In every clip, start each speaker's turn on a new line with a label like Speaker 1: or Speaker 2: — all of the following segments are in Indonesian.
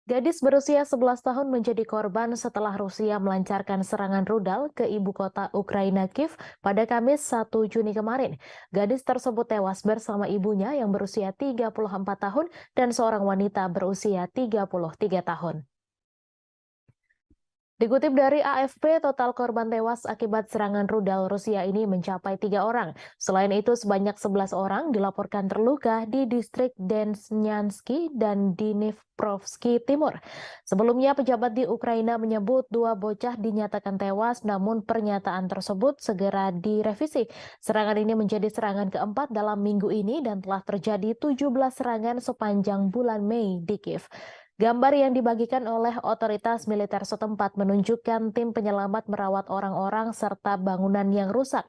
Speaker 1: Gadis berusia 11 tahun menjadi korban setelah Rusia melancarkan serangan rudal ke ibu kota Ukraina Kiev pada Kamis 1 Juni kemarin. Gadis tersebut tewas bersama ibunya yang berusia 34 tahun dan seorang wanita berusia 33 tahun. Dikutip dari AFP, total korban tewas akibat serangan rudal Rusia ini mencapai 3 orang. Selain itu, sebanyak 11 orang dilaporkan terluka di distrik Densnyansky dan Dnipropetrovsk Timur. Sebelumnya, pejabat di Ukraina menyebut 2 bocah dinyatakan tewas, namun pernyataan tersebut segera direvisi. Serangan ini menjadi serangan keempat dalam minggu ini dan telah terjadi 17 serangan sepanjang bulan Mei di Kiev. Gambar yang dibagikan oleh otoritas militer setempat menunjukkan tim penyelamat merawat orang-orang serta bangunan yang rusak.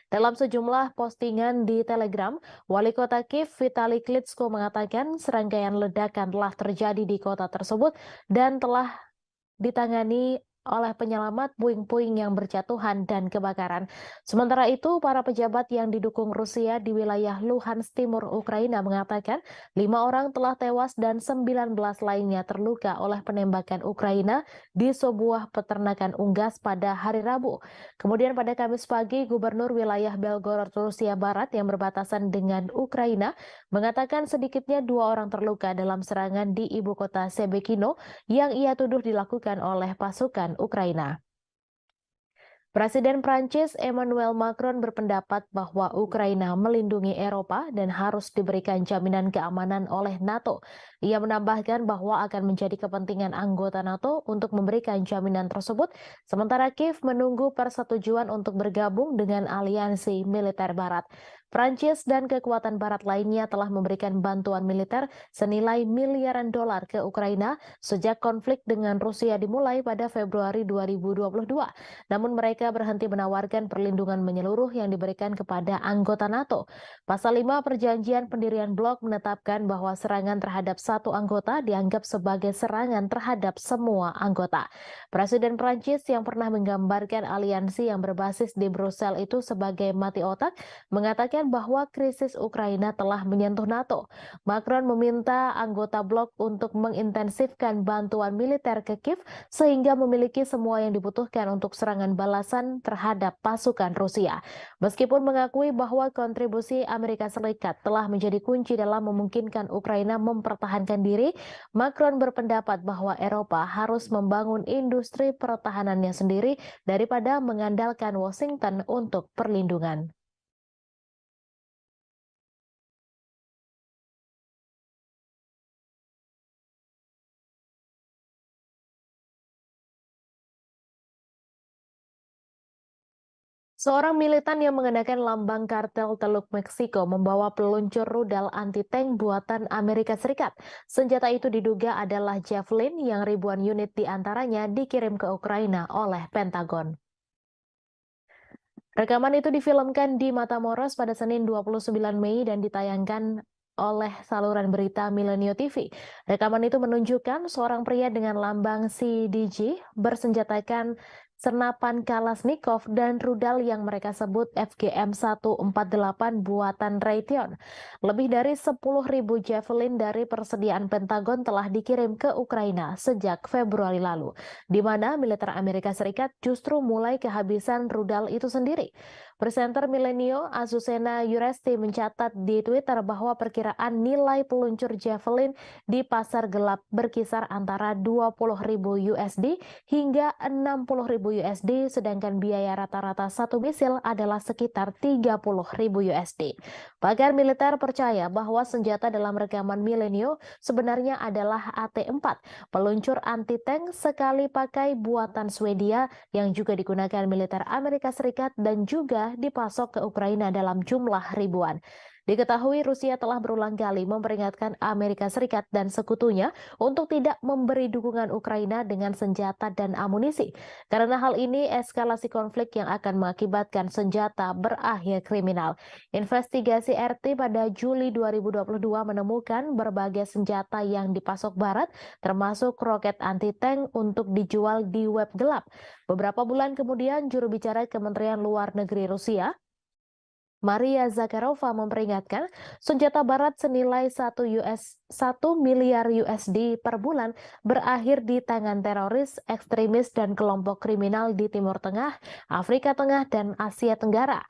Speaker 1: Dalam sejumlah postingan di Telegram, Wali Kota Kiev Vitali Klitschko mengatakan serangkaian ledakan telah terjadi di kota tersebut dan telah ditangani oleh penyelamat puing-puing yang berjatuhan dan kebakaran. Sementara itu, para pejabat yang didukung Rusia di wilayah Luhansk Timur Ukraina mengatakan 5 orang telah tewas dan 19 lainnya terluka oleh penembakan Ukraina di sebuah peternakan unggas pada hari Rabu. Kemudian pada Kamis pagi, Gubernur wilayah Belgorod, Rusia Barat yang berbatasan dengan Ukraina mengatakan sedikitnya 2 orang terluka dalam serangan di ibu kota Sebekino yang ia tuduh dilakukan oleh pasukan Ukraina. Presiden Prancis Emmanuel Macron berpendapat bahwa Ukraina melindungi Eropa dan harus diberikan jaminan keamanan oleh NATO. Ia menambahkan bahwa akan menjadi kepentingan anggota NATO untuk memberikan jaminan tersebut, sementara Kiev menunggu persetujuan untuk bergabung dengan aliansi militer Barat. Prancis dan kekuatan Barat lainnya telah memberikan bantuan militer senilai miliaran dolar ke Ukraina sejak konflik dengan Rusia dimulai pada Februari 2022. Namun mereka berhenti menawarkan perlindungan menyeluruh yang diberikan kepada anggota NATO. Pasal 5 Perjanjian Pendirian Blok menetapkan bahwa serangan terhadap satu anggota dianggap sebagai serangan terhadap semua anggota. Presiden Prancis yang pernah menggambarkan aliansi yang berbasis di Brussel itu sebagai mati otak, mengatakan bahwa krisis Ukraina telah menyentuh NATO. Macron meminta anggota blok untuk mengintensifkan bantuan militer ke Kiev sehingga memiliki semua yang dibutuhkan untuk serangan balasan terhadap pasukan Rusia. Meskipun mengakui bahwa kontribusi Amerika Serikat telah menjadi kunci dalam memungkinkan Ukraina mempertahankan diri, Macron berpendapat bahwa Eropa harus membangun industri pertahanannya sendiri daripada mengandalkan Washington untuk perlindungan. Seorang militan yang mengenakan lambang kartel Teluk Meksiko membawa peluncur rudal anti-tank buatan Amerika Serikat. Senjata itu diduga adalah Javelin yang ribuan unit diantaranya dikirim ke Ukraina oleh Pentagon. Rekaman itu difilmkan di Matamoros pada Senin 29 Mei dan ditayangkan oleh saluran berita Milenio TV. Rekaman itu menunjukkan seorang pria dengan lambang CDG bersenjatakan senapan Kalashnikov dan rudal yang mereka sebut FGM-148 buatan Raytheon. Lebih dari 10.000 Javelin dari persediaan Pentagon telah dikirim ke Ukraina sejak Februari lalu, di mana militer Amerika Serikat justru mulai kehabisan rudal itu sendiri. Presenter Milenio Azucena Yuresti mencatat di Twitter bahwa perkiraan nilai peluncur Javelin di pasar gelap berkisar antara 20.000 USD hingga 60.000 USD, sedangkan biaya rata-rata satu misil adalah sekitar 30.000 USD. Pakar militer percaya bahwa senjata dalam rekaman Milenio sebenarnya adalah AT-4, peluncur anti-tank sekali pakai buatan Swedia yang juga digunakan militer Amerika Serikat dan juga dipasok ke Ukraina dalam jumlah ribuan. Diketahui Rusia telah berulang kali memperingatkan Amerika Serikat dan sekutunya untuk tidak memberi dukungan Ukraina dengan senjata dan amunisi. Karena hal ini eskalasi konflik yang akan mengakibatkan senjata berakhir kriminal. Investigasi RT pada Juli 2022 menemukan berbagai senjata yang dipasok Barat, termasuk roket anti-tank untuk dijual di web gelap. Beberapa bulan kemudian, juru bicara Kementerian Luar Negeri Rusia Maria Zakharova memperingatkan senjata barat senilai 1 miliar USD per bulan berakhir di tangan teroris, ekstremis, dan kelompok kriminal di Timur Tengah, Afrika Tengah, dan Asia Tenggara.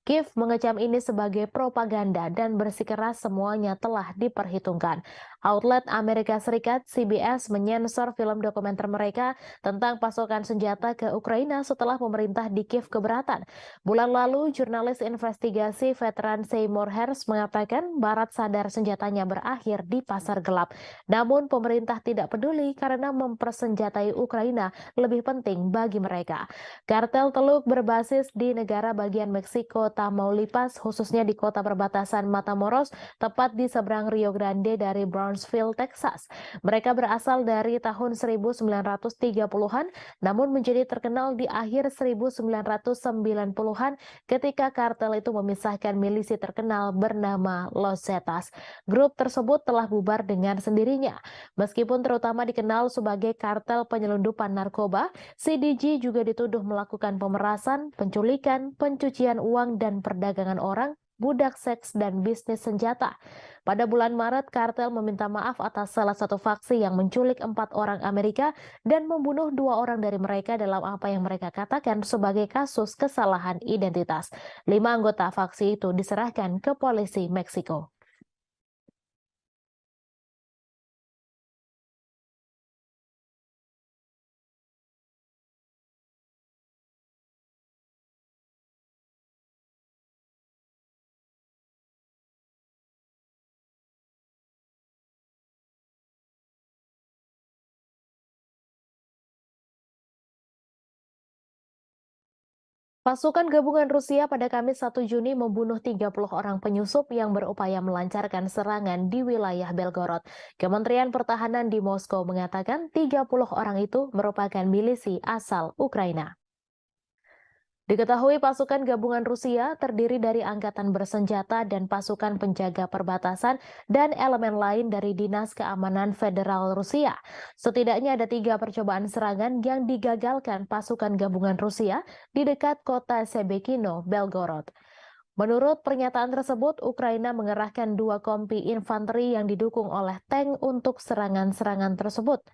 Speaker 1: Kiev mengecam ini sebagai propaganda dan bersikeras semuanya telah diperhitungkan. Outlet Amerika Serikat CBS menyensor film dokumenter mereka tentang pasokan senjata ke Ukraina setelah pemerintah di Kiev keberatan. Bulan lalu, jurnalis investigasi veteran Seymour Hersh mengatakan Barat sadar senjatanya berakhir di pasar gelap. Namun pemerintah tidak peduli karena mempersenjatai Ukraina lebih penting bagi mereka. Kartel teluk berbasis di negara bagian Meksiko Tamaulipas, khususnya di kota perbatasan Matamoros, tepat di seberang Rio Grande dari Brownsville, Texas. Mereka berasal dari tahun 1930-an, namun menjadi terkenal di akhir 1990-an ketika kartel itu memisahkan milisi terkenal bernama Los Zetas. Grup tersebut telah bubar dengan sendirinya. Meskipun terutama dikenal sebagai kartel penyelundupan narkoba, CDG juga dituduh melakukan pemerasan, penculikan, pencucian uang, dan perdagangan orang, budak seks, dan bisnis senjata. Pada bulan Maret, kartel meminta maaf atas salah satu faksi yang menculik 4 orang Amerika dan membunuh 2 orang dari mereka dalam apa yang mereka katakan sebagai kasus kesalahan identitas. 5 anggota faksi itu diserahkan ke polisi Meksiko. Pasukan gabungan Rusia pada Kamis 1 Juni membunuh 30 orang penyusup yang berupaya melancarkan serangan di wilayah Belgorod. Kementerian Pertahanan di Moskow mengatakan 30 orang itu merupakan milisi asal Ukraina. Diketahui pasukan gabungan Rusia terdiri dari angkatan bersenjata dan pasukan penjaga perbatasan dan elemen lain dari Dinas Keamanan Federal Rusia. Setidaknya ada 3 percobaan serangan yang digagalkan pasukan gabungan Rusia di dekat kota Sebekino, Belgorod. Menurut pernyataan tersebut, Ukraina mengerahkan 2 kompi infanteri yang didukung oleh tank untuk serangan-serangan tersebut.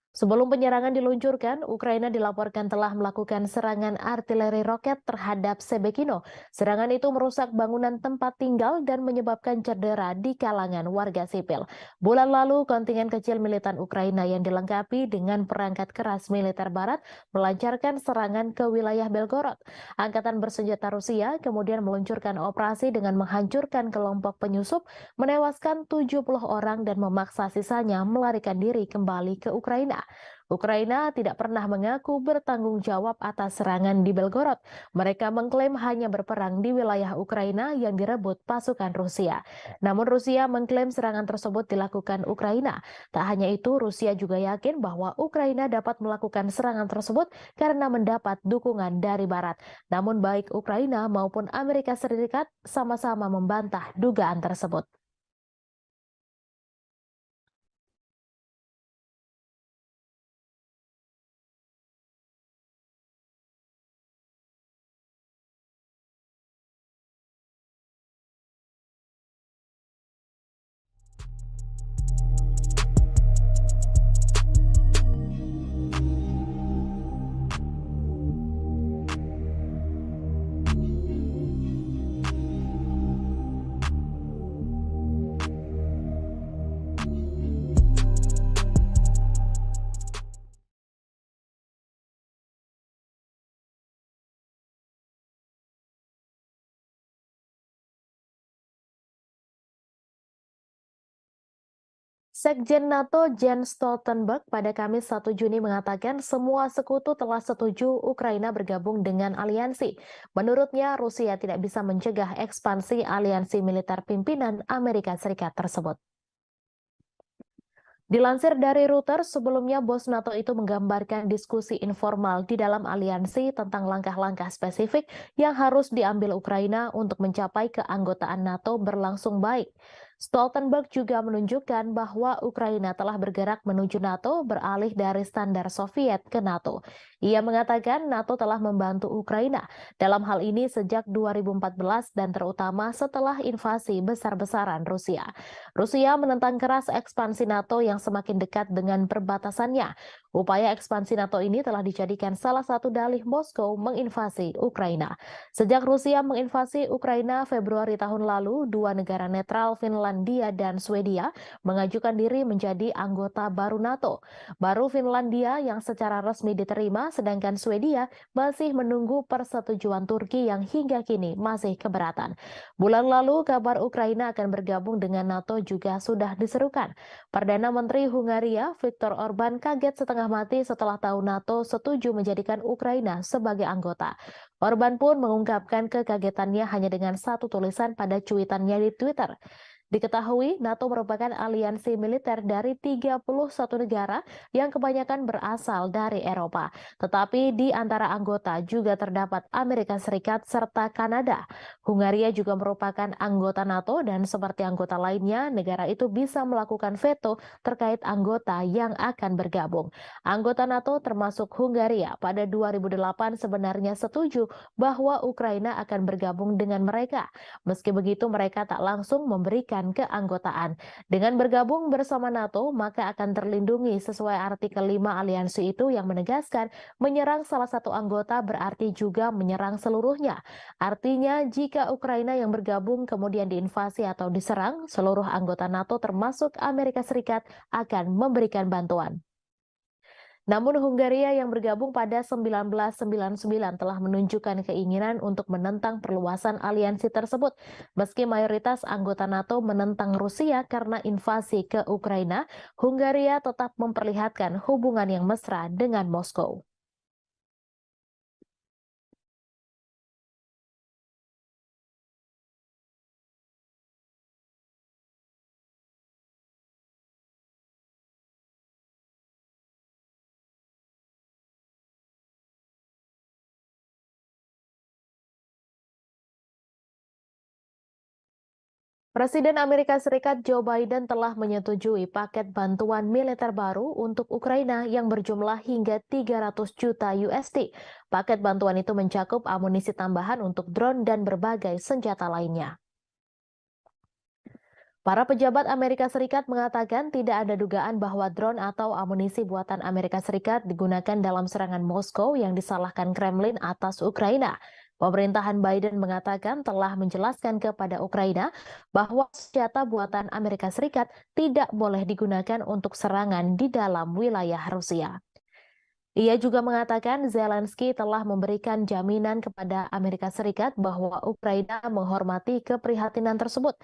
Speaker 1: Sebelum penyerangan diluncurkan, Ukraina dilaporkan telah melakukan serangan artileri roket terhadap Sebekino. Serangan itu merusak bangunan tempat tinggal dan menyebabkan cedera di kalangan warga sipil. Bulan lalu, kontingen kecil militan Ukraina yang dilengkapi dengan perangkat keras militer barat melancarkan serangan ke wilayah Belgorod. Angkatan bersenjata Rusia kemudian meluncurkan operasi dengan menghancurkan kelompok penyusup, menewaskan 70 orang dan memaksa sisanya melarikan diri kembali ke Ukraina. Ukraina tidak pernah mengaku bertanggung jawab atas serangan di Belgorod. Mereka mengklaim hanya berperang di wilayah Ukraina yang direbut pasukan Rusia. Namun Rusia mengklaim serangan tersebut dilakukan Ukraina. Tak hanya itu, Rusia juga yakin bahwa Ukraina dapat melakukan serangan tersebut karena mendapat dukungan dari Barat. Namun baik Ukraina maupun Amerika Serikat sama-sama membantah dugaan tersebut. Sekjen NATO Jens Stoltenberg pada Kamis 1 Juni mengatakan semua sekutu telah setuju Ukraina bergabung dengan aliansi. Menurutnya, Rusia tidak bisa mencegah ekspansi aliansi militer pimpinan Amerika Serikat tersebut. Dilansir dari Reuters, sebelumnya bos NATO itu menggambarkan diskusi informal di dalam aliansi tentang langkah-langkah spesifik yang harus diambil Ukraina untuk mencapai keanggotaan NATO berlangsung baik. Stoltenberg juga menunjukkan bahwa Ukraina telah bergerak menuju NATO beralih dari standar Soviet ke NATO. Ia mengatakan NATO telah membantu Ukraina dalam hal ini sejak 2014 dan terutama setelah invasi besar-besaran Rusia. Rusia menentang keras ekspansi NATO yang semakin dekat dengan perbatasannya. Upaya ekspansi NATO ini telah dijadikan salah satu dalih Moskow menginvasi Ukraina. Sejak Rusia menginvasi Ukraina Februari tahun lalu, dua negara netral Finlandia dan Swedia mengajukan diri menjadi anggota baru NATO. Baru Finlandia yang secara resmi diterima, sedangkan Swedia masih menunggu persetujuan Turki yang hingga kini masih keberatan. Bulan lalu, kabar Ukraina akan bergabung dengan NATO juga sudah diserukan. Perdana Menteri Hungaria Viktor Orban kaget setengah mati setelah tahu NATO setuju menjadikan Ukraina sebagai anggota. Orban pun mengungkapkan kekagetannya hanya dengan satu tulisan pada cuitannya di Twitter. Diketahui, NATO merupakan aliansi militer dari 31 negara yang kebanyakan berasal dari Eropa. Tetapi di antara anggota juga terdapat Amerika Serikat serta Kanada. Hungaria juga merupakan anggota NATO dan seperti anggota lainnya, negara itu bisa melakukan veto terkait anggota yang akan bergabung. Anggota NATO termasuk Hungaria pada 2008 sebenarnya setuju bahwa Ukraina akan bergabung dengan mereka. Meski begitu, mereka tak langsung memberikan keanggotaan. Dengan bergabung bersama NATO, maka akan terlindungi sesuai artikel 5 aliansi itu yang menegaskan menyerang salah satu anggota berarti juga menyerang seluruhnya. Artinya, jika Ukraina yang bergabung kemudian diinvasi atau diserang, seluruh anggota NATO termasuk Amerika Serikat akan memberikan bantuan. Namun Hungaria yang bergabung pada 1999 telah menunjukkan keinginan untuk menentang perluasan aliansi tersebut. Meski mayoritas anggota NATO menentang Rusia karena invasi ke Ukraina, Hungaria tetap memperlihatkan hubungan yang mesra dengan Moskow. Presiden Amerika Serikat Joe Biden telah menyetujui paket bantuan militer baru untuk Ukraina yang berjumlah hingga 300 juta USD. Paket bantuan itu mencakup amunisi tambahan untuk drone dan berbagai senjata lainnya. Para pejabat Amerika Serikat mengatakan tidak ada dugaan bahwa drone atau amunisi buatan Amerika Serikat digunakan dalam serangan Moskow yang disalahkan Kremlin atas Ukraina. Pemerintahan Biden mengatakan telah menjelaskan kepada Ukraina bahwa senjata buatan Amerika Serikat tidak boleh digunakan untuk serangan di dalam wilayah Rusia. Ia juga mengatakan Zelensky telah memberikan jaminan kepada Amerika Serikat bahwa Ukraina menghormati keprihatinan tersebut.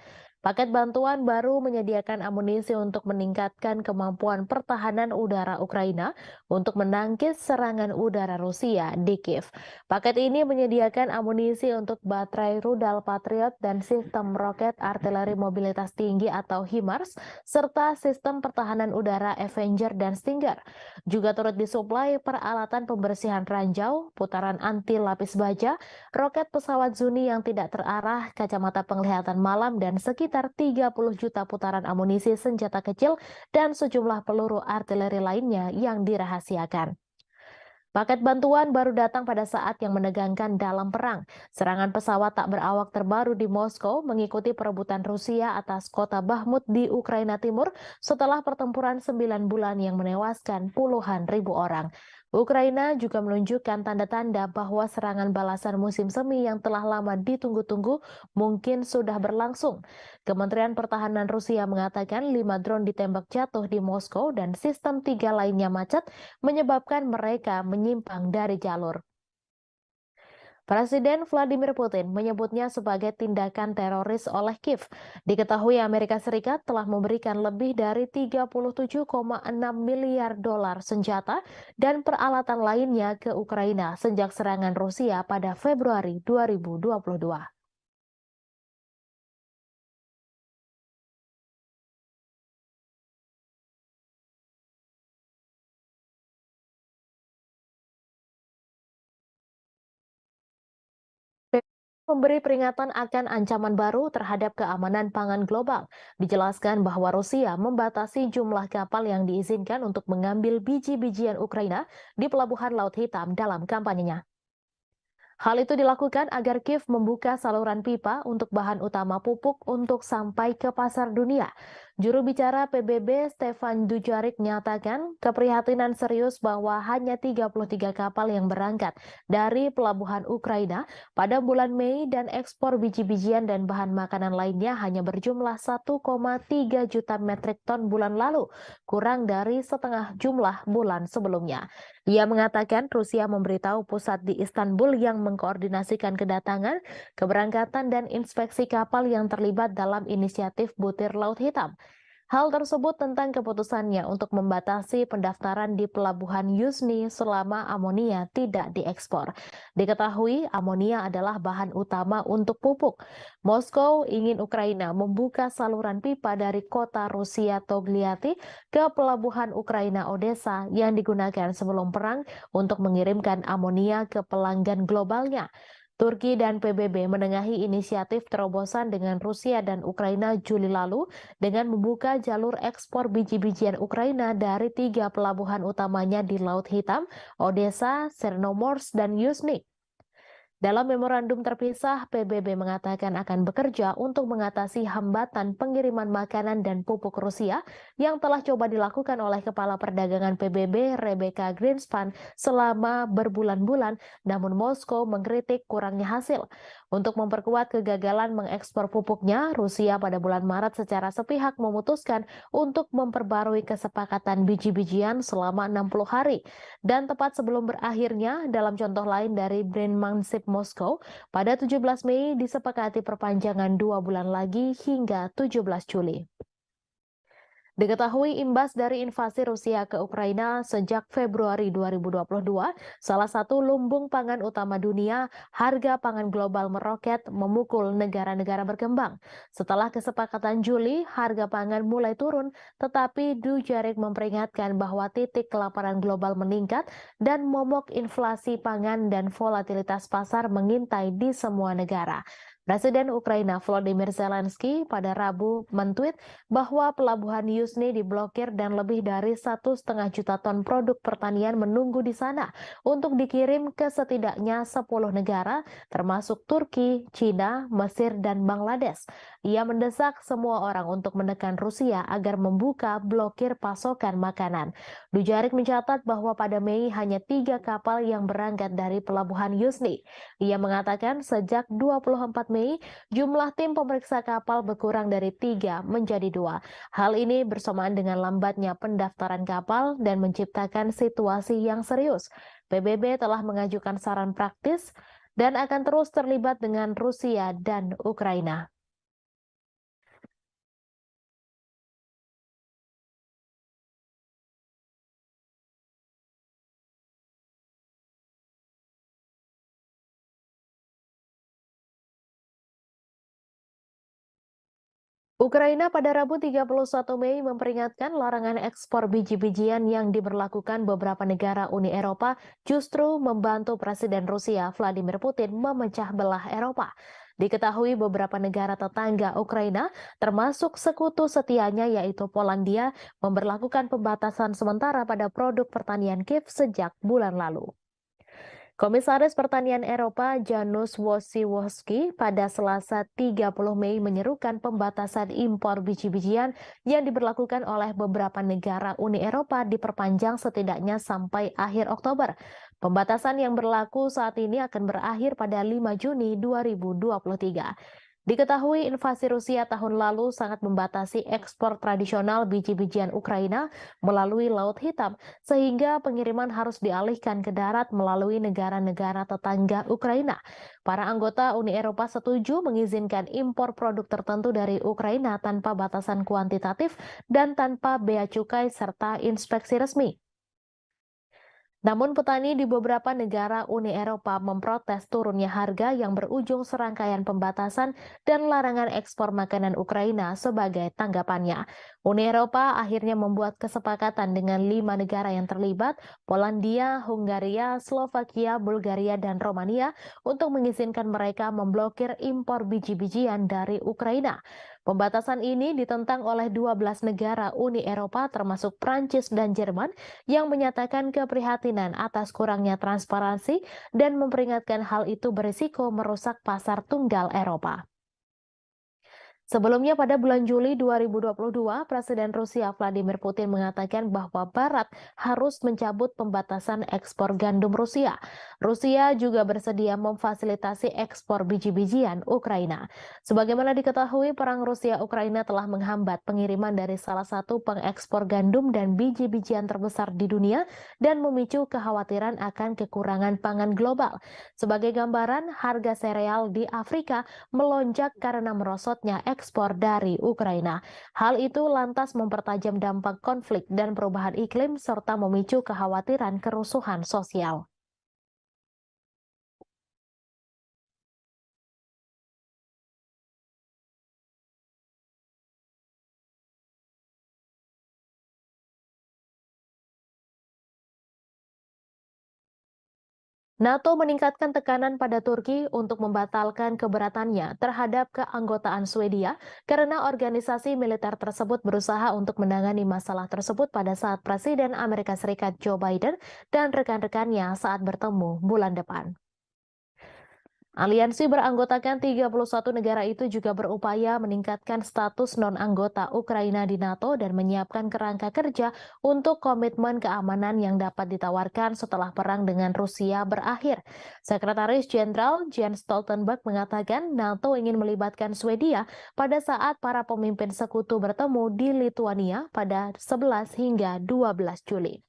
Speaker 1: Paket bantuan baru menyediakan amunisi untuk meningkatkan kemampuan pertahanan udara Ukraina untuk menangkis serangan udara Rusia di Kiev. Paket ini menyediakan amunisi untuk baterai rudal Patriot dan sistem roket artileri mobilitas tinggi atau HIMARS, serta sistem pertahanan udara Avenger dan Stinger. Juga turut disuplai peralatan pembersihan ranjau, putaran anti lapis baja, roket pesawat Zuni yang tidak terarah, kacamata penglihatan malam, dan sekitar 30 juta putaran amunisi senjata kecil dan sejumlah peluru artileri lainnya yang dirahasiakan. Paket bantuan baru datang pada saat yang menegangkan dalam perang. Serangan pesawat tak berawak terbaru di Moskow mengikuti perebutan Rusia atas kota Bakhmut di Ukraina Timur setelah pertempuran 9 bulan yang menewaskan puluhan ribu orang. Ukraina juga menunjukkan tanda-tanda bahwa serangan balasan musim semi yang telah lama ditunggu-tunggu mungkin sudah berlangsung. Kementerian Pertahanan Rusia mengatakan 5 drone ditembak jatuh di Moskow dan sistem 3 lainnya macet menyebabkan mereka menyimpang dari jalur. Presiden Vladimir Putin menyebutnya sebagai tindakan teroris oleh Kiev. Diketahui Amerika Serikat telah memberikan lebih dari 37,6 miliar dolar senjata dan peralatan lainnya ke Ukraina sejak serangan Rusia pada Februari 2022. Memberi peringatan akan ancaman baru terhadap keamanan pangan global. Dijelaskan bahwa Rusia membatasi jumlah kapal yang diizinkan untuk mengambil biji-bijian Ukraina di Pelabuhan Laut Hitam dalam kampanyenya. Hal itu dilakukan agar Kiev membuka saluran pipa untuk bahan utama pupuk untuk sampai ke pasar dunia. Juru bicara PBB Stefan Dujarric menyatakan keprihatinan serius bahwa hanya 33 kapal yang berangkat dari pelabuhan Ukraina pada bulan Mei dan ekspor biji-bijian dan bahan makanan lainnya hanya berjumlah 1,3 juta metrik ton bulan lalu, kurang dari setengah jumlah bulan sebelumnya. Ia mengatakan Rusia memberitahu pusat di Istanbul yang mengkoordinasikan kedatangan, keberangkatan, dan inspeksi kapal yang terlibat dalam inisiatif Butir Laut Hitam. Hal tersebut tentang keputusannya untuk membatasi pendaftaran di pelabuhan Yuzhny selama amonia tidak diekspor. Diketahui amonia adalah bahan utama untuk pupuk. Moskow ingin Ukraina membuka saluran pipa dari kota Rusia Togliatti ke pelabuhan Ukraina Odessa yang digunakan sebelum perang untuk mengirimkan amonia ke pelanggan globalnya. Turki dan PBB menengahi inisiatif terobosan dengan Rusia dan Ukraina Juli lalu dengan membuka jalur ekspor biji-bijian Ukraina dari 3 pelabuhan utamanya di Laut Hitam, Odessa, Chernomorsk, dan Yuzhny. Dalam memorandum terpisah, PBB mengatakan akan bekerja untuk mengatasi hambatan pengiriman makanan dan pupuk Rusia yang telah coba dilakukan oleh Kepala Perdagangan PBB Rebecca Greenspan selama berbulan-bulan, namun Moskow mengkritik kurangnya hasil. Untuk memperkuat kegagalan mengekspor pupuknya, Rusia pada bulan Maret secara sepihak memutuskan untuk memperbarui kesepakatan biji-bijian selama 60 hari. Dan tepat sebelum berakhirnya, dalam contoh lain dari Brandmansip Moskow, pada 17 Mei disepakati perpanjangan 2 bulan lagi hingga 17 Juli. Diketahui imbas dari invasi Rusia ke Ukraina sejak Februari 2022, salah satu lumbung pangan utama dunia, harga pangan global meroket memukul negara-negara berkembang. Setelah kesepakatan Juli, harga pangan mulai turun, tetapi Dujarric memperingatkan bahwa titik kelaparan global meningkat dan momok inflasi pangan dan volatilitas pasar mengintai di semua negara. Presiden Ukraina Volodymyr Zelensky pada Rabu mentweet bahwa pelabuhan Yuzhny diblokir dan lebih dari 1,5 juta ton produk pertanian menunggu di sana untuk dikirim ke setidaknya 10 negara termasuk Turki, China, Mesir, dan Bangladesh. Ia mendesak semua orang untuk menekan Rusia agar membuka blokir pasokan makanan. Dujarric mencatat bahwa pada Mei hanya 3 kapal yang berangkat dari pelabuhan Yuzhny. Ia mengatakan sejak 24 Mei, jumlah tim pemeriksa kapal berkurang dari 3 menjadi 2. Hal ini bersamaan dengan lambatnya pendaftaran kapal dan menciptakan situasi yang serius. PBB telah mengajukan saran praktis dan akan terus terlibat dengan Rusia dan Ukraina. Ukraina pada Rabu 31 Mei memperingatkan larangan ekspor biji-bijian yang diberlakukan beberapa negara Uni Eropa justru membantu Presiden Rusia Vladimir Putin memecah belah Eropa. Diketahui beberapa negara tetangga Ukraina, termasuk sekutu setianya yaitu Polandia, memberlakukan pembatasan sementara pada produk pertanian Kiev sejak bulan lalu. Komisaris Pertanian Eropa Janusz Wojciechowski pada Selasa 30 Mei menyerukan pembatasan impor biji-bijian yang diberlakukan oleh beberapa negara Uni Eropa diperpanjang setidaknya sampai akhir Oktober. Pembatasan yang berlaku saat ini akan berakhir pada 5 Juni 2023. Diketahui invasi Rusia tahun lalu sangat membatasi ekspor tradisional biji-bijian Ukraina melalui Laut Hitam, sehingga pengiriman harus dialihkan ke darat melalui negara-negara tetangga Ukraina. Para anggota Uni Eropa setuju mengizinkan impor produk tertentu dari Ukraina tanpa batasan kuantitatif dan tanpa bea cukai serta inspeksi resmi. Namun petani di beberapa negara Uni Eropa memprotes turunnya harga yang berujung serangkaian pembatasan dan larangan ekspor makanan Ukraina sebagai tanggapannya. Uni Eropa akhirnya membuat kesepakatan dengan 5 negara yang terlibat, Polandia, Hungaria, Slovakia, Bulgaria, dan Romania untuk mengizinkan mereka memblokir impor biji-bijian dari Ukraina. Pembatasan ini ditentang oleh 12 negara Uni Eropa termasuk Prancis dan Jerman yang menyatakan keprihatinan atas kurangnya transparansi dan memperingatkan hal itu berisiko merusak pasar tunggal Eropa. Sebelumnya pada bulan Juli 2022, Presiden Rusia Vladimir Putin mengatakan bahwa Barat harus mencabut pembatasan ekspor gandum Rusia. Rusia juga bersedia memfasilitasi ekspor biji-bijian Ukraina. Sebagaimana diketahui, perang Rusia-Ukraina telah menghambat pengiriman dari salah satu pengekspor gandum dan biji-bijian terbesar di dunia dan memicu kekhawatiran akan kekurangan pangan global. Sebagai gambaran, harga sereal di Afrika melonjak karena merosotnya ekspor dari Ukraina. Hal itu lantas mempertajam dampak konflik dan perubahan iklim serta memicu kekhawatiran kerusuhan sosial. NATO meningkatkan tekanan pada Turki untuk membatalkan keberatannya terhadap keanggotaan Swedia karena organisasi militer tersebut berusaha untuk menangani masalah tersebut pada saat Presiden Amerika Serikat Joe Biden dan rekan-rekannya saat bertemu bulan depan. Aliansi beranggotakan 31 negara itu juga berupaya meningkatkan status non-anggota Ukraina di NATO dan menyiapkan kerangka kerja untuk komitmen keamanan yang dapat ditawarkan setelah perang dengan Rusia berakhir. Sekretaris Jenderal Jens Stoltenberg mengatakan NATO ingin melibatkan Swedia pada saat para pemimpin sekutu bertemu di Lituania pada 11 hingga 12 Juli.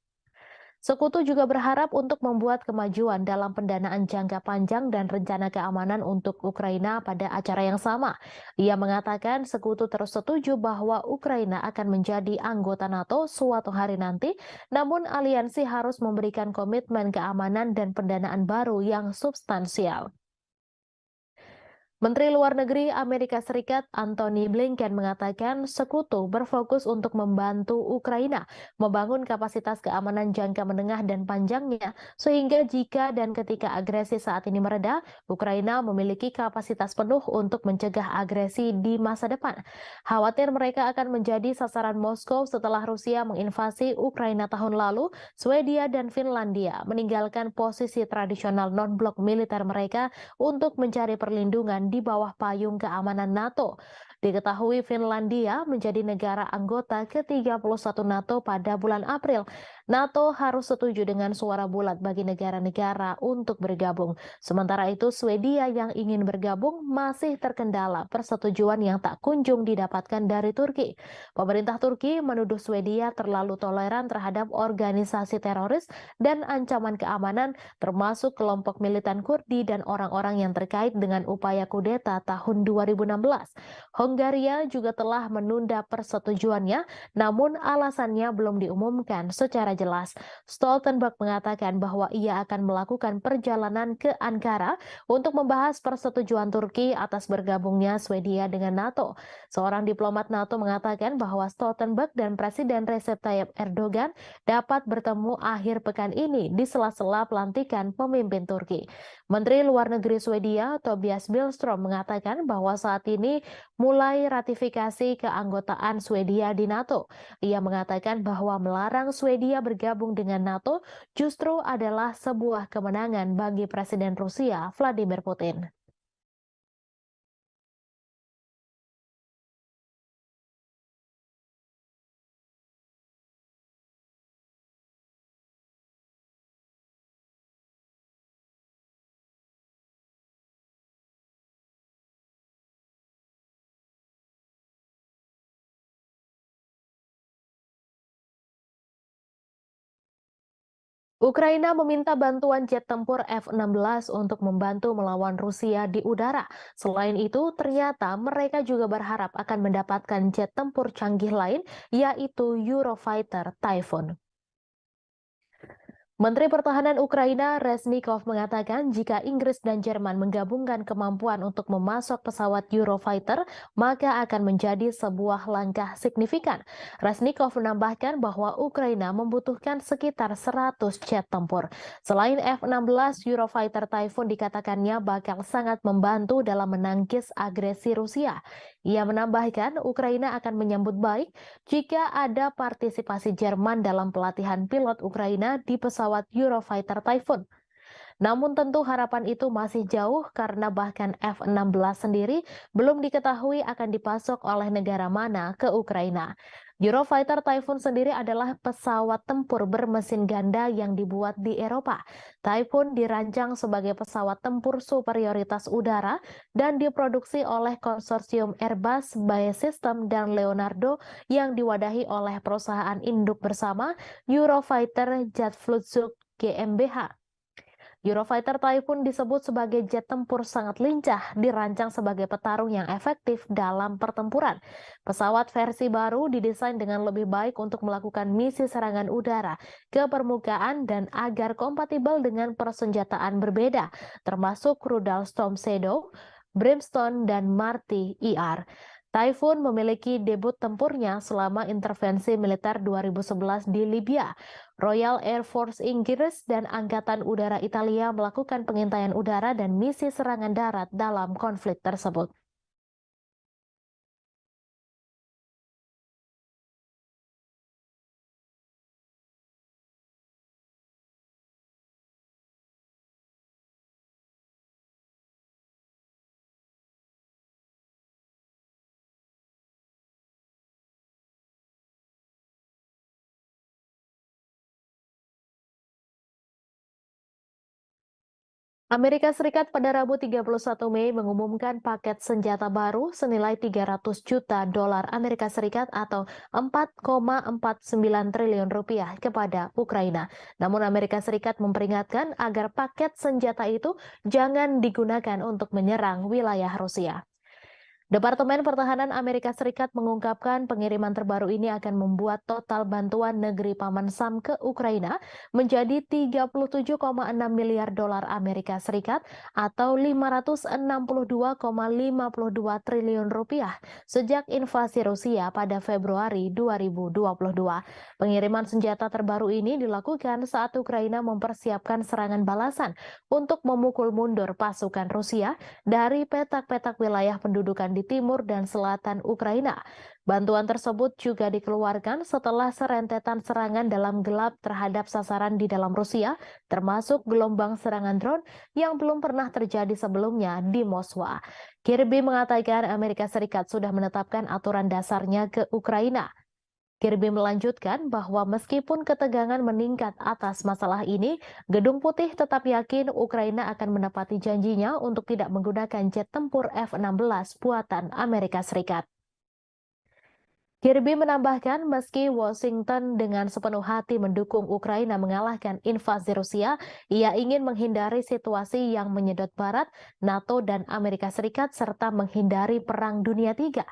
Speaker 1: Sekutu juga berharap untuk membuat kemajuan dalam pendanaan jangka panjang dan rencana keamanan untuk Ukraina pada acara yang sama. Ia mengatakan sekutu terus setuju bahwa Ukraina akan menjadi anggota NATO suatu hari nanti, namun aliansi harus memberikan komitmen keamanan dan pendanaan baru yang substansial. Menteri Luar Negeri Amerika Serikat Antony Blinken mengatakan sekutu berfokus untuk membantu Ukraina membangun kapasitas keamanan jangka menengah dan panjangnya, sehingga jika dan ketika agresi saat ini mereda, Ukraina memiliki kapasitas penuh untuk mencegah agresi di masa depan. Khawatir mereka akan menjadi sasaran Moskow setelah Rusia menginvasi Ukraina tahun lalu, Swedia dan Finlandia meninggalkan posisi tradisional non-blok militer mereka untuk mencari perlindungan di bawah payung keamanan NATO. Diketahui Finlandia menjadi negara anggota ke-31 NATO pada bulan April. NATO harus setuju dengan suara bulat bagi negara-negara untuk bergabung. Sementara itu, Swedia yang ingin bergabung masih terkendala persetujuan yang tak kunjung didapatkan dari Turki. Pemerintah Turki menuduh Swedia terlalu toleran terhadap organisasi teroris dan ancaman keamanan, termasuk kelompok militan Kurdi dan orang-orang yang terkait dengan upaya kudeta tahun 2016. Hongaria juga telah menunda persetujuannya, namun alasannya belum diumumkan secara jelas. Stoltenberg mengatakan bahwa ia akan melakukan perjalanan ke Ankara untuk membahas persetujuan Turki atas bergabungnya Swedia dengan NATO. Seorang diplomat NATO mengatakan bahwa Stoltenberg dan Presiden Recep Tayyip Erdogan dapat bertemu akhir pekan ini di sela-sela pelantikan pemimpin Turki. Menteri Luar Negeri Swedia Tobias Billström mengatakan bahwa saat ini mulai ratifikasi keanggotaan Swedia di NATO. Ia mengatakan bahwa melarang Swedia bergabung dengan NATO justru adalah sebuah kemenangan bagi Presiden Rusia Vladimir Putin. Ukraina meminta bantuan jet tempur F-16 untuk membantu melawan Rusia di udara. Selain itu, ternyata mereka juga berharap akan mendapatkan jet tempur canggih lain, yaitu Eurofighter Typhoon. Menteri Pertahanan Ukraina Reznikov mengatakan jika Inggris dan Jerman menggabungkan kemampuan untuk memasok pesawat Eurofighter, maka akan menjadi sebuah langkah signifikan. Reznikov menambahkan bahwa Ukraina membutuhkan sekitar 100 jet tempur. Selain F-16, Eurofighter Typhoon dikatakannya bakal sangat membantu dalam menangkis agresi Rusia. Ia menambahkan Ukraina akan menyambut baik jika ada partisipasi Jerman dalam pelatihan pilot Ukraina di pesawat Eurofighter Typhoon. Namun tentu harapan itu masih jauh karena bahkan F-16 sendiri belum diketahui akan dipasok oleh negara mana ke Ukraina. Eurofighter Typhoon sendiri adalah pesawat tempur bermesin ganda yang dibuat di Eropa. Typhoon dirancang sebagai pesawat tempur superioritas udara dan diproduksi oleh konsorsium Airbus, BAE Systems, dan Leonardo yang diwadahi oleh perusahaan induk bersama Eurofighter Jet Flugzeug GmbH. Eurofighter Typhoon disebut sebagai jet tempur sangat lincah, dirancang sebagai petarung yang efektif dalam pertempuran. Pesawat versi baru didesain dengan lebih baik untuk melakukan misi serangan udara ke permukaan dan agar kompatibel dengan persenjataan berbeda, termasuk rudal Storm Shadow, Brimstone, dan Marty ER. Typhoon memiliki debut tempurnya selama intervensi militer 2011 di Libya. Royal Air Force Inggris dan Angkatan Udara Italia melakukan pengintaian udara dan misi serangan darat dalam konflik tersebut. Amerika Serikat pada Rabu 31 Mei mengumumkan paket senjata baru senilai 300 juta dolar Amerika Serikat atau 4,49 triliun rupiah kepada Ukraina. Namun Amerika Serikat memperingatkan agar paket senjata itu jangan digunakan untuk menyerang wilayah Rusia. Departemen Pertahanan Amerika Serikat mengungkapkan pengiriman terbaru ini akan membuat total bantuan negeri Paman Sam ke Ukraina menjadi 37,6 miliar dolar Amerika Serikat atau 562,52 triliun rupiah sejak invasi Rusia pada Februari 2022. Pengiriman senjata terbaru ini dilakukan saat Ukraina mempersiapkan serangan balasan untuk memukul mundur pasukan Rusia dari petak-petak wilayah pendudukan di timur dan selatan Ukraina. Bantuan tersebut juga dikeluarkan setelah serentetan serangan dalam gelap terhadap sasaran di dalam Rusia, termasuk gelombang serangan drone yang belum pernah terjadi sebelumnya di Moskwa. Kirby mengatakan Amerika Serikat sudah menetapkan aturan dasarnya ke Ukraina. Kirby melanjutkan bahwa meskipun ketegangan meningkat atas masalah ini, Gedung Putih tetap yakin Ukraina akan menepati janjinya untuk tidak menggunakan jet tempur F-16 buatan Amerika Serikat. Kirby menambahkan meski Washington dengan sepenuh hati mendukung Ukraina mengalahkan invasi Rusia, ia ingin menghindari situasi yang menyedot Barat, NATO, dan Amerika Serikat serta menghindari Perang Dunia III.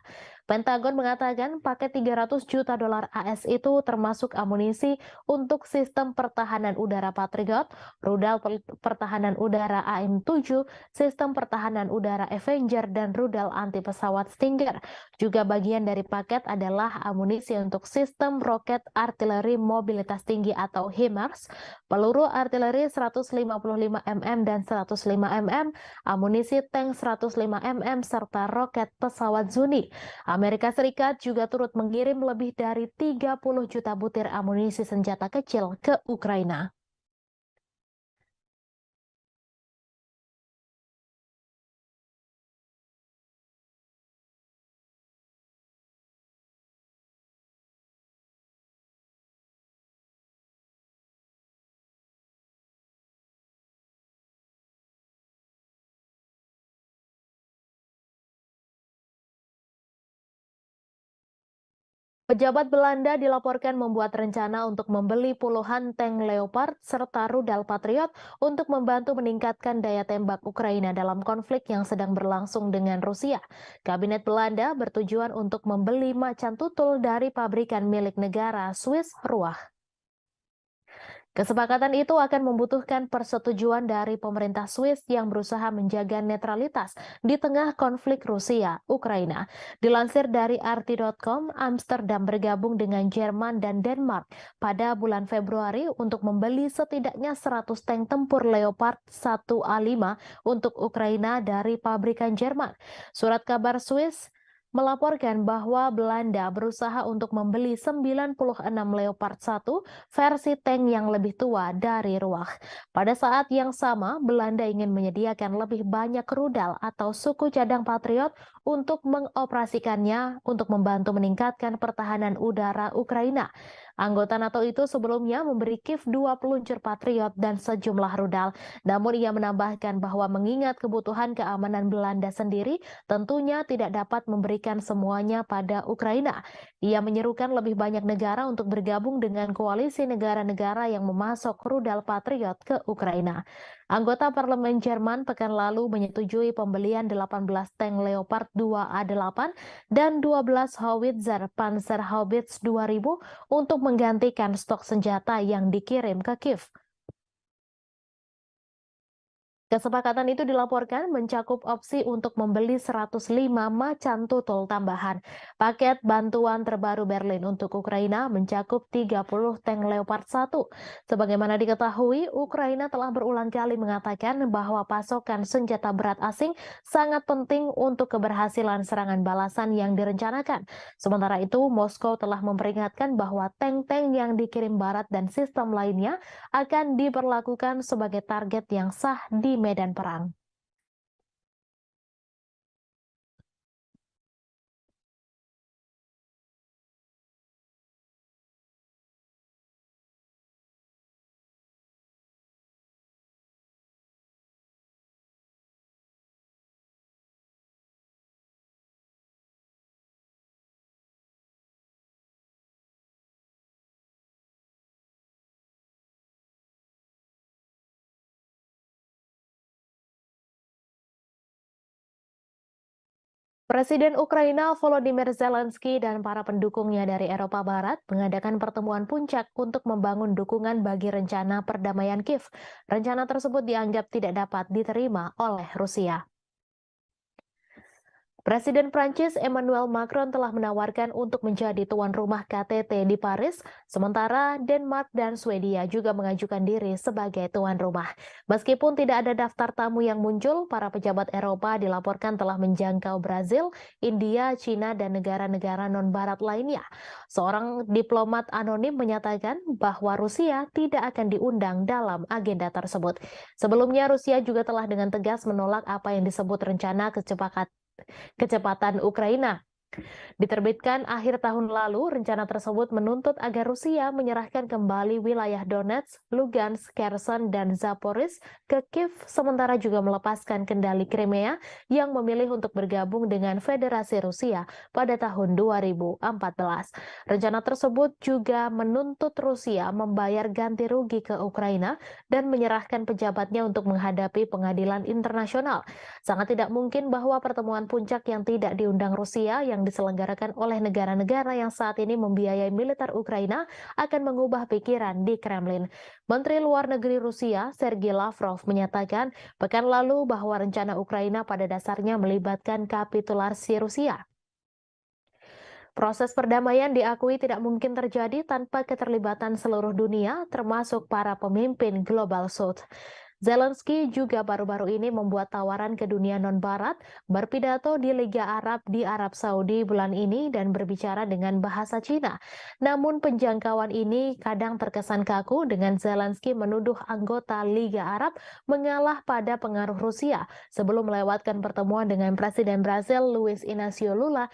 Speaker 1: Pentagon mengatakan paket 300 juta dolar AS itu termasuk amunisi untuk sistem pertahanan udara Patriot, rudal pertahanan udara AM-7, sistem pertahanan udara Avenger, dan rudal anti pesawat Stinger. Juga bagian dari paket adalah amunisi untuk sistem roket artileri mobilitas tinggi atau HIMARS, peluru artileri 155 mm dan 105 mm, amunisi tank 105 mm, serta roket pesawat Zuni. Amerika Serikat juga turut mengirim lebih dari 30 juta butir amunisi senjata kecil ke Ukraina. Pejabat Belanda dilaporkan membuat rencana untuk membeli puluhan tank Leopard serta rudal Patriot untuk membantu meningkatkan daya tembak Ukraina dalam konflik yang sedang berlangsung dengan Rusia. Kabinet Belanda bertujuan untuk membeli macan tutul dari pabrikan milik negara Swiss Ruach. Kesepakatan itu akan membutuhkan persetujuan dari pemerintah Swiss yang berusaha menjaga netralitas di tengah konflik Rusia-Ukraina. Dilansir dari RT.com, Amsterdam bergabung dengan Jerman dan Denmark pada bulan Februari untuk membeli setidaknya 100 tank tempur Leopard 1A5 untuk Ukraina dari pabrikan Jerman. Surat kabar Swiss melaporkan bahwa Belanda berusaha untuk membeli 96 Leopard 1 versi tank yang lebih tua dari Ruach. Pada saat yang sama, Belanda ingin menyediakan lebih banyak rudal atau suku cadang Patriot untuk mengoperasikannya untuk membantu meningkatkan pertahanan udara Ukraina. Anggota NATO itu sebelumnya memberi Kiev 2 peluncur Patriot dan sejumlah rudal. Namun ia menambahkan bahwa mengingat kebutuhan keamanan Belanda sendiri, tentunya tidak dapat memberikan semuanya pada Ukraina. Ia menyerukan lebih banyak negara untuk bergabung dengan koalisi negara-negara yang memasok rudal Patriot ke Ukraina. Anggota parlemen Jerman pekan lalu menyetujui pembelian 18 tank Leopard 2A8 dan 12 howitzer Panzerhaubitze 2000 untuk menggantikan stok senjata yang dikirim ke Kiev. Kesepakatan itu dilaporkan mencakup opsi untuk membeli 105 macan tutul tambahan. Paket bantuan terbaru Berlin untuk Ukraina mencakup 30 tank Leopard 1. Sebagaimana diketahui, Ukraina telah berulang kali mengatakan bahwa pasokan senjata berat asing sangat penting untuk keberhasilan serangan balasan yang direncanakan. Sementara itu, Moskow telah memperingatkan bahwa tank-tank yang dikirim Barat dan sistem lainnya akan diperlakukan sebagai target yang sah di medan perang. Presiden Ukraina Volodymyr Zelensky dan para pendukungnya dari Eropa Barat mengadakan pertemuan puncak untuk membangun dukungan bagi rencana perdamaian Kiev. Rencana tersebut dianggap tidak dapat diterima oleh Rusia. Presiden Prancis Emmanuel Macron telah menawarkan untuk menjadi tuan rumah KTT di Paris, sementara Denmark dan Swedia juga mengajukan diri sebagai tuan rumah. Meskipun tidak ada daftar tamu yang muncul, para pejabat Eropa dilaporkan telah menjangkau Brazil, India, Cina, dan negara-negara non-barat lainnya. Seorang diplomat anonim menyatakan bahwa Rusia tidak akan diundang dalam agenda tersebut. Sebelumnya, Rusia juga telah dengan tegas menolak apa yang disebut rencana kecepatan Ukraina. Diterbitkan akhir tahun lalu, rencana tersebut menuntut agar Rusia menyerahkan kembali wilayah Donetsk, Lugansk, Kherson, dan Zaporizhzhia ke Kiev, sementara juga melepaskan kendali Crimea yang memilih untuk bergabung dengan Federasi Rusia pada tahun 2014. Rencana tersebut juga menuntut Rusia membayar ganti rugi ke Ukraina dan menyerahkan pejabatnya untuk menghadapi pengadilan internasional. Sangat tidak mungkin bahwa pertemuan puncak yang tidak diundang Rusia yang diselenggarakan oleh negara-negara yang saat ini membiayai militer Ukraina akan mengubah pikiran di Kremlin. Menteri Luar Negeri Rusia, Sergei Lavrov, menyatakan pekan lalu bahwa rencana Ukraina pada dasarnya melibatkan kapitulasi Rusia. Proses perdamaian diakui tidak mungkin terjadi tanpa keterlibatan seluruh dunia, termasuk para pemimpin Global South. Zelensky juga baru-baru ini membuat tawaran ke dunia non-barat, berpidato di Liga Arab di Arab Saudi bulan ini dan berbicara dengan bahasa Cina. Namun penjangkauan ini kadang terkesan kaku dengan Zelensky menuduh anggota Liga Arab mengalah pada pengaruh Rusia sebelum melewatkan pertemuan dengan Presiden Brasil Luiz Inácio Lula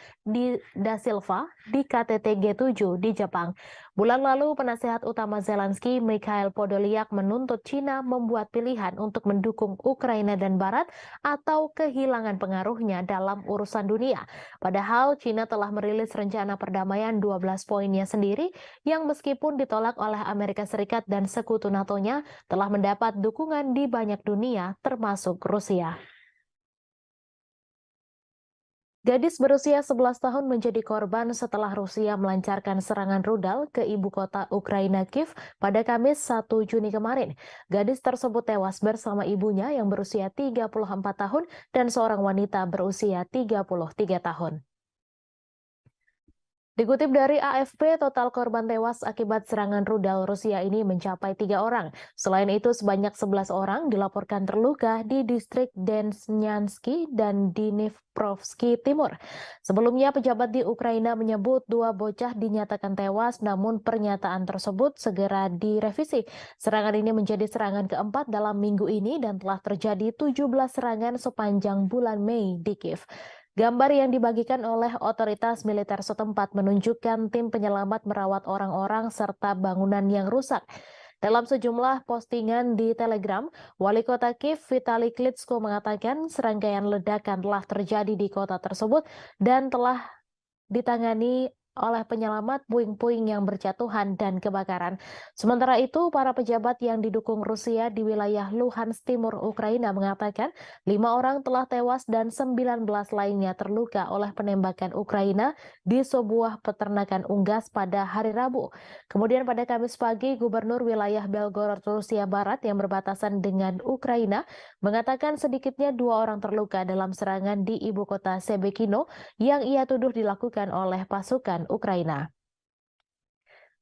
Speaker 1: da Silva di KTT G7 di Jepang. Bulan lalu, penasehat utama Zelensky, Mikhail Podolyak, menuntut Cina membuat pilihan untuk mendukung Ukraina dan Barat atau kehilangan pengaruhnya dalam urusan dunia. Padahal Cina telah merilis rencana perdamaian 12 poinnya sendiri yang meskipun ditolak oleh Amerika Serikat dan sekutu NATO-nya telah mendapat dukungan di banyak dunia termasuk Rusia. Gadis berusia 11 tahun menjadi korban setelah Rusia melancarkan serangan rudal ke ibu kota Ukraina Kiev pada Kamis 1 Juni kemarin. Gadis tersebut tewas bersama ibunya yang berusia 34 tahun dan seorang wanita berusia 33 tahun. Dikutip dari AFP, total korban tewas akibat serangan rudal Rusia ini mencapai 3 orang. Selain itu, sebanyak 11 orang dilaporkan terluka di distrik Desnyansky dan Dnipropetrovsk Timur. Sebelumnya, pejabat di Ukraina menyebut 2 bocah dinyatakan tewas, namun pernyataan tersebut segera direvisi. Serangan ini menjadi serangan keempat dalam minggu ini dan telah terjadi 17 serangan sepanjang bulan Mei di Kiev. Gambar yang dibagikan oleh otoritas militer setempat menunjukkan tim penyelamat merawat orang-orang serta bangunan yang rusak. Dalam sejumlah postingan di Telegram, Wali Kota Kiev Vitali Klitschko mengatakan serangkaian ledakan telah terjadi di kota tersebut dan telah ditangani oleh penyelamat puing-puing yang berjatuhan dan kebakaran. Sementara itu, para pejabat yang didukung Rusia di wilayah Luhansk Timur Ukraina mengatakan 5 orang telah tewas dan 19 lainnya terluka oleh penembakan Ukraina di sebuah peternakan unggas pada hari Rabu. Kemudian pada Kamis pagi, Gubernur wilayah Belgorod, Rusia Barat yang berbatasan dengan Ukraina mengatakan sedikitnya 2 orang terluka dalam serangan di ibu kota Sebekino yang ia tuduh dilakukan oleh pasukan Ukraina.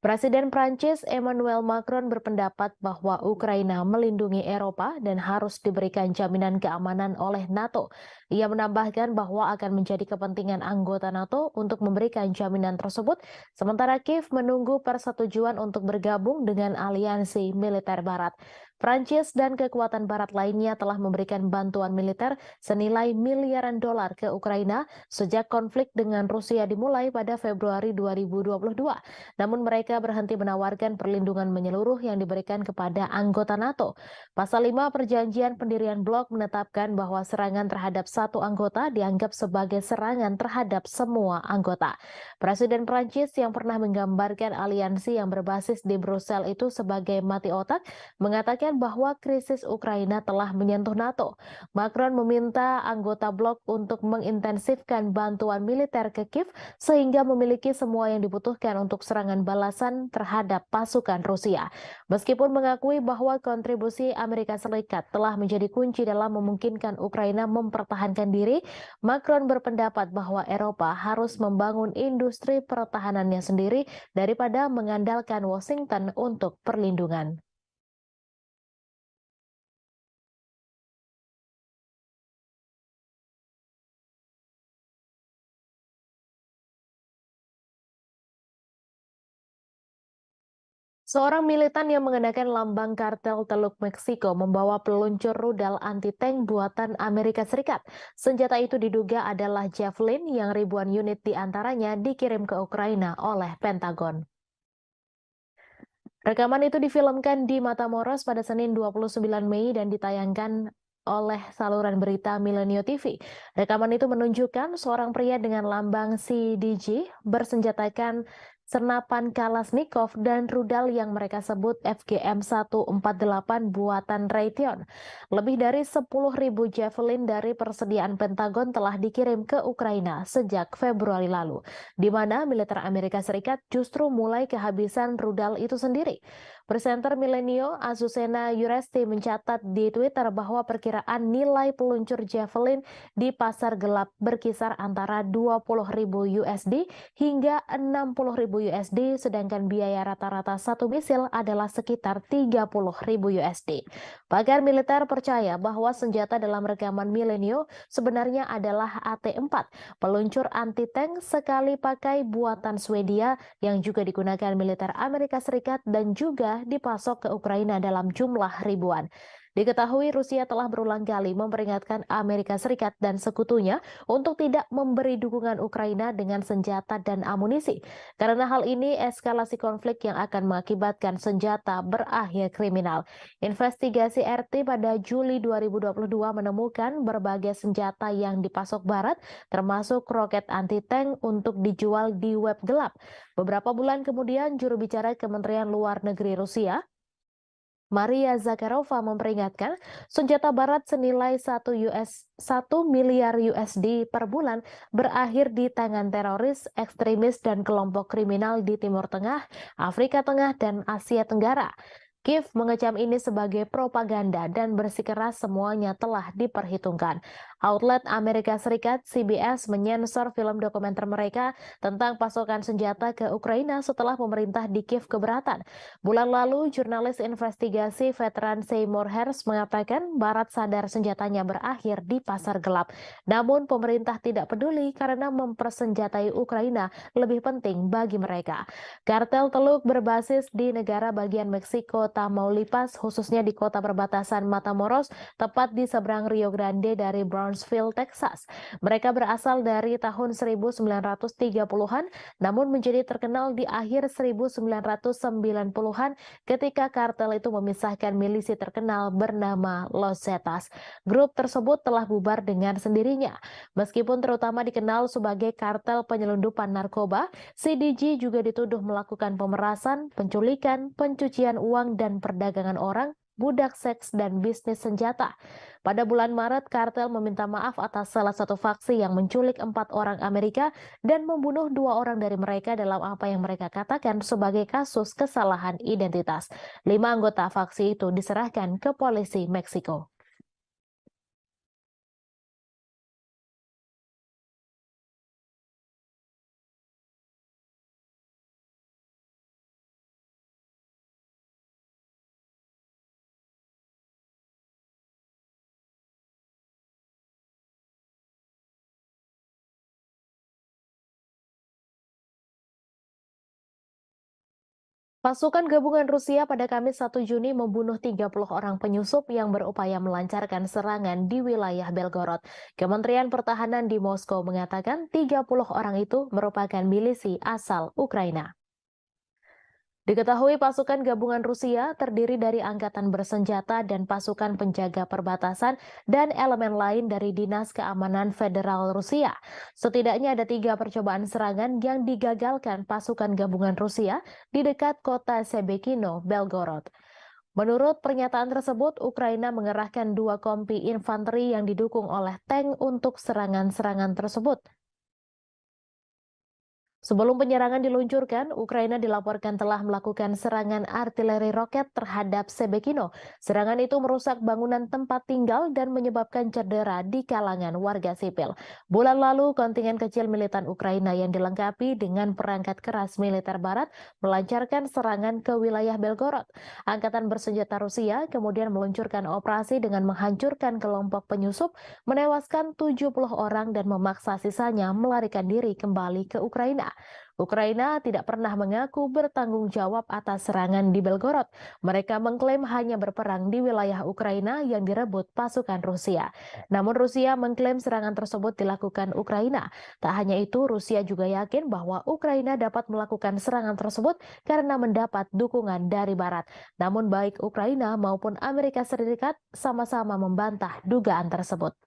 Speaker 1: Presiden Prancis Emmanuel Macron berpendapat bahwa Ukraina melindungi Eropa dan harus diberikan jaminan keamanan oleh NATO. Ia menambahkan bahwa akan menjadi kepentingan anggota NATO untuk memberikan jaminan tersebut, sementara Kiev menunggu persetujuan untuk bergabung dengan aliansi militer Barat. Prancis dan kekuatan Barat lainnya telah memberikan bantuan militer senilai miliaran dolar ke Ukraina sejak konflik dengan Rusia dimulai pada Februari 2022. Namun mereka berhenti menawarkan perlindungan menyeluruh yang diberikan kepada anggota NATO. Pasal 5 Perjanjian Pendirian Blok menetapkan bahwa serangan terhadap satu anggota dianggap sebagai serangan terhadap semua anggota. Presiden Prancis yang pernah menggambarkan aliansi yang berbasis di Brussel itu sebagai mati otak mengatakan bahwa krisis Ukraina telah menyentuh NATO. Macron meminta anggota blok untuk mengintensifkan bantuan militer ke Kiev sehingga memiliki semua yang dibutuhkan untuk serangan balasan terhadap pasukan Rusia. Meskipun mengakui bahwa kontribusi Amerika Serikat telah menjadi kunci dalam memungkinkan Ukraina mempertahankan diri, Macron berpendapat bahwa Eropa harus membangun industri pertahanannya sendiri daripada mengandalkan Washington untuk perlindungan. Seorang militan yang mengenakan lambang kartel Teluk Meksiko membawa peluncur rudal anti-tank buatan Amerika Serikat. Senjata itu diduga adalah Javelin yang ribuan unit diantaranya dikirim ke Ukraina oleh Pentagon. Rekaman itu difilmkan di Matamoros pada Senin 29 Mei dan ditayangkan oleh saluran berita Milenio TV. Rekaman itu menunjukkan seorang pria dengan lambang CDG bersenjatakan senapan Kalashnikov dan rudal yang mereka sebut FGM-148 buatan Raytheon. Lebih dari 10.000 Javelin dari persediaan Pentagon telah dikirim ke Ukraina sejak Februari lalu, di mana militer Amerika Serikat justru mulai kehabisan rudal itu sendiri. Presenter Milenio Azucena Yuresti mencatat di Twitter bahwa perkiraan nilai peluncur Javelin di pasar gelap berkisar antara 20.000 USD hingga 60.000 USD, sedangkan biaya rata-rata satu misil adalah sekitar 30.000 USD. Pakar militer percaya bahwa senjata dalam rekaman Milenio sebenarnya adalah AT-4, peluncur anti-tank sekali pakai buatan Swedia yang juga digunakan militer Amerika Serikat dan juga dipasok ke Ukraina dalam jumlah ribuan. Diketahui Rusia telah berulang kali memperingatkan Amerika Serikat dan sekutunya untuk tidak memberi dukungan Ukraina dengan senjata dan amunisi. Karena hal ini eskalasi konflik yang akan mengakibatkan senjata berakhir kriminal. Investigasi RT pada Juli 2022 menemukan berbagai senjata yang dipasok Barat, termasuk roket anti-tank untuk dijual di web gelap. Beberapa bulan kemudian, juru bicara Kementerian Luar Negeri Rusia, Maria Zakharova memperingatkan senjata barat senilai 1 miliar USD per bulan berakhir di tangan teroris, ekstremis, dan kelompok kriminal di Timur Tengah, Afrika Tengah, dan Asia Tenggara. Kiev mengecam ini sebagai propaganda dan bersikeras semuanya telah diperhitungkan. Outlet Amerika Serikat CBS menyensor film dokumenter mereka tentang pasokan senjata ke Ukraina setelah pemerintah di Kiev keberatan. Bulan lalu, jurnalis investigasi veteran Seymour Hersh mengatakan Barat sadar senjatanya berakhir di pasar gelap. Namun pemerintah tidak peduli karena mempersenjatai Ukraina lebih penting bagi mereka. Kartel teluk berbasis di negara bagian Meksiko Tamaulipas, khususnya di kota perbatasan Matamoros, tepat di seberang Rio Grande dari Brownsville, Texas. Mereka berasal dari tahun 1930-an, namun menjadi terkenal di akhir 1990-an ketika kartel itu memisahkan milisi terkenal bernama Los Zetas. Grup tersebut telah bubar dengan sendirinya. Meskipun terutama dikenal sebagai kartel penyelundupan narkoba, CDG juga dituduh melakukan pemerasan, penculikan, pencucian uang, dan perdagangan orang, budak seks, dan bisnis senjata. Pada bulan Maret, kartel meminta maaf atas salah satu faksi yang menculik 4 orang Amerika dan membunuh 2 orang dari mereka dalam apa yang mereka katakan sebagai kasus kesalahan identitas. 5 anggota faksi itu diserahkan ke polisi Meksiko. Pasukan gabungan Rusia pada Kamis 1 Juni membunuh 30 orang penyusup yang berupaya melancarkan serangan di wilayah Belgorod. Kementerian Pertahanan di Moskow mengatakan 30 orang itu merupakan milisi asal Ukraina. Diketahui pasukan gabungan Rusia terdiri dari angkatan bersenjata dan pasukan penjaga perbatasan dan elemen lain dari Dinas Keamanan Federal Rusia. Setidaknya ada 3 percobaan serangan yang digagalkan pasukan gabungan Rusia di dekat kota Sebekino, Belgorod. Menurut pernyataan tersebut, Ukraina mengerahkan 2 kompi infanteri yang didukung oleh tank untuk serangan-serangan tersebut. Sebelum penyerangan diluncurkan, Ukraina dilaporkan telah melakukan serangan artileri roket terhadap Sebekino. Serangan itu merusak bangunan tempat tinggal dan menyebabkan cedera di kalangan warga sipil. Bulan lalu, kontingen kecil militan Ukraina yang dilengkapi dengan perangkat keras militer barat melancarkan serangan ke wilayah Belgorod. Angkatan bersenjata Rusia kemudian meluncurkan operasi dengan menghancurkan kelompok penyusup, menewaskan 70 orang dan memaksa sisanya melarikan diri kembali ke Ukraina. Ukraina tidak pernah mengaku bertanggung jawab atas serangan di Belgorod. Mereka mengklaim hanya berperang di wilayah Ukraina yang direbut pasukan Rusia. Namun Rusia mengklaim serangan tersebut dilakukan Ukraina. Tak hanya itu, Rusia juga yakin bahwa Ukraina dapat melakukan serangan tersebut karena mendapat dukungan dari Barat. Namun baik Ukraina maupun Amerika Serikat sama-sama membantah dugaan tersebut.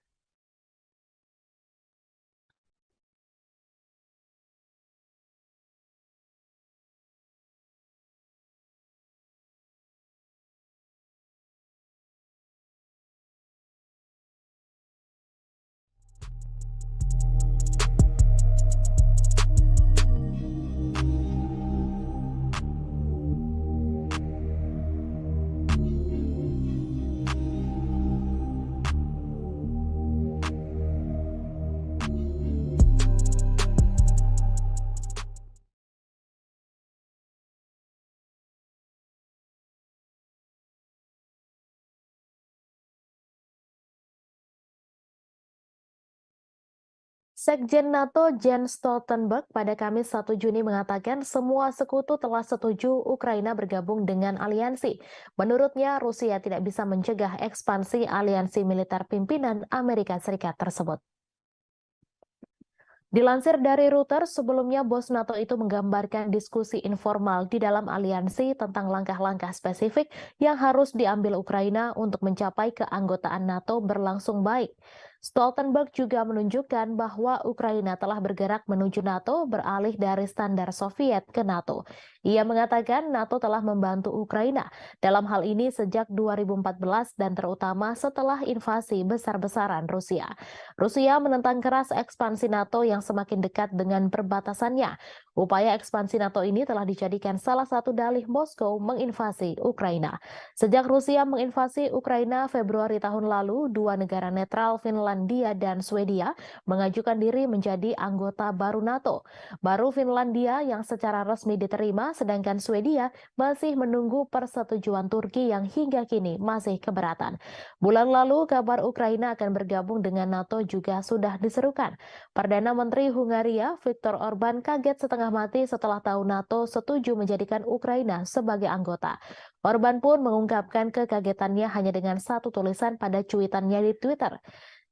Speaker 1: Sekjen NATO Jens Stoltenberg pada Kamis 1 Juni mengatakan semua sekutu telah setuju Ukraina bergabung dengan aliansi. Menurutnya, Rusia tidak bisa mencegah ekspansi aliansi militer pimpinan Amerika Serikat tersebut. Dilansir dari Reuters, sebelumnya bos NATO itu menggambarkan diskusi informal di dalam aliansi tentang langkah-langkah spesifik yang harus diambil Ukraina untuk mencapai keanggotaan NATO berlangsung baik. Stoltenberg juga menunjukkan bahwa Ukraina telah bergerak menuju NATO beralih dari standar Soviet ke NATO. Ia mengatakan NATO telah membantu Ukraina dalam hal ini sejak 2014 dan terutama setelah invasi besar-besaran Rusia. Rusia menentang keras ekspansi NATO yang semakin dekat dengan perbatasannya. Upaya ekspansi NATO ini telah dijadikan salah satu dalih Moskow menginvasi Ukraina. Sejak Rusia menginvasi Ukraina Februari tahun lalu, dua negara netral Finlandia dan Swedia mengajukan diri menjadi anggota baru NATO. Baru Finlandia yang secara resmi diterima, sedangkan Swedia masih menunggu persetujuan Turki yang hingga kini masih keberatan. Bulan lalu, kabar Ukraina akan bergabung dengan NATO juga sudah diserukan. Perdana Menteri Hungaria Viktor Orban kaget setengah mati setelah tahu NATO setuju menjadikan Ukraina sebagai anggota. Orban pun mengungkapkan kekagetannya hanya dengan satu tulisan pada cuitannya di Twitter.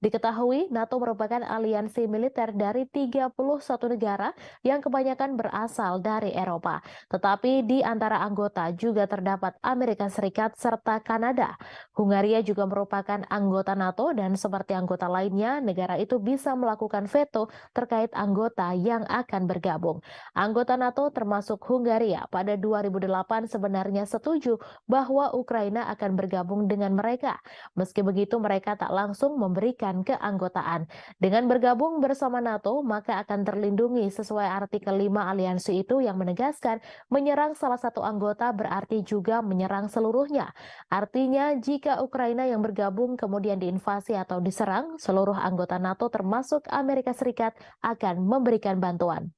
Speaker 1: Diketahui, NATO merupakan aliansi militer dari 31 negara yang kebanyakan berasal dari Eropa. Tetapi di antara anggota juga terdapat Amerika Serikat serta Kanada. Hungaria juga merupakan anggota NATO dan seperti anggota lainnya, negara itu bisa melakukan veto terkait anggota yang akan bergabung. Anggota NATO termasuk Hungaria pada 2008 sebenarnya setuju bahwa Ukraina akan bergabung dengan mereka. Meski begitu, mereka tak langsung memberikan keanggotaan. Dengan bergabung bersama NATO, maka akan terlindungi sesuai artikel 5 aliansi itu yang menegaskan menyerang salah satu anggota berarti juga menyerang seluruhnya. Artinya, jika Ukraina yang bergabung kemudian diinvasi atau diserang, seluruh anggota NATO termasuk Amerika Serikat akan memberikan bantuan.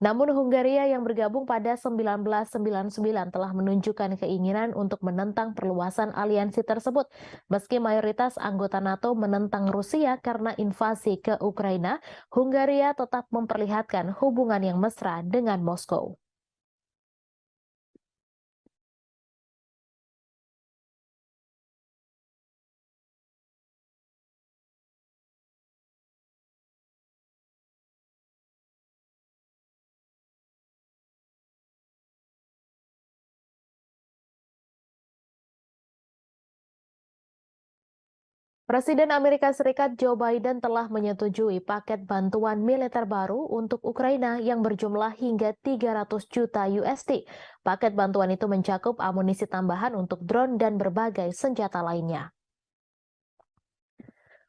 Speaker 1: Namun Hungaria yang bergabung pada 1999 telah menunjukkan keinginan untuk menentang perluasan aliansi tersebut. Meski mayoritas anggota NATO menentang Rusia karena invasi ke Ukraina, Hungaria tetap memperlihatkan hubungan yang mesra dengan Moskow. Presiden Amerika Serikat Joe Biden telah menyetujui paket bantuan militer baru untuk Ukraina yang berjumlah hingga 300 juta USD. Paket bantuan itu mencakup amunisi tambahan untuk drone dan berbagai senjata lainnya.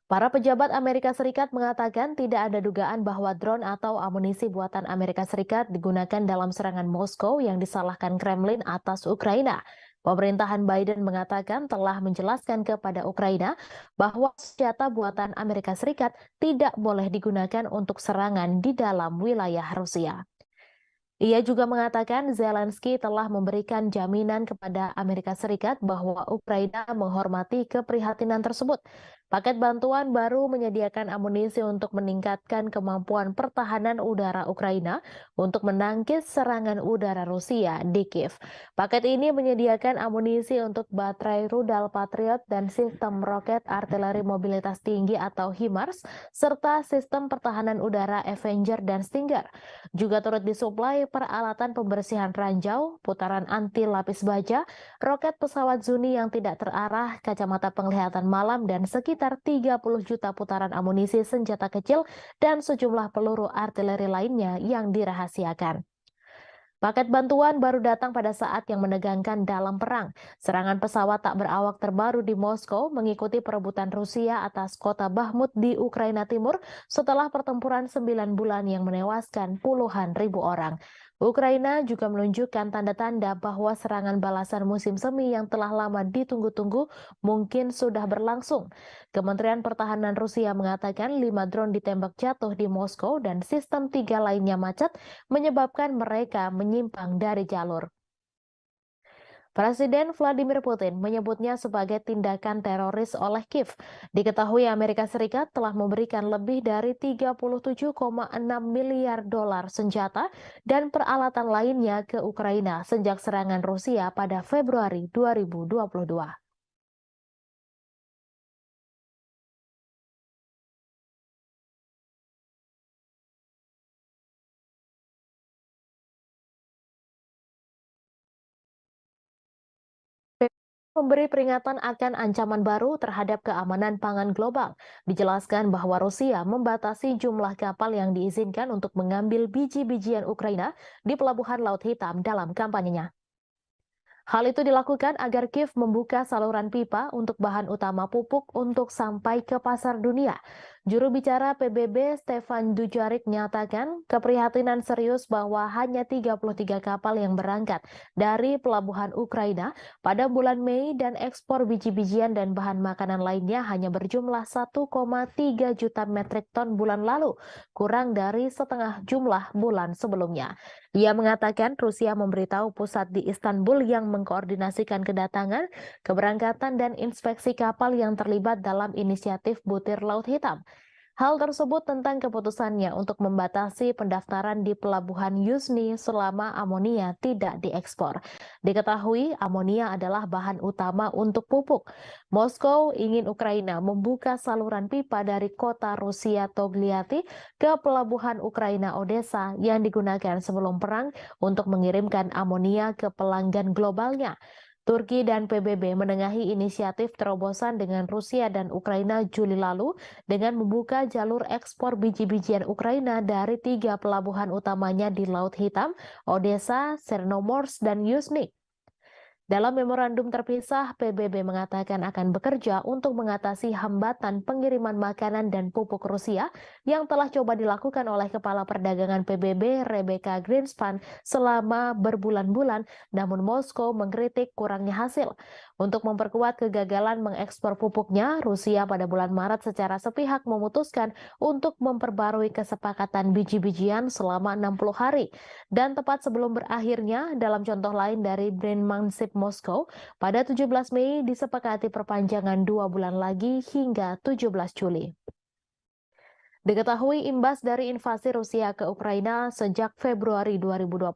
Speaker 1: Para pejabat Amerika Serikat mengatakan tidak ada dugaan bahwa drone atau amunisi buatan Amerika Serikat digunakan dalam serangan Moskow yang disalahkan Kremlin atas Ukraina. Pemerintahan Biden mengatakan telah menjelaskan kepada Ukraina bahwa senjata buatan Amerika Serikat tidak boleh digunakan untuk serangan di dalam wilayah Rusia. Ia juga mengatakan Zelensky telah memberikan jaminan kepada Amerika Serikat bahwa Ukraina menghormati keprihatinan tersebut. Paket bantuan baru menyediakan amunisi untuk meningkatkan kemampuan pertahanan udara Ukraina untuk menangkis serangan udara Rusia di Kiev. Paket ini menyediakan amunisi untuk baterai rudal Patriot dan sistem roket artileri mobilitas tinggi atau HIMARS, serta sistem pertahanan udara Avenger dan Stinger. Juga turut disuplai peralatan pembersihan ranjau, putaran anti lapis baja, roket pesawat Zuni yang tidak terarah, kacamata penglihatan malam, dan sekitar 30 juta putaran amunisi senjata kecil dan sejumlah peluru artileri lainnya yang dirahasiakan. Paket bantuan baru datang pada saat yang menegangkan dalam perang. Serangan pesawat tak berawak terbaru di Moskow mengikuti perebutan Rusia atas kota Bakhmut di Ukraina Timur setelah pertempuran 9 bulan yang menewaskan puluhan ribu orang. Ukraina juga menunjukkan tanda-tanda bahwa serangan balasan musim semi yang telah lama ditunggu-tunggu mungkin sudah berlangsung. Kementerian Pertahanan Rusia mengatakan 5 drone ditembak jatuh di Moskow dan sistem 3 lainnya macet menyebabkan mereka menyimpang dari jalur. Presiden Vladimir Putin menyebutnya sebagai tindakan teroris oleh Kiev. Diketahui Amerika Serikat telah memberikan lebih dari 37,6 miliar dolar senjata dan peralatan lainnya ke Ukraina sejak serangan Rusia pada Februari 2022. Memberi peringatan akan ancaman baru terhadap keamanan pangan global. Dijelaskan bahwa Rusia membatasi jumlah kapal yang diizinkan untuk mengambil biji-bijian Ukraina di pelabuhan Laut Hitam dalam kampanyenya. Hal itu dilakukan agar Kiev membuka saluran pipa untuk bahan utama pupuk untuk sampai ke pasar dunia. Juru bicara PBB Stefan Dujarric menyatakan keprihatinan serius bahwa hanya 33 kapal yang berangkat dari pelabuhan Ukraina pada bulan Mei dan ekspor biji-bijian dan bahan makanan lainnya hanya berjumlah 1,3 juta metrik ton bulan lalu, kurang dari setengah jumlah bulan sebelumnya. Ia mengatakan Rusia memberitahu pusat di Istanbul yang mengkoordinasikan kedatangan, keberangkatan, dan inspeksi kapal yang terlibat dalam inisiatif Butir Laut Hitam. Hal tersebut tentang keputusannya untuk membatasi pendaftaran di pelabuhan Yuzhny selama amonia tidak diekspor. Diketahui amonia adalah bahan utama untuk pupuk. Moskow ingin Ukraina membuka saluran pipa dari kota Rusia Togliatti ke pelabuhan Ukraina Odessa yang digunakan sebelum perang untuk mengirimkan amonia ke pelanggan globalnya. Turki dan PBB menengahi inisiatif terobosan dengan Rusia dan Ukraina Juli lalu dengan membuka jalur ekspor biji-bijian Ukraina dari 3 pelabuhan utamanya di Laut Hitam, Odessa, Chernomorsk, dan Yuzhny. Dalam memorandum terpisah, PBB mengatakan akan bekerja untuk mengatasi hambatan pengiriman makanan dan pupuk Rusia yang telah coba dilakukan oleh Kepala Perdagangan PBB Rebecca Greenspan selama berbulan-bulan, namun Moskow mengkritik kurangnya hasil. Untuk memperkuat kegagalan mengekspor pupuknya, Rusia pada bulan Maret secara sepihak memutuskan untuk memperbarui kesepakatan biji-bijian selama 60 hari. Dan tepat sebelum berakhirnya, dalam contoh lain dari Brandmanship Moskow, pada 17 Mei disepakati perpanjangan 2 bulan lagi hingga 17 Juli. Diketahui imbas dari invasi Rusia ke Ukraina sejak Februari 2022,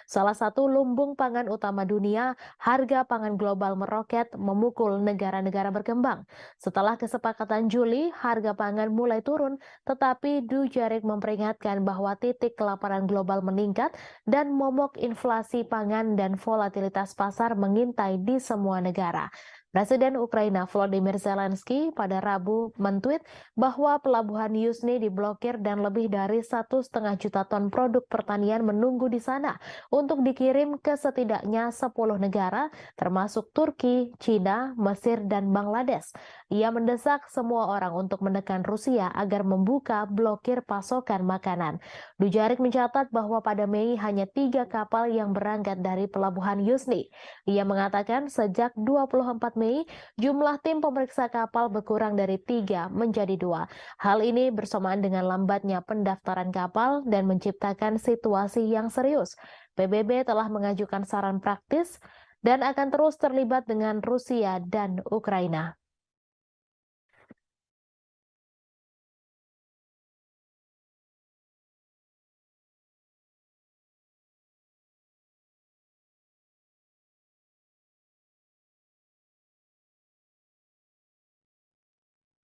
Speaker 1: salah satu lumbung pangan utama dunia, harga pangan global meroket memukul negara-negara berkembang. Setelah kesepakatan Juli, harga pangan mulai turun, tetapi Dujarric memperingatkan bahwa titik kelaparan global meningkat dan momok inflasi pangan dan volatilitas pasar mengintai di semua negara. Presiden Ukraina Volodymyr Zelensky pada Rabu mentweet bahwa pelabuhan Yuzhny diblokir dan lebih dari 1,5 juta ton produk pertanian menunggu di sana untuk dikirim ke setidaknya 10 negara termasuk Turki, China, Mesir, dan Bangladesh. Ia mendesak semua orang untuk menekan Rusia agar membuka blokir pasokan makanan. Dujarric mencatat bahwa pada Mei hanya 3 kapal yang berangkat dari pelabuhan Yuzhny. Ia mengatakan sejak 24 Mei, jumlah tim pemeriksa kapal berkurang dari 3 menjadi 2. Hal ini bersamaan dengan lambatnya pendaftaran kapal dan menciptakan situasi yang serius. PBB telah mengajukan saran praktis dan akan terus terlibat dengan Rusia dan Ukraina.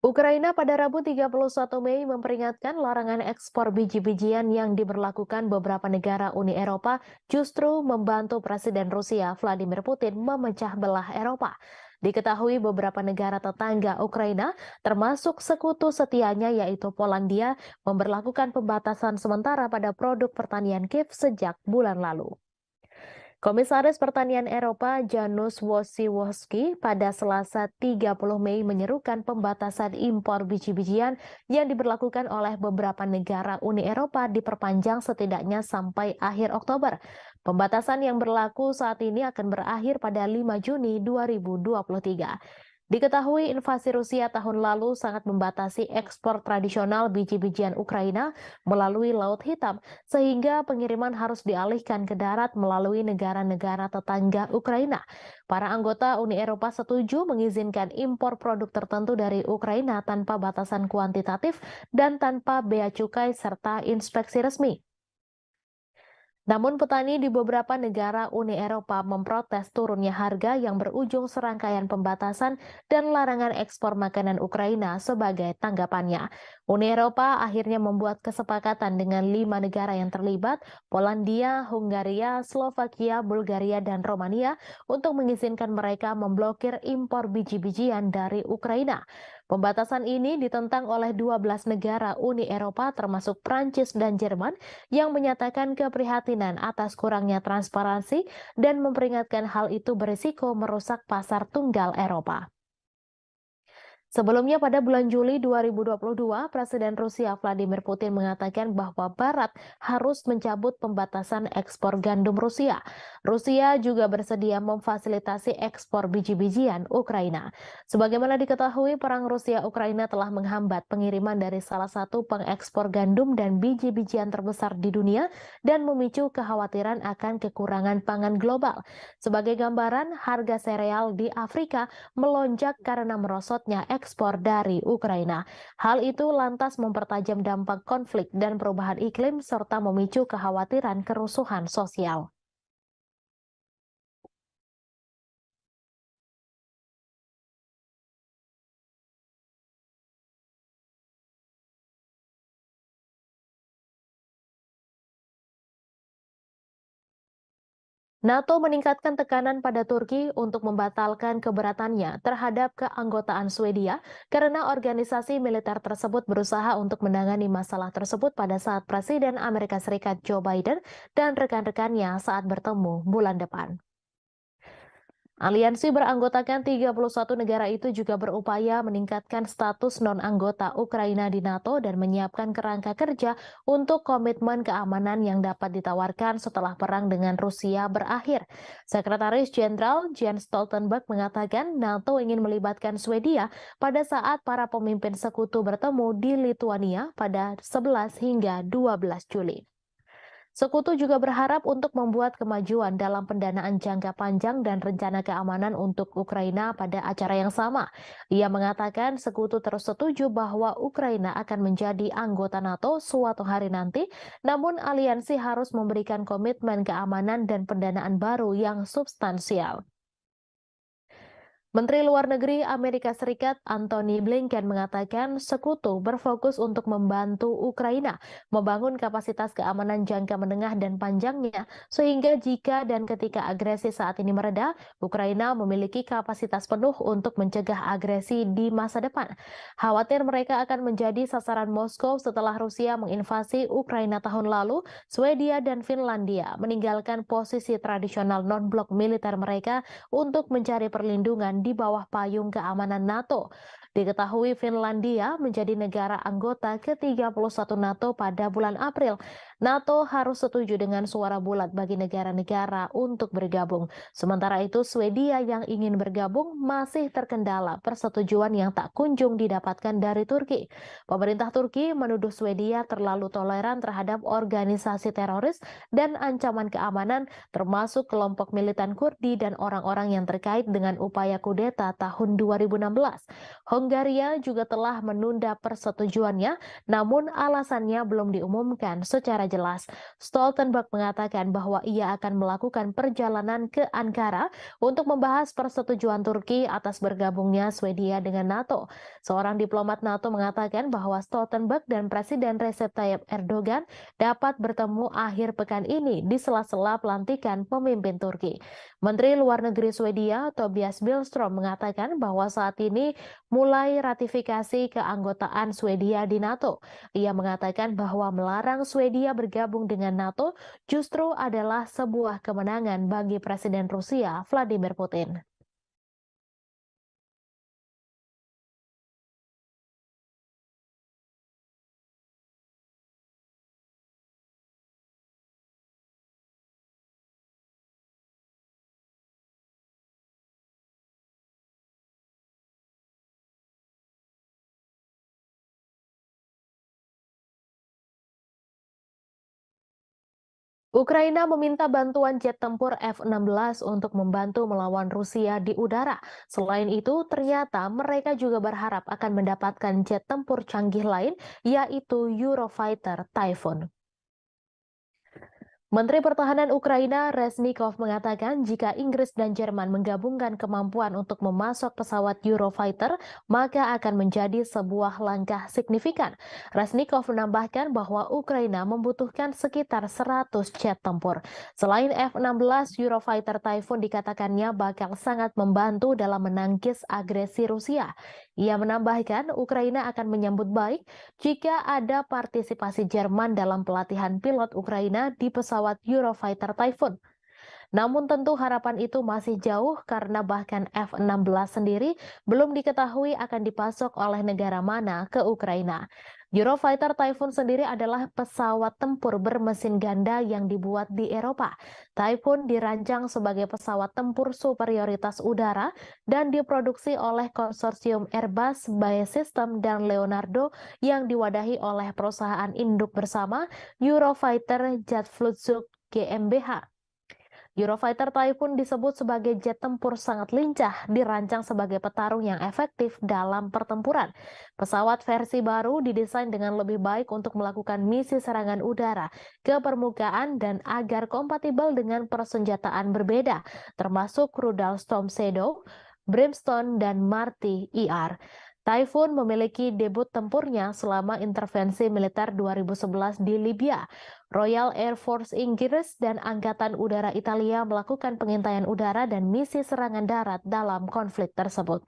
Speaker 1: Ukraina pada Rabu 31 Mei memperingatkan larangan ekspor biji-bijian yang diberlakukan beberapa negara Uni Eropa justru membantu Presiden Rusia Vladimir Putin memecah belah Eropa. Diketahui beberapa negara tetangga Ukraina, termasuk sekutu setianya yaitu Polandia, memberlakukan pembatasan sementara pada produk pertanian Kiev sejak bulan lalu. Komisaris Pertanian Eropa Janusz Wojciechowski pada Selasa 30 Mei menyerukan pembatasan impor biji-bijian yang diberlakukan oleh beberapa negara Uni Eropa diperpanjang setidaknya sampai akhir Oktober. Pembatasan yang berlaku saat ini akan berakhir pada 5 Juni 2023. Diketahui invasi Rusia tahun lalu sangat membatasi ekspor tradisional biji-bijian Ukraina melalui Laut Hitam, sehingga pengiriman harus dialihkan ke darat melalui negara-negara tetangga Ukraina. Para anggota Uni Eropa setuju mengizinkan impor produk tertentu dari Ukraina tanpa batasan kuantitatif dan tanpa bea cukai serta inspeksi resmi. Namun petani di beberapa negara Uni Eropa memprotes turunnya harga yang berujung serangkaian pembatasan dan larangan ekspor makanan Ukraina sebagai tanggapannya. Uni Eropa akhirnya membuat kesepakatan dengan 5 negara yang terlibat, Polandia, Hungaria, Slovakia, Bulgaria, dan Romania untuk mengizinkan mereka memblokir impor biji-bijian dari Ukraina. Pembatasan ini ditentang oleh 12 negara Uni Eropa termasuk Prancis dan Jerman yang menyatakan keprihatinan atas kurangnya transparansi dan memperingatkan hal itu berisiko merusak pasar tunggal Eropa. Sebelumnya pada bulan Juli 2022, Presiden Rusia Vladimir Putin mengatakan bahwa Barat harus mencabut pembatasan ekspor gandum Rusia. Rusia juga bersedia memfasilitasi ekspor biji-bijian Ukraina. Sebagaimana diketahui, perang Rusia-Ukraina telah menghambat pengiriman dari salah satu pengekspor gandum dan biji-bijian terbesar di dunia dan memicu kekhawatiran akan kekurangan pangan global. Sebagai gambaran, harga sereal di Afrika melonjak karena merosotnya ekspor dari Ukraina. Hal itu lantas mempertajam dampak konflik dan perubahan iklim serta memicu kekhawatiran kerusuhan sosial. NATO meningkatkan tekanan pada Turki untuk membatalkan keberatannya terhadap keanggotaan Swedia karena organisasi militer tersebut berusaha untuk menangani masalah tersebut pada saat Presiden Amerika Serikat Joe Biden dan rekan-rekannya saat bertemu bulan depan. Aliansi beranggotakan 31 negara itu juga berupaya meningkatkan status non-anggota Ukraina di NATO dan menyiapkan kerangka kerja untuk komitmen keamanan yang dapat ditawarkan setelah perang dengan Rusia berakhir. Sekretaris Jenderal Jens Stoltenberg mengatakan NATO ingin melibatkan Swedia pada saat para pemimpin sekutu bertemu di Lituania pada 11 hingga 12 Juli. Sekutu juga berharap untuk membuat kemajuan dalam pendanaan jangka panjang dan rencana keamanan untuk Ukraina pada acara yang sama. Ia mengatakan sekutu terus setuju bahwa Ukraina akan menjadi anggota NATO suatu hari nanti, namun aliansi harus memberikan komitmen keamanan dan pendanaan baru yang substansial. Menteri Luar Negeri Amerika Serikat Antony Blinken mengatakan sekutu berfokus untuk membantu Ukraina membangun kapasitas keamanan jangka menengah dan panjangnya, sehingga jika dan ketika agresi saat ini mereda, Ukraina memiliki kapasitas penuh untuk mencegah agresi di masa depan. Khawatir mereka akan menjadi sasaran Moskow setelah Rusia menginvasi Ukraina tahun lalu, Swedia dan Finlandia meninggalkan posisi tradisional non-blok militer mereka untuk mencari perlindungan di bawah payung keamanan NATO. Diketahui Finlandia menjadi negara anggota ke-31 NATO pada bulan April. NATO harus setuju dengan suara bulat bagi negara-negara untuk bergabung. Sementara itu, Swedia yang ingin bergabung masih terkendala persetujuan yang tak kunjung didapatkan dari Turki. Pemerintah Turki menuduh Swedia terlalu toleran terhadap organisasi teroris dan ancaman keamanan termasuk kelompok militan Kurdi dan orang-orang yang terkait dengan upaya kudeta tahun 2016. Hongaria juga telah menunda persetujuannya, namun alasannya belum diumumkan secara jelas. Stoltenberg mengatakan bahwa ia akan melakukan perjalanan ke Ankara untuk membahas persetujuan Turki atas bergabungnya Swedia dengan NATO. Seorang diplomat NATO mengatakan bahwa Stoltenberg dan Presiden Recep Tayyip Erdogan dapat bertemu akhir pekan ini di sela-sela pelantikan pemimpin Turki. Menteri Luar Negeri Swedia Tobias Billström mengatakan bahwa saat ini mulai ratifikasi keanggotaan Swedia di NATO. Ia mengatakan bahwa melarang Swedia bergabung dengan NATO justru adalah sebuah kemenangan bagi Presiden Rusia Vladimir Putin. Ukraina meminta bantuan jet tempur F-16 untuk membantu melawan Rusia di udara. Selain itu, ternyata mereka juga berharap akan mendapatkan jet tempur canggih lain, yaitu Eurofighter Typhoon. Menteri Pertahanan Ukraina Reznikov mengatakan jika Inggris dan Jerman menggabungkan kemampuan untuk memasok pesawat Eurofighter, maka akan menjadi sebuah langkah signifikan. Reznikov menambahkan bahwa Ukraina membutuhkan sekitar 100 jet tempur. Selain F-16, Eurofighter Typhoon dikatakannya bakal sangat membantu dalam menangkis agresi Rusia. Ia menambahkan Ukraina akan menyambut baik jika ada partisipasi Jerman dalam pelatihan pilot Ukraina di pesawat Eurofighter Typhoon. Namun tentu harapan itu masih jauh karena bahkan F-16 sendiri belum diketahui akan dipasok oleh negara mana ke Ukraina. Eurofighter Typhoon sendiri adalah pesawat tempur bermesin ganda yang dibuat di Eropa. Typhoon dirancang sebagai pesawat tempur superioritas udara dan diproduksi oleh konsorsium Airbus, BAE Systems, dan Leonardo yang diwadahi oleh perusahaan induk bersama Eurofighter Jet Flugzeug GmbH. Eurofighter Typhoon disebut sebagai jet tempur sangat lincah, dirancang sebagai petarung yang efektif dalam pertempuran. Pesawat versi baru didesain dengan lebih baik untuk melakukan misi serangan udara ke permukaan dan agar kompatibel dengan persenjataan berbeda, termasuk rudal Storm Shadow, Brimstone, dan Marty ER. Typhoon memiliki debut tempurnya selama intervensi militer 2011 di Libya. Royal Air Force Inggris dan Angkatan Udara Italia melakukan pengintaian udara dan misi serangan darat dalam konflik tersebut.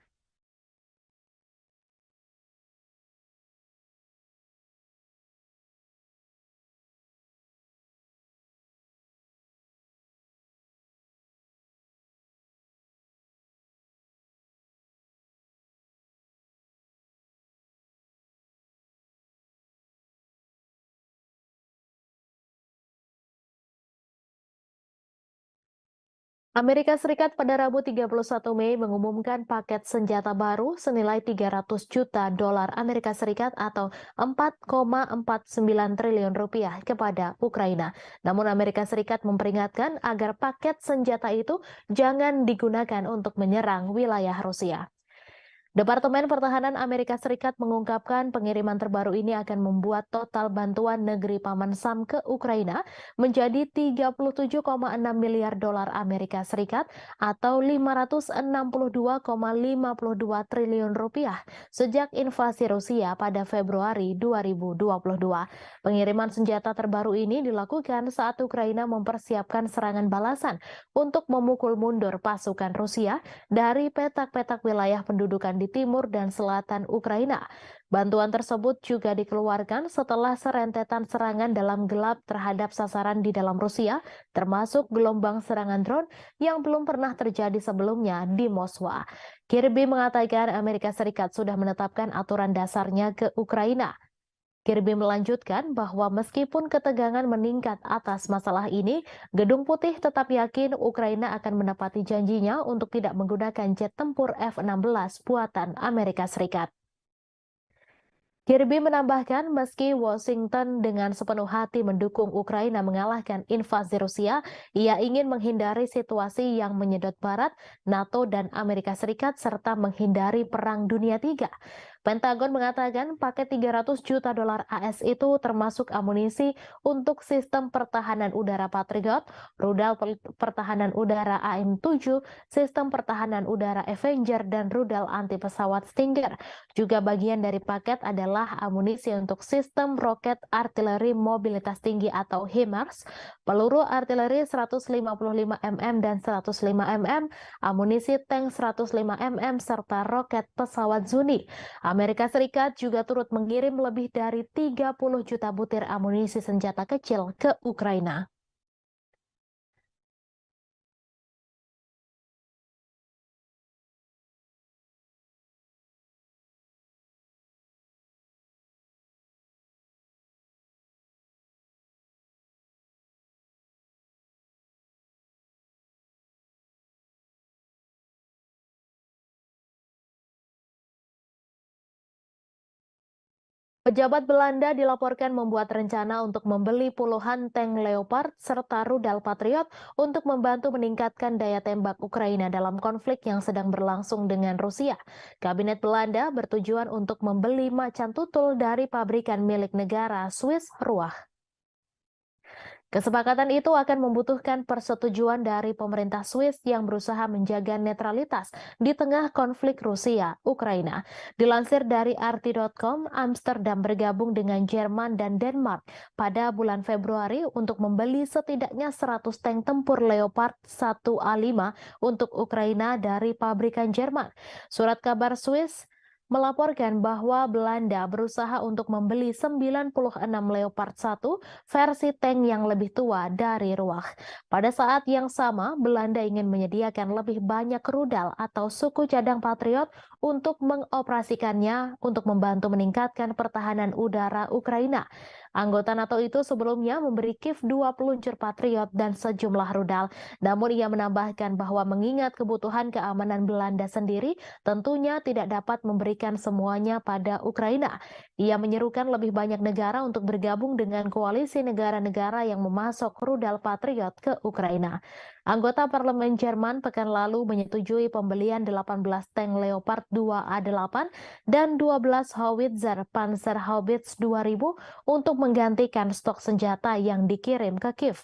Speaker 1: Amerika Serikat pada Rabu 31 Mei mengumumkan paket senjata baru senilai 300 juta dolar Amerika Serikat atau 4,49 triliun rupiah kepada Ukraina. Namun Amerika Serikat memperingatkan agar paket senjata itu jangan digunakan untuk menyerang wilayah Rusia. Departemen Pertahanan Amerika Serikat mengungkapkan pengiriman terbaru ini akan membuat total bantuan negeri Paman Sam ke Ukraina menjadi 37,6 miliar dolar Amerika Serikat atau 562,52 triliun rupiah sejak invasi Rusia pada Februari 2022. Pengiriman senjata terbaru ini dilakukan saat Ukraina mempersiapkan serangan balasan untuk memukul mundur pasukan Rusia dari petak-petak wilayah pendudukan di timur dan selatan Ukraina. Bantuan tersebut juga dikeluarkan setelah serentetan serangan dalam gelap terhadap sasaran di dalam Rusia, termasuk gelombang serangan drone yang belum pernah terjadi sebelumnya di Moskwa. Kirby mengatakan Amerika Serikat sudah menetapkan aturan dasarnya ke Ukraina. Kirby melanjutkan bahwa meskipun ketegangan meningkat atas masalah ini, Gedung Putih tetap yakin Ukraina akan menepati janjinya untuk tidak menggunakan jet tempur F-16 buatan Amerika Serikat. Kirby menambahkan meski Washington dengan sepenuh hati mendukung Ukraina mengalahkan invasi Rusia, ia ingin menghindari situasi yang menyedot Barat, NATO, dan Amerika Serikat serta menghindari Perang Dunia III. Pentagon mengatakan paket 300 juta dolar AS itu termasuk amunisi untuk sistem pertahanan udara Patriot, rudal pertahanan udara AM-7, sistem pertahanan udara Avenger, dan rudal anti pesawat Stinger. Juga bagian dari paket adalah amunisi untuk sistem roket artileri mobilitas tinggi atau HIMARS, peluru artileri 155 mm dan 105 mm, amunisi tank 105 mm, serta roket pesawat Zuni. Amerika Serikat juga turut mengirim lebih dari 30 juta butir amunisi senjata kecil ke Ukraina. Pejabat Belanda dilaporkan membuat rencana untuk membeli puluhan tank Leopard serta rudal Patriot untuk membantu meningkatkan daya tembak Ukraina dalam konflik yang sedang berlangsung dengan Rusia. Kabinet Belanda bertujuan untuk membeli macan tutul dari pabrikan milik negara Swiss Ruach. Kesepakatan itu akan membutuhkan persetujuan dari pemerintah Swiss yang berusaha menjaga netralitas di tengah konflik Rusia-Ukraina. Dilansir dari RT.com, Amsterdam bergabung dengan Jerman dan Denmark pada bulan Februari untuk membeli setidaknya 100 tank tempur Leopard 1A5 untuk Ukraina dari pabrikan Jerman. Surat kabar Swiss melaporkan bahwa Belanda berusaha untuk membeli 96 Leopard 1 versi tank yang lebih tua dari Ruach. Pada saat yang sama, Belanda ingin menyediakan lebih banyak rudal atau suku cadang Patriot untuk mengoperasikannya untuk membantu meningkatkan pertahanan udara Ukraina. Anggota NATO itu sebelumnya memberi Kiev 2 peluncur Patriot dan sejumlah rudal. Namun ia menambahkan bahwa mengingat kebutuhan keamanan Belanda sendiri, tentunya tidak dapat memberikan semuanya pada Ukraina. Ia menyerukan lebih banyak negara untuk bergabung dengan koalisi negara-negara yang memasok rudal Patriot ke Ukraina. Anggota parlemen Jerman pekan lalu menyetujui pembelian 18 tank Leopard 2A8 dan 12 howitzer Panzerhaubitze 2000 untuk menggantikan stok senjata yang dikirim ke Kiev.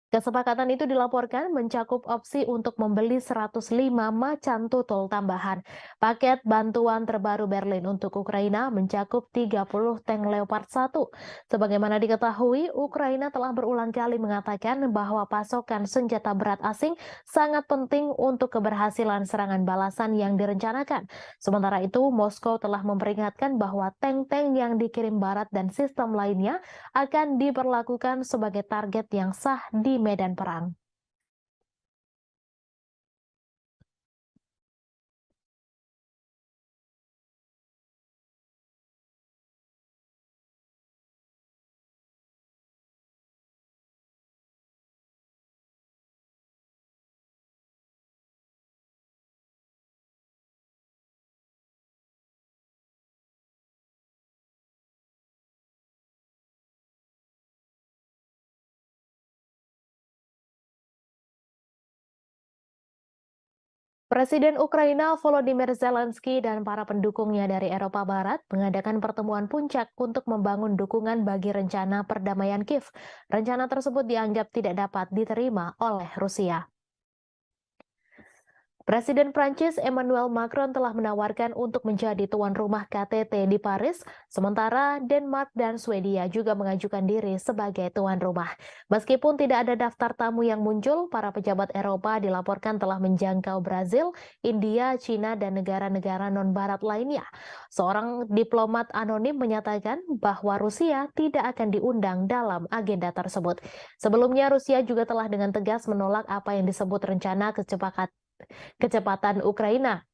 Speaker 1: Kesepakatan itu dilaporkan mencakup opsi untuk membeli 105 macan tutul tambahan. Paket bantuan terbaru Berlin untuk Ukraina mencakup 30 tank Leopard 1. Sebagaimana diketahui, Ukraina telah berulang kali mengatakan bahwa pasokan senjata berat asing sangat penting untuk keberhasilan serangan balasan yang direncanakan. Sementara itu, Moskow telah memperingatkan bahwa tank-tank yang dikirim Barat dan sistem lainnya akan diperlakukan sebagai target yang sah di medan perang. Presiden Ukraina Volodymyr Zelensky dan para pendukungnya dari Eropa Barat mengadakan pertemuan puncak untuk membangun dukungan bagi rencana perdamaian Kiev. Rencana tersebut dianggap tidak dapat diterima oleh Rusia. Presiden Prancis Emmanuel Macron telah menawarkan untuk menjadi tuan rumah KTT di Paris, sementara Denmark dan Swedia juga mengajukan diri sebagai tuan rumah. Meskipun tidak ada daftar tamu yang muncul, para pejabat Eropa dilaporkan telah menjangkau Brazil, India, China, dan negara-negara non-barat lainnya. Seorang diplomat anonim menyatakan bahwa Rusia tidak akan diundang dalam agenda tersebut. Sebelumnya, Rusia juga telah dengan tegas menolak apa yang disebut rencana kecepatan Ukraina.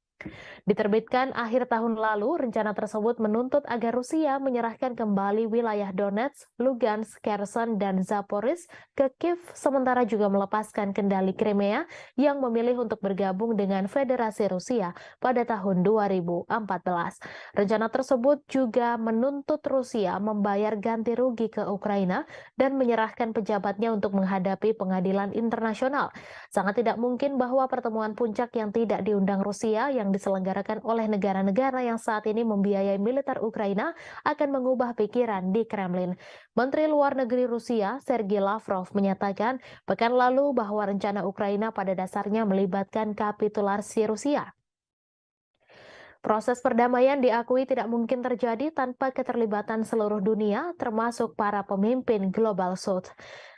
Speaker 1: Diterbitkan akhir tahun lalu, rencana tersebut menuntut agar Rusia menyerahkan kembali wilayah Donetsk, Lugansk, Kherson, dan Zaporizhzhia ke Kiev, sementara juga melepaskan kendali Crimea yang memilih untuk bergabung dengan Federasi Rusia pada tahun 2014. Rencana tersebut juga menuntut Rusia membayar ganti rugi ke Ukraina dan menyerahkan pejabatnya untuk menghadapi pengadilan internasional. Sangat tidak mungkin bahwa pertemuan puncak yang tidak diundang Rusia yang diselenggarakan oleh negara-negara yang saat ini membiayai militer Ukraina akan mengubah pikiran di Kremlin. Menteri Luar Negeri Rusia, Sergei Lavrov, menyatakan pekan lalu bahwa rencana Ukraina pada dasarnya melibatkan kapitulasi Rusia. Proses perdamaian diakui tidak mungkin terjadi tanpa keterlibatan seluruh dunia, termasuk para pemimpin Global South.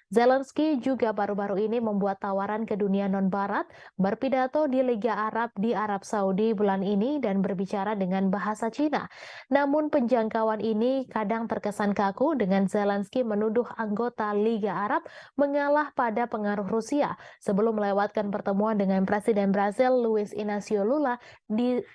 Speaker 1: Zelensky juga baru-baru ini membuat tawaran ke dunia non-barat, berpidato di Liga Arab di Arab Saudi bulan ini dan berbicara dengan bahasa Cina. Namun penjangkauan ini kadang terkesan kaku dengan Zelensky menuduh anggota Liga Arab mengalah pada pengaruh Rusia sebelum melewatkan pertemuan dengan Presiden Brasil Luiz Inácio Lula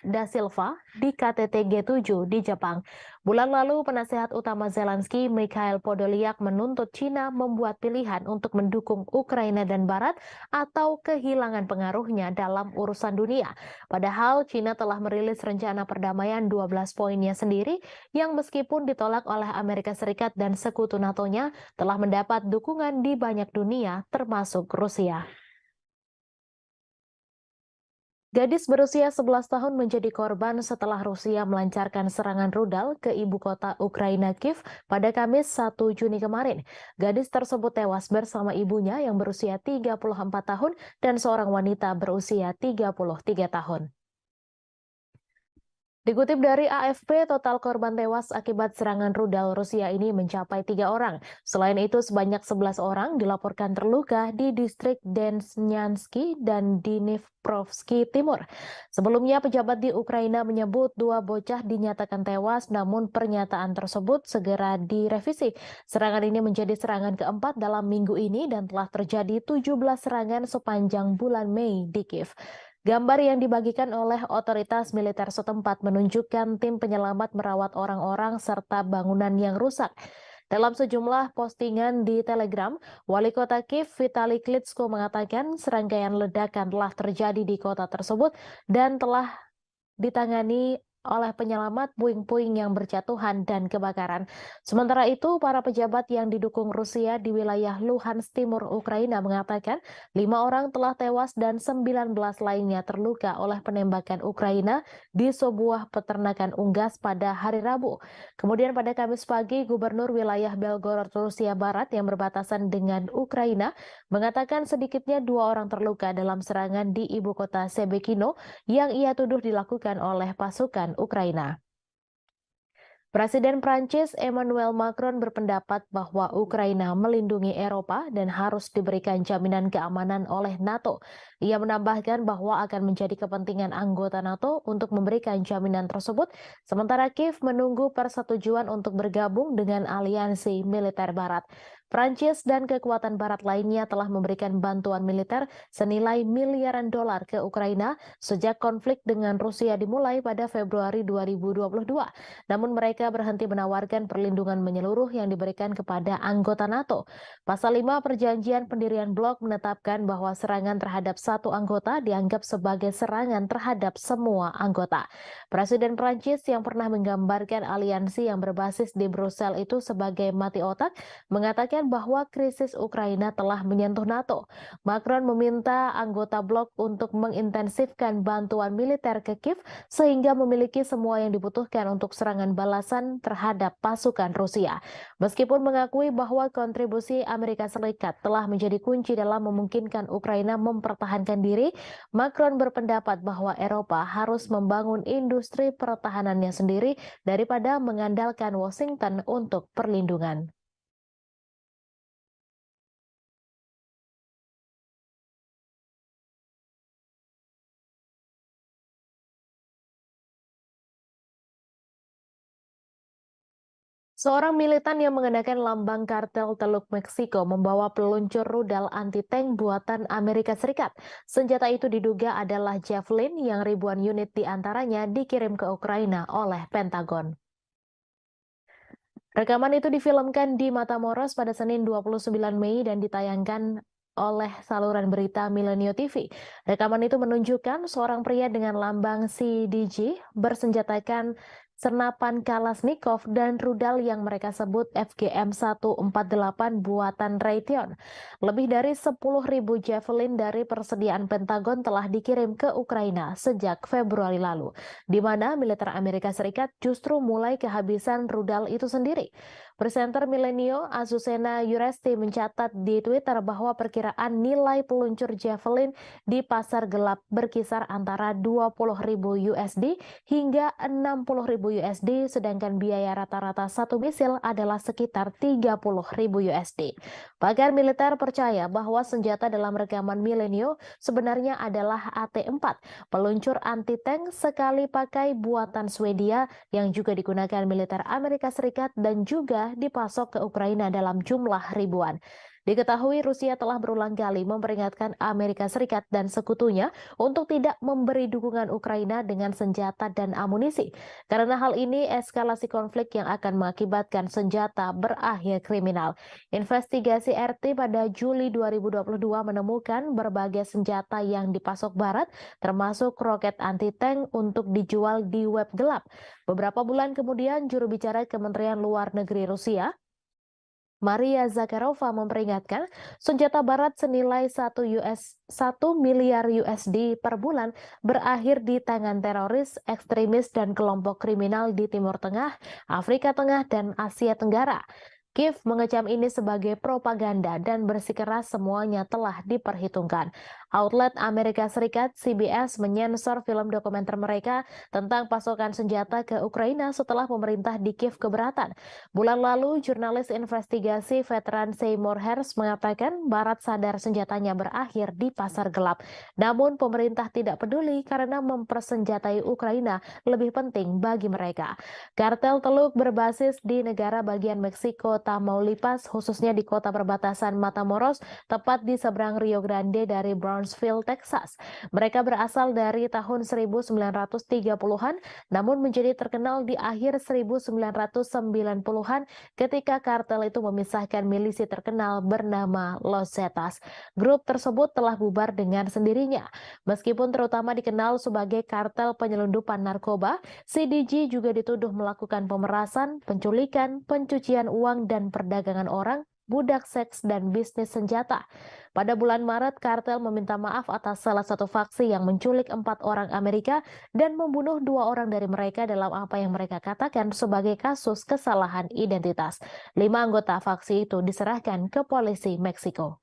Speaker 1: da Silva di KTT G7 di Jepang. Bulan lalu, penasehat utama Zelensky, Mikhail Podolyak, menuntut China membuat pilihan untuk mendukung Ukraina dan Barat atau kehilangan pengaruhnya dalam urusan dunia. Padahal China telah merilis rencana perdamaian 12 poinnya sendiri yang meskipun ditolak oleh Amerika Serikat dan sekutu NATO-nya telah mendapat dukungan di banyak dunia termasuk Rusia. Gadis berusia 11 tahun menjadi korban setelah Rusia melancarkan serangan rudal ke ibu kota Ukraina Kiev pada Kamis 1 Juni kemarin. Gadis tersebut tewas bersama ibunya yang berusia 34 tahun dan seorang wanita berusia 33 tahun. Dikutip dari AFP, total korban tewas akibat serangan rudal Rusia ini mencapai 3 orang. Selain itu, sebanyak 11 orang dilaporkan terluka di distrik Desnyansky dan Dnipropetrovsk Timur. Sebelumnya, pejabat di Ukraina menyebut 2 bocah dinyatakan tewas, namun pernyataan tersebut segera direvisi. Serangan ini menjadi serangan keempat dalam minggu ini dan telah terjadi 17 serangan sepanjang bulan Mei di Kiev. Gambar yang dibagikan oleh otoritas militer setempat menunjukkan tim penyelamat merawat orang-orang serta bangunan yang rusak. Dalam sejumlah postingan di Telegram, Wali Kota Kiev Vitali Klitschko mengatakan serangkaian ledakan telah terjadi di kota tersebut dan telah ditangani oleh penyelamat puing-puing yang berjatuhan dan kebakaran. Sementara itu, para pejabat yang didukung Rusia di wilayah Luhansk Timur Ukraina mengatakan 5 orang telah tewas dan 19 lainnya terluka oleh penembakan Ukraina di sebuah peternakan unggas pada hari Rabu. Kemudian pada Kamis pagi, Gubernur wilayah Belgorod Rusia Barat yang berbatasan dengan Ukraina mengatakan sedikitnya 2 orang terluka dalam serangan di ibu kota Sebekino yang ia tuduh dilakukan oleh pasukan Ukraina. Presiden Prancis Emmanuel Macron berpendapat bahwa Ukraina melindungi Eropa dan harus diberikan jaminan keamanan oleh NATO. Ia menambahkan bahwa akan menjadi kepentingan anggota NATO untuk memberikan jaminan tersebut, sementara Kiev menunggu persetujuan untuk bergabung dengan aliansi militer Barat. Prancis dan kekuatan Barat lainnya telah memberikan bantuan militer senilai miliaran dolar ke Ukraina sejak konflik dengan Rusia dimulai pada Februari 2022. Namun mereka berhenti menawarkan perlindungan menyeluruh yang diberikan kepada anggota NATO. Pasal 5 Perjanjian Pendirian Blok menetapkan bahwa serangan terhadap satu anggota dianggap sebagai serangan terhadap semua anggota. Presiden Prancis yang pernah menggambarkan aliansi yang berbasis di Brussel itu sebagai mati otak mengatakan bahwa krisis Ukraina telah menyentuh NATO. Macron meminta anggota blok untuk mengintensifkan bantuan militer ke Kiev sehingga memiliki semua yang dibutuhkan untuk serangan balasan terhadap pasukan Rusia. Meskipun mengakui bahwa kontribusi Amerika Serikat telah menjadi kunci dalam memungkinkan Ukraina mempertahankan diri, Macron berpendapat bahwa Eropa harus membangun industri pertahanannya sendiri daripada mengandalkan Washington untuk perlindungan. Seorang militan yang mengenakan lambang kartel Teluk Meksiko membawa peluncur rudal anti-tank buatan Amerika Serikat. Senjata itu diduga adalah Javelin yang ribuan unit diantaranya dikirim ke Ukraina oleh Pentagon. Rekaman itu difilmkan di Matamoros pada Senin 29 Mei dan ditayangkan oleh saluran berita Milenio TV. Rekaman itu menunjukkan seorang pria dengan lambang CDG bersenjatakan senapan Kalashnikov dan rudal yang mereka sebut FGM-148 buatan Raytheon. Lebih dari 10.000 Javelin dari persediaan Pentagon telah dikirim ke Ukraina sejak Februari lalu, di mana militer Amerika Serikat justru mulai kehabisan rudal itu sendiri. Presenter Milenio Azucena Yuresti mencatat di Twitter bahwa perkiraan nilai peluncur Javelin di pasar gelap berkisar antara 20.000 USD hingga 60.000 USD, sedangkan biaya rata-rata satu misil adalah sekitar 30.000 USD. Pakar militer percaya bahwa senjata dalam rekaman Milenio sebenarnya adalah AT-4, peluncur anti-tank sekali pakai buatan Swedia yang juga digunakan militer Amerika Serikat dan juga dipasok ke Ukraina dalam jumlah ribuan. Diketahui Rusia telah berulang kali memperingatkan Amerika Serikat dan sekutunya untuk tidak memberi dukungan Ukraina dengan senjata dan amunisi. Karena hal ini eskalasi konflik yang akan mengakibatkan senjata berakhir kriminal. Investigasi RT pada Juli 2022 menemukan berbagai senjata yang dipasok Barat, termasuk roket anti-tank untuk dijual di web gelap. Beberapa bulan kemudian, juru bicara Kementerian Luar Negeri Rusia, Maria Zakharova memperingatkan senjata barat senilai 1 miliar USD per bulan berakhir di tangan teroris, ekstremis, dan kelompok kriminal di Timur Tengah, Afrika Tengah, dan Asia Tenggara. Kiev mengecam ini sebagai propaganda dan bersikeras semuanya telah diperhitungkan. Outlet Amerika Serikat CBS menyensor film dokumenter mereka tentang pasokan senjata ke Ukraina setelah pemerintah di Kiev keberatan. Bulan lalu, jurnalis investigasi veteran Seymour Hersh mengatakan Barat sadar senjatanya berakhir di pasar gelap. Namun pemerintah tidak peduli karena mempersenjatai Ukraina lebih penting bagi mereka. Kartel teluk berbasis di negara bagian Meksiko, Tamaulipas, khususnya di kota perbatasan Matamoros, tepat di seberang Rio Grande dari Brownsville, Texas. Mereka berasal dari tahun 1930-an, namun menjadi terkenal di akhir 1990-an ketika kartel itu memisahkan milisi terkenal bernama Los Zetas. Grup tersebut telah bubar dengan sendirinya. Meskipun terutama dikenal sebagai kartel penyelundupan narkoba, CDG juga dituduh melakukan pemerasan, penculikan, pencucian uang, dan perdagangan orang, budak seks, dan bisnis senjata. Pada bulan Maret, kartel meminta maaf atas salah satu faksi yang menculik 4 orang Amerika dan membunuh 2 orang dari mereka dalam apa yang mereka katakan sebagai kasus kesalahan identitas. 5 anggota faksi itu diserahkan ke polisi Meksiko.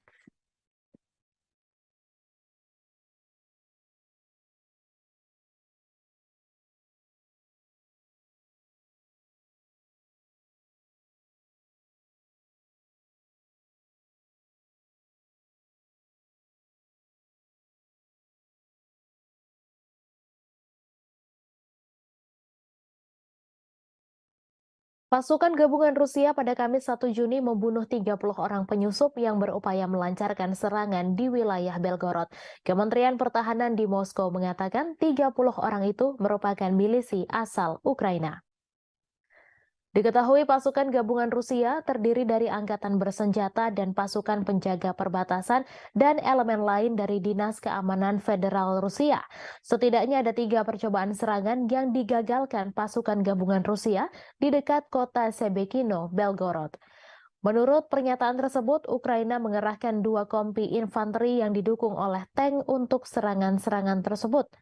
Speaker 1: Pasukan gabungan Rusia pada Kamis 1 Juni membunuh 30 orang penyusup yang berupaya melancarkan serangan di wilayah Belgorod. Kementerian Pertahanan di Moskow mengatakan 30 orang itu merupakan milisi asal Ukraina. Diketahui pasukan gabungan Rusia terdiri dari angkatan bersenjata dan pasukan penjaga perbatasan dan elemen lain dari Dinas Keamanan Federal Rusia. Setidaknya ada 3 percobaan serangan yang digagalkan pasukan gabungan Rusia di dekat kota Sebekino, Belgorod. Menurut pernyataan tersebut, Ukraina mengerahkan 2 kompi infanteri yang didukung oleh tank untuk serangan-serangan tersebut.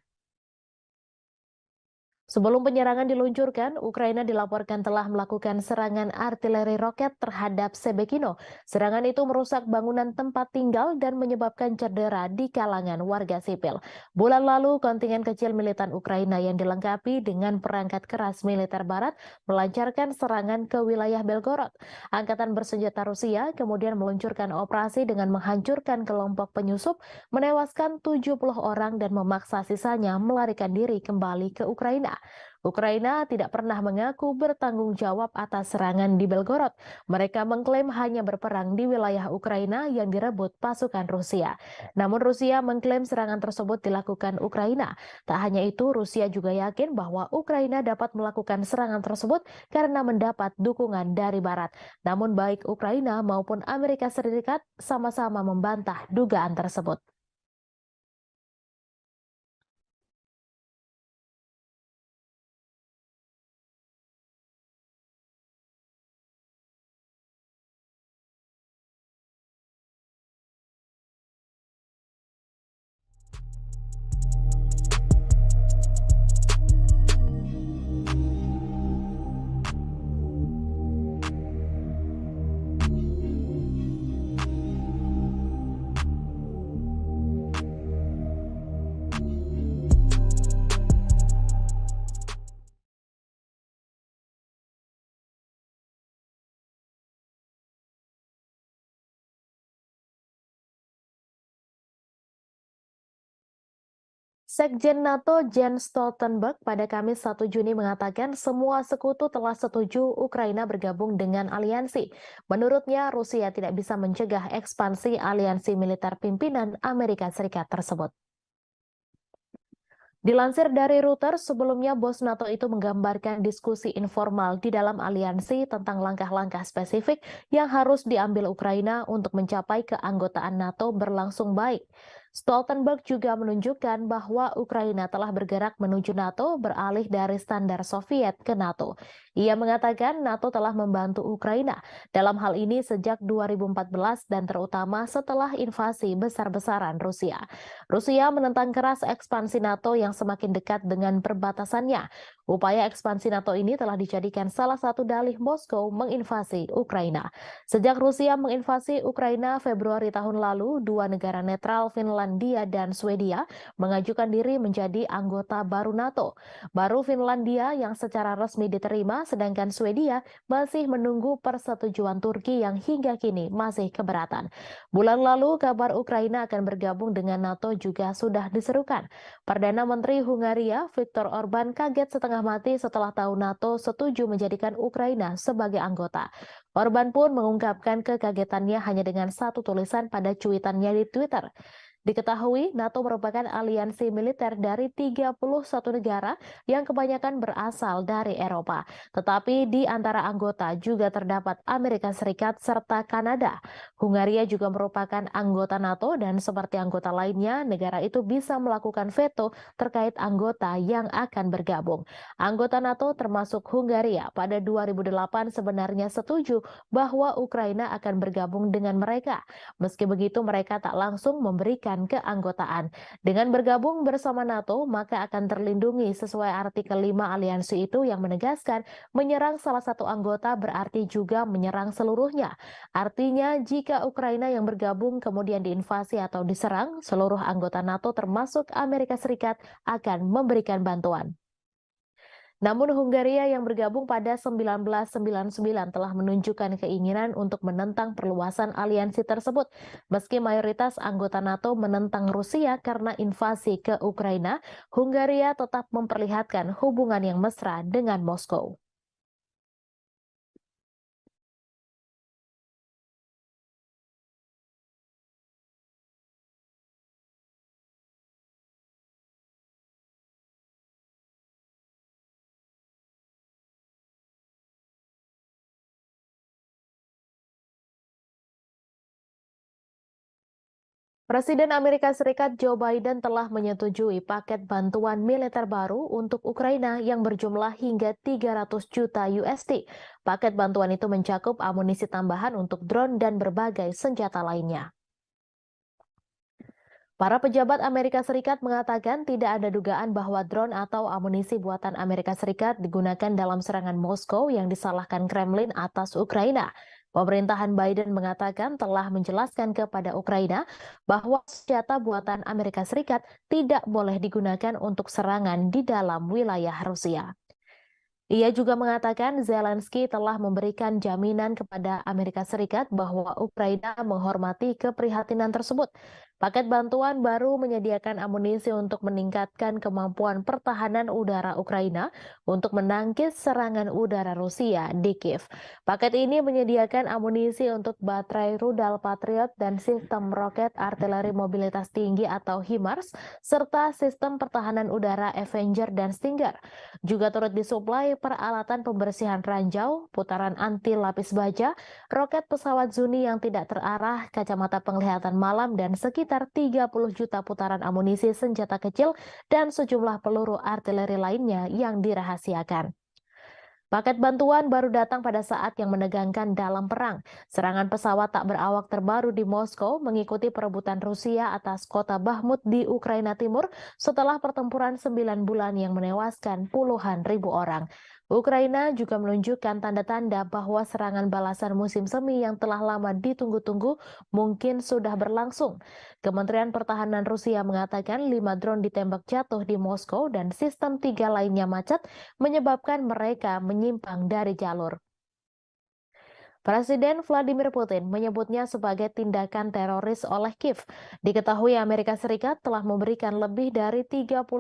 Speaker 1: Sebelum penyerangan diluncurkan, Ukraina dilaporkan telah melakukan serangan artileri roket terhadap Sebekino. Serangan itu merusak bangunan tempat tinggal dan menyebabkan cedera di kalangan warga sipil. Bulan lalu, kontingen kecil militan Ukraina yang dilengkapi dengan perangkat keras militer barat melancarkan serangan ke wilayah Belgorod. Angkatan bersenjata Rusia kemudian meluncurkan operasi dengan menghancurkan kelompok penyusup, menewaskan 70 orang dan memaksa sisanya melarikan diri kembali ke Ukraina. Ukraina tidak pernah mengaku bertanggung jawab atas serangan di Belgorod. Mereka mengklaim hanya berperang di wilayah Ukraina yang direbut pasukan Rusia. Namun Rusia mengklaim serangan tersebut dilakukan Ukraina. Tak hanya itu, Rusia juga yakin bahwa Ukraina dapat melakukan serangan tersebut karena mendapat dukungan dari Barat. Namun baik Ukraina maupun Amerika Serikat sama-sama membantah dugaan tersebut. Sekjen NATO Jens Stoltenberg pada Kamis 1 Juni mengatakan semua sekutu telah setuju Ukraina bergabung dengan aliansi. Menurutnya, Rusia tidak bisa mencegah ekspansi aliansi militer pimpinan Amerika Serikat tersebut. Dilansir dari Reuters, sebelumnya bos NATO itu menggambarkan diskusi informal di dalam aliansi tentang langkah-langkah spesifik yang harus diambil Ukraina untuk mencapai keanggotaan NATO berlangsung baik. Stoltenberg juga menunjukkan bahwa Ukraina telah bergerak menuju NATO beralih dari standar Soviet ke NATO. Ia mengatakan NATO telah membantu Ukraina dalam hal ini sejak 2014 dan terutama setelah invasi besar-besaran Rusia. Rusia menentang keras ekspansi NATO yang semakin dekat dengan perbatasannya. Upaya ekspansi NATO ini telah dijadikan salah satu dalih Moskow menginvasi Ukraina. Sejak Rusia menginvasi Ukraina Februari tahun lalu, dua negara netral Finlandia dan Swedia mengajukan diri menjadi anggota baru NATO. Baru Finlandia yang secara resmi diterima, sedangkan Swedia masih menunggu persetujuan Turki yang hingga kini masih keberatan. Bulan lalu, kabar Ukraina akan bergabung dengan NATO juga sudah diserukan. Perdana Menteri Hungaria Viktor Orban kaget setengah mati setelah tahu NATO setuju menjadikan Ukraina sebagai anggota. Orban pun mengungkapkan kekagetannya hanya dengan satu tulisan pada cuitannya di Twitter. Diketahui, NATO merupakan aliansi militer dari 31 negara yang kebanyakan berasal dari Eropa. Tetapi di antara anggota juga terdapat Amerika Serikat serta Kanada. Hungaria juga merupakan anggota NATO dan seperti anggota lainnya, negara itu bisa melakukan veto terkait anggota yang akan bergabung. Anggota NATO termasuk Hungaria pada 2008 sebenarnya setuju bahwa Ukraina akan bergabung dengan mereka. Meski begitu, mereka tak langsung memberikan keanggotaan. Dengan bergabung bersama NATO, maka akan terlindungi sesuai artikel 5 aliansi itu yang menegaskan menyerang salah satu anggota berarti juga menyerang seluruhnya. Artinya, jika Ukraina yang bergabung kemudian diinvasi atau diserang, seluruh anggota NATO termasuk Amerika Serikat akan memberikan bantuan. Namun Hungaria yang bergabung pada 1999 telah menunjukkan keinginan untuk menentang perluasan aliansi tersebut. Meski mayoritas anggota NATO menentang Rusia karena invasi ke Ukraina, Hungaria tetap memperlihatkan hubungan yang mesra dengan Moskow. Presiden Amerika Serikat Joe Biden telah menyetujui paket bantuan militer baru untuk Ukraina yang berjumlah hingga 300 juta USD. Paket bantuan itu mencakup amunisi tambahan untuk drone dan berbagai senjata lainnya. Para pejabat Amerika Serikat mengatakan tidak ada dugaan bahwa drone atau amunisi buatan Amerika Serikat digunakan dalam serangan Moskow yang disalahkan Kremlin atas Ukraina. Pemerintahan Biden mengatakan telah menjelaskan kepada Ukraina bahwa senjata buatan Amerika Serikat tidak boleh digunakan untuk serangan di dalam wilayah Rusia. Ia juga mengatakan Zelensky telah memberikan jaminan kepada Amerika Serikat bahwa Ukraina menghormati keprihatinan tersebut. Paket bantuan baru menyediakan amunisi untuk meningkatkan kemampuan pertahanan udara Ukraina untuk menangkis serangan udara Rusia di Kiev. Paket ini menyediakan amunisi untuk baterai rudal Patriot dan sistem roket artileri mobilitas tinggi atau HIMARS, serta sistem pertahanan udara Avenger dan Stinger. Juga turut disuplai peralatan pembersihan ranjau, putaran anti lapis baja, roket pesawat Zuni yang tidak terarah, kacamata penglihatan malam, dan sekitar 30 juta putaran amunisi senjata kecil dan sejumlah peluru artileri lainnya yang dirahasiakan. Paket bantuan baru datang pada saat yang menegangkan dalam perang. Serangan pesawat tak berawak terbaru di Moskow mengikuti perebutan Rusia atas kota Bakhmut di Ukraina Timur setelah pertempuran 9 bulan yang menewaskan puluhan ribu orang. Ukraina juga menunjukkan tanda-tanda bahwa serangan balasan musim semi yang telah lama ditunggu-tunggu mungkin sudah berlangsung. Kementerian Pertahanan Rusia mengatakan 5 drone ditembak jatuh di Moskow dan sistem 3 lainnya macet menyebabkan mereka menyimpang dari jalur. Presiden Vladimir Putin menyebutnya sebagai tindakan teroris oleh Kiev. Diketahui Amerika Serikat telah memberikan lebih dari 37,6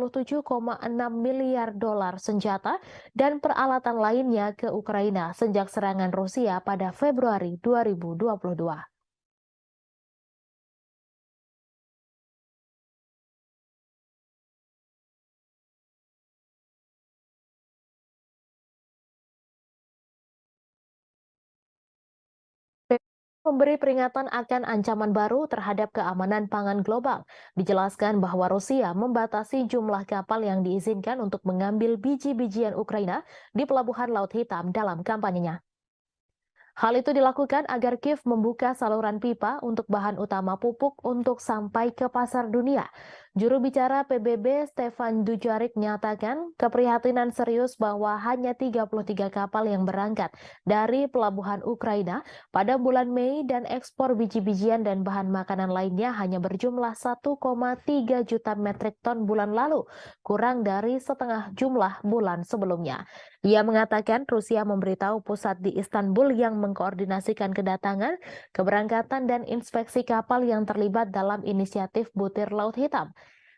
Speaker 1: miliar dolar senjata dan peralatan lainnya ke Ukraina sejak serangan Rusia pada Februari 2022. memberi peringatan akan ancaman baru terhadap keamanan pangan global. Dijelaskan bahwa Rusia membatasi jumlah kapal yang diizinkan untuk mengambil biji-bijian Ukraina di pelabuhan Laut Hitam dalam kampanyenya. Hal itu dilakukan agar Kiev membuka saluran pipa untuk bahan utama pupuk untuk sampai ke pasar dunia. Juru bicara PBB Stefan Dujarric menyatakan keprihatinan serius bahwa hanya 33 kapal yang berangkat dari pelabuhan Ukraina pada bulan Mei dan ekspor biji-bijian dan bahan makanan lainnya hanya berjumlah 1,3 juta metrik ton bulan lalu, kurang dari setengah jumlah bulan sebelumnya. Ia mengatakan Rusia memberitahu pusat di Istanbul yang mengkoordinasikan kedatangan, keberangkatan, dan inspeksi kapal yang terlibat dalam inisiatif Butir Laut Hitam.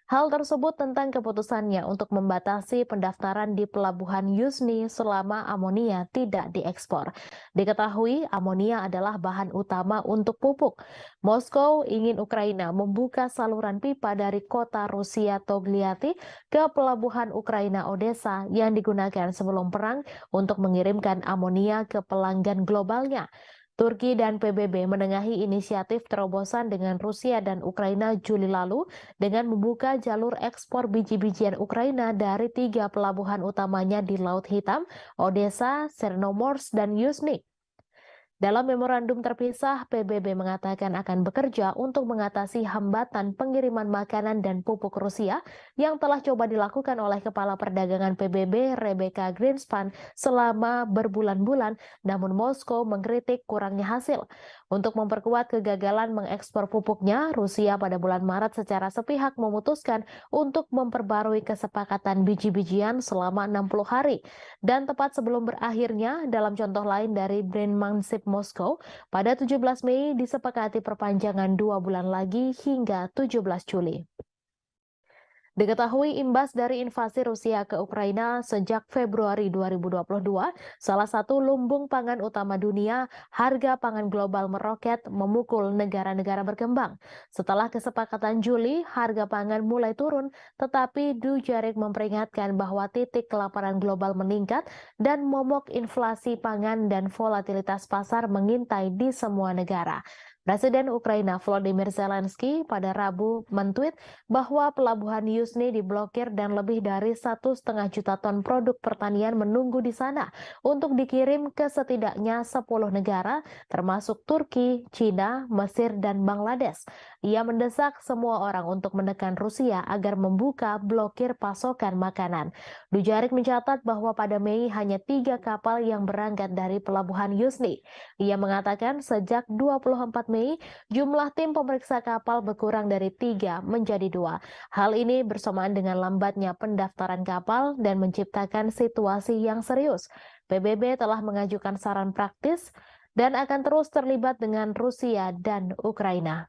Speaker 1: Hal tersebut tentang keputusannya untuk membatasi pendaftaran di pelabuhan Yuzhny selama amonia tidak diekspor. Diketahui amonia adalah bahan utama untuk pupuk. Moskow ingin Ukraina membuka saluran pipa dari kota Rusia Togliatti ke pelabuhan Ukraina Odessa yang digunakan sebelum perang untuk mengirimkan amonia ke pelanggan globalnya. Turki dan PBB menengahi inisiatif terobosan dengan Rusia dan Ukraina Juli lalu dengan membuka jalur ekspor biji-bijian Ukraina dari 3 pelabuhan utamanya di Laut Hitam, Odessa, Chernomorsk, dan Yuzhny. Dalam memorandum terpisah, PBB mengatakan akan bekerja untuk mengatasi hambatan pengiriman makanan dan pupuk Rusia yang telah coba dilakukan oleh Kepala Perdagangan PBB Rebecca Greenspan selama berbulan-bulan, namun Moskow mengkritik kurangnya hasil. Untuk memperkuat kegagalan mengekspor pupuknya, Rusia pada bulan Maret secara sepihak memutuskan untuk memperbarui kesepakatan biji-bijian selama 60 hari. Dan tepat sebelum berakhirnya, dalam contoh lain dari Brandmanship Moskow, pada 17 Mei disepakati perpanjangan 2 bulan lagi hingga 17 Juli. Diketahui imbas dari invasi Rusia ke Ukraina sejak Februari 2022, salah satu lumbung pangan utama dunia, harga pangan global meroket memukul negara-negara berkembang. Setelah kesepakatan Juli, harga pangan mulai turun, tetapi Dujarric memperingatkan bahwa titik kelaparan global meningkat dan momok inflasi pangan dan volatilitas pasar mengintai di semua negara. Presiden Ukraina Volodymyr Zelensky pada Rabu mentweet bahwa pelabuhan Yuzhny diblokir dan lebih dari 1,5 juta ton produk pertanian menunggu di sana untuk dikirim ke setidaknya 10 negara termasuk Turki, China, Mesir, dan Bangladesh. Ia mendesak semua orang untuk menekan Rusia agar membuka blokir pasokan makanan. Dujarric mencatat bahwa pada Mei hanya 3 kapal yang berangkat dari pelabuhan Yuzhny. Ia mengatakan sejak 24 Mei, jumlah tim pemeriksa kapal berkurang dari 3 menjadi 2. Hal ini bersamaan dengan lambatnya pendaftaran kapal dan menciptakan situasi yang serius. PBB telah mengajukan saran praktis dan akan terus terlibat dengan Rusia dan Ukraina.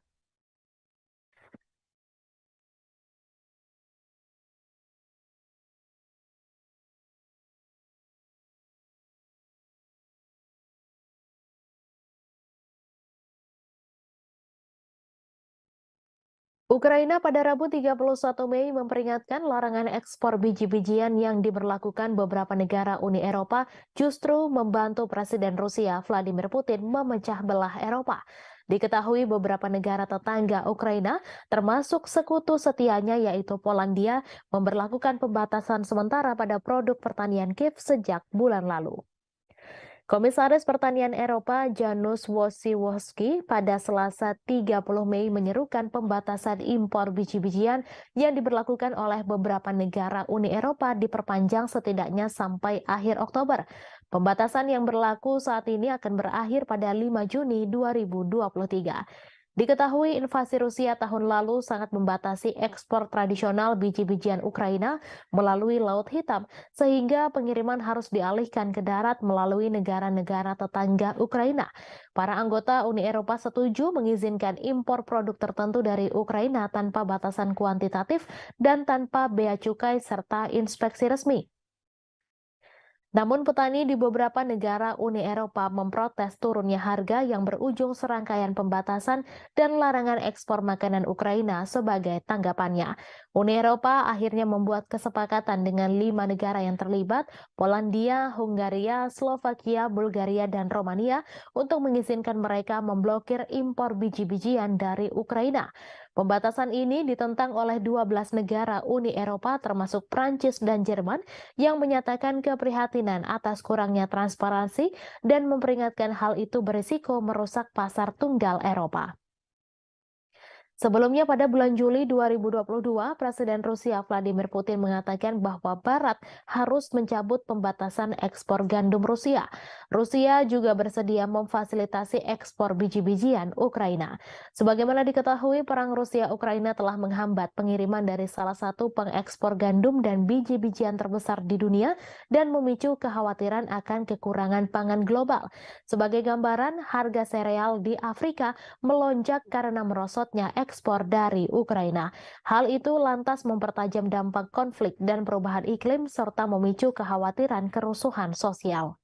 Speaker 1: Ukraina pada Rabu 31 Mei memperingatkan larangan ekspor biji-bijian yang diberlakukan beberapa negara Uni Eropa justru membantu Presiden Rusia Vladimir Putin memecah belah Eropa. Diketahui beberapa negara tetangga Ukraina, termasuk sekutu setianya yaitu Polandia, memberlakukan pembatasan sementara pada produk pertanian Kiev sejak bulan lalu. Komisaris Pertanian Eropa Janusz Wojciechowski pada Selasa 30 Mei menyerukan pembatasan impor biji-bijian yang diberlakukan oleh beberapa negara Uni Eropa diperpanjang setidaknya sampai akhir Oktober. Pembatasan yang berlaku saat ini akan berakhir pada 5 Juni 2023. Diketahui invasi Rusia tahun lalu sangat membatasi ekspor tradisional biji-bijian Ukraina melalui Laut Hitam, sehingga pengiriman harus dialihkan ke darat melalui negara-negara tetangga Ukraina. Para anggota Uni Eropa setuju mengizinkan impor produk tertentu dari Ukraina tanpa batasan kuantitatif dan tanpa bea cukai serta inspeksi resmi. Namun petani di beberapa negara Uni Eropa memprotes turunnya harga yang berujung serangkaian pembatasan dan larangan ekspor makanan Ukraina sebagai tanggapannya. Uni Eropa akhirnya membuat kesepakatan dengan 5 negara yang terlibat, Polandia, Hungaria, Slovakia, Bulgaria, dan Romania untuk mengizinkan mereka memblokir impor biji-bijian dari Ukraina. Pembatasan ini ditentang oleh 12 negara Uni Eropa termasuk Prancis dan Jerman yang menyatakan keprihatinan atas kurangnya transparansi dan memperingatkan hal itu berisiko merusak pasar tunggal Eropa. Sebelumnya pada bulan Juli 2022, Presiden Rusia Vladimir Putin mengatakan bahwa Barat harus mencabut pembatasan ekspor gandum Rusia. Rusia juga bersedia memfasilitasi ekspor biji-bijian Ukraina. Sebagaimana diketahui, perang Rusia-Ukraina telah menghambat pengiriman dari salah satu pengekspor gandum dan biji-bijian terbesar di dunia dan memicu kekhawatiran akan kekurangan pangan global. Sebagai gambaran, harga sereal di Afrika melonjak karena merosotnya ekspor dari Ukraina. Hal itu lantas mempertajam dampak konflik dan perubahan iklim serta memicu kekhawatiran kerusuhan sosial.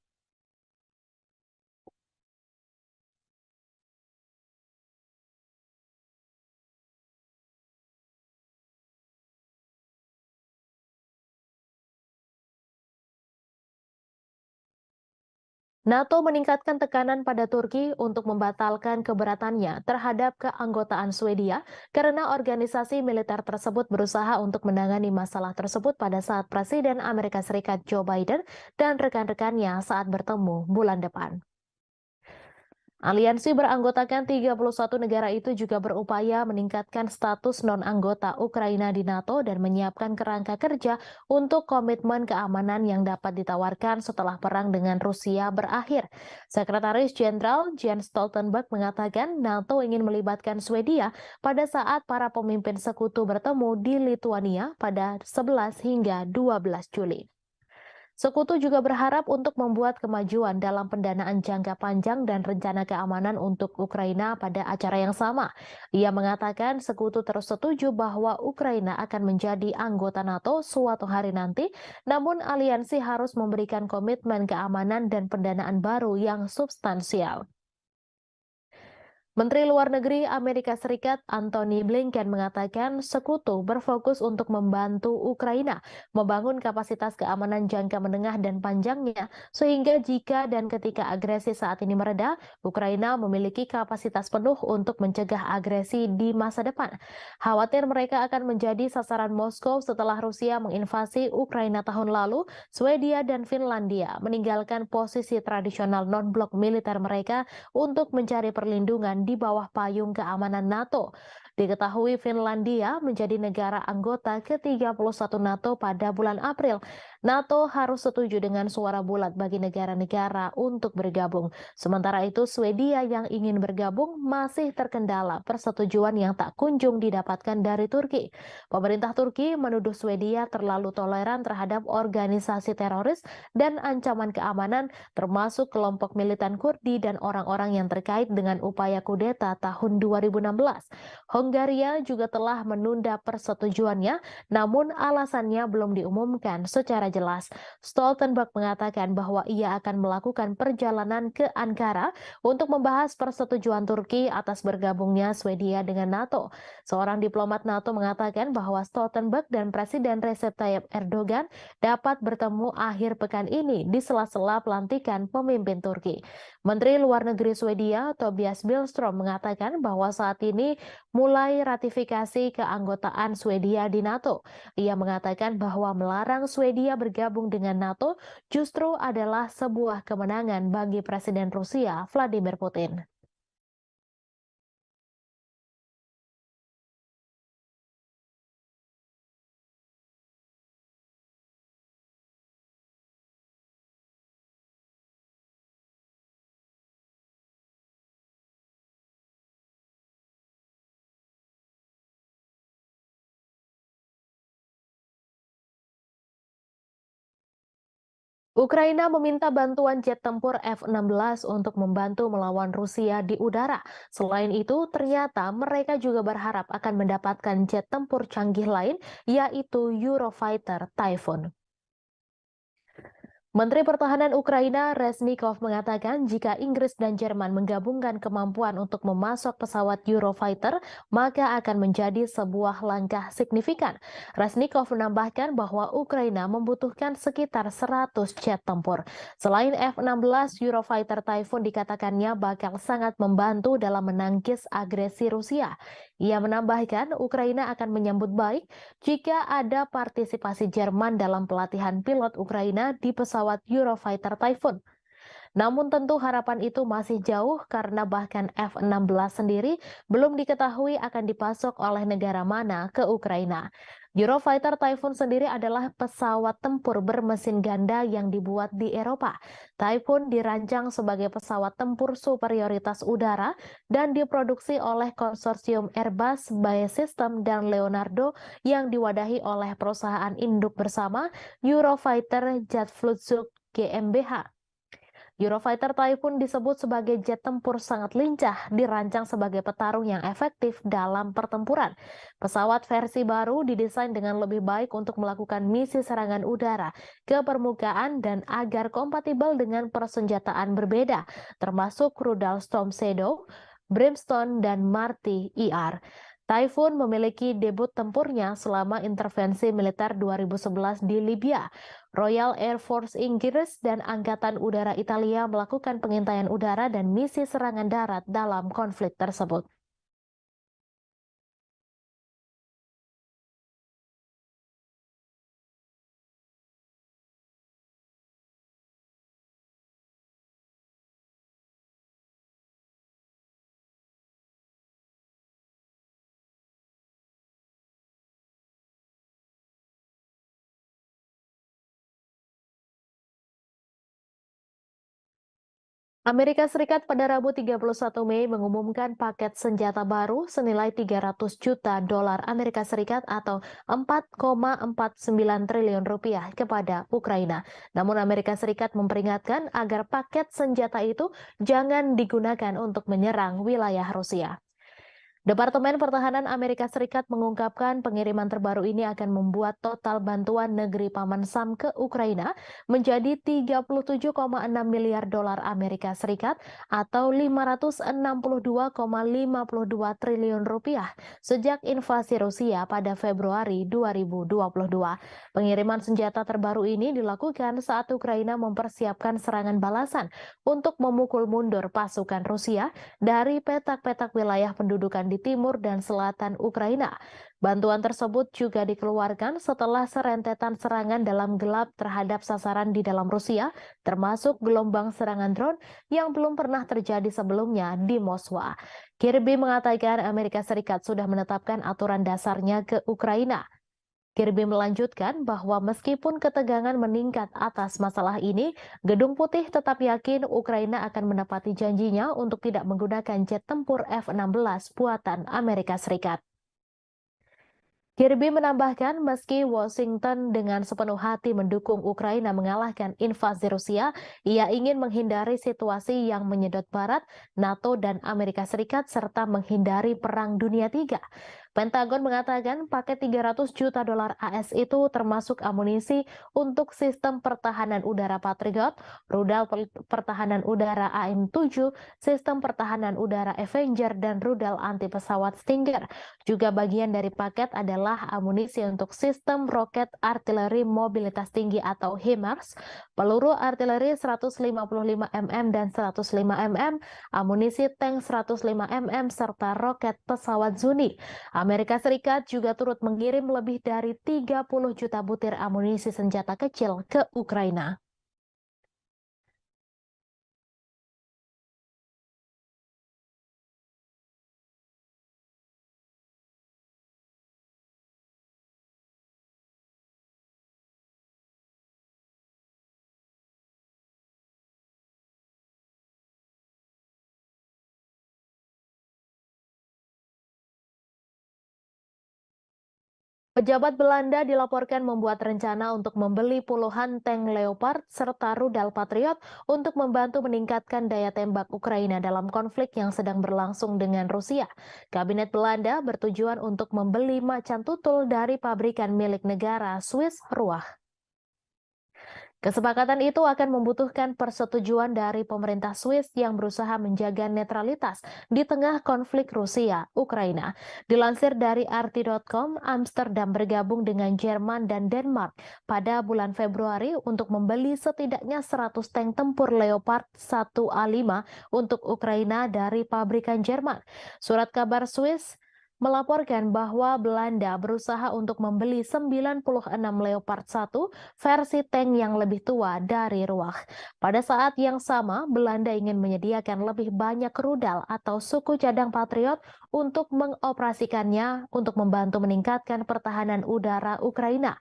Speaker 1: NATO meningkatkan tekanan pada Turki untuk membatalkan keberatannya terhadap keanggotaan Swedia karena organisasi militer tersebut berusaha untuk menangani masalah tersebut pada saat Presiden Amerika Serikat Joe Biden dan rekan-rekannya saat bertemu bulan depan. Aliansi beranggotakan 31 negara itu juga berupaya meningkatkan status non-anggota Ukraina di NATO dan menyiapkan kerangka kerja untuk komitmen keamanan yang dapat ditawarkan setelah perang dengan Rusia berakhir. Sekretaris Jenderal Jens Stoltenberg mengatakan NATO ingin melibatkan Swedia pada saat para pemimpin sekutu bertemu di Lithuania pada 11 hingga 12 Juli. Sekutu juga berharap untuk membuat kemajuan dalam pendanaan jangka panjang dan rencana keamanan untuk Ukraina pada acara yang sama. Ia mengatakan sekutu terus setuju bahwa Ukraina akan menjadi anggota NATO suatu hari nanti, namun aliansi harus memberikan komitmen keamanan dan pendanaan baru yang substansial. Menteri Luar Negeri Amerika Serikat Antony Blinken mengatakan sekutu berfokus untuk membantu Ukraina membangun kapasitas keamanan jangka menengah dan panjangnya, sehingga jika dan ketika agresi saat ini mereda, Ukraina memiliki kapasitas penuh untuk mencegah agresi di masa depan. Khawatir mereka akan menjadi sasaran Moskow setelah Rusia menginvasi Ukraina tahun lalu, Swedia dan Finlandia meninggalkan posisi tradisional non-blok militer mereka untuk mencari perlindungan di bawah payung keamanan NATO. Diketahui Finlandia menjadi negara anggota ke-31 NATO pada bulan April. NATO harus setuju dengan suara bulat bagi negara-negara untuk bergabung. Sementara itu, Swedia yang ingin bergabung masih terkendala persetujuan yang tak kunjung didapatkan dari Turki. Pemerintah Turki menuduh Swedia terlalu toleran terhadap organisasi teroris dan ancaman keamanan termasuk kelompok militan Kurdi dan orang-orang yang terkait dengan upaya kudeta tahun 2016. Hongaria juga telah menunda persetujuannya, namun alasannya belum diumumkan secara jelas. Stoltenberg mengatakan bahwa ia akan melakukan perjalanan ke Ankara untuk membahas persetujuan Turki atas bergabungnya Swedia dengan NATO. Seorang diplomat NATO mengatakan bahwa Stoltenberg dan Presiden Recep Tayyip Erdogan dapat bertemu akhir pekan ini di sela-sela pelantikan pemimpin Turki. Menteri Luar Negeri Swedia Tobias Billström mengatakan bahwa saat ini mulai ratifikasi keanggotaan Swedia di NATO. Ia mengatakan bahwa melarang Swedia bergabung dengan NATO justru adalah sebuah kemenangan bagi Presiden Rusia Vladimir Putin. Ukraina meminta bantuan jet tempur F-16 untuk membantu melawan Rusia di udara. Selain itu, ternyata mereka juga berharap akan mendapatkan jet tempur canggih lain, yaitu Eurofighter Typhoon. Menteri Pertahanan Ukraina Reznikov mengatakan jika Inggris dan Jerman menggabungkan kemampuan untuk memasok pesawat Eurofighter, maka akan menjadi sebuah langkah signifikan. Reznikov menambahkan bahwa Ukraina membutuhkan sekitar 100 jet tempur. Selain F-16, Eurofighter Typhoon dikatakannya bakal sangat membantu dalam menangkis agresi Rusia. Ia menambahkan Ukraina akan menyambut baik jika ada partisipasi Jerman dalam pelatihan pilot Ukraina di pesawat Eurofighter Typhoon. Namun tentu harapan itu masih jauh karena bahkan F-16 sendiri belum diketahui akan dipasok oleh negara mana ke Ukraina. Eurofighter Typhoon sendiri adalah pesawat tempur bermesin ganda yang dibuat di Eropa. Typhoon dirancang sebagai pesawat tempur superioritas udara dan diproduksi oleh konsorsium Airbus, BAE Systems, dan Leonardo yang diwadahi oleh perusahaan induk bersama Eurofighter Jet Flugzeug GmbH. Eurofighter Typhoon disebut sebagai jet tempur sangat lincah, dirancang sebagai petarung yang efektif dalam pertempuran. Pesawat versi baru didesain dengan lebih baik untuk melakukan misi serangan udara ke permukaan dan agar kompatibel dengan persenjataan berbeda, termasuk rudal Storm Shadow, Brimstone, dan Marty IR. Typhoon memiliki debut tempurnya selama intervensi militer 2011 di Libya. Royal Air Force Inggris dan Angkatan Udara Italia melakukan pengintaian udara dan misi serangan darat dalam konflik tersebut. Amerika Serikat pada Rabu 31 Mei mengumumkan paket senjata baru senilai 300 juta dolar Amerika Serikat atau 4,49 triliun rupiah kepada Ukraina. Namun Amerika Serikat memperingatkan agar paket senjata itu jangan digunakan untuk menyerang wilayah Rusia. Departemen Pertahanan Amerika Serikat mengungkapkan pengiriman terbaru ini akan membuat total bantuan negeri Paman Sam ke Ukraina menjadi 37,6 miliar dolar Amerika Serikat atau 562,52 triliun rupiah sejak invasi Rusia pada Februari 2022. Pengiriman senjata terbaru ini dilakukan saat Ukraina mempersiapkan serangan balasan untuk memukul mundur pasukan Rusia dari petak-petak wilayah pendudukan di timur dan selatan Ukraina. Bantuan tersebut juga dikeluarkan setelah serentetan serangan dalam gelap terhadap sasaran di dalam Rusia, termasuk gelombang serangan drone yang belum pernah terjadi sebelumnya di Moskwa. Kirby mengatakan Amerika Serikat sudah menetapkan aturan dasarnya ke Ukraina. Kirby melanjutkan bahwa meskipun ketegangan meningkat atas masalah ini, Gedung Putih tetap yakin Ukraina akan menepati janjinya untuk tidak menggunakan jet tempur F-16 buatan Amerika Serikat. Kirby menambahkan meski Washington dengan sepenuh hati mendukung Ukraina mengalahkan invasi Rusia, ia ingin menghindari situasi yang menyedot Barat, NATO, dan Amerika Serikat serta menghindari Perang Dunia III. Pentagon mengatakan paket 300 juta dolar AS itu termasuk amunisi untuk sistem pertahanan udara Patriot, rudal pertahanan udara AM-7, sistem pertahanan udara Avenger, dan rudal anti pesawat Stinger. Juga bagian dari paket adalah amunisi untuk sistem roket artileri mobilitas tinggi atau HIMARS, peluru artileri 155 mm dan 105 mm, amunisi tank 105 mm, serta roket pesawat Zuni. Amerika Serikat juga turut mengirim lebih dari 30 juta butir amunisi senjata kecil ke Ukraina. Pejabat Belanda dilaporkan membuat rencana untuk membeli puluhan tank Leopard serta rudal Patriot untuk membantu meningkatkan daya tembak Ukraina dalam konflik yang sedang berlangsung dengan Rusia. Kabinet Belanda bertujuan untuk membeli macan tutul dari pabrikan milik negara Swiss Ruach. Kesepakatan itu akan membutuhkan persetujuan dari pemerintah Swiss yang berusaha menjaga netralitas di tengah konflik Rusia-Ukraina. Dilansir dari RT.com, Amsterdam bergabung dengan Jerman dan Denmark pada bulan Februari untuk membeli setidaknya 100 tank tempur Leopard 1A5 untuk Ukraina dari pabrikan Jerman. Surat kabar Swiss melaporkan bahwa Belanda berusaha untuk membeli 96 Leopard 1 versi tank yang lebih tua dari Ruach. Pada saat yang sama, Belanda ingin menyediakan lebih banyak rudal atau suku cadang Patriot untuk mengoperasikannya untuk membantu meningkatkan pertahanan udara Ukraina.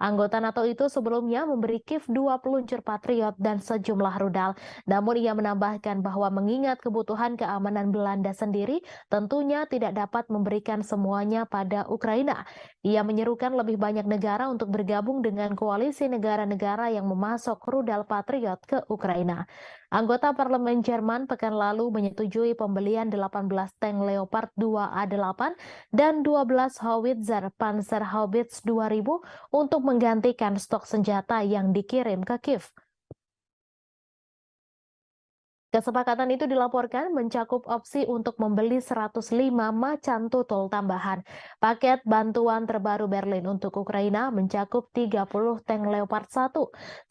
Speaker 1: Anggota NATO itu sebelumnya memberi Kiev 2 peluncur Patriot dan sejumlah rudal. Namun ia menambahkan bahwa mengingat kebutuhan keamanan Belanda sendiri, tentunya tidak dapat memberikan semuanya pada Ukraina. Ia menyerukan lebih banyak negara untuk bergabung dengan koalisi negara-negara yang memasok rudal Patriot ke Ukraina. Anggota parlemen Jerman pekan lalu menyetujui pembelian 18 tank Leopard 2A8 dan 12 howitzer Panzerhaubitze 2000 untuk menggantikan stok senjata yang dikirim ke Kiev. Kesepakatan itu dilaporkan mencakup opsi untuk membeli 105 macan tutul tambahan. Paket bantuan terbaru Berlin untuk Ukraina mencakup 30 tank Leopard 1.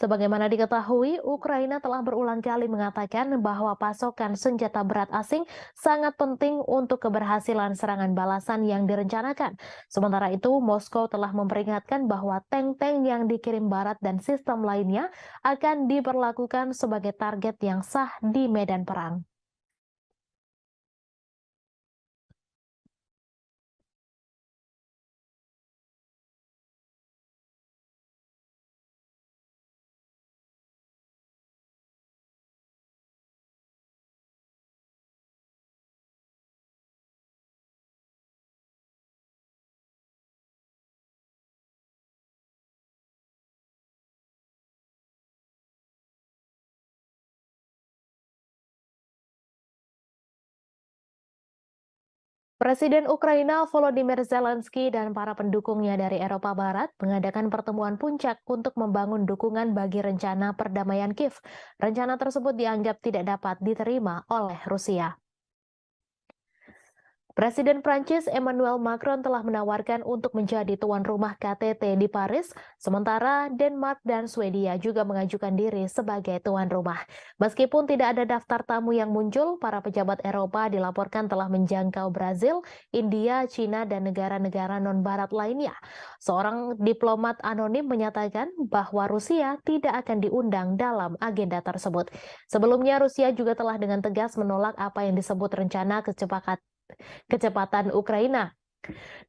Speaker 1: Sebagaimana diketahui, Ukraina telah berulang kali mengatakan bahwa pasokan senjata berat asing sangat penting untuk keberhasilan serangan balasan yang direncanakan. Sementara itu, Moskow telah memperingatkan bahwa tank-tank yang dikirim Barat dan sistem lainnya akan diperlakukan sebagai target yang sah di medan perang. Presiden Ukraina Volodymyr Zelensky dan para pendukungnya dari Eropa Barat mengadakan pertemuan puncak untuk membangun dukungan bagi rencana perdamaian Kiev. Rencana tersebut dianggap tidak dapat diterima oleh Rusia. Presiden Prancis Emmanuel Macron telah menawarkan untuk menjadi tuan rumah KTT di Paris, sementara Denmark dan Swedia juga mengajukan diri sebagai tuan rumah. Meskipun tidak ada daftar tamu yang muncul, para pejabat Eropa dilaporkan telah menjangkau Brazil, India, China, dan negara-negara non-barat lainnya. Seorang diplomat anonim menyatakan bahwa Rusia tidak akan diundang dalam agenda tersebut. Sebelumnya, Rusia juga telah dengan tegas menolak apa yang disebut rencana kecepatan Ukraina.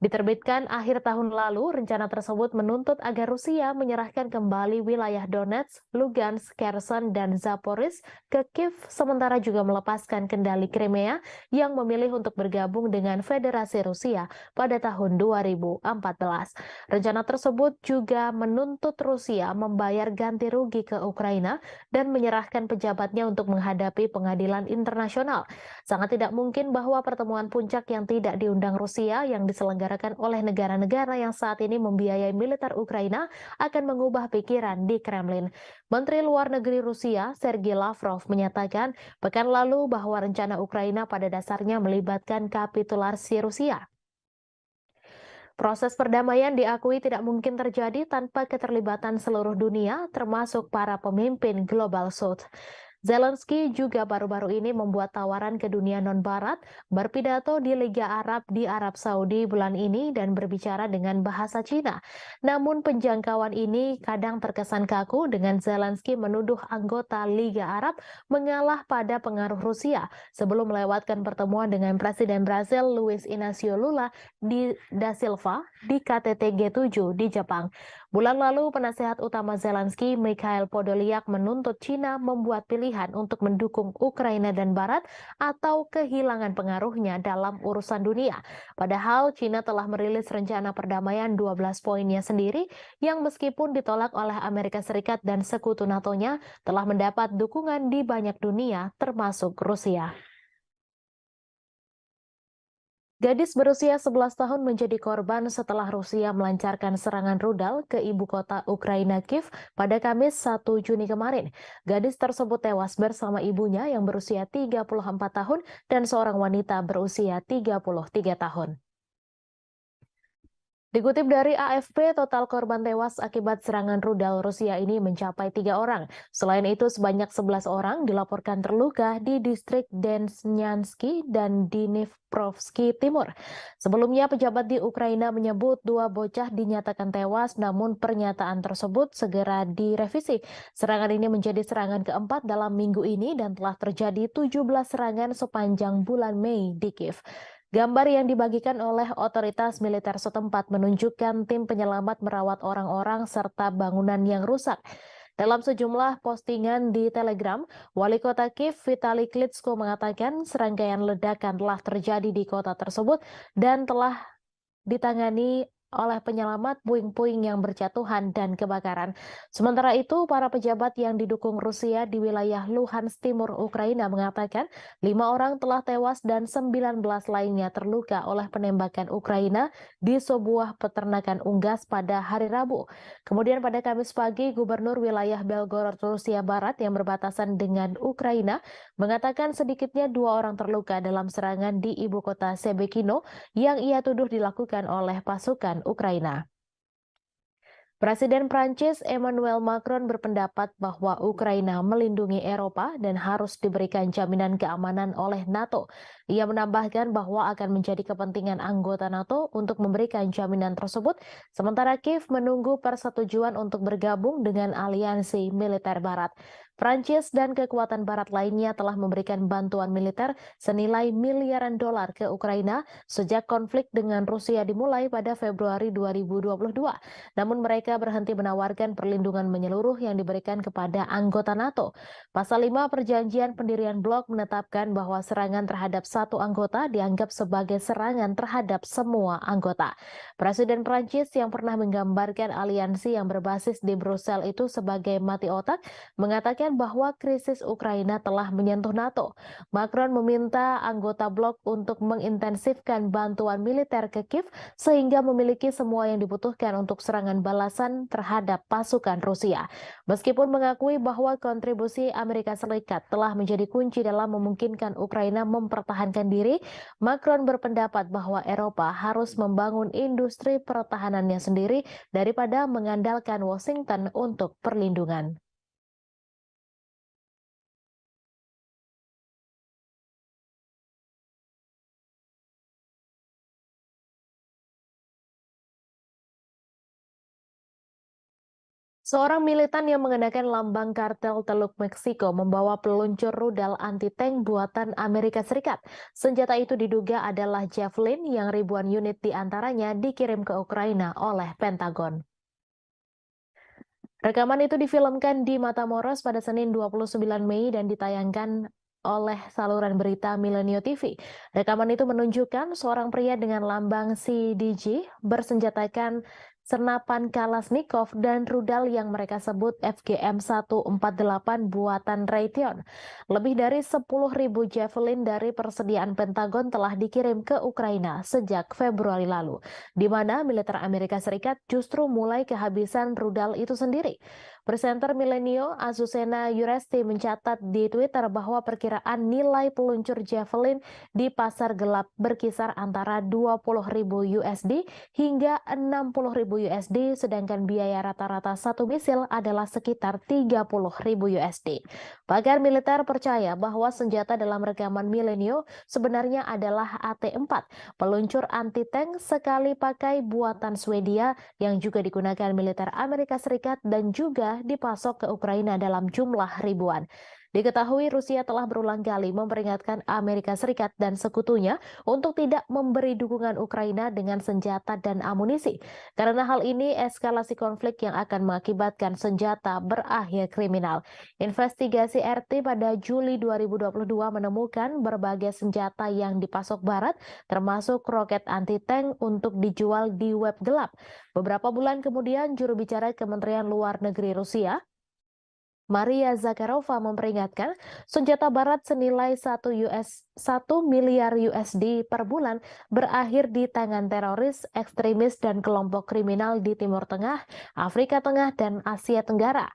Speaker 1: Diterbitkan akhir tahun lalu, rencana tersebut menuntut agar Rusia menyerahkan kembali wilayah Donetsk, Lugansk, Kherson, dan Zaporizhzhia ke Kiev, sementara juga melepaskan kendali Crimea yang memilih untuk bergabung dengan Federasi Rusia pada tahun 2014. Rencana tersebut juga menuntut Rusia membayar ganti rugi ke Ukraina dan menyerahkan pejabatnya untuk menghadapi pengadilan internasional. Sangat tidak mungkin bahwa pertemuan puncak yang tidak diundang Rusia yang diselenggarakan oleh negara-negara yang saat ini membiayai militer Ukraina akan mengubah pikiran di Kremlin. Menteri Luar Negeri Rusia, Sergei Lavrov, menyatakan pekan lalu bahwa rencana Ukraina pada dasarnya melibatkan kapitulasi Rusia. Proses perdamaian diakui tidak mungkin terjadi tanpa keterlibatan seluruh dunia, termasuk para pemimpin Global South. Zelensky juga baru-baru ini membuat tawaran ke dunia non-barat, berpidato di Liga Arab di Arab Saudi bulan ini dan berbicara dengan bahasa Cina. Namun penjangkauan ini kadang terkesan kaku dengan Zelensky menuduh anggota Liga Arab mengalah pada pengaruh Rusia sebelum melewatkan pertemuan dengan Presiden Brasil Luiz Inácio Lula da Silva di KTT G7 di Jepang. Bulan lalu, penasehat utama Zelensky, Mikhail Podolyak, menuntut China membuat pilihan untuk mendukung Ukraina dan Barat atau kehilangan pengaruhnya dalam urusan dunia. Padahal China telah merilis rencana perdamaian 12 poinnya sendiri yang meskipun ditolak oleh Amerika Serikat dan sekutu NATO-nya telah mendapat dukungan di banyak dunia termasuk Rusia. Gadis berusia 11 tahun menjadi korban setelah Rusia melancarkan serangan rudal ke ibu kota Ukraina Kiev pada Kamis 1 Juni kemarin. Gadis tersebut tewas bersama ibunya yang berusia 34 tahun dan seorang wanita berusia 33 tahun. Dikutip dari AFP, total korban tewas akibat serangan rudal Rusia ini mencapai 3 orang. Selain itu, sebanyak 11 orang dilaporkan terluka di distrik Desnyansky dan Dnipropetrovsk Timur. Sebelumnya, pejabat di Ukraina menyebut 2 bocah dinyatakan tewas, namun pernyataan tersebut segera direvisi. Serangan ini menjadi serangan keempat dalam minggu ini dan telah terjadi 17 serangan sepanjang bulan Mei di Kiev. Gambar yang dibagikan oleh otoritas militer setempat menunjukkan tim penyelamat merawat orang-orang serta bangunan yang rusak. Dalam sejumlah postingan di Telegram, Wali Kota Kiev Vitali Klitschko mengatakan serangkaian ledakan telah terjadi di kota tersebut dan telah ditangani oleh penyelamat puing-puing yang berjatuhan dan kebakaran. Sementara itu, para pejabat yang didukung Rusia di wilayah Luhansk Timur Ukraina mengatakan 5 orang telah tewas dan 19 lainnya terluka oleh penembakan Ukraina di sebuah peternakan unggas pada hari Rabu. Kemudian pada Kamis pagi, Gubernur wilayah Belgorod, Rusia Barat yang berbatasan dengan Ukraina mengatakan sedikitnya 2 orang terluka dalam serangan di ibu kota Shebekino yang ia tuduh dilakukan oleh pasukan Ukraina. Presiden Prancis Emmanuel Macron berpendapat bahwa Ukraina melindungi Eropa dan harus diberikan jaminan keamanan oleh NATO. Ia menambahkan bahwa akan menjadi kepentingan anggota NATO untuk memberikan jaminan tersebut, sementara Kiev menunggu persetujuan untuk bergabung dengan aliansi militer Barat. Prancis dan kekuatan Barat lainnya telah memberikan bantuan militer senilai miliaran dolar ke Ukraina sejak konflik dengan Rusia dimulai pada Februari 2022. Namun mereka berhenti menawarkan perlindungan menyeluruh yang diberikan kepada anggota NATO. Pasal 5 Perjanjian Pendirian Blok menetapkan bahwa serangan terhadap satu anggota dianggap sebagai serangan terhadap semua anggota. Presiden Prancis yang pernah menggambarkan aliansi yang berbasis di Brussel itu sebagai mati otak, mengatakan bahwa krisis Ukraina telah menyentuh NATO. Macron meminta anggota blok untuk mengintensifkan bantuan militer ke Kiev sehingga memiliki semua yang dibutuhkan untuk serangan balasan terhadap pasukan Rusia. Meskipun mengakui bahwa kontribusi Amerika Serikat telah menjadi kunci dalam memungkinkan Ukraina mempertahankan diri, Macron berpendapat bahwa Eropa harus membangun industri pertahanannya sendiri daripada mengandalkan Washington untuk perlindungan. Seorang militan yang mengenakan lambang kartel Teluk Meksiko membawa peluncur rudal anti-tank buatan Amerika Serikat. Senjata itu diduga adalah Javelin yang ribuan unit diantaranya dikirim ke Ukraina oleh Pentagon. Rekaman itu difilmkan di Matamoros pada Senin 29 Mei dan ditayangkan oleh saluran berita Milenio TV. Rekaman itu menunjukkan seorang pria dengan lambang CDG bersenjatakan senapan Kalashnikov dan rudal yang mereka sebut FGM-148 buatan Raytheon. Lebih dari 10.000 Javelin dari persediaan Pentagon telah dikirim ke Ukraina sejak Februari lalu, di mana militer Amerika Serikat justru mulai kehabisan rudal itu sendiri. Presenter Milenio Azucena Yuresti mencatat di Twitter bahwa perkiraan nilai peluncur Javelin di pasar gelap berkisar antara 20.000 USD hingga 60.000 USD, sedangkan biaya rata-rata satu misil adalah sekitar 30.000 USD. Pakar militer percaya bahwa senjata dalam rekaman Milenio sebenarnya adalah AT-4, peluncur anti-tank sekali pakai buatan Swedia yang juga digunakan militer Amerika Serikat dan juga dipasok ke Ukraina dalam jumlah ribuan. Diketahui Rusia telah berulang kali memperingatkan Amerika Serikat dan sekutunya untuk tidak memberi dukungan Ukraina dengan senjata dan amunisi. Karena hal ini eskalasi konflik yang akan mengakibatkan senjata berakhir kriminal. Investigasi RT pada Juli 2022 menemukan berbagai senjata yang dipasok Barat, termasuk roket anti-tank untuk dijual di web gelap. Beberapa bulan kemudian, juru bicara Kementerian Luar Negeri Rusia Maria Zakharova memperingatkan senjata barat senilai 1 miliar USD per bulan berakhir di tangan teroris, ekstremis, dan kelompok kriminal di Timur Tengah, Afrika Tengah, dan Asia Tenggara.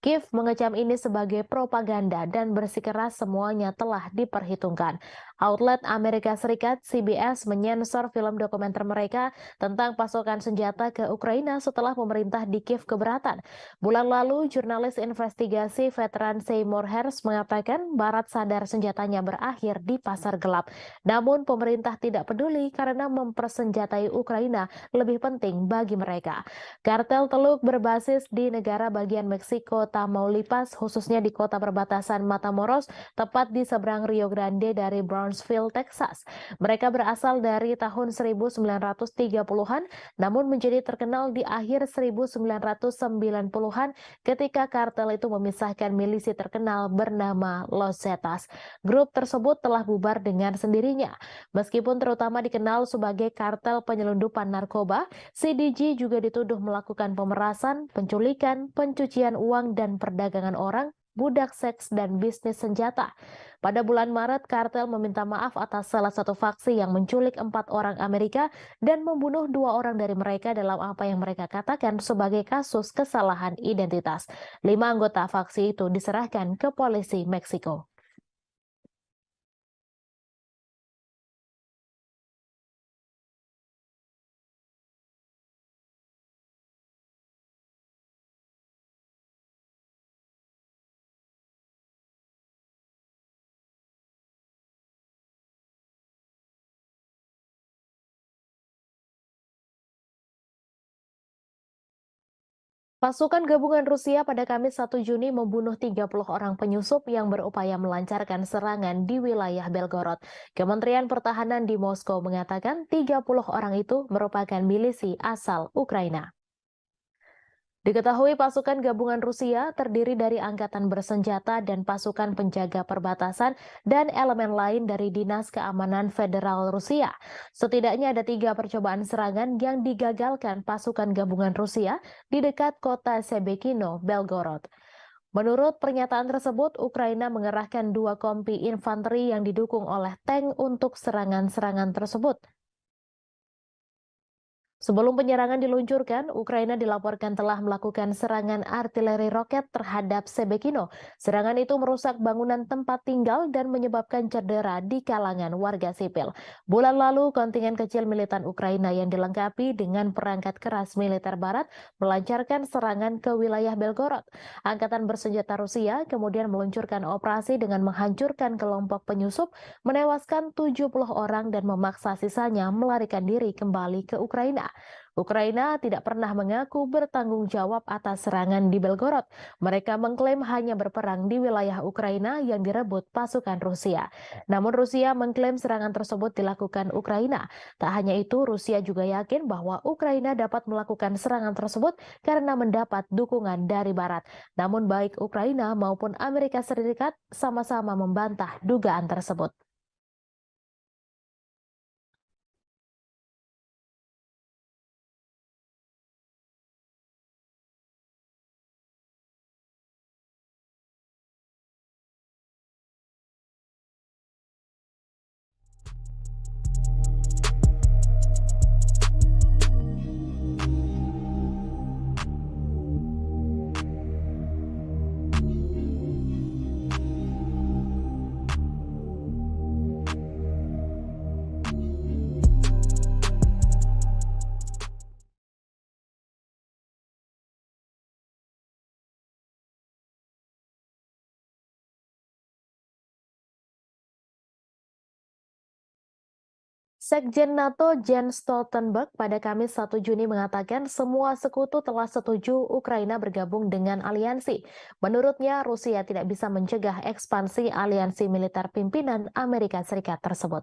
Speaker 1: Kiev mengecam ini sebagai propaganda dan bersikeras semuanya telah diperhitungkan. Outlet Amerika Serikat CBS menyensor film dokumenter mereka tentang pasokan senjata ke Ukraina setelah pemerintah di Kiev keberatan. Bulan lalu, jurnalis investigasi veteran Seymour Hersh mengatakan Barat sadar senjatanya berakhir di pasar gelap. Namun pemerintah tidak peduli karena mempersenjatai Ukraina lebih penting bagi mereka. Kartel teluk berbasis di negara bagian Meksiko, Tamaulipas, khususnya di kota perbatasan Matamoros, tepat di seberang Rio Grande dari Brownsville, Texas. Mereka berasal dari tahun 1930-an, namun menjadi terkenal di akhir 1990-an ketika kartel itu memisahkan milisi terkenal bernama Los Zetas. Grup tersebut telah bubar dengan sendirinya. Meskipun terutama dikenal sebagai kartel penyelundupan narkoba, CDG juga dituduh melakukan pemerasan, penculikan, pencucian uang, dan perdagangan orang, budak seks, dan bisnis senjata. Pada bulan Maret, kartel meminta maaf atas salah satu faksi yang menculik 4 orang Amerika dan membunuh 2 orang dari mereka dalam apa yang mereka katakan sebagai kasus kesalahan identitas. 5 anggota faksi itu diserahkan ke polisi Meksiko. Pasukan gabungan Rusia pada Kamis 1 Juni membunuh 30 orang penyusup yang berupaya melancarkan serangan di wilayah Belgorod. Kementerian Pertahanan di Moskow mengatakan 30 orang itu merupakan milisi asal Ukraina. Diketahui pasukan gabungan Rusia terdiri dari angkatan bersenjata dan pasukan penjaga perbatasan dan elemen lain dari Dinas Keamanan Federal Rusia. Setidaknya ada 3 percobaan serangan yang digagalkan pasukan gabungan Rusia di dekat kota Sebekino, Belgorod. Menurut pernyataan tersebut, Ukraina mengerahkan 2 kompi infanteri yang didukung oleh tank untuk serangan-serangan tersebut. Sebelum penyerangan diluncurkan, Ukraina dilaporkan telah melakukan serangan artileri roket terhadap Sebekino. Serangan itu merusak bangunan tempat tinggal dan menyebabkan cedera di kalangan warga sipil. Bulan lalu, kontingen kecil militan Ukraina yang dilengkapi dengan perangkat keras militer barat melancarkan serangan ke wilayah Belgorod. Angkatan bersenjata Rusia kemudian meluncurkan operasi dengan menghancurkan kelompok penyusup, menewaskan 70 orang dan memaksa sisanya melarikan diri kembali ke Ukraina. Ukraina tidak pernah mengaku bertanggung jawab atas serangan di Belgorod. Mereka mengklaim hanya berperang di wilayah Ukraina yang direbut pasukan Rusia. Namun Rusia mengklaim serangan tersebut dilakukan Ukraina. Tak hanya itu, Rusia juga yakin bahwa Ukraina dapat melakukan serangan tersebut karena mendapat dukungan dari Barat. Namun baik Ukraina maupun Amerika Serikat sama-sama membantah dugaan tersebut. Sekjen NATO Jens Stoltenberg pada Kamis 1 Juni mengatakan semua sekutu telah setuju Ukraina bergabung dengan aliansi. Menurutnya, Rusia tidak bisa mencegah ekspansi aliansi militer pimpinan Amerika Serikat tersebut.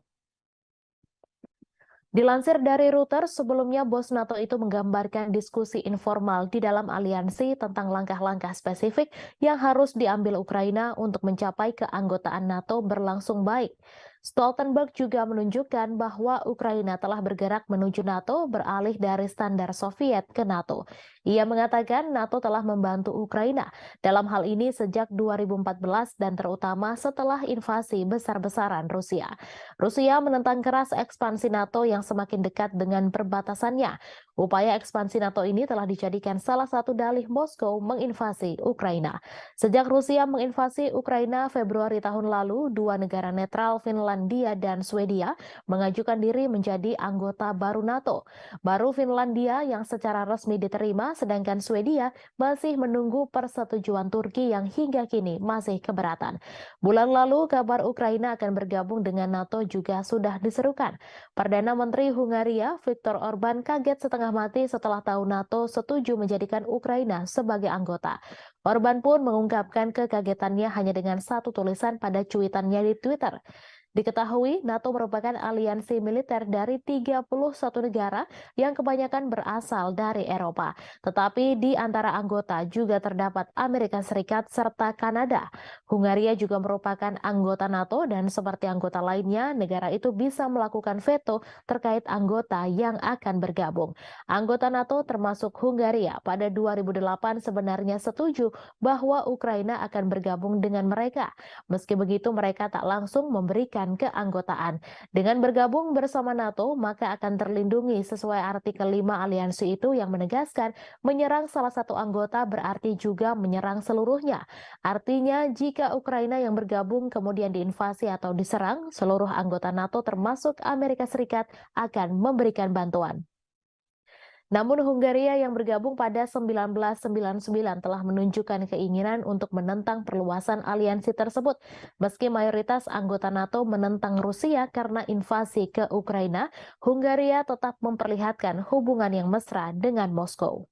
Speaker 1: Dilansir dari Reuters, sebelumnya bos NATO itu menggambarkan diskusi informal di dalam aliansi tentang langkah-langkah spesifik yang harus diambil Ukraina untuk mencapai keanggotaan NATO berlangsung baik. Stoltenberg juga menunjukkan bahwa Ukraina telah bergerak menuju NATO beralih dari standar Soviet ke NATO. Ia mengatakan NATO telah membantu Ukraina dalam hal ini sejak 2014 dan terutama setelah invasi besar-besaran Rusia. Rusia menentang keras ekspansi NATO yang semakin dekat dengan perbatasannya. Upaya ekspansi NATO ini telah dijadikan salah satu dalih Moskow menginvasi Ukraina. Sejak Rusia menginvasi Ukraina Februari tahun lalu, dua negara netral Finlandia dan Swedia mengajukan diri menjadi anggota baru NATO. Baru Finlandia yang secara resmi diterima, sedangkan Swedia masih menunggu persetujuan Turki yang hingga kini masih keberatan. Bulan lalu, kabar Ukraina akan bergabung dengan NATO juga sudah diserukan. Perdana Menteri Hungaria Viktor Orban kaget setengah mati setelah tahu NATO setuju menjadikan Ukraina sebagai anggota. Orban pun mengungkapkan kekagetannya hanya dengan satu tulisan pada cuitannya di Twitter. Diketahui NATO merupakan aliansi militer dari 31 negara yang kebanyakan berasal dari Eropa. Tetapi di antara anggota juga terdapat Amerika Serikat serta Kanada. Hungaria juga merupakan anggota NATO dan seperti anggota lainnya, negara itu bisa melakukan veto terkait anggota yang akan bergabung. Anggota NATO termasuk Hungaria pada 2008 sebenarnya setuju bahwa Ukraina akan bergabung dengan mereka. Meski begitu, mereka tak langsung memberikan keanggotaan. Dengan bergabung bersama NATO, maka akan terlindungi sesuai artikel 5 aliansi itu yang menegaskan menyerang salah satu anggota berarti juga menyerang seluruhnya. Artinya, jika Ukraina yang bergabung kemudian diinvasi atau diserang, seluruh anggota NATO termasuk Amerika Serikat akan memberikan bantuan. Namun Hungaria yang bergabung pada 1999 telah menunjukkan keinginan untuk menentang perluasan aliansi tersebut. Meski mayoritas anggota NATO menentang Rusia karena invasi ke Ukraina, Hungaria tetap memperlihatkan hubungan yang mesra dengan Moskow.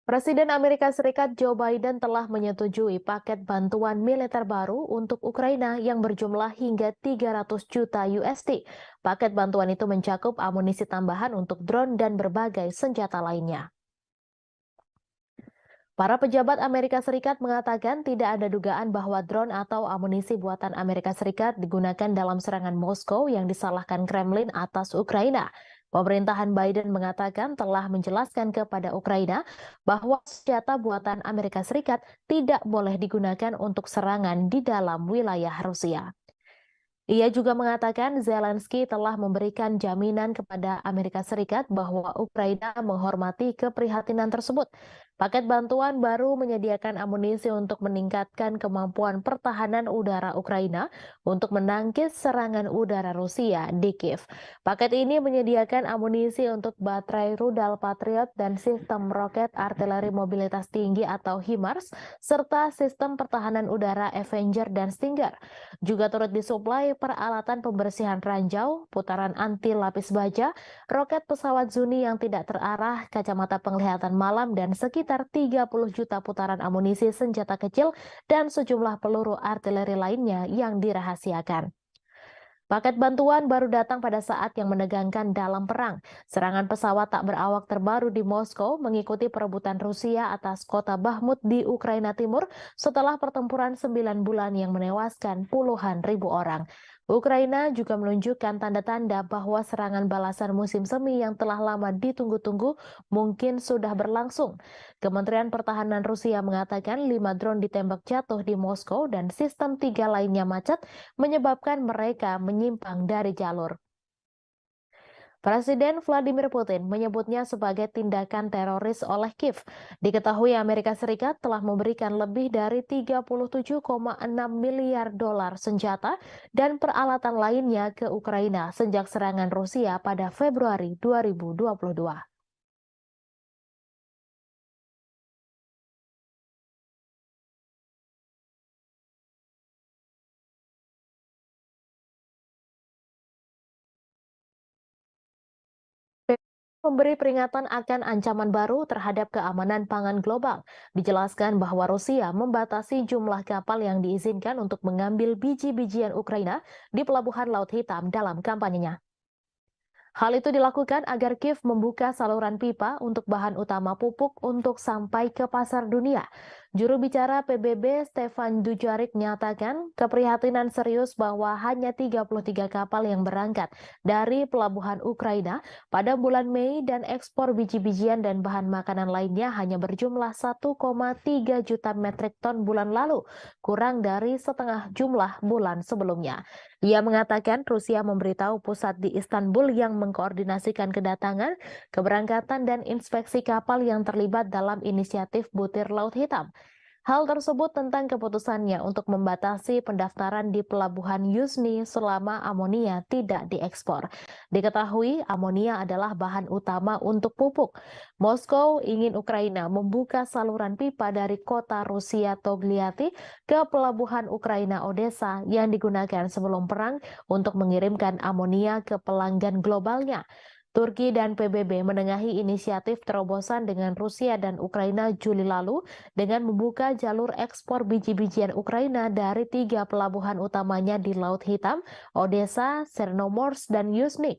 Speaker 1: Presiden Amerika Serikat Joe Biden telah menyetujui paket bantuan militer baru untuk Ukraina yang berjumlah hingga 300 juta USD. Paket bantuan itu mencakup amunisi tambahan untuk drone dan berbagai senjata lainnya. Para pejabat Amerika Serikat mengatakan tidak ada dugaan bahwa drone atau amunisi buatan Amerika Serikat digunakan dalam serangan Moskow yang disalahkan Kremlin atas Ukraina. Pemerintahan Biden mengatakan telah menjelaskan kepada Ukraina bahwa senjata buatan Amerika Serikat tidak boleh digunakan untuk serangan di dalam wilayah Rusia. Ia juga mengatakan Zelensky telah memberikan jaminan kepada Amerika Serikat bahwa Ukraina menghormati keprihatinan tersebut. Paket bantuan baru menyediakan amunisi untuk meningkatkan kemampuan pertahanan udara Ukraina untuk menangkis serangan udara Rusia di Kiev. Paket ini menyediakan amunisi untuk baterai rudal Patriot dan sistem roket artileri mobilitas tinggi atau HIMARS, serta sistem pertahanan udara Avenger dan Stinger. Juga turut disuplai peralatan pembersihan ranjau, putaran anti lapis baja, roket pesawat Zuni yang tidak terarah, kacamata penglihatan malam, dan sekitar 30 juta putaran amunisi senjata kecil dan sejumlah peluru artileri lainnya yang dirahasiakan. Paket bantuan baru datang pada saat yang menegangkan dalam perang. Serangan pesawat tak berawak terbaru di Moskow mengikuti perebutan Rusia atas kota Bakhmut di Ukraina Timur setelah pertempuran 9 bulan yang menewaskan puluhan ribu orang. Ukraina juga menunjukkan tanda-tanda bahwa serangan balasan musim semi yang telah lama ditunggu-tunggu mungkin sudah berlangsung. Kementerian Pertahanan Rusia mengatakan 5 drone ditembak jatuh di Moskow dan sistem 3 lainnya macet menyebabkan mereka menyimpang dari jalur. Presiden Vladimir Putin menyebutnya sebagai tindakan teroris oleh Kiev. Diketahui Amerika Serikat telah memberikan lebih dari 37,6 miliar dolar senjata dan peralatan lainnya ke Ukraina sejak serangan Rusia pada Februari 2022. memberi peringatan akan ancaman baru terhadap keamanan pangan global. Dijelaskan bahwa Rusia membatasi jumlah kapal yang diizinkan untuk mengambil biji-bijian Ukraina di pelabuhan Laut Hitam dalam kampanyenya. Hal itu dilakukan agar Kiev membuka saluran pipa untuk bahan utama pupuk untuk sampai ke pasar dunia. Juru bicara PBB Stefan Dujarric menyatakan keprihatinan serius bahwa hanya 33 kapal yang berangkat dari pelabuhan Ukraina pada bulan Mei dan ekspor biji-bijian dan bahan makanan lainnya hanya berjumlah 1,3 juta metrik ton bulan lalu, kurang dari setengah jumlah bulan sebelumnya. Ia mengatakan Rusia memberitahu pusat di Istanbul yang mengkoordinasikan kedatangan, keberangkatan, dan inspeksi kapal yang terlibat dalam inisiatif Butir Laut Hitam. Hal tersebut tentang keputusannya untuk membatasi pendaftaran di pelabuhan Yuzhny selama amonia tidak diekspor. Diketahui amonia adalah bahan utama untuk pupuk. Moskow ingin Ukraina membuka saluran pipa dari kota Rusia Togliatti ke pelabuhan Ukraina Odessa yang digunakan sebelum perang untuk mengirimkan amonia ke pelanggan globalnya. Turki dan PBB menengahi inisiatif terobosan dengan Rusia dan Ukraina Juli lalu dengan membuka jalur ekspor biji-bijian Ukraina dari 3 pelabuhan utamanya di Laut Hitam, Odessa, Chernomorsk, dan Yuzhny.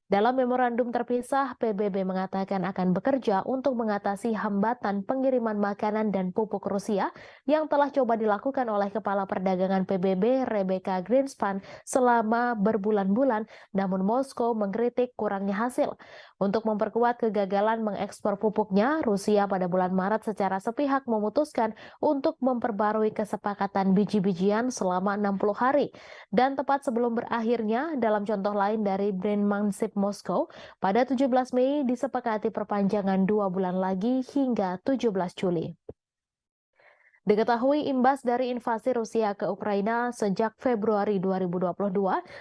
Speaker 1: Dalam memorandum terpisah, PBB mengatakan akan bekerja untuk mengatasi hambatan pengiriman makanan dan pupuk Rusia yang telah coba dilakukan oleh Kepala Perdagangan PBB Rebecca Greenspan selama berbulan-bulan, namun Moskow mengkritik kurangnya hasil. Untuk memperkuat kegagalan mengekspor pupuknya, Rusia pada bulan Maret secara sepihak memutuskan untuk memperbarui kesepakatan biji-bijian selama 60 hari. Dan tepat sebelum berakhirnya, dalam contoh lain dari Brandmansip Moskow, pada 17 Mei disepakati perpanjangan 2 bulan lagi hingga 17 Juli. Diketahui imbas dari invasi Rusia ke Ukraina sejak Februari 2022,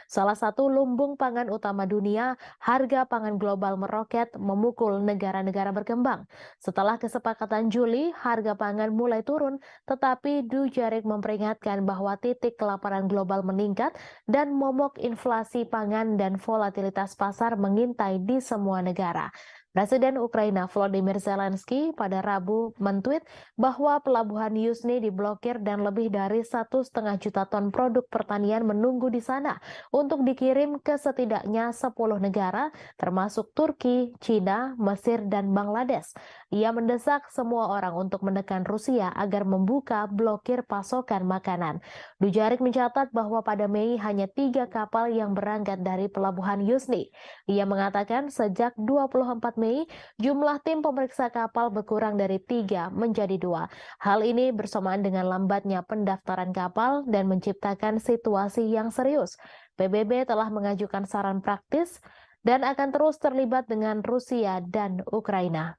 Speaker 1: salah satu lumbung pangan utama dunia, harga pangan global meroket memukul negara-negara berkembang. Setelah kesepakatan Juli, harga pangan mulai turun, tetapi Dujarric memperingatkan bahwa titik kelaparan global meningkat dan momok inflasi pangan dan volatilitas pasar mengintai di semua negara. Presiden Ukraina Volodymyr Zelensky pada Rabu mentweet bahwa pelabuhan Yuzhny diblokir dan lebih dari 1,5 juta ton produk pertanian menunggu di sana untuk dikirim ke setidaknya 10 negara termasuk Turki, China, Mesir, dan Bangladesh. Ia mendesak semua orang untuk menekan Rusia agar membuka blokir pasokan makanan. Dujarric mencatat bahwa pada Mei hanya 3 kapal yang berangkat dari pelabuhan Yuzhny. Ia mengatakan sejak 24 Mei, jumlah tim pemeriksa kapal berkurang dari 3 menjadi 2. Hal ini bersamaan dengan lambatnya pendaftaran kapal dan menciptakan situasi yang serius. PBB telah mengajukan saran praktis dan akan terus terlibat dengan Rusia dan Ukraina.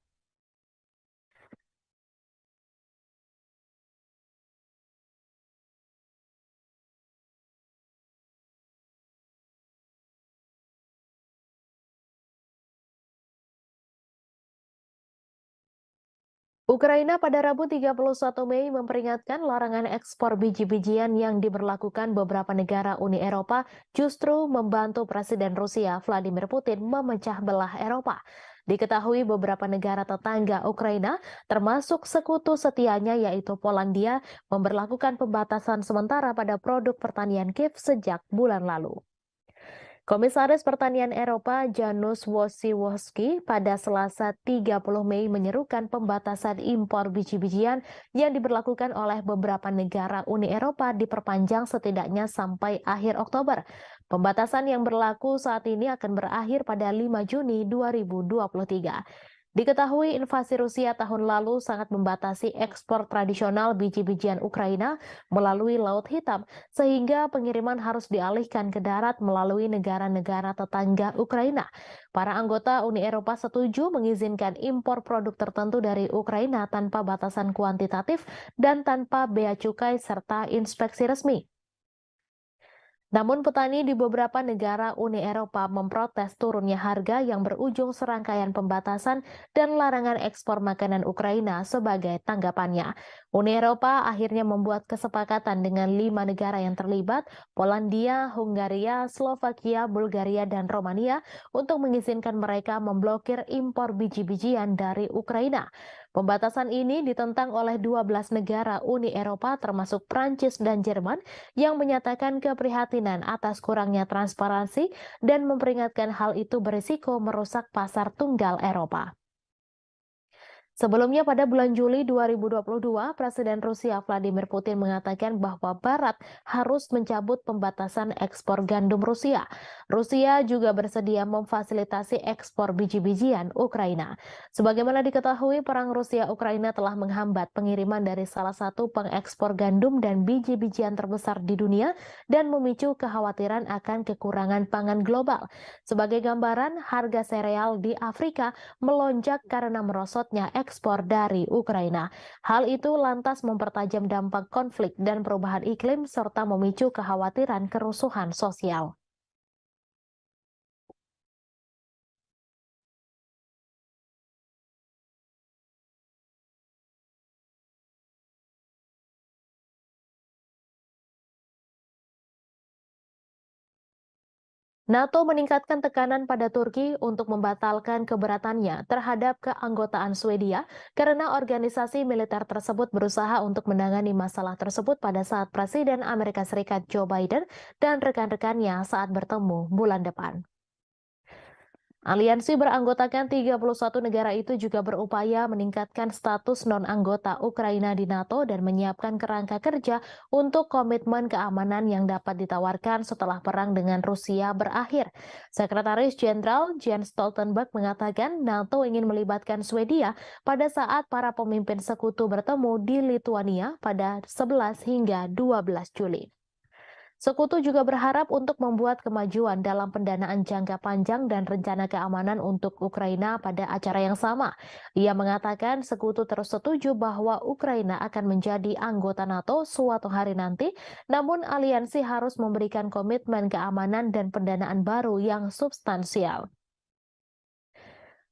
Speaker 1: Ukraina pada Rabu 31 Mei memperingatkan larangan ekspor biji-bijian yang diberlakukan beberapa negara Uni Eropa justru membantu Presiden Rusia Vladimir Putin memecah belah Eropa. Diketahui beberapa negara tetangga Ukraina, termasuk sekutu setianya yaitu Polandia, memberlakukan pembatasan sementara pada produk pertanian Kiev sejak bulan lalu. Komisaris Pertanian Eropa Janusz Wojciechowski pada Selasa 30 Mei menyerukan pembatasan impor biji-bijian yang diberlakukan oleh beberapa negara Uni Eropa diperpanjang setidaknya sampai akhir Oktober. Pembatasan yang berlaku saat ini akan berakhir pada 5 Juni 2023. Diketahui invasi Rusia tahun lalu sangat membatasi ekspor tradisional biji-bijian Ukraina melalui Laut Hitam, sehingga pengiriman harus dialihkan ke darat melalui negara-negara tetangga Ukraina. Para anggota Uni Eropa setuju mengizinkan impor produk tertentu dari Ukraina tanpa batasan kuantitatif dan tanpa bea cukai serta inspeksi resmi. Namun petani di beberapa negara Uni Eropa memprotes turunnya harga yang berujung serangkaian pembatasan dan larangan ekspor makanan Ukraina sebagai tanggapannya. Uni Eropa akhirnya membuat kesepakatan dengan 5 negara yang terlibat, Polandia, Hungaria, Slovakia, Bulgaria, dan Romania untuk mengizinkan mereka memblokir impor biji-bijian dari Ukraina. Pembatasan ini ditentang oleh 12 negara Uni Eropa termasuk Prancis dan Jerman yang menyatakan keprihatinan atas kurangnya transparansi dan memperingatkan hal itu berisiko merusak pasar tunggal Eropa. Sebelumnya pada bulan Juli 2022, Presiden Rusia Vladimir Putin mengatakan bahwa Barat harus mencabut pembatasan ekspor gandum Rusia. Rusia juga bersedia memfasilitasi ekspor biji-bijian Ukraina. Sebagaimana diketahui, perang Rusia-Ukraina telah menghambat pengiriman dari salah satu pengekspor gandum dan biji-bijian terbesar di dunia dan memicu kekhawatiran akan kekurangan pangan global. Sebagai gambaran, harga sereal di Afrika melonjak karena merosotnya ekspor dari Ukraina. Hal itu lantas mempertajam dampak konflik dan perubahan iklim serta memicu kekhawatiran kerusuhan sosial. NATO meningkatkan tekanan pada Turki untuk membatalkan keberatannya terhadap keanggotaan Swedia karena organisasi militer tersebut berusaha untuk menangani masalah tersebut pada saat Presiden Amerika Serikat Joe Biden dan rekan-rekannya saat bertemu bulan depan. Aliansi beranggotakan 31 negara itu juga berupaya meningkatkan status non-anggota Ukraina di NATO dan menyiapkan kerangka kerja untuk komitmen keamanan yang dapat ditawarkan setelah perang dengan Rusia berakhir. Sekretaris Jenderal Jens Stoltenberg mengatakan NATO ingin melibatkan Swedia pada saat para pemimpin sekutu bertemu di Lithuania pada 11 hingga 12 Juli. Sekutu juga berharap untuk membuat kemajuan dalam pendanaan jangka panjang dan rencana keamanan untuk Ukraina pada acara yang sama. Ia mengatakan sekutu terus setuju bahwa Ukraina akan menjadi anggota NATO suatu hari nanti, namun aliansi harus memberikan komitmen keamanan dan pendanaan baru yang substansial.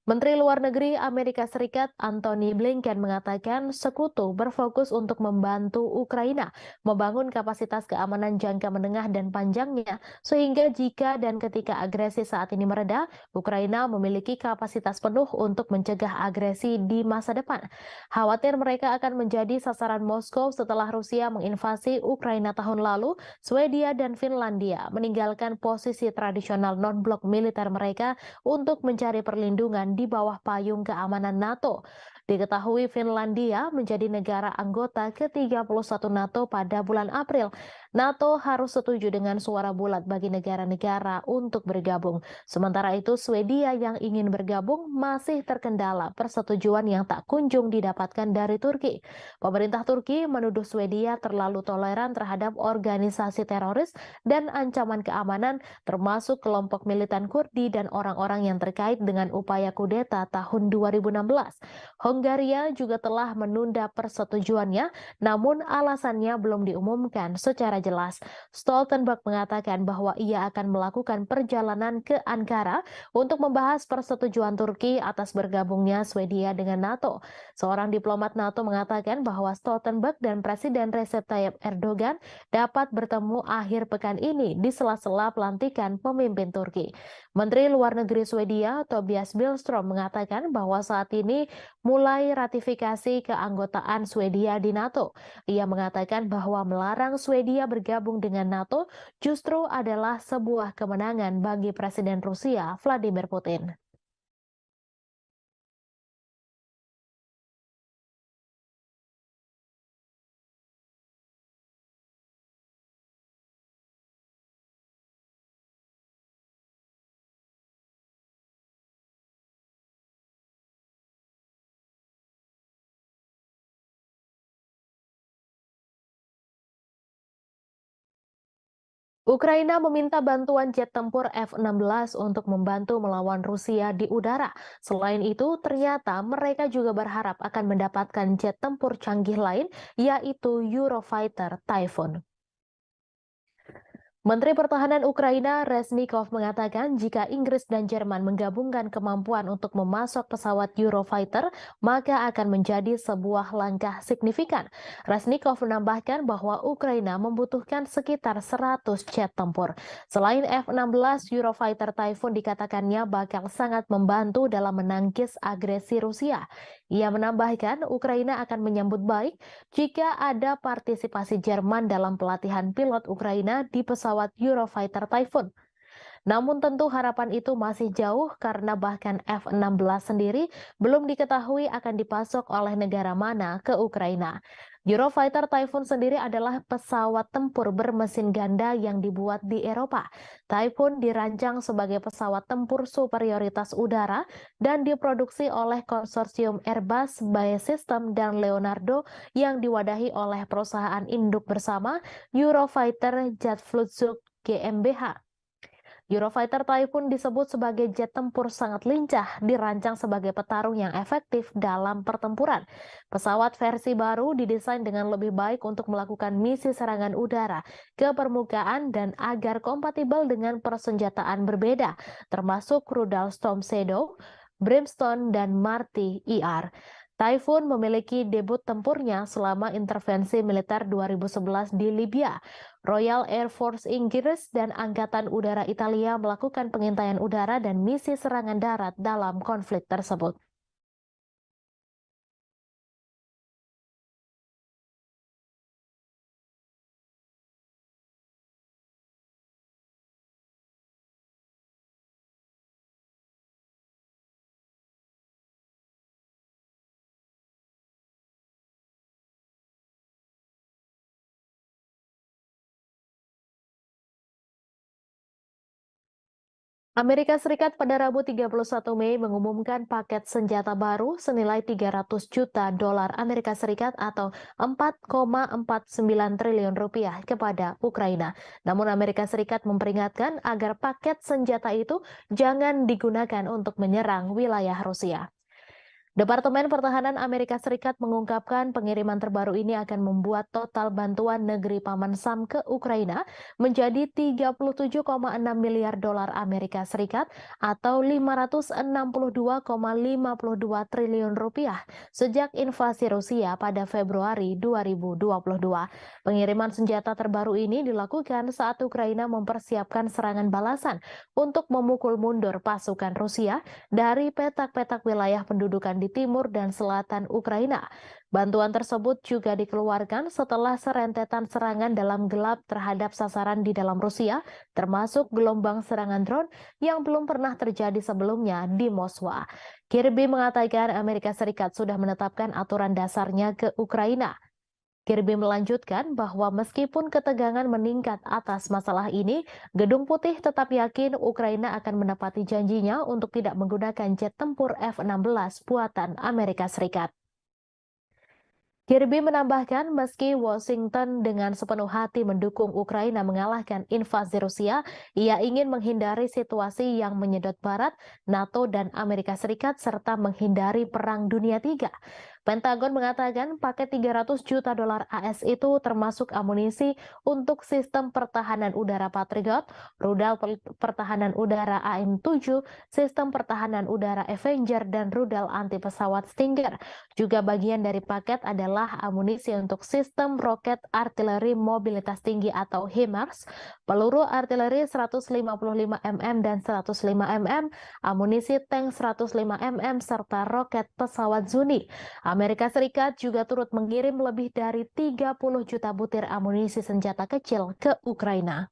Speaker 1: Menteri Luar Negeri Amerika Serikat Antony Blinken mengatakan sekutu berfokus untuk membantu Ukraina membangun kapasitas keamanan jangka menengah dan panjangnya, sehingga jika dan ketika agresi saat ini mereda, Ukraina memiliki kapasitas penuh untuk mencegah agresi di masa depan. Khawatir mereka akan menjadi sasaran Moskow setelah Rusia menginvasi Ukraina tahun lalu, Swedia dan Finlandia meninggalkan posisi tradisional non-blok militer mereka untuk mencari perlindungan di bawah payung keamanan NATO. Diketahui Finlandia menjadi negara anggota ke-31 NATO pada bulan April. NATO harus setuju dengan suara bulat bagi negara-negara untuk bergabung. Sementara itu, Swedia yang ingin bergabung masih terkendala persetujuan yang tak kunjung didapatkan dari Turki. Pemerintah Turki menuduh Swedia terlalu toleran terhadap organisasi teroris dan ancaman keamanan termasuk kelompok militan Kurdi dan orang-orang yang terkait dengan upaya kudeta tahun 2016. Hongaria juga telah menunda persetujuannya, namun alasannya belum diumumkan secara jelas. Stoltenberg mengatakan bahwa ia akan melakukan perjalanan ke Ankara untuk membahas persetujuan Turki atas bergabungnya Swedia dengan NATO. Seorang diplomat NATO mengatakan bahwa Stoltenberg dan Presiden Recep Tayyip Erdogan dapat bertemu akhir pekan ini di sela-sela pelantikan pemimpin Turki. Menteri Luar Negeri Swedia Tobias Billström mengatakan bahwa saat ini mulai ratifikasi keanggotaan Swedia di NATO. Ia mengatakan bahwa melarang Swedia bergabung dengan NATO justru adalah sebuah kemenangan bagi Presiden Rusia Vladimir Putin. Ukraina meminta bantuan jet tempur F-16 untuk membantu melawan Rusia di udara. Selain itu, ternyata mereka juga berharap akan mendapatkan jet tempur canggih lain, yaitu Eurofighter Typhoon. Menteri Pertahanan Ukraina Reznikov mengatakan jika Inggris dan Jerman menggabungkan kemampuan untuk memasok pesawat Eurofighter, maka akan menjadi sebuah langkah signifikan. Reznikov menambahkan bahwa Ukraina membutuhkan sekitar 100 jet tempur. Selain F-16, Eurofighter Typhoon dikatakannya bakal sangat membantu dalam menangkis agresi Rusia. Ia menambahkan Ukraina akan menyambut baik jika ada partisipasi Jerman dalam pelatihan pilot Ukraina di pesawat Eurofighter Typhoon. Namun tentu harapan itu masih jauh karena bahkan F-16 sendiri belum diketahui akan dipasok oleh negara mana ke Ukraina. Eurofighter Typhoon sendiri adalah pesawat tempur bermesin ganda yang dibuat di Eropa. Typhoon dirancang sebagai pesawat tempur superioritas udara dan diproduksi oleh konsorsium Airbus, BAE Systems, dan Leonardo yang diwadahi oleh perusahaan induk bersama Eurofighter Jet Flugzeug GmbH. Eurofighter Typhoon disebut sebagai jet tempur sangat lincah, dirancang sebagai petarung yang efektif dalam pertempuran. Pesawat versi baru didesain dengan lebih baik untuk melakukan misi serangan udara ke permukaan dan agar kompatibel dengan persenjataan berbeda, termasuk rudal Storm Shadow, Brimstone, dan Marty ER. Typhoon memiliki debut tempurnya selama intervensi militer 2011 di Libya. Royal Air Force Inggris dan Angkatan Udara Italia melakukan pengintaian udara dan misi serangan darat dalam konflik tersebut. Amerika Serikat pada Rabu 31 Mei mengumumkan paket senjata baru senilai 300 juta dolar Amerika Serikat atau 4,49 triliun rupiah kepada Ukraina. Namun Amerika Serikat memperingatkan agar paket senjata itu jangan digunakan untuk menyerang wilayah Rusia. Departemen Pertahanan Amerika Serikat mengungkapkan pengiriman terbaru ini akan membuat total bantuan negeri Paman Sam ke Ukraina menjadi 37,6 miliar dolar Amerika Serikat atau 562,52 triliun rupiah sejak invasi Rusia pada Februari 2022. Pengiriman senjata terbaru ini dilakukan saat Ukraina mempersiapkan serangan balasan untuk memukul mundur pasukan Rusia dari petak-petak wilayah pendudukan di timur dan selatan Ukraina. Bantuan tersebut juga dikeluarkan setelah serentetan serangan dalam gelap terhadap sasaran di dalam Rusia, termasuk gelombang serangan drone yang belum pernah terjadi sebelumnya di Moskwa. Kirby mengatakan Amerika Serikat sudah menetapkan aturan dasarnya ke Ukraina. Kirby melanjutkan bahwa meskipun ketegangan meningkat atas masalah ini, Gedung Putih tetap yakin Ukraina akan menepati janjinya untuk tidak menggunakan jet tempur F-16 buatan Amerika Serikat. Kirby menambahkan meski Washington dengan sepenuh hati mendukung Ukraina mengalahkan invasi Rusia, ia ingin menghindari situasi yang menyedot Barat, NATO, dan Amerika Serikat serta menghindari Perang Dunia III. Pentagon mengatakan paket 300 juta dolar AS itu termasuk amunisi untuk sistem pertahanan udara Patriot, rudal pertahanan udara AM-7, sistem pertahanan udara Avenger, dan rudal anti pesawat Stinger. Juga bagian dari paket adalah amunisi untuk sistem roket artileri mobilitas tinggi atau HIMARS, peluru artileri 155 mm dan 105 mm, amunisi tank 105 mm, serta roket pesawat Zuni. Amerika Serikat juga turut mengirim lebih dari 30 juta butir amunisi senjata kecil ke Ukraina.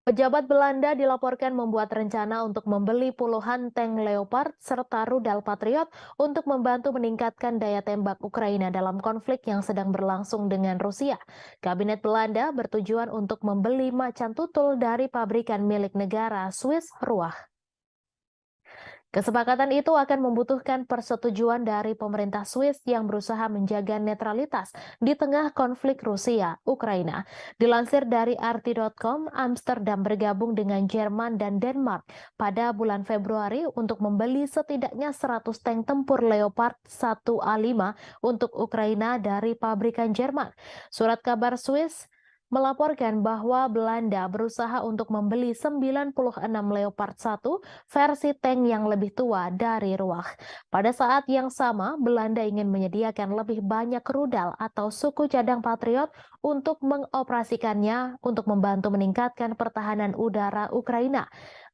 Speaker 1: Pejabat Belanda dilaporkan membuat rencana untuk membeli puluhan tank Leopard serta rudal Patriot untuk membantu meningkatkan daya tembak Ukraina dalam konflik yang sedang berlangsung dengan Rusia. Kabinet Belanda bertujuan untuk membeli macan tutul dari pabrikan milik negara Swiss Ruach. Kesepakatan itu akan membutuhkan persetujuan dari pemerintah Swiss yang berusaha menjaga netralitas di tengah konflik Rusia-Ukraina. Dilansir dari RT.com, Amsterdam bergabung dengan Jerman dan Denmark pada bulan Februari untuk membeli setidaknya 100 tank tempur Leopard 1A5 untuk Ukraina dari pabrikan Jerman. Surat kabar Swiss melaporkan bahwa Belanda berusaha untuk membeli 96 Leopard 1 versi tank yang lebih tua dari Ruach. Pada saat yang sama, Belanda ingin menyediakan lebih banyak rudal atau suku cadang Patriot untuk mengoperasikannya untuk membantu meningkatkan pertahanan udara Ukraina.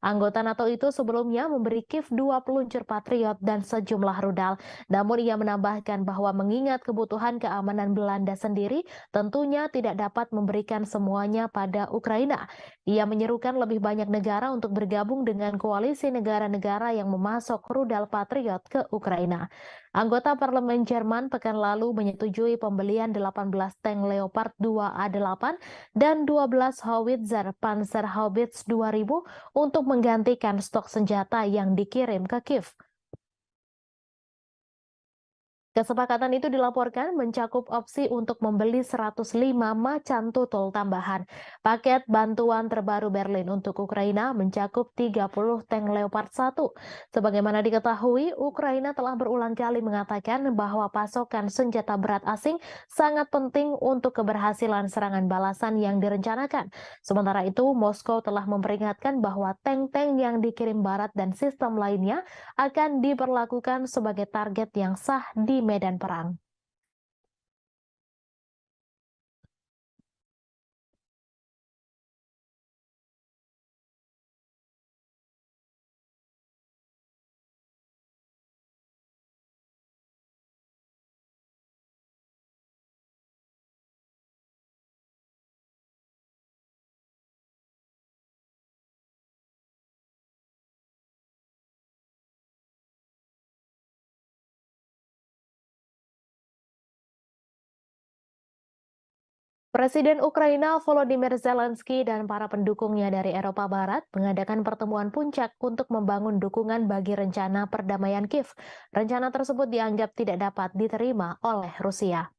Speaker 1: Anggota NATO itu sebelumnya memberi Kiev 2 peluncur Patriot dan sejumlah rudal. Namun ia menambahkan bahwa mengingat kebutuhan keamanan Belanda sendiri, tentunya tidak dapat memberikan semuanya pada Ukraina. Ia menyerukan lebih banyak negara untuk bergabung dengan koalisi negara-negara yang memasok rudal Patriot ke Ukraina. Anggota parlemen Jerman pekan lalu menyetujui pembelian 18 tank Leopard 2A8 dan 12 howitzer Panzerhaubitze 2000 untuk menggantikan stok senjata yang dikirim ke Kiev. Kesepakatan itu dilaporkan mencakup opsi untuk membeli 105 macan tutul tambahan. Paket bantuan terbaru Berlin untuk Ukraina mencakup 30 tank Leopard 1. Sebagaimana diketahui, Ukraina telah berulang kali mengatakan bahwa pasokan senjata berat asing sangat penting untuk keberhasilan serangan balasan yang direncanakan. Sementara itu, Moskow telah memperingatkan bahwa tank-tank yang dikirim Barat dan sistem lainnya akan diperlakukan sebagai target yang sah di medan perang. Presiden Ukraina Volodymyr Zelensky dan para pendukungnya dari Eropa Barat mengadakan pertemuan puncak untuk membangun dukungan bagi rencana perdamaian Kiev. Rencana tersebut dianggap tidak dapat diterima oleh Rusia.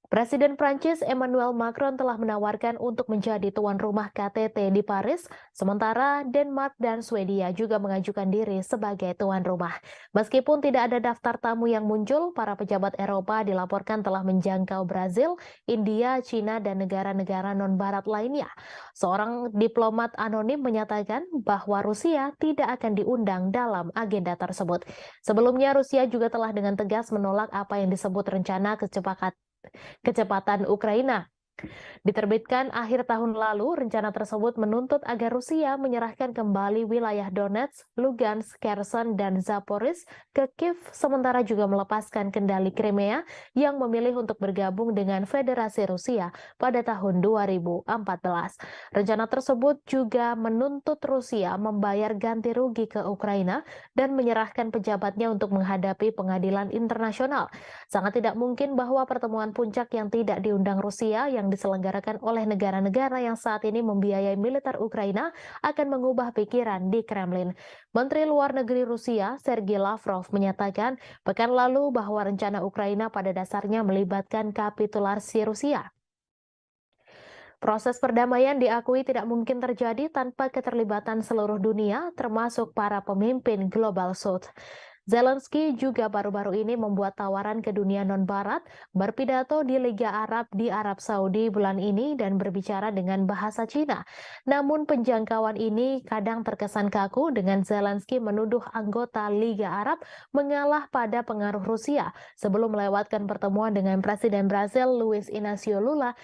Speaker 1: Presiden Prancis Emmanuel Macron telah menawarkan untuk menjadi tuan rumah KTT di Paris, sementara Denmark dan Swedia juga mengajukan diri sebagai tuan rumah. Meskipun tidak ada daftar tamu yang muncul, para pejabat Eropa dilaporkan telah menjangkau Brazil, India, China, dan negara-negara non-barat lainnya. Seorang diplomat anonim menyatakan bahwa Rusia tidak akan diundang dalam agenda tersebut. Sebelumnya, Rusia juga telah dengan tegas menolak apa yang disebut rencana kecepatan Ukraina. Diterbitkan akhir tahun lalu, rencana tersebut menuntut agar Rusia menyerahkan kembali wilayah Donetsk, Lugansk, Kherson, dan Zaporizhzhia ke Kiev, sementara juga melepaskan kendali Crimea yang memilih untuk bergabung dengan Federasi Rusia pada tahun 2014. Rencana tersebut juga menuntut Rusia membayar ganti rugi ke Ukraina dan menyerahkan pejabatnya untuk menghadapi pengadilan internasional. Sangat tidak mungkin bahwa pertemuan puncak yang tidak diundang Rusia yang diselenggarakan oleh negara-negara yang saat ini membiayai militer Ukraina akan mengubah pikiran di Kremlin. Menteri Luar Negeri Rusia, Sergei Lavrov, menyatakan pekan lalu bahwa rencana Ukraina pada dasarnya melibatkan kapitulasi Rusia. Proses perdamaian diakui tidak mungkin terjadi tanpa keterlibatan seluruh dunia, termasuk para pemimpin Global South. Zelensky juga baru-baru ini membuat tawaran ke dunia non-barat, berpidato di Liga Arab di Arab Saudi bulan ini dan berbicara dengan bahasa Cina. Namun penjangkauan ini kadang terkesan kaku dengan Zelensky menuduh anggota Liga Arab mengalah pada pengaruh Rusia sebelum melewatkan pertemuan dengan Presiden Brasil Luiz Inácio Lula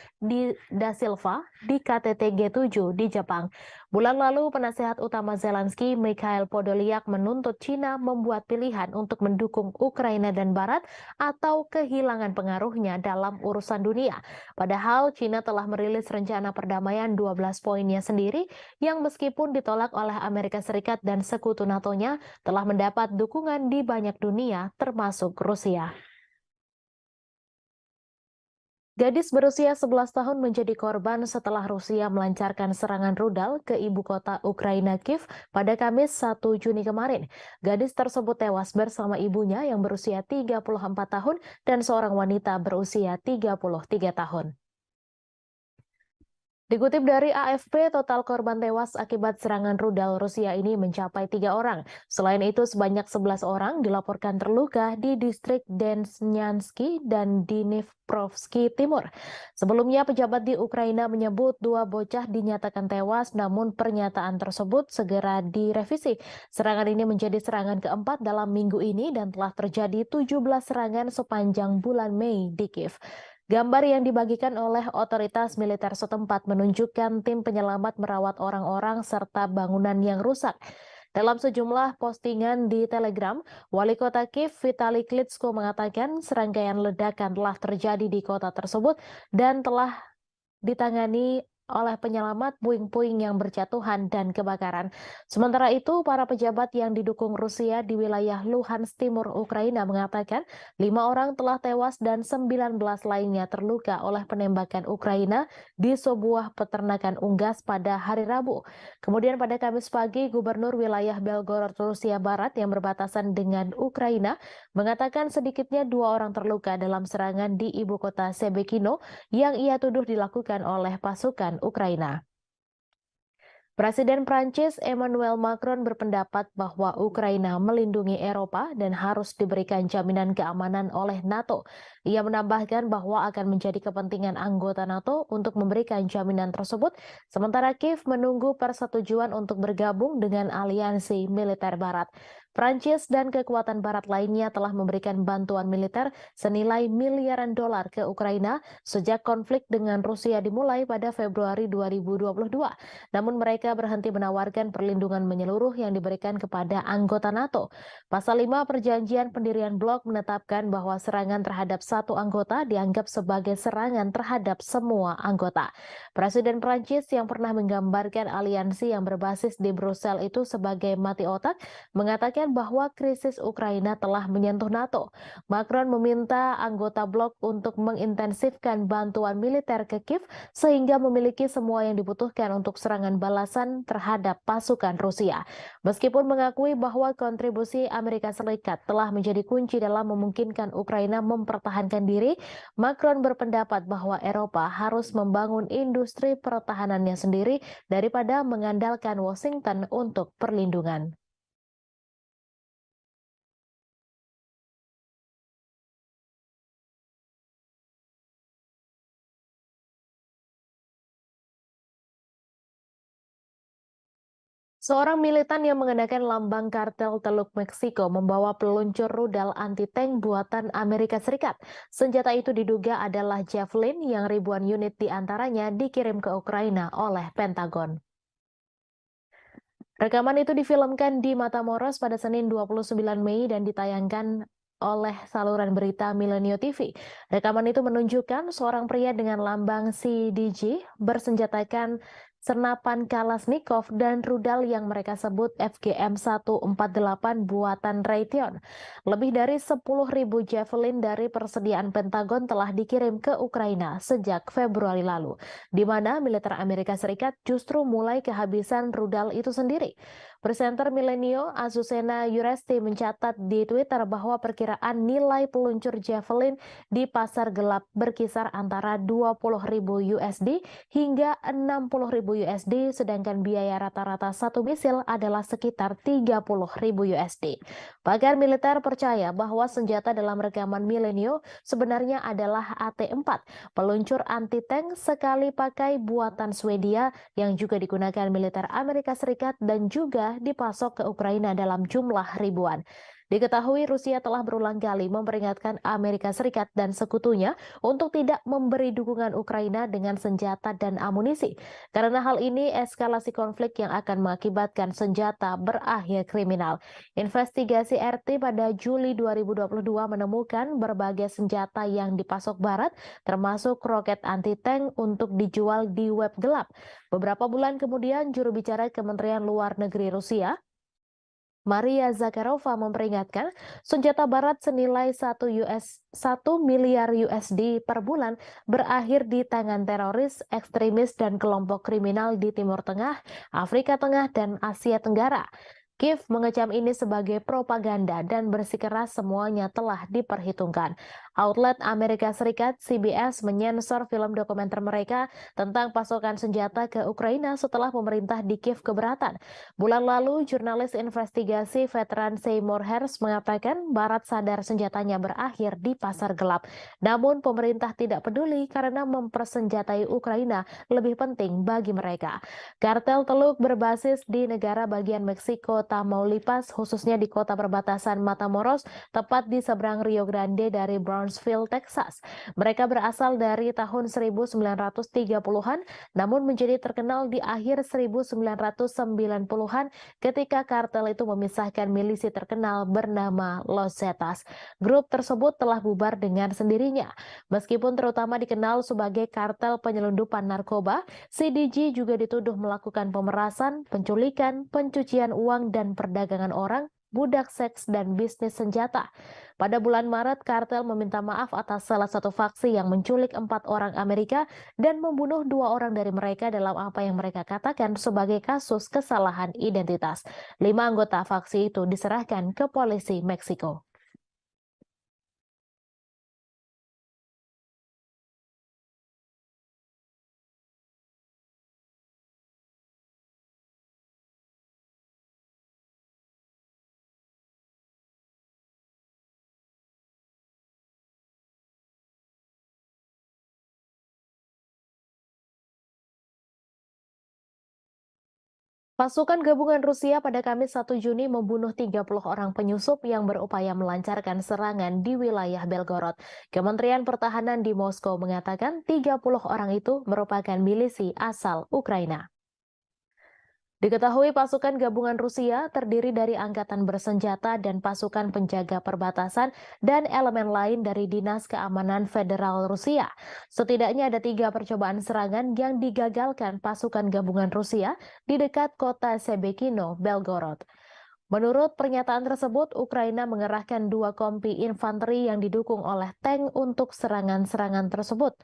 Speaker 1: da Silva di KTT G7 di Jepang. Bulan lalu, penasehat utama Zelensky, Mikhail Podolyak, menuntut China membuat pilihan untuk mendukung Ukraina dan Barat atau kehilangan pengaruhnya dalam urusan dunia. Padahal China telah merilis rencana perdamaian 12 poinnya sendiri yang meskipun ditolak oleh Amerika Serikat dan sekutu NATO-nya telah mendapat dukungan di banyak dunia termasuk Rusia. Gadis berusia 11 tahun menjadi korban setelah Rusia melancarkan serangan rudal ke ibu kota Ukraina Kiev pada Kamis 1 Juni kemarin. Gadis tersebut tewas bersama ibunya yang berusia 34 tahun dan seorang wanita berusia 33 tahun. Dikutip dari AFP, total korban tewas akibat serangan rudal Rusia ini mencapai 3 orang. Selain itu, sebanyak 11 orang dilaporkan terluka di distrik Densnyansky dan Dnipropetrovsk Timur. Sebelumnya, pejabat di Ukraina menyebut 2 bocah dinyatakan tewas, namun pernyataan tersebut segera direvisi. Serangan ini menjadi serangan keempat dalam minggu ini dan telah terjadi 17 serangan sepanjang bulan Mei di Kiev. Gambar yang dibagikan oleh otoritas militer setempat menunjukkan tim penyelamat merawat orang-orang serta bangunan yang rusak. Dalam sejumlah postingan di Telegram, Wali Kota Kiev Vitali Klitschko mengatakan serangkaian ledakan telah terjadi di kota tersebut dan telah ditangani oleh penyelamat puing-puing yang berjatuhan dan kebakaran. Sementara itu, para pejabat yang didukung Rusia di wilayah Luhansk Timur Ukraina mengatakan 5 orang telah tewas dan 19 lainnya terluka oleh penembakan Ukraina di sebuah peternakan unggas pada hari Rabu. Kemudian pada Kamis pagi, Gubernur wilayah Belgorod, Rusia Barat yang berbatasan dengan Ukraina mengatakan sedikitnya 2 orang terluka dalam serangan di ibu kota Shebekino yang ia tuduh dilakukan oleh pasukan Ukraina. Presiden Prancis Emmanuel Macron berpendapat bahwa Ukraina melindungi Eropa dan harus diberikan jaminan keamanan oleh NATO. Ia menambahkan bahwa akan menjadi kepentingan anggota NATO untuk memberikan jaminan tersebut, sementara Kiev menunggu persetujuan untuk bergabung dengan aliansi militer Barat. Prancis dan kekuatan Barat lainnya telah memberikan bantuan militer senilai miliaran dolar ke Ukraina sejak konflik dengan Rusia dimulai pada Februari 2022. Namun mereka berhenti menawarkan perlindungan menyeluruh yang diberikan kepada anggota NATO. Pasal 5 Perjanjian Pendirian Blok menetapkan bahwa serangan terhadap satu anggota dianggap sebagai serangan terhadap semua anggota. Presiden Prancis yang pernah menggambarkan aliansi yang berbasis di Brussel itu sebagai mati otak mengatakan bahwa krisis Ukraina telah menyentuh NATO. Macron meminta anggota blok untuk mengintensifkan bantuan militer ke Kiev sehingga memiliki semua yang dibutuhkan untuk serangan balasan terhadap pasukan Rusia. Meskipun mengakui bahwa kontribusi Amerika Serikat telah menjadi kunci dalam memungkinkan Ukraina mempertahankan diri, Macron berpendapat bahwa Eropa harus membangun industri pertahanannya sendiri daripada mengandalkan Washington untuk perlindungan. Seorang militan yang mengenakan lambang kartel Teluk Meksiko membawa peluncur rudal anti-tank buatan Amerika Serikat. Senjata itu diduga adalah Javelin yang ribuan unit diantaranya dikirim ke Ukraina oleh Pentagon. Rekaman itu difilmkan di Matamoros pada Senin 29 Mei dan ditayangkan oleh saluran berita Milenio TV. Rekaman itu menunjukkan seorang pria dengan lambang CDG bersenjatakan senapan Kalashnikov dan rudal yang mereka sebut FGM-148 buatan Raytheon. Lebih dari 10.000 Javelin dari persediaan Pentagon telah dikirim ke Ukraina sejak Februari lalu, di mana militer Amerika Serikat justru mulai kehabisan rudal itu sendiri. Presenter Milenio Azucena Yuresti mencatat di Twitter bahwa perkiraan nilai peluncur Javelin di pasar gelap berkisar antara 20.000 USD hingga 60.000 USD, sedangkan biaya rata-rata satu misil adalah sekitar 30.000 USD. Pakar militer percaya bahwa senjata dalam rekaman Milenio sebenarnya adalah AT-4, peluncur anti-tank sekali pakai buatan Swedia yang juga digunakan militer Amerika Serikat dan juga dipasok ke Ukraina dalam jumlah ribuan. Diketahui Rusia telah berulang kali memperingatkan Amerika Serikat dan sekutunya untuk tidak memberi dukungan Ukraina dengan senjata dan amunisi. Karena hal ini eskalasi konflik yang akan mengakibatkan senjata berakhir kriminal. Investigasi RT pada Juli 2022 menemukan berbagai senjata yang dipasok Barat, termasuk roket anti-tank untuk dijual di web gelap. Beberapa bulan kemudian, juru bicara Kementerian Luar Negeri Rusia Maria Zakharova memperingatkan senjata barat senilai 1 miliar USD per bulan berakhir di tangan teroris, ekstremis, dan kelompok kriminal di Timur Tengah, Afrika Tengah, dan Asia Tenggara. Kiev mengecam ini sebagai propaganda dan bersikeras semuanya telah diperhitungkan. Outlet Amerika Serikat CBS menyensor film dokumenter mereka tentang pasokan senjata ke Ukraina setelah pemerintah di Kiev keberatan. Bulan lalu, jurnalis investigasi veteran Seymour Hersh mengatakan Barat sadar senjatanya berakhir di pasar gelap. Namun pemerintah tidak peduli karena mempersenjatai Ukraina lebih penting bagi mereka. Kartel teluk berbasis di negara bagian Meksiko Tamaulipas, khususnya di kota perbatasan Matamoros, tepat di seberang Rio Grande dari Brownsville, Texas. Mereka berasal dari tahun 1930-an, namun menjadi terkenal di akhir 1990-an ketika kartel itu memisahkan milisi terkenal bernama Los Zetas. Grup tersebut telah bubar dengan sendirinya. Meskipun terutama dikenal sebagai kartel penyelundupan narkoba, CDG juga dituduh melakukan pemerasan, penculikan, pencucian uang, dan perdagangan orang, budak seks, dan bisnis senjata. Pada bulan Maret, kartel meminta maaf atas salah satu faksi yang menculik 4 orang Amerika dan membunuh 2 orang dari mereka dalam apa yang mereka katakan sebagai kasus kesalahan identitas. 5 anggota faksi itu diserahkan ke polisi Meksiko. Pasukan gabungan Rusia pada Kamis 1 Juni membunuh 30 orang penyusup yang berupaya melancarkan serangan di wilayah Belgorod. Kementerian Pertahanan di Moskow mengatakan 30 orang itu merupakan milisi asal Ukraina. Diketahui pasukan gabungan Rusia terdiri dari angkatan bersenjata dan pasukan penjaga perbatasan dan elemen lain dari Dinas Keamanan Federal Rusia. Setidaknya ada 3 percobaan serangan yang digagalkan pasukan gabungan Rusia di dekat kota Sebekino, Belgorod. Menurut pernyataan tersebut, Ukraina mengerahkan 2 kompi infanteri yang didukung oleh tank untuk serangan-serangan tersebut.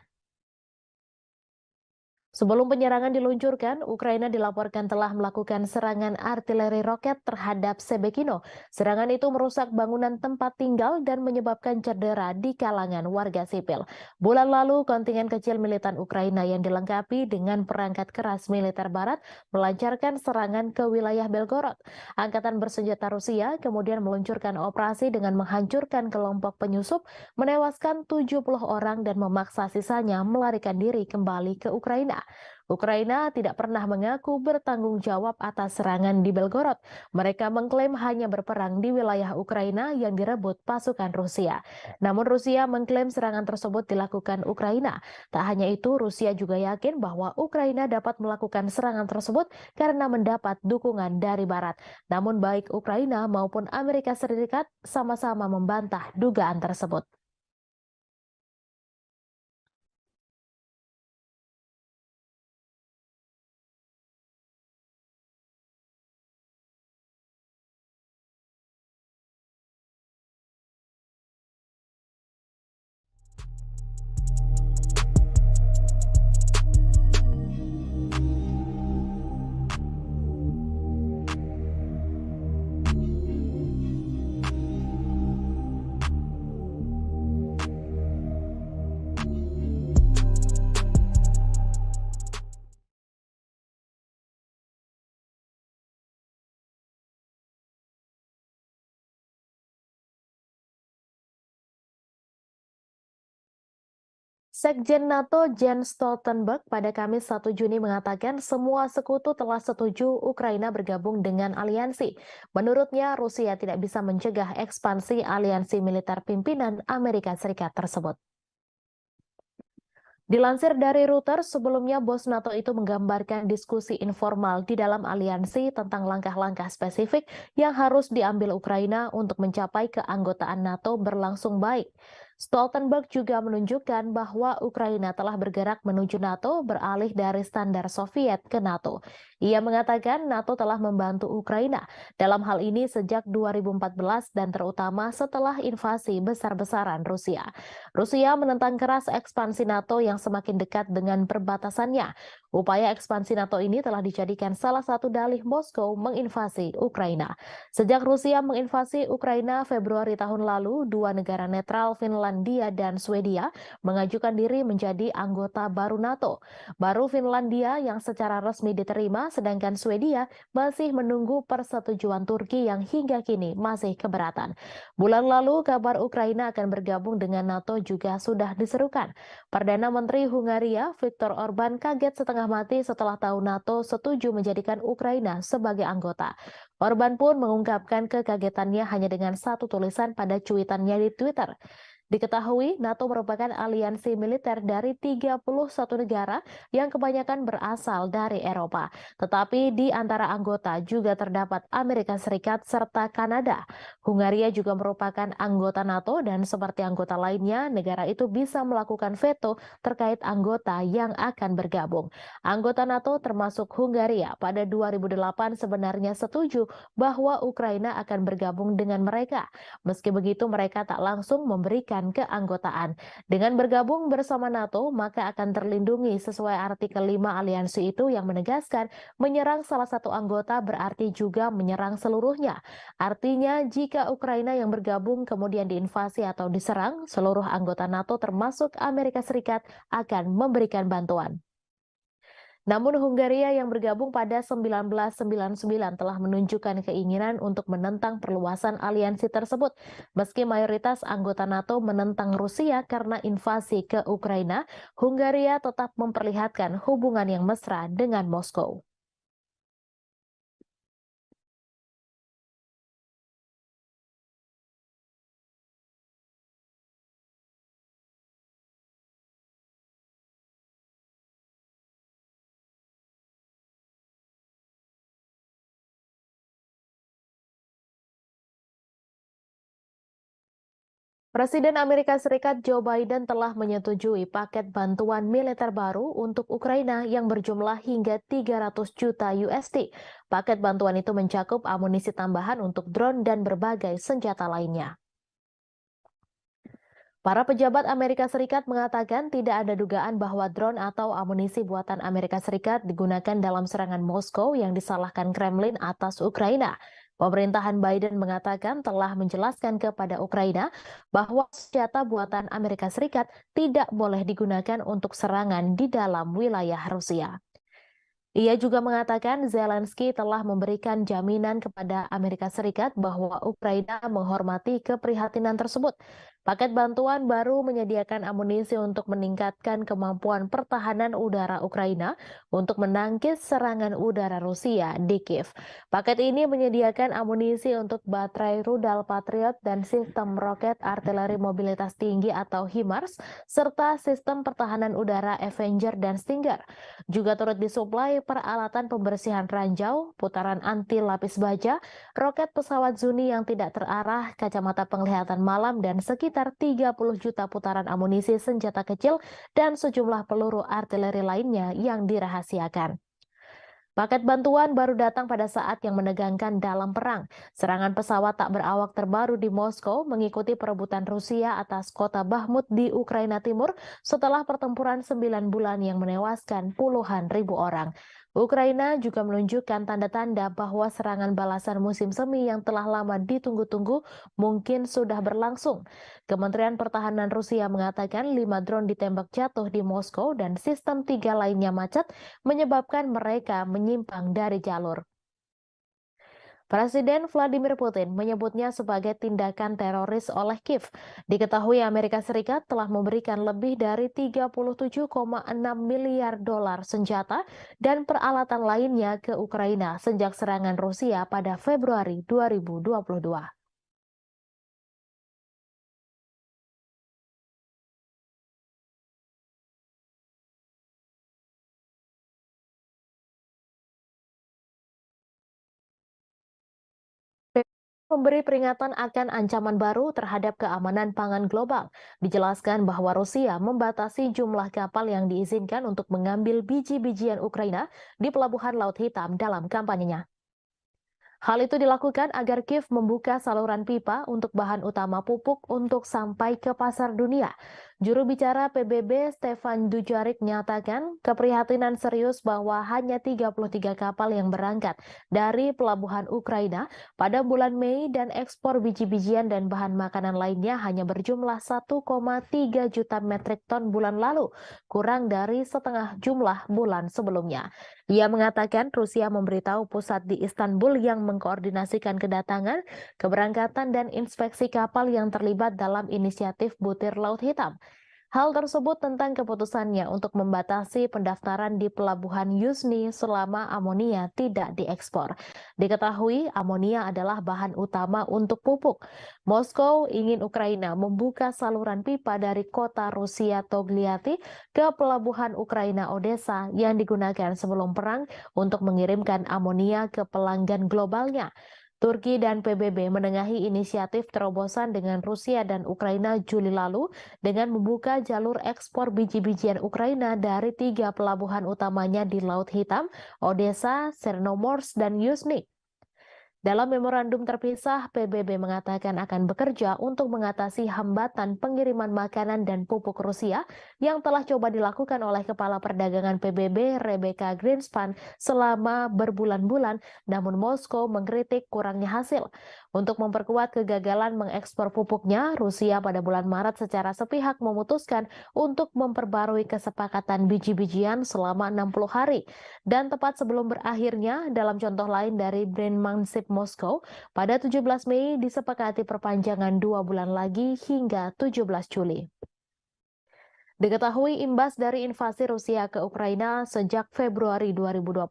Speaker 1: Sebelum penyerangan diluncurkan, Ukraina dilaporkan telah melakukan serangan artileri roket terhadap Sebekino. Serangan itu merusak bangunan tempat tinggal dan menyebabkan cedera di kalangan warga sipil. Bulan lalu, kontingen kecil militan Ukraina yang dilengkapi dengan perangkat keras militer barat melancarkan serangan ke wilayah Belgorod. Angkatan bersenjata Rusia kemudian meluncurkan operasi dengan menghancurkan kelompok penyusup, menewaskan 70 orang dan memaksa sisanya melarikan diri kembali ke Ukraina. Ukraina tidak pernah mengaku bertanggung jawab atas serangan di Belgorod. Mereka mengklaim hanya berperang di wilayah Ukraina yang direbut pasukan Rusia. Namun Rusia mengklaim serangan tersebut dilakukan Ukraina. Tak hanya itu, Rusia juga yakin bahwa Ukraina dapat melakukan serangan tersebut karena mendapat dukungan dari Barat. Namun baik Ukraina maupun Amerika Serikat sama-sama membantah dugaan tersebut. Sekjen NATO Jens Stoltenberg pada Kamis 1 Juni mengatakan semua sekutu telah setuju Ukraina bergabung dengan aliansi. Menurutnya, Rusia tidak bisa mencegah ekspansi aliansi militer pimpinan Amerika Serikat tersebut. Dilansir dari Reuters, sebelumnya bos NATO itu menggambarkan diskusi informal di dalam aliansi tentang langkah-langkah spesifik yang harus diambil Ukraina untuk mencapai keanggotaan NATO berlangsung baik. Stoltenberg juga menunjukkan bahwa Ukraina telah bergerak menuju NATO beralih dari standar Soviet ke NATO. Ia mengatakan NATO telah membantu Ukraina dalam hal ini sejak 2014 dan terutama setelah invasi besar-besaran Rusia. Rusia menentang keras ekspansi NATO yang semakin dekat dengan perbatasannya. Upaya ekspansi NATO ini telah dijadikan salah satu dalih Moskow menginvasi Ukraina. Sejak Rusia menginvasi Ukraina Februari tahun lalu, dua negara netral Finlandia dan Swedia mengajukan diri menjadi anggota baru NATO. Baru Finlandia yang secara resmi diterima, sedangkan Swedia masih menunggu persetujuan Turki yang hingga kini masih keberatan. Bulan lalu, kabar Ukraina akan bergabung dengan NATO juga sudah diserukan. Perdana Menteri Hungaria Viktor Orban kaget setengah mati setelah tahu NATO setuju menjadikan Ukraina sebagai anggota. Orban pun mengungkapkan kekagetannya hanya dengan satu tulisan pada cuitannya di Twitter. Diketahui NATO merupakan aliansi militer dari 31 negara yang kebanyakan berasal dari Eropa. Tetapi di antara anggota juga terdapat Amerika Serikat serta Kanada. Hungaria juga merupakan anggota NATO dan seperti anggota lainnya, negara itu bisa melakukan veto terkait anggota yang akan bergabung. Anggota NATO termasuk Hungaria pada 2008 sebenarnya setuju bahwa Ukraina akan bergabung dengan mereka. Meski begitu, mereka tak langsung memberikan keanggotaan. Dengan bergabung bersama NATO, maka akan terlindungi sesuai artikel 5 aliansi itu yang menegaskan menyerang salah satu anggota berarti juga menyerang seluruhnya. Artinya, jika Ukraina yang bergabung kemudian diinvasi atau diserang, seluruh anggota NATO termasuk Amerika Serikat akan memberikan bantuan. Namun Hungaria yang bergabung pada 1999 telah menunjukkan keinginan untuk menentang perluasan aliansi tersebut. Meski mayoritas anggota NATO menentang Rusia karena invasi ke Ukraina, Hungaria tetap memperlihatkan hubungan yang mesra dengan Moskow. Presiden Amerika Serikat Joe Biden telah menyetujui paket bantuan militer baru untuk Ukraina yang berjumlah hingga 300 juta USD. Paket bantuan itu mencakup amunisi tambahan untuk drone dan berbagai senjata lainnya. Para pejabat Amerika Serikat mengatakan tidak ada dugaan bahwa drone atau amunisi buatan Amerika Serikat digunakan dalam serangan Moskow yang disalahkan Kremlin atas Ukraina. Pemerintahan Biden mengatakan telah menjelaskan kepada Ukraina bahwa senjata buatan Amerika Serikat tidak boleh digunakan untuk serangan di dalam wilayah Rusia. Ia juga mengatakan Zelensky telah memberikan jaminan kepada Amerika Serikat bahwa Ukraina menghormati keprihatinan tersebut. Paket bantuan baru menyediakan amunisi untuk meningkatkan kemampuan pertahanan udara Ukraina untuk menangkis serangan udara Rusia di Kiev. Paket ini menyediakan amunisi untuk baterai rudal Patriot dan sistem roket artileri mobilitas tinggi atau HIMARS, serta sistem pertahanan udara Avenger dan Stinger. Juga turut disuplai peralatan pembersihan ranjau, putaran anti lapis baja, roket pesawat Zuni yang tidak terarah, kacamata penglihatan malam, dan sekitar 30 juta putaran amunisi senjata kecil dan sejumlah peluru artileri lainnya yang dirahasiakan. Paket bantuan baru datang pada saat yang menegangkan dalam perang. Serangan pesawat tak berawak terbaru di Moskow mengikuti perebutan Rusia atas kota Bakhmut di Ukraina Timur setelah pertempuran 9 bulan yang menewaskan puluhan ribu orang. Ukraina juga menunjukkan tanda-tanda bahwa serangan balasan musim semi yang telah lama ditunggu-tunggu mungkin sudah berlangsung. Kementerian Pertahanan Rusia mengatakan 5 drone ditembak jatuh di Moskow dan sistem 3 lainnya macet menyebabkan mereka menyimpang dari jalur. Presiden Vladimir Putin menyebutnya sebagai tindakan teroris oleh Kiev. Diketahui Amerika Serikat telah memberikan lebih dari 37,6 miliar dolar senjata dan peralatan lainnya ke Ukraina sejak serangan Rusia pada Februari 2022. Memberi peringatan akan ancaman baru terhadap keamanan pangan global. Dijelaskan bahwa Rusia membatasi jumlah kapal yang diizinkan untuk mengambil biji-bijian Ukraina di Pelabuhan Laut Hitam dalam kampanyenya. Hal itu dilakukan agar Kiev membuka saluran pipa untuk bahan utama pupuk untuk sampai ke pasar dunia. Juru bicara PBB Stefan Dujarric menyatakan keprihatinan serius bahwa hanya 33 kapal yang berangkat dari pelabuhan Ukraina pada bulan Mei dan ekspor biji-bijian dan bahan makanan lainnya hanya berjumlah 1,3 juta metrik ton bulan lalu, kurang dari setengah jumlah bulan sebelumnya. Ia mengatakan Rusia memberitahu pusat di Istanbul yang mengkoordinasikan kedatangan, keberangkatan, dan inspeksi kapal yang terlibat dalam inisiatif Butir Laut Hitam. Hal tersebut tentang keputusannya untuk membatasi pendaftaran di pelabuhan Yuzhny selama amonia tidak diekspor. Diketahui amonia adalah bahan utama untuk pupuk. Moskow ingin Ukraina membuka saluran pipa dari kota Rusia Togliatti ke pelabuhan Ukraina Odessa yang digunakan sebelum perang untuk mengirimkan amonia ke pelanggan globalnya. Turki dan PBB menengahi inisiatif terobosan dengan Rusia dan Ukraina Juli lalu dengan membuka jalur ekspor biji-bijian Ukraina dari 3 pelabuhan utamanya di Laut Hitam, Odessa, Chernomorsk, dan Yuzhny. Dalam memorandum terpisah, PBB mengatakan akan bekerja untuk mengatasi hambatan pengiriman makanan dan pupuk Rusia yang telah coba dilakukan oleh Kepala Perdagangan PBB Rebecca Greenspan selama berbulan-bulan, namun Moskow mengkritik kurangnya hasil. Untuk memperkuat kegagalan mengekspor pupuknya, Rusia pada bulan Maret secara sepihak memutuskan untuk memperbarui kesepakatan biji-bijian selama 60 hari. Dan tepat sebelum berakhirnya, dalam contoh lain dari Brandmansip Moskow, pada 17 Mei disepakati perpanjangan 2 bulan lagi hingga 17 Juli. Diketahui imbas dari invasi Rusia ke Ukraina sejak Februari 2022,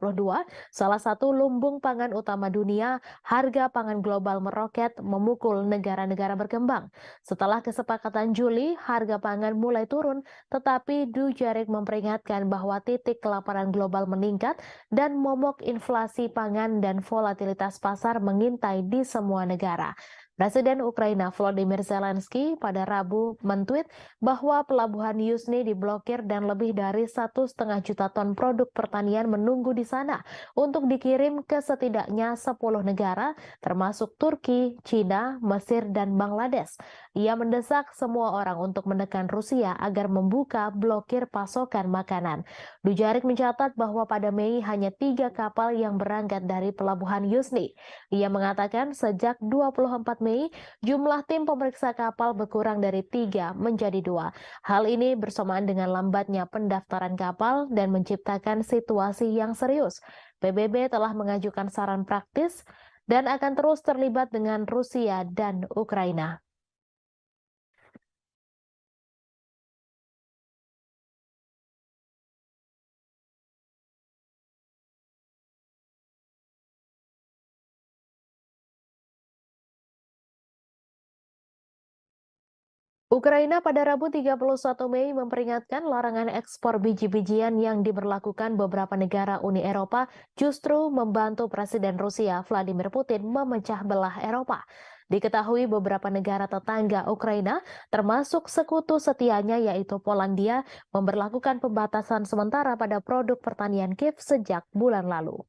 Speaker 1: salah satu lumbung pangan utama dunia, harga pangan global meroket memukul negara-negara berkembang. Setelah kesepakatan Juli, harga pangan mulai turun, tetapi Dujarric memperingatkan bahwa titik kelaparan global meningkat dan momok inflasi pangan dan volatilitas pasar mengintai di semua negara. Presiden Ukraina Volodymyr Zelensky pada Rabu mentweet bahwa pelabuhan Yuzhny diblokir dan lebih dari 1,5 juta ton produk pertanian menunggu di sana untuk dikirim ke setidaknya 10 negara termasuk Turki, China, Mesir, dan Bangladesh. Ia mendesak semua orang untuk menekan Rusia agar membuka blokir pasokan makanan. Dujarric mencatat bahwa pada Mei hanya 3 kapal yang berangkat dari pelabuhan Yuzhny. Ia mengatakan sejak 24 Mei, jumlah tim pemeriksa kapal berkurang dari 3 menjadi 2. Hal ini bersamaan dengan lambatnya pendaftaran kapal dan menciptakan situasi yang serius. PBB telah mengajukan saran praktis dan akan terus terlibat dengan Rusia dan Ukraina. Ukraina pada Rabu 31 Mei memperingatkan larangan ekspor biji-bijian yang diberlakukan beberapa negara Uni Eropa justru membantu Presiden Rusia Vladimir Putin memecah belah Eropa. Diketahui beberapa negara tetangga Ukraina, termasuk sekutu setianya yaitu Polandia, memberlakukan pembatasan sementara pada produk pertanian Kiev sejak bulan lalu.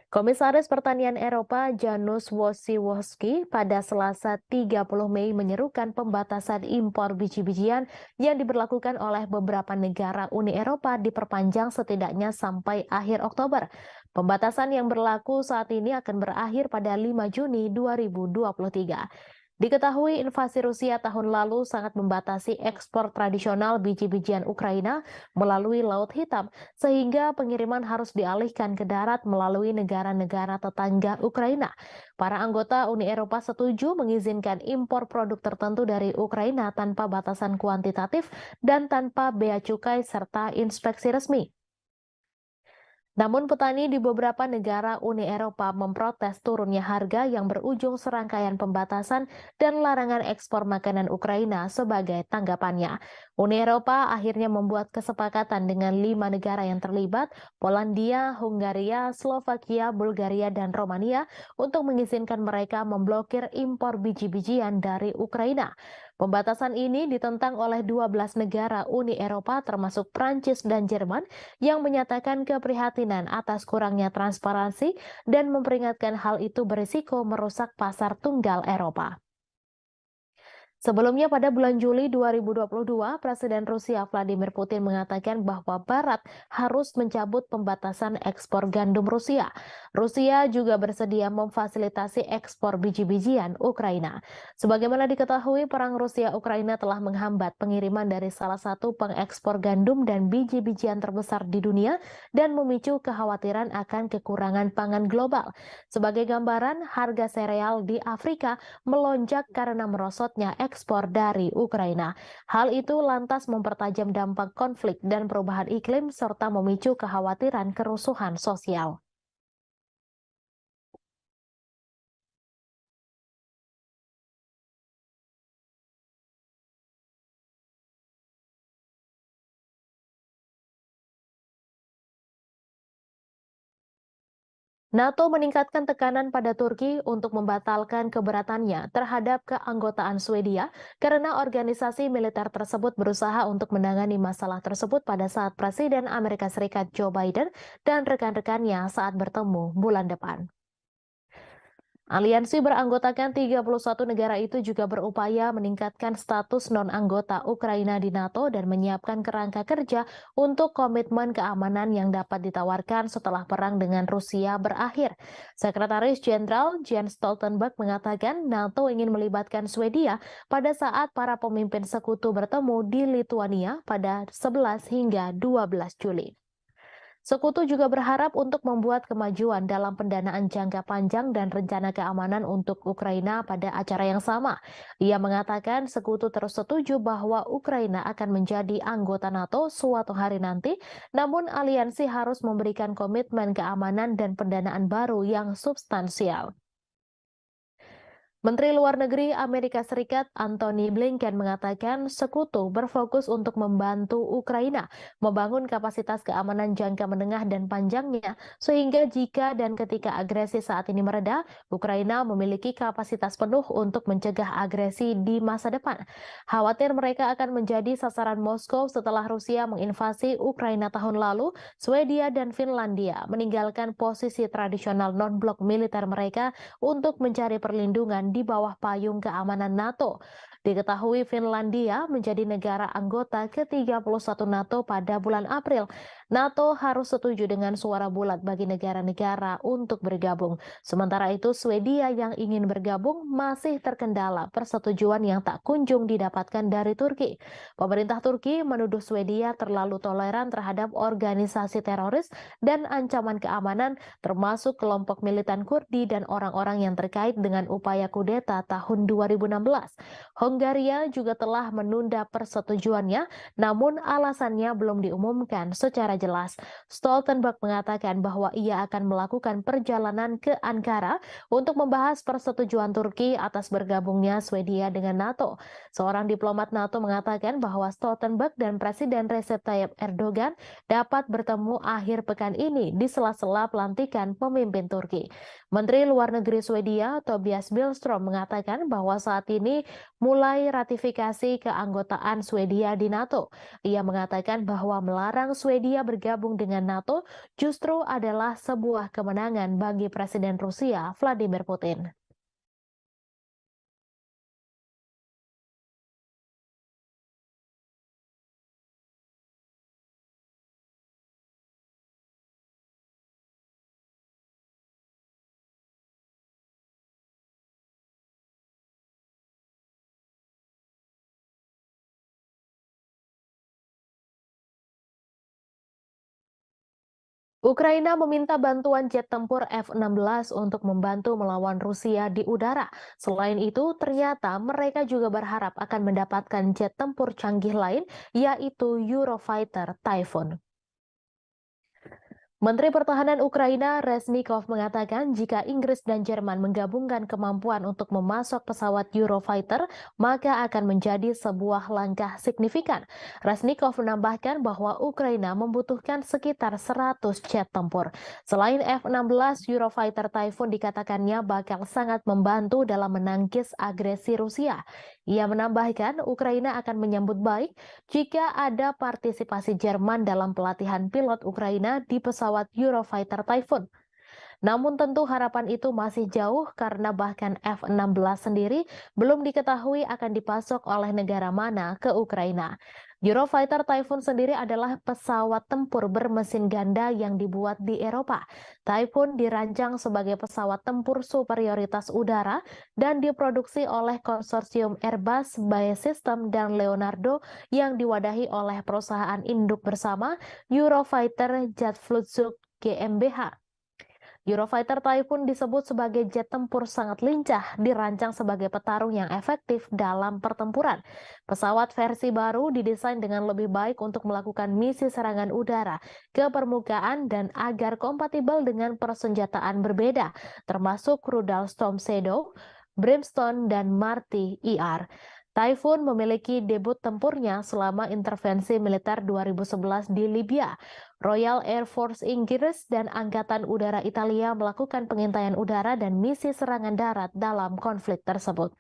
Speaker 1: Komisaris Pertanian Eropa Janusz Wojciechowski pada Selasa 30 Mei menyerukan pembatasan impor biji-bijian yang diberlakukan oleh beberapa negara Uni Eropa diperpanjang setidaknya sampai akhir Oktober. Pembatasan yang berlaku saat ini akan berakhir pada 5 Juni 2023. Diketahui invasi Rusia tahun lalu sangat membatasi ekspor tradisional biji-bijian Ukraina melalui Laut Hitam, sehingga pengiriman harus dialihkan ke darat melalui negara-negara tetangga Ukraina. Para anggota Uni Eropa setuju mengizinkan impor produk tertentu dari Ukraina tanpa batasan kuantitatif dan tanpa bea cukai serta inspeksi resmi. Namun petani di beberapa negara Uni Eropa memprotes turunnya harga yang berujung serangkaian pembatasan dan larangan ekspor makanan Ukraina sebagai tanggapannya. Uni Eropa akhirnya membuat kesepakatan dengan 5 negara yang terlibat, Polandia, Hungaria, Slovakia, Bulgaria, dan Romania, untuk mengizinkan mereka memblokir impor biji-bijian dari Ukraina. Pembatasan ini ditentang oleh 12 negara Uni Eropa termasuk Prancis dan Jerman yang menyatakan keprihatinan atas kurangnya transparansi dan memperingatkan hal itu berisiko merusak pasar tunggal Eropa. Sebelumnya pada bulan Juli 2022, Presiden Rusia Vladimir Putin mengatakan bahwa Barat harus mencabut pembatasan ekspor gandum Rusia. Rusia juga bersedia memfasilitasi ekspor biji-bijian Ukraina. Sebagaimana diketahui, perang Rusia-Ukraina telah menghambat pengiriman dari salah satu pengekspor gandum dan biji-bijian terbesar di dunia dan memicu kekhawatiran akan kekurangan pangan global. Sebagai gambaran, harga sereal di Afrika melonjak karena merosotnya ekspor dari Ukraina. Hal itu lantas mempertajam dampak konflik dan perubahan iklim serta memicu kekhawatiran kerusuhan sosial. NATO meningkatkan tekanan pada Turki untuk membatalkan keberatannya terhadap keanggotaan Swedia karena organisasi militer tersebut berusaha untuk menangani masalah tersebut pada saat Presiden Amerika Serikat Joe Biden dan rekan-rekannya saat bertemu bulan depan. Aliansi beranggotakan 31 negara itu juga berupaya meningkatkan status non-anggota Ukraina di NATO dan menyiapkan kerangka kerja untuk komitmen keamanan yang dapat ditawarkan setelah perang dengan Rusia berakhir. Sekretaris Jenderal Jens Stoltenberg mengatakan NATO ingin melibatkan Swedia pada saat para pemimpin sekutu bertemu di Lithuania pada 11 hingga 12 Juli. Sekutu juga berharap untuk membuat kemajuan dalam pendanaan jangka panjang dan rencana keamanan untuk Ukraina pada acara yang sama. Ia mengatakan sekutu terus setuju bahwa Ukraina akan menjadi anggota NATO suatu hari nanti, namun aliansi harus memberikan komitmen keamanan dan pendanaan baru yang substansial. Menteri Luar Negeri Amerika Serikat Antony Blinken mengatakan sekutu berfokus untuk membantu Ukraina membangun kapasitas keamanan jangka menengah dan panjangnya, sehingga jika dan ketika agresi saat ini mereda, Ukraina memiliki kapasitas penuh untuk mencegah agresi di masa depan. Khawatir mereka akan menjadi sasaran Moskow setelah Rusia menginvasi Ukraina tahun lalu, Swedia dan Finlandia meninggalkan posisi tradisional non-blok militer mereka untuk mencari perlindungan di bawah payung keamanan NATO. Diketahui Finlandia menjadi negara anggota ke-31 NATO pada bulan April. NATO harus setuju dengan suara bulat bagi negara-negara untuk bergabung. Sementara itu, Swedia yang ingin bergabung masih terkendala persetujuan yang tak kunjung didapatkan dari Turki. Pemerintah Turki menuduh Swedia terlalu toleran terhadap organisasi teroris dan ancaman keamanan termasuk kelompok militan Kurdi dan orang-orang yang terkait dengan upaya kudeta tahun 2016. Hongaria juga telah menunda persetujuannya, namun alasannya belum diumumkan secara jelas. Stoltenberg mengatakan bahwa ia akan melakukan perjalanan ke Ankara untuk membahas persetujuan Turki atas bergabungnya Swedia dengan NATO. Seorang diplomat NATO mengatakan bahwa Stoltenberg dan Presiden Recep Tayyip Erdogan dapat bertemu akhir pekan ini di sela-sela pelantikan pemimpin Turki. Menteri Luar Negeri Swedia Tobias Billström mengatakan bahwa saat ini mulai ratifikasi keanggotaan Swedia di NATO. Ia mengatakan bahwa melarang Swedia bergabung dengan NATO justru adalah sebuah kemenangan bagi Presiden Rusia Vladimir Putin. Ukraina meminta bantuan jet tempur F-16 untuk membantu melawan Rusia di udara. Selain itu, ternyata mereka juga berharap akan mendapatkan jet tempur canggih lain, yaitu Eurofighter Typhoon. Menteri Pertahanan Ukraina Reznikov mengatakan jika Inggris dan Jerman menggabungkan kemampuan untuk memasok pesawat Eurofighter, maka akan menjadi sebuah langkah signifikan. Reznikov menambahkan bahwa Ukraina membutuhkan sekitar 100 jet tempur. Selain F-16, Eurofighter Typhoon dikatakannya bakal sangat membantu dalam menangkis agresi Rusia. Ia menambahkan Ukraina akan menyambut baik jika ada partisipasi Jerman dalam pelatihan pilot Ukraina di pesawat Eurofighter Typhoon. Namun tentu harapan itu masih jauh karena bahkan F-16 sendiri belum diketahui akan dipasok oleh negara mana ke Ukraina. Eurofighter Typhoon sendiri adalah pesawat tempur bermesin ganda yang dibuat di Eropa. Typhoon dirancang sebagai pesawat tempur superioritas udara dan diproduksi oleh konsorsium Airbus, BAE Systems, dan Leonardo yang diwadahi oleh perusahaan induk bersama Eurofighter Jet Flugzeug GmbH. Eurofighter Typhoon disebut sebagai jet tempur sangat lincah, dirancang sebagai petarung yang efektif dalam pertempuran. Pesawat versi baru didesain dengan lebih baik untuk melakukan misi serangan udara ke permukaan dan agar kompatibel dengan persenjataan berbeda, termasuk rudal Storm Shadow, Brimstone, dan Marty ER. Typhoon memiliki debut tempurnya selama intervensi militer 2011 di Libya. Royal Air Force Inggris dan Angkatan Udara Italia melakukan pengintaian udara dan misi serangan darat dalam konflik tersebut.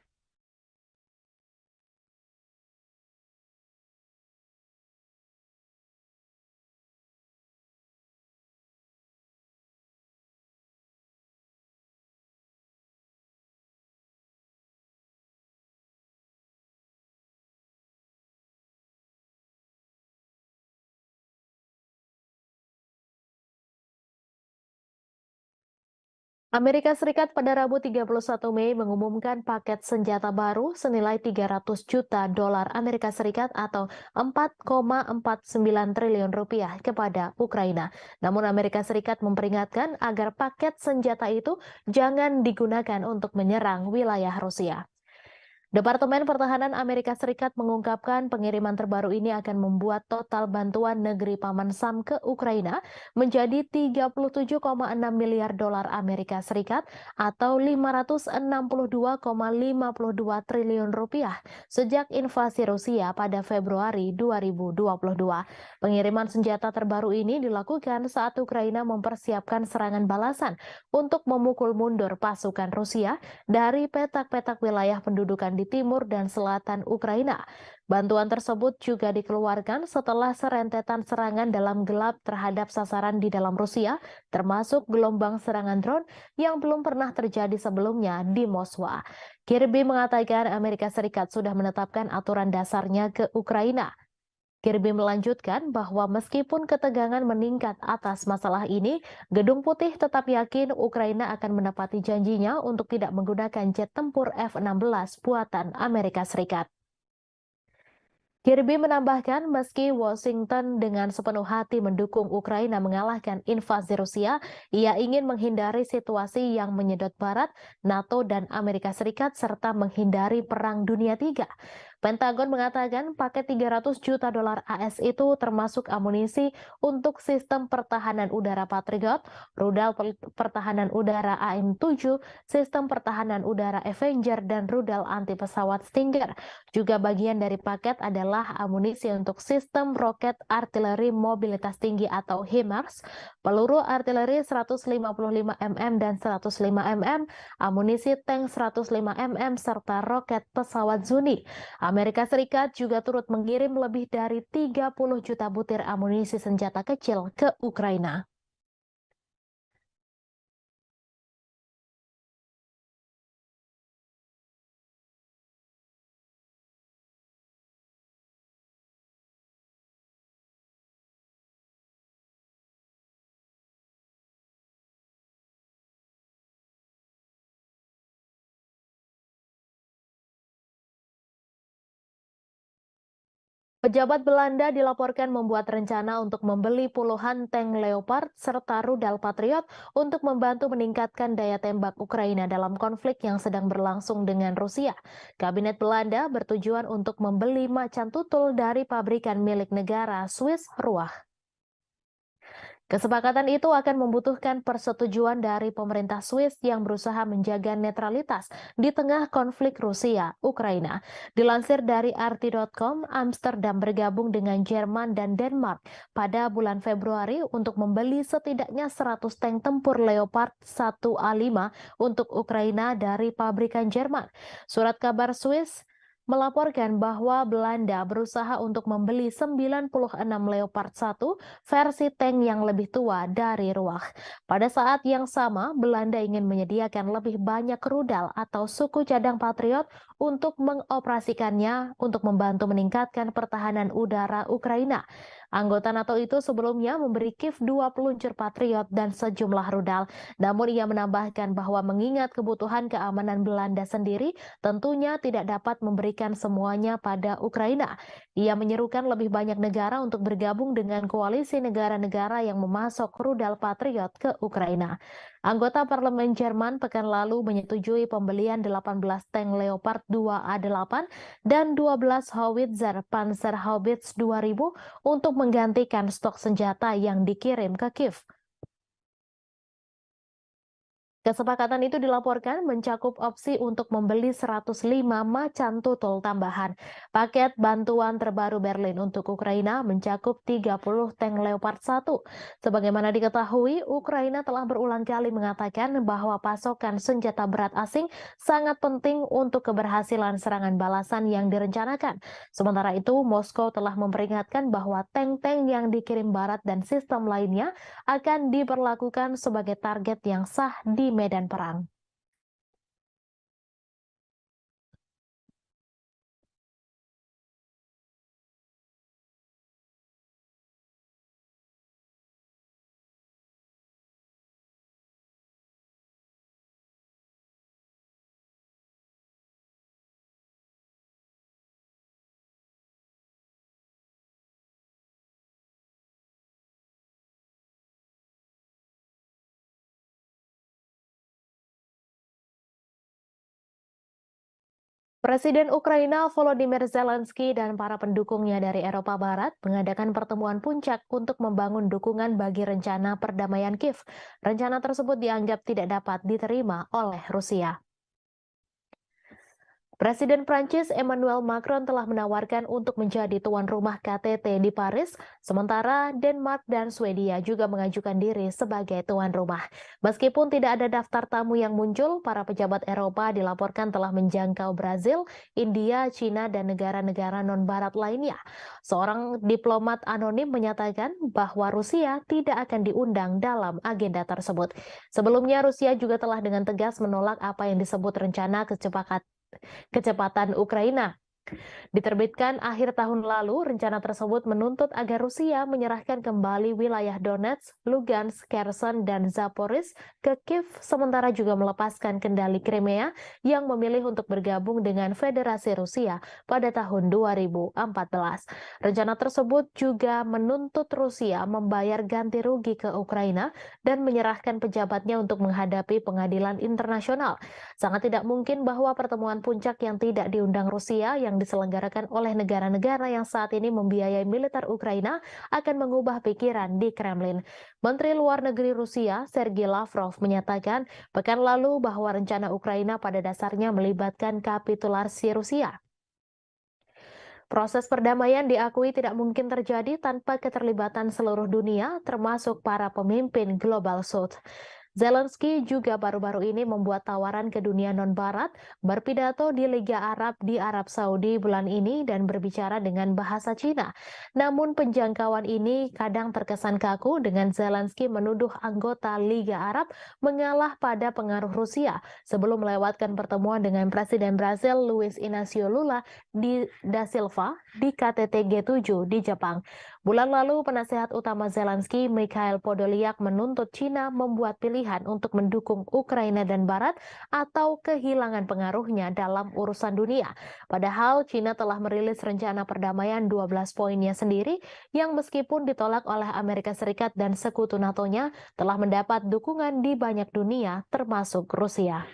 Speaker 1: Amerika Serikat pada Rabu 31 Mei mengumumkan paket senjata baru senilai 300 juta dolar Amerika Serikat atau 4,49 triliun rupiah kepada Ukraina. Namun Amerika Serikat memperingatkan agar paket senjata itu jangan digunakan untuk menyerang wilayah Rusia. Departemen Pertahanan Amerika Serikat mengungkapkan pengiriman terbaru ini akan membuat total bantuan negeri Paman Sam ke Ukraina menjadi 37,6 miliar dolar Amerika Serikat atau 562,52 triliun rupiah sejak invasi Rusia pada Februari 2022. Pengiriman senjata terbaru ini dilakukan saat Ukraina mempersiapkan serangan balasan untuk memukul mundur pasukan Rusia dari petak-petak wilayah pendudukan di timur dan selatan Ukraina. Bantuan tersebut juga dikeluarkan setelah serentetan serangan dalam gelap terhadap sasaran di dalam Rusia, termasuk gelombang serangan drone yang belum pernah terjadi sebelumnya di Moskwa. Kirby mengatakan Amerika Serikat sudah menetapkan aturan dasarnya ke Ukraina. Kirby melanjutkan bahwa meskipun ketegangan meningkat atas masalah ini, Gedung Putih tetap yakin Ukraina akan menepati janjinya untuk tidak menggunakan jet tempur F-16 buatan Amerika Serikat. Kirby menambahkan meski Washington dengan sepenuh hati mendukung Ukraina mengalahkan invasi Rusia, ia ingin menghindari situasi yang menyedot Barat, NATO, dan Amerika Serikat serta menghindari Perang Dunia III. Pentagon mengatakan paket 300 juta dolar AS itu termasuk amunisi untuk sistem pertahanan udara Patriot, rudal pertahanan udara AM-7, sistem pertahanan udara Avenger, dan rudal anti pesawat Stinger. Juga bagian dari paket adalah amunisi untuk sistem roket artileri mobilitas tinggi atau HIMARS, peluru artileri 155 mm dan 105 mm, amunisi tank 105 mm, serta roket pesawat Zuni. Amerika Serikat juga turut mengirim lebih dari 30 juta butir amunisi senjata kecil ke Ukraina. Pejabat Belanda dilaporkan membuat rencana untuk membeli puluhan tank Leopard serta rudal Patriot untuk membantu meningkatkan daya tembak Ukraina dalam konflik yang sedang berlangsung dengan Rusia. Kabinet Belanda bertujuan untuk membeli macan tutul dari pabrikan milik negara Swiss Ruah. Kesepakatan itu akan membutuhkan persetujuan dari pemerintah Swiss yang berusaha menjaga netralitas di tengah konflik Rusia-Ukraina. Dilansir dari RT.com, Amsterdam bergabung dengan Jerman dan Denmark pada bulan Februari untuk membeli setidaknya 100 tank tempur Leopard 1A5 untuk Ukraina dari pabrikan Jerman. Surat kabar Swiss melaporkan bahwa Belanda berusaha untuk membeli 96 Leopard 1 versi tank yang lebih tua dari Ruach. Pada saat yang sama, Belanda ingin menyediakan lebih banyak rudal atau suku cadang Patriot untuk mengoperasikannya untuk membantu meningkatkan pertahanan udara Ukraina. Anggota NATO itu sebelumnya memberi Kiev 2 peluncur Patriot dan sejumlah rudal. Namun ia menambahkan bahwa mengingat kebutuhan keamanan Belanda sendiri, tentunya tidak dapat memberikan semuanya pada Ukraina. Ia menyerukan lebih banyak negara untuk bergabung dengan koalisi negara-negara yang memasok rudal Patriot ke Ukraina. Anggota parlemen Jerman pekan lalu menyetujui pembelian 18 tank Leopard 2A8 dan 12 howitzer Panzerhaubitze 2000 untuk menggantikan stok senjata yang dikirim ke Kiev. Kesepakatan itu dilaporkan mencakup opsi untuk membeli 105 macan tutul tambahan. Paket bantuan terbaru Berlin untuk Ukraina mencakup 30 tank Leopard 1. Sebagaimana diketahui, Ukraina telah berulang kali mengatakan bahwa pasokan senjata berat asing sangat penting untuk keberhasilan serangan balasan yang direncanakan. Sementara itu, Moskow telah memperingatkan bahwa tank-tank yang dikirim Barat dan sistem lainnya akan diperlakukan sebagai target yang sah di medan perang. Presiden Ukraina Volodymyr Zelensky dan para pendukungnya dari Eropa Barat mengadakan pertemuan puncak untuk membangun dukungan bagi rencana perdamaian Kiev. Rencana tersebut dianggap tidak dapat diterima oleh Rusia. Presiden Prancis Emmanuel Macron telah menawarkan untuk menjadi tuan rumah KTT di Paris, sementara Denmark dan Swedia juga mengajukan diri sebagai tuan rumah. Meskipun tidak ada daftar tamu yang muncul, para pejabat Eropa dilaporkan telah menjangkau Brazil, India, Cina, dan negara-negara non-barat lainnya. Seorang diplomat anonim menyatakan bahwa Rusia tidak akan diundang dalam agenda tersebut. Sebelumnya, Rusia juga telah dengan tegas menolak apa yang disebut rencana kecepatan Ukraina. Diterbitkan akhir tahun lalu, rencana tersebut menuntut agar Rusia menyerahkan kembali wilayah Donetsk, Lugansk, Kherson, dan Zaporizhzhia ke Kiev, sementara juga melepaskan kendali Crimea yang memilih untuk bergabung dengan Federasi Rusia pada tahun 2014. Rencana tersebut juga menuntut Rusia membayar ganti rugi ke Ukraina dan menyerahkan pejabatnya untuk menghadapi pengadilan internasional. Sangat tidak mungkin bahwa pertemuan puncak yang tidak diundang Rusia yang diselenggarakan oleh negara-negara yang saat ini membiayai militer Ukraina akan mengubah pikiran di Kremlin. Menteri Luar Negeri Rusia, Sergei Lavrov, menyatakan pekan lalu bahwa rencana Ukraina pada dasarnya melibatkan kapitulasi Rusia. Proses perdamaian diakui tidak mungkin terjadi tanpa keterlibatan seluruh dunia, termasuk para pemimpin Global South. Zelensky juga baru-baru ini membuat tawaran ke dunia non-barat, berpidato di Liga Arab di Arab Saudi bulan ini dan berbicara dengan bahasa Cina. Namun penjangkauan ini kadang terkesan kaku dengan Zelensky menuduh anggota Liga Arab mengalah pada pengaruh Rusia sebelum melewatkan pertemuan dengan Presiden Brasil Luiz Inácio Lula da Silva di KTT G7 di Jepang. Bulan lalu, penasehat utama Zelensky, Mikhail Podolyak, menuntut Cina membuat pilihan untuk mendukung Ukraina dan Barat atau kehilangan pengaruhnya dalam urusan dunia. Padahal Cina telah merilis rencana perdamaian 12 poinnya sendiri yang meskipun ditolak oleh Amerika Serikat dan sekutu NATO-nya telah mendapat dukungan di banyak dunia termasuk Rusia.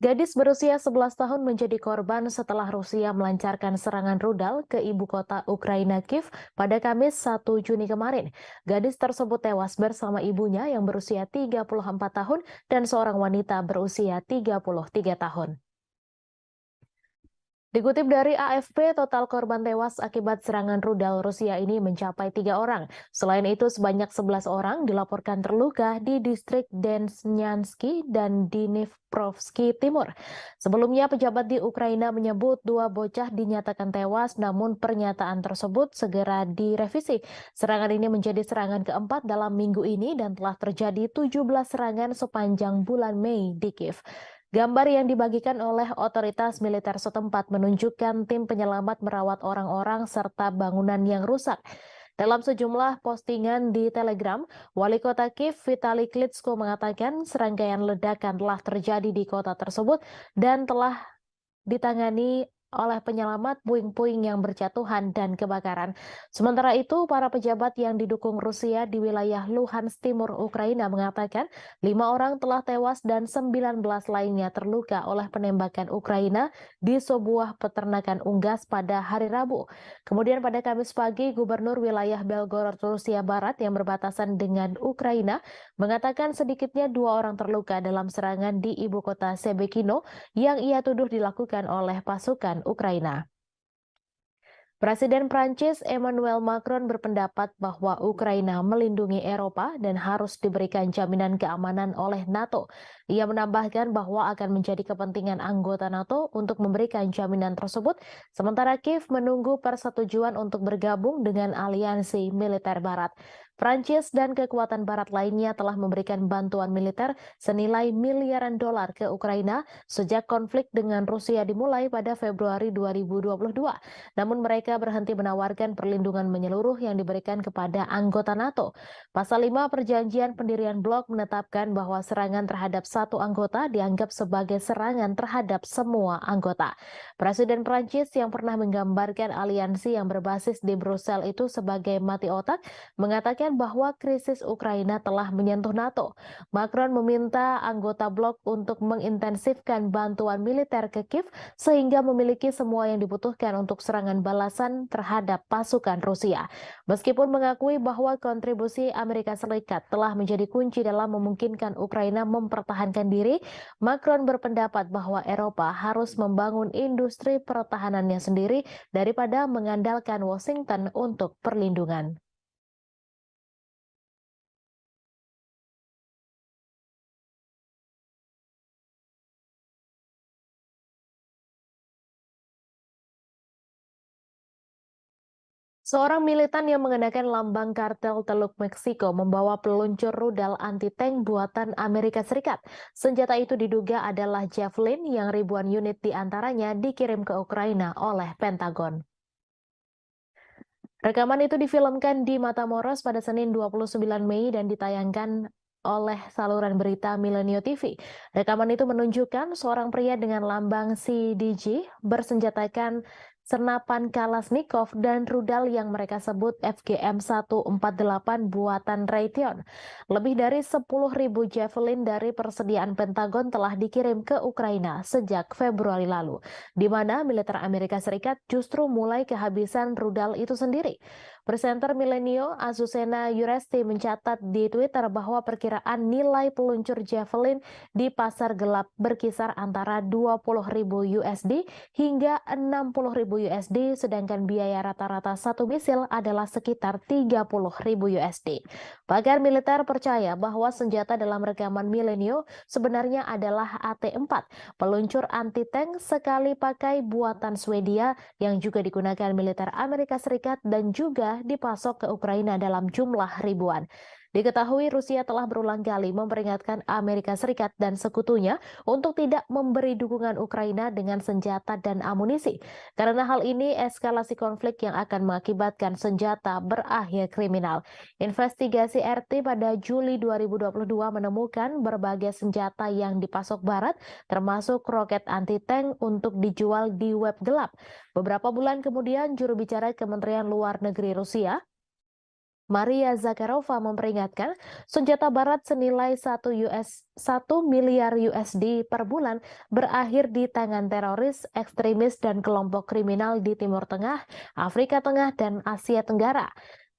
Speaker 1: Gadis berusia 11 tahun menjadi korban setelah Rusia melancarkan serangan rudal ke ibu kota Ukraina Kiev pada Kamis 1 Juni kemarin. Gadis tersebut tewas bersama ibunya yang berusia 34 tahun dan seorang wanita berusia 33 tahun. Dikutip dari AFP, total korban tewas akibat serangan rudal Rusia ini mencapai 3 orang. Selain itu, sebanyak 11 orang dilaporkan terluka di distrik Desnyansky dan Dnipropetrovsk Timur. Sebelumnya, pejabat di Ukraina menyebut 2 bocah dinyatakan tewas, namun pernyataan tersebut segera direvisi. Serangan ini menjadi serangan keempat dalam minggu ini dan telah terjadi 17 serangan sepanjang bulan Mei di Kiev. Gambar yang dibagikan oleh otoritas militer setempat menunjukkan tim penyelamat merawat orang-orang serta bangunan yang rusak. Dalam sejumlah postingan di Telegram, Wali Kota Kiev Vitali Klitschko mengatakan serangkaian ledakan telah terjadi di kota tersebut dan telah ditangani oleh penyelamat puing-puing yang berjatuhan dan kebakaran. Sementara itu, para pejabat yang didukung Rusia di wilayah Luhansk Timur Ukraina mengatakan 5 orang telah tewas dan 19 lainnya terluka oleh penembakan Ukraina di sebuah peternakan unggas pada hari Rabu. Kemudian pada Kamis pagi, Gubernur wilayah Belgorod, Rusia Barat yang berbatasan dengan Ukraina mengatakan sedikitnya 2 orang terluka dalam serangan di ibu kota Shebekino yang ia tuduh dilakukan oleh pasukan Ukraina. Presiden Prancis Emmanuel Macron berpendapat bahwa Ukraina melindungi Eropa dan harus diberikan jaminan keamanan oleh NATO. Ia menambahkan bahwa akan menjadi kepentingan anggota NATO untuk memberikan jaminan tersebut, sementara Kiev menunggu persetujuan untuk bergabung dengan aliansi militer Barat. Prancis dan kekuatan Barat lainnya telah memberikan bantuan militer senilai miliaran dolar ke Ukraina sejak konflik dengan Rusia dimulai pada Februari 2022. Namun mereka berhenti menawarkan perlindungan menyeluruh yang diberikan kepada anggota NATO. Pasal 5 Perjanjian Pendirian Blok menetapkan bahwa serangan terhadap satu anggota dianggap sebagai serangan terhadap semua anggota. Presiden Prancis yang pernah menggambarkan aliansi yang berbasis di Brussel itu sebagai mati otak, mengatakan bahwa krisis Ukraina telah menyentuh NATO. Macron meminta anggota blok untuk mengintensifkan bantuan militer ke Kiev sehingga memiliki semua yang dibutuhkan untuk serangan balasan terhadap pasukan Rusia. Meskipun mengakui bahwa kontribusi Amerika Serikat telah menjadi kunci dalam memungkinkan Ukraina mempertahankan diri, Macron berpendapat bahwa Eropa harus membangun industri pertahanannya sendiri daripada mengandalkan Washington untuk perlindungan. Seorang militan yang mengenakan lambang kartel Teluk Meksiko membawa peluncur rudal anti-tank buatan Amerika Serikat. Senjata itu diduga adalah Javelin yang ribuan unit diantaranya dikirim ke Ukraina oleh Pentagon. Rekaman itu difilmkan di Matamoros pada Senin 29 Mei dan ditayangkan oleh saluran berita Milenio TV. Rekaman itu menunjukkan seorang pria dengan lambang CDG bersenjatakan senapan Kalashnikov dan rudal yang mereka sebut FGM-148 buatan Raytheon. Lebih dari 10.000 Javelin dari persediaan Pentagon telah dikirim ke Ukraina sejak Februari lalu, di mana militer Amerika Serikat justru mulai kehabisan rudal itu sendiri. Presenter Milenio Azucena Yuresti mencatat di Twitter bahwa perkiraan nilai peluncur Javelin di pasar gelap berkisar antara 20.000 USD hingga 60.000 USD, sedangkan biaya rata-rata satu misil adalah sekitar 30.000 USD. Pakar militer percaya bahwa senjata dalam rekaman Milenio sebenarnya adalah AT-4, peluncur anti-tank sekali pakai buatan Swedia yang juga digunakan militer Amerika Serikat dan juga dipasok ke Ukraina dalam jumlah ribuan. Diketahui Rusia telah berulang kali memperingatkan Amerika Serikat dan sekutunya untuk tidak memberi dukungan Ukraina dengan senjata dan amunisi. Karena hal ini eskalasi konflik yang akan mengakibatkan senjata berakhir kriminal. Investigasi RT pada Juli 2022 menemukan berbagai senjata yang dipasok Barat, termasuk roket anti-tank untuk dijual di web gelap. Beberapa bulan kemudian, juru bicara Kementerian Luar Negeri Rusia Maria Zakharova memperingatkan senjata barat senilai 1 miliar USD per bulan berakhir di tangan teroris, ekstremis, dan kelompok kriminal di Timur Tengah, Afrika Tengah, dan Asia Tenggara.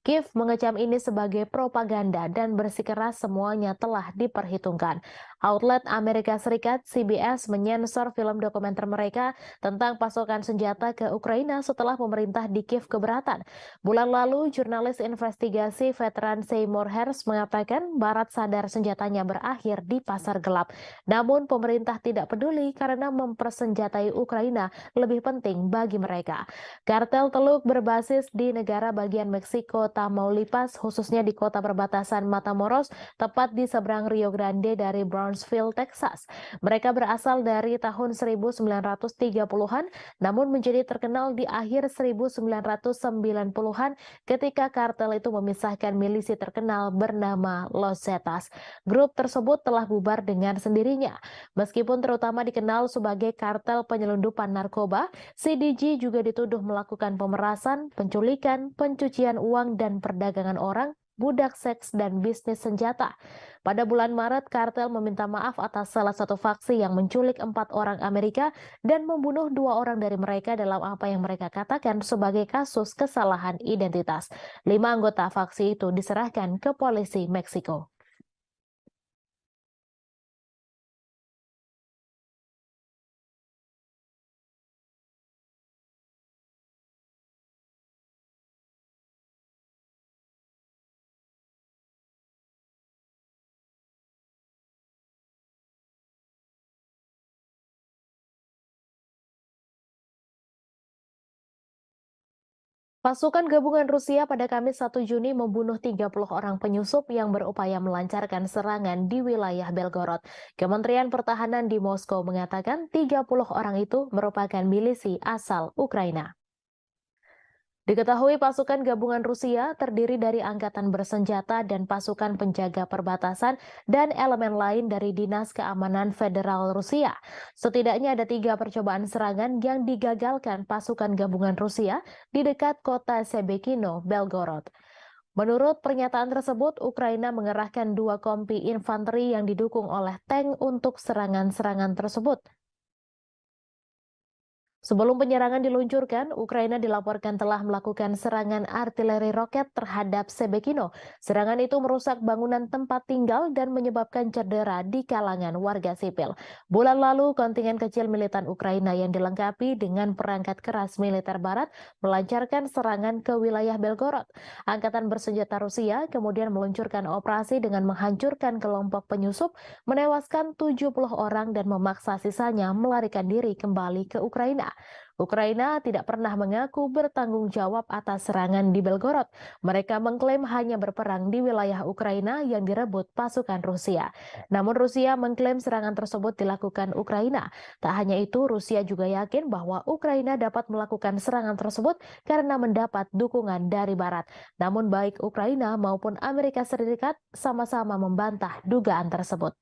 Speaker 1: Kiev mengecam ini sebagai propaganda dan bersikeras semuanya telah diperhitungkan. Outlet Amerika Serikat CBS menyensor film dokumenter mereka tentang pasokan senjata ke Ukraina setelah pemerintah di Kiev keberatan. Bulan lalu, jurnalis investigasi veteran Seymour Hersh mengatakan Barat sadar senjatanya berakhir di pasar gelap. Namun pemerintah tidak peduli karena mempersenjatai Ukraina lebih penting bagi mereka. Kartel teluk berbasis di negara bagian Meksiko Tamaulipas, khususnya di kota perbatasan Matamoros, tepat di seberang Rio Grande dari Brownsville, Texas. Mereka berasal dari tahun 1930-an, namun menjadi terkenal di akhir 1990-an ketika kartel itu memisahkan milisi terkenal bernama Los Zetas. Grup tersebut telah bubar dengan sendirinya. Meskipun terutama dikenal sebagai kartel penyelundupan narkoba, CDG juga dituduh melakukan pemerasan, penculikan, pencucian uang, dan perdagangan orang, budak seks, dan bisnis senjata. Pada bulan Maret, kartel meminta maaf atas salah satu faksi yang menculik 4 orang Amerika dan membunuh 2 orang dari mereka dalam apa yang mereka katakan sebagai kasus kesalahan identitas. 5 anggota faksi itu diserahkan ke polisi Meksiko. Pasukan gabungan Rusia pada Kamis 1 Juni membunuh 30 orang penyusup yang berupaya melancarkan serangan di wilayah Belgorod. Kementerian Pertahanan di Moskow mengatakan 30 orang itu merupakan milisi asal Ukraina. Diketahui pasukan gabungan Rusia terdiri dari angkatan bersenjata dan pasukan penjaga perbatasan dan elemen lain dari Dinas Keamanan Federal Rusia. Setidaknya ada 3 percobaan serangan yang digagalkan pasukan gabungan Rusia di dekat kota Sebekino, Belgorod. Menurut pernyataan tersebut, Ukraina mengerahkan 2 kompi infanteri yang didukung oleh tank untuk serangan-serangan tersebut. Sebelum penyerangan diluncurkan, Ukraina dilaporkan telah melakukan serangan artileri roket terhadap Sebekino. Serangan itu merusak bangunan tempat tinggal dan menyebabkan cedera di kalangan warga sipil. Bulan lalu, kontingen kecil militan Ukraina yang dilengkapi dengan perangkat keras militer barat melancarkan serangan ke wilayah Belgorod. Angkatan bersenjata Rusia kemudian meluncurkan operasi dengan menghancurkan kelompok penyusup, menewaskan 70 orang dan memaksa sisanya melarikan diri kembali ke Ukraina. Ukraina tidak pernah mengaku bertanggung jawab atas serangan di Belgorod. Mereka mengklaim hanya berperang di wilayah Ukraina yang direbut pasukan Rusia. Namun Rusia mengklaim serangan tersebut dilakukan Ukraina. Tak hanya itu, Rusia juga yakin bahwa Ukraina dapat melakukan serangan tersebut karena mendapat dukungan dari Barat. Namun baik Ukraina maupun Amerika Serikat sama-sama membantah dugaan tersebut.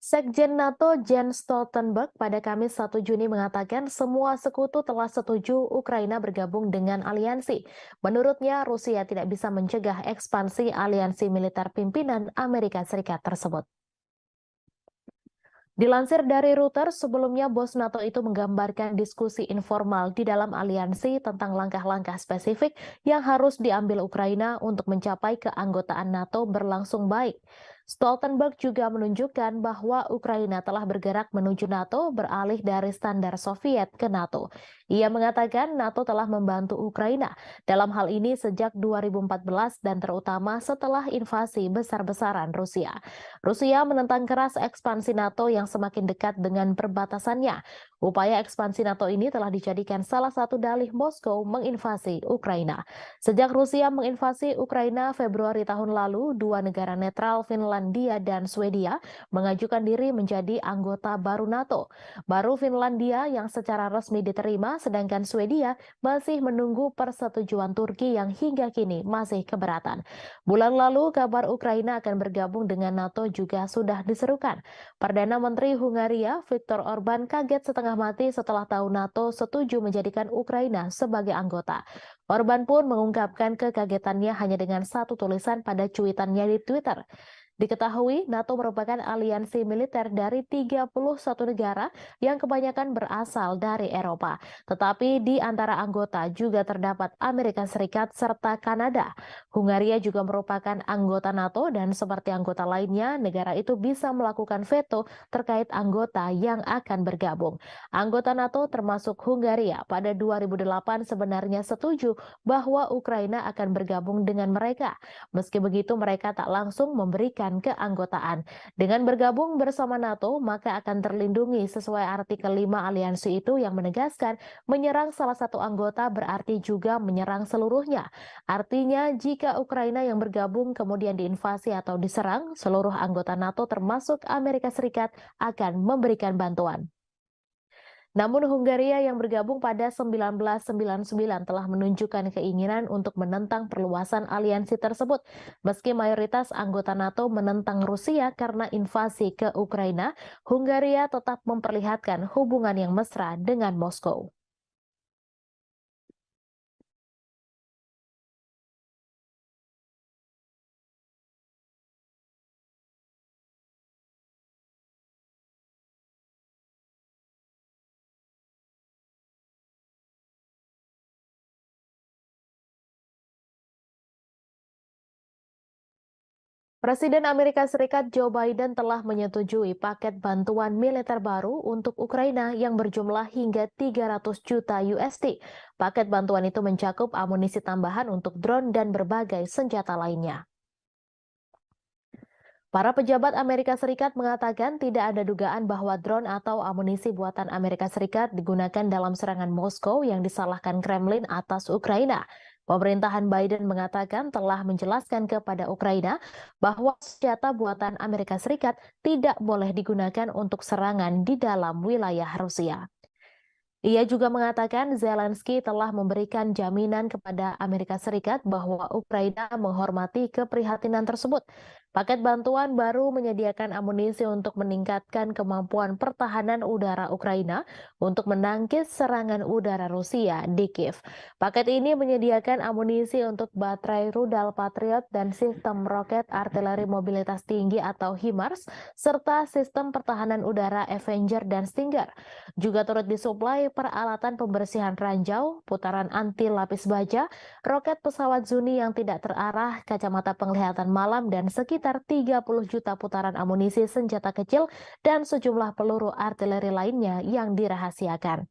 Speaker 1: Sekjen NATO Jens Stoltenberg pada Kamis 1 Juni mengatakan semua sekutu telah setuju Ukraina bergabung dengan aliansi. Menurutnya, Rusia tidak bisa mencegah ekspansi aliansi militer pimpinan Amerika Serikat tersebut. Dilansir dari Reuters, sebelumnya bos NATO itu menggambarkan diskusi informal di dalam aliansi tentang langkah-langkah spesifik yang harus diambil Ukraina untuk mencapai keanggotaan NATO berlangsung baik. Stoltenberg juga menunjukkan bahwa Ukraina telah bergerak menuju NATO beralih dari standar Soviet ke NATO. Ia mengatakan NATO telah membantu Ukraina dalam hal ini sejak 2014 dan terutama setelah invasi besar-besaran Rusia. Rusia menentang keras ekspansi NATO yang semakin dekat dengan perbatasannya. Upaya ekspansi NATO ini telah dijadikan salah satu dalih Moskow menginvasi Ukraina. Sejak Rusia menginvasi Ukraina Februari tahun lalu, dua negara netral Finlandia dan Swedia mengajukan diri menjadi anggota baru NATO. Baru Finlandia yang secara resmi diterima, sedangkan Swedia masih menunggu persetujuan Turki yang hingga kini masih keberatan. Bulan lalu, kabar Ukraina akan bergabung dengan NATO juga sudah diserukan. Perdana Menteri Hungaria Viktor Orban kaget setengah mati setelah tahu NATO setuju menjadikan Ukraina sebagai anggota. Orban pun mengungkapkan kekagetannya hanya dengan satu tulisan pada cuitannya di Twitter. Diketahui, NATO merupakan aliansi militer dari 31 negara yang kebanyakan berasal dari Eropa. Tetapi di antara anggota juga terdapat Amerika Serikat serta Kanada. Hungaria juga merupakan anggota NATO dan seperti anggota lainnya, negara itu bisa melakukan veto terkait anggota yang akan bergabung. Anggota NATO termasuk Hungaria pada 2008 sebenarnya setuju bahwa Ukraina akan bergabung dengan mereka. Meski begitu, mereka tak langsung memberikan keanggotaan. Dengan bergabung bersama NATO, maka akan terlindungi sesuai artikel 5 aliansi itu yang menegaskan menyerang salah satu anggota berarti juga menyerang seluruhnya. Artinya, jika Ukraina yang bergabung kemudian diinvasi atau diserang, seluruh anggota NATO termasuk Amerika Serikat akan memberikan bantuan. Namun Hungaria yang bergabung pada 1999 telah menunjukkan keinginan untuk menentang perluasan aliansi tersebut. Meski mayoritas anggota NATO menentang Rusia karena invasi ke Ukraina, Hungaria tetap memperlihatkan hubungan yang mesra dengan Moskow. Presiden Amerika Serikat Joe Biden telah menyetujui paket bantuan militer baru untuk Ukraina yang berjumlah hingga 300 juta USD. Paket bantuan itu mencakup amunisi tambahan untuk drone dan berbagai senjata lainnya. Para pejabat Amerika Serikat mengatakan tidak ada dugaan bahwa drone atau amunisi buatan Amerika Serikat digunakan dalam serangan Moskow yang disalahkan Kremlin atas Ukraina. Pemerintahan Biden mengatakan telah menjelaskan kepada Ukraina bahwa senjata buatan Amerika Serikat tidak boleh digunakan untuk serangan di dalam wilayah Rusia. Ia juga mengatakan Zelensky telah memberikan jaminan kepada Amerika Serikat bahwa Ukraina menghormati keprihatinan tersebut. Paket bantuan baru menyediakan amunisi untuk meningkatkan kemampuan pertahanan udara Ukraina untuk menangkis serangan udara Rusia di Kiev. Paket ini menyediakan amunisi untuk baterai rudal Patriot dan sistem roket artileri mobilitas tinggi atau HIMARS, serta sistem pertahanan udara Avenger dan Stinger. Juga turut disuplai peralatan pembersihan ranjau, putaran anti lapis baja, roket pesawat Zuni yang tidak terarah, kacamata penglihatan malam, dan sekitar 30 juta putaran amunisi senjata kecil dan sejumlah peluru artileri lainnya yang dirahasiakan.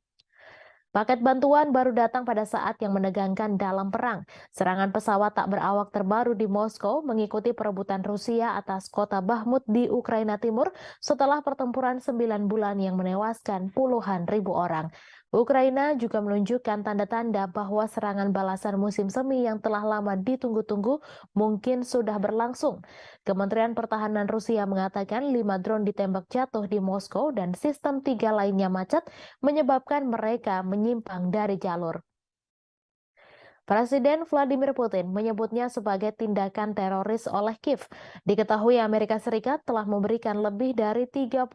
Speaker 1: Paket bantuan baru datang pada saat yang menegangkan dalam perang. Serangan pesawat tak berawak terbaru di Moskow mengikuti perebutan Rusia atas kota Bakhmut di Ukraina Timur setelah pertempuran 9 bulan yang menewaskan puluhan ribu orang. Ukraina juga menunjukkan tanda-tanda bahwa serangan balasan musim semi yang telah lama ditunggu-tunggu mungkin sudah berlangsung. Kementerian Pertahanan Rusia mengatakan 5 drone ditembak jatuh di Moskow dan sistem 3 lainnya macet menyebabkan mereka menyimpang dari jalur. Presiden Vladimir Putin menyebutnya sebagai tindakan teroris oleh Kiev. Diketahui Amerika Serikat telah memberikan lebih dari 37,6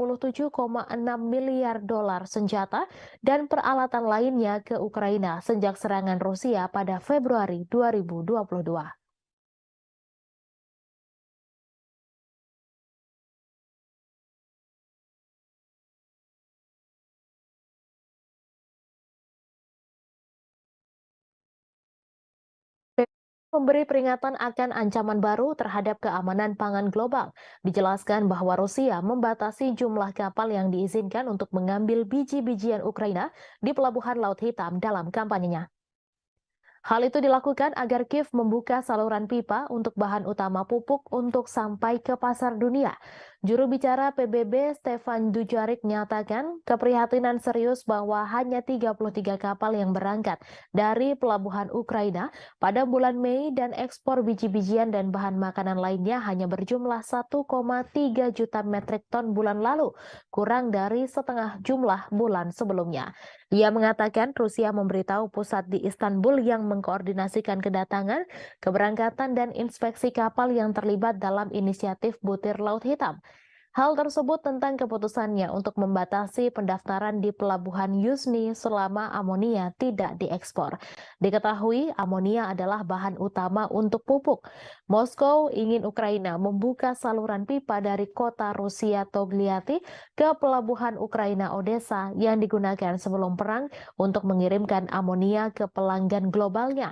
Speaker 1: miliar dolar senjata dan peralatan lainnya ke Ukraina sejak serangan Rusia pada Februari 2022. Memberi peringatan akan ancaman baru terhadap keamanan pangan global. Dijelaskan bahwa Rusia membatasi jumlah kapal yang diizinkan untuk mengambil biji-bijian Ukraina di Pelabuhan Laut Hitam dalam kampanyenya. Hal itu dilakukan agar Kiev membuka saluran pipa untuk bahan utama pupuk untuk sampai ke pasar dunia. Juru bicara PBB Stefan Dujarric menyatakan keprihatinan serius bahwa hanya 33 kapal yang berangkat dari pelabuhan Ukraina pada bulan Mei dan ekspor biji-bijian dan bahan makanan lainnya hanya berjumlah 1,3 juta metrik ton bulan lalu, kurang dari setengah jumlah bulan sebelumnya. Ia mengatakan Rusia memberitahu pusat di Istanbul yang mengkoordinasikan kedatangan, keberangkatan, dan inspeksi kapal yang terlibat dalam inisiatif Butir Laut Hitam. Hal tersebut tentang keputusannya untuk membatasi pendaftaran di pelabuhan Yuzhny selama amonia tidak diekspor. Diketahui amonia adalah bahan utama untuk pupuk. Moskow ingin Ukraina membuka saluran pipa dari kota Rusia Togliatti ke pelabuhan Ukraina Odessa yang digunakan sebelum perang untuk mengirimkan amonia ke pelanggan globalnya.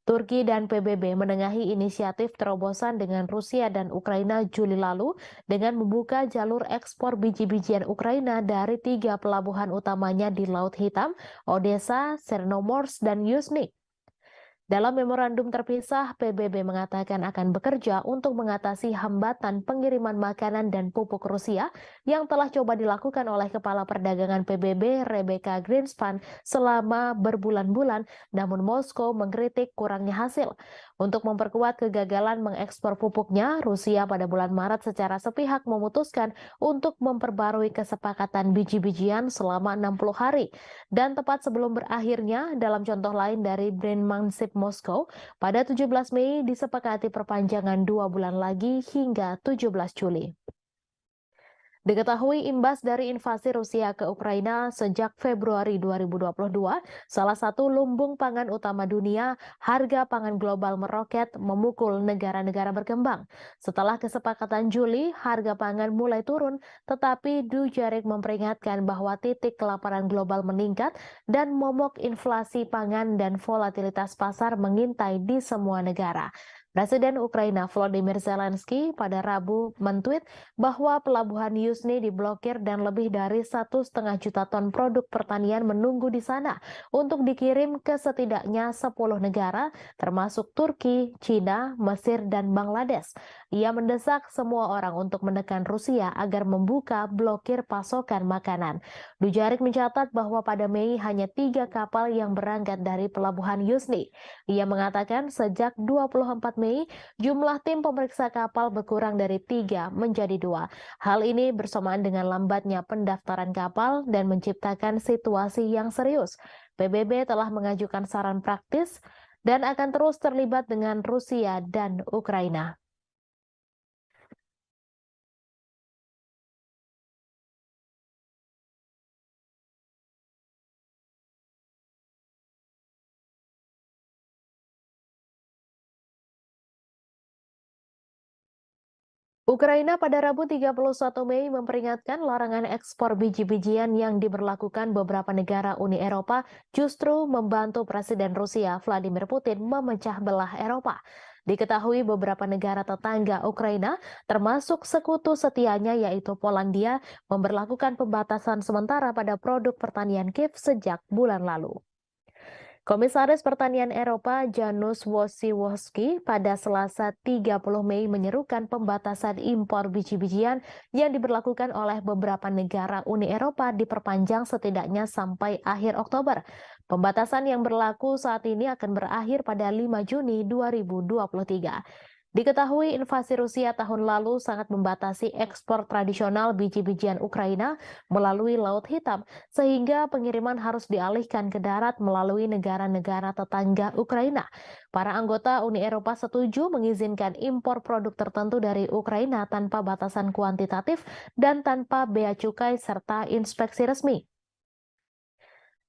Speaker 1: Turki dan PBB menengahi inisiatif terobosan dengan Rusia dan Ukraina Juli lalu dengan membuka jalur ekspor biji-bijian Ukraina dari 3 pelabuhan utamanya di Laut Hitam, Odessa, Chernomorsk, dan Yuzhny. Dalam memorandum terpisah, PBB mengatakan akan bekerja untuk mengatasi hambatan pengiriman makanan dan pupuk Rusia yang telah coba dilakukan oleh Kepala Perdagangan PBB Rebecca Greenspan selama berbulan-bulan, namun Moskow mengkritik kurangnya hasil. Untuk memperkuat kegagalan mengekspor pupuknya, Rusia pada bulan Maret secara sepihak memutuskan untuk memperbarui kesepakatan biji-bijian selama 60 hari. Dan tepat sebelum berakhirnya, dalam contoh lain dari Brandmansip Moskow, pada 17 Mei disepakati perpanjangan 2 bulan lagi hingga 17 Juli. Diketahui imbas dari invasi Rusia ke Ukraina sejak Februari 2022, salah satu lumbung pangan utama dunia, harga pangan global meroket memukul negara-negara berkembang. Setelah kesepakatan Juli, harga pangan mulai turun, tetapi Dujarric memperingatkan bahwa titik kelaparan global meningkat dan momok inflasi pangan dan volatilitas pasar mengintai di semua negara. Presiden Ukraina Volodymyr Zelensky pada Rabu mentweet bahwa pelabuhan Yuzhny diblokir dan lebih dari 1,5 juta ton produk pertanian menunggu di sana untuk dikirim ke setidaknya 10 negara termasuk Turki, China, Mesir, dan Bangladesh. Ia mendesak semua orang untuk menekan Rusia agar membuka blokir pasokan makanan. Dujarric mencatat bahwa pada Mei hanya 3 kapal yang berangkat dari pelabuhan Yuzhny. Ia mengatakan sejak 24 Mei, jumlah tim pemeriksa kapal berkurang dari 3 menjadi 2. Hal ini bersamaan dengan lambatnya pendaftaran kapal dan menciptakan situasi yang serius. PBB telah mengajukan saran praktis dan akan terus terlibat dengan Rusia dan Ukraina. Ukraina pada Rabu 31 Mei memperingatkan larangan ekspor biji-bijian yang diberlakukan beberapa negara Uni Eropa justru membantu Presiden Rusia Vladimir Putin memecah belah Eropa. Diketahui beberapa negara tetangga Ukraina, termasuk sekutu setianya yaitu Polandia, memberlakukan pembatasan sementara pada produk pertanian Kiev sejak bulan lalu. Komisaris Pertanian Eropa Janusz Wojciechowski pada Selasa 30 Mei menyerukan pembatasan impor biji-bijian yang diberlakukan oleh beberapa negara Uni Eropa diperpanjang setidaknya sampai akhir Oktober. Pembatasan yang berlaku saat ini akan berakhir pada 5 Juni 2023. Diketahui invasi Rusia tahun lalu sangat membatasi ekspor tradisional biji-bijian Ukraina melalui Laut Hitam, sehingga pengiriman harus dialihkan ke darat melalui negara-negara tetangga Ukraina. Para anggota Uni Eropa setuju mengizinkan impor produk tertentu dari Ukraina tanpa batasan kuantitatif dan tanpa bea cukai serta inspeksi resmi.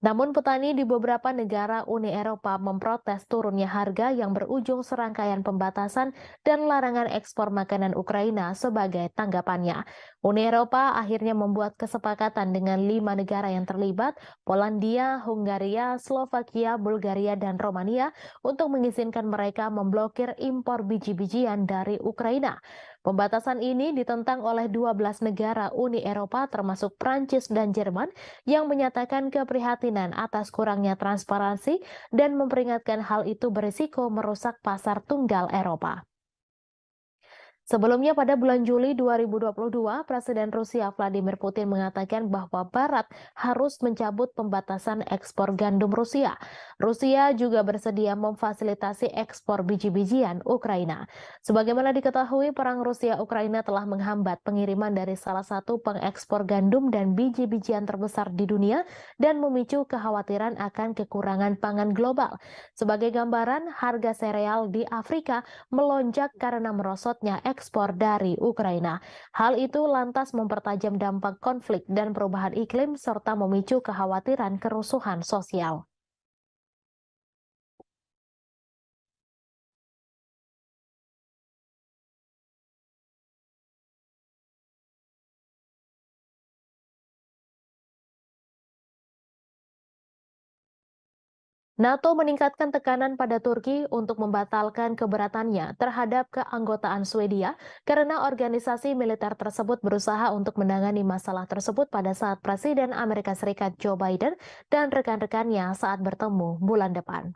Speaker 1: Namun petani di beberapa negara Uni Eropa memprotes turunnya harga yang berujung serangkaian pembatasan dan larangan ekspor makanan Ukraina sebagai tanggapannya. Uni Eropa akhirnya membuat kesepakatan dengan 5 negara yang terlibat, Polandia, Hungaria, Slovakia, Bulgaria, dan Romania untuk mengizinkan mereka memblokir impor biji-bijian dari Ukraina. Pembatasan ini ditentang oleh 12 negara Uni Eropa termasuk Prancis dan Jerman yang menyatakan keprihatinan atas kurangnya transparansi dan memperingatkan hal itu berisiko merusak pasar tunggal Eropa. Sebelumnya pada bulan Juli 2022, Presiden Rusia Vladimir Putin mengatakan bahwa Barat harus mencabut pembatasan ekspor gandum Rusia. Rusia juga bersedia memfasilitasi ekspor biji-bijian Ukraina. Sebagaimana diketahui, perang Rusia-Ukraina telah menghambat pengiriman dari salah satu pengekspor gandum dan biji-bijian terbesar di dunia dan memicu kekhawatiran akan kekurangan pangan global. Sebagai gambaran, harga sereal di Afrika melonjak karena merosotnya ekspor dari Ukraina. Hal itu lantas mempertajam dampak konflik dan perubahan iklim serta memicu kekhawatiran kerusuhan sosial. NATO meningkatkan tekanan pada Turki untuk membatalkan keberatannya terhadap keanggotaan Swedia karena organisasi militer tersebut berusaha untuk menangani masalah tersebut pada saat Presiden Amerika Serikat Joe Biden dan rekan-rekannya saat bertemu bulan depan.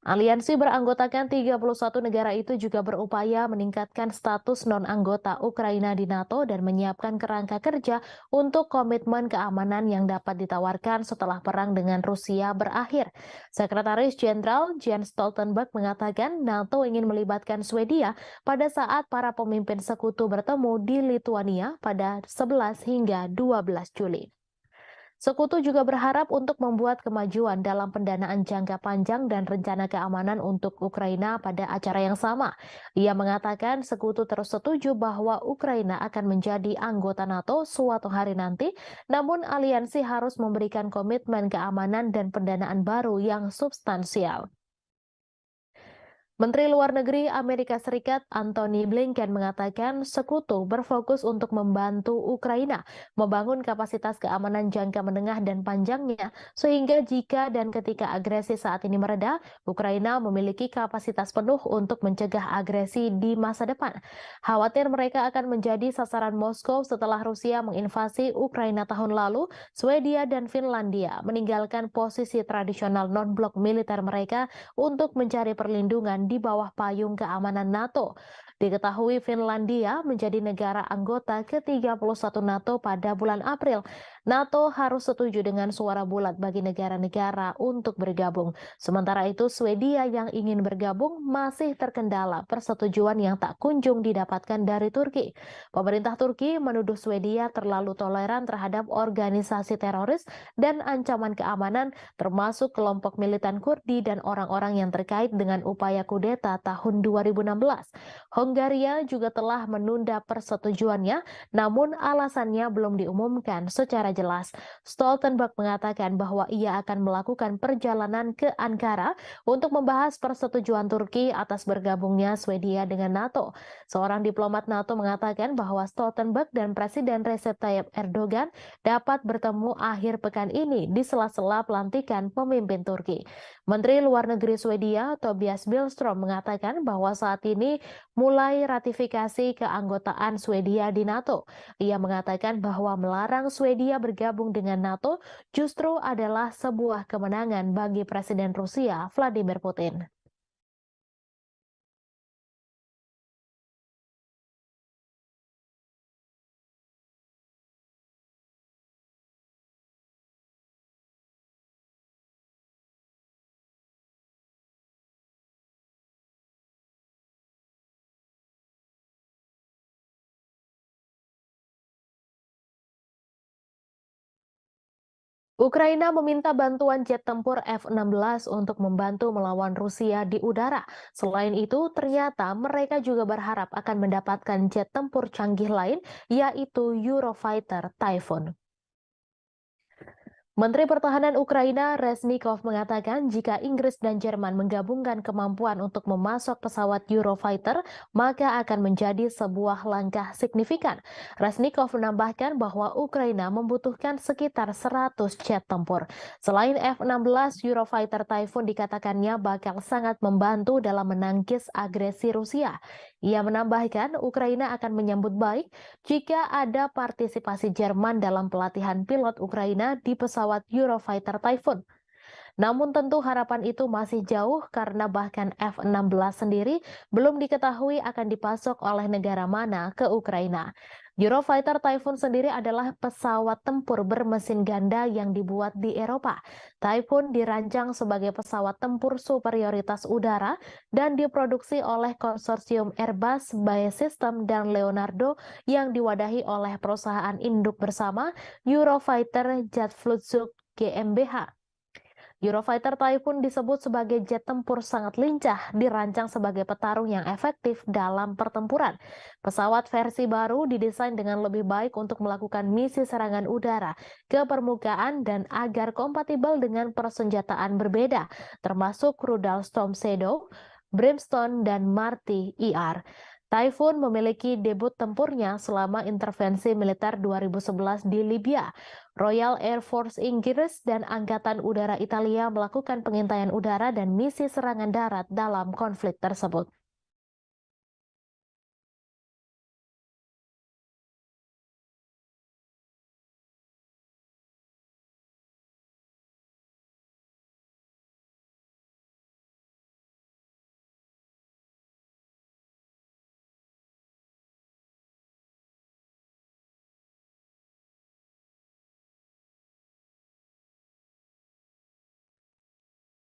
Speaker 1: Aliansi beranggotakan 31 negara itu juga berupaya meningkatkan status non-anggota Ukraina di NATO dan menyiapkan kerangka kerja untuk komitmen keamanan yang dapat ditawarkan setelah perang dengan Rusia berakhir. Sekretaris Jenderal Jens Stoltenberg mengatakan NATO ingin melibatkan Swedia pada saat para pemimpin sekutu bertemu di Lituania pada 11 hingga 12 Juli. Sekutu juga berharap untuk membuat kemajuan dalam pendanaan jangka panjang dan rencana keamanan untuk Ukraina pada acara yang sama. Ia mengatakan sekutu terus setuju bahwa Ukraina akan menjadi anggota NATO suatu hari nanti, namun aliansi harus memberikan komitmen keamanan dan pendanaan baru yang substansial. Menteri Luar Negeri Amerika Serikat Antony Blinken mengatakan sekutu berfokus untuk membantu Ukraina membangun kapasitas keamanan jangka menengah dan panjangnya, sehingga jika dan ketika agresi saat ini mereda, Ukraina memiliki kapasitas penuh untuk mencegah agresi di masa depan. Khawatir mereka akan menjadi sasaran Moskow setelah Rusia menginvasi Ukraina tahun lalu, Swedia dan Finlandia meninggalkan posisi tradisional non-blok militer mereka untuk mencari perlindungan di bawah payung keamanan NATO. Diketahui Finlandia menjadi negara anggota ke-31 NATO pada bulan April. NATO harus setuju dengan suara bulat bagi negara-negara untuk bergabung. Sementara itu, Swedia yang ingin bergabung masih terkendala persetujuan yang tak kunjung didapatkan dari Turki. Pemerintah Turki menuduh Swedia terlalu toleran terhadap organisasi teroris dan ancaman keamanan termasuk kelompok militan Kurdi dan orang-orang yang terkait dengan upaya kudeta tahun 2016. Hongaria juga telah menunda persetujuannya, namun alasannya belum diumumkan secara jelas. Stoltenberg mengatakan bahwa ia akan melakukan perjalanan ke Ankara untuk membahas persetujuan Turki atas bergabungnya Swedia dengan NATO. Seorang diplomat NATO mengatakan bahwa Stoltenberg dan Presiden Recep Tayyip Erdogan dapat bertemu akhir pekan ini di sela-sela pelantikan pemimpin Turki. Menteri Luar Negeri Swedia Tobias Billström mengatakan bahwa saat ini mulai ratifikasi keanggotaan Swedia di NATO. Ia mengatakan bahwa melarang Swedia bergabung dengan NATO justru adalah sebuah kemenangan bagi Presiden Rusia Vladimir Putin. Ukraina meminta bantuan jet tempur F-16 untuk membantu melawan Rusia di udara. Selain itu, ternyata mereka juga berharap akan mendapatkan jet tempur canggih lain, yaitu Eurofighter Typhoon. Menteri Pertahanan Ukraina Reznikov mengatakan jika Inggris dan Jerman menggabungkan kemampuan untuk memasok pesawat Eurofighter, maka akan menjadi sebuah langkah signifikan. Reznikov menambahkan bahwa Ukraina membutuhkan sekitar 100 jet tempur. Selain F-16, Eurofighter Typhoon dikatakannya bakal sangat membantu dalam menangkis agresi Rusia. Ia menambahkan Ukraina akan menyambut baik jika ada partisipasi Jerman dalam pelatihan pilot Ukraina di pesawat Eurofighter Typhoon. Namun tentu harapan itu masih jauh karena bahkan F-16 sendiri belum diketahui akan dipasok oleh negara mana ke Ukraina. Eurofighter Typhoon sendiri adalah pesawat tempur bermesin ganda yang dibuat di Eropa. Typhoon dirancang sebagai pesawat tempur superioritas udara dan diproduksi oleh konsorsium Airbus, BAE Systems, dan Leonardo yang diwadahi oleh perusahaan induk bersama Eurofighter Jet Flugzeug GmbH. Eurofighter Typhoon disebut sebagai jet tempur sangat lincah, dirancang sebagai petarung yang efektif dalam pertempuran. Pesawat versi baru didesain dengan lebih baik untuk melakukan misi serangan udara ke permukaan dan agar kompatibel dengan persenjataan berbeda, termasuk rudal Storm Shadow, Brimstone, dan Marty ER. Typhoon memiliki debut tempurnya selama intervensi militer 2011 di Libya. Royal Air Force Inggris dan Angkatan Udara Italia melakukan pengintaian udara dan misi serangan darat dalam konflik tersebut.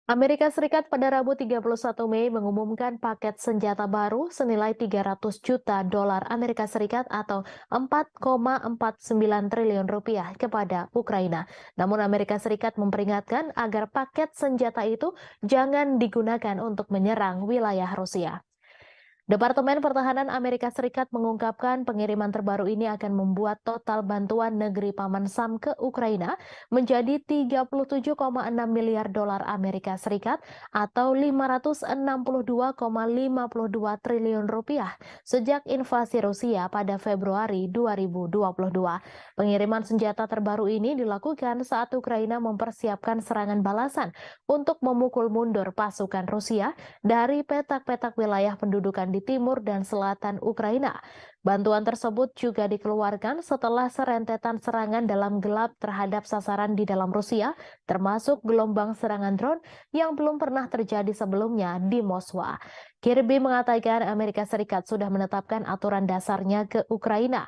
Speaker 1: Amerika Serikat pada Rabu 31 Mei mengumumkan paket senjata baru senilai 300 juta dolar Amerika Serikat atau 4,49 triliun rupiah kepada Ukraina. Namun Amerika Serikat memperingatkan agar paket senjata itu jangan digunakan untuk menyerang wilayah Rusia. Departemen Pertahanan Amerika Serikat mengungkapkan pengiriman terbaru ini akan membuat total bantuan negeri Paman Sam ke Ukraina menjadi 37,6 miliar dolar Amerika Serikat atau 562,52 triliun rupiah sejak invasi Rusia pada Februari 2022. Pengiriman senjata terbaru ini dilakukan saat Ukraina mempersiapkan serangan balasan untuk memukul mundur pasukan Rusia dari petak-petak wilayah pendudukan di timur dan selatan Ukraina. Bantuan tersebut juga dikeluarkan setelah serentetan serangan dalam gelap terhadap sasaran di dalam Rusia, termasuk gelombang serangan drone yang belum pernah terjadi sebelumnya di Moskwa. Kirby mengatakan Amerika Serikat sudah menetapkan aturan dasarnya ke Ukraina.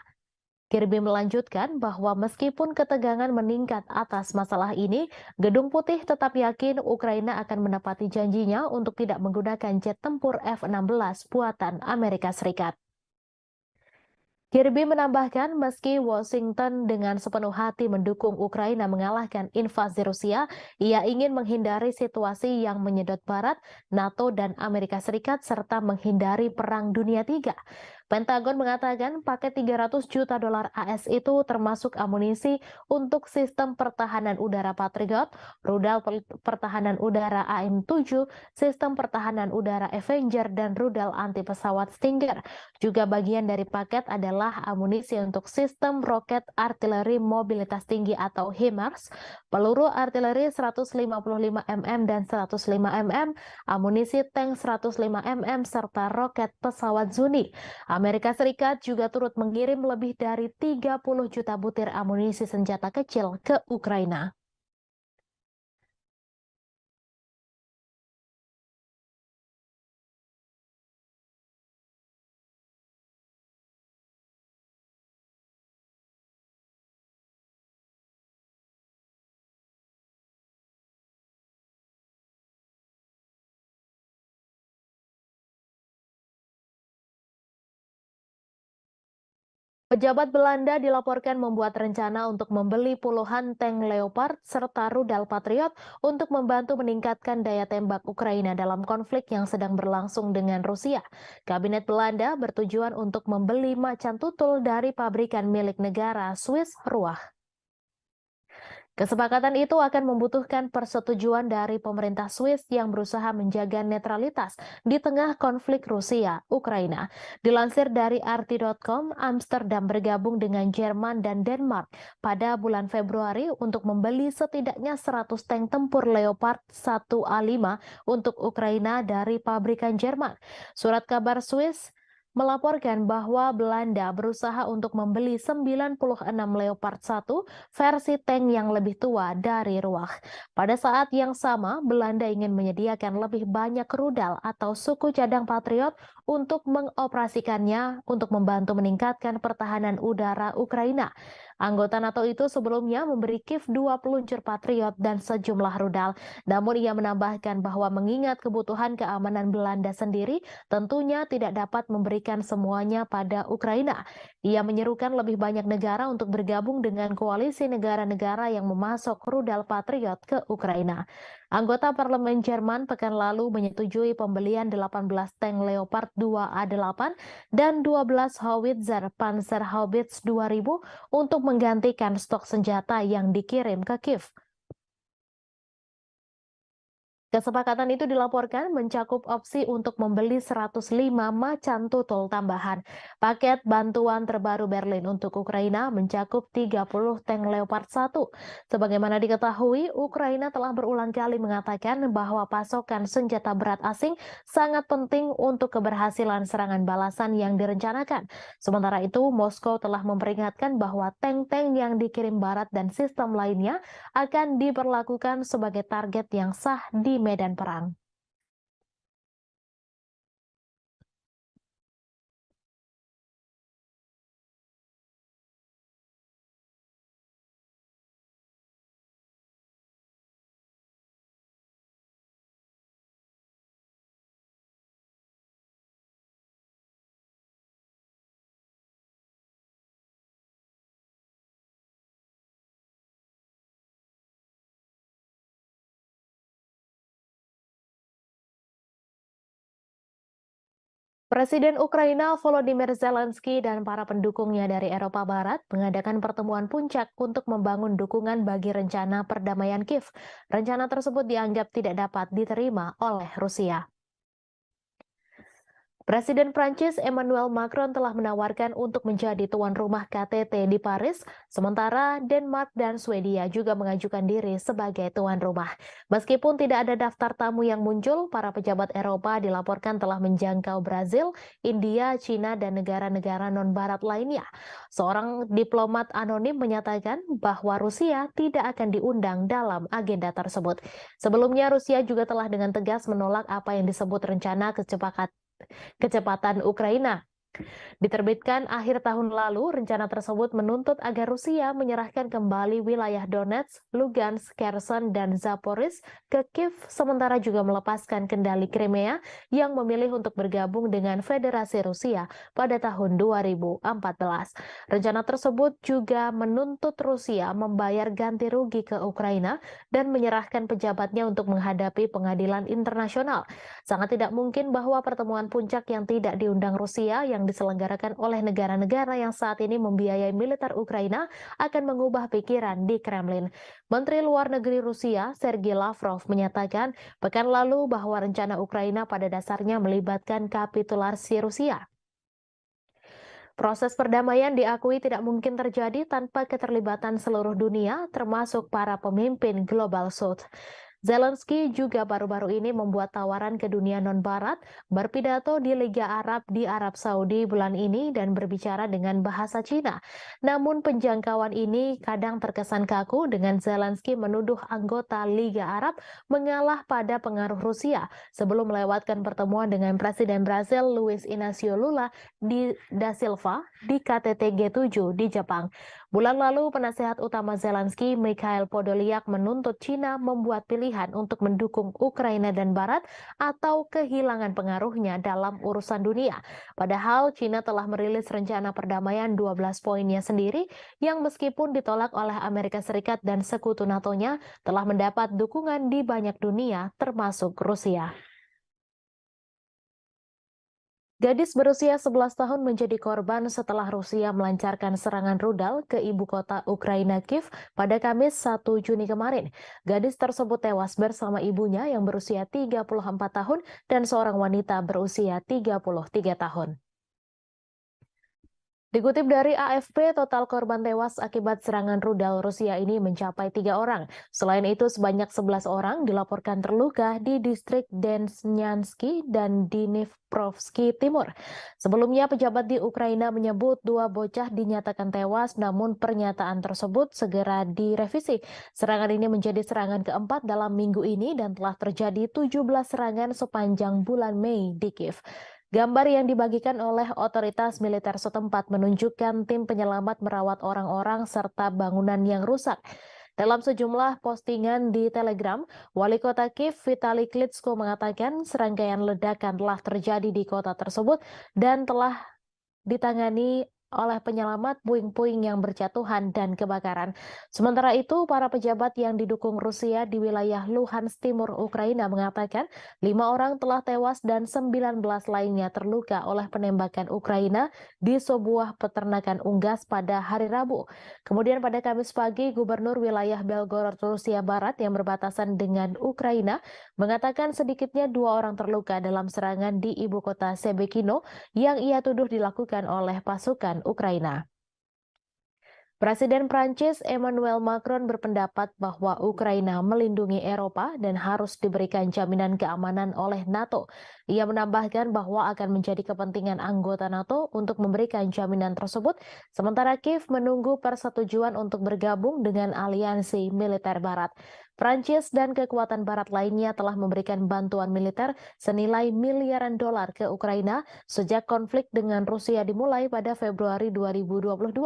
Speaker 1: Kirby melanjutkan bahwa meskipun ketegangan meningkat atas masalah ini, Gedung Putih tetap yakin Ukraina akan menepati janjinya untuk tidak menggunakan jet tempur F-16 buatan Amerika Serikat. Kirby menambahkan meski Washington dengan sepenuh hati mendukung Ukraina mengalahkan invasi Rusia, ia ingin menghindari situasi yang menyedot Barat, NATO, dan Amerika Serikat serta menghindari Perang Dunia III. Pentagon mengatakan paket 300 juta dolar AS itu termasuk amunisi untuk sistem pertahanan udara Patriot, rudal pertahanan udara AM-7, sistem pertahanan udara Avenger, dan rudal anti pesawat Stinger. Juga bagian dari paket adalah amunisi untuk sistem roket artileri mobilitas tinggi atau HIMARS, peluru artileri 155 mm dan 105 mm, amunisi tank 105 mm, serta roket pesawat Zuni. Amerika Serikat juga turut mengirim lebih dari 30 juta butir amunisi senjata kecil ke Ukraina. Pejabat Belanda dilaporkan membuat rencana untuk membeli puluhan tank Leopard serta rudal Patriot untuk membantu meningkatkan daya tembak Ukraina dalam konflik yang sedang berlangsung dengan Rusia. Kabinet Belanda bertujuan untuk membeli macan tutul dari pabrikan milik negara Swiss Ruach. Kesepakatan itu akan membutuhkan persetujuan dari pemerintah Swiss yang berusaha menjaga netralitas di tengah konflik Rusia-Ukraina. Dilansir dari RT.com, Amsterdam bergabung dengan Jerman dan Denmark pada bulan Februari untuk membeli setidaknya 100 tank tempur Leopard 1A5 untuk Ukraina dari pabrikan Jerman. Surat kabar Swiss melaporkan bahwa Belanda berusaha untuk membeli 96 Leopard 1 versi tank yang lebih tua dari Ruach. Pada saat yang sama, Belanda ingin menyediakan lebih banyak rudal atau suku cadang Patriot untuk mengoperasikannya untuk membantu meningkatkan pertahanan udara Ukraina. Anggota NATO itu sebelumnya memberi Kiev 2 peluncur Patriot dan sejumlah rudal. Namun ia menambahkan bahwa mengingat kebutuhan keamanan Belanda sendiri, tentunya tidak dapat memberikan semuanya pada Ukraina. Ia menyerukan lebih banyak negara untuk bergabung dengan koalisi negara-negara yang memasok rudal Patriot ke Ukraina. Anggota parlemen Jerman pekan lalu menyetujui pembelian 18 tank Leopard 2A8 dan 12 howitzer Panzerhaubitze 2000 untuk menggantikan stok senjata yang dikirim ke Kiev. Kesepakatan itu dilaporkan mencakup opsi untuk membeli 105 macan tutul tambahan. Paket bantuan terbaru Berlin untuk Ukraina mencakup 30 tank Leopard 1. Sebagaimana diketahui, Ukraina telah berulang kali mengatakan bahwa pasokan senjata berat asing sangat penting untuk keberhasilan serangan balasan yang direncanakan. Sementara itu, Moskow telah memperingatkan bahwa tank-tank yang dikirim Barat dan sistem lainnya akan diperlakukan sebagai target yang sah di medan perang. Presiden Ukraina Volodymyr Zelensky dan para pendukungnya dari Eropa Barat mengadakan pertemuan puncak untuk membangun dukungan bagi rencana perdamaian Kiev. Rencana tersebut dianggap tidak dapat diterima oleh Rusia. Presiden Prancis Emmanuel Macron telah menawarkan untuk menjadi tuan rumah KTT di Paris, sementara Denmark dan Swedia juga mengajukan diri sebagai tuan rumah. Meskipun tidak ada daftar tamu yang muncul, para pejabat Eropa dilaporkan telah menjangkau Brazil, India, Cina, dan negara-negara non-barat lainnya. Seorang diplomat anonim menyatakan bahwa Rusia tidak akan diundang dalam agenda tersebut. Sebelumnya, Rusia juga telah dengan tegas menolak apa yang disebut rencana kecepatan Ukraina. Diterbitkan akhir tahun lalu, rencana tersebut menuntut agar Rusia menyerahkan kembali wilayah Donetsk, Lugansk, Kherson, dan Zaporizhzhia ke Kiev, sementara juga melepaskan kendali Crimea yang memilih untuk bergabung dengan Federasi Rusia pada tahun 2014. Rencana tersebut juga menuntut Rusia membayar ganti rugi ke Ukraina dan menyerahkan pejabatnya untuk menghadapi pengadilan internasional. Sangat tidak mungkin bahwa pertemuan puncak yang tidak diundang Rusia yang diselenggarakan oleh negara-negara yang saat ini membiayai militer Ukraina akan mengubah pikiran di Kremlin. Menteri Luar Negeri Rusia, Sergei Lavrov, menyatakan pekan lalu bahwa rencana Ukraina pada dasarnya melibatkan kapitulasi Rusia. Proses perdamaian diakui tidak mungkin terjadi tanpa keterlibatan seluruh dunia, termasuk para pemimpin Global South. Zelensky juga baru-baru ini membuat tawaran ke dunia non-barat, berpidato di Liga Arab di Arab Saudi bulan ini dan berbicara dengan bahasa Cina. Namun penjangkauan ini kadang terkesan kaku dengan Zelensky menuduh anggota Liga Arab mengalah pada pengaruh Rusia sebelum melewatkan pertemuan dengan Presiden Brasil Luiz Inácio Lula da Silva di KTT G7 di Jepang. Bulan lalu, penasehat utama Zelensky, Mikhail Podolyak, menuntut Cina membuat pilihan untuk mendukung Ukraina dan Barat atau kehilangan pengaruhnya dalam urusan dunia. Padahal Cina telah merilis rencana perdamaian 12 poinnya sendiri yang meskipun ditolak oleh Amerika Serikat dan sekutu NATO-nya telah mendapat dukungan di banyak dunia termasuk Rusia. Gadis berusia 11 tahun menjadi korban setelah Rusia melancarkan serangan rudal ke ibu kota Ukraina Kiev pada Kamis 1 Juni kemarin. Gadis tersebut tewas bersama ibunya yang berusia 34 tahun dan seorang wanita berusia 33 tahun. Dikutip dari AFP, total korban tewas akibat serangan rudal Rusia ini mencapai 3 orang. Selain itu, sebanyak 11 orang dilaporkan terluka di distrik Desnyansky dan Dnipropetrovsk Timur. Sebelumnya, pejabat di Ukraina menyebut 2 bocah dinyatakan tewas, namun pernyataan tersebut segera direvisi. Serangan ini menjadi serangan keempat dalam minggu ini dan telah terjadi 17 serangan sepanjang bulan Mei di Kiev. Gambar yang dibagikan oleh otoritas militer setempat menunjukkan tim penyelamat merawat orang-orang serta bangunan yang rusak. Dalam sejumlah postingan di Telegram, Wali Kota Kiev Vitali Klitschko mengatakan serangkaian ledakan telah terjadi di kota tersebut dan telah ditangani oleh penyelamat puing-puing yang berjatuhan dan kebakaran. Sementara itu, para pejabat yang didukung Rusia di wilayah Luhansk Timur Ukraina mengatakan 5 orang telah tewas dan 19 lainnya terluka oleh penembakan Ukraina di sebuah peternakan unggas pada hari Rabu. Kemudian pada Kamis pagi, Gubernur wilayah Belgorod, Rusia Barat yang berbatasan dengan Ukraina mengatakan sedikitnya 2 orang terluka dalam serangan di ibu kota Sebekino yang ia tuduh dilakukan oleh pasukan Ukraina. Presiden Prancis Emmanuel Macron berpendapat bahwa Ukraina melindungi Eropa dan harus diberikan jaminan keamanan oleh NATO. Ia menambahkan bahwa akan menjadi kepentingan anggota NATO untuk memberikan jaminan tersebut, sementara Kiev menunggu persetujuan untuk bergabung dengan aliansi militer Barat. Prancis dan kekuatan Barat lainnya telah memberikan bantuan militer senilai miliaran dolar ke Ukraina sejak konflik dengan Rusia dimulai pada Februari 2022.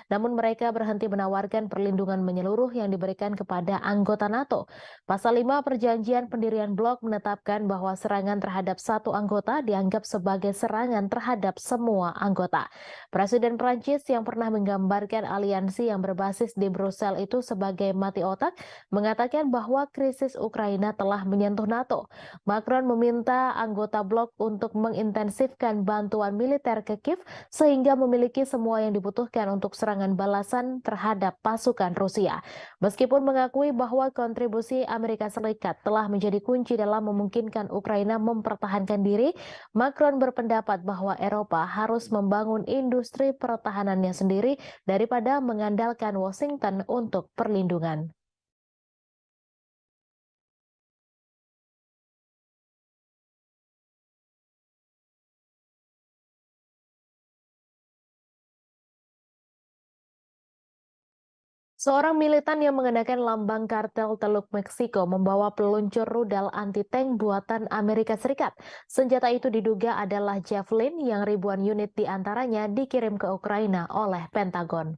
Speaker 1: Namun mereka berhenti menawarkan perlindungan menyeluruh yang diberikan kepada anggota NATO. Pasal 5 Perjanjian Pendirian Blok menetapkan bahwa serangan terhadap satu anggota dianggap sebagai serangan terhadap semua anggota. Presiden Prancis yang pernah menggambarkan aliansi yang berbasis di Brussel itu sebagai mati otak mengatakan bahwa krisis Ukraina telah menyentuh NATO. Macron meminta anggota blok untuk mengintensifkan bantuan militer ke Kiev sehingga memiliki semua yang dibutuhkan untuk serangan balasan terhadap pasukan Rusia. Meskipun mengakui bahwa kontribusi Amerika Serikat telah menjadi kunci dalam memungkinkan Ukraina mempertahankan diri, Macron berpendapat bahwa Eropa harus membangun industri pertahanannya sendiri daripada mengandalkan Washington untuk perlindungan. Seorang militan yang mengenakan lambang kartel Teluk Meksiko membawa peluncur rudal anti-tank buatan Amerika Serikat. Senjata itu diduga adalah Javelin yang ribuan unit diantaranya dikirim ke Ukraina oleh Pentagon.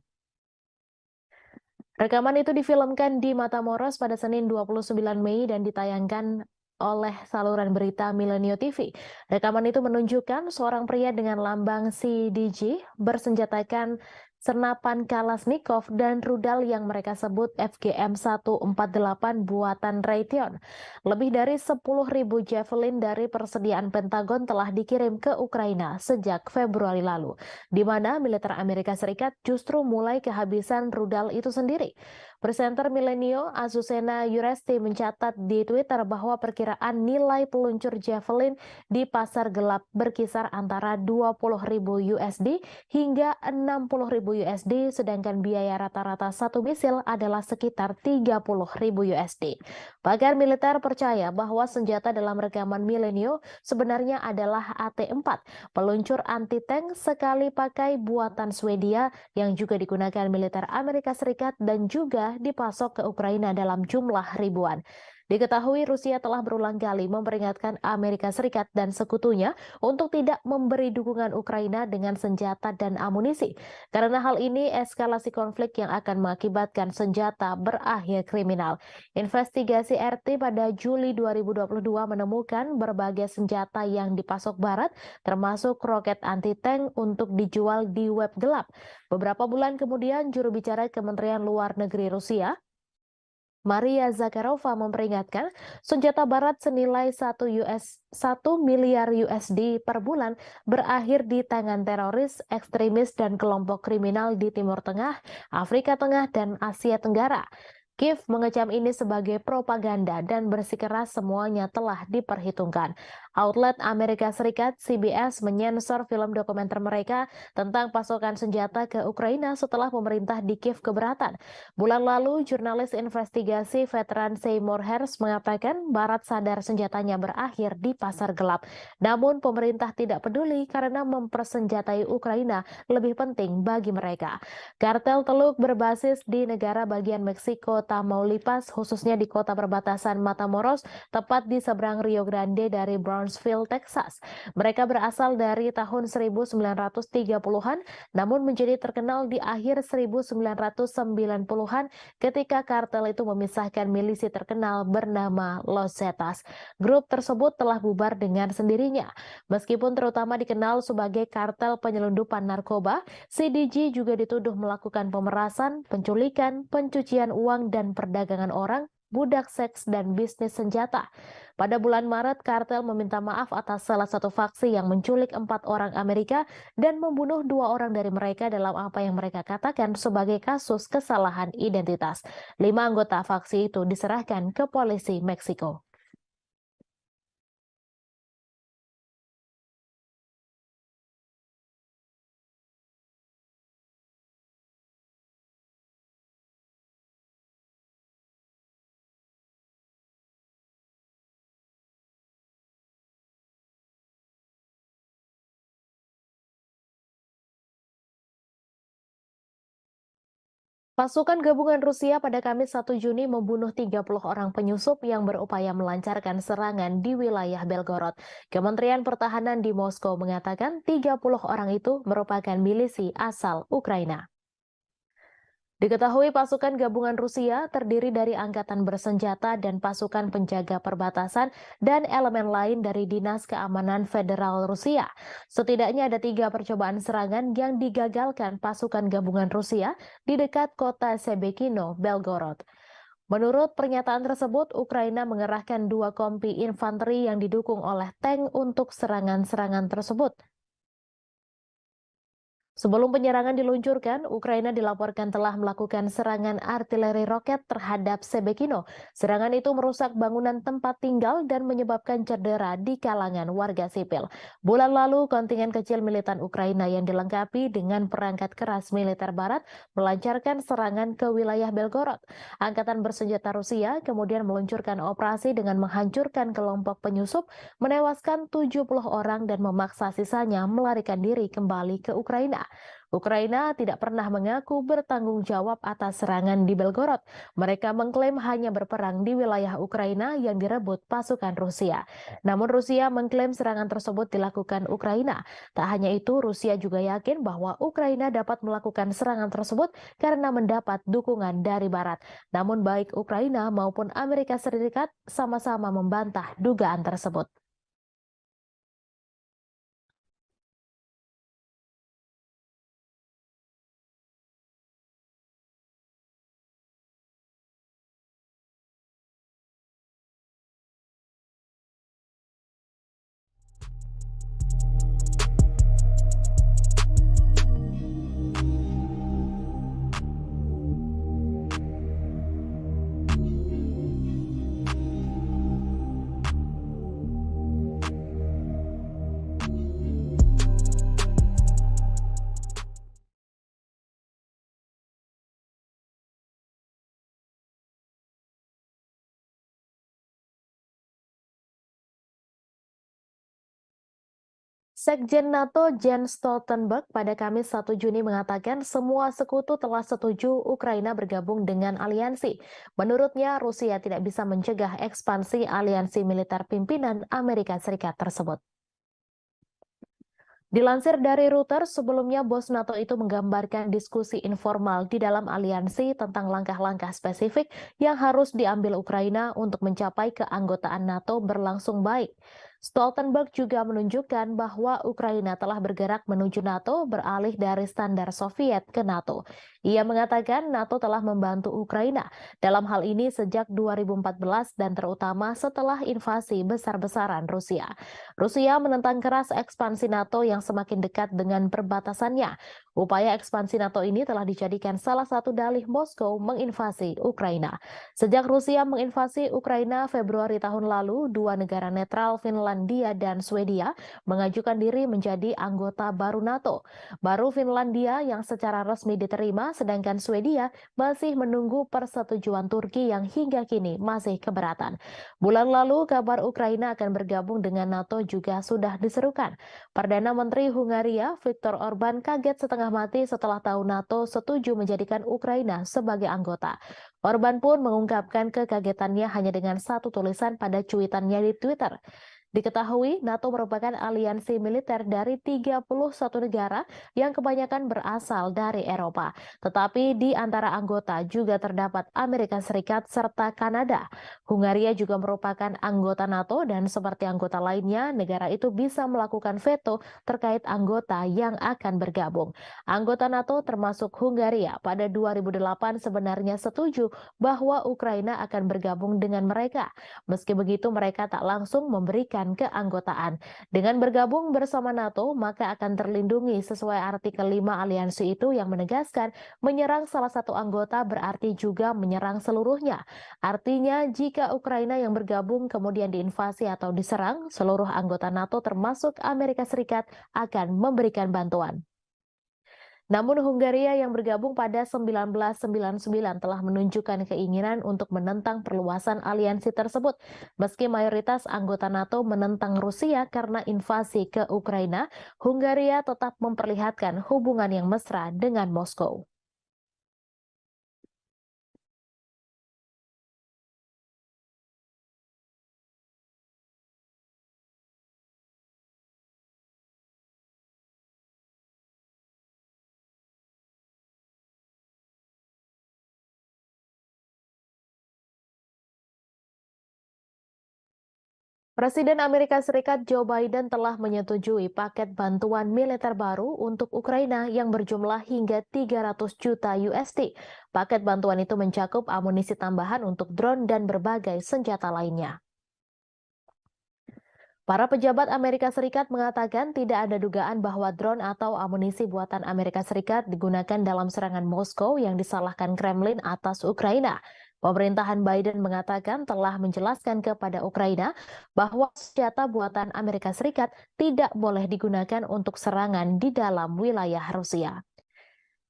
Speaker 1: Rekaman itu difilmkan di Matamoros pada Senin 29 Mei dan ditayangkan oleh saluran berita Milenio TV. Rekaman itu menunjukkan seorang pria dengan lambang CDG bersenjatakan senapan Kalashnikov dan rudal yang mereka sebut FGM-148 buatan Raytheon. Lebih dari 10.000 Javelin dari persediaan Pentagon telah dikirim ke Ukraina sejak Februari lalu, di mana militer Amerika Serikat justru mulai kehabisan rudal itu sendiri. Presenter Milenio Azucena Yuresti mencatat di Twitter bahwa perkiraan nilai peluncur Javelin di pasar gelap berkisar antara 20.000 USD hingga 60.000 USD, sedangkan biaya rata-rata satu misil adalah sekitar 30.000 USD. Pakar militer percaya bahwa senjata dalam rekaman Milenio sebenarnya adalah AT-4, peluncur anti-tank sekali pakai buatan Swedia yang juga digunakan militer Amerika Serikat dan juga dipasok ke Ukraina dalam jumlah ribuan. Diketahui Rusia telah berulang kali memperingatkan Amerika Serikat dan sekutunya untuk tidak memberi dukungan Ukraina dengan senjata dan amunisi. Karena hal ini eskalasi konflik yang akan mengakibatkan senjata berakhir kriminal. Investigasi RT pada Juli 2022 menemukan berbagai senjata yang dipasok Barat, termasuk roket anti-tank untuk dijual di web gelap. Beberapa bulan kemudian, juru bicara Kementerian Luar Negeri Rusia, Maria Zakharova memperingatkan senjata barat senilai 1 miliar USD per bulan berakhir di tangan teroris, ekstremis, dan kelompok kriminal di Timur Tengah, Afrika Tengah, dan Asia Tenggara. Kiev mengecam ini sebagai propaganda dan bersikeras semuanya telah diperhitungkan. Outlet Amerika Serikat CBS menyensor film dokumenter mereka tentang pasokan senjata ke Ukraina setelah pemerintah di Kiev keberatan. Bulan lalu, jurnalis investigasi veteran Seymour Hersh mengatakan Barat sadar senjatanya berakhir di pasar gelap. Namun pemerintah tidak peduli karena mempersenjatai Ukraina lebih penting bagi mereka. Kartel teluk berbasis di negara bagian Meksiko Tamaulipas, khususnya di kota perbatasan Matamoros, tepat di seberang Rio Grande dari Brownsville, Texas. Mereka berasal dari tahun 1930-an, namun menjadi terkenal di akhir 1990-an ketika kartel itu memisahkan milisi terkenal bernama Los Zetas. Grup tersebut telah bubar dengan sendirinya. Meskipun terutama dikenal sebagai kartel penyelundupan narkoba, CDG juga dituduh melakukan pemerasan, penculikan, pencucian uang, dan perdagangan orang, budak seks, dan bisnis senjata. Pada bulan Maret, kartel meminta maaf atas salah satu faksi yang menculik 4 orang Amerika dan membunuh 2 orang dari mereka dalam apa yang mereka katakan sebagai kasus kesalahan identitas. 5 anggota faksi itu diserahkan ke polisi Meksiko. Pasukan gabungan Rusia pada Kamis 1 Juni membunuh 30 orang penyusup yang berupaya melancarkan serangan di wilayah Belgorod. Kementerian Pertahanan di Moskow mengatakan 30 orang itu merupakan milisi asal Ukraina. Diketahui pasukan gabungan Rusia terdiri dari angkatan bersenjata dan pasukan penjaga perbatasan dan elemen lain dari Dinas Keamanan Federal Rusia. Setidaknya ada 3 percobaan serangan yang digagalkan pasukan gabungan Rusia di dekat kota Sebekino, Belgorod. Menurut pernyataan tersebut, Ukraina mengerahkan 2 kompi infanteri yang didukung oleh tank untuk serangan-serangan tersebut. Sebelum penyerangan diluncurkan, Ukraina dilaporkan telah melakukan serangan artileri roket terhadap Sebekino. Serangan itu merusak bangunan tempat tinggal dan menyebabkan cedera di kalangan warga sipil. Bulan lalu, kontingen kecil militan Ukraina yang dilengkapi dengan perangkat keras militer barat melancarkan serangan ke wilayah Belgorod. Angkatan bersenjata Rusia kemudian meluncurkan operasi dengan menghancurkan kelompok penyusup, menewaskan 70 orang dan memaksa sisanya melarikan diri kembali ke Ukraina. Ukraina tidak pernah mengaku bertanggung jawab atas serangan di Belgorod. Mereka mengklaim hanya berperang di wilayah Ukraina yang direbut pasukan Rusia. Namun Rusia mengklaim serangan tersebut dilakukan Ukraina. Tak hanya itu, Rusia juga yakin bahwa Ukraina dapat melakukan serangan tersebut karena mendapat dukungan dari Barat. Namun baik Ukraina maupun Amerika Serikat sama-sama membantah dugaan tersebut. Sekjen NATO Jens Stoltenberg pada Kamis 1 Juni mengatakan semua sekutu telah setuju Ukraina bergabung dengan aliansi. Menurutnya, Rusia tidak bisa mencegah ekspansi aliansi militer pimpinan Amerika Serikat tersebut. Dilansir dari Reuters, sebelumnya bos NATO itu menggambarkan diskusi informal di dalam aliansi tentang langkah-langkah spesifik yang harus diambil Ukraina untuk mencapai keanggotaan NATO berlangsung baik. Stoltenberg juga menunjukkan bahwa Ukraina telah bergerak menuju NATO beralih dari standar Soviet ke NATO. Ia mengatakan NATO telah membantu Ukraina dalam hal ini sejak 2014 dan terutama setelah invasi besar-besaran Rusia. Rusia menentang keras ekspansi NATO yang semakin dekat dengan perbatasannya. Upaya ekspansi NATO ini telah dijadikan salah satu dalih Moskow menginvasi Ukraina. Sejak Rusia menginvasi Ukraina Februari tahun lalu, dua negara netral Finlandia dan Swedia mengajukan diri menjadi anggota baru NATO. Baru Finlandia yang secara resmi diterima, sedangkan Swedia masih menunggu persetujuan Turki yang hingga kini masih keberatan. Bulan lalu, kabar Ukraina akan bergabung dengan NATO juga sudah diserukan. Perdana Menteri Hungaria Viktor Orban kaget setengah mati setelah tahu NATO setuju menjadikan Ukraina sebagai anggota. Orban pun mengungkapkan kekagetannya hanya dengan satu tulisan pada cuitannya di Twitter. Diketahui, NATO merupakan aliansi militer dari 31 negara yang kebanyakan berasal dari Eropa. Tetapi di antara anggota juga terdapat Amerika Serikat serta Kanada. Hungaria juga merupakan anggota NATO dan seperti anggota lainnya, negara itu bisa melakukan veto terkait anggota yang akan bergabung. Anggota NATO termasuk Hungaria pada 2008 sebenarnya setuju bahwa Ukraina akan bergabung dengan mereka. Meski begitu, mereka tak langsung memberikan keanggotaan. Dengan bergabung bersama NATO, maka akan terlindungi sesuai artikel 5 aliansi itu yang menegaskan menyerang salah satu anggota berarti juga menyerang seluruhnya. Artinya, jika Ukraina yang bergabung kemudian diinvasi atau diserang, seluruh anggota NATO termasuk Amerika Serikat akan memberikan bantuan. Namun Hungaria yang bergabung pada 1999 telah menunjukkan keinginan untuk menentang perluasan aliansi tersebut. Meski mayoritas anggota NATO menentang Rusia karena invasi ke Ukraina, Hungaria tetap memperlihatkan hubungan yang mesra dengan Moskow. Presiden Amerika Serikat Joe Biden telah menyetujui paket bantuan militer baru untuk Ukraina yang berjumlah hingga 300 juta USD. Paket bantuan itu mencakup amunisi tambahan untuk drone dan berbagai senjata lainnya. Para pejabat Amerika Serikat mengatakan tidak ada dugaan bahwa drone atau amunisi buatan Amerika Serikat digunakan dalam serangan Moskow yang disalahkan Kremlin atas Ukraina. Pemerintahan Biden mengatakan telah menjelaskan kepada Ukraina bahwa senjata buatan Amerika Serikat tidak boleh digunakan untuk serangan di dalam wilayah Rusia.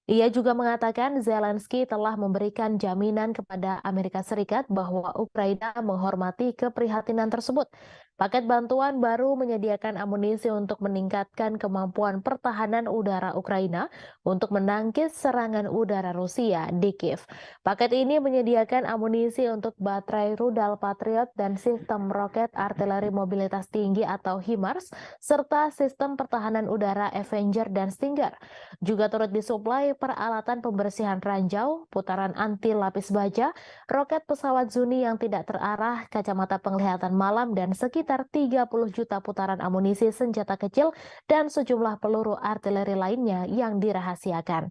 Speaker 1: Ia juga mengatakan Zelensky telah memberikan jaminan kepada Amerika Serikat bahwa Ukraina menghormati keprihatinan tersebut. Paket bantuan baru menyediakan amunisi untuk meningkatkan kemampuan pertahanan udara Ukraina untuk menangkis serangan udara Rusia di Kiev. Paket ini menyediakan amunisi untuk baterai rudal Patriot dan sistem roket artileri mobilitas tinggi atau HIMARS, serta sistem pertahanan udara Avenger dan Stinger. Juga turut disuplai peralatan pembersihan ranjau, putaran anti lapis baja, roket pesawat Zuni yang tidak terarah, kacamata penglihatan malam, dan sekitar 30 juta putaran amunisi senjata kecil dan sejumlah peluru artileri lainnya yang dirahasiakan.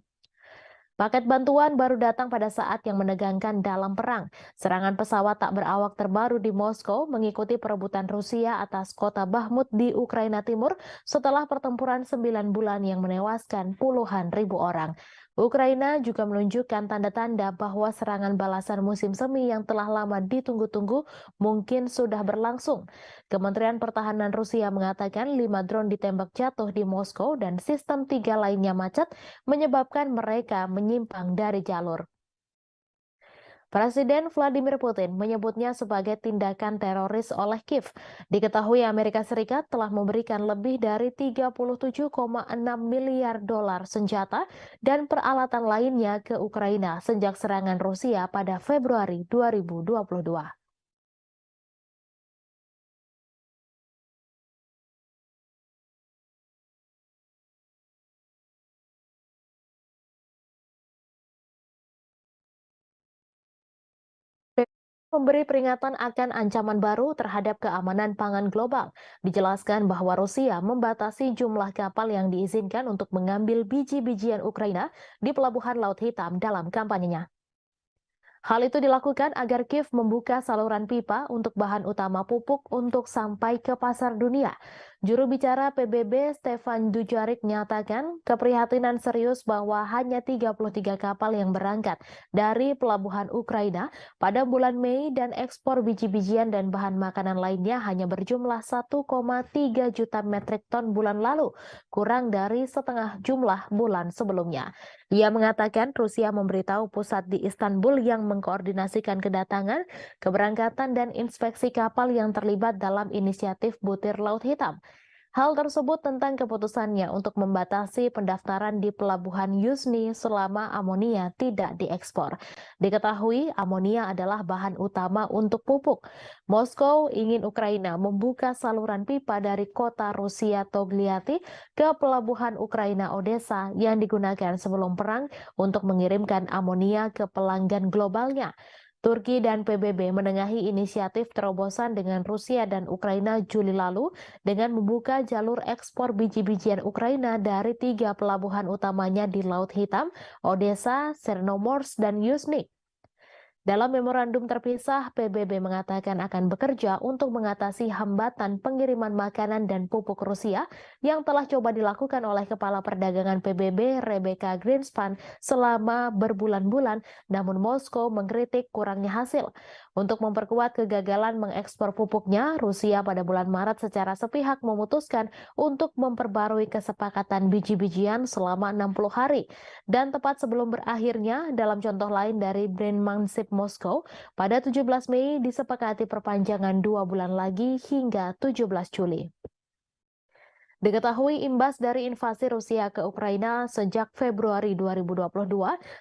Speaker 1: Paket bantuan baru datang pada saat yang menegangkan dalam perang. Serangan pesawat tak berawak terbaru di Moskow mengikuti perebutan Rusia atas kota Bakhmut di Ukraina Timur setelah pertempuran 9 bulan yang menewaskan puluhan ribu orang. Ukraina juga menunjukkan tanda-tanda bahwa serangan balasan musim semi yang telah lama ditunggu-tunggu mungkin sudah berlangsung. Kementerian Pertahanan Rusia mengatakan 5 drone ditembak jatuh di Moskow dan sistem 3 lainnya macet menyebabkan mereka menyimpang dari jalur. Presiden Vladimir Putin menyebutnya sebagai tindakan teroris oleh Kiev. Diketahui Amerika Serikat telah memberikan lebih dari 37,6 miliar dolar senjata dan peralatan lainnya ke Ukraina sejak serangan Rusia pada Februari 2022. Memberi peringatan akan ancaman baru terhadap keamanan pangan global. Dijelaskan bahwa Rusia membatasi jumlah kapal yang diizinkan untuk mengambil biji-bijian Ukraina di Pelabuhan Laut Hitam dalam kampanyenya. Hal itu dilakukan agar Kiev membuka saluran pipa untuk bahan utama pupuk untuk sampai ke pasar dunia. Juru bicara PBB Stefan Dujarric menyatakan keprihatinan serius bahwa hanya 33 kapal yang berangkat dari pelabuhan Ukraina pada bulan Mei dan ekspor biji-bijian dan bahan makanan lainnya hanya berjumlah 1,3 juta metrik ton bulan lalu, kurang dari setengah jumlah bulan sebelumnya. Ia mengatakan Rusia memberitahu pusat di Istanbul yang mengkoordinasikan kedatangan, keberangkatan, dan inspeksi kapal yang terlibat dalam inisiatif Butir Laut Hitam. Hal tersebut tentang keputusannya untuk membatasi pendaftaran di pelabuhan Yuzhny selama amonia tidak diekspor. Diketahui amonia adalah bahan utama untuk pupuk. Moskow ingin Ukraina membuka saluran pipa dari kota Rusia Togliatti ke pelabuhan Ukraina Odessa yang digunakan sebelum perang untuk mengirimkan amonia ke pelanggan globalnya. Turki dan PBB menengahi inisiatif terobosan dengan Rusia dan Ukraina Juli lalu dengan membuka jalur ekspor biji-bijian Ukraina dari 3 pelabuhan utamanya di Laut Hitam, Odessa, Chernomorsk, dan Yuzhny. Dalam memorandum terpisah, PBB mengatakan akan bekerja untuk mengatasi hambatan pengiriman makanan dan pupuk Rusia yang telah coba dilakukan oleh Kepala Perdagangan PBB Rebecca Greenspan selama berbulan-bulan, namun Moskow mengkritik kurangnya hasil. Untuk memperkuat kegagalan mengekspor pupuknya, Rusia pada bulan Maret secara sepihak memutuskan untuk memperbarui kesepakatan biji-bijian selama 60 hari. Dan tepat sebelum berakhirnya, dalam contoh lain dari Brandmanship Moskow, pada 17 Mei disepakati perpanjangan 2 bulan lagi hingga 17 Juli. Diketahui imbas dari invasi Rusia ke Ukraina sejak Februari 2022,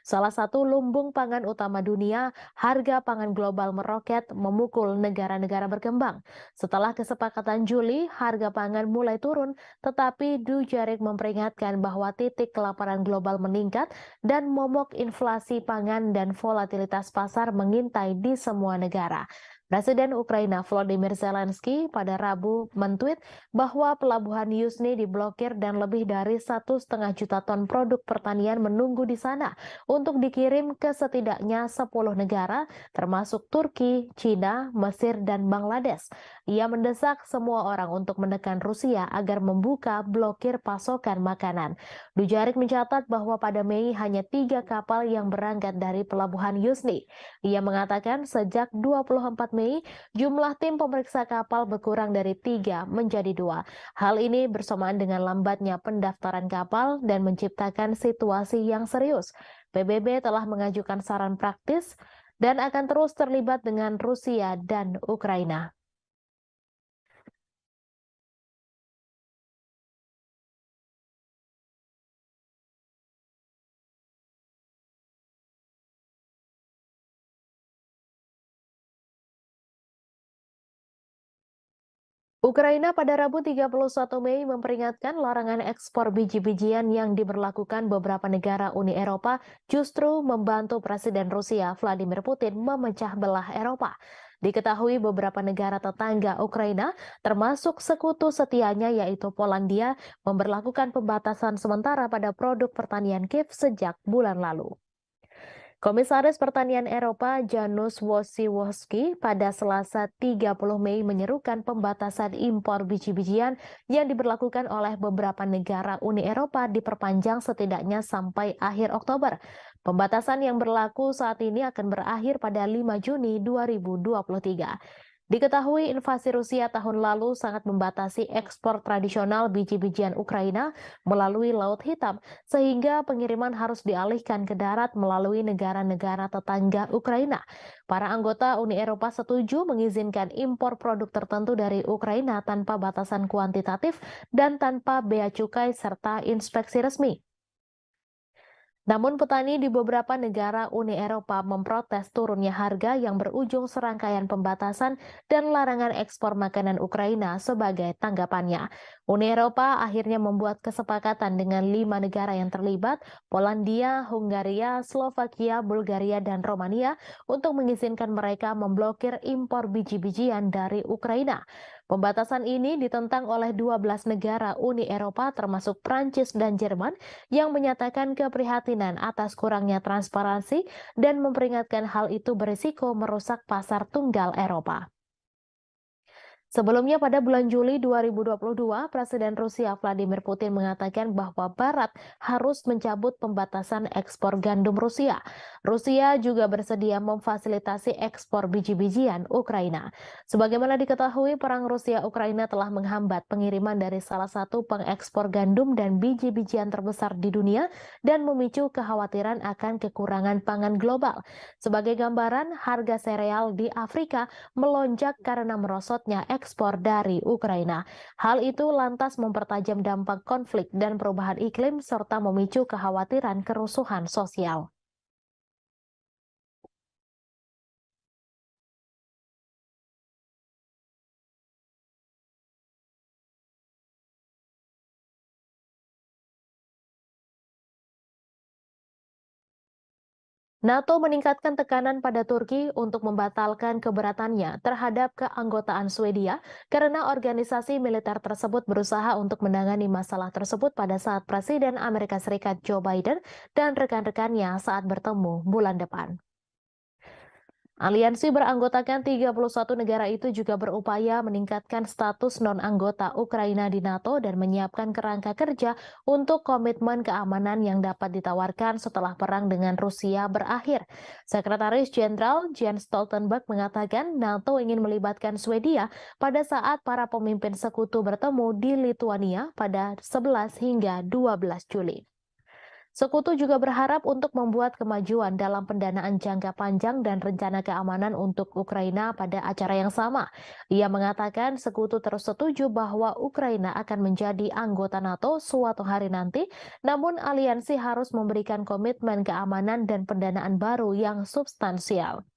Speaker 1: salah satu lumbung pangan utama dunia, harga pangan global meroket memukul negara-negara berkembang. Setelah kesepakatan Juli, harga pangan mulai turun, tetapi Dujarric memperingatkan bahwa titik kelaparan global meningkat dan momok inflasi pangan dan volatilitas pasar mengintai di semua negara. Presiden Ukraina Volodymyr Zelensky pada Rabu mentweet bahwa pelabuhan Yuzhny diblokir dan lebih dari 1,5 juta ton produk pertanian menunggu di sana untuk dikirim ke setidaknya 10 negara termasuk Turki, China, Mesir, dan Bangladesh. Ia mendesak semua orang untuk menekan Rusia agar membuka blokir pasokan makanan. Dujarric mencatat bahwa pada Mei hanya 3 kapal yang berangkat dari pelabuhan Yuzhny. Ia mengatakan sejak 24 Mei, jumlah tim pemeriksa kapal berkurang dari 3 menjadi 2. Hal ini bersamaan dengan lambatnya pendaftaran kapal dan menciptakan situasi yang serius. PBB telah mengajukan saran praktis dan akan terus terlibat dengan Rusia dan Ukraina. Ukraina pada Rabu 31 Mei memperingatkan larangan ekspor biji-bijian yang diberlakukan beberapa negara Uni Eropa justru membantu Presiden Rusia Vladimir Putin memecah belah Eropa. Diketahui beberapa negara tetangga Ukraina, termasuk sekutu setianya yaitu Polandia, memberlakukan pembatasan sementara pada produk pertanian Kiev sejak bulan lalu. Komisaris Pertanian Eropa Janusz Wojciechowski pada Selasa 30 Mei menyerukan pembatasan impor biji-bijian yang diberlakukan oleh beberapa negara Uni Eropa diperpanjang setidaknya sampai akhir Oktober. Pembatasan yang berlaku saat ini akan berakhir pada 5 Juni 2023. Diketahui invasi Rusia tahun lalu sangat membatasi ekspor tradisional biji-bijian Ukraina melalui Laut Hitam, sehingga pengiriman harus dialihkan ke darat melalui negara-negara tetangga Ukraina. Para anggota Uni Eropa setuju mengizinkan impor produk tertentu dari Ukraina tanpa batasan kuantitatif dan tanpa bea cukai serta inspeksi resmi. Namun petani di beberapa negara Uni Eropa memprotes turunnya harga yang berujung serangkaian pembatasan dan larangan ekspor makanan Ukraina sebagai tanggapannya. Uni Eropa akhirnya membuat kesepakatan dengan 5 negara yang terlibat, Polandia, Hungaria, Slovakia, Bulgaria, dan Romania untuk mengizinkan mereka memblokir impor biji-bijian dari Ukraina. Pembatasan ini ditentang oleh 12 negara Uni Eropa termasuk Prancis dan Jerman yang menyatakan keprihatinan atas kurangnya transparansi dan memperingatkan hal itu berisiko merusak pasar tunggal Eropa. Sebelumnya pada bulan Juli 2022, Presiden Rusia Vladimir Putin mengatakan bahwa Barat harus mencabut pembatasan ekspor gandum Rusia. Rusia juga bersedia memfasilitasi ekspor biji-bijian Ukraina. Sebagaimana diketahui, perang Rusia-Ukraina telah menghambat pengiriman dari salah satu pengekspor gandum dan biji-bijian terbesar di dunia dan memicu kekhawatiran akan kekurangan pangan global. Sebagai gambaran, harga sereal di Afrika melonjak karena merosotnya ekspor dari Ukraina. Hal itu lantas mempertajam dampak konflik dan perubahan iklim serta memicu kekhawatiran kerusuhan sosial. NATO meningkatkan tekanan pada Turki untuk membatalkan keberatannya terhadap keanggotaan Swedia karena organisasi militer tersebut berusaha untuk menangani masalah tersebut pada saat Presiden Amerika Serikat Joe Biden dan rekan-rekannya saat bertemu bulan depan. Aliansi beranggotakan 31 negara itu juga berupaya meningkatkan status non-anggota Ukraina di NATO dan menyiapkan kerangka kerja untuk komitmen keamanan yang dapat ditawarkan setelah perang dengan Rusia berakhir. Sekretaris Jenderal Jens Stoltenberg mengatakan NATO ingin melibatkan Swedia pada saat para pemimpin sekutu bertemu di Lithuania pada 11 hingga 12 Juli. Sekutu juga berharap untuk membuat kemajuan dalam pendanaan jangka panjang dan rencana keamanan untuk Ukraina pada acara yang sama. Ia mengatakan sekutu terus setuju bahwa Ukraina akan menjadi anggota NATO suatu hari nanti, namun aliansi harus memberikan komitmen keamanan dan pendanaan baru yang substansial.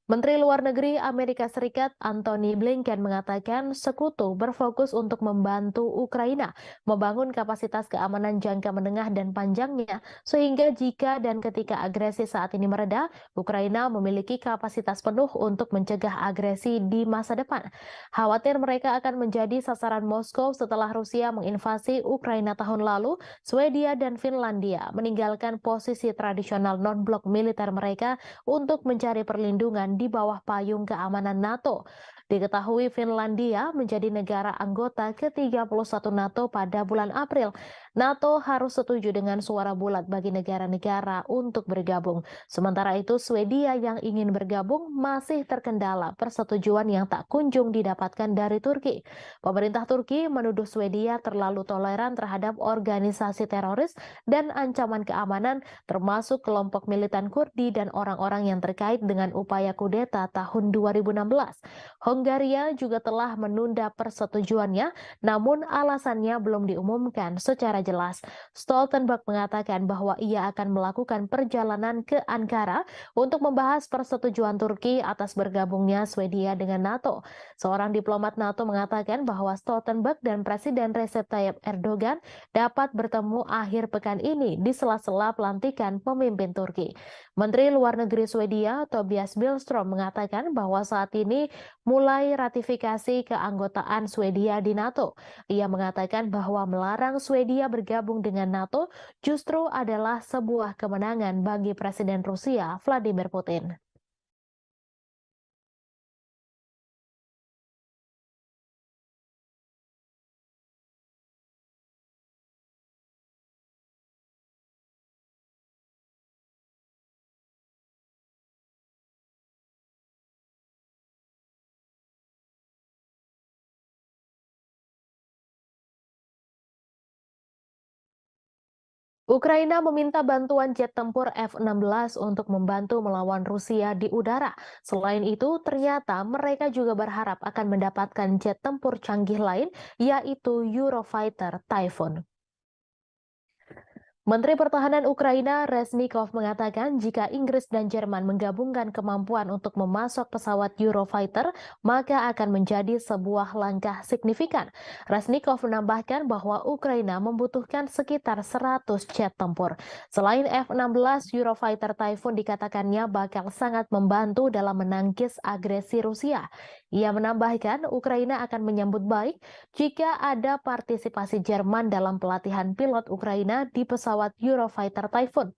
Speaker 1: Menteri Luar Negeri Amerika Serikat Antony Blinken mengatakan sekutu berfokus untuk membantu Ukraina membangun kapasitas keamanan jangka menengah dan panjangnya, sehingga jika dan ketika agresi saat ini mereda, Ukraina memiliki kapasitas penuh untuk mencegah agresi di masa depan. Khawatir mereka akan menjadi sasaran Moskow setelah Rusia menginvasi Ukraina tahun lalu, Swedia dan Finlandia meninggalkan posisi tradisional non-blok militer mereka untuk mencari perlindungan di bawah payung keamanan NATO. Diketahui Finlandia menjadi negara anggota ke-31 NATO pada bulan April. NATO harus setuju dengan suara bulat bagi negara-negara untuk bergabung. Sementara itu, Swedia yang ingin bergabung masih terkendala persetujuan yang tak kunjung didapatkan dari Turki. Pemerintah Turki menuduh Swedia terlalu toleran terhadap organisasi teroris dan ancaman keamanan termasuk kelompok militan Kurdi dan orang-orang yang terkait dengan upaya kudeta tahun 2016. Hongaria juga telah menunda persetujuannya, namun alasannya belum diumumkan secara jelas. Stoltenberg mengatakan bahwa ia akan melakukan perjalanan ke Ankara untuk membahas persetujuan Turki atas bergabungnya Swedia dengan NATO. Seorang diplomat NATO mengatakan bahwa Stoltenberg dan Presiden Recep Tayyip Erdogan dapat bertemu akhir pekan ini di sela-sela pelantikan pemimpin Turki. Menteri Luar Negeri Swedia Tobias Billström mengatakan bahwa saat ini mulai ratifikasi keanggotaan Swedia di NATO. Ia mengatakan bahwa melarang Swedia bergabung dengan NATO justru adalah sebuah kemenangan bagi Presiden Rusia Vladimir Putin. Ukraina meminta bantuan jet tempur F-16 untuk membantu melawan Rusia di udara. Selain itu, ternyata mereka juga berharap akan mendapatkan jet tempur canggih lain, yaitu Eurofighter Typhoon. Menteri Pertahanan Ukraina Reznikov mengatakan jika Inggris dan Jerman menggabungkan kemampuan untuk memasok pesawat Eurofighter, maka akan menjadi sebuah langkah signifikan. Reznikov menambahkan bahwa Ukraina membutuhkan sekitar 100 jet tempur. Selain F-16, Eurofighter Typhoon dikatakannya bakal sangat membantu dalam menangkis agresi Rusia. Ia menambahkan Ukraina akan menyambut baik jika ada partisipasi Jerman dalam pelatihan pilot Ukraina di pesawat Eurofighter Typhoon.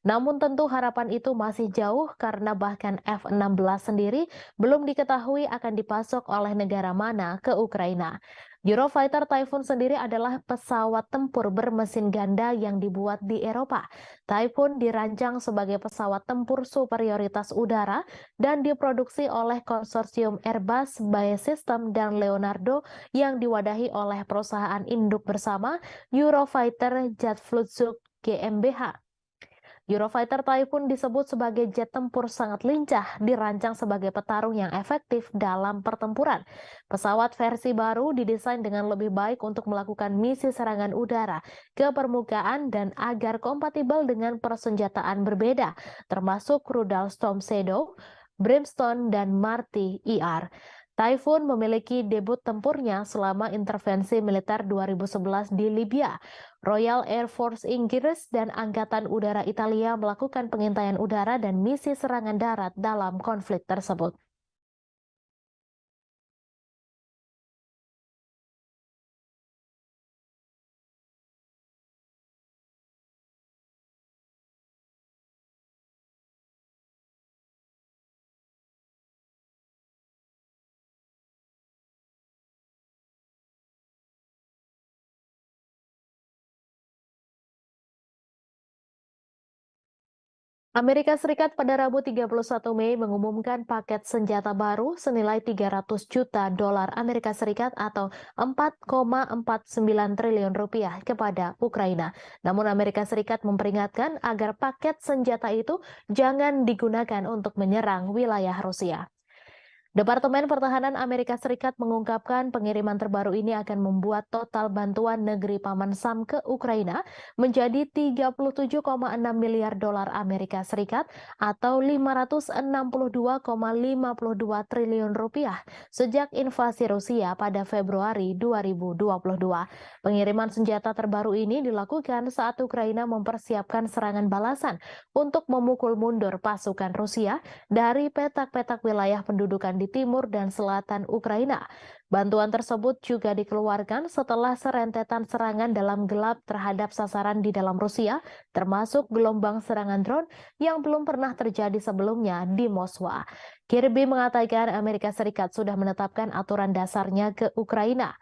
Speaker 1: Namun tentu harapan itu masih jauh karena bahkan F-16 sendiri belum diketahui akan dipasok oleh negara mana ke Ukraina. Eurofighter Typhoon sendiri adalah pesawat tempur bermesin ganda yang dibuat di Eropa. Typhoon dirancang sebagai pesawat tempur superioritas udara dan diproduksi oleh konsorsium Airbus, BAE Systems, dan Leonardo yang diwadahi oleh perusahaan induk bersama Eurofighter Jet Flugzeug GmbH. Eurofighter Typhoon disebut sebagai jet tempur sangat lincah, dirancang sebagai petarung yang efektif dalam pertempuran. Pesawat versi baru didesain dengan lebih baik untuk melakukan misi serangan udara ke permukaan dan agar kompatibel dengan persenjataan berbeda, termasuk rudal Storm Shadow, Brimstone, dan Marty ER. Typhoon memiliki debut tempurnya selama intervensi militer 2011 di Libya. Royal Air Force Inggris dan Angkatan Udara Italia melakukan pengintaian udara dan misi serangan darat dalam konflik tersebut. Amerika Serikat pada Rabu 31 Mei mengumumkan paket senjata baru senilai 300 juta dolar Amerika Serikat atau 4,49 triliun rupiah kepada Ukraina. Namun Amerika Serikat memperingatkan agar paket senjata itu jangan digunakan untuk menyerang wilayah Rusia. Departemen Pertahanan Amerika Serikat mengungkapkan pengiriman terbaru ini akan membuat total bantuan negeri Paman Sam ke Ukraina menjadi 37,6 miliar dolar Amerika Serikat atau 562,52 triliun rupiah sejak invasi Rusia pada Februari 2022. Pengiriman senjata terbaru ini dilakukan saat Ukraina mempersiapkan serangan balasan untuk memukul mundur pasukan Rusia dari petak-petak wilayah pendudukan di timur dan selatan Ukraina. Bantuan tersebut juga dikeluarkan setelah serentetan serangan dalam gelap terhadap sasaran di dalam Rusia, termasuk gelombang serangan drone yang belum pernah terjadi sebelumnya di Moskwa. Kirby mengatakan Amerika Serikat sudah menetapkan aturan dasarnya ke Ukraina.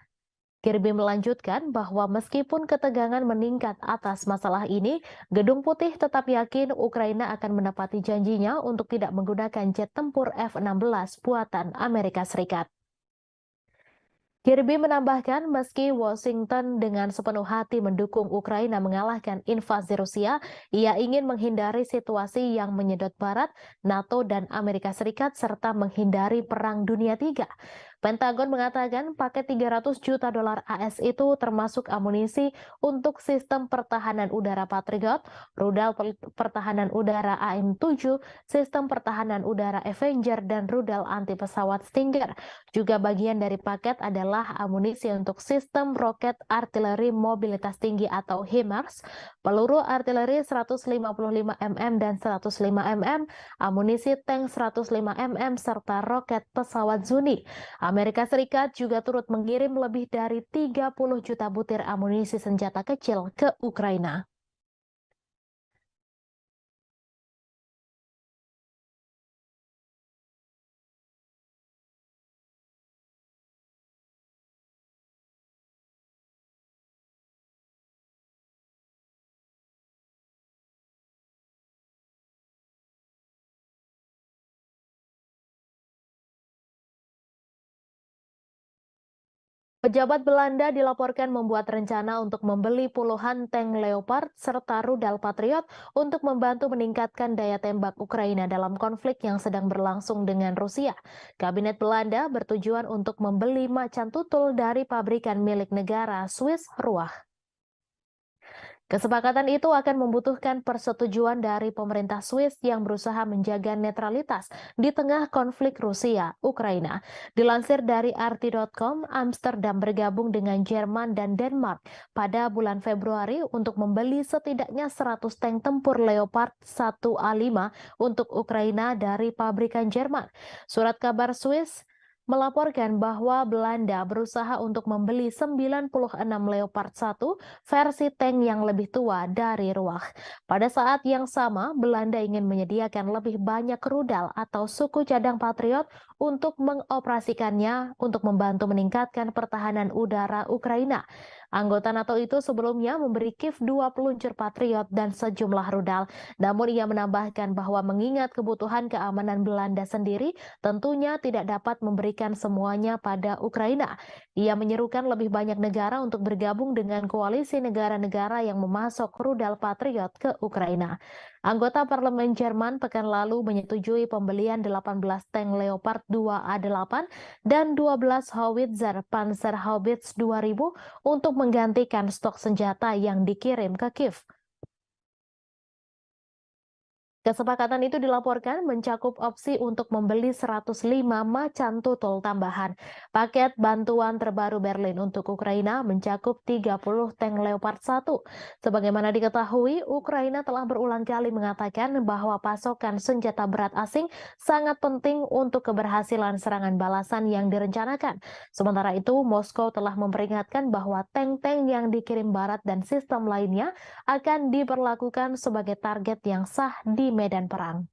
Speaker 1: Kirby melanjutkan bahwa meskipun ketegangan meningkat atas masalah ini, Gedung Putih tetap yakin Ukraina akan menepati janjinya untuk tidak menggunakan jet tempur F-16 buatan Amerika Serikat. Kirby menambahkan meski Washington dengan sepenuh hati mendukung Ukraina mengalahkan invasi Rusia, ia ingin menghindari situasi yang menyedot Barat, NATO, dan Amerika Serikat serta menghindari Perang Dunia III. Pentagon mengatakan paket 300 juta dolar AS itu termasuk amunisi untuk sistem pertahanan udara Patriot, rudal pertahanan udara AM-7, sistem pertahanan udara Avenger, dan rudal anti pesawat Stinger. Juga bagian dari paket adalah amunisi untuk sistem roket artileri mobilitas tinggi atau HIMARS, peluru artileri 155 mm dan 105 mm, amunisi tank 105 mm, serta roket pesawat Zuni. Amerika Serikat juga turut mengirim lebih dari 30 juta butir amunisi senjata kecil ke Ukraina. Pejabat Belanda dilaporkan membuat rencana untuk membeli puluhan tank Leopard serta rudal Patriot untuk membantu meningkatkan daya tembak Ukraina dalam konflik yang sedang berlangsung dengan Rusia. Kabinet Belanda bertujuan untuk membeli macan tutul dari pabrikan milik negara Swiss Ruach. Kesepakatan itu akan membutuhkan persetujuan dari pemerintah Swiss yang berusaha menjaga netralitas di tengah konflik Rusia-Ukraina. Dilansir dari RT.com, Amsterdam bergabung dengan Jerman dan Denmark pada bulan Februari untuk membeli setidaknya 100 tank tempur Leopard 1A5 untuk Ukraina dari pabrikan Jerman. Surat kabar Swiss melaporkan bahwa Belanda berusaha untuk membeli 96 Leopard 1 versi tank yang lebih tua dari Ruach. Pada saat yang sama, Belanda ingin menyediakan lebih banyak rudal atau suku cadang Patriot untuk mengoperasikannya untuk membantu meningkatkan pertahanan udara Ukraina. Anggota NATO itu sebelumnya memberi Kiev 2 peluncur Patriot dan sejumlah rudal. Namun ia menambahkan bahwa mengingat kebutuhan keamanan Belanda sendiri, tentunya tidak dapat memberikan semuanya pada Ukraina. Ia menyerukan lebih banyak negara untuk bergabung dengan koalisi negara-negara yang memasok rudal Patriot ke Ukraina. Anggota parlemen Jerman pekan lalu menyetujui pembelian 18 tank Leopard 2A8 dan 12 howitzer Panzerhaubitze 2000 untuk menggantikan stok senjata yang dikirim ke Kiev. Kesepakatan itu dilaporkan mencakup opsi untuk membeli 105 macan tutul tambahan. Paket bantuan terbaru Berlin untuk Ukraina mencakup 30 tank Leopard 1. Sebagaimana diketahui, Ukraina telah berulang kali mengatakan bahwa pasokan senjata berat asing sangat penting untuk keberhasilan serangan balasan yang direncanakan. Sementara itu, Moskow telah memperingatkan bahwa tank-tank yang dikirim Barat dan sistem lainnya akan diperlakukan sebagai target yang sah di medan perang.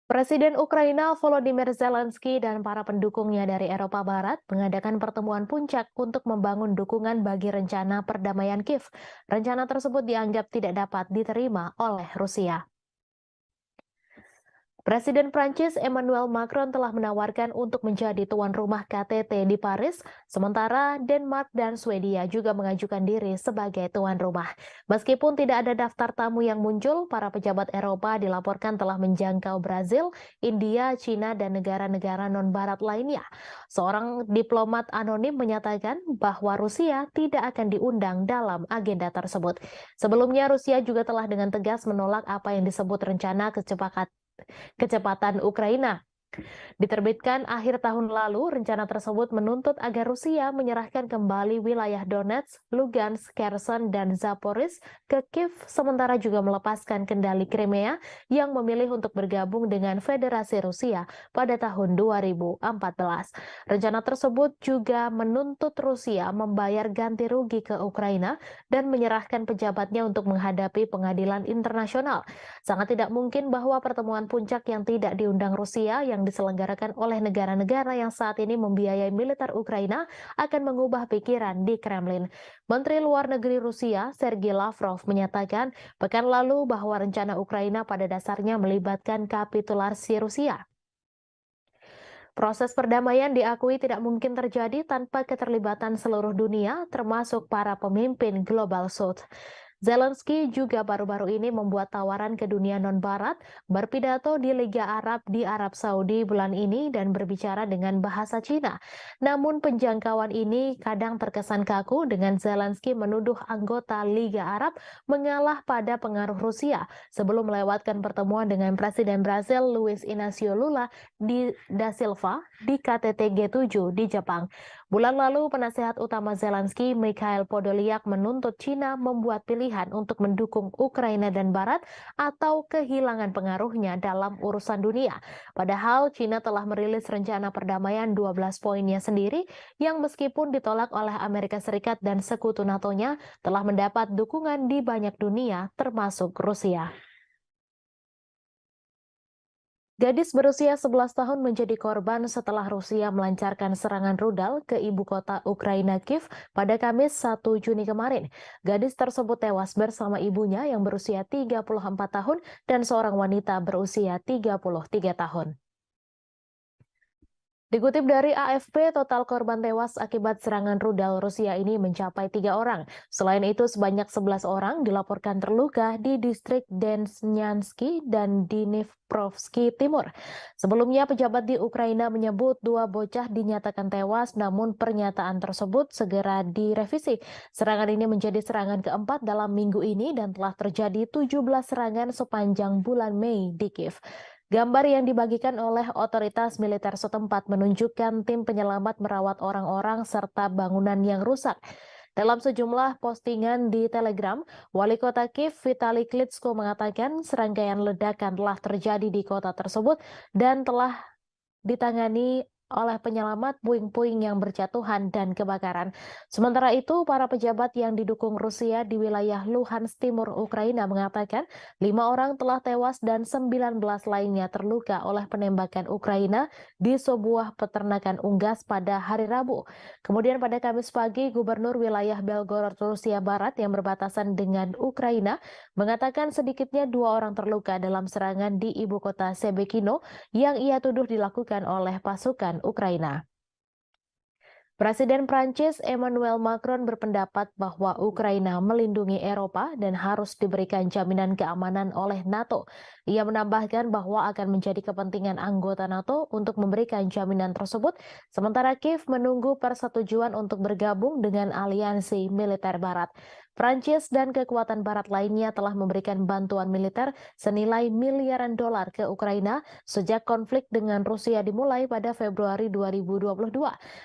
Speaker 1: Presiden Ukraina Volodymyr Zelensky dan para pendukungnya dari Eropa Barat mengadakan pertemuan puncak untuk membangun dukungan bagi rencana perdamaian Kiev. Rencana tersebut dianggap tidak dapat diterima oleh Rusia. Presiden Prancis Emmanuel Macron telah menawarkan untuk menjadi tuan rumah KTT di Paris, sementara Denmark dan Swedia juga mengajukan diri sebagai tuan rumah. Meskipun tidak ada daftar tamu yang muncul, para pejabat Eropa dilaporkan telah menjangkau Brazil, India, China, dan negara-negara non-barat lainnya. Seorang diplomat anonim menyatakan bahwa Rusia tidak akan diundang dalam agenda tersebut. Sebelumnya, Rusia juga telah dengan tegas menolak apa yang disebut rencana kecepatan Ukraina. Diterbitkan akhir tahun lalu, rencana tersebut menuntut agar Rusia menyerahkan kembali wilayah Donetsk, Lugansk, Kherson, dan Zaporizhzhia ke Kiev, sementara juga melepaskan kendali Crimea yang memilih untuk bergabung dengan Federasi Rusia pada tahun 2014. Rencana tersebut juga menuntut Rusia membayar ganti rugi ke Ukraina dan menyerahkan pejabatnya untuk menghadapi pengadilan internasional. Sangat tidak mungkin bahwa pertemuan puncak yang tidak diundang Rusia yang diselenggarakan oleh negara-negara yang saat ini membiayai militer Ukraina akan mengubah pikiran di Kremlin. Menteri Luar Negeri Rusia, Sergei Lavrov, menyatakan pekan lalu bahwa rencana Ukraina pada dasarnya melibatkan kapitulasi Rusia. Proses perdamaian diakui tidak mungkin terjadi tanpa keterlibatan seluruh dunia, termasuk para pemimpin Global South. Zelensky juga baru-baru ini membuat tawaran ke dunia non-barat, berpidato di Liga Arab di Arab Saudi bulan ini dan berbicara dengan bahasa Cina. Namun penjangkauan ini kadang terkesan kaku dengan Zelensky menuduh anggota Liga Arab mengalah pada pengaruh Rusia sebelum melewatkan pertemuan dengan Presiden Brasil Luiz Inácio Lula da Silva di KTT G7 di Jepang. Bulan lalu, penasehat utama Zelensky, Mikhail Podolyak, menuntut China membuat pilihan untuk mendukung Ukraina dan Barat atau kehilangan pengaruhnya dalam urusan dunia. Padahal China telah merilis rencana perdamaian 12 poinnya sendiri yang meskipun ditolak oleh Amerika Serikat dan sekutu NATO-nya telah mendapat dukungan di banyak dunia termasuk Rusia. Gadis berusia 11 tahun menjadi korban setelah Rusia melancarkan serangan rudal ke ibu kota Ukraina Kiev pada Kamis 1 Juni kemarin. Gadis tersebut tewas bersama ibunya yang berusia 34 tahun dan seorang wanita berusia 33 tahun. Dikutip dari AFP, total korban tewas akibat serangan rudal Rusia ini mencapai 3 orang. Selain itu, sebanyak 11 orang dilaporkan terluka di distrik Desnyansky dan Dnipropetrovsk Timur. Sebelumnya, pejabat di Ukraina menyebut 2 bocah dinyatakan tewas, namun pernyataan tersebut segera direvisi. Serangan ini menjadi serangan keempat dalam minggu ini dan telah terjadi 17 serangan sepanjang bulan Mei di Kiev. Gambar yang dibagikan oleh otoritas militer setempat menunjukkan tim penyelamat merawat orang-orang serta bangunan yang rusak. Dalam sejumlah postingan di Telegram, Wali Kota Kiev Vitali Klitschko mengatakan serangkaian ledakan telah terjadi di kota tersebut dan telah ditangani oleh penyelamat puing-puing yang berjatuhan dan kebakaran. Sementara itu, para pejabat yang didukung Rusia di wilayah Luhansk Timur Ukraina mengatakan 5 orang telah tewas dan 19 lainnya terluka oleh penembakan Ukraina di sebuah peternakan unggas pada hari Rabu. Kemudian pada Kamis pagi, Gubernur wilayah Belgorod Rusia Barat yang berbatasan dengan Ukraina mengatakan sedikitnya 2 orang terluka dalam serangan di ibu kota Sebekino yang ia tuduh dilakukan oleh pasukan Ukraina. Presiden Prancis Emmanuel Macron berpendapat bahwa Ukraina melindungi Eropa dan harus diberikan jaminan keamanan oleh NATO. Ia menambahkan bahwa akan menjadi kepentingan anggota NATO untuk memberikan jaminan tersebut, sementara Kiev menunggu persetujuan untuk bergabung dengan aliansi militer Barat. Prancis dan kekuatan Barat lainnya telah memberikan bantuan militer senilai miliaran dolar ke Ukraina sejak konflik dengan Rusia dimulai pada Februari 2022.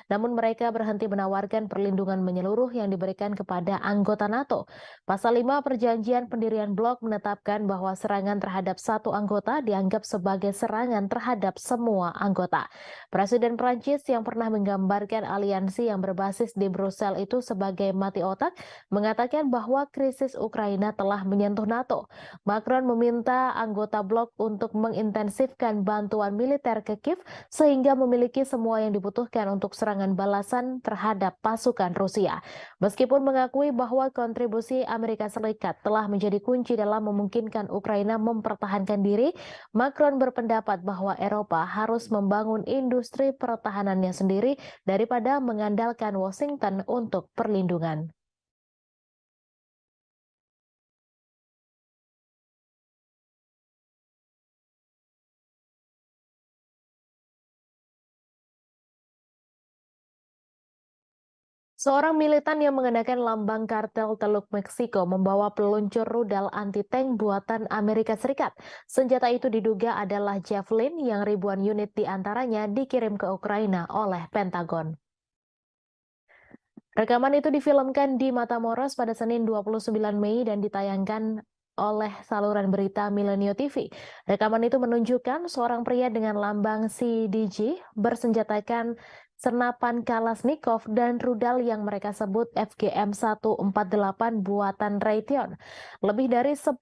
Speaker 1: Namun mereka berhenti menawarkan perlindungan menyeluruh yang diberikan kepada anggota NATO. Pasal 5 Perjanjian Pendirian Blok menetapkan bahwa serangan terhadap satu anggota dianggap sebagai serangan terhadap semua anggota. Presiden Prancis yang pernah menggambarkan aliansi yang berbasis di Brussel itu sebagai mati otak mengatakan bahwa krisis Ukraina telah menyentuh NATO. Macron meminta anggota blok untuk mengintensifkan bantuan militer ke Kiev sehingga memiliki semua yang dibutuhkan untuk serangan balasan terhadap pasukan Rusia. Meskipun mengakui bahwa kontribusi Amerika Serikat telah menjadi kunci dalam memungkinkan Ukraina mempertahankan diri, Macron berpendapat bahwa Eropa harus membangun industri pertahanannya sendiri daripada mengandalkan Washington untuk perlindungan. Seorang militan yang mengenakan lambang kartel Teluk Meksiko membawa peluncur rudal anti-tank buatan Amerika Serikat. Senjata itu diduga adalah Javelin yang ribuan unit diantaranya dikirim ke Ukraina oleh Pentagon. Rekaman itu difilmkan di Matamoros pada Senin 29 Mei dan ditayangkan oleh saluran berita Milenio TV. Rekaman itu menunjukkan seorang pria dengan lambang CDG bersenjatakan senapan Kalashnikov dan rudal yang mereka sebut FGM-148 buatan Raytheon. Lebih dari 10.000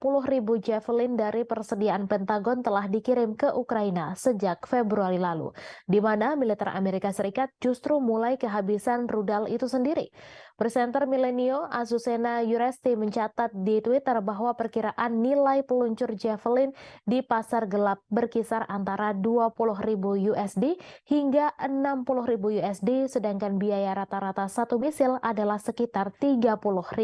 Speaker 1: Javelin dari persediaan Pentagon telah dikirim ke Ukraina sejak Februari lalu, di mana militer Amerika Serikat justru mulai kehabisan rudal itu sendiri. Presenter Milenio Azucena Yuresti mencatat di Twitter bahwa perkiraan nilai peluncur Javelin di pasar gelap berkisar antara 20.000 USD hingga 60.000 USD, sedangkan biaya rata-rata satu misil adalah sekitar 30.000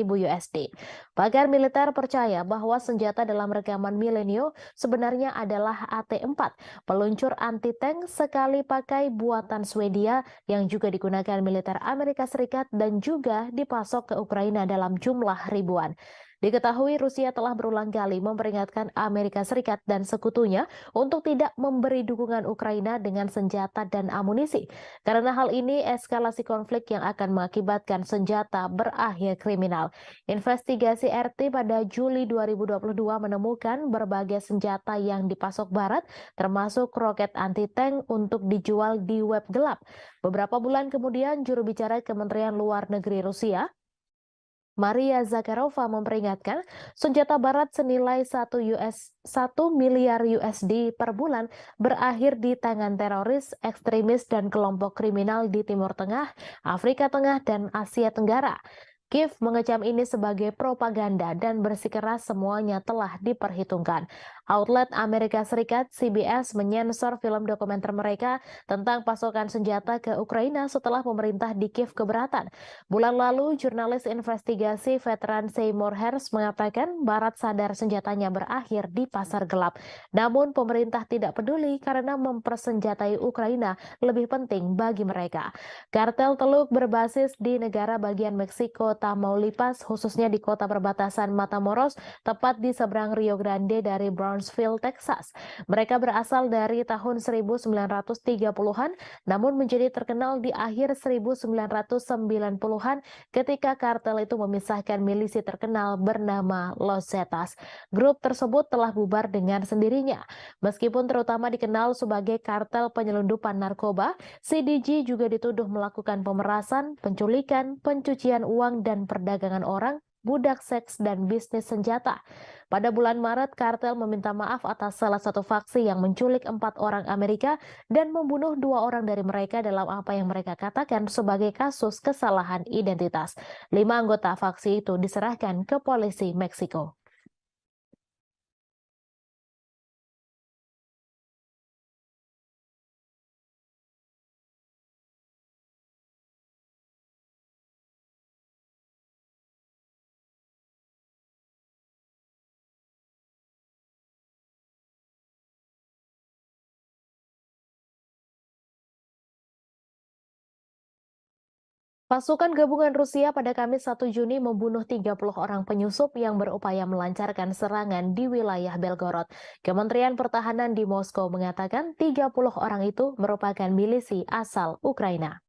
Speaker 1: USD. Pakar militer percaya bahwa senjata dalam rekaman Milenio sebenarnya adalah AT-4, peluncur anti-tank sekali pakai buatan Swedia yang juga digunakan militer Amerika Serikat dan juga dipasok ke Ukraina dalam jumlah ribuan. Diketahui Rusia telah berulang kali memperingatkan Amerika Serikat dan sekutunya untuk tidak memberi dukungan Ukraina dengan senjata dan amunisi. Karena hal ini eskalasi konflik yang akan mengakibatkan senjata berakhir kriminal. Investigasi RT pada Juli 2022 menemukan berbagai senjata yang dipasok Barat, termasuk roket anti-tank untuk dijual di web gelap. Beberapa bulan kemudian, juru bicara Kementerian Luar Negeri Rusia, Maria Zakharova memperingatkan senjata barat senilai 1 miliar USD per bulan berakhir di tangan teroris, ekstremis, dan kelompok kriminal di Timur Tengah, Afrika Tengah, dan Asia Tenggara. Kiev mengecam ini sebagai propaganda dan bersikeras semuanya telah diperhitungkan. Outlet Amerika Serikat CBS menyensor film dokumenter mereka tentang pasokan senjata ke Ukraina setelah pemerintah di Kiev keberatan. Bulan lalu, jurnalis investigasi veteran Seymour Hersh mengatakan Barat sadar senjatanya berakhir di pasar gelap. Namun pemerintah tidak peduli karena mempersenjatai Ukraina lebih penting bagi mereka. Kartel teluk berbasis di negara bagian Meksiko, Tamaulipas, khususnya di kota perbatasan Matamoros, tepat di seberang Rio Grande dari Brownsville, Texas. Mereka berasal dari tahun 1930-an, namun menjadi terkenal di akhir 1990-an ketika kartel itu memisahkan milisi terkenal bernama Los Zetas. Grup tersebut telah bubar dengan sendirinya. Meskipun terutama dikenal sebagai kartel penyelundupan narkoba, CDG juga dituduh melakukan pemerasan, penculikan, pencucian uang, dan perdagangan orang, budak seks, dan bisnis senjata. Pada bulan Maret, kartel meminta maaf atas salah satu faksi yang menculik 4 orang Amerika dan membunuh 2 orang dari mereka dalam apa yang mereka katakan sebagai kasus kesalahan identitas. 5 anggota faksi itu diserahkan ke polisi Meksiko. Pasukan gabungan Rusia pada Kamis 1 Juni membunuh 30 orang penyusup yang berupaya melancarkan serangan di wilayah Belgorod. Kementerian Pertahanan di Moskow mengatakan 30 orang itu merupakan milisi asal Ukraina.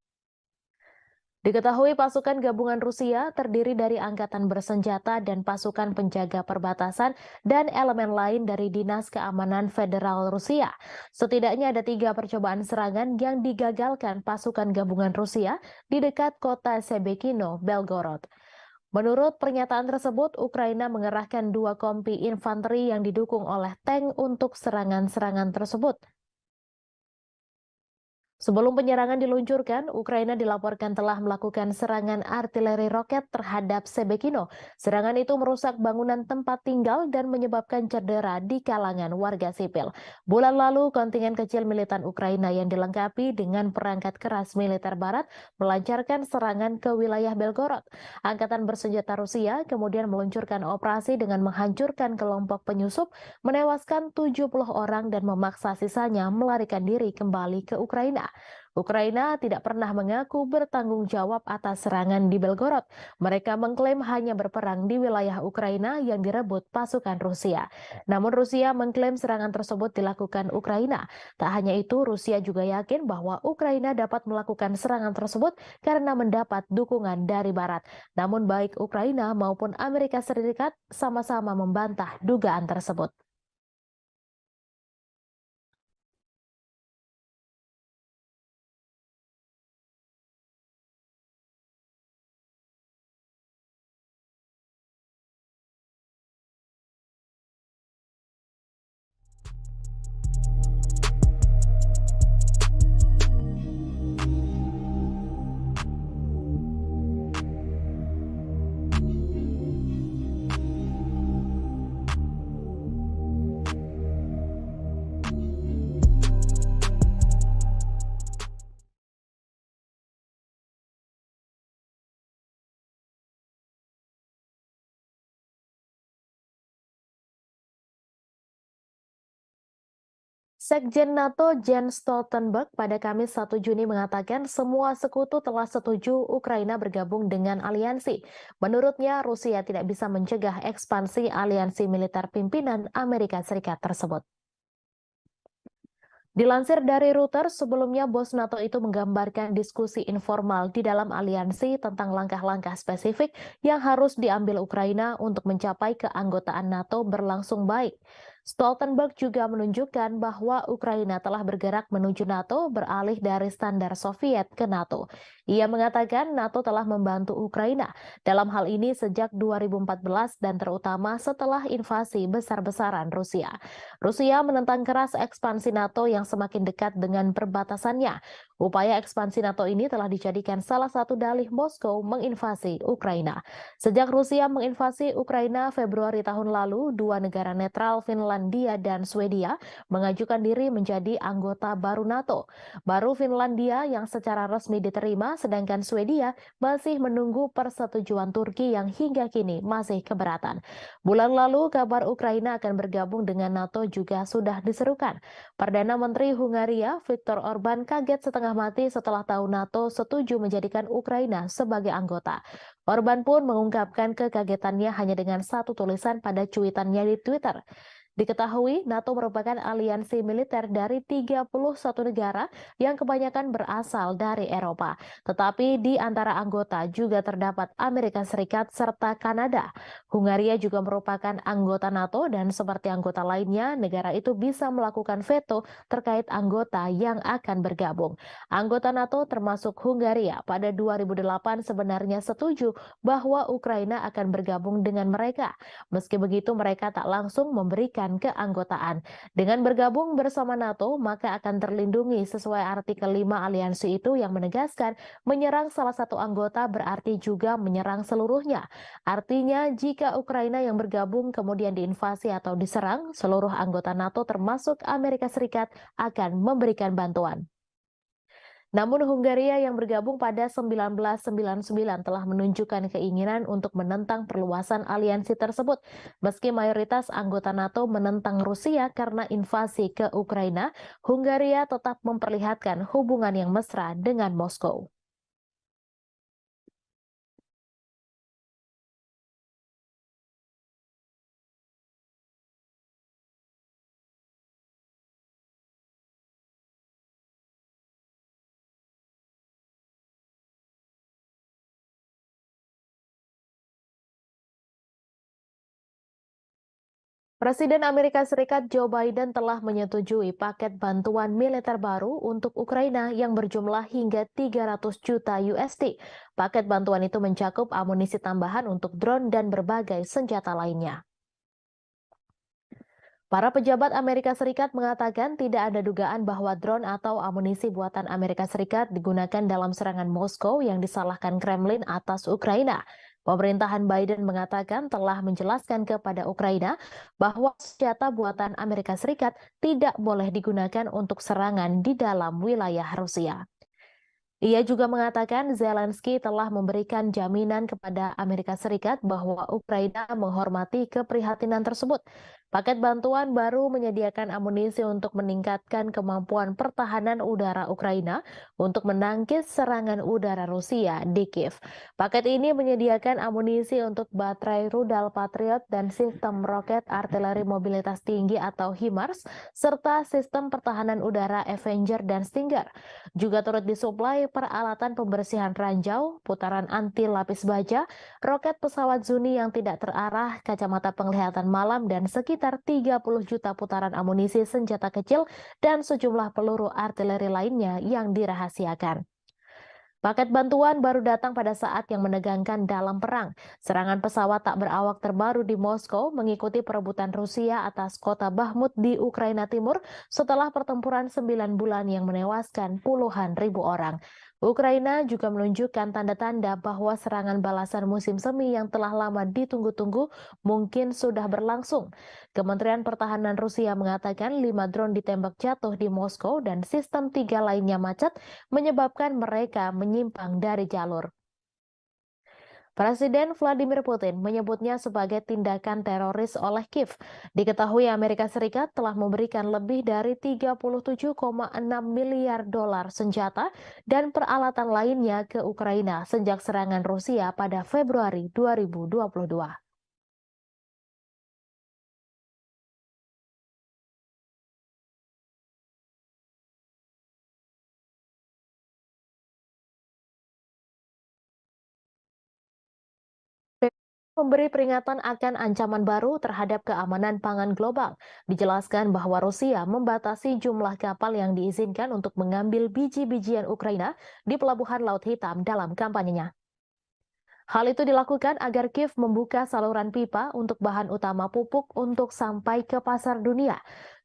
Speaker 1: Diketahui pasukan gabungan Rusia terdiri dari angkatan bersenjata dan pasukan penjaga perbatasan dan elemen lain dari Dinas Keamanan Federal Rusia. Setidaknya ada 3 percobaan serangan yang digagalkan pasukan gabungan Rusia di dekat kota Sebekino, Belgorod. Menurut pernyataan tersebut, Ukraina mengerahkan 2 kompi infanteri yang didukung oleh tank untuk serangan-serangan tersebut. Sebelum penyerangan diluncurkan, Ukraina dilaporkan telah melakukan serangan artileri roket terhadap Sebekino. Serangan itu merusak bangunan tempat tinggal dan menyebabkan cedera di kalangan warga sipil. Bulan lalu, kontingen kecil militan Ukraina yang dilengkapi dengan perangkat keras militer barat melancarkan serangan ke wilayah Belgorod. Angkatan bersenjata Rusia kemudian meluncurkan operasi dengan menghancurkan kelompok penyusup, menewaskan 70 orang dan memaksa sisanya melarikan diri kembali ke Ukraina. Ukraina tidak pernah mengaku bertanggung jawab atas serangan di Belgorod. Mereka mengklaim hanya berperang di wilayah Ukraina yang direbut pasukan Rusia. Namun Rusia mengklaim serangan tersebut dilakukan Ukraina. Tak hanya itu, Rusia juga yakin bahwa Ukraina dapat melakukan serangan tersebut karena mendapat dukungan dari Barat. Namun baik Ukraina maupun Amerika Serikat sama-sama membantah dugaan tersebut. Sekjen NATO Jens Stoltenberg pada Kamis 1 Juni mengatakan semua sekutu telah setuju Ukraina bergabung dengan aliansi. Menurutnya, Rusia tidak bisa mencegah ekspansi aliansi militer pimpinan Amerika Serikat tersebut. Dilansir dari Reuters, sebelumnya bos NATO itu menggambarkan diskusi informal di dalam aliansi tentang langkah-langkah spesifik yang harus diambil Ukraina untuk mencapai keanggotaan NATO berlangsung baik. Stoltenberg juga menunjukkan bahwa Ukraina telah bergerak menuju NATO beralih dari standar Soviet ke NATO. Ia mengatakan NATO telah membantu Ukraina dalam hal ini sejak 2014 dan terutama setelah invasi besar-besaran Rusia. Rusia menentang keras ekspansi NATO yang semakin dekat dengan perbatasannya. Upaya ekspansi NATO ini telah dijadikan salah satu dalih Moskow menginvasi Ukraina. Sejak Rusia menginvasi Ukraina Februari tahun lalu, dua negara netral Finlandia dan Swedia mengajukan diri menjadi anggota baru NATO. Baru Finlandia yang secara resmi diterima, sedangkan Swedia masih menunggu persetujuan Turki yang hingga kini masih keberatan. Bulan lalu, kabar Ukraina akan bergabung dengan NATO juga sudah diserukan. Perdana Menteri Hungaria Viktor Orban kaget setengah mati setelah tahu NATO setuju menjadikan Ukraina sebagai anggota. Orban pun mengungkapkan kekagetannya hanya dengan satu tulisan pada cuitannya di Twitter. Diketahui, NATO merupakan aliansi militer dari 31 negara yang kebanyakan berasal dari Eropa. Tetapi di antara anggota juga terdapat Amerika Serikat serta Kanada. Hungaria juga merupakan anggota NATO dan seperti anggota lainnya, negara itu bisa melakukan veto terkait anggota yang akan bergabung. Anggota NATO termasuk Hungaria pada 2008 sebenarnya setuju bahwa Ukraina akan bergabung dengan mereka. Meski begitu, mereka tak langsung memberikan keanggotaan. Dengan bergabung bersama NATO, maka akan terlindungi sesuai artikel 5 aliansi itu yang menegaskan menyerang salah satu anggota berarti juga menyerang seluruhnya. Artinya, jika Ukraina yang bergabung kemudian diinvasi atau diserang, seluruh anggota NATO termasuk Amerika Serikat akan memberikan bantuan. Namun Hungaria yang bergabung pada 1999 telah menunjukkan keinginan untuk menentang perluasan aliansi tersebut. Meski mayoritas anggota NATO menentang Rusia karena invasi ke Ukraina, Hungaria tetap memperlihatkan hubungan yang mesra dengan Moskow. Presiden Amerika Serikat Joe Biden telah menyetujui paket bantuan militer baru untuk Ukraina yang berjumlah hingga 300 juta USD. Paket bantuan itu mencakup amunisi tambahan untuk drone dan berbagai senjata lainnya. Para pejabat Amerika Serikat mengatakan tidak ada dugaan bahwa drone atau amunisi buatan Amerika Serikat digunakan dalam serangan Moskow yang disalahkan Kremlin atas Ukraina. Pemerintahan Biden mengatakan telah menjelaskan kepada Ukraina bahwa senjata buatan Amerika Serikat tidak boleh digunakan untuk serangan di dalam wilayah Rusia. Ia juga mengatakan Zelensky telah memberikan jaminan kepada Amerika Serikat bahwa Ukraina menghormati keprihatinan tersebut. Paket bantuan baru menyediakan amunisi untuk meningkatkan kemampuan pertahanan udara Ukraina untuk menangkis serangan udara Rusia di Kiev. Paket ini menyediakan amunisi untuk baterai rudal Patriot dan sistem roket artileri mobilitas tinggi atau HIMARS, serta sistem pertahanan udara Avenger dan Stinger. Juga turut disuplai peralatan pembersihan ranjau, putaran anti lapis baja, roket pesawat Zuni yang tidak terarah, kacamata penglihatan malam, dan sekitar 30 juta putaran amunisi senjata kecil dan sejumlah peluru artileri lainnya yang dirahasiakan. Paket bantuan baru datang pada saat yang menegangkan dalam perang. Serangan pesawat tak berawak terbaru di Moskow mengikuti perebutan Rusia atas kota Bakhmut di Ukraina Timur setelah pertempuran 9 bulan yang menewaskan puluhan ribu orang. Ukraina juga menunjukkan tanda-tanda bahwa serangan balasan musim semi yang telah lama ditunggu-tunggu mungkin sudah berlangsung. Kementerian Pertahanan Rusia mengatakan 5 drone ditembak jatuh di Moskow dan sistem 3 lainnya macet menyebabkan mereka menyimpang dari jalur. Presiden Vladimir Putin menyebutnya sebagai tindakan teroris oleh Kiev. Diketahui Amerika Serikat telah memberikan lebih dari 37,6 miliar dolar senjata dan peralatan lainnya ke Ukraina sejak serangan Rusia pada Februari 2022. Memberi peringatan akan ancaman baru terhadap keamanan pangan global. Dijelaskan bahwa Rusia membatasi jumlah kapal yang diizinkan untuk mengambil biji-bijian Ukraina di pelabuhan Laut Hitam dalam kampanyenya. Hal itu dilakukan agar Kiev membuka saluran pipa untuk bahan utama pupuk untuk sampai ke pasar dunia.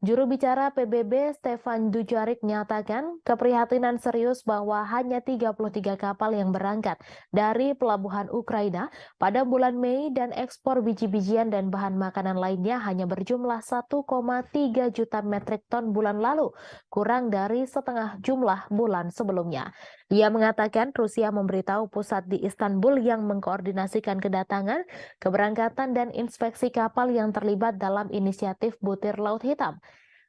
Speaker 1: Juru bicara PBB Stefan Dujarric menyatakan keprihatinan serius bahwa hanya 33 kapal yang berangkat dari pelabuhan Ukraina pada bulan Mei dan ekspor biji-bijian dan bahan makanan lainnya hanya berjumlah 1,3 juta metrik ton bulan lalu, kurang dari setengah jumlah bulan sebelumnya. Ia mengatakan Rusia memberitahu pusat di Istanbul yang mengkoordinasikan kedatangan, keberangkatan, dan inspeksi kapal yang terlibat dalam inisiatif Butir Laut Hitam.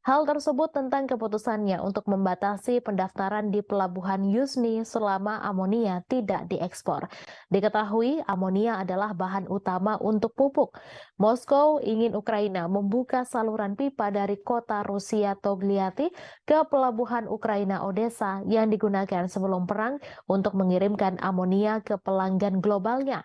Speaker 1: Hal tersebut tentang keputusannya untuk membatasi pendaftaran di pelabuhan Yuzhny selama amonia tidak diekspor. Diketahui amonia adalah bahan utama untuk pupuk. Moskow ingin Ukraina membuka saluran pipa dari kota Rusia Togliatti ke pelabuhan Ukraina Odessa yang digunakan sebelum perang untuk mengirimkan amonia ke pelanggan globalnya.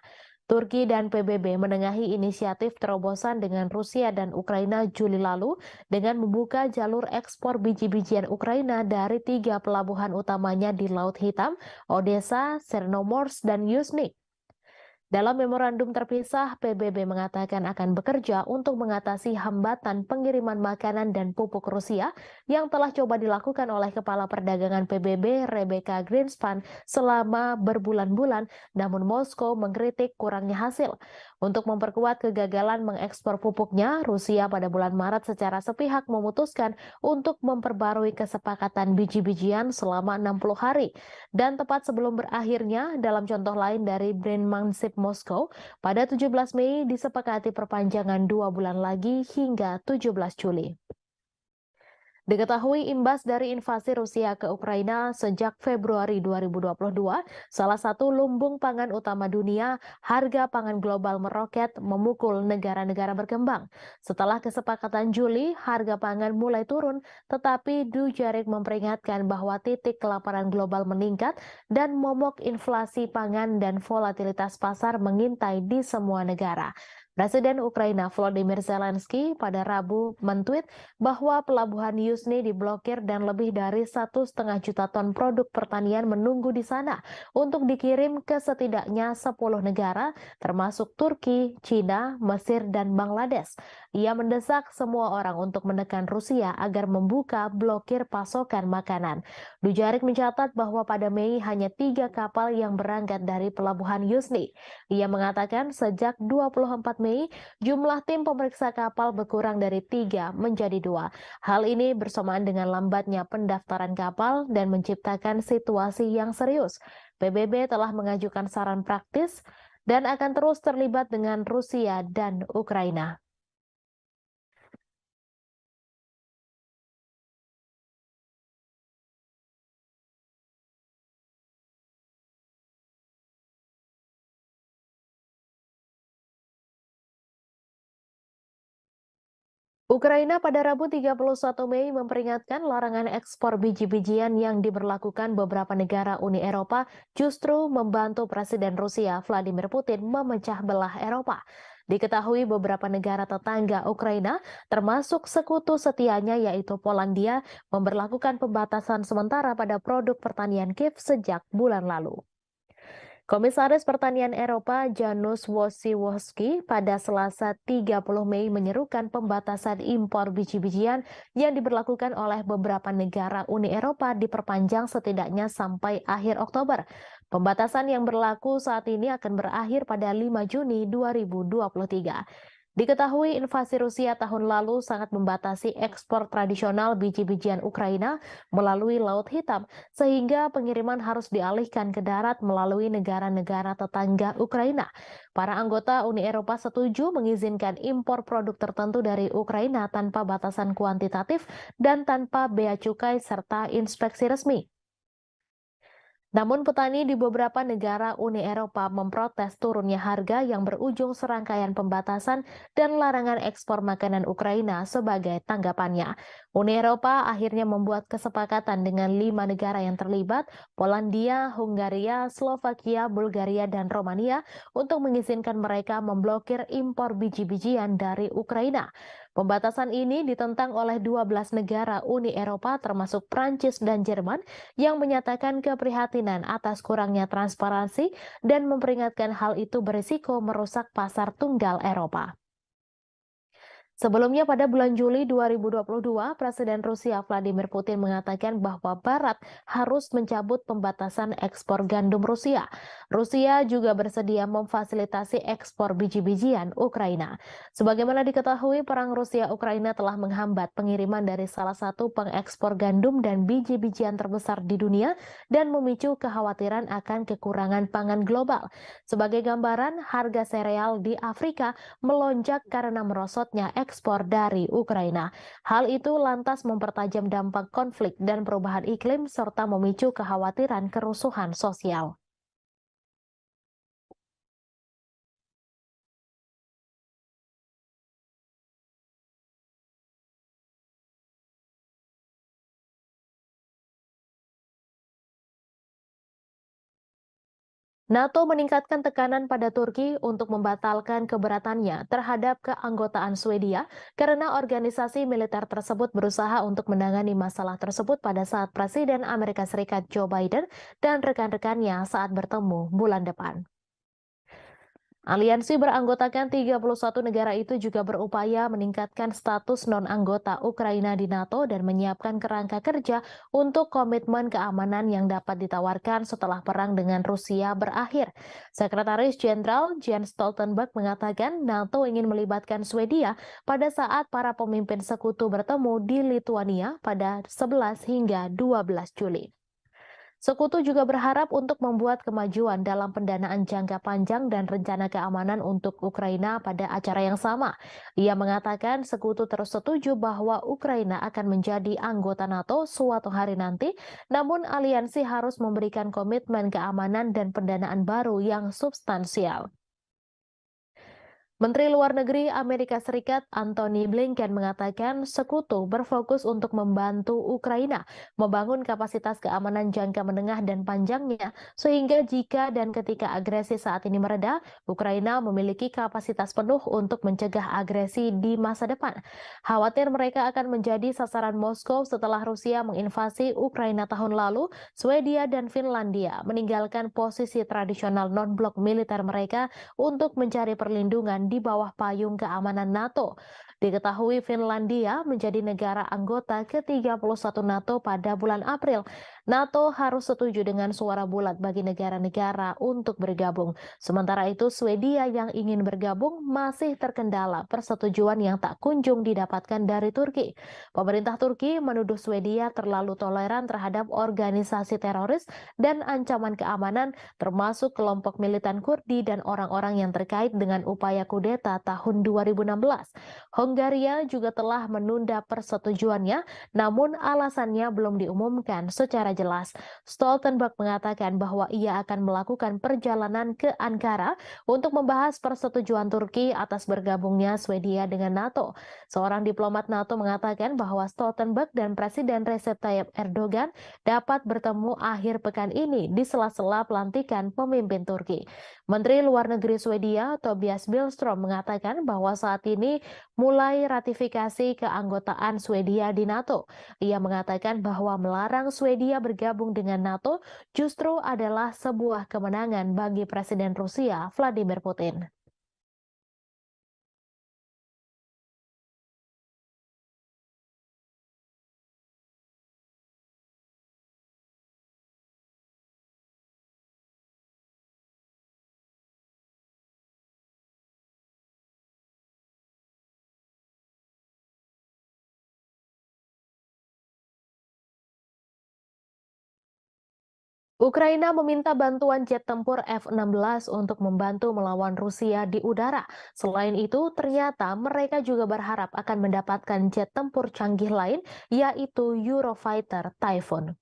Speaker 1: Turki dan PBB menengahi inisiatif terobosan dengan Rusia dan Ukraina Juli lalu dengan membuka jalur ekspor biji-bijian Ukraina dari 3 pelabuhan utamanya di Laut Hitam, Odessa, Chernomorsk, dan Yuzhny. Dalam memorandum terpisah, PBB mengatakan akan bekerja untuk mengatasi hambatan pengiriman makanan dan pupuk Rusia yang telah coba dilakukan oleh Kepala Perdagangan PBB Rebecca Greenspan selama berbulan-bulan, namun Moskow mengkritik kurangnya hasil. Untuk memperkuat kegagalan mengekspor pupuknya, Rusia pada bulan Maret secara sepihak memutuskan untuk memperbarui kesepakatan biji-bijian selama 60 hari. Dan tepat sebelum berakhirnya, dalam contoh lain dari Brandmanship Moskow, pada 17 Mei disepakati perpanjangan 2 bulan lagi hingga 17 Juli. Diketahui imbas dari invasi Rusia ke Ukraina sejak Februari 2022, salah satu lumbung pangan utama dunia, harga pangan global meroket memukul negara-negara berkembang. Setelah kesepakatan Juli, harga pangan mulai turun, tetapi Dujarric memperingatkan bahwa titik kelaparan global meningkat dan momok inflasi pangan dan volatilitas pasar mengintai di semua negara. Presiden Ukraina Volodymyr Zelensky pada Rabu mentweet bahwa pelabuhan Yuzhny diblokir dan lebih dari 1,5 juta ton produk pertanian menunggu di sana untuk dikirim ke setidaknya 10 negara termasuk Turki, China, Mesir, dan Bangladesh. Ia mendesak semua orang untuk menekan Rusia agar membuka blokir pasokan makanan. Dujarric mencatat bahwa pada Mei hanya 3 kapal yang berangkat dari pelabuhan Yuzhny. Ia mengatakan sejak 24 Mei jumlah tim pemeriksa kapal berkurang dari 3 menjadi 2. Hal ini bersamaan dengan lambatnya pendaftaran kapal dan menciptakan situasi yang serius. PBB telah mengajukan saran praktis dan akan terus terlibat dengan Rusia dan Ukraina. Ukraina pada Rabu 31 Mei memperingatkan larangan ekspor biji-bijian yang diberlakukan beberapa negara Uni Eropa justru membantu Presiden Rusia Vladimir Putin memecah belah Eropa. Diketahui beberapa negara tetangga Ukraina, termasuk sekutu setianya yaitu Polandia, memberlakukan pembatasan sementara pada produk pertanian Kiev sejak bulan lalu. Komisaris Pertanian Eropa Janusz Wojciechowski pada Selasa 30 Mei menyerukan pembatasan impor biji-bijian yang diberlakukan oleh beberapa negara Uni Eropa diperpanjang setidaknya sampai akhir Oktober. Pembatasan yang berlaku saat ini akan berakhir pada 5 Juni 2023. Diketahui invasi Rusia tahun lalu sangat membatasi ekspor tradisional biji-bijian Ukraina melalui Laut Hitam, sehingga pengiriman harus dialihkan ke darat melalui negara-negara tetangga Ukraina. Para anggota Uni Eropa setuju mengizinkan impor produk tertentu dari Ukraina tanpa batasan kuantitatif dan tanpa bea cukai serta inspeksi resmi. Namun petani di beberapa negara Uni Eropa memprotes turunnya harga yang berujung serangkaian pembatasan dan larangan ekspor makanan Ukraina sebagai tanggapannya. Uni Eropa akhirnya membuat kesepakatan dengan 5 negara yang terlibat, Polandia, Hungaria, Slovakia, Bulgaria, dan Romania untuk mengizinkan mereka memblokir impor biji-bijian dari Ukraina. Pembatasan ini ditentang oleh 12 negara Uni Eropa termasuk Prancis dan Jerman yang menyatakan keprihatinan atas kurangnya transparansi dan memperingatkan hal itu berisiko merusak pasar tunggal Eropa. Sebelumnya pada bulan Juli 2022, Presiden Rusia Vladimir Putin mengatakan bahwa Barat harus mencabut pembatasan ekspor gandum Rusia. Rusia juga bersedia memfasilitasi ekspor biji-bijian Ukraina. Sebagaimana diketahui, perang Rusia-Ukraina telah menghambat pengiriman dari salah satu pengekspor gandum dan biji-bijian terbesar di dunia dan memicu kekhawatiran akan kekurangan pangan global. Sebagai gambaran, harga sereal di Afrika melonjak karena merosotnya ekspor dari Ukraina. Hal itu lantas mempertajam dampak konflik dan perubahan iklim serta memicu kekhawatiran kerusuhan sosial. NATO meningkatkan tekanan pada Turki untuk membatalkan keberatannya terhadap keanggotaan Swedia karena organisasi militer tersebut berusaha untuk menangani masalah tersebut pada saat Presiden Amerika Serikat Joe Biden dan rekan-rekannya saat bertemu bulan depan. Aliansi beranggotakan 31 negara itu juga berupaya meningkatkan status non-anggota Ukraina di NATO dan menyiapkan kerangka kerja untuk komitmen keamanan yang dapat ditawarkan setelah perang dengan Rusia berakhir. Sekretaris Jenderal Jens Stoltenberg mengatakan NATO ingin melibatkan Swedia pada saat para pemimpin sekutu bertemu di Lithuania pada 11 hingga 12 Juli. Sekutu juga berharap untuk membuat kemajuan dalam pendanaan jangka panjang dan rencana keamanan untuk Ukraina pada acara yang sama. Ia mengatakan sekutu terus setuju bahwa Ukraina akan menjadi anggota NATO suatu hari nanti, namun aliansi harus memberikan komitmen keamanan dan pendanaan baru yang substansial. Menteri Luar Negeri Amerika Serikat Antony Blinken mengatakan sekutu berfokus untuk membantu Ukraina membangun kapasitas keamanan jangka menengah dan panjangnya, sehingga jika dan ketika agresi saat ini mereda, Ukraina memiliki kapasitas penuh untuk mencegah agresi di masa depan. Khawatir mereka akan menjadi sasaran Moskow setelah Rusia menginvasi Ukraina tahun lalu, Swedia dan Finlandia meninggalkan posisi tradisional non-blok militer mereka untuk mencari perlindungan di bawah payung keamanan NATO. Diketahui Finlandia menjadi negara anggota ke-31 NATO pada bulan April. NATO harus setuju dengan suara bulat bagi negara-negara untuk bergabung. Sementara itu, Swedia yang ingin bergabung masih terkendala persetujuan yang tak kunjung didapatkan dari Turki. Pemerintah Turki menuduh Swedia terlalu toleran terhadap organisasi teroris dan ancaman keamanan termasuk kelompok militan Kurdi dan orang-orang yang terkait dengan upaya kudeta tahun 2016. Hongaria juga telah menunda persetujuannya, namun alasannya belum diumumkan secara jelas. Stoltenberg mengatakan bahwa ia akan melakukan perjalanan ke Ankara untuk membahas persetujuan Turki atas bergabungnya Swedia dengan NATO. Seorang diplomat NATO mengatakan bahwa Stoltenberg dan Presiden Recep Tayyip Erdogan dapat bertemu akhir pekan ini di sela-sela pelantikan pemimpin Turki. Menteri Luar Negeri Swedia Tobias Billström mengatakan bahwa saat ini mulai ratifikasi keanggotaan Swedia di NATO. Ia mengatakan bahwa melarang Swedia bergabung dengan NATO justru adalah sebuah kemenangan bagi Presiden Rusia Vladimir Putin. Ukraina meminta bantuan jet tempur F-16 untuk membantu melawan Rusia di udara. Selain itu, ternyata mereka juga berharap akan mendapatkan jet tempur canggih lain, yaitu Eurofighter Typhoon.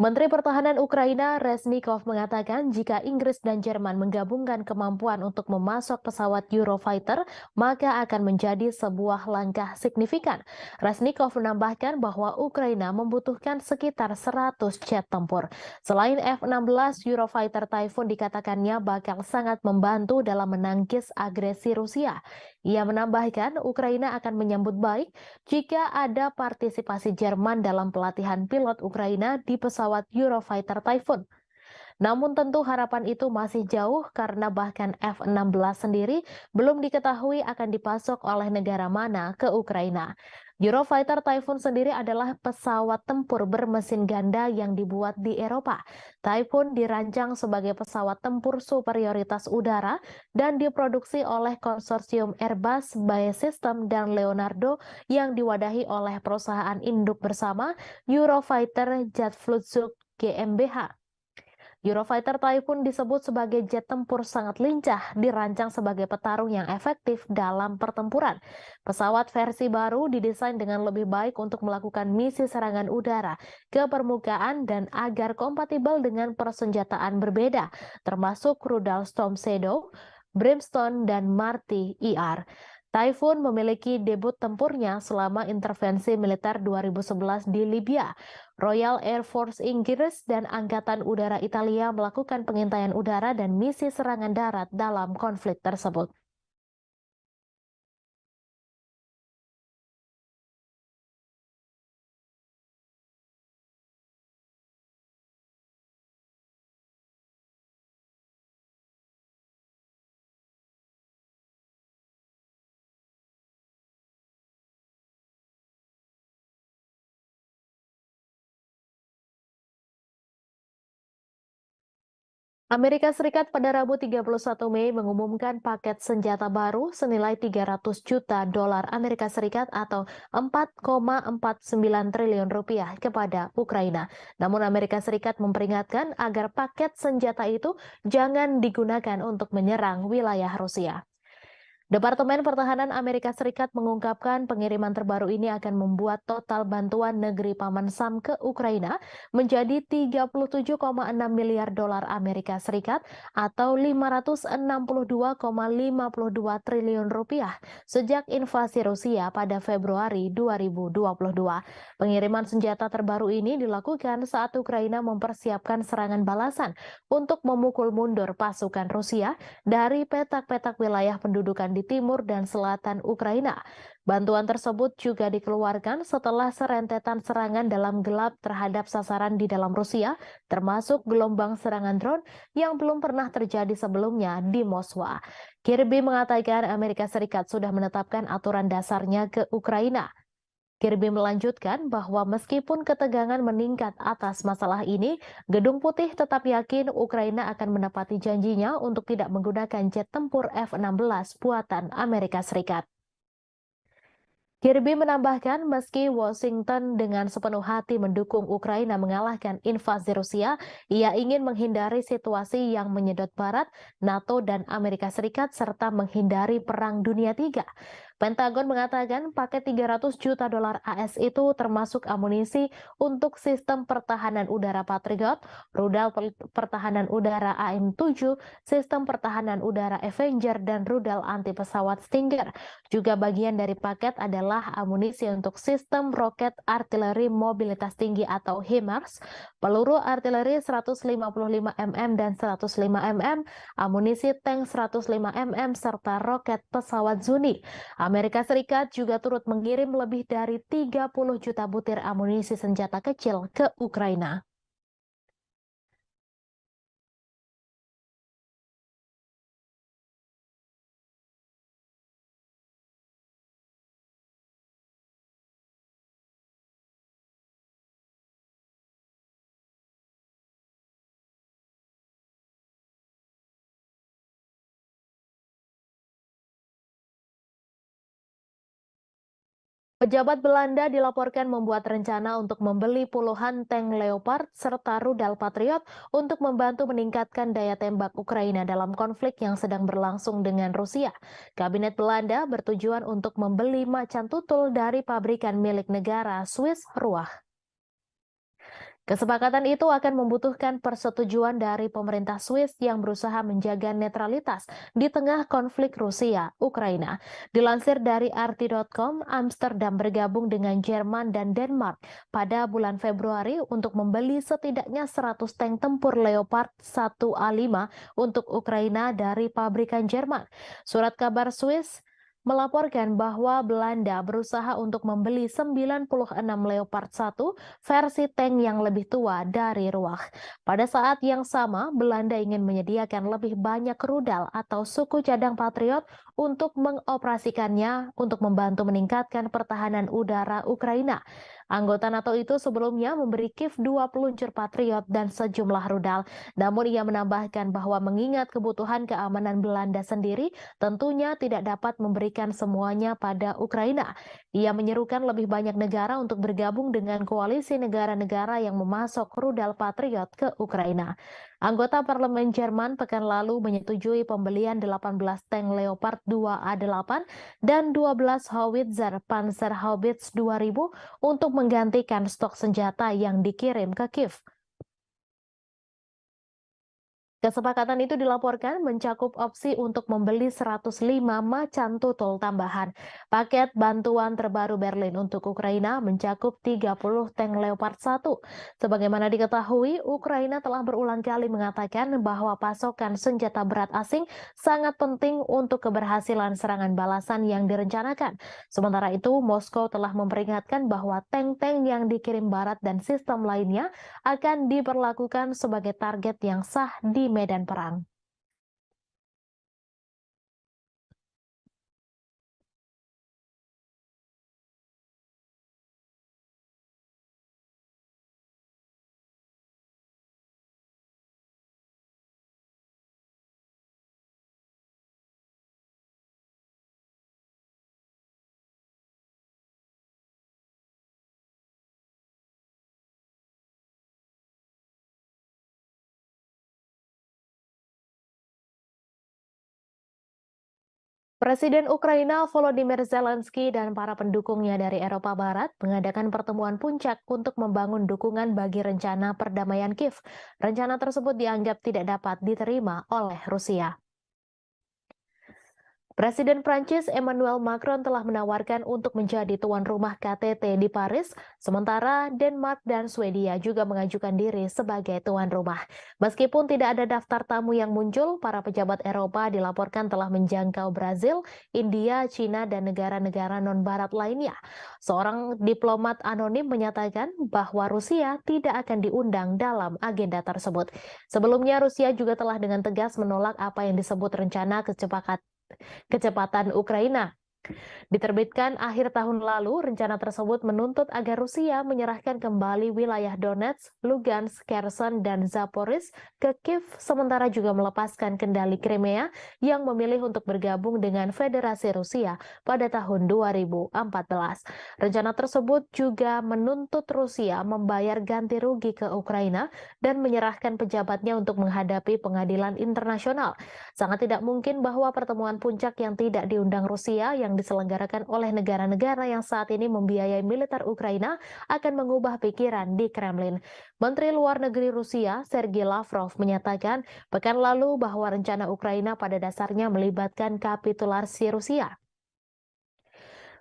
Speaker 1: Menteri Pertahanan Ukraina Reznikov mengatakan jika Inggris dan Jerman menggabungkan kemampuan untuk memasok pesawat Eurofighter, maka akan menjadi sebuah langkah signifikan. Reznikov menambahkan bahwa Ukraina membutuhkan sekitar 100 jet tempur. Selain F-16, Eurofighter Typhoon dikatakannya bakal sangat membantu dalam menangkis agresi Rusia. Ia menambahkan Ukraina akan menyambut baik jika ada partisipasi Jerman dalam pelatihan pilot Ukraina di pesawat Eurofighter Typhoon. Namun tentu harapan itu masih jauh karena bahkan F-16 sendiri belum diketahui akan dipasok oleh negara mana ke Ukraina. Eurofighter Typhoon sendiri adalah pesawat tempur bermesin ganda yang dibuat di Eropa. Typhoon dirancang sebagai pesawat tempur superioritas udara dan diproduksi oleh konsorsium Airbus, BAE Systems, dan Leonardo yang diwadahi oleh perusahaan induk bersama Eurofighter Jet Flugzeug GmbH. Eurofighter Typhoon disebut sebagai jet tempur sangat lincah, dirancang sebagai petarung yang efektif dalam pertempuran. Pesawat versi baru didesain dengan lebih baik untuk melakukan misi serangan udara ke permukaan dan agar kompatibel dengan persenjataan berbeda, termasuk rudal Storm Shadow, Brimstone, dan Marty IR. Typhoon memiliki debut tempurnya selama intervensi militer 2011 di Libya. Royal Air Force Inggris dan Angkatan Udara Italia melakukan pengintaian udara dan misi serangan darat dalam konflik tersebut. Amerika Serikat pada Rabu 31 Mei mengumumkan paket senjata baru senilai 300 juta dolar Amerika Serikat atau 4,49 triliun rupiah kepada Ukraina. Namun Amerika Serikat memperingatkan agar paket senjata itu jangan digunakan untuk menyerang wilayah Rusia. Departemen Pertahanan Amerika Serikat mengungkapkan pengiriman terbaru ini akan membuat total bantuan negeri Paman Sam ke Ukraina menjadi 37,6 miliar dolar Amerika Serikat atau 562,52 triliun rupiah sejak invasi Rusia pada Februari 2022. Pengiriman senjata terbaru ini dilakukan saat Ukraina mempersiapkan serangan balasan untuk memukul mundur pasukan Rusia dari petak-petak wilayah pendudukan di timur dan selatan Ukraina. Bantuan tersebut juga dikeluarkan setelah serentetan serangan dalam gelap terhadap sasaran di dalam Rusia, termasuk gelombang serangan drone yang belum pernah terjadi sebelumnya di Moskwa. Kirby mengatakan Amerika Serikat sudah menetapkan aturan dasarnya ke Ukraina. Kirby melanjutkan bahwa meskipun ketegangan meningkat atas masalah ini, Gedung Putih tetap yakin Ukraina akan menepati janjinya untuk tidak menggunakan jet tempur F-16 buatan Amerika Serikat. Kirby menambahkan meski Washington dengan sepenuh hati mendukung Ukraina mengalahkan invasi Rusia, ia ingin menghindari situasi yang menyedot Barat, NATO, dan Amerika Serikat serta menghindari Perang Dunia III. Pentagon mengatakan paket 300 juta dolar AS itu termasuk amunisi untuk sistem pertahanan udara Patriot, rudal pertahanan udara AM-7, sistem pertahanan udara Avenger, dan rudal anti pesawat Stinger. Juga bagian dari paket adalah amunisi untuk sistem roket artileri mobilitas tinggi atau HIMARS, peluru artileri 155 mm dan 105 mm, amunisi tank 105 mm, serta roket pesawat Zuni. Amerika Serikat juga turut mengirim lebih dari 30 juta butir amunisi senjata kecil ke Ukraina. Pejabat Belanda dilaporkan membuat rencana untuk membeli puluhan tank Leopard serta rudal Patriot untuk membantu meningkatkan daya tembak Ukraina dalam konflik yang sedang berlangsung dengan Rusia. Kabinet Belanda bertujuan untuk membeli macan tutul dari pabrikan milik negara Swiss Ruach. Kesepakatan itu akan membutuhkan persetujuan dari pemerintah Swiss yang berusaha menjaga netralitas di tengah konflik Rusia-Ukraina. Dilansir dari RT.com, Amsterdam bergabung dengan Jerman dan Denmark pada bulan Februari untuk membeli setidaknya 100 tank tempur Leopard 1A5 untuk Ukraina dari pabrikan Jerman. Surat kabar Swiss melaporkan bahwa Belanda berusaha untuk membeli 96 Leopard 1 versi tank yang lebih tua dari Ruach. Pada saat yang sama, Belanda ingin menyediakan lebih banyak rudal atau suku cadang Patriot untuk mengoperasikannya untuk membantu meningkatkan pertahanan udara Ukraina. Anggota NATO itu sebelumnya memberi Kiev 2 peluncur Patriot dan sejumlah rudal. Namun ia menambahkan bahwa mengingat kebutuhan keamanan Belanda sendiri, tentunya tidak dapat memberikan semuanya pada Ukraina. Ia menyerukan lebih banyak negara untuk bergabung dengan koalisi negara-negara yang memasok rudal Patriot ke Ukraina. Anggota parlemen Jerman pekan lalu menyetujui pembelian 18 tank Leopard 2A8 dan 12 howitzer Panzerhaubitze 2000 untuk menggantikan stok senjata yang dikirim ke Kiev. Kesepakatan itu dilaporkan mencakup opsi untuk membeli 105 macan tutul tambahan. Paket bantuan terbaru Berlin untuk Ukraina mencakup 30 tank Leopard 1. Sebagaimana diketahui, Ukraina telah berulang kali mengatakan bahwa pasokan senjata berat asing sangat penting untuk keberhasilan serangan balasan yang direncanakan. Sementara itu, Moskow telah memperingatkan bahwa tank-tank yang dikirim Barat dan sistem lainnya akan diperlakukan sebagai target yang sah di medan perang. Presiden Ukraina Volodymyr Zelensky dan para pendukungnya dari Eropa Barat mengadakan pertemuan puncak untuk membangun dukungan bagi rencana perdamaian Kiev. Rencana tersebut dianggap tidak dapat diterima oleh Rusia. Presiden Prancis Emmanuel Macron telah menawarkan untuk menjadi tuan rumah KTT di Paris, sementara Denmark dan Swedia juga mengajukan diri sebagai tuan rumah. Meskipun tidak ada daftar tamu yang muncul, para pejabat Eropa dilaporkan telah menjangkau Brazil, India, China, dan negara-negara non-barat lainnya. Seorang diplomat anonim menyatakan bahwa Rusia tidak akan diundang dalam agenda tersebut. Sebelumnya, Rusia juga telah dengan tegas menolak apa yang disebut rencana kecepatan Ukraina. Diterbitkan akhir tahun lalu, rencana tersebut menuntut agar Rusia menyerahkan kembali wilayah Donetsk, Lugansk, Kherson, dan Zaporizhzhia ke Kiev, sementara juga melepaskan kendali Crimea yang memilih untuk bergabung dengan Federasi Rusia pada tahun 2014. Rencana tersebut juga menuntut Rusia membayar ganti rugi ke Ukraina dan menyerahkan pejabatnya untuk menghadapi pengadilan internasional. Sangat tidak mungkin bahwa pertemuan puncak yang tidak diundang Rusia yang diselenggarakan oleh negara-negara yang saat ini membiayai militer Ukraina akan mengubah pikiran di Kremlin. Menteri Luar Negeri Rusia, Sergei Lavrov, menyatakan pekan lalu bahwa rencana Ukraina pada dasarnya melibatkan kapitulasi Rusia.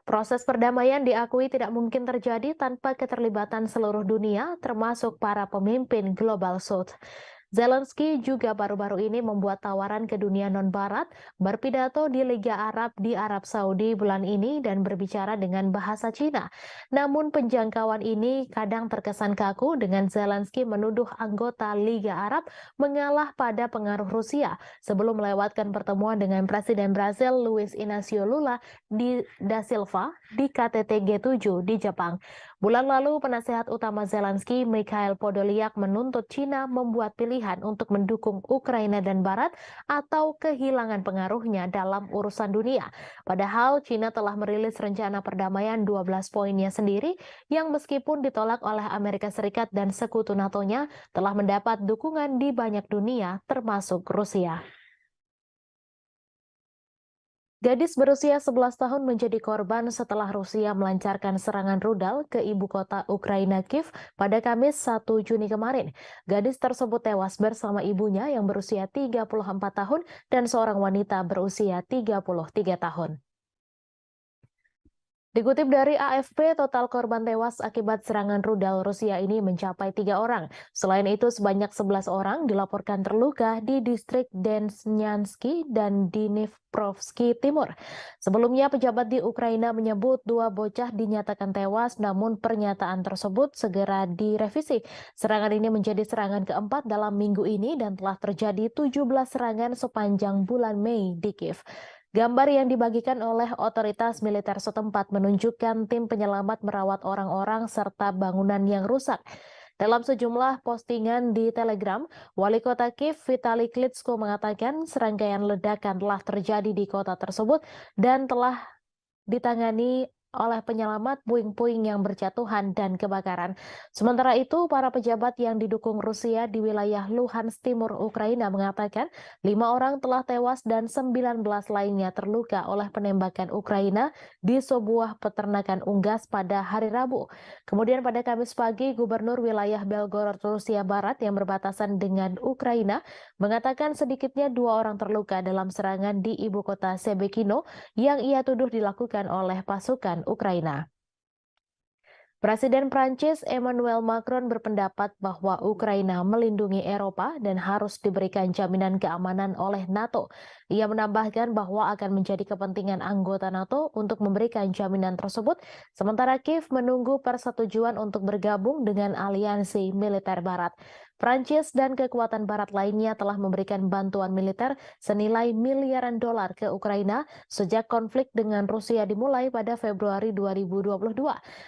Speaker 1: Proses perdamaian diakui tidak mungkin terjadi tanpa keterlibatan seluruh dunia, termasuk para pemimpin Global South. Zelensky juga baru-baru ini membuat tawaran ke dunia non-barat, berpidato di Liga Arab di Arab Saudi bulan ini dan berbicara dengan bahasa Cina. Namun penjangkauan ini kadang terkesan kaku dengan Zelensky menuduh anggota Liga Arab mengalah pada pengaruh Rusia sebelum melewatkan pertemuan dengan Presiden Brasil Luiz Inácio Lula da Silva di KTT G7 di Jepang. Bulan lalu, penasehat utama Zelensky, Mikhail Podolyak, menuntut China membuat pilihan untuk mendukung Ukraina dan Barat atau kehilangan pengaruhnya dalam urusan dunia. Padahal China telah merilis rencana perdamaian 12 poinnya sendiri yang meskipun ditolak oleh Amerika Serikat dan sekutu NATO-nya telah mendapat dukungan di banyak dunia termasuk Rusia. Gadis berusia 11 tahun menjadi korban setelah Rusia melancarkan serangan rudal ke ibu kota Ukraina Kiev pada Kamis 1 Juni kemarin. Gadis tersebut tewas bersama ibunya yang berusia 34 tahun dan seorang wanita berusia 33 tahun. Dikutip dari AFP, total korban tewas akibat serangan rudal Rusia ini mencapai 3 orang. Selain itu, sebanyak 11 orang dilaporkan terluka di distrik Desnyansky dan Dnipropetrovsk Timur. Sebelumnya, pejabat di Ukraina menyebut 2 bocah dinyatakan tewas, namun pernyataan tersebut segera direvisi. Serangan ini menjadi serangan keempat dalam minggu ini dan telah terjadi 17 serangan sepanjang bulan Mei di Kiev. Gambar yang dibagikan oleh otoritas militer setempat menunjukkan tim penyelamat merawat orang-orang serta bangunan yang rusak. Dalam sejumlah postingan di Telegram, Wali Kota Kiev Vitali Klitschko mengatakan serangkaian ledakan telah terjadi di kota tersebut dan telah ditangani oleh penyelamat puing-puing yang berjatuhan dan kebakaran. Sementara itu, para pejabat yang didukung Rusia di wilayah Luhansk Timur Ukraina mengatakan 5 orang telah tewas dan 19 lainnya terluka oleh penembakan Ukraina di sebuah peternakan unggas pada hari Rabu. Kemudian pada Kamis pagi, Gubernur wilayah Belgorod, Rusia Barat yang berbatasan dengan Ukraina mengatakan sedikitnya 2 orang terluka dalam serangan di ibu kota Sebekino yang ia tuduh dilakukan oleh pasukan Ukraina. Presiden Prancis Emmanuel Macron berpendapat bahwa Ukraina melindungi Eropa dan harus diberikan jaminan keamanan oleh NATO. Ia menambahkan bahwa akan menjadi kepentingan anggota NATO untuk memberikan jaminan tersebut, sementara Kiev menunggu persetujuan untuk bergabung dengan aliansi militer Barat. Prancis dan kekuatan Barat lainnya telah memberikan bantuan militer senilai miliaran dolar ke Ukraina sejak konflik dengan Rusia dimulai pada Februari 2022.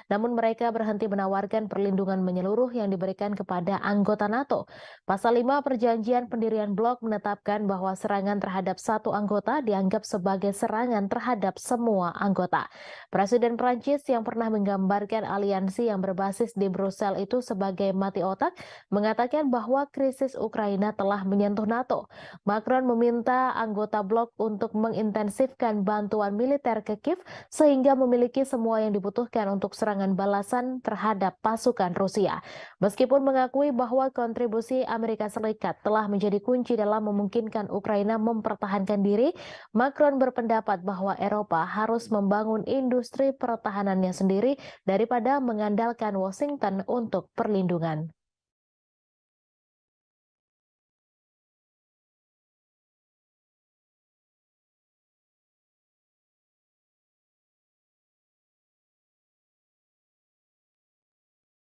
Speaker 1: Namun mereka berhenti menawarkan perlindungan menyeluruh yang diberikan kepada anggota NATO. Pasal 5 Perjanjian Pendirian Blok menetapkan bahwa serangan terhadap satu anggota dianggap sebagai serangan terhadap semua anggota. Presiden Prancis yang pernah menggambarkan aliansi yang berbasis di Brussel itu sebagai mati otak mengatakan bahwa krisis Ukraina telah menyentuh NATO. Macron meminta anggota blok untuk mengintensifkan bantuan militer ke Kiev sehingga memiliki semua yang dibutuhkan untuk serangan balasan terhadap pasukan Rusia. Meskipun mengakui bahwa kontribusi Amerika Serikat telah menjadi kunci dalam memungkinkan Ukraina mempertahankan diri, Macron berpendapat bahwa Eropa harus membangun industri pertahanannya sendiri daripada mengandalkan Washington untuk perlindungan.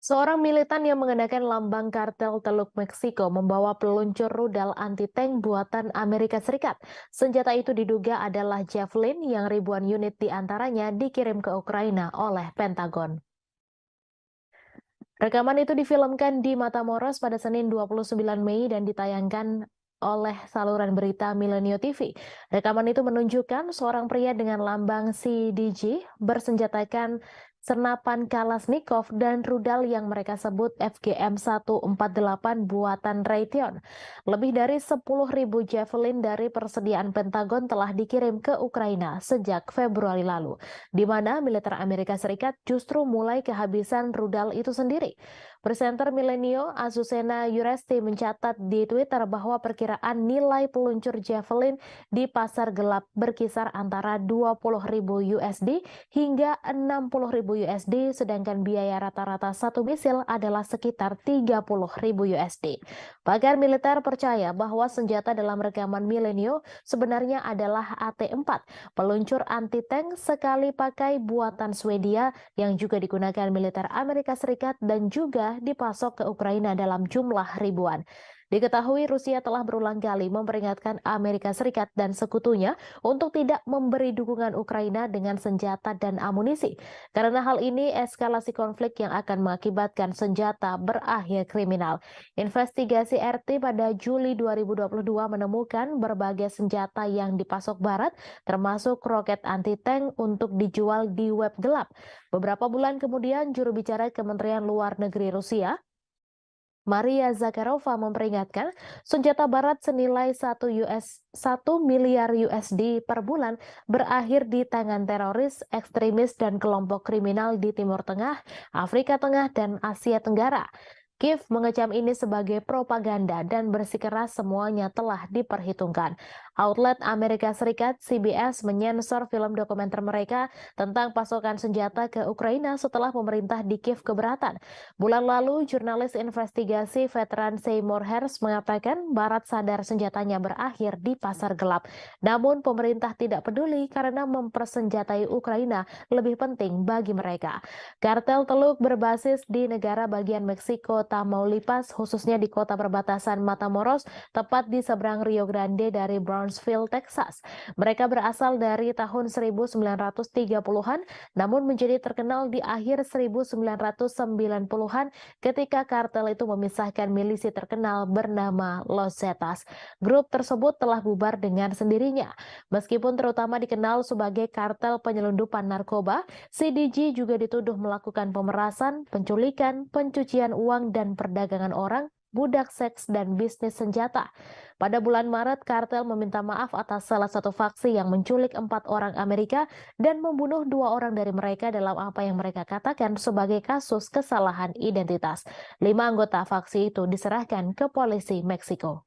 Speaker 1: Seorang militan yang mengenakan lambang kartel Teluk Meksiko membawa peluncur rudal anti-tank buatan Amerika Serikat. Senjata itu diduga adalah Javelin yang ribuan unit diantaranya dikirim ke Ukraina oleh Pentagon. Rekaman itu difilmkan di Matamoros pada Senin 29 Mei dan ditayangkan oleh saluran berita Milenio TV. Rekaman itu menunjukkan seorang pria dengan lambang CDG bersenjatakan senapan Kalashnikov dan rudal yang mereka sebut FGM-148 buatan Raytheon. Lebih dari 10.000 Javelin dari persediaan Pentagon telah dikirim ke Ukraina sejak Februari lalu, di mana militer Amerika Serikat justru mulai kehabisan rudal itu sendiri. Presenter Milenio Azucena Yuresti mencatat di Twitter bahwa perkiraan nilai peluncur Javelin di pasar gelap berkisar antara 20.000 USD hingga 60.000 USD, sedangkan biaya rata-rata satu misil adalah sekitar 30.000 USD. Pakar militer percaya bahwa senjata dalam rekaman Milenio sebenarnya adalah AT-4, peluncur anti-tank sekali pakai buatan Swedia yang juga digunakan militer Amerika Serikat dan juga dipasok ke Ukraina dalam jumlah ribuan. Diketahui Rusia telah berulang kali memperingatkan Amerika Serikat dan sekutunya untuk tidak memberi dukungan Ukraina dengan senjata dan amunisi. Karena hal ini eskalasi konflik yang akan mengakibatkan senjata berakhir kriminal. Investigasi RT pada Juli 2022 menemukan berbagai senjata yang dipasok Barat, termasuk roket anti-tank untuk dijual di web gelap. Beberapa bulan kemudian, juru bicara Kementerian Luar Negeri Rusia, Maria Zakharova memperingatkan senjata barat senilai 1 miliar USD per bulan berakhir di tangan teroris, ekstremis, dan kelompok kriminal di Timur Tengah, Afrika Tengah, dan Asia Tenggara. Kiev mengecam ini sebagai propaganda dan bersikeras semuanya telah diperhitungkan. Outlet Amerika Serikat CBS menyensor film dokumenter mereka tentang pasokan senjata ke Ukraina setelah pemerintah di Kiev keberatan. Bulan lalu, jurnalis investigasi veteran Seymour Hersh mengatakan Barat sadar senjatanya berakhir di pasar gelap. Namun pemerintah tidak peduli karena mempersenjatai Ukraina lebih penting bagi mereka. Kartel teluk berbasis di negara bagian Meksiko Tamaulipas, khususnya di kota perbatasan Matamoros, tepat di seberang Rio Grande dari Brownsville, Texas. Mereka berasal dari tahun 1930-an, namun menjadi terkenal di akhir 1990-an ketika kartel itu memisahkan milisi terkenal bernama Los Zetas. Grup tersebut telah bubar dengan sendirinya. Meskipun terutama dikenal sebagai kartel penyelundupan narkoba, CDG juga dituduh melakukan pemerasan, penculikan, pencucian uang, dan perdagangan orang, budak seks, dan bisnis senjata. Pada bulan Maret, kartel meminta maaf atas salah satu faksi yang menculik 4 orang Amerika dan membunuh 2 orang dari mereka dalam apa yang mereka katakan sebagai kasus kesalahan identitas. 5 anggota faksi itu diserahkan ke polisi Meksiko.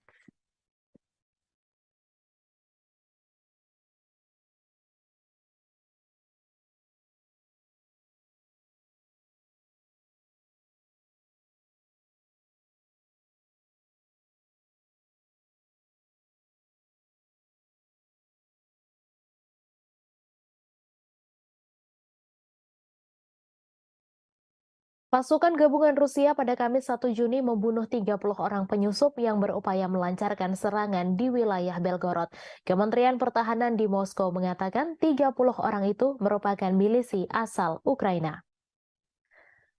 Speaker 1: Pasukan gabungan Rusia pada Kamis 1 Juni membunuh 30 orang penyusup yang berupaya melancarkan serangan di wilayah Belgorod. Kementerian Pertahanan di Moskow mengatakan 30 orang itu merupakan milisi asal Ukraina.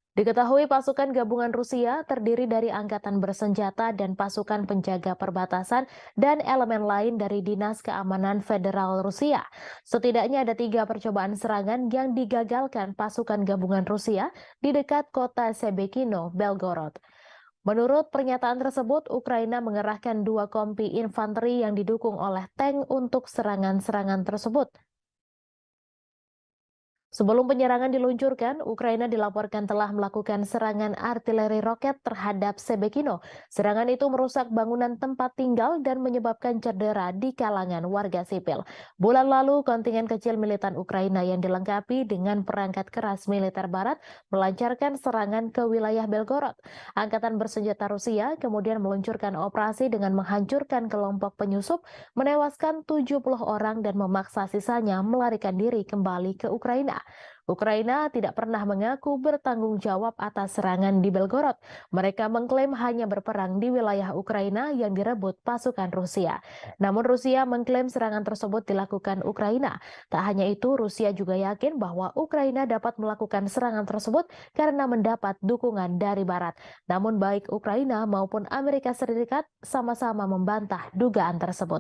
Speaker 1: Diketahui pasukan gabungan Rusia terdiri dari angkatan bersenjata dan pasukan penjaga perbatasan dan elemen lain dari Dinas Keamanan Federal Rusia. Setidaknya ada 3 percobaan serangan yang digagalkan pasukan gabungan Rusia di dekat kota Sebekino, Belgorod. Menurut pernyataan tersebut, Ukraina mengerahkan 2 kompi infanteri yang didukung oleh tank untuk serangan-serangan tersebut. Sebelum penyerangan diluncurkan, Ukraina dilaporkan telah melakukan serangan artileri roket terhadap Sebekino. Serangan itu merusak bangunan tempat tinggal dan menyebabkan cedera di kalangan warga sipil. Bulan lalu, kontingen kecil militan Ukraina yang dilengkapi dengan perangkat keras militer barat melancarkan serangan ke wilayah Belgorod. Angkatan bersenjata Rusia kemudian meluncurkan operasi dengan menghancurkan kelompok penyusup, menewaskan 70 orang dan memaksa sisanya melarikan diri kembali ke Ukraina. Ukraina tidak pernah mengaku bertanggung jawab atas serangan di Belgorod. Mereka mengklaim hanya berperang di wilayah Ukraina yang direbut pasukan Rusia. Namun Rusia mengklaim serangan tersebut dilakukan Ukraina. Tak hanya itu, Rusia juga yakin bahwa Ukraina dapat melakukan serangan tersebut karena mendapat dukungan dari Barat. Namun baik Ukraina maupun Amerika Serikat sama-sama membantah dugaan tersebut.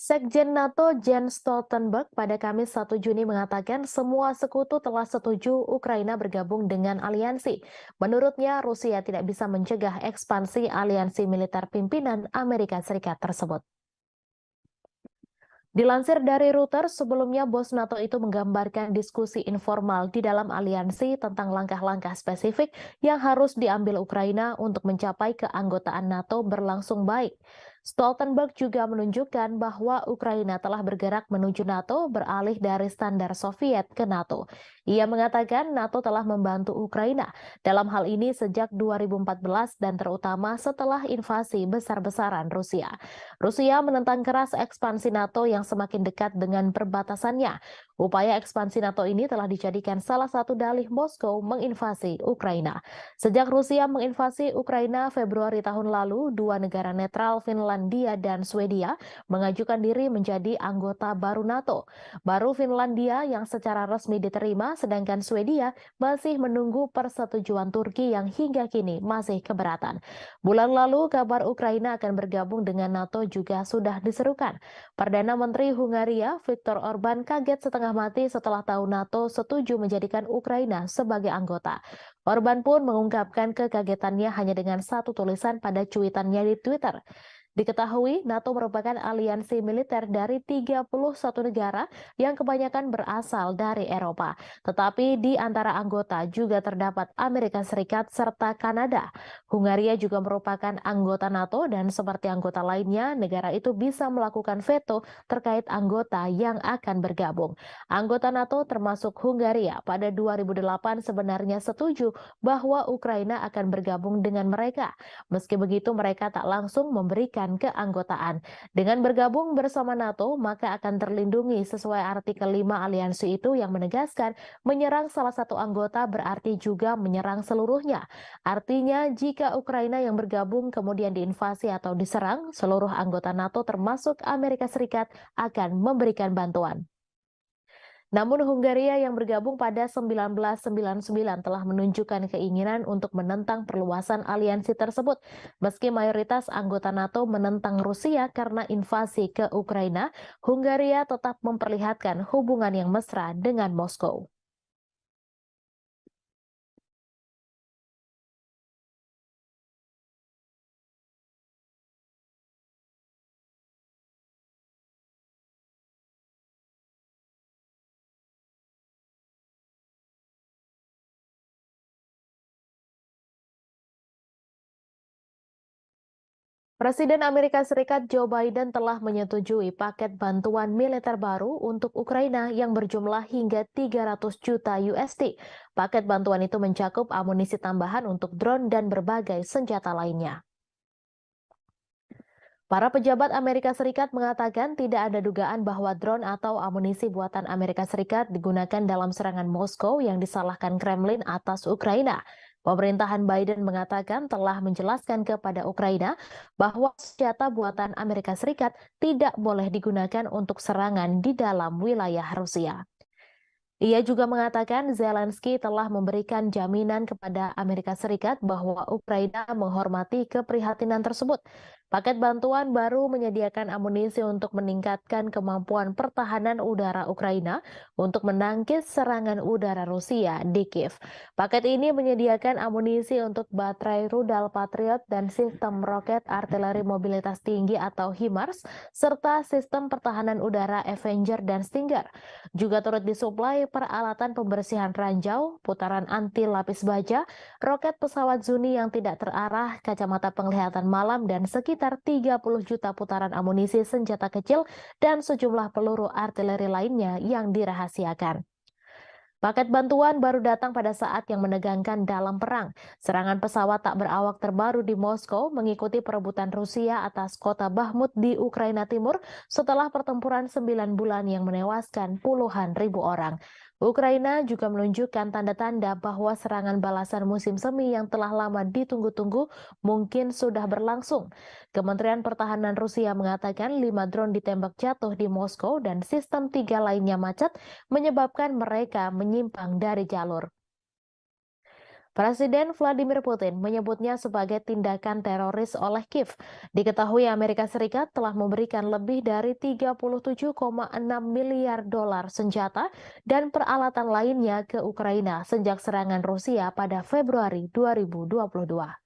Speaker 1: Sekjen NATO Jens Stoltenberg pada Kamis 1 Juni mengatakan semua sekutu telah setuju Ukraina bergabung dengan aliansi. Menurutnya, Rusia tidak bisa mencegah ekspansi aliansi militer pimpinan Amerika Serikat tersebut. Dilansir dari Reuters, sebelumnya bos NATO itu menggambarkan diskusi informal di dalam aliansi tentang langkah-langkah spesifik yang harus diambil Ukraina untuk mencapai keanggotaan NATO berlangsung baik. Stoltenberg juga menunjukkan bahwa Ukraina telah bergerak menuju NATO beralih dari standar Soviet ke NATO. Ia mengatakan NATO telah membantu Ukraina dalam hal ini sejak 2014 dan terutama setelah invasi besar-besaran Rusia. Rusia menentang keras ekspansi NATO yang semakin dekat dengan perbatasannya. Upaya ekspansi NATO ini telah dijadikan salah satu dalih Moskow menginvasi Ukraina. Sejak Rusia menginvasi Ukraina Februari tahun lalu, dua negara netral Finlandia dan Swedia mengajukan diri menjadi anggota baru NATO. Baru Finlandia yang secara resmi diterima, sedangkan Swedia masih menunggu persetujuan Turki yang hingga kini masih keberatan. Bulan lalu, kabar Ukraina akan bergabung dengan NATO juga sudah diserukan. Perdana Menteri Hungaria Viktor Orban kaget setengah mati setelah tahu NATO setuju menjadikan Ukraina sebagai anggota. Orban pun mengungkapkan kekagetannya hanya dengan satu tulisan pada cuitannya di Twitter. Diketahui, NATO merupakan aliansi militer dari 31 negara yang kebanyakan berasal dari Eropa. Tetapi di antara anggota juga terdapat Amerika Serikat serta Kanada. Hungaria juga merupakan anggota NATO dan seperti anggota lainnya, negara itu bisa melakukan veto terkait anggota yang akan bergabung. Anggota NATO termasuk Hungaria pada 2008 sebenarnya setuju bahwa Ukraina akan bergabung dengan mereka. Meski begitu, mereka tak langsung memberikan keanggotaan. Dengan bergabung bersama NATO, maka akan terlindungi sesuai artikel 5 aliansi itu yang menegaskan menyerang salah satu anggota berarti juga menyerang seluruhnya. Artinya, jika Ukraina yang bergabung kemudian diinvasi atau diserang, seluruh anggota NATO termasuk Amerika Serikat akan memberikan bantuan. Namun Hungaria yang bergabung pada 1999 telah menunjukkan keinginan untuk menentang perluasan aliansi tersebut. Meski mayoritas anggota NATO menentang Rusia karena invasi ke Ukraina, Hungaria tetap memperlihatkan hubungan yang mesra dengan Moskow. Presiden Amerika Serikat Joe Biden telah menyetujui paket bantuan militer baru untuk Ukraina yang berjumlah hingga 300 juta USD. Paket bantuan itu mencakup amunisi tambahan untuk drone dan berbagai senjata lainnya. Para pejabat Amerika Serikat mengatakan tidak ada dugaan bahwa drone atau amunisi buatan Amerika Serikat digunakan dalam serangan Moskow yang disalahkan Kremlin atas Ukraina. Pemerintahan Biden mengatakan telah menjelaskan kepada Ukraina bahwa senjata buatan Amerika Serikat tidak boleh digunakan untuk serangan di dalam wilayah Rusia. Ia juga mengatakan Zelensky telah memberikan jaminan kepada Amerika Serikat bahwa Ukraina menghormati keprihatinan tersebut. Paket bantuan baru menyediakan amunisi untuk meningkatkan kemampuan pertahanan udara Ukraina untuk menangkis serangan udara Rusia di Kiev. Paket ini menyediakan amunisi untuk baterai rudal Patriot dan sistem roket artileri mobilitas tinggi atau HIMARS, serta sistem pertahanan udara Avenger dan Stinger. Juga turut disuplai peralatan pembersihan ranjau, putaran anti lapis baja, roket pesawat Zuni yang tidak terarah, kacamata penglihatan malam, dan sekitar 30 juta putaran amunisi senjata kecil dan sejumlah peluru artileri lainnya yang dirahasiakan. Paket bantuan baru datang pada saat yang menegangkan dalam perang. Serangan pesawat tak berawak terbaru di Moskow mengikuti perebutan Rusia atas kota Bakhmut di Ukraina Timur setelah pertempuran 9 bulan yang menewaskan puluhan ribu orang. Ukraina juga menunjukkan tanda-tanda bahwa serangan balasan musim semi yang telah lama ditunggu-tunggu mungkin sudah berlangsung. Kementerian Pertahanan Rusia mengatakan 5 drone ditembak jatuh di Moskow dan sistem 3 lainnya macet menyebabkan mereka menyimpang dari jalur. Presiden Vladimir Putin menyebutnya sebagai tindakan teroris oleh Kiev. Diketahui Amerika Serikat telah memberikan lebih dari 37,6 miliar dolar senjata dan peralatan lainnya ke Ukraina sejak serangan Rusia pada Februari 2022.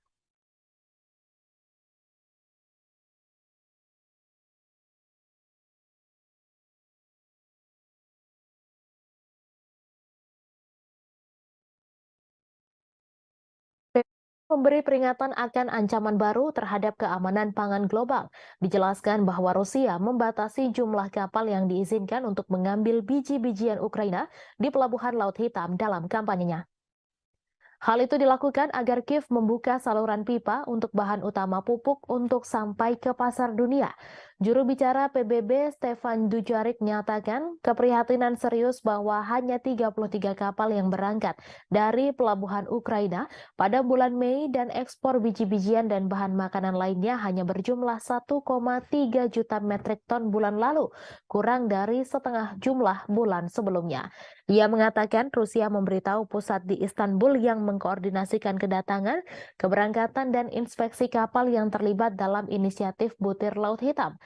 Speaker 1: Memberi peringatan akan ancaman baru terhadap keamanan pangan global. Dijelaskan bahwa Rusia membatasi jumlah kapal yang diizinkan untuk mengambil biji-bijian Ukraina di pelabuhan Laut Hitam dalam kampanyenya. Hal itu dilakukan agar Kiev membuka saluran pipa untuk bahan utama pupuk untuk sampai ke pasar dunia. Juru bicara PBB Stefan Dujarric menyatakan keprihatinan serius bahwa hanya 33 kapal yang berangkat dari pelabuhan Ukraina pada bulan Mei dan ekspor biji-bijian dan bahan makanan lainnya hanya berjumlah 1,3 juta metrik ton bulan lalu, kurang dari setengah jumlah bulan sebelumnya. Ia mengatakan Rusia memberitahu pusat di Istanbul yang mengkoordinasikan kedatangan, keberangkatan, dan inspeksi kapal yang terlibat dalam inisiatif Butir Laut Hitam.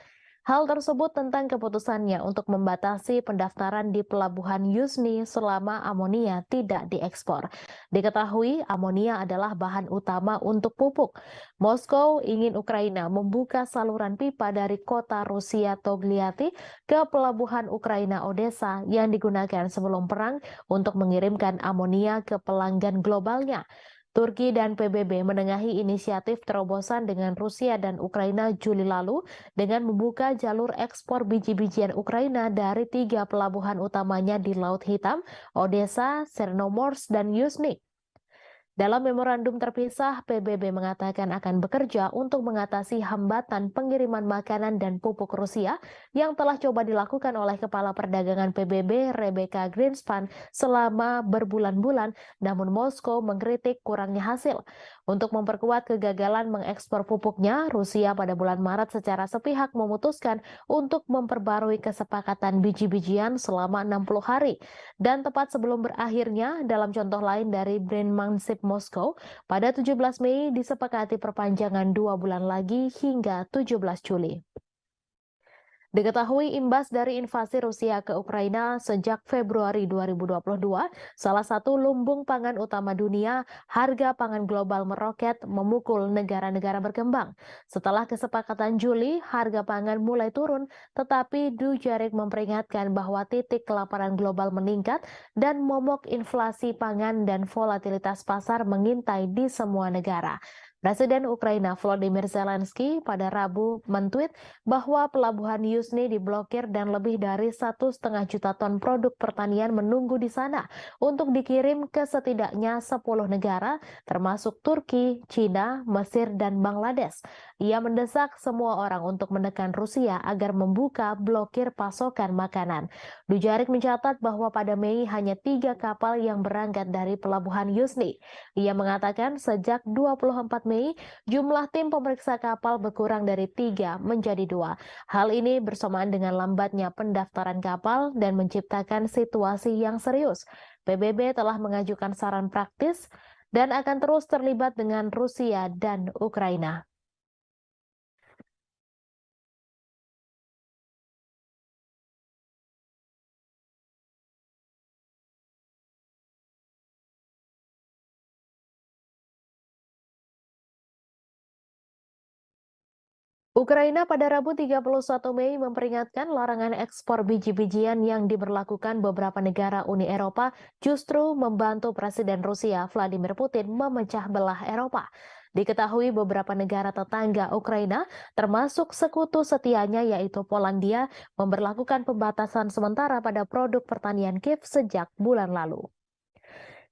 Speaker 1: Hal tersebut tentang keputusannya untuk membatasi pendaftaran di pelabuhan Yuzhny selama amonia tidak diekspor. Diketahui amonia adalah bahan utama untuk pupuk. Moskow ingin Ukraina membuka saluran pipa dari kota Rusia Togliatti ke pelabuhan Ukraina Odessa yang digunakan sebelum perang untuk mengirimkan amonia ke pelanggan globalnya. Turki dan PBB menengahi inisiatif terobosan dengan Rusia dan Ukraina Juli lalu dengan membuka jalur ekspor biji-bijian Ukraina dari 3 pelabuhan utamanya di Laut Hitam, Odessa, Chernomorsk, dan Yuzhny. Dalam memorandum terpisah, PBB mengatakan akan bekerja untuk mengatasi hambatan pengiriman makanan dan pupuk Rusia yang telah coba dilakukan oleh Kepala Perdagangan PBB Rebecca Greenspan selama berbulan-bulan, namun Moskow mengkritik kurangnya hasil. Untuk memperkuat kegagalan mengekspor pupuknya, Rusia pada bulan Maret secara sepihak memutuskan untuk memperbarui kesepakatan biji-bijian selama 60 hari. Dan tepat sebelum berakhirnya, dalam contoh lain dari Brandmanship Moskow, pada 17 Mei disepakati perpanjangan 2 bulan lagi hingga 17 Juli. Diketahui imbas dari invasi Rusia ke Ukraina sejak Februari 2022, salah satu lumbung pangan utama dunia, harga pangan global meroket memukul negara-negara berkembang. Setelah kesepakatan Juli, harga pangan mulai turun, tetapi Dujarric memperingatkan bahwa titik kelaparan global meningkat dan momok inflasi pangan dan volatilitas pasar mengintai di semua negara. Presiden Ukraina Volodymyr Zelensky pada Rabu mentweet bahwa pelabuhan Yuzhny diblokir dan lebih dari 1,5 juta ton produk pertanian menunggu di sana untuk dikirim ke setidaknya 10 negara termasuk Turki, China, Mesir, dan Bangladesh. Ia mendesak semua orang untuk menekan Rusia agar membuka blokir pasokan makanan. Dujarric mencatat bahwa pada Mei hanya 3 kapal yang berangkat dari pelabuhan Yuzhny. Ia mengatakan sejak 24 Mei, jumlah tim pemeriksa kapal berkurang dari 3 menjadi 2. Hal ini bersamaan dengan lambatnya pendaftaran kapal dan menciptakan situasi yang serius. PBB telah mengajukan saran praktis dan akan terus terlibat dengan Rusia dan Ukraina. Ukraina pada Rabu 31 Mei memperingatkan larangan ekspor biji-bijian yang diberlakukan beberapa negara Uni Eropa justru membantu Presiden Rusia Vladimir Putin memecah belah Eropa. Diketahui beberapa negara tetangga Ukraina, termasuk sekutu setianya yaitu Polandia, memberlakukan pembatasan sementara pada produk pertanian Kiev sejak bulan lalu.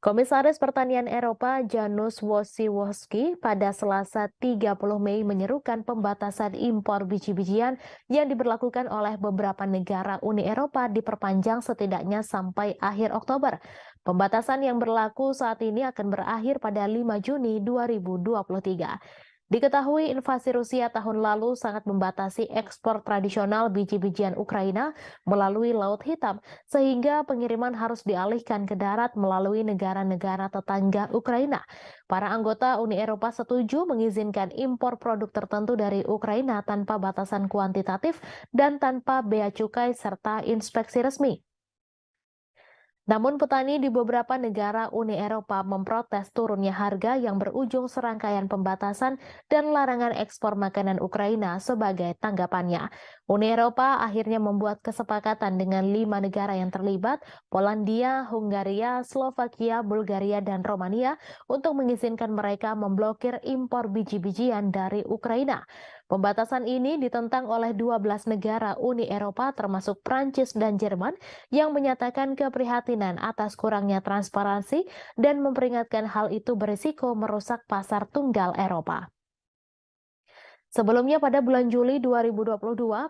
Speaker 1: Komisaris Pertanian Eropa Janusz Wojciechowski pada Selasa 30 Mei menyerukan pembatasan impor biji-bijian yang diberlakukan oleh beberapa negara Uni Eropa diperpanjang setidaknya sampai akhir Oktober. Pembatasan yang berlaku saat ini akan berakhir pada 5 Juni 2023. Diketahui invasi Rusia tahun lalu sangat membatasi ekspor tradisional biji-bijian Ukraina melalui Laut Hitam, sehingga pengiriman harus dialihkan ke darat melalui negara-negara tetangga Ukraina. Para anggota Uni Eropa setuju mengizinkan impor produk tertentu dari Ukraina tanpa batasan kuantitatif dan tanpa bea cukai serta inspeksi resmi. Namun petani di beberapa negara Uni Eropa memprotes turunnya harga yang berujung serangkaian pembatasan dan larangan ekspor makanan Ukraina sebagai tanggapannya. Uni Eropa akhirnya membuat kesepakatan dengan 5 negara yang terlibat, Polandia, Hungaria, Slovakia, Bulgaria, dan Romania untuk mengizinkan mereka memblokir impor biji-bijian dari Ukraina. Pembatasan ini ditentang oleh 12 negara Uni Eropa termasuk Prancis dan Jerman yang menyatakan keprihatinan atas kurangnya transparansi dan memperingatkan hal itu berisiko merusak pasar tunggal Eropa. Sebelumnya pada bulan Juli 2022,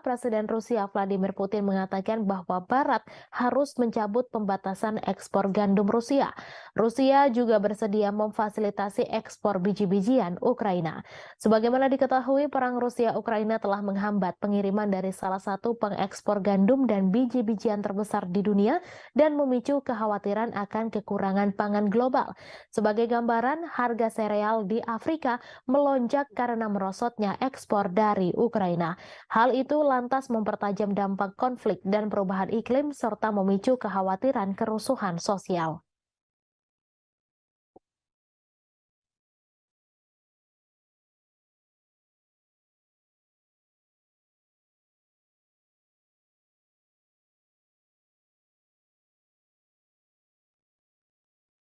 Speaker 1: Presiden Rusia Vladimir Putin mengatakan bahwa Barat harus mencabut pembatasan ekspor gandum Rusia. Rusia juga bersedia memfasilitasi ekspor biji-bijian Ukraina. Sebagaimana diketahui, perang Rusia-Ukraina telah menghambat pengiriman dari salah satu pengekspor gandum dan biji-bijian terbesar di dunia dan memicu kekhawatiran akan kekurangan pangan global. Sebagai gambaran, harga sereal di Afrika melonjak karena merosotnya ekspor dari Ukraina. Hal itu lantas mempertajam dampak konflik dan perubahan iklim serta memicu kekhawatiran kerusuhan sosial.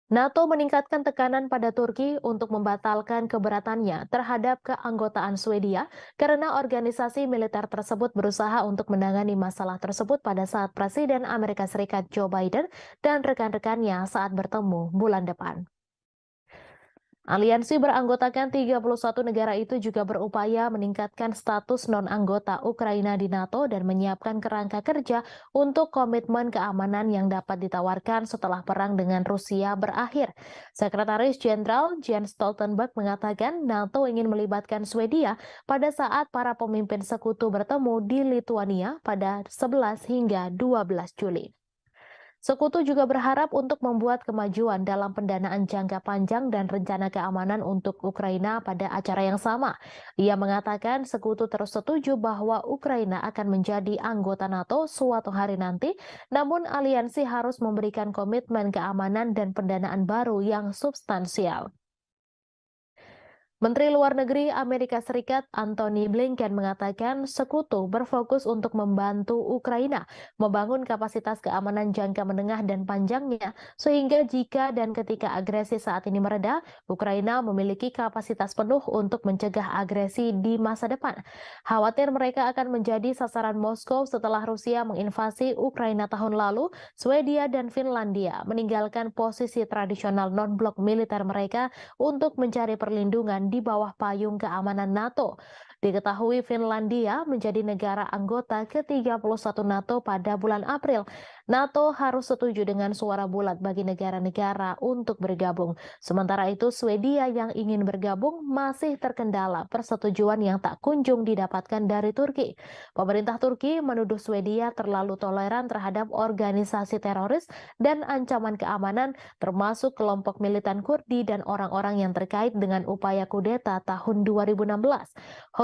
Speaker 1: NATO meningkatkan tekanan pada Turki untuk membatalkan keberatannya terhadap keanggotaan Swedia karena organisasi militer tersebut berusaha untuk menangani masalah tersebut pada saat Presiden Amerika Serikat Joe Biden dan rekan-rekannya saat bertemu bulan depan. Aliansi beranggotakan 31 negara itu juga berupaya meningkatkan status non-anggota Ukraina di NATO dan menyiapkan kerangka kerja untuk komitmen keamanan yang dapat ditawarkan setelah perang dengan Rusia berakhir. Sekretaris Jenderal Jens Stoltenberg mengatakan NATO ingin melibatkan Swedia pada saat para pemimpin sekutu bertemu di Lithuania pada 11 hingga 12 Juli. Sekutu juga berharap untuk membuat kemajuan dalam pendanaan jangka panjang dan rencana keamanan untuk Ukraina pada acara yang sama. Ia mengatakan sekutu terus setuju bahwa Ukraina akan menjadi anggota NATO suatu hari nanti, namun aliansi harus memberikan komitmen keamanan dan pendanaan baru yang substansial. Menteri Luar Negeri Amerika Serikat Antony Blinken mengatakan sekutu berfokus untuk membantu Ukraina membangun kapasitas keamanan jangka menengah dan panjangnya, sehingga jika dan ketika agresi saat ini mereda, Ukraina memiliki kapasitas penuh untuk mencegah agresi di masa depan. Khawatir mereka akan menjadi sasaran Moskow setelah Rusia menginvasi Ukraina tahun lalu, Swedia dan Finlandia meninggalkan posisi tradisional non-blok militer mereka untuk mencari perlindungan di bawah payung keamanan NATO. Diketahui Finlandia menjadi negara anggota ke-31 NATO pada bulan April. NATO harus setuju dengan suara bulat bagi negara-negara untuk bergabung. Sementara itu, Swedia yang ingin bergabung masih terkendala persetujuan yang tak kunjung didapatkan dari Turki. Pemerintah Turki menuduh Swedia terlalu toleran terhadap organisasi teroris dan ancaman keamanan termasuk kelompok militan Kurdi dan orang-orang yang terkait dengan upaya kudeta tahun 2016.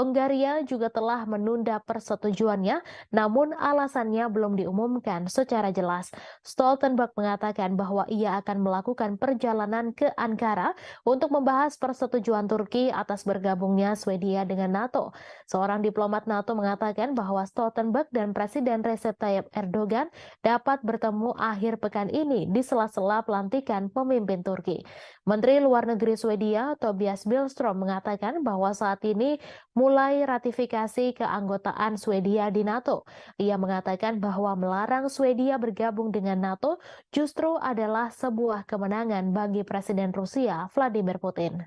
Speaker 1: Hongaria juga telah menunda persetujuannya, namun alasannya belum diumumkan secara jelas. Stoltenberg mengatakan bahwa ia akan melakukan perjalanan ke Ankara untuk membahas persetujuan Turki atas bergabungnya Swedia dengan NATO. Seorang diplomat NATO mengatakan bahwa Stoltenberg dan Presiden Recep Tayyip Erdogan dapat bertemu akhir pekan ini di sela-sela pelantikan pemimpin Turki. Menteri Luar Negeri Swedia Tobias Billström mengatakan bahwa saat ini mulai ratifikasi keanggotaan Swedia di NATO. Ia mengatakan bahwa melarang Swedia bergabung dengan NATO justru adalah sebuah kemenangan bagi Presiden Rusia Vladimir Putin.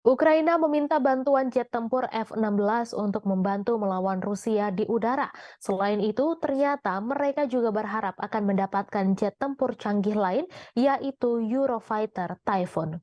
Speaker 1: Ukraina meminta bantuan jet tempur F-16 untuk membantu melawan Rusia di udara. Selain itu, ternyata mereka juga berharap akan mendapatkan jet tempur canggih lain, yaitu Eurofighter Typhoon.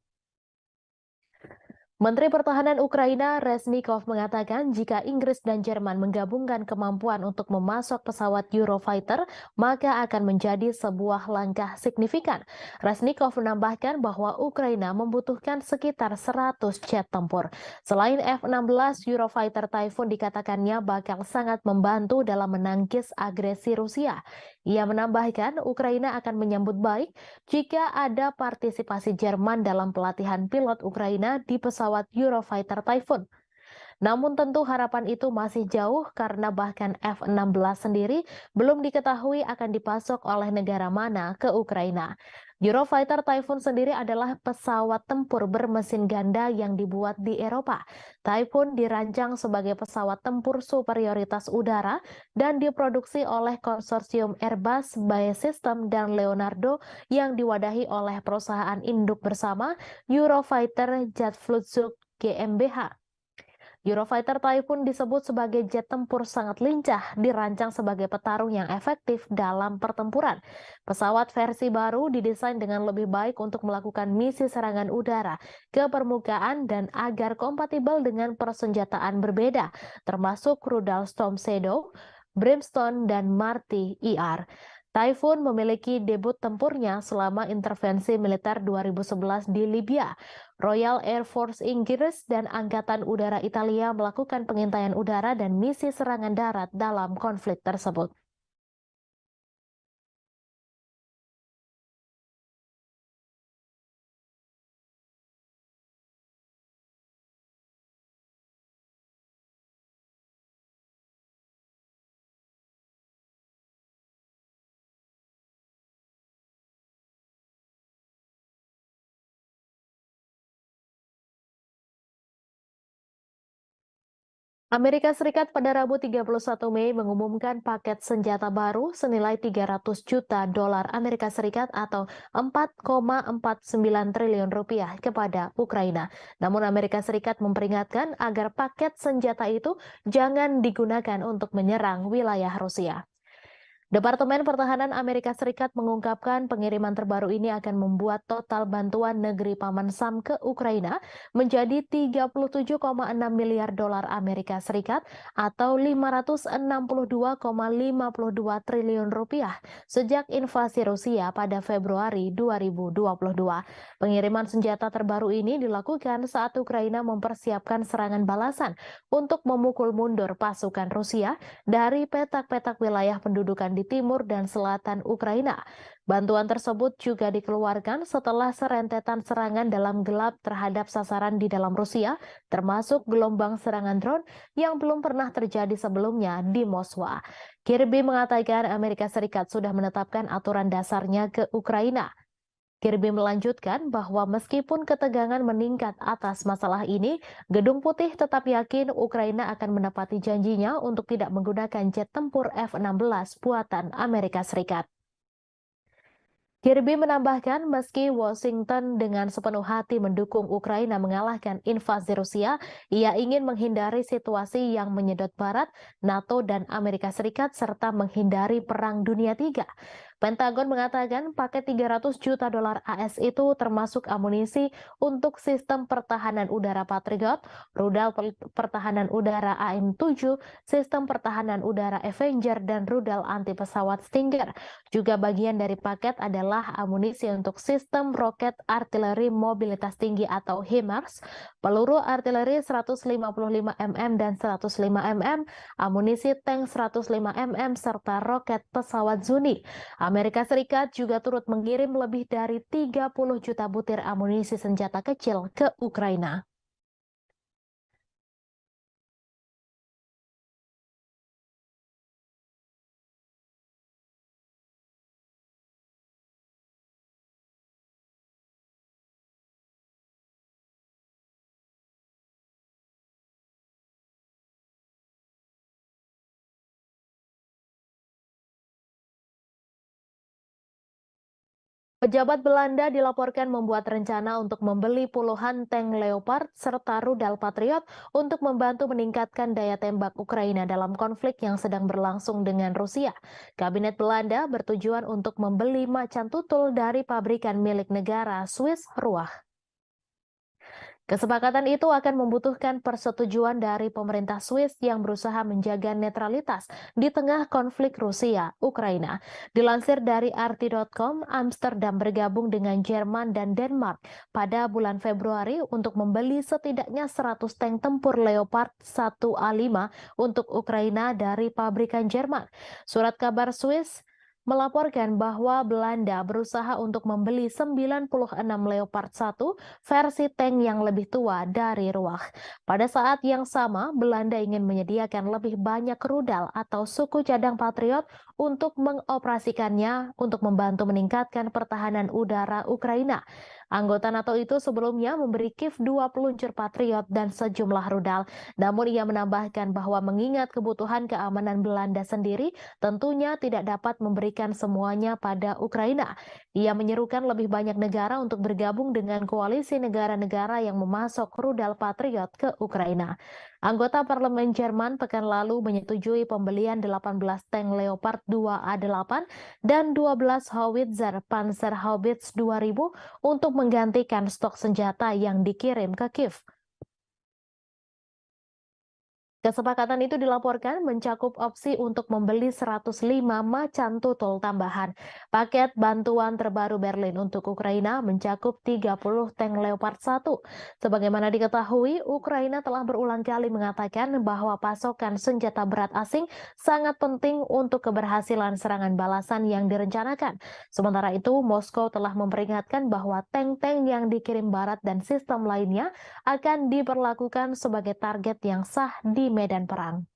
Speaker 1: Menteri Pertahanan Ukraina Reznikov mengatakan jika Inggris dan Jerman menggabungkan kemampuan untuk memasok pesawat Eurofighter, maka akan menjadi sebuah langkah signifikan. Reznikov menambahkan bahwa Ukraina membutuhkan sekitar 100 jet tempur. Selain F-16, Eurofighter Typhoon dikatakannya bakal sangat membantu dalam menangkis agresi Rusia. Ia menambahkan Ukraina akan menyambut baik jika ada partisipasi Jerman dalam pelatihan pilot Ukraina di pesawat Eurofighter Typhoon. Namun tentu harapan itu masih jauh karena bahkan F-16 sendiri belum diketahui akan dipasok oleh negara mana ke Ukraina. Eurofighter Typhoon sendiri adalah pesawat tempur bermesin ganda yang dibuat di Eropa. Typhoon dirancang sebagai pesawat tempur superioritas udara dan diproduksi oleh konsorsium Airbus, BAE Systems, dan Leonardo yang diwadahi oleh perusahaan induk bersama Eurofighter Jet Flugzeug GmbH. Eurofighter Typhoon disebut sebagai jet tempur sangat lincah, dirancang sebagai petarung yang efektif dalam pertempuran. Pesawat versi baru didesain dengan lebih baik untuk melakukan misi serangan udara ke permukaan dan agar kompatibel dengan persenjataan berbeda, termasuk rudal Storm Shadow, Brimstone, dan Marty IR. Typhoon memiliki debut tempurnya selama intervensi militer 2011 di Libya. Royal Air Force Inggris dan Angkatan Udara Italia melakukan pengintaian udara dan misi serangan darat dalam konflik tersebut. Amerika Serikat pada Rabu 31 Mei mengumumkan paket senjata baru senilai 300 juta dolar Amerika Serikat atau 4,49 triliun rupiah kepada Ukraina. Namun Amerika Serikat memperingatkan agar paket senjata itu jangan digunakan untuk menyerang wilayah Rusia. Departemen Pertahanan Amerika Serikat mengungkapkan pengiriman terbaru ini akan membuat total bantuan negeri Paman Sam ke Ukraina menjadi 37,6 miliar dolar Amerika Serikat atau 562,52 triliun rupiah sejak invasi Rusia pada Februari 2022. Pengiriman senjata terbaru ini dilakukan saat Ukraina mempersiapkan serangan balasan untuk memukul mundur pasukan Rusia dari petak-petak wilayah pendudukan di timur dan selatan Ukraina. Bantuan tersebut juga dikeluarkan setelah serentetan serangan dalam gelap terhadap sasaran di dalam Rusia, termasuk gelombang serangan drone yang belum pernah terjadi sebelumnya di Moskwa. Kirby mengatakan Amerika Serikat sudah menetapkan aturan dasarnya ke Ukraina. Kirby melanjutkan bahwa meskipun ketegangan meningkat atas masalah ini, Gedung Putih tetap yakin Ukraina akan menepati janjinya untuk tidak menggunakan jet tempur F-16 buatan Amerika Serikat. Kirby menambahkan meski Washington dengan sepenuh hati mendukung Ukraina mengalahkan invasi Rusia, ia ingin menghindari situasi yang menyedot Barat, NATO, dan Amerika Serikat serta menghindari Perang Dunia III. Pentagon mengatakan paket 300 juta dolar AS itu termasuk amunisi untuk sistem pertahanan udara Patriot, rudal pertahanan udara AM-7, sistem pertahanan udara Avenger, dan rudal anti pesawat Stinger. Juga bagian dari paket adalah amunisi untuk sistem roket artileri mobilitas tinggi atau HIMARS, peluru artileri 155 mm dan 105 mm, amunisi tank 105 mm, serta roket pesawat Zuni. Amerika Serikat juga turut mengirim lebih dari 30 juta butir amunisi senjata kecil ke Ukraina. Pejabat Belanda dilaporkan membuat rencana untuk membeli puluhan tank Leopard serta rudal Patriot untuk membantu meningkatkan daya tembak Ukraina dalam konflik yang sedang berlangsung dengan Rusia. Kabinet Belanda bertujuan untuk membeli macan tutul dari pabrikan milik negara Swiss Ruach. Kesepakatan itu akan membutuhkan persetujuan dari pemerintah Swiss yang berusaha menjaga netralitas di tengah konflik Rusia-Ukraina. Dilansir dari RT.com, Amsterdam bergabung dengan Jerman dan Denmark pada bulan Februari untuk membeli setidaknya 100 tank tempur Leopard 1A5 untuk Ukraina dari pabrikan Jerman. Surat kabar Swiss melaporkan bahwa Belanda berusaha untuk membeli 96 Leopard 1 versi tank yang lebih tua dari Ruach. Pada saat yang sama, Belanda ingin menyediakan lebih banyak rudal atau suku cadang Patriot untuk mengoperasikannya untuk membantu meningkatkan pertahanan udara Ukraina. Anggota NATO itu sebelumnya memberi Kiev 2 peluncur Patriot dan sejumlah rudal. Namun ia menambahkan bahwa mengingat kebutuhan keamanan Belanda sendiri, tentunya tidak dapat memberikan semuanya pada Ukraina. Ia menyerukan lebih banyak negara untuk bergabung dengan koalisi negara-negara yang memasok rudal Patriot ke Ukraina. Anggota parlemen Jerman pekan lalu menyetujui pembelian 18 tank Leopard 2A8 dan 12 howitzer Panzerhaubitze 2000 untuk menggantikan stok senjata yang dikirim ke Kiev. Kesepakatan itu dilaporkan mencakup opsi untuk membeli 105 macan tutul tambahan. Paket bantuan terbaru Berlin untuk Ukraina mencakup 30 tank Leopard 1. Sebagaimana diketahui, Ukraina telah berulang kali mengatakan bahwa pasokan senjata berat asing sangat penting untuk keberhasilan serangan balasan yang direncanakan. Sementara itu, Moskow telah memperingatkan bahwa tank-tank yang dikirim Barat dan sistem lainnya akan diperlakukan sebagai target yang sah di medan perang.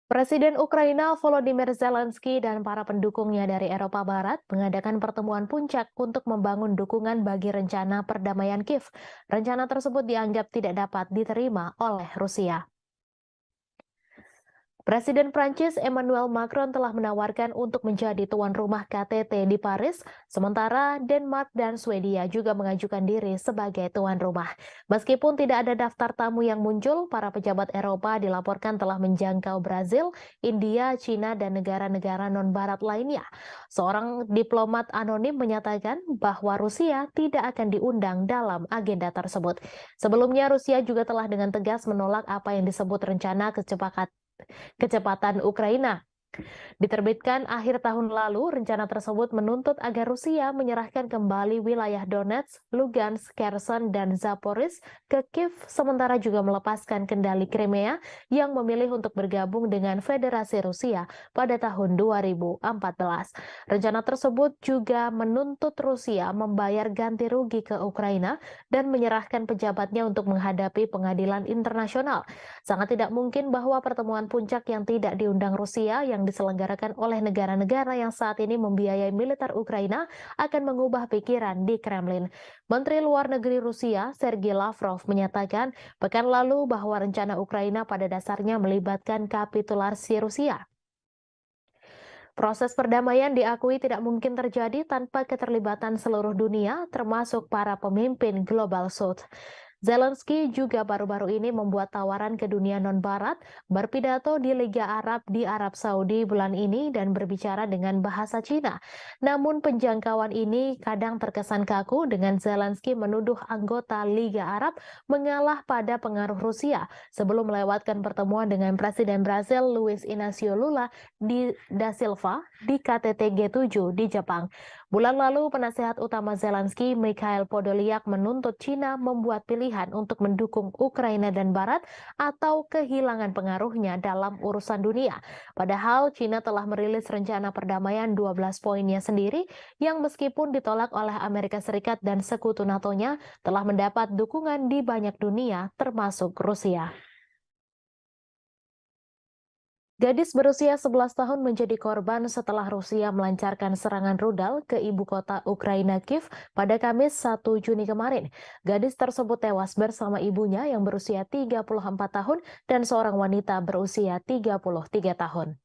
Speaker 1: Presiden Ukraina Volodymyr Zelensky dan para pendukungnya dari Eropa Barat mengadakan pertemuan puncak untuk membangun dukungan bagi rencana perdamaian Kiev. Rencana tersebut dianggap tidak dapat diterima oleh Rusia. Presiden Prancis Emmanuel Macron telah menawarkan untuk menjadi tuan rumah KTT di Paris, sementara Denmark dan Swedia juga mengajukan diri sebagai tuan rumah. Meskipun tidak ada daftar tamu yang muncul, para pejabat Eropa dilaporkan telah menjangkau Brazil, India, China, dan negara-negara non-barat lainnya. Seorang diplomat anonim menyatakan bahwa Rusia tidak akan diundang dalam agenda tersebut. Sebelumnya, Rusia juga telah dengan tegas menolak apa yang disebut rencana kecepatan Ukraina. Diterbitkan akhir tahun lalu, rencana tersebut menuntut agar Rusia menyerahkan kembali wilayah Donetsk, Lugansk, Kherson, dan Zaporizhzhia ke Kiev, sementara juga melepaskan kendali Crimea yang memilih untuk bergabung dengan Federasi Rusia pada tahun 2014. Rencana tersebut juga menuntut Rusia membayar ganti rugi ke Ukraina dan menyerahkan pejabatnya untuk menghadapi pengadilan internasional. Sangat tidak mungkin bahwa pertemuan puncak yang tidak diundang Rusia yang diselenggarakan oleh negara-negara yang saat ini membiayai militer Ukraina akan mengubah pikiran di Kremlin. Menteri Luar Negeri Rusia, Sergei Lavrov, menyatakan pekan lalu bahwa rencana Ukraina pada dasarnya melibatkan kapitulasi Rusia. Proses perdamaian diakui tidak mungkin terjadi tanpa keterlibatan seluruh dunia, termasuk para pemimpin Global South. Zelensky juga baru-baru ini membuat tawaran ke dunia non-barat, berpidato di Liga Arab di Arab Saudi bulan ini dan berbicara dengan bahasa Cina. Namun penjangkauan ini kadang terkesan kaku dengan Zelensky menuduh anggota Liga Arab mengalah pada pengaruh Rusia sebelum melewatkan pertemuan dengan Presiden Brasil Luiz Inácio Lula da Silva di KTT G7 di Jepang. Bulan lalu, penasehat utama Zelensky, Mikhail Podolyak, menuntut China membuat pilihan untuk mendukung Ukraina dan Barat atau kehilangan pengaruhnya dalam urusan dunia. Padahal China telah merilis rencana perdamaian 12 poinnya sendiri yang meskipun ditolak oleh Amerika Serikat dan sekutu NATO-nya telah mendapat dukungan di banyak dunia termasuk Rusia. Gadis berusia 11 tahun menjadi korban setelah Rusia melancarkan serangan rudal ke ibu kota Ukraina Kiev pada Kamis 1 Juni kemarin. Gadis tersebut tewas bersama ibunya yang berusia 34 tahun dan seorang wanita berusia 33 tahun.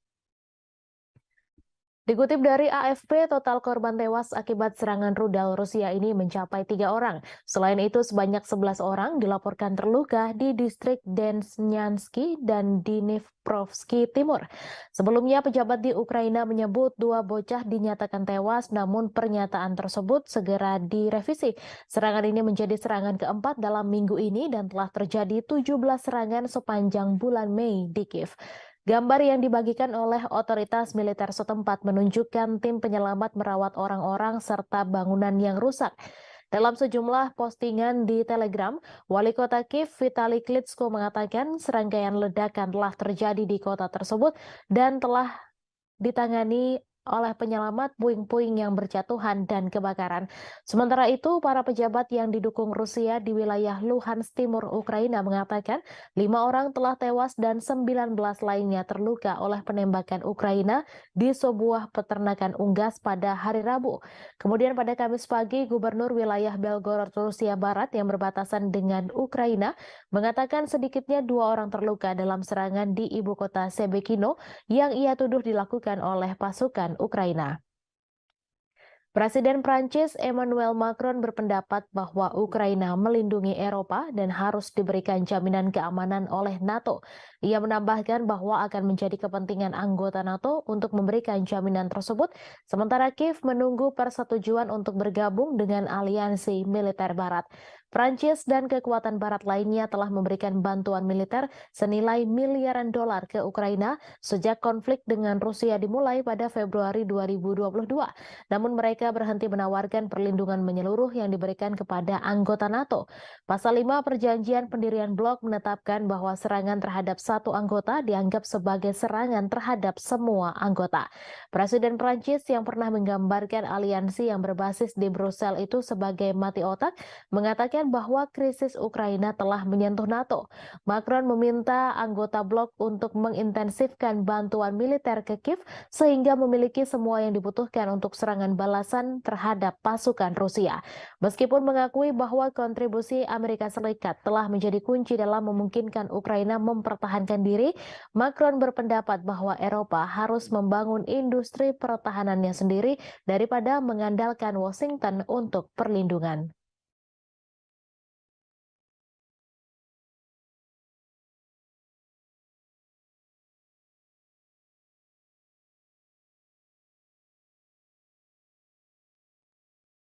Speaker 1: Dikutip dari AFP, total korban tewas akibat serangan rudal Rusia ini mencapai 3 orang. Selain itu, sebanyak 11 orang dilaporkan terluka di distrik Desnyansky dan Dnipropetrovsk Timur. Sebelumnya, pejabat di Ukraina menyebut 2 bocah dinyatakan tewas, namun pernyataan tersebut segera direvisi. Serangan ini menjadi serangan keempat dalam minggu ini dan telah terjadi 17 serangan sepanjang bulan Mei di Kiev. Gambar yang dibagikan oleh otoritas militer setempat menunjukkan tim penyelamat merawat orang-orang serta bangunan yang rusak. Dalam sejumlah postingan di Telegram, Wali Kota Kiev Vitali Klitschko mengatakan serangkaian ledakan telah terjadi di kota tersebut dan telah ditangani oleh penyelamat puing-puing yang berjatuhan dan kebakaran. Sementara itu, para pejabat yang didukung Rusia di wilayah Luhansk Timur Ukraina mengatakan 5 orang telah tewas dan 19 lainnya terluka oleh penembakan Ukraina di sebuah peternakan unggas pada hari Rabu. Kemudian pada Kamis pagi, Gubernur wilayah Belgorod, Rusia Barat yang berbatasan dengan Ukraina mengatakan sedikitnya 2 orang terluka dalam serangan di ibu kota Sebekino yang ia tuduh dilakukan oleh pasukan Ukraina. Presiden Prancis Emmanuel Macron berpendapat bahwa Ukraina melindungi Eropa dan harus diberikan jaminan keamanan oleh NATO. Ia menambahkan bahwa akan menjadi kepentingan anggota NATO untuk memberikan jaminan tersebut, sementara Kiev menunggu persetujuan untuk bergabung dengan aliansi militer Barat. Prancis dan kekuatan Barat lainnya telah memberikan bantuan militer senilai miliaran dolar ke Ukraina sejak konflik dengan Rusia dimulai pada Februari 2022. Namun mereka berhenti menawarkan perlindungan menyeluruh yang diberikan kepada anggota NATO. Pasal 5 Perjanjian Pendirian Blok menetapkan bahwa serangan terhadap satu anggota dianggap sebagai serangan terhadap semua anggota. Presiden Prancis yang pernah menggambarkan aliansi yang berbasis di Brussel itu sebagai mati otak mengatakan bahwa krisis Ukraina telah menyentuh NATO. Macron meminta anggota blok untuk mengintensifkan bantuan militer ke Kiev sehingga memiliki semua yang dibutuhkan untuk serangan balasan terhadap pasukan Rusia. Meskipun mengakui bahwa kontribusi Amerika Serikat telah menjadi kunci dalam memungkinkan Ukraina mempertahankan diri, Macron berpendapat bahwa Eropa harus membangun industri pertahanannya sendiri daripada mengandalkan Washington untuk perlindungan.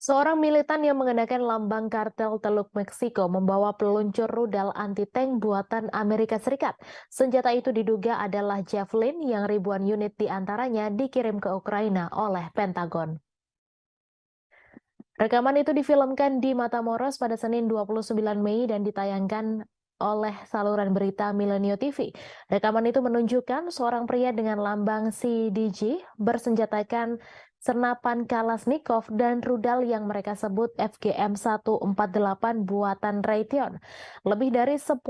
Speaker 1: Seorang militan yang mengenakan lambang kartel Teluk Meksiko membawa peluncur rudal anti-tank buatan Amerika Serikat. Senjata itu diduga adalah Javelin yang ribuan unit diantaranya dikirim ke Ukraina oleh Pentagon. Rekaman itu difilmkan di Matamoros pada Senin 29 Mei dan ditayangkan oleh saluran berita Milenio TV. Rekaman itu menunjukkan seorang pria dengan lambang CDG bersenjatakan senapan Kalashnikov dan rudal yang mereka sebut FGM-148 buatan Raytheon. Lebih dari 10.000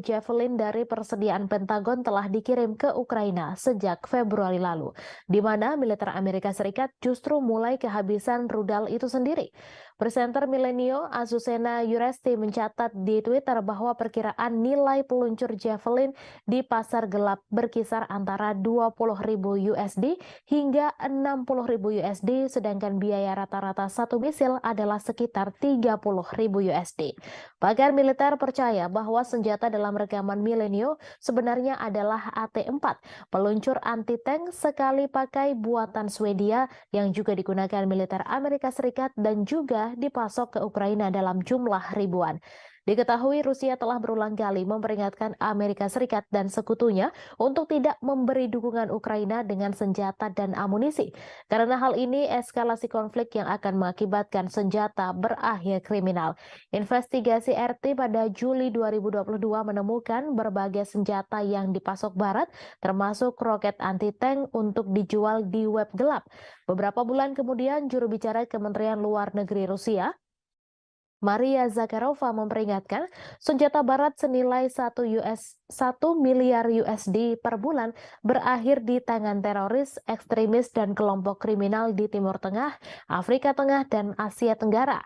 Speaker 1: Javelin dari persediaan Pentagon telah dikirim ke Ukraina sejak Februari lalu, di mana militer Amerika Serikat justru mulai kehabisan rudal itu sendiri. Presenter Milenio Azucena Yuresti mencatat di Twitter bahwa perkiraan nilai peluncur Javelin di pasar gelap berkisar antara 20.000 USD hingga 60.000 USD, sedangkan biaya rata-rata satu misil adalah sekitar 30.000 USD. Pakar militer percaya bahwa senjata dalam rekaman Milenio sebenarnya adalah AT-4, peluncur anti-tank sekali pakai buatan Swedia yang juga digunakan militer Amerika Serikat dan juga dipasok ke Ukraina dalam jumlah ribuan. Diketahui Rusia telah berulang kali memperingatkan Amerika Serikat dan sekutunya untuk tidak memberi dukungan Ukraina dengan senjata dan amunisi. Karena hal ini eskalasi konflik yang akan mengakibatkan senjata berakhir kriminal. Investigasi RT pada Juli 2022 menemukan berbagai senjata yang dipasok Barat, termasuk roket anti-tank untuk dijual di web gelap. Beberapa bulan kemudian, juru bicara Kementerian Luar Negeri Rusia, Maria Zakharova memperingatkan senjata barat senilai 1 miliar USD per bulan berakhir di tangan teroris, ekstremis, dan kelompok kriminal di Timur Tengah, Afrika Tengah, dan Asia Tenggara.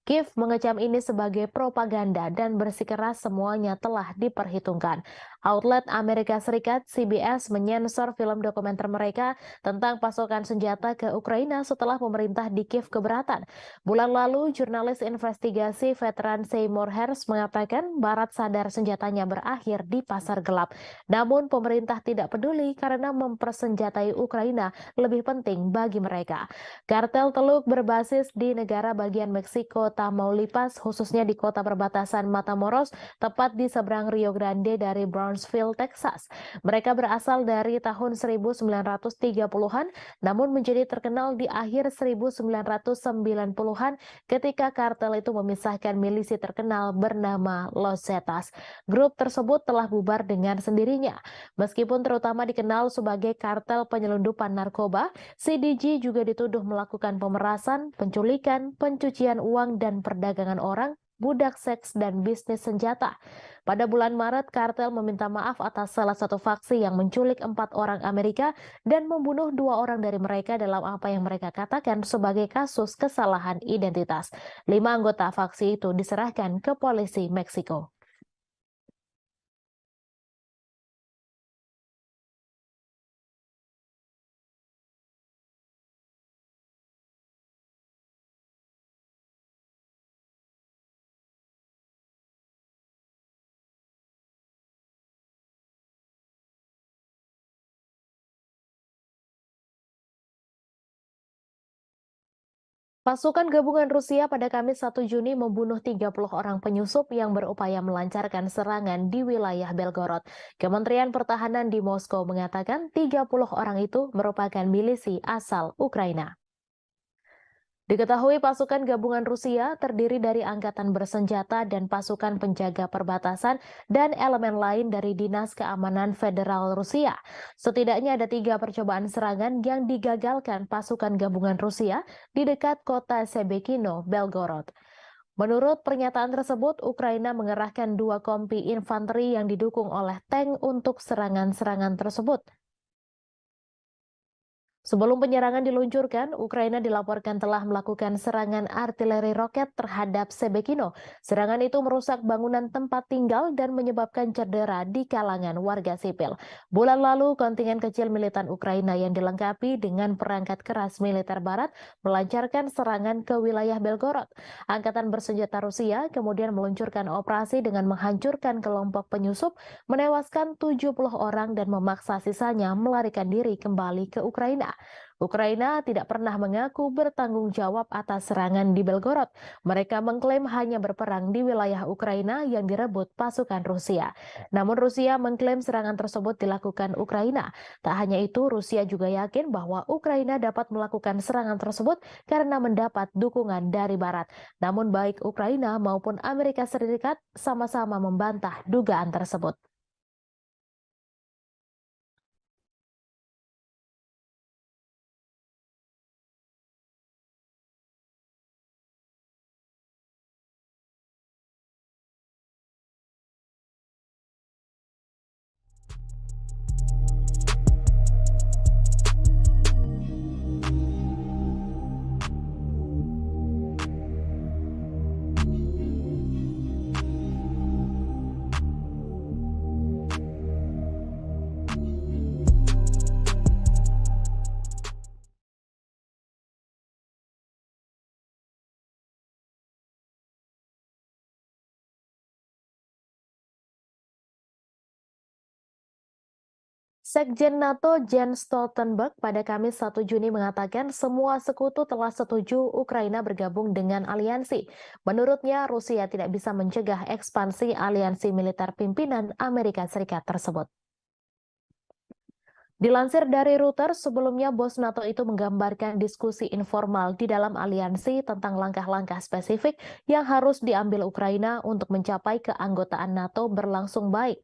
Speaker 1: Kiev mengecam ini sebagai propaganda dan bersikeras semuanya telah diperhitungkan. Outlet Amerika Serikat CBS menyensor film dokumenter mereka tentang pasokan senjata ke Ukraina setelah pemerintah di Kiev keberatan. Bulan lalu, jurnalis investigasi veteran Seymour Hersh mengatakan Barat sadar senjatanya berakhir di pasar gelap. Namun pemerintah tidak peduli karena mempersenjatai Ukraina lebih penting bagi mereka. Kartel teluk berbasis di negara bagian Meksiko, Tamaulipas, khususnya di kota perbatasan Matamoros, tepat di seberang Rio Grande dari Brownsville, Texas. Mereka berasal dari tahun 1930-an, namun menjadi terkenal di akhir 1990-an ketika kartel itu memisahkan milisi terkenal bernama Los Zetas. Grup tersebut telah bubar dengan sendirinya. Meskipun terutama dikenal sebagai kartel penyelundupan narkoba, CDG juga dituduh melakukan pemerasan, penculikan, pencucian uang, dan perdagangan orang, budak seks, dan bisnis senjata. Pada bulan Maret, kartel meminta maaf atas salah satu faksi yang menculik 4 orang Amerika dan membunuh 2 orang dari mereka dalam apa yang mereka katakan sebagai kasus kesalahan identitas. 5 anggota faksi itu diserahkan ke polisi Meksiko. Pasukan gabungan Rusia pada Kamis 1 Juni membunuh 30 orang penyusup yang berupaya melancarkan serangan di wilayah Belgorod. Kementerian Pertahanan di Moskow mengatakan 30 orang itu merupakan milisi asal Ukraina. Diketahui pasukan gabungan Rusia terdiri dari angkatan bersenjata dan pasukan penjaga perbatasan dan elemen lain dari Dinas Keamanan Federal Rusia. Setidaknya ada 3 percobaan serangan yang digagalkan pasukan gabungan Rusia di dekat kota Sebekino, Belgorod. Menurut pernyataan tersebut, Ukraina mengerahkan 2 kompi infanteri yang didukung oleh tank untuk serangan-serangan tersebut. Sebelum penyerangan diluncurkan, Ukraina dilaporkan telah melakukan serangan artileri roket terhadap Sebekino. Serangan itu merusak bangunan tempat tinggal dan menyebabkan cedera di kalangan warga sipil. Bulan lalu, kontingen kecil militan Ukraina yang dilengkapi dengan perangkat keras militer barat melancarkan serangan ke wilayah Belgorod. Angkatan bersenjata Rusia kemudian meluncurkan operasi dengan menghancurkan kelompok penyusup, menewaskan 70 orang dan memaksa sisanya melarikan diri kembali ke Ukraina. Ukraina tidak pernah mengaku bertanggung jawab atas serangan di Belgorod. Mereka mengklaim hanya berperang di wilayah Ukraina yang direbut pasukan Rusia. Namun Rusia mengklaim serangan tersebut dilakukan Ukraina. Tak hanya itu, Rusia juga yakin bahwa Ukraina dapat melakukan serangan tersebut karena mendapat dukungan dari Barat. Namun baik Ukraina maupun Amerika Serikat sama-sama membantah dugaan tersebut. Sekjen NATO Jens Stoltenberg pada Kamis 1 Juni mengatakan semua sekutu telah setuju Ukraina bergabung dengan aliansi. Menurutnya, Rusia tidak bisa mencegah ekspansi aliansi militer pimpinan Amerika Serikat tersebut. Dilansir dari Reuters, sebelumnya bos NATO itu menggambarkan diskusi informal di dalam aliansi tentang langkah-langkah spesifik yang harus diambil Ukraina untuk mencapai keanggotaan NATO berlangsung baik.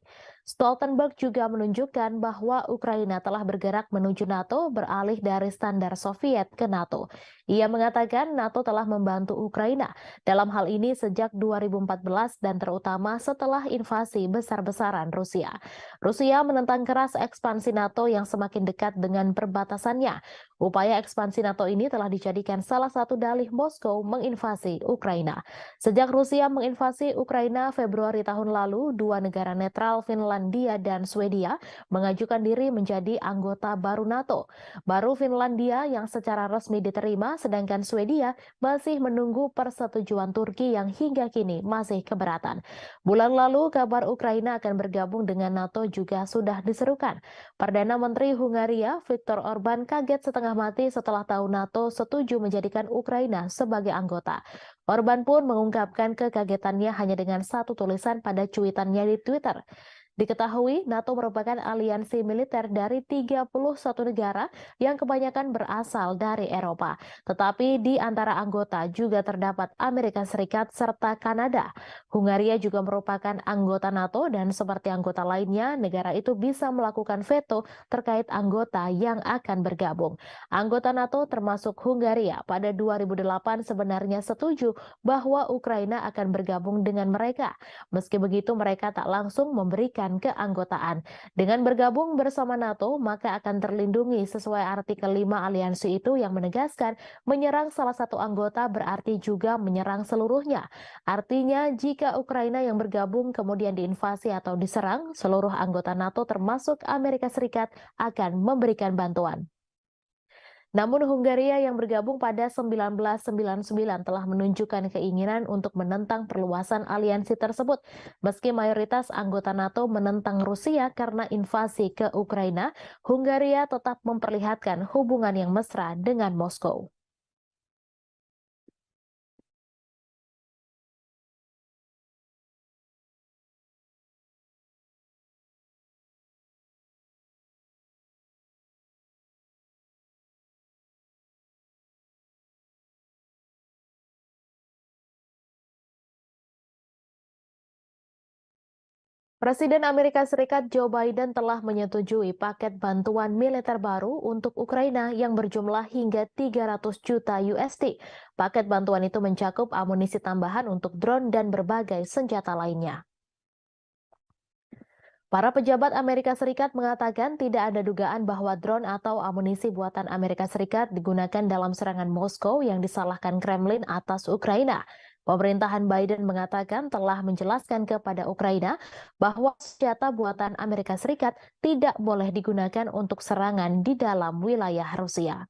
Speaker 1: Stoltenberg juga menunjukkan bahwa Ukraina telah bergerak menuju NATO beralih dari standar Soviet ke NATO. Ia mengatakan NATO telah membantu Ukraina dalam hal ini sejak 2014 dan terutama setelah invasi besar-besaran Rusia. Rusia menentang keras ekspansi NATO yang semakin dekat dengan perbatasannya. Upaya ekspansi NATO ini telah dijadikan salah satu dalih Moskow menginvasi Ukraina. Sejak Rusia menginvasi Ukraina Februari tahun lalu, dua negara netral Finlandia dan Swedia mengajukan diri menjadi anggota baru NATO. Baru Finlandia yang secara resmi diterima, sedangkan Swedia masih menunggu persetujuan Turki yang hingga kini masih keberatan. Bulan lalu, kabar Ukraina akan bergabung dengan NATO juga sudah diserukan. Perdana Menteri Hungaria Viktor Orban kaget setengah mati setelah tahu NATO setuju menjadikan Ukraina sebagai anggota. Orban pun mengungkapkan kekagetannya hanya dengan satu tulisan pada cuitannya di Twitter. Diketahui NATO merupakan aliansi militer dari 31 negara yang kebanyakan berasal dari Eropa. Tetapi di antara anggota juga terdapat Amerika Serikat serta Kanada. Hungaria juga merupakan anggota NATO dan seperti anggota lainnya, negara itu bisa melakukan veto terkait anggota yang akan bergabung. Anggota NATO termasuk Hungaria pada 2008 sebenarnya setuju bahwa Ukraina akan bergabung dengan mereka. Meski begitu, mereka tak langsung memberikan keanggotaan. Dengan bergabung bersama NATO, maka akan terlindungi sesuai artikel 5 aliansi itu yang menegaskan menyerang salah satu anggota berarti juga menyerang seluruhnya. Artinya, jika Ukraina yang bergabung kemudian diinvasi atau diserang, seluruh anggota NATO termasuk Amerika Serikat akan memberikan bantuan. Namun Hungaria yang bergabung pada 1999 telah menunjukkan keinginan untuk menentang perluasan aliansi tersebut. Meski mayoritas anggota NATO menentang Rusia karena invasi ke Ukraina, Hungaria tetap memperlihatkan hubungan yang mesra dengan Moskow. Presiden Amerika Serikat Joe Biden telah menyetujui paket bantuan militer baru untuk Ukraina yang berjumlah hingga 300 juta USD. Paket bantuan itu mencakup amunisi tambahan untuk drone dan berbagai senjata lainnya. Para pejabat Amerika Serikat mengatakan tidak ada dugaan bahwa drone atau amunisi buatan Amerika Serikat digunakan dalam serangan Moskow yang disalahkan Kremlin atas Ukraina. Pemerintahan Biden mengatakan telah menjelaskan kepada Ukraina bahwa senjata buatan Amerika Serikat tidak boleh digunakan untuk serangan di dalam wilayah Rusia.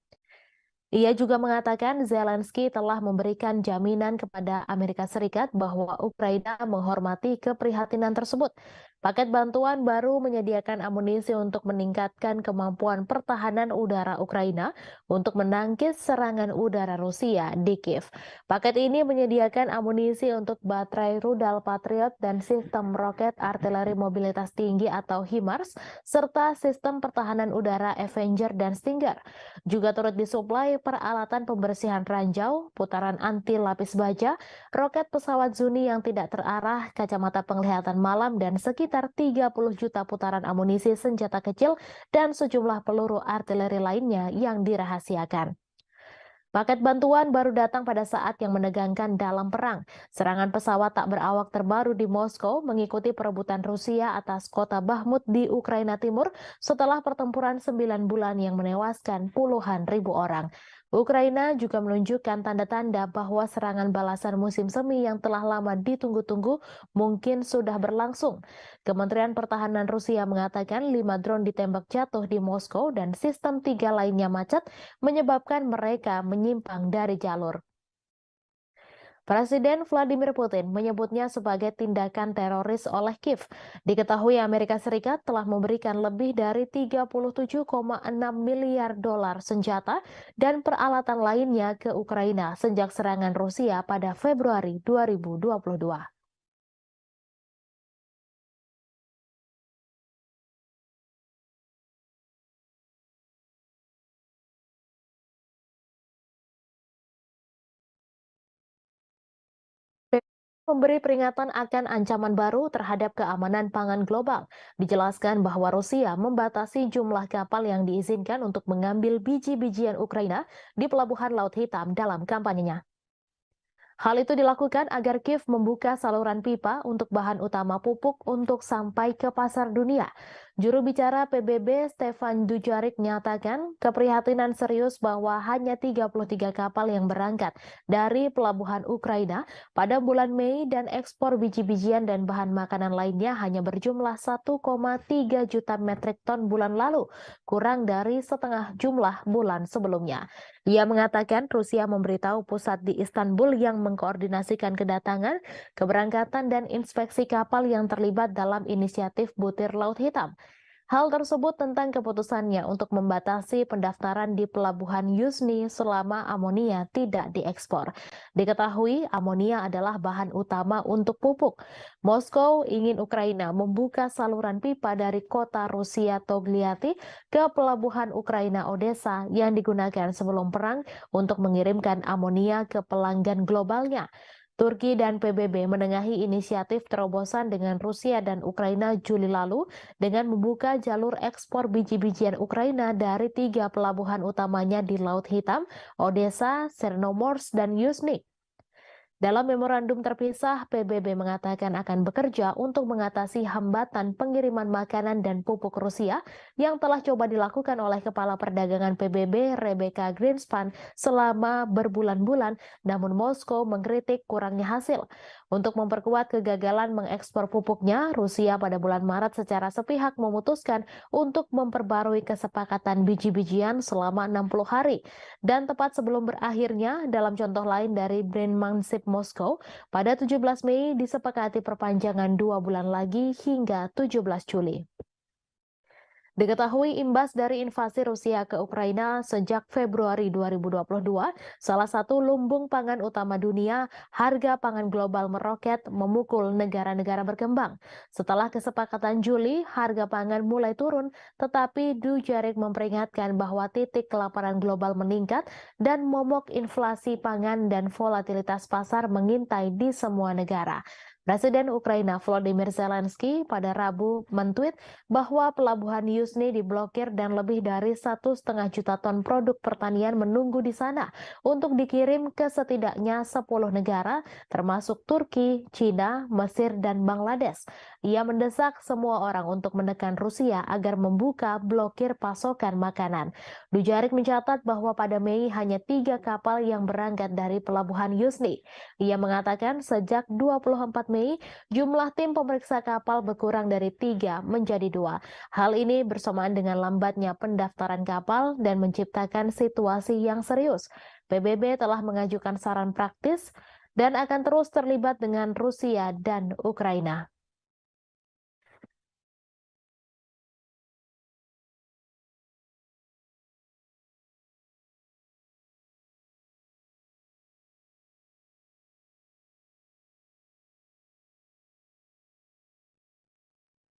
Speaker 1: Ia juga mengatakan Zelensky telah memberikan jaminan kepada Amerika Serikat bahwa Ukraina menghormati keprihatinan tersebut. Paket bantuan baru menyediakan amunisi untuk meningkatkan kemampuan pertahanan udara Ukraina untuk menangkis serangan udara Rusia di Kiev. Paket ini menyediakan amunisi untuk baterai rudal Patriot dan sistem roket artileri mobilitas tinggi atau HIMARS, serta sistem pertahanan udara Avenger dan Stinger. Juga turut disuplai peralatan pembersihan ranjau, putaran anti lapis baja, roket pesawat Zuni yang tidak terarah, kacamata penglihatan malam, dan sekitar 30 juta putaran amunisi senjata kecil dan sejumlah peluru artileri lainnya yang dirahasiakan. Paket bantuan baru datang pada saat yang menegangkan dalam perang. Serangan pesawat tak berawak terbaru di Moskow mengikuti perebutan Rusia atas kota Bakhmut di Ukraina Timur setelah pertempuran 9 bulan yang menewaskan puluhan ribu orang. Ukraina juga menunjukkan tanda-tanda bahwa serangan balasan musim semi yang telah lama ditunggu-tunggu mungkin sudah berlangsung. Kementerian Pertahanan Rusia mengatakan 5 drone ditembak jatuh di Moskow dan sistem 3 lainnya macet menyebabkan mereka menyimpang dari jalur. Presiden Vladimir Putin menyebutnya sebagai tindakan teroris oleh Kiev. Diketahui Amerika Serikat telah memberikan lebih dari 37,6 miliar dolar senjata dan peralatan lainnya ke Ukraina sejak serangan Rusia pada Februari 2022. memberi peringatan akan ancaman baru terhadap keamanan pangan global. Dijelaskan bahwa Rusia membatasi jumlah kapal yang diizinkan untuk mengambil biji-bijian Ukraina di pelabuhan Laut Hitam dalam kampanyenya. Hal itu dilakukan agar Kiev membuka saluran pipa untuk bahan utama pupuk untuk sampai ke pasar dunia. Juru bicara PBB Stefan Dujarric menyatakan keprihatinan serius bahwa hanya 33 kapal yang berangkat dari pelabuhan Ukraina pada bulan Mei dan ekspor biji-bijian dan bahan makanan lainnya hanya berjumlah 1,3 juta metrik ton bulan lalu, kurang dari setengah jumlah bulan sebelumnya. Ia mengatakan Rusia memberitahu pusat di Istanbul yang mengkoordinasikan kedatangan, keberangkatan, dan inspeksi kapal yang terlibat dalam inisiatif Butir Laut Hitam. Hal tersebut tentang keputusannya untuk membatasi pendaftaran di pelabuhan Yuzhny selama amonia tidak diekspor. Diketahui amonia adalah bahan utama untuk pupuk. Moskow ingin Ukraina membuka saluran pipa dari kota Rusia Togliatti ke pelabuhan Ukraina Odessa yang digunakan sebelum perang untuk mengirimkan amonia ke pelanggan globalnya. Turki dan PBB menengahi inisiatif terobosan dengan Rusia dan Ukraina Juli lalu dengan membuka jalur ekspor biji-bijian Ukraina dari 3 pelabuhan utamanya di Laut Hitam, Odessa, Chernomorsk, dan Yuzhny. Dalam memorandum terpisah, PBB mengatakan akan bekerja untuk mengatasi hambatan pengiriman makanan dan pupuk Rusia yang telah coba dilakukan oleh Kepala Perdagangan PBB Rebecca Greenspan selama berbulan-bulan, namun Moskow mengkritik kurangnya hasil. Untuk memperkuat kegagalan mengekspor pupuknya, Rusia pada bulan Maret secara sepihak memutuskan untuk memperbarui kesepakatan biji-bijian selama 60 hari. Dan tepat sebelum berakhirnya, dalam contoh lain dari Bryansk Moskow, pada 17 Mei disepakati perpanjangan 2 bulan lagi hingga 17 Juli. Diketahui imbas dari invasi Rusia ke Ukraina sejak Februari 2022, salah satu lumbung pangan utama dunia, harga pangan global meroket memukul negara-negara berkembang. Setelah kesepakatan Juli, harga pangan mulai turun, tetapi Dujarric memperingatkan bahwa titik kelaparan global meningkat dan momok inflasi pangan dan volatilitas pasar mengintai di semua negara. Presiden Ukraina Volodymyr Zelensky pada Rabu mentweet bahwa pelabuhan Yuzhny diblokir dan lebih dari 1,5 juta ton produk pertanian menunggu di sana untuk dikirim ke setidaknya 10 negara termasuk Turki, China, Mesir, dan Bangladesh. Ia mendesak semua orang untuk menekan Rusia agar membuka blokir pasokan makanan. Dujarric mencatat bahwa pada Mei hanya 3 kapal yang berangkat dari pelabuhan Yuzhny. Ia mengatakan sejak 24 Mei jumlah tim pemeriksa kapal berkurang dari 3 menjadi 2. Hal ini bersamaan dengan lambatnya pendaftaran kapal dan menciptakan situasi yang serius. PBB telah mengajukan saran praktis dan akan terus terlibat dengan Rusia dan Ukraina.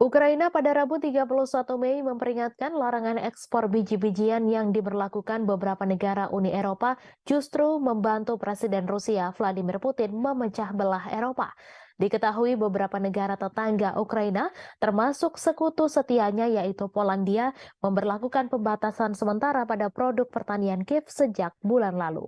Speaker 1: Ukraina pada Rabu 31 Mei memperingatkan larangan ekspor biji-bijian yang diberlakukan beberapa negara Uni Eropa justru membantu Presiden Rusia Vladimir Putin memecah belah Eropa. Diketahui beberapa negara tetangga Ukraina, termasuk sekutu setianya yaitu Polandia, memberlakukan pembatasan sementara pada produk pertanian Kiev sejak bulan lalu.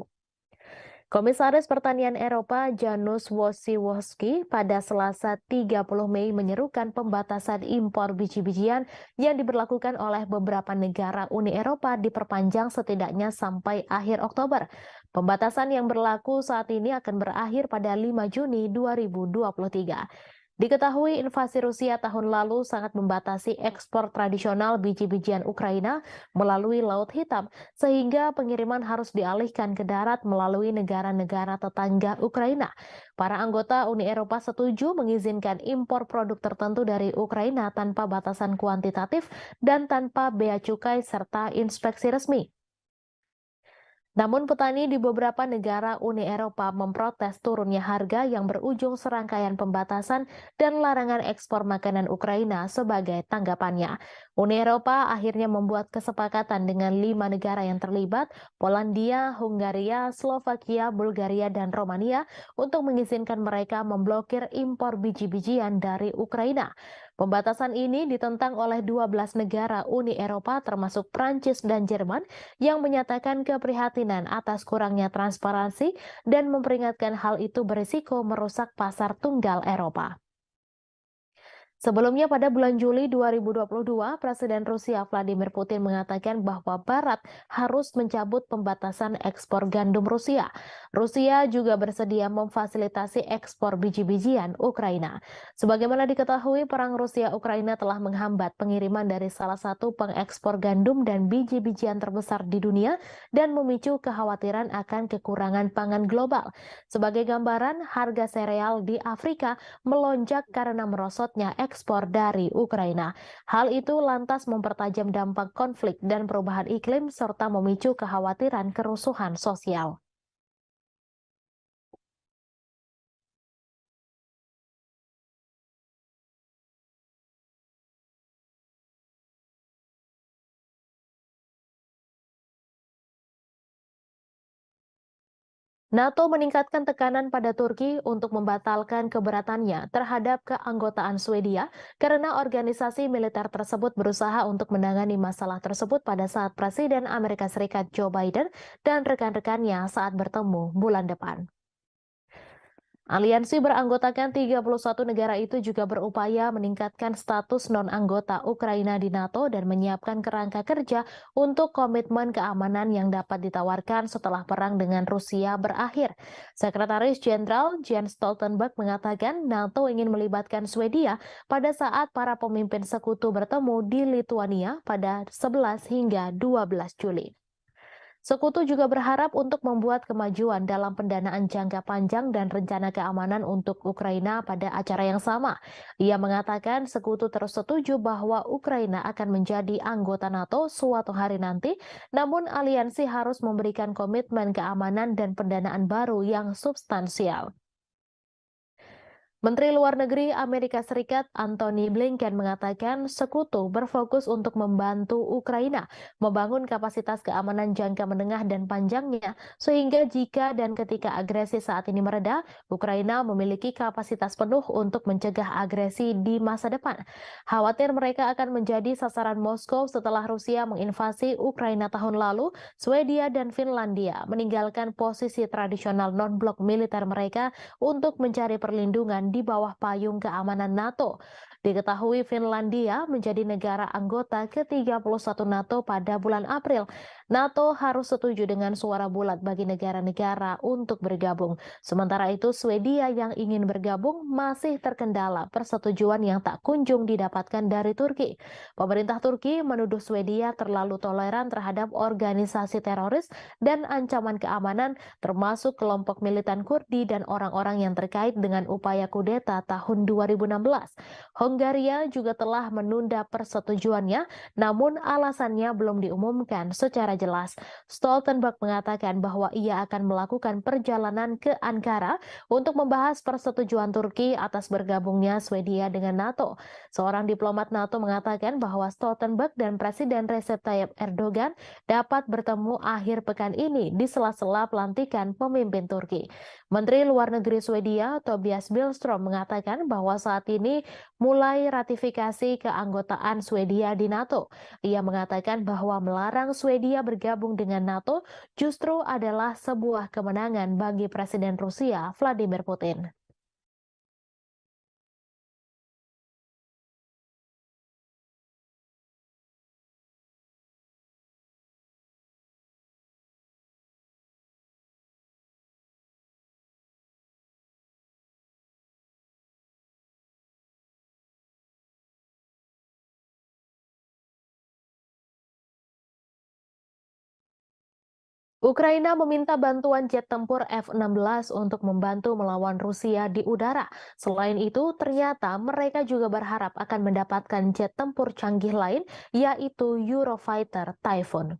Speaker 1: Komisaris Pertanian Eropa Janusz Wojciechowski pada Selasa 30 Mei menyerukan pembatasan impor biji-bijian yang diberlakukan oleh beberapa negara Uni Eropa diperpanjang setidaknya sampai akhir Oktober. Pembatasan yang berlaku saat ini akan berakhir pada 5 Juni 2023. Diketahui invasi Rusia tahun lalu sangat membatasi ekspor tradisional biji-bijian Ukraina melalui Laut Hitam, sehingga pengiriman harus dialihkan ke darat melalui negara-negara tetangga Ukraina. Para anggota Uni Eropa setuju mengizinkan impor produk tertentu dari Ukraina tanpa batasan kuantitatif dan tanpa bea cukai serta inspeksi resmi. Namun petani di beberapa negara Uni Eropa memprotes turunnya harga yang berujung serangkaian pembatasan dan larangan ekspor makanan Ukraina sebagai tanggapannya. Uni Eropa akhirnya membuat kesepakatan dengan 5 negara yang terlibat, Polandia, Hungaria, Slovakia, Bulgaria, dan Romania untuk mengizinkan mereka memblokir impor biji-bijian dari Ukraina. Pembatasan ini ditentang oleh 12 negara Uni Eropa termasuk Prancis dan Jerman yang menyatakan keprihatinan atas kurangnya transparansi dan memperingatkan hal itu berisiko merusak pasar tunggal Eropa. Sebelumnya pada bulan Juli 2022, Presiden Rusia Vladimir Putin mengatakan bahwa Barat harus mencabut pembatasan ekspor gandum Rusia. Rusia juga bersedia memfasilitasi ekspor biji-bijian Ukraina. Sebagaimana diketahui, perang Rusia-Ukraina telah menghambat pengiriman dari salah satu pengekspor gandum dan biji-bijian terbesar di dunia dan memicu kekhawatiran akan kekurangan pangan global. Sebagai gambaran, harga sereal di Afrika melonjak karena merosotnya ekspor dari Ukraina. Hal itu lantas mempertajam dampak konflik dan perubahan iklim serta memicu kekhawatiran kerusuhan sosial. NATO meningkatkan tekanan pada Turki untuk membatalkan keberatannya terhadap keanggotaan Swedia karena organisasi militer tersebut berusaha untuk menangani masalah tersebut pada saat Presiden Amerika Serikat Joe Biden dan rekan-rekannya saat bertemu bulan depan. Aliansi beranggotakan 31 negara itu juga berupaya meningkatkan status non-anggota Ukraina di NATO dan menyiapkan kerangka kerja untuk komitmen keamanan yang dapat ditawarkan setelah perang dengan Rusia berakhir. Sekretaris Jenderal Jens Stoltenberg mengatakan NATO ingin melibatkan Swedia pada saat para pemimpin sekutu bertemu di Lithuania pada 11 hingga 12 Juli. Sekutu juga berharap untuk membuat kemajuan dalam pendanaan jangka panjang dan rencana keamanan untuk Ukraina pada acara yang sama. Ia mengatakan sekutu terus setuju bahwa Ukraina akan menjadi anggota NATO suatu hari nanti, namun aliansi harus memberikan komitmen keamanan dan pendanaan baru yang substansial. Menteri Luar Negeri Amerika Serikat Antony Blinken mengatakan sekutu berfokus untuk membantu Ukraina membangun kapasitas keamanan jangka menengah dan panjangnya, sehingga jika dan ketika agresi saat ini mereda, Ukraina memiliki kapasitas penuh untuk mencegah agresi di masa depan. Khawatir mereka akan menjadi sasaran Moskow setelah Rusia menginvasi Ukraina tahun lalu, Swedia dan Finlandia meninggalkan posisi tradisional non-blok militer mereka untuk mencari perlindungan di bawah payung keamanan NATO. Diketahui Finlandia menjadi negara anggota ke-31 NATO pada bulan April. NATO harus setuju dengan suara bulat bagi negara-negara untuk bergabung. Sementara itu, Swedia yang ingin bergabung masih terkendala persetujuan yang tak kunjung didapatkan dari Turki. Pemerintah Turki menuduh Swedia terlalu toleran terhadap organisasi teroris dan ancaman keamanan termasuk kelompok militan Kurdi dan orang-orang yang terkait dengan upaya kudeta tahun 2016. Hongaria juga telah menunda persetujuannya, namun alasannya belum diumumkan secara jelas. Stoltenberg mengatakan bahwa ia akan melakukan perjalanan ke Ankara untuk membahas persetujuan Turki atas bergabungnya Swedia dengan NATO. Seorang diplomat NATO mengatakan bahwa Stoltenberg dan Presiden Recep Tayyip Erdogan dapat bertemu akhir pekan ini di sela-sela pelantikan pemimpin Turki. Menteri Luar Negeri Swedia Tobias Billström mengatakan bahwa saat ini mulai ratifikasi keanggotaan Swedia di NATO. Ia mengatakan bahwa melarang Swedia bergabung dengan NATO justru adalah sebuah kemenangan bagi Presiden Rusia Vladimir Putin. Ukraina meminta bantuan jet tempur F-16 untuk membantu melawan Rusia di udara. Selain itu, ternyata mereka juga berharap akan mendapatkan jet tempur canggih lain, yaitu Eurofighter Typhoon.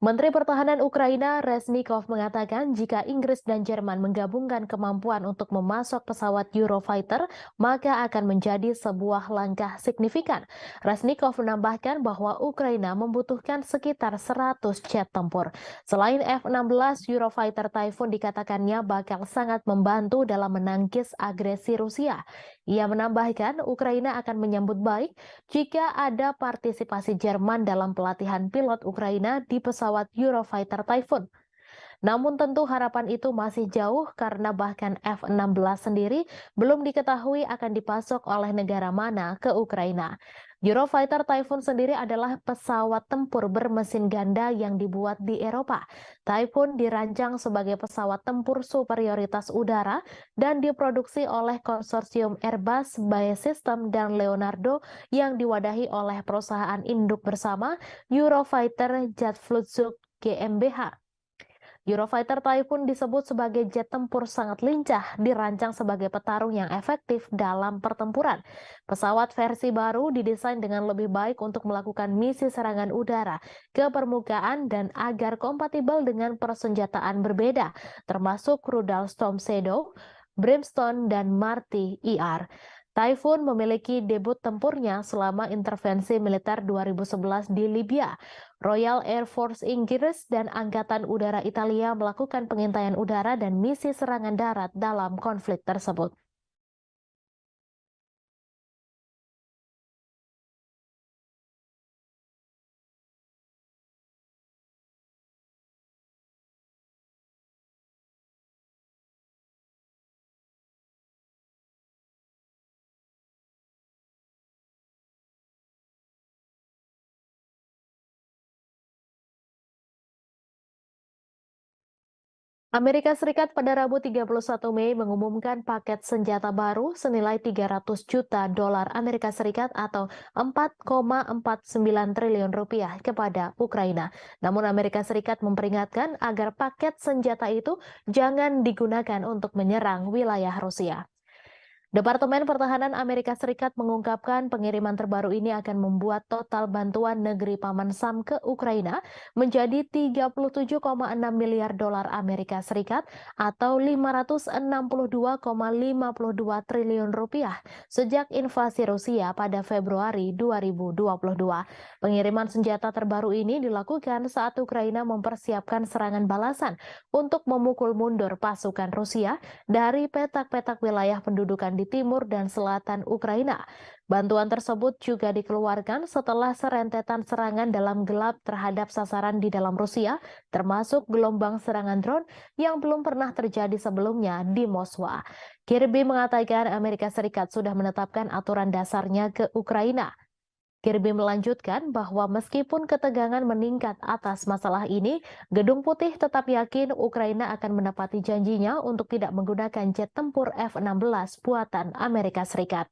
Speaker 1: Menteri Pertahanan Ukraina Reznikov mengatakan jika Inggris dan Jerman menggabungkan kemampuan untuk memasok pesawat Eurofighter, maka akan menjadi sebuah langkah signifikan. Reznikov menambahkan bahwa Ukraina membutuhkan sekitar 100 jet tempur. Selain F-16, Eurofighter Typhoon dikatakannya bakal sangat membantu dalam menangkis agresi Rusia. Ia menambahkan Ukraina akan menyambut baik jika ada partisipasi Jerman dalam pelatihan pilot Ukraina di pesawat Eurofighter Typhoon. Namun tentu harapan itu masih jauh karena bahkan F-16 sendiri belum diketahui akan dipasok oleh negara mana ke Ukraina. Eurofighter Typhoon sendiri adalah pesawat tempur bermesin ganda yang dibuat di Eropa. Typhoon dirancang sebagai pesawat tempur superioritas udara dan diproduksi oleh konsorsium Airbus, BAE Systems, dan Leonardo yang diwadahi oleh perusahaan induk bersama Eurofighter Jet Flugzeug GmbH. Eurofighter Typhoon disebut sebagai jet tempur sangat lincah, dirancang sebagai petarung yang efektif dalam pertempuran. Pesawat versi baru didesain dengan lebih baik untuk melakukan misi serangan udara ke permukaan dan agar kompatibel dengan persenjataan berbeda, termasuk rudal Storm Shadow, Brimstone, dan Marty IR. Typhoon memiliki debut tempurnya selama intervensi militer 2011 di Libya. Royal Air Force Inggris dan Angkatan Udara Italia melakukan pengintaian udara dan misi serangan darat dalam konflik tersebut. Amerika Serikat pada Rabu 31 Mei mengumumkan paket senjata baru senilai 300 juta dolar Amerika Serikat atau 4,49 triliun rupiah kepada Ukraina. Namun Amerika Serikat memperingatkan agar paket senjata itu jangan digunakan untuk menyerang wilayah Rusia. Departemen Pertahanan Amerika Serikat mengungkapkan pengiriman terbaru ini akan membuat total bantuan negeri Paman Sam ke Ukraina menjadi 37,6 miliar dolar Amerika Serikat atau 562,52 triliun rupiah sejak invasi Rusia pada Februari 2022. Pengiriman senjata terbaru ini dilakukan saat Ukraina mempersiapkan serangan balasan untuk memukul mundur pasukan Rusia dari petak-petak wilayah pendudukan di timur dan selatan Ukraina. Bantuan tersebut juga dikeluarkan setelah serentetan serangan dalam gelap terhadap sasaran di dalam Rusia, termasuk gelombang serangan drone yang belum pernah terjadi sebelumnya di Moskwa. Kirby mengatakan Amerika Serikat sudah menetapkan aturan dasarnya ke Ukraina. Kirby melanjutkan bahwa meskipun ketegangan meningkat atas masalah ini, Gedung Putih tetap yakin Ukraina akan menepati janjinya untuk tidak menggunakan jet tempur F-16 buatan Amerika Serikat.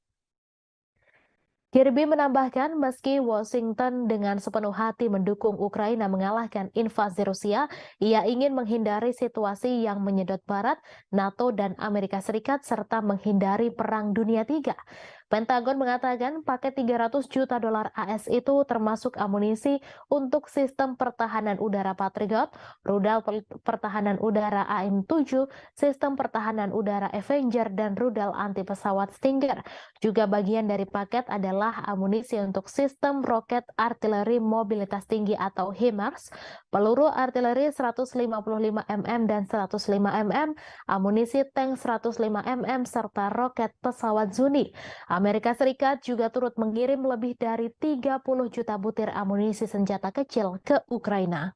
Speaker 1: Kirby menambahkan meski Washington dengan sepenuh hati mendukung Ukraina mengalahkan invasi Rusia, ia ingin menghindari situasi yang menyedot Barat, NATO, dan Amerika Serikat serta menghindari Perang Dunia III. Pentagon mengatakan paket 300 juta dolar AS itu termasuk amunisi untuk sistem pertahanan udara Patriot, rudal pertahanan udara AM-7, sistem pertahanan udara Avenger, dan rudal anti pesawat Stinger. Juga bagian dari paket adalah amunisi untuk sistem roket artileri mobilitas tinggi atau HIMARS, peluru artileri 155 mm dan 105 mm, amunisi tank 105 mm, serta roket pesawat Zuni. Amerika Serikat juga turut mengirim lebih dari 30 juta butir amunisi senjata kecil ke Ukraina.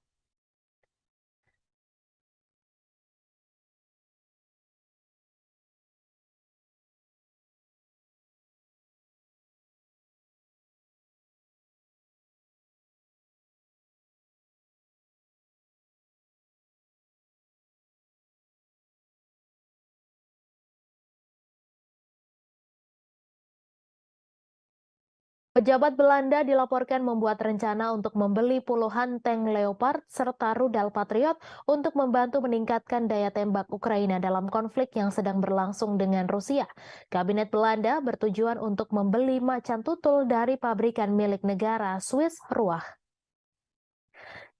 Speaker 1: Pejabat Belanda dilaporkan membuat rencana untuk membeli puluhan tank Leopard serta rudal Patriot untuk membantu meningkatkan daya tembak Ukraina dalam konflik yang sedang berlangsung dengan Rusia. Kabinet Belanda bertujuan untuk membeli macan tutul dari pabrikan milik negara Swiss Ruach.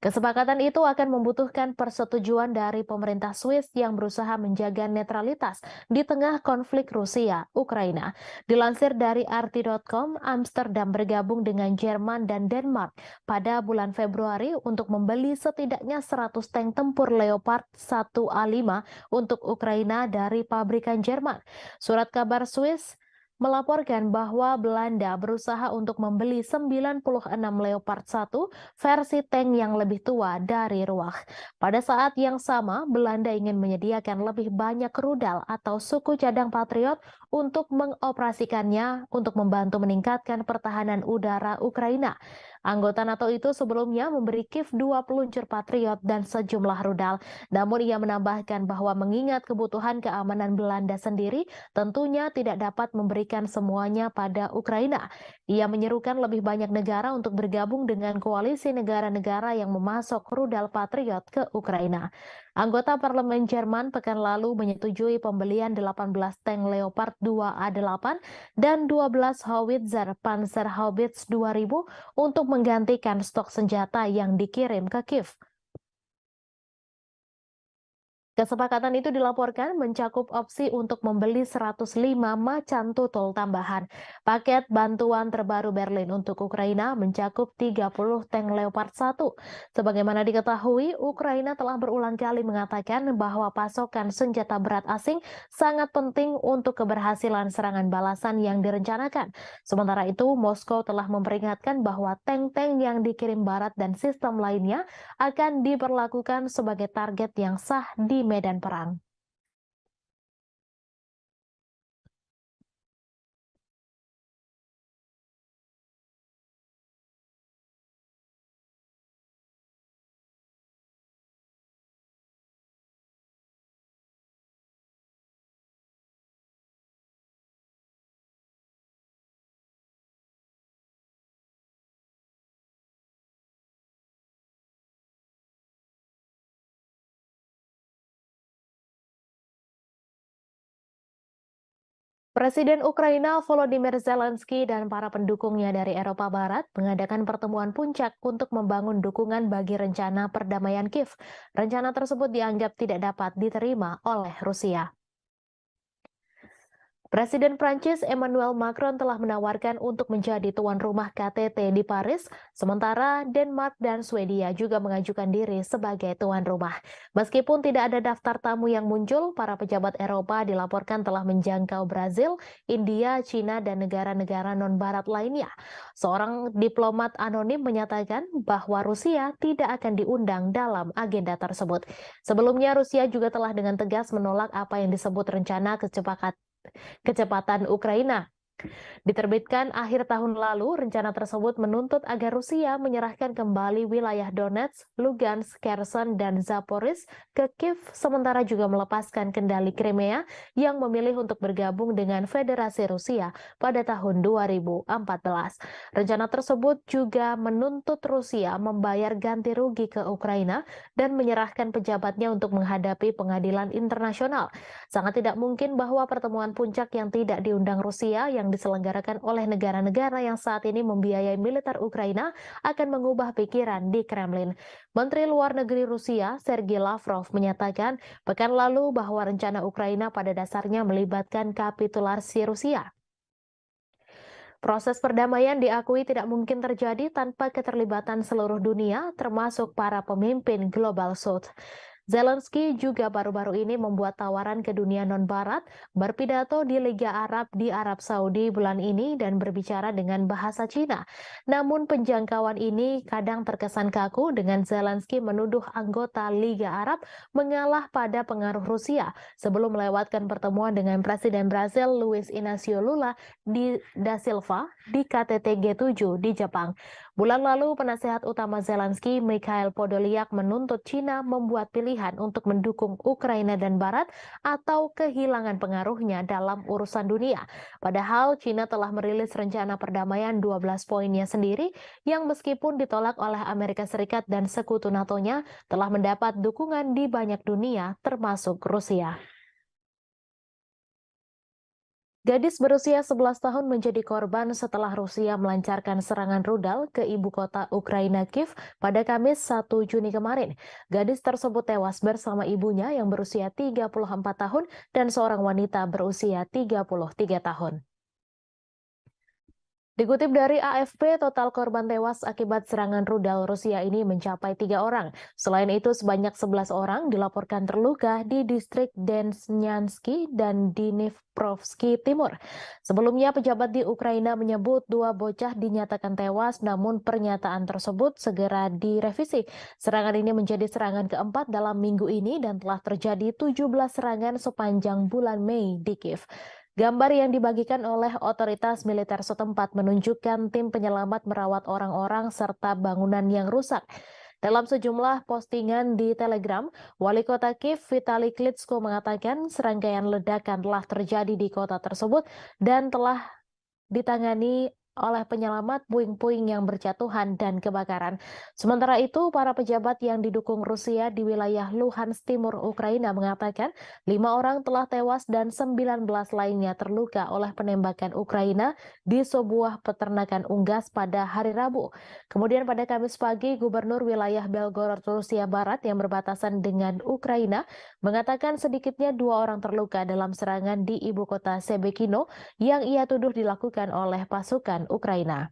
Speaker 1: Kesepakatan itu akan membutuhkan persetujuan dari pemerintah Swiss yang berusaha menjaga netralitas di tengah konflik Rusia-Ukraina. Dilansir dari RT.com, Amsterdam bergabung dengan Jerman dan Denmark pada bulan Februari untuk membeli setidaknya 100 tank tempur Leopard 1A5 untuk Ukraina dari pabrikan Jerman. Surat kabar Swiss melaporkan bahwa Belanda berusaha untuk membeli 96 Leopard 1 versi tank yang lebih tua dari Ruach. Pada saat yang sama, Belanda ingin menyediakan lebih banyak rudal atau suku cadang Patriot untuk mengoperasikannya untuk membantu meningkatkan pertahanan udara Ukraina. Anggota NATO itu sebelumnya memberi Kiev 2 peluncur Patriot dan sejumlah rudal. Namun ia menambahkan bahwa mengingat kebutuhan keamanan Belanda sendiri, tentunya tidak dapat memberikan semuanya pada Ukraina. Ia menyerukan lebih banyak negara untuk bergabung dengan koalisi negara-negara yang memasok rudal Patriot ke Ukraina. Anggota parlemen Jerman pekan lalu menyetujui pembelian 18 tank Leopard 2A8 dan 12 howitzer Panzerhaubitze 2000 untuk menggantikan stok senjata yang dikirim ke Kiev. Kesepakatan itu dilaporkan mencakup opsi untuk membeli 105 macan tutul tambahan. Paket bantuan terbaru Berlin untuk Ukraina mencakup 30 tank Leopard 1. Sebagaimana diketahui, Ukraina telah berulang kali mengatakan bahwa pasokan senjata berat asing sangat penting untuk keberhasilan serangan balasan yang direncanakan. Sementara itu, Moskow telah memperingatkan bahwa tank-tank yang dikirim Barat dan sistem lainnya akan diperlakukan sebagai target yang sah di medan perang. Presiden Ukraina Volodymyr Zelensky dan para pendukungnya dari Eropa Barat mengadakan pertemuan puncak untuk membangun dukungan bagi rencana perdamaian Kiev. Rencana tersebut dianggap tidak dapat diterima oleh Rusia. Presiden Prancis Emmanuel Macron telah menawarkan untuk menjadi tuan rumah KTT di Paris, sementara Denmark dan Swedia juga mengajukan diri sebagai tuan rumah. Meskipun tidak ada daftar tamu yang muncul, para pejabat Eropa dilaporkan telah menjangkau Brazil, India, China, dan negara-negara non-barat lainnya. Seorang diplomat anonim menyatakan bahwa Rusia tidak akan diundang dalam agenda tersebut. Sebelumnya, Rusia juga telah dengan tegas menolak apa yang disebut rencana kecepatan Ukraina. Diterbitkan akhir tahun lalu, rencana tersebut menuntut agar Rusia menyerahkan kembali wilayah Donetsk, Lugansk, Kherson, dan Zaporizhzhia ke Kiev, sementara juga melepaskan kendali Crimea yang memilih untuk bergabung dengan Federasi Rusia pada tahun 2014. Rencana tersebut juga menuntut Rusia membayar ganti rugi ke Ukraina dan menyerahkan pejabatnya untuk menghadapi pengadilan internasional. Sangat tidak mungkin bahwa pertemuan puncak yang tidak diundang Rusia yang diselenggarakan oleh negara-negara yang saat ini membiayai militer Ukraina akan mengubah pikiran di Kremlin. Menteri Luar Negeri Rusia, Sergei Lavrov, menyatakan pekan lalu bahwa rencana Ukraina pada dasarnya melibatkan kapitulasi Rusia. Proses perdamaian diakui tidak mungkin terjadi tanpa keterlibatan seluruh dunia, termasuk para pemimpin Global South. Zelensky juga baru-baru ini membuat tawaran ke dunia non-barat, berpidato di Liga Arab di Arab Saudi bulan ini dan berbicara dengan bahasa Cina. Namun penjangkauan ini kadang terkesan kaku dengan Zelensky menuduh anggota Liga Arab mengalah pada pengaruh Rusia sebelum melewatkan pertemuan dengan Presiden Brasil Luiz Inácio Lula da Silva di KTT G7 di Jepang. Bulan lalu, penasehat utama Zelensky, Mikhail Podolyak, menuntut China membuat pilihan untuk mendukung Ukraina dan Barat atau kehilangan pengaruhnya dalam urusan dunia. Padahal China telah merilis rencana perdamaian 12 poinnya sendiri yang meskipun ditolak oleh Amerika Serikat dan sekutu NATO-nya telah mendapat dukungan di banyak dunia termasuk Rusia. Gadis berusia 11 tahun menjadi korban setelah Rusia melancarkan serangan rudal ke ibu kota Ukraina Kiev pada Kamis 1 Juni kemarin. Gadis tersebut tewas bersama ibunya yang berusia 34 tahun dan seorang wanita berusia 33 tahun. Dikutip dari AFP, total korban tewas akibat serangan rudal Rusia ini mencapai 3 orang. Selain itu, sebanyak 11 orang dilaporkan terluka di distrik Densnyansky dan Dnipropetrovsk Timur. Sebelumnya, pejabat di Ukraina menyebut 2 bocah dinyatakan tewas, namun pernyataan tersebut segera direvisi. Serangan ini menjadi serangan keempat dalam minggu ini dan telah terjadi 17 serangan sepanjang bulan Mei di Kiev. Gambar yang dibagikan oleh otoritas militer setempat menunjukkan tim penyelamat merawat orang-orang serta bangunan yang rusak. Dalam sejumlah postingan di Telegram, Wali Kota Kiev Vitali Klitschko mengatakan serangkaian ledakan telah terjadi di kota tersebut dan telah ditangani oleh penyelamat puing-puing yang berjatuhan dan kebakaran. Sementara itu, para pejabat yang didukung Rusia di wilayah Luhansk Timur Ukraina mengatakan 5 orang telah tewas dan 19 lainnya terluka oleh penembakan Ukraina di sebuah peternakan unggas pada hari Rabu. Kemudian pada Kamis pagi, Gubernur wilayah Belgorod Rusia Barat yang berbatasan dengan Ukraina mengatakan sedikitnya 2 orang terluka dalam serangan di ibu kota Shebekino yang ia tuduh dilakukan oleh pasukan Ukraina.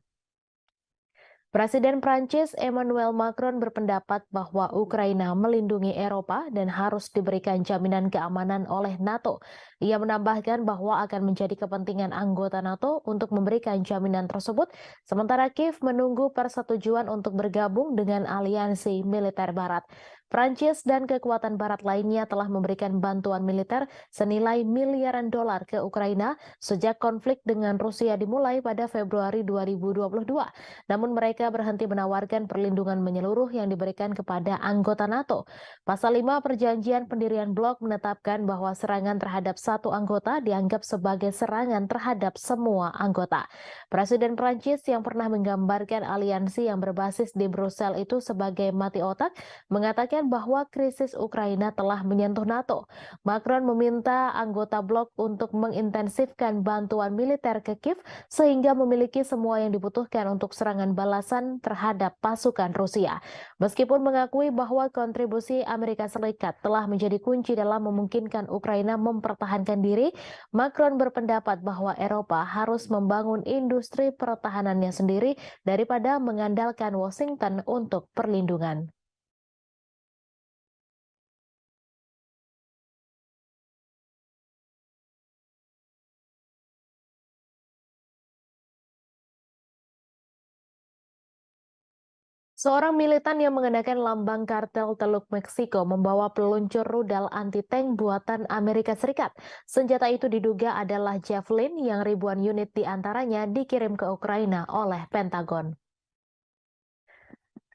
Speaker 1: Presiden Prancis Emmanuel Macron berpendapat bahwa Ukraina melindungi Eropa dan harus diberikan jaminan keamanan oleh NATO. Ia menambahkan bahwa akan menjadi kepentingan anggota NATO untuk memberikan jaminan tersebut, sementara Kiev menunggu persetujuan untuk bergabung dengan aliansi militer Barat. Prancis dan kekuatan Barat lainnya telah memberikan bantuan militer senilai miliaran dolar ke Ukraina sejak konflik dengan Rusia dimulai pada Februari 2022. Namun mereka berhenti menawarkan perlindungan menyeluruh yang diberikan kepada anggota NATO. Pasal 5 Perjanjian Pendirian Blok menetapkan bahwa serangan terhadap satu anggota dianggap sebagai serangan terhadap semua anggota. Presiden Prancis yang pernah menggambarkan aliansi yang berbasis di Brussel itu sebagai mati otak, mengatakan bahwa krisis Ukraina telah menyentuh NATO. Macron meminta anggota blok untuk mengintensifkan bantuan militer ke Kiev sehingga memiliki semua yang dibutuhkan untuk serangan balasan terhadap pasukan Rusia. Meskipun mengakui bahwa kontribusi Amerika Serikat telah menjadi kunci dalam memungkinkan Ukraina mempertahankan diri, Macron berpendapat bahwa Eropa harus membangun industri pertahanannya sendiri daripada mengandalkan Washington untuk perlindungan. Seorang militan yang mengenakan lambang kartel Teluk Meksiko membawa peluncur rudal anti-tank buatan Amerika Serikat. Senjata itu diduga adalah Javelin yang ribuan unit diantaranya dikirim ke Ukraina oleh Pentagon.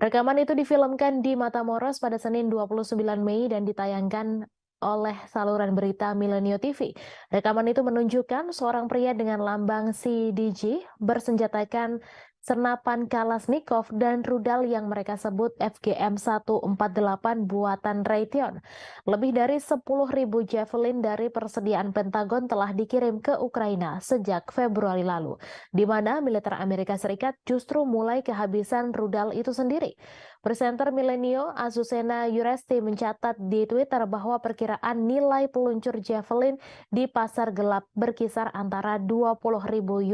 Speaker 1: Rekaman itu difilmkan di Matamoros pada Senin 29 Mei dan ditayangkan oleh saluran berita Milenio TV. Rekaman itu menunjukkan seorang pria dengan lambang CDG bersenjatakan senapan Kalashnikov dan rudal yang mereka sebut FGM-148 buatan Raytheon. Lebih dari 10.000 Javelin dari persediaan Pentagon telah dikirim ke Ukraina sejak Februari lalu, di mana militer Amerika Serikat justru mulai kehabisan rudal itu sendiri. Presenter Milenio Azucena Yuresti mencatat di Twitter bahwa perkiraan nilai peluncur Javelin di pasar gelap berkisar antara 20.000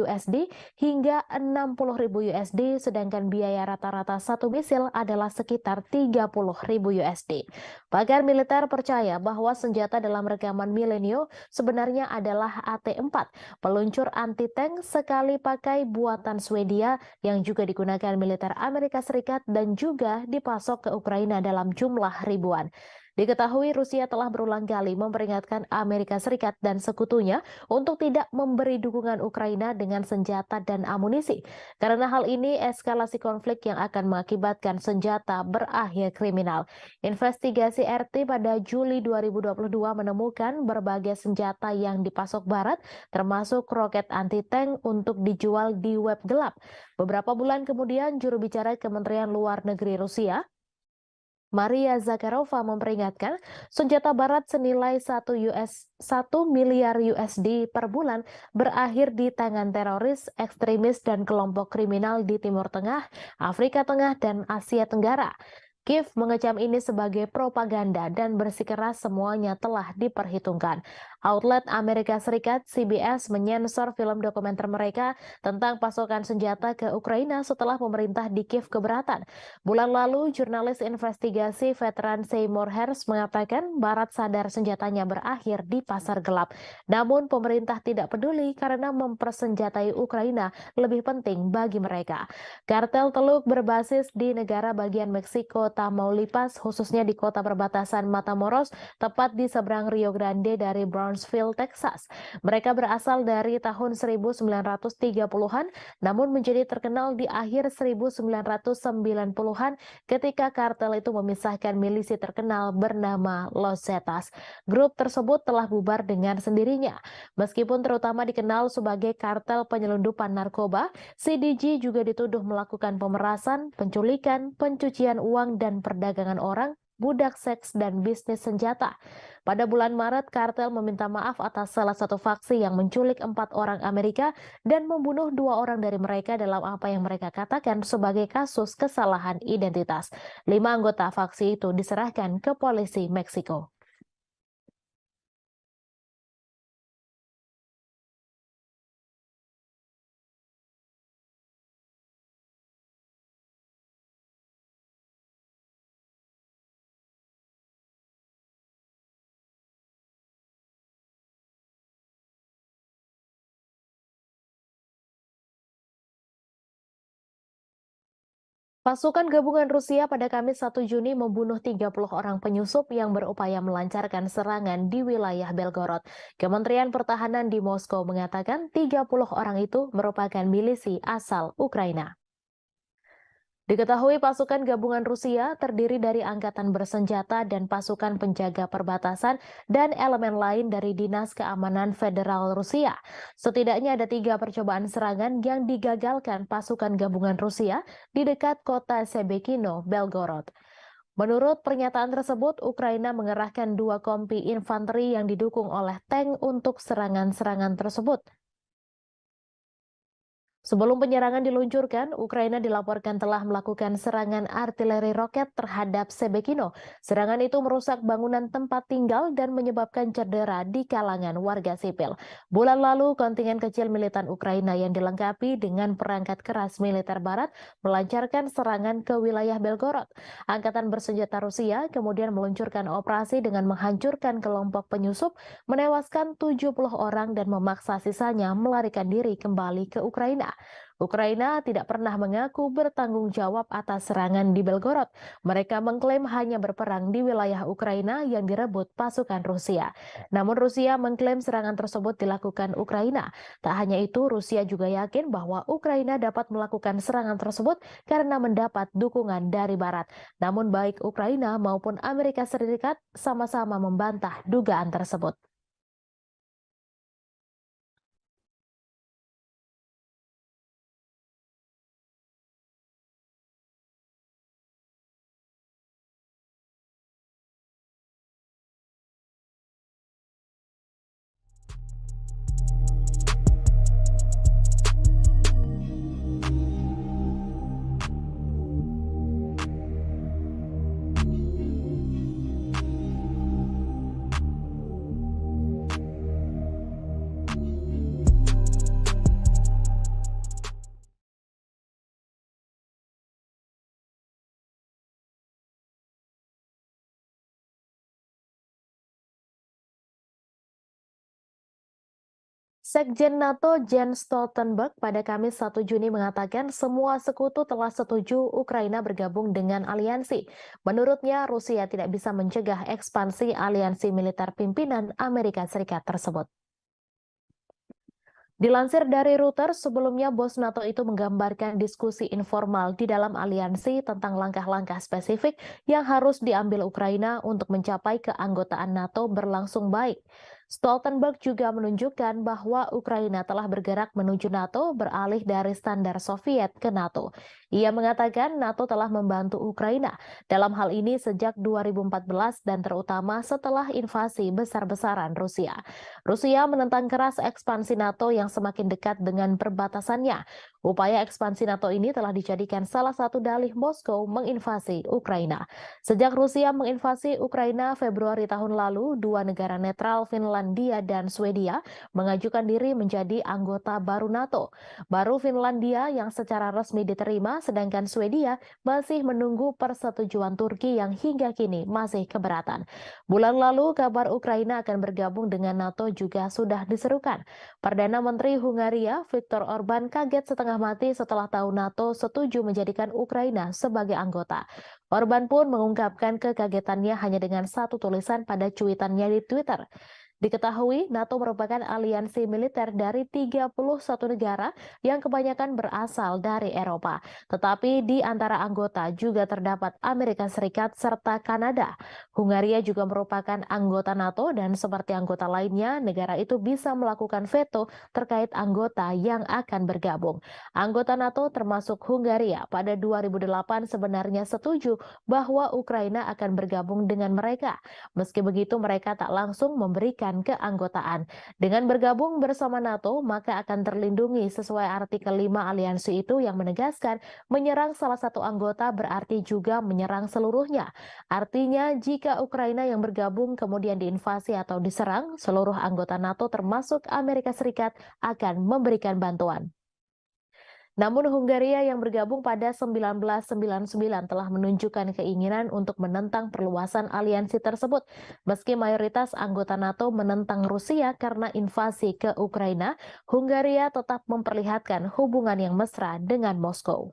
Speaker 1: USD hingga 60.000 USD, sedangkan biaya rata-rata satu misil adalah sekitar 30.000 USD. Pakar militer percaya bahwa senjata dalam rekaman Milenio sebenarnya adalah AT-4, peluncur anti-tank sekali pakai buatan Swedia yang juga digunakan militer Amerika Serikat dan juga dipasok ke Ukraina dalam jumlah ribuan. Diketahui Rusia telah berulang kali memperingatkan Amerika Serikat dan sekutunya untuk tidak memberi dukungan Ukraina dengan senjata dan amunisi. Karena hal ini eskalasi konflik yang akan mengakibatkan senjata berakhir kriminal. Investigasi RT pada Juli 2022 menemukan berbagai senjata yang dipasok Barat, termasuk roket anti-tank untuk dijual di web gelap. Beberapa bulan kemudian, juru bicara Kementerian Luar Negeri Rusia Maria Zakharova memperingatkan senjata barat senilai 1 miliar USD per bulan berakhir di tangan teroris, ekstremis, dan kelompok kriminal di Timur Tengah, Afrika Tengah, dan Asia Tenggara. Kiev mengecam ini sebagai propaganda dan bersikeras semuanya telah diperhitungkan. Outlet Amerika Serikat CBS menyensor film dokumenter mereka tentang pasokan senjata ke Ukraina setelah pemerintah di Kiev keberatan. Bulan lalu, jurnalis investigasi veteran Seymour Hersh mengatakan Barat sadar senjatanya berakhir di pasar gelap. Namun pemerintah tidak peduli karena mempersenjatai Ukraina lebih penting bagi mereka. Kartel teluk berbasis di negara bagian Meksiko, Tamaulipas, khususnya di kota perbatasan Matamoros, tepat di seberang Rio Grande dari Brownsville, Texas. Mereka berasal dari tahun 1930-an, namun menjadi terkenal di akhir 1990-an ketika kartel itu memisahkan milisi terkenal bernama Los Zetas. Grup tersebut telah bubar dengan sendirinya. Meskipun terutama dikenal sebagai kartel penyelundupan narkoba, CDG juga dituduh melakukan pemerasan, penculikan, pencucian uang, dan perdagangan orang, budak seks, dan bisnis senjata. Pada bulan Maret, kartel meminta maaf atas salah satu faksi yang menculik 4 orang Amerika dan membunuh 2 orang dari mereka dalam apa yang mereka katakan sebagai kasus kesalahan identitas. 5 anggota faksi itu diserahkan ke polisi Meksiko. Pasukan gabungan Rusia pada Kamis 1 Juni membunuh 30 orang penyusup yang berupaya melancarkan serangan di wilayah Belgorod. Kementerian Pertahanan di Moskow mengatakan 30 orang itu merupakan milisi asal Ukraina. Diketahui pasukan gabungan Rusia terdiri dari angkatan bersenjata dan pasukan penjaga perbatasan dan elemen lain dari Dinas Keamanan Federal Rusia. Setidaknya ada 3 percobaan serangan yang digagalkan pasukan gabungan Rusia di dekat kota Sebekino, Belgorod. Menurut pernyataan tersebut, Ukraina mengerahkan 2 kompi infanteri yang didukung oleh tank untuk serangan-serangan tersebut. Sebelum penyerangan diluncurkan, Ukraina dilaporkan telah melakukan serangan artileri roket terhadap Sebekino. Serangan itu merusak bangunan tempat tinggal dan menyebabkan cedera di kalangan warga sipil. Bulan lalu, kontingen kecil militan Ukraina yang dilengkapi dengan perangkat keras militer barat melancarkan serangan ke wilayah Belgorod. Angkatan bersenjata Rusia kemudian meluncurkan operasi dengan menghancurkan kelompok penyusup, menewaskan 70 orang dan memaksa sisanya melarikan diri kembali ke Ukraina. Ukraina tidak pernah mengaku bertanggung jawab atas serangan di Belgorod. Mereka mengklaim hanya berperang di wilayah Ukraina yang direbut pasukan Rusia. Namun Rusia mengklaim serangan tersebut dilakukan Ukraina. Tak hanya itu, Rusia juga yakin bahwa Ukraina dapat melakukan serangan tersebut karena mendapat dukungan dari Barat. Namun baik Ukraina maupun Amerika Serikat sama-sama membantah dugaan tersebut. Sekjen NATO Jens Stoltenberg pada Kamis 1 Juni mengatakan semua sekutu telah setuju Ukraina bergabung dengan aliansi. Menurutnya, Rusia tidak bisa mencegah ekspansi aliansi militer pimpinan Amerika Serikat tersebut. Dilansir dari Reuters, sebelumnya bos NATO itu menggambarkan diskusi informal di dalam aliansi tentang langkah-langkah spesifik yang harus diambil Ukraina untuk mencapai keanggotaan NATO berlangsung baik. Stoltenberg juga menunjukkan bahwa Ukraina telah bergerak menuju NATO beralih dari standar Soviet ke NATO. Ia mengatakan NATO telah membantu Ukraina dalam hal ini sejak 2014 dan terutama setelah invasi besar-besaran Rusia. Rusia menentang keras ekspansi NATO yang semakin dekat dengan perbatasannya. Upaya ekspansi NATO ini telah dijadikan salah satu dalih Moskow menginvasi Ukraina. Sejak Rusia menginvasi Ukraina Februari tahun lalu, dua negara netral Finlandia dan Swedia mengajukan diri menjadi anggota baru NATO. Baru Finlandia yang secara resmi diterima, sedangkan Swedia masih menunggu persetujuan Turki yang hingga kini masih keberatan. Bulan lalu, kabar Ukraina akan bergabung dengan NATO juga sudah diserukan. Perdana Menteri Hungaria, Viktor Orban, kaget setengah mati setelah tahu NATO setuju menjadikan Ukraina sebagai anggota. Orban pun mengungkapkan kekagetannya hanya dengan satu tulisan pada cuitannya di Twitter. Diketahui NATO merupakan aliansi militer dari 31 negara yang kebanyakan berasal dari Eropa. Tetapi di antara anggota juga terdapat Amerika Serikat serta Kanada. Hungaria juga merupakan anggota NATO dan seperti anggota lainnya, negara itu bisa melakukan veto terkait anggota yang akan bergabung. Anggota NATO termasuk Hungaria pada 2008 sebenarnya setuju bahwa Ukraina akan bergabung dengan mereka. Meski begitu, mereka tak langsung memberikan keanggotaan. Dengan bergabung bersama NATO, maka akan terlindungi sesuai artikel 5 aliansi itu yang menegaskan menyerang salah satu anggota berarti juga menyerang seluruhnya. Artinya, jika Ukraina yang bergabung kemudian diinvasi atau diserang, seluruh anggota NATO termasuk Amerika Serikat akan memberikan bantuan. Namun Hungaria yang bergabung pada 1999 telah menunjukkan keinginan untuk menentang perluasan aliansi tersebut. Meski mayoritas anggota NATO menentang Rusia karena invasi ke Ukraina, Hungaria tetap memperlihatkan hubungan yang mesra dengan Moskow.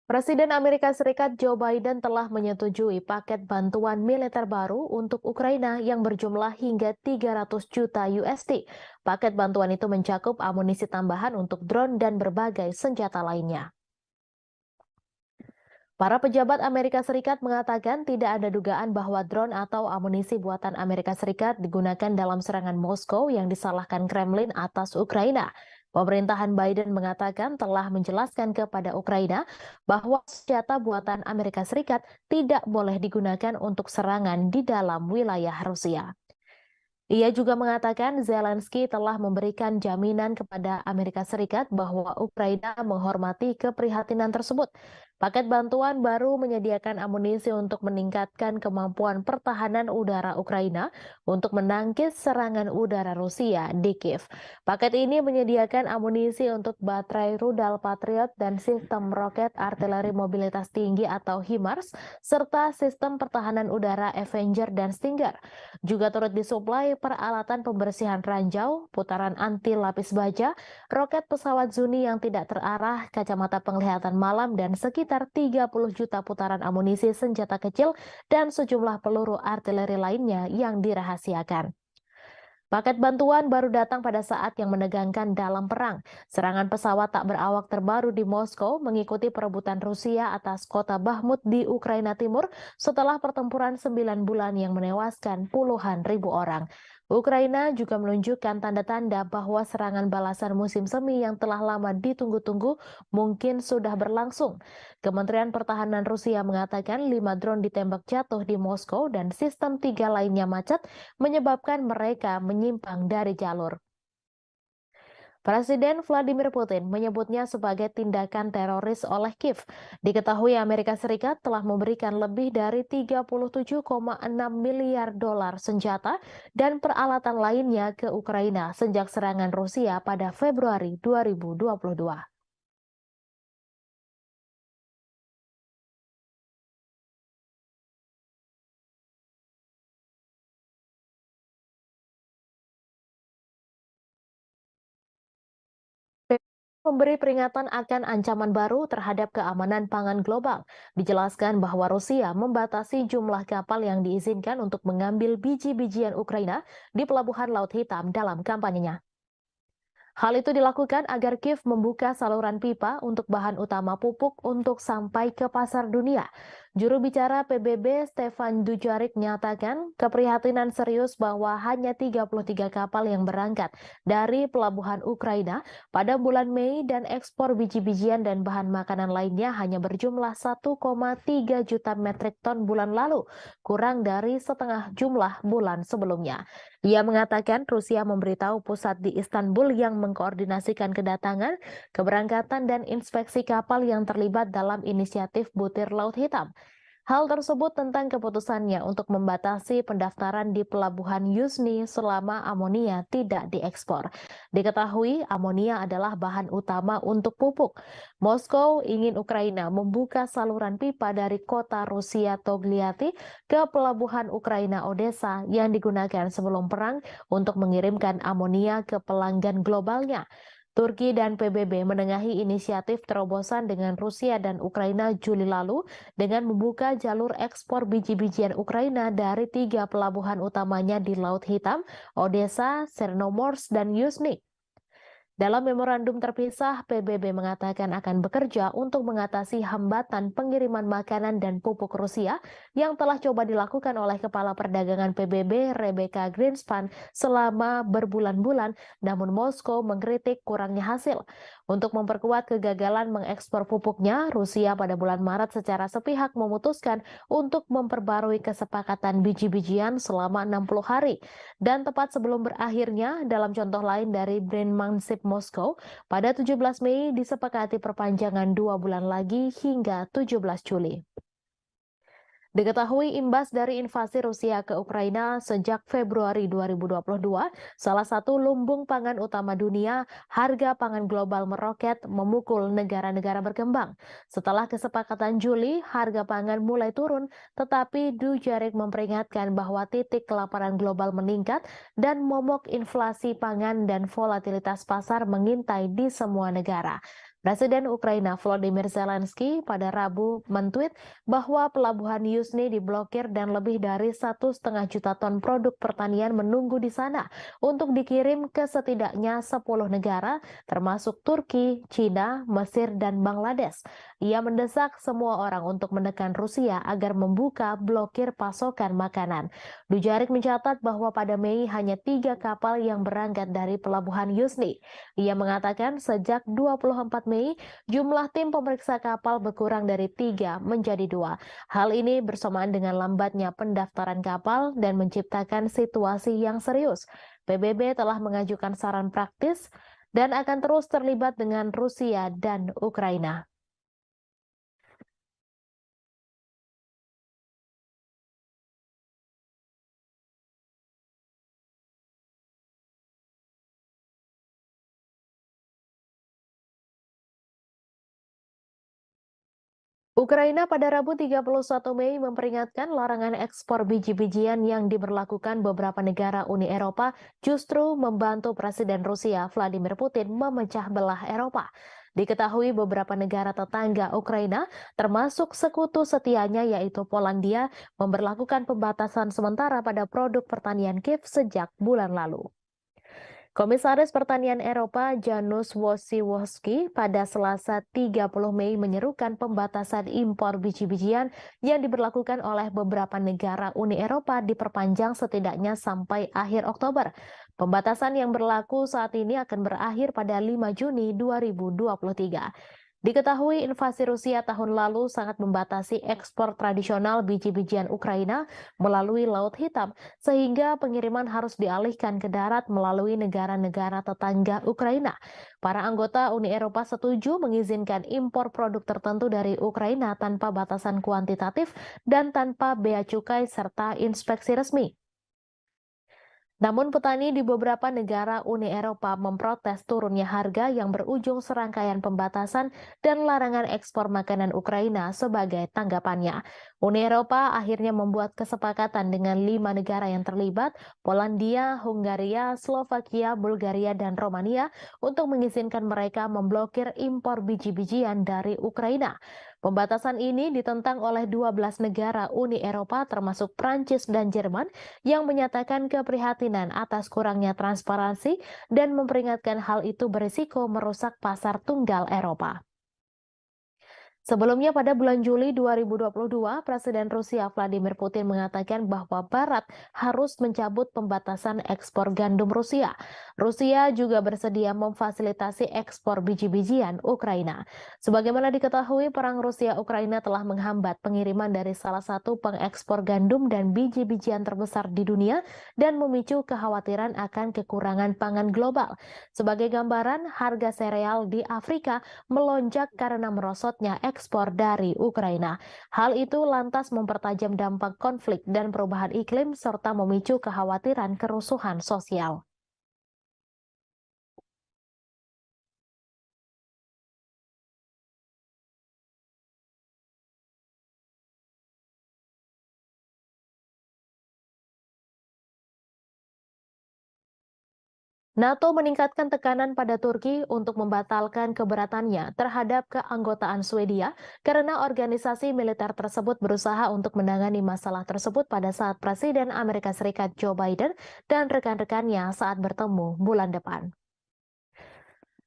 Speaker 1: Presiden Amerika Serikat Joe Biden telah menyetujui paket bantuan militer baru untuk Ukraina yang berjumlah hingga 300 juta USD. Paket bantuan itu mencakup amunisi tambahan untuk drone dan berbagai senjata lainnya. Para pejabat Amerika Serikat mengatakan tidak ada dugaan bahwa drone atau amunisi buatan Amerika Serikat digunakan dalam serangan Moskow yang disalahkan Kremlin atas Ukraina. Pemerintahan Biden mengatakan telah menjelaskan kepada Ukraina bahwa senjata buatan Amerika Serikat tidak boleh digunakan untuk serangan di dalam wilayah Rusia. Ia juga mengatakan Zelensky telah memberikan jaminan kepada Amerika Serikat bahwa Ukraina menghormati keprihatinan tersebut. Paket bantuan baru menyediakan amunisi untuk meningkatkan kemampuan pertahanan udara Ukraina untuk menangkis serangan udara Rusia di Kiev. Paket ini menyediakan amunisi untuk baterai rudal Patriot dan sistem roket artileri mobilitas tinggi atau HIMARS, serta sistem pertahanan udara Avenger dan Stinger. Juga turut disuplai peralatan pembersihan ranjau, putaran anti lapis baja, roket pesawat Zuni yang tidak terarah, kacamata penglihatan malam, dan sekitar 30 juta putaran amunisi senjata kecil dan sejumlah peluru artileri lainnya yang dirahasiakan. Paket bantuan baru datang pada saat yang menegangkan dalam perang. Serangan pesawat tak berawak terbaru di Moskow mengikuti perebutan Rusia atas kota Bakhmut di Ukraina Timur setelah pertempuran 9 bulan yang menewaskan puluhan ribu orang. Ukraina juga menunjukkan tanda-tanda bahwa serangan balasan musim semi yang telah lama ditunggu-tunggu mungkin sudah berlangsung. Kementerian Pertahanan Rusia mengatakan 5 drone ditembak jatuh di Moskow dan sistem 3 lainnya macet menyebabkan mereka menyimpang dari jalur. Presiden Vladimir Putin menyebutnya sebagai tindakan teroris oleh Kiev. Diketahui Amerika Serikat telah memberikan lebih dari 37,6 miliar dolar senjata dan peralatan lainnya ke Ukraina sejak serangan Rusia pada Februari 2022. Memberi peringatan akan ancaman baru terhadap keamanan pangan global. Dijelaskan bahwa Rusia membatasi jumlah kapal yang diizinkan untuk mengambil biji-bijian Ukraina di pelabuhan Laut Hitam dalam kampanyenya. Hal itu dilakukan agar Kiev membuka saluran pipa untuk bahan utama pupuk untuk sampai ke pasar dunia. Juru bicara PBB Stefan Dujarric menyatakan keprihatinan serius bahwa hanya 33 kapal yang berangkat dari pelabuhan Ukraina pada bulan Mei dan ekspor biji-bijian dan bahan makanan lainnya hanya berjumlah 1,3 juta metrik ton bulan lalu, kurang dari setengah jumlah bulan sebelumnya. Ia mengatakan Rusia memberitahu pusat di Istanbul yang mengkoordinasikan kedatangan, keberangkatan, dan inspeksi kapal yang terlibat dalam inisiatif Butir Laut Hitam. Hal tersebut tentang keputusannya untuk membatasi pendaftaran di pelabuhan Yuzhny selama amonia tidak diekspor. Diketahui amonia adalah bahan utama untuk pupuk. Moskow ingin Ukraina membuka saluran pipa dari kota Rusia Togliatti ke pelabuhan Ukraina Odessa yang digunakan sebelum perang untuk mengirimkan amonia ke pelanggan globalnya. Turki dan PBB menengahi inisiatif terobosan dengan Rusia dan Ukraina Juli lalu dengan membuka jalur ekspor biji-bijian Ukraina dari 3 pelabuhan utamanya di Laut Hitam, Odessa, Chernomorsk, dan Yuzhny. Dalam memorandum terpisah, PBB mengatakan akan bekerja untuk mengatasi hambatan pengiriman makanan dan pupuk Rusia yang telah coba dilakukan oleh Kepala Perdagangan PBB Rebecca Greenspan selama berbulan-bulan, namun Moskow mengkritik kurangnya hasil. Untuk memperkuat kegagalan mengekspor pupuknya, Rusia pada bulan Maret secara sepihak memutuskan untuk memperbarui kesepakatan biji-bijian selama 60 hari. Dan tepat sebelum berakhirnya, dalam contoh lain dari Brandmanship Moskow, pada 17 Mei disepakati perpanjangan 2 bulan lagi hingga 17 Juli. Diketahui imbas dari invasi Rusia ke Ukraina sejak Februari 2022, salah satu lumbung pangan utama dunia, harga pangan global meroket memukul negara-negara berkembang. Setelah kesepakatan Juli, harga pangan mulai turun, tetapi Dujarric memperingatkan bahwa titik kelaparan global meningkat dan momok inflasi pangan dan volatilitas pasar mengintai di semua negara. Presiden Ukraina Volodymyr Zelensky pada Rabu mentweet bahwa pelabuhan Yuzhny diblokir dan lebih dari 1,5 juta ton produk pertanian menunggu di sana untuk dikirim ke setidaknya 10 negara termasuk Turki, China, Mesir, dan Bangladesh. Ia mendesak semua orang untuk menekan Rusia agar membuka blokir pasokan makanan. Dujarric mencatat bahwa pada Mei hanya 3 kapal yang berangkat dari pelabuhan Yuzhny. Ia mengatakan sejak 24 Mei, jumlah tim pemeriksa kapal berkurang dari 3 menjadi 2. Hal ini bersamaan dengan lambatnya pendaftaran kapal dan menciptakan situasi yang serius. PBB telah mengajukan saran praktis dan akan terus terlibat dengan Rusia dan Ukraina. Ukraina pada Rabu 31 Mei memperingatkan larangan ekspor biji-bijian yang diberlakukan beberapa negara Uni Eropa justru membantu Presiden Rusia Vladimir Putin memecah belah Eropa. Diketahui beberapa negara tetangga Ukraina, termasuk sekutu setianya yaitu Polandia, memberlakukan pembatasan sementara pada produk pertanian Kiev sejak bulan lalu. Komisaris Pertanian Eropa Janusz Wojciechowski pada Selasa 30 Mei menyerukan pembatasan impor biji-bijian yang diberlakukan oleh beberapa negara Uni Eropa diperpanjang setidaknya sampai akhir Oktober. Pembatasan yang berlaku saat ini akan berakhir pada 5 Juni 2023. Diketahui invasi Rusia tahun lalu sangat membatasi ekspor tradisional biji-bijian Ukraina melalui Laut Hitam, sehingga pengiriman harus dialihkan ke darat melalui negara-negara tetangga Ukraina. Para anggota Uni Eropa setuju mengizinkan impor produk tertentu dari Ukraina tanpa batasan kuantitatif dan tanpa bea cukai serta inspeksi resmi. Namun petani di beberapa negara Uni Eropa memprotes turunnya harga yang berujung serangkaian pembatasan dan larangan ekspor makanan Ukraina sebagai tanggapannya. Uni Eropa akhirnya membuat kesepakatan dengan 5 negara yang terlibat, Polandia, Hungaria, Slovakia, Bulgaria, dan Romania untuk mengizinkan mereka memblokir impor biji-bijian dari Ukraina. Pembatasan ini ditentang oleh 12 negara Uni Eropa termasuk Prancis dan Jerman yang menyatakan keprihatinan atas kurangnya transparansi dan memperingatkan hal itu berisiko merusak pasar tunggal Eropa. Sebelumnya pada bulan Juli 2022, Presiden Rusia Vladimir Putin mengatakan bahwa Barat harus mencabut pembatasan ekspor gandum Rusia. Rusia juga bersedia memfasilitasi ekspor biji-bijian Ukraina. Sebagaimana diketahui, perang Rusia-Ukraina telah menghambat pengiriman dari salah satu pengekspor gandum dan biji-bijian terbesar di dunia dan memicu kekhawatiran akan kekurangan pangan global. Sebagai gambaran, harga sereal di Afrika melonjak karena merosotnya ekspor dari Ukraina. Hal itu lantas mempertajam dampak konflik dan perubahan iklim serta memicu kekhawatiran kerusuhan sosial. NATO meningkatkan tekanan pada Turki untuk membatalkan keberatannya terhadap keanggotaan Swedia karena organisasi militer tersebut berusaha untuk menangani masalah tersebut pada saat Presiden Amerika Serikat Joe Biden dan rekan-rekannya saat bertemu bulan depan.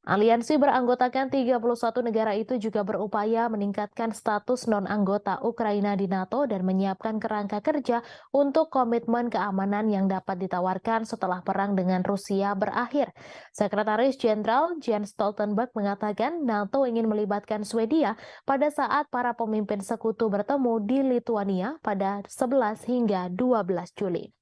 Speaker 1: Aliansi beranggotakan 31 negara itu juga berupaya meningkatkan status non-anggota Ukraina di NATO dan menyiapkan kerangka kerja untuk komitmen keamanan yang dapat ditawarkan setelah perang dengan Rusia berakhir. Sekretaris Jenderal Jens Stoltenberg mengatakan NATO ingin melibatkan Swedia pada saat para pemimpin sekutu bertemu di Lithuania pada 11 hingga 12 Juli.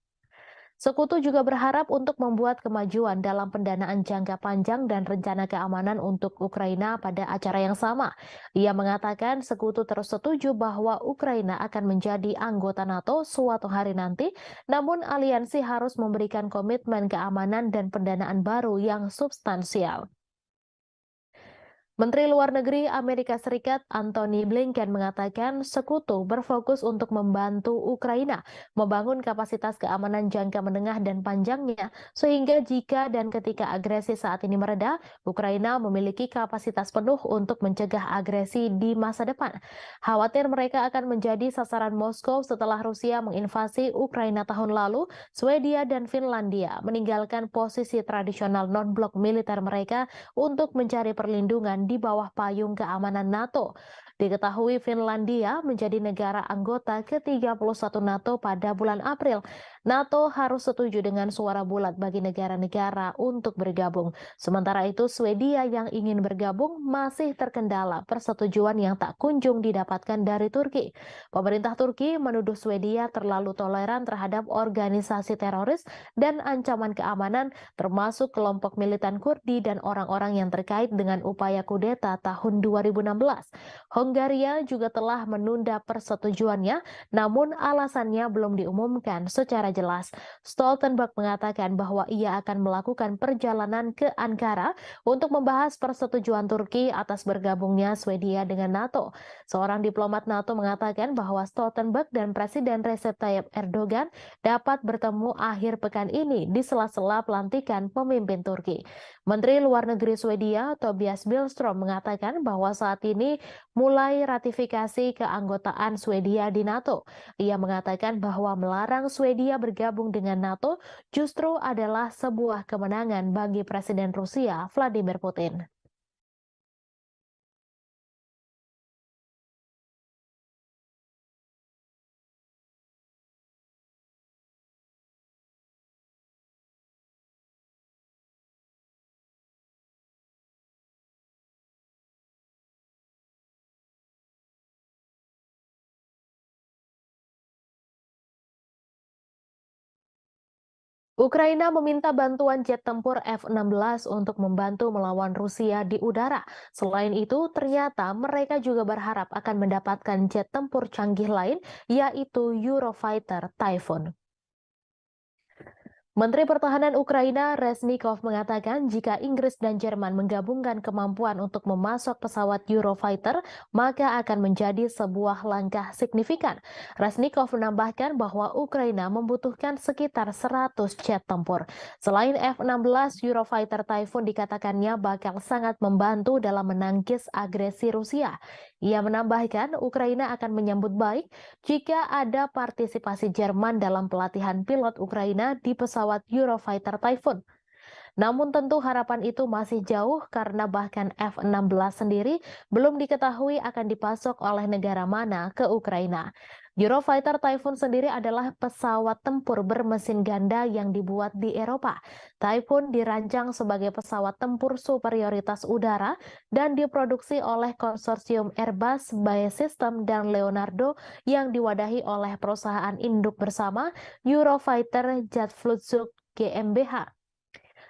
Speaker 1: Sekutu juga berharap untuk membuat kemajuan dalam pendanaan jangka panjang dan rencana keamanan untuk Ukraina pada acara yang sama. Ia mengatakan sekutu terus setuju bahwa Ukraina akan menjadi anggota NATO suatu hari nanti, namun aliansi harus memberikan komitmen keamanan dan pendanaan baru yang substansial. Menteri Luar Negeri Amerika Serikat Antony Blinken mengatakan sekutu berfokus untuk membantu Ukraina membangun kapasitas keamanan jangka menengah dan panjangnya, sehingga jika dan ketika agresi saat ini mereda, Ukraina memiliki kapasitas penuh untuk mencegah agresi di masa depan. Khawatir mereka akan menjadi sasaran Moskow setelah Rusia menginvasi Ukraina tahun lalu, Swedia dan Finlandia meninggalkan posisi tradisional non-blok militer mereka untuk mencari perlindungan di bawah payung keamanan NATO. Diketahui Finlandia menjadi negara anggota ke-31 NATO pada bulan April. NATO harus setuju dengan suara bulat bagi negara-negara untuk bergabung. Sementara itu, Swedia yang ingin bergabung masih terkendala persetujuan yang tak kunjung didapatkan dari Turki. Pemerintah Turki menuduh Swedia terlalu toleran terhadap organisasi teroris dan ancaman keamanan termasuk kelompok militan Kurdi dan orang-orang yang terkait dengan upaya kudeta tahun 2016. Hongaria juga telah menunda persetujuannya, namun alasannya belum diumumkan secara jelas. Stoltenberg mengatakan bahwa ia akan melakukan perjalanan ke Ankara untuk membahas persetujuan Turki atas bergabungnya Swedia dengan NATO. Seorang diplomat NATO mengatakan bahwa Stoltenberg dan Presiden Recep Tayyip Erdogan dapat bertemu akhir pekan ini di sela-sela pelantikan pemimpin Turki. Menteri Luar Negeri Swedia Tobias Billström mengatakan bahwa saat ini mulai ratifikasi keanggotaan Swedia di NATO. Ia mengatakan bahwa melarang Swedia bergabung dengan NATO justru adalah sebuah kemenangan bagi Presiden Rusia Vladimir Putin. Ukraina meminta bantuan jet tempur F-16 untuk membantu melawan Rusia di udara. Selain itu, ternyata mereka juga berharap akan mendapatkan jet tempur canggih lain, yaitu Eurofighter Typhoon. Menteri Pertahanan Ukraina Reznikov mengatakan jika Inggris dan Jerman menggabungkan kemampuan untuk memasok pesawat Eurofighter, maka akan menjadi sebuah langkah signifikan. Reznikov menambahkan bahwa Ukraina membutuhkan sekitar 100 jet tempur. Selain F-16, Eurofighter Typhoon dikatakannya bakal sangat membantu dalam menangkis agresi Rusia. Ia menambahkan Ukraina akan menyambut baik jika ada partisipasi Jerman dalam pelatihan pilot Ukraina di pesawat Eurofighter Typhoon. Namun tentu harapan itu masih jauh karena bahkan F-16 sendiri belum diketahui akan dipasok oleh negara mana ke Ukraina. Eurofighter Typhoon sendiri adalah pesawat tempur bermesin ganda yang dibuat di Eropa. Typhoon dirancang sebagai pesawat tempur superioritas udara dan diproduksi oleh konsorsium Airbus, BAE Systems, dan Leonardo yang diwadahi oleh perusahaan induk bersama Eurofighter Jet Flugzeug GmbH.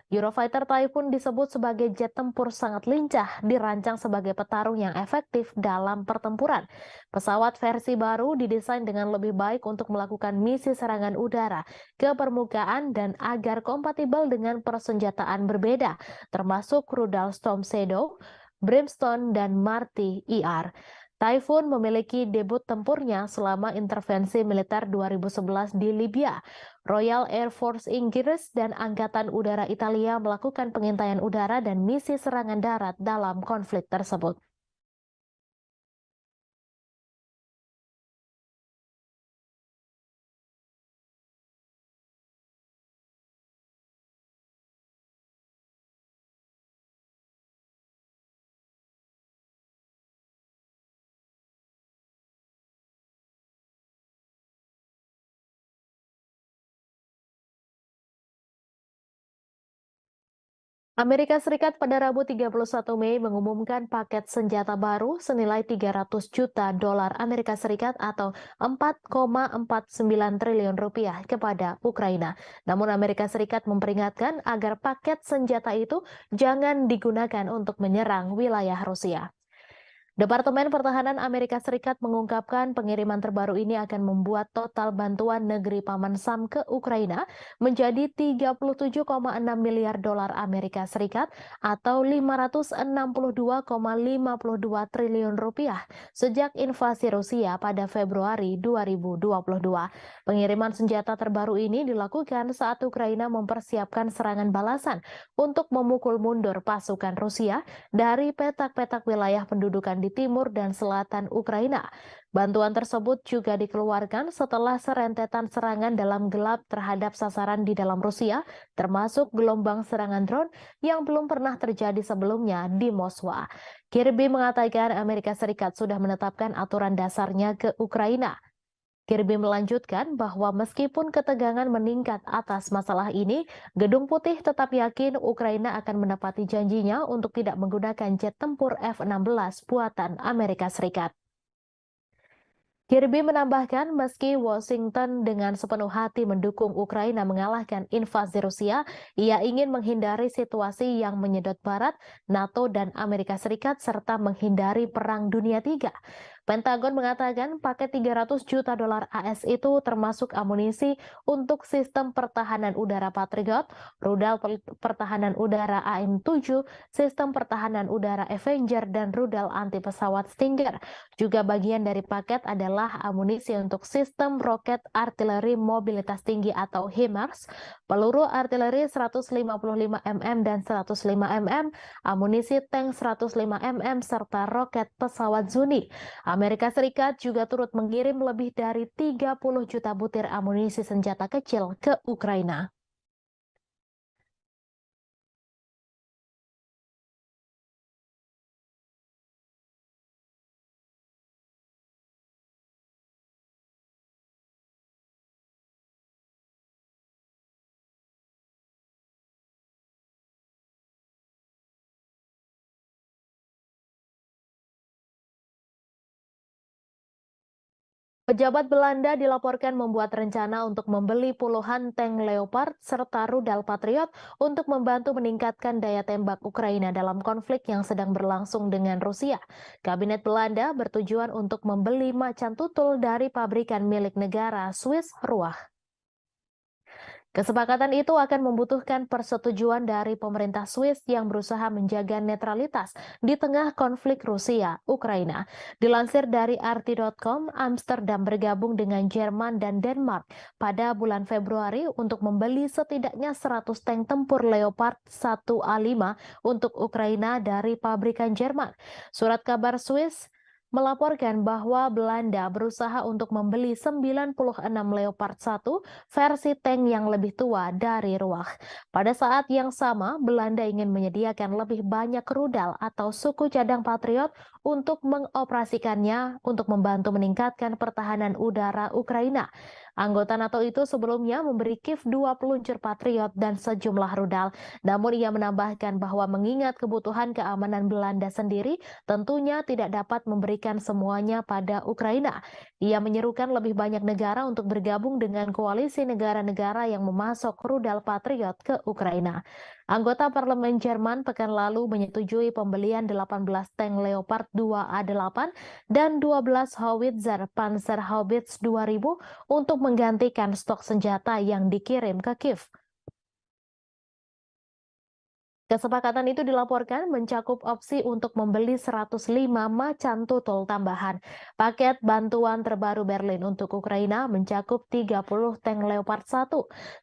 Speaker 1: Eurofighter Typhoon disebut sebagai jet tempur sangat lincah, dirancang sebagai petarung yang efektif dalam pertempuran. Pesawat versi baru didesain dengan lebih baik untuk melakukan misi serangan udara ke permukaan dan agar kompatibel dengan persenjataan berbeda, termasuk rudal Storm Shadow, Brimstone, dan Marty ER. Typhoon memiliki debut tempurnya selama intervensi militer 2011 di Libya. Royal Air Force Inggris dan Angkatan Udara Italia melakukan pengintaian udara dan misi serangan darat dalam konflik tersebut. Amerika Serikat pada Rabu 31 Mei mengumumkan paket senjata baru senilai 300 juta dolar Amerika Serikat atau 4,49 triliun rupiah kepada Ukraina. Namun Amerika Serikat memperingatkan agar paket senjata itu jangan digunakan untuk menyerang wilayah Rusia. Departemen Pertahanan Amerika Serikat mengungkapkan pengiriman terbaru ini akan membuat total bantuan negeri Paman Sam ke Ukraina menjadi 37,6 miliar dolar Amerika Serikat atau 562,52 triliun rupiah sejak invasi Rusia pada Februari 2022. Pengiriman senjata terbaru ini dilakukan saat Ukraina mempersiapkan serangan balasan untuk memukul mundur pasukan Rusia dari petak-petak wilayah pendudukan di timur dan selatan Ukraina. Bantuan tersebut juga dikeluarkan setelah serentetan serangan dalam gelap terhadap sasaran di dalam Rusia, termasuk gelombang serangan drone yang belum pernah terjadi sebelumnya di Moskwa. Kirby mengatakan Amerika Serikat sudah menetapkan aturan dasarnya ke Ukraina. Kirby melanjutkan bahwa meskipun ketegangan meningkat atas masalah ini, Gedung Putih tetap yakin Ukraina akan menepati janjinya untuk tidak menggunakan jet tempur F-16 buatan Amerika Serikat. Kirby menambahkan meski Washington dengan sepenuh hati mendukung Ukraina mengalahkan invasi Rusia, ia ingin menghindari situasi yang menyedot Barat, NATO, dan Amerika Serikat serta menghindari Perang Dunia III. Pentagon mengatakan paket 300 juta dolar AS itu termasuk amunisi untuk sistem pertahanan udara Patriot, rudal pertahanan udara AM-7, sistem pertahanan udara Avenger, dan rudal anti pesawat Stinger. Juga bagian dari paket adalah amunisi untuk sistem roket artileri mobilitas tinggi atau HIMARS, peluru artileri 155 mm dan 105 mm, amunisi tank 105 mm, serta roket pesawat Zuni. Amerika Serikat juga turut mengirim lebih dari 30 juta butir amunisi senjata kecil ke Ukraina. Pejabat Belanda dilaporkan membuat rencana untuk membeli puluhan tank Leopard serta rudal Patriot untuk membantu meningkatkan daya tembak Ukraina dalam konflik yang sedang berlangsung dengan Rusia. Kabinet Belanda bertujuan untuk membeli macan tutul dari pabrikan milik negara Swiss Ruah. Kesepakatan itu akan membutuhkan persetujuan dari pemerintah Swiss yang berusaha menjaga netralitas di tengah konflik Rusia-Ukraina. Dilansir dari RT.com, Amsterdam bergabung dengan Jerman dan Denmark pada bulan Februari untuk membeli setidaknya 100 tank tempur Leopard 1A5 untuk Ukraina dari pabrikan Jerman. Surat kabar Swiss melaporkan bahwa Belanda berusaha untuk membeli 96 Leopard 1 versi tank yang lebih tua dari Ruach. Pada saat yang sama, Belanda ingin menyediakan lebih banyak rudal atau suku cadang Patriot untuk mengoperasikannya untuk membantu meningkatkan pertahanan udara Ukraina. Anggota NATO itu sebelumnya memberi Kiev 2 peluncur Patriot dan sejumlah rudal. Namun ia menambahkan bahwa mengingat kebutuhan keamanan Belanda sendiri, tentunya tidak dapat memberikan semuanya pada Ukraina. Ia menyerukan lebih banyak negara untuk bergabung dengan koalisi negara-negara yang memasok rudal Patriot ke Ukraina. Anggota parlemen Jerman pekan lalu menyetujui pembelian 18 tank Leopard 2A8 dan 12 howitzer Panzerhaubitze 2000 untuk menggantikan stok senjata yang dikirim ke Kiev. Kesepakatan itu dilaporkan mencakup opsi untuk membeli 105 macan tutul tambahan. Paket bantuan terbaru Berlin untuk Ukraina mencakup 30 tank Leopard 1.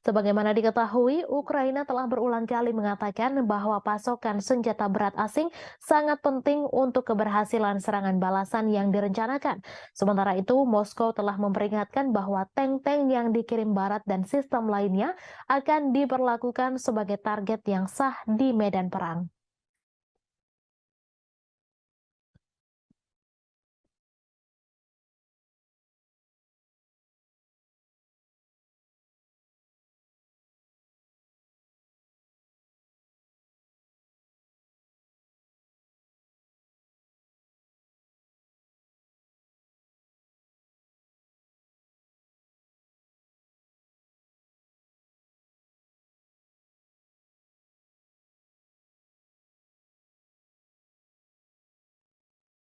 Speaker 1: Sebagaimana diketahui, Ukraina telah berulang kali mengatakan bahwa pasokan senjata berat asing sangat penting untuk keberhasilan serangan balasan yang direncanakan. Sementara itu, Moskow telah memperingatkan bahwa tank-tank yang dikirim Barat dan sistem lainnya akan diperlakukan sebagai target yang sah di medan perang.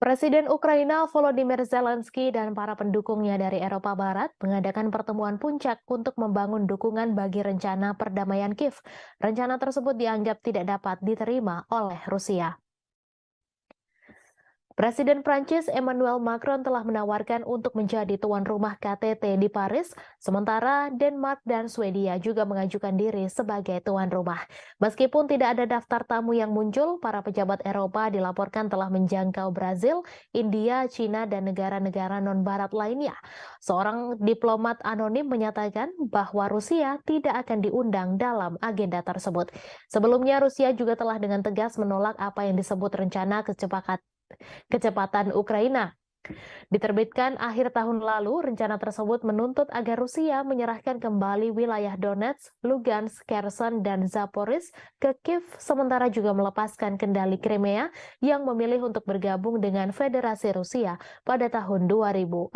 Speaker 1: Presiden Ukraina Volodymyr Zelensky dan para pendukungnya dari Eropa Barat mengadakan pertemuan puncak untuk membangun dukungan bagi rencana perdamaian Kiev. Rencana tersebut dianggap tidak dapat diterima oleh Rusia. Presiden Prancis Emmanuel Macron telah menawarkan untuk menjadi tuan rumah KTT di Paris, sementara Denmark dan Swedia juga mengajukan diri sebagai tuan rumah. Meskipun tidak ada daftar tamu yang muncul, para pejabat Eropa dilaporkan telah menjangkau Brazil, India, China, dan negara-negara non-barat lainnya. Seorang diplomat anonim menyatakan bahwa Rusia tidak akan diundang dalam agenda tersebut. Sebelumnya, Rusia juga telah dengan tegas menolak apa yang disebut rencana kecepatan Ukraina. Diterbitkan akhir tahun lalu, rencana tersebut menuntut agar Rusia menyerahkan kembali wilayah Donetsk, Lugansk, Kherson, dan Zaporizhzhia ke Kiev, sementara juga melepaskan kendali Crimea yang memilih untuk bergabung dengan Federasi Rusia pada tahun 2014.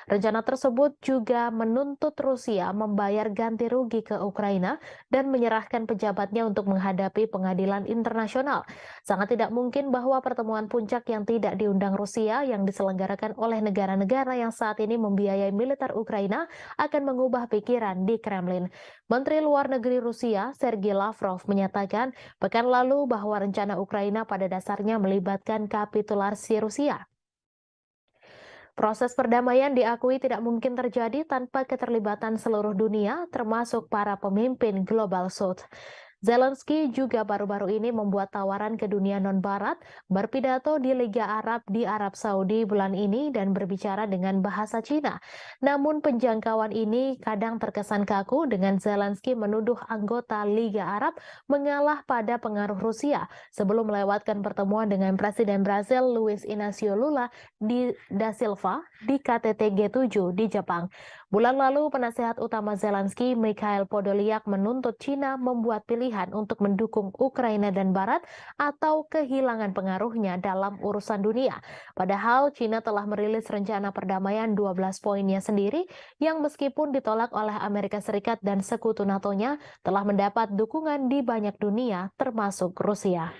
Speaker 1: Rencana tersebut juga menuntut Rusia membayar ganti rugi ke Ukraina dan menyerahkan pejabatnya untuk menghadapi pengadilan internasional. Sangat tidak mungkin bahwa pertemuan puncak yang tidak diundang Rusia yang diselenggarakan oleh negara-negara yang saat ini membiayai militer Ukraina akan mengubah pikiran di Kremlin. Menteri Luar Negeri Rusia, Sergei Lavrov, menyatakan pekan lalu bahwa rencana Ukraina pada dasarnya melibatkan kapitulasi Rusia. Proses perdamaian diakui tidak mungkin terjadi tanpa keterlibatan seluruh dunia, termasuk para pemimpin Global South. Zelensky juga baru-baru ini membuat tawaran ke dunia non-barat, berpidato di Liga Arab di Arab Saudi bulan ini dan berbicara dengan bahasa Cina. Namun penjangkauan ini kadang terkesan kaku dengan Zelensky menuduh anggota Liga Arab mengalah pada pengaruh Rusia sebelum melewatkan pertemuan dengan Presiden Brasil Luiz Inácio Lula da Silva di KTT G7 di Jepang. Bulan lalu, penasehat utama Zelensky, Mikhail Podolyak, menuntut China membuat pilihan untuk mendukung Ukraina dan Barat atau kehilangan pengaruhnya dalam urusan dunia. Padahal China telah merilis rencana perdamaian 12 poinnya sendiri yang meskipun ditolak oleh Amerika Serikat dan sekutu NATO-nya telah mendapat dukungan di banyak dunia termasuk Rusia.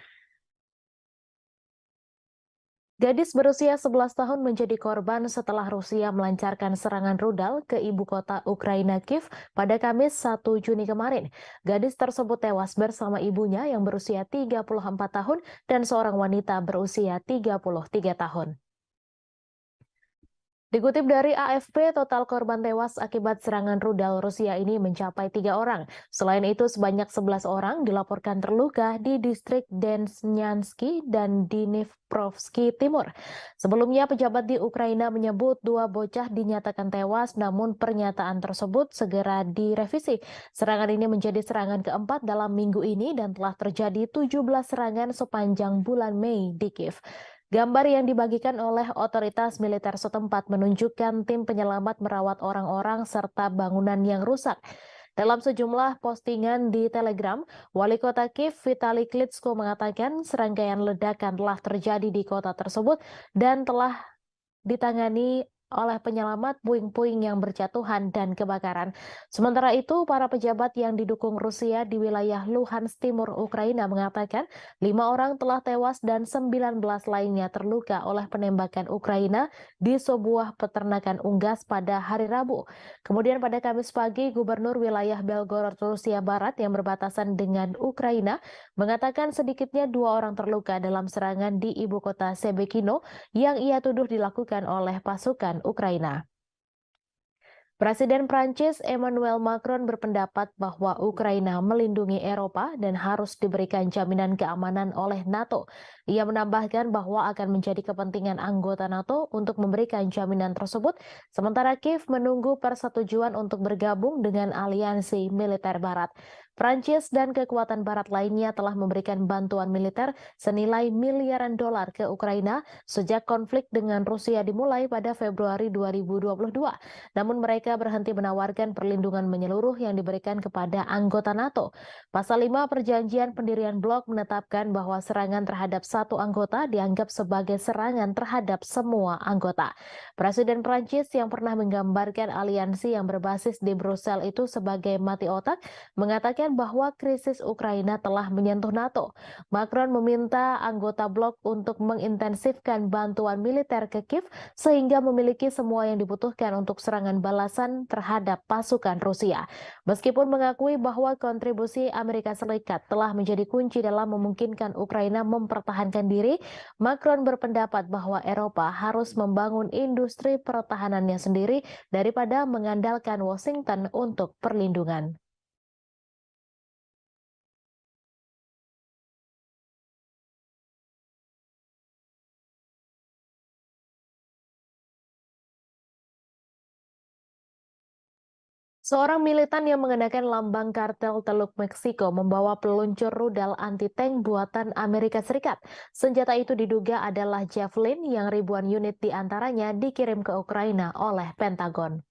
Speaker 1: Gadis berusia 11 tahun menjadi korban setelah Rusia melancarkan serangan rudal ke ibu kota Ukraina Kiev pada Kamis 1 Juni kemarin. Gadis tersebut tewas bersama ibunya yang berusia 34 tahun dan seorang wanita berusia 33 tahun. Dikutip dari AFP, total korban tewas akibat serangan rudal Rusia ini mencapai 3 orang. Selain itu, sebanyak 11 orang dilaporkan terluka di distrik Densnyansky dan Dnipropetrovsk Timur. Sebelumnya, pejabat di Ukraina menyebut 2 bocah dinyatakan tewas, namun pernyataan tersebut segera direvisi. Serangan ini menjadi serangan keempat dalam minggu ini dan telah terjadi 17 serangan sepanjang bulan Mei di Kiev. Gambar yang dibagikan oleh otoritas militer setempat menunjukkan tim penyelamat merawat orang-orang serta bangunan yang rusak. Dalam sejumlah postingan di Telegram, Wali Kota Kiev Vitali Klitschko mengatakan serangkaian ledakan telah terjadi di kota tersebut dan telah ditangani oleh penyelamat puing-puing yang berjatuhan dan kebakaran. Sementara itu, para pejabat yang didukung Rusia di wilayah Luhansk Timur Ukraina mengatakan 5 orang telah tewas dan 19 lainnya terluka oleh penembakan Ukraina di sebuah peternakan unggas pada hari Rabu. Kemudian pada Kamis pagi, Gubernur wilayah Belgorod, Rusia Barat yang berbatasan dengan Ukraina mengatakan sedikitnya 2 orang terluka dalam serangan di ibu kota Shebekino yang ia tuduh dilakukan oleh pasukan Ukraina. Presiden Prancis Emmanuel Macron berpendapat bahwa Ukraina melindungi Eropa dan harus diberikan jaminan keamanan oleh NATO. Ia menambahkan bahwa akan menjadi kepentingan anggota NATO untuk memberikan jaminan tersebut, sementara Kiev menunggu persetujuan untuk bergabung dengan aliansi militer Barat. Prancis dan kekuatan Barat lainnya telah memberikan bantuan militer senilai miliaran dolar ke Ukraina sejak konflik dengan Rusia dimulai pada Februari 2022. Namun mereka berhenti menawarkan perlindungan menyeluruh yang diberikan kepada anggota NATO. Pasal 5 Perjanjian Pendirian Blok menetapkan bahwa serangan terhadap satu anggota dianggap sebagai serangan terhadap semua anggota. Presiden Prancis yang pernah menggambarkan aliansi yang berbasis di Brussel itu sebagai mati otak, mengatakan bahwa krisis Ukraina telah menyentuh NATO. Macron meminta anggota blok untuk mengintensifkan bantuan militer ke Kiev sehingga memiliki semua yang dibutuhkan untuk serangan balasan terhadap pasukan Rusia. Meskipun mengakui bahwa kontribusi Amerika Serikat telah menjadi kunci dalam memungkinkan Ukraina mempertahankan diri, Macron berpendapat bahwa Eropa harus membangun industri pertahanannya sendiri daripada mengandalkan Washington untuk perlindungan. Seorang militan yang mengenakan lambang kartel Teluk Meksiko membawa peluncur rudal anti-tank buatan Amerika Serikat. Senjata itu diduga adalah Javelin yang ribuan unit diantaranya dikirim ke Ukraina oleh Pentagon.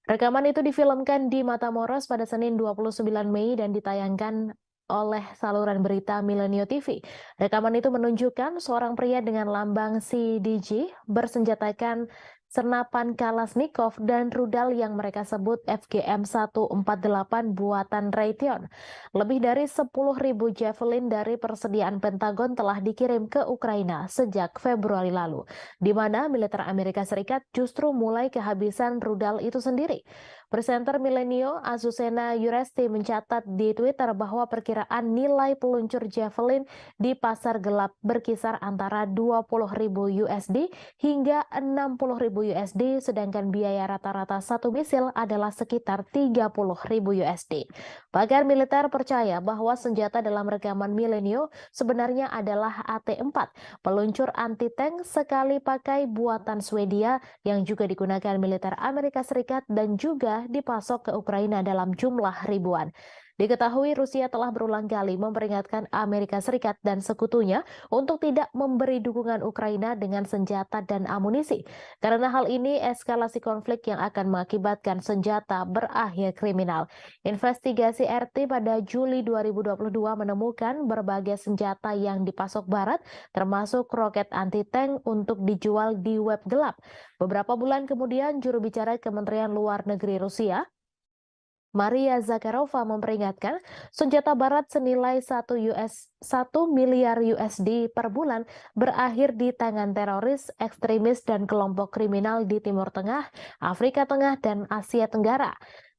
Speaker 1: Rekaman itu difilmkan di Matamoros pada Senin 29 Mei dan ditayangkan oleh saluran berita Milenio TV. Rekaman itu menunjukkan seorang pria dengan lambang CDG bersenjatakan senapan Kalashnikov dan rudal yang mereka sebut FGM-148 buatan Raytheon. Lebih dari 10.000 Javelin dari persediaan Pentagon telah dikirim ke Ukraina sejak Februari lalu, di mana militer Amerika Serikat justru mulai kehabisan rudal itu sendiri. Presenter Milenio Azucena Yuresti mencatat di Twitter bahwa perkiraan nilai peluncur Javelin di pasar gelap berkisar antara 20.000 USD hingga 60.000 USD, sedangkan biaya rata-rata satu misil adalah sekitar 30.000 USD. Pakar militer percaya bahwa senjata dalam rekaman Milenio sebenarnya adalah AT-4, peluncur anti-tank sekali pakai buatan Swedia yang juga digunakan militer Amerika Serikat dan juga dipasok ke Ukraina dalam jumlah ribuan. Diketahui Rusia telah berulang kali memperingatkan Amerika Serikat dan sekutunya untuk tidak memberi dukungan Ukraina dengan senjata dan amunisi. Karena hal ini eskalasi konflik yang akan mengakibatkan senjata berakhir kriminal. Investigasi RT pada Juli 2022 menemukan berbagai senjata yang dipasok Barat, termasuk roket anti-tank untuk dijual di web gelap. Beberapa bulan kemudian, juru bicara Kementerian Luar Negeri Rusia Maria Zakharova memperingatkan senjata barat senilai 1 miliar USD per bulan berakhir di tangan teroris, ekstremis, dan kelompok kriminal di Timur Tengah, Afrika Tengah, dan Asia Tenggara.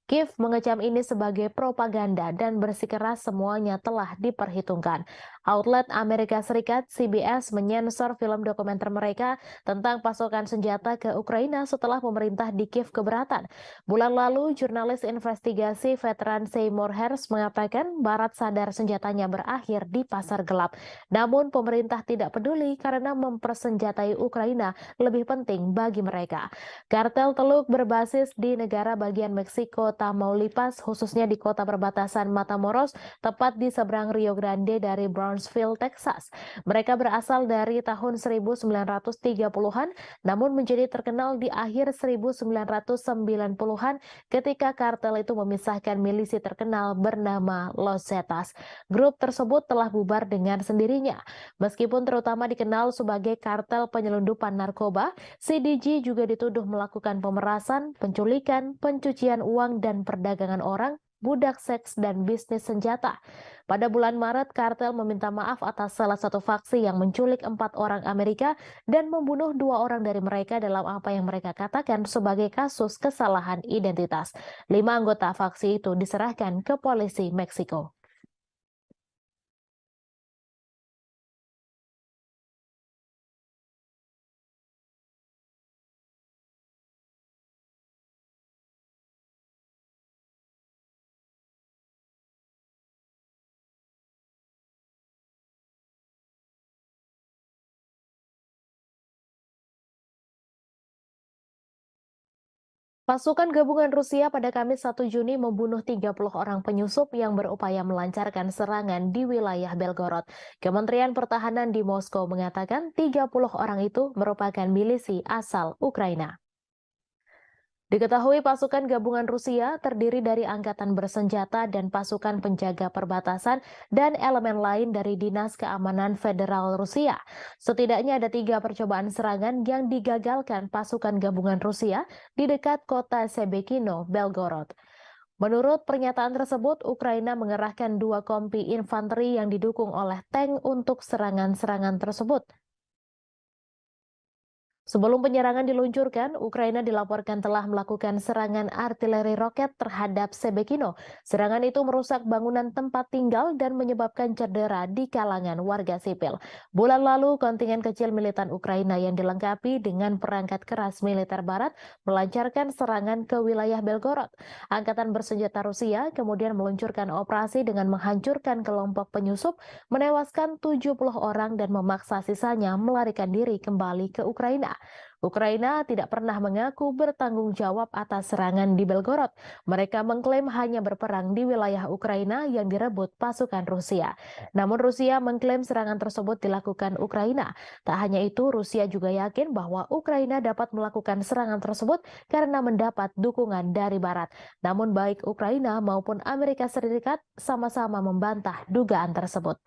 Speaker 1: Kiev mengecam ini sebagai propaganda dan bersikeras semuanya telah diperhitungkan. Outlet Amerika Serikat CBS menyensor film dokumenter mereka tentang pasokan senjata ke Ukraina setelah pemerintah di Kiev keberatan. Bulan lalu, jurnalis investigasi veteran Seymour Hersh mengatakan Barat sadar senjatanya berakhir di pasar gelap. Namun pemerintah tidak peduli karena mempersenjatai Ukraina lebih penting bagi mereka. Kartel teluk berbasis di negara bagian Meksiko, Tamaulipas, khususnya di kota perbatasan Matamoros, tepat di seberang Rio Grande dari Brownsville, Texas. Mereka berasal dari tahun 1930-an, namun menjadi terkenal di akhir 1990-an ketika kartel itu memisahkan milisi terkenal bernama Los Zetas. Grup tersebut telah bubar dengan sendirinya. Meskipun terutama dikenal sebagai kartel penyelundupan narkoba, CDG juga dituduh melakukan pemerasan, penculikan, pencucian uang, dan perdagangan orang, budak seks, dan bisnis senjata. Pada bulan Maret, kartel meminta maaf atas salah satu faksi yang menculik 4 orang Amerika dan membunuh 2 orang dari mereka dalam apa yang mereka katakan sebagai kasus kesalahan identitas. 5 anggota faksi itu diserahkan ke polisi Meksiko. Pasukan gabungan Rusia pada Kamis 1 Juni membunuh 30 orang penyusup yang berupaya melancarkan serangan di wilayah Belgorod. Kementerian Pertahanan di Moskow mengatakan 30 orang itu merupakan milisi asal Ukraina. Diketahui pasukan gabungan Rusia terdiri dari angkatan bersenjata dan pasukan penjaga perbatasan dan elemen lain dari Dinas Keamanan Federal Rusia. Setidaknya ada 3 percobaan serangan yang digagalkan pasukan gabungan Rusia di dekat kota Sebekino, Belgorod. Menurut pernyataan tersebut, Ukraina mengerahkan 2 kompi infanteri yang didukung oleh tank untuk serangan-serangan tersebut. Sebelum penyerangan diluncurkan, Ukraina dilaporkan telah melakukan serangan artileri roket terhadap Sebekino. Serangan itu merusak bangunan tempat tinggal dan menyebabkan cedera di kalangan warga sipil. Bulan lalu, kontingen kecil militan Ukraina yang dilengkapi dengan perangkat keras militer barat melancarkan serangan ke wilayah Belgorod. Angkatan bersenjata Rusia kemudian meluncurkan operasi dengan menghancurkan kelompok penyusup, menewaskan 70 orang dan memaksa sisanya melarikan diri kembali ke Ukraina. Ukraina tidak pernah mengaku bertanggung jawab atas serangan di Belgorod. Mereka mengklaim hanya berperang di wilayah Ukraina yang direbut pasukan Rusia. Namun Rusia mengklaim serangan tersebut dilakukan Ukraina. Tak hanya itu, Rusia juga yakin bahwa Ukraina dapat melakukan serangan tersebut karena mendapat dukungan dari Barat. Namun baik Ukraina maupun Amerika Serikat sama-sama membantah dugaan tersebut.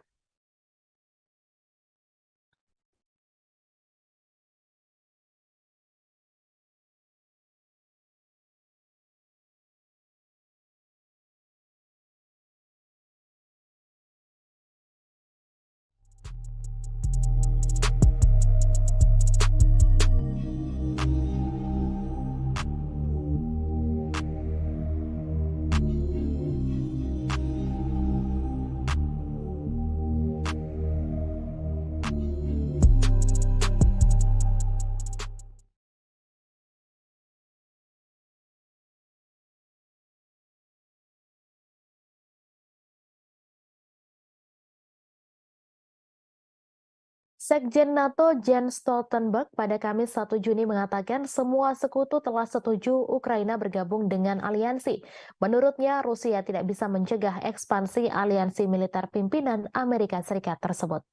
Speaker 1: Sekjen NATO Jens Stoltenberg pada Kamis 1 Juni mengatakan semua sekutu telah setuju Ukraina bergabung dengan aliansi. Menurutnya, Rusia tidak bisa mencegah ekspansi aliansi militer pimpinan Amerika Serikat tersebut.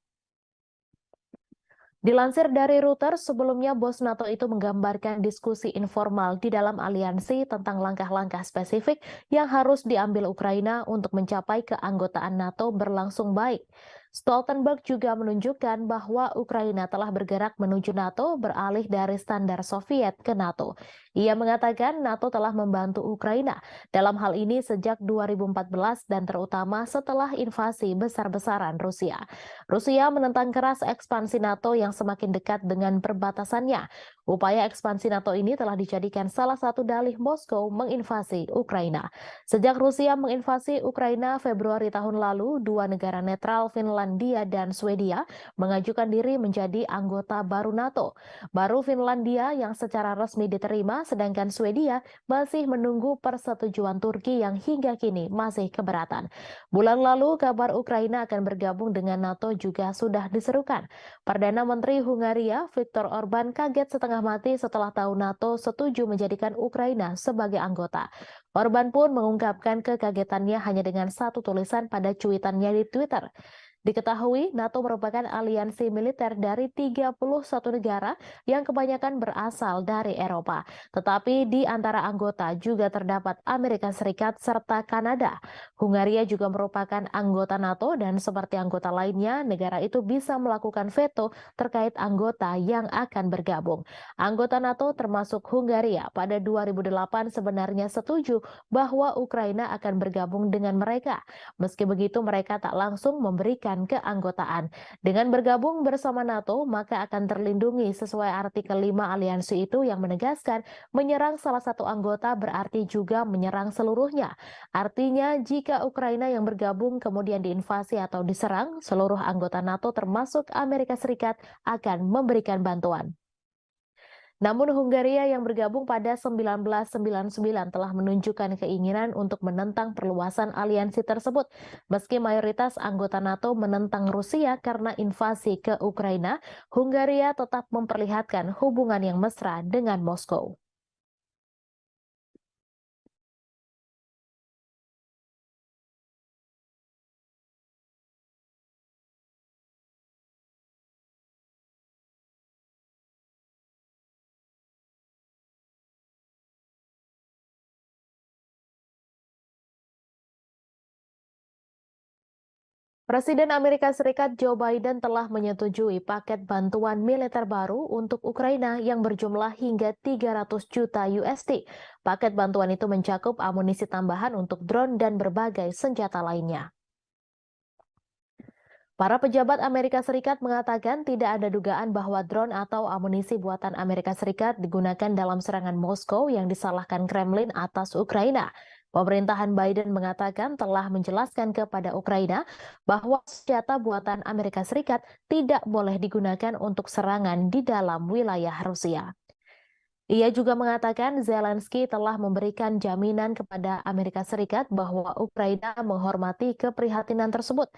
Speaker 1: Dilansir dari Reuters, sebelumnya bos NATO itu menggambarkan diskusi informal di dalam aliansi tentang langkah-langkah spesifik yang harus diambil Ukraina untuk mencapai keanggotaan NATO berlangsung baik. Stoltenberg juga menunjukkan bahwa Ukraina telah bergerak menuju NATO beralih dari standar Soviet ke NATO. Ia mengatakan NATO telah membantu Ukraina dalam hal ini sejak 2014 dan terutama setelah invasi besar-besaran Rusia. Rusia menentang keras ekspansi NATO yang semakin dekat dengan perbatasannya. Upaya ekspansi NATO ini telah dijadikan salah satu dalih Moskow menginvasi Ukraina. Sejak Rusia menginvasi Ukraina Februari tahun lalu, dua negara netral Finlandia dan Swedia mengajukan diri menjadi anggota baru NATO. Baru Finlandia yang secara resmi diterima, sedangkan Swedia masih menunggu persetujuan Turki yang hingga kini masih keberatan. Bulan lalu, kabar Ukraina akan bergabung dengan NATO juga sudah diserukan. Perdana Menteri Hungaria Viktor Orban kaget setengah mati setelah tahu NATO setuju menjadikan Ukraina sebagai anggota. Orban pun mengungkapkan kekagetannya hanya dengan satu tulisan pada cuitannya di Twitter. Diketahui, NATO merupakan aliansi militer dari 31 negara yang kebanyakan berasal dari Eropa. Tetapi di antara anggota juga terdapat Amerika Serikat serta Kanada. Hungaria juga merupakan anggota NATO dan seperti anggota lainnya, negara itu bisa melakukan veto terkait anggota yang akan bergabung. Anggota NATO termasuk Hungaria pada 2008 sebenarnya setuju bahwa Ukraina akan bergabung dengan mereka. Meski begitu, mereka tak langsung memberikan keanggotaan. Dengan bergabung bersama NATO, maka akan terlindungi sesuai artikel 5 aliansi itu yang menegaskan menyerang salah satu anggota berarti juga menyerang seluruhnya. Artinya, jika Ukraina yang bergabung kemudian diinvasi atau diserang, seluruh anggota NATO termasuk Amerika Serikat akan memberikan bantuan. Namun Hungaria yang bergabung pada 1999 telah menunjukkan keinginan untuk menentang perluasan aliansi tersebut. Meski mayoritas anggota NATO menentang Rusia karena invasi ke Ukraina, Hungaria tetap memperlihatkan hubungan yang mesra dengan Moskow. Presiden Amerika Serikat Joe Biden telah menyetujui paket bantuan militer baru untuk Ukraina yang berjumlah hingga 300 juta USD. Paket bantuan itu mencakup amunisi tambahan untuk drone dan berbagai senjata lainnya. Para pejabat Amerika Serikat mengatakan tidak ada dugaan bahwa drone atau amunisi buatan Amerika Serikat digunakan dalam serangan Moskow yang disalahkan Kremlin atas Ukraina. Pemerintahan Biden mengatakan telah menjelaskan kepada Ukraina bahwa senjata buatan Amerika Serikat tidak boleh digunakan untuk serangan di dalam wilayah Rusia. Ia juga mengatakan Zelensky telah memberikan jaminan kepada Amerika Serikat bahwa Ukraina menghormati keprihatinan tersebut.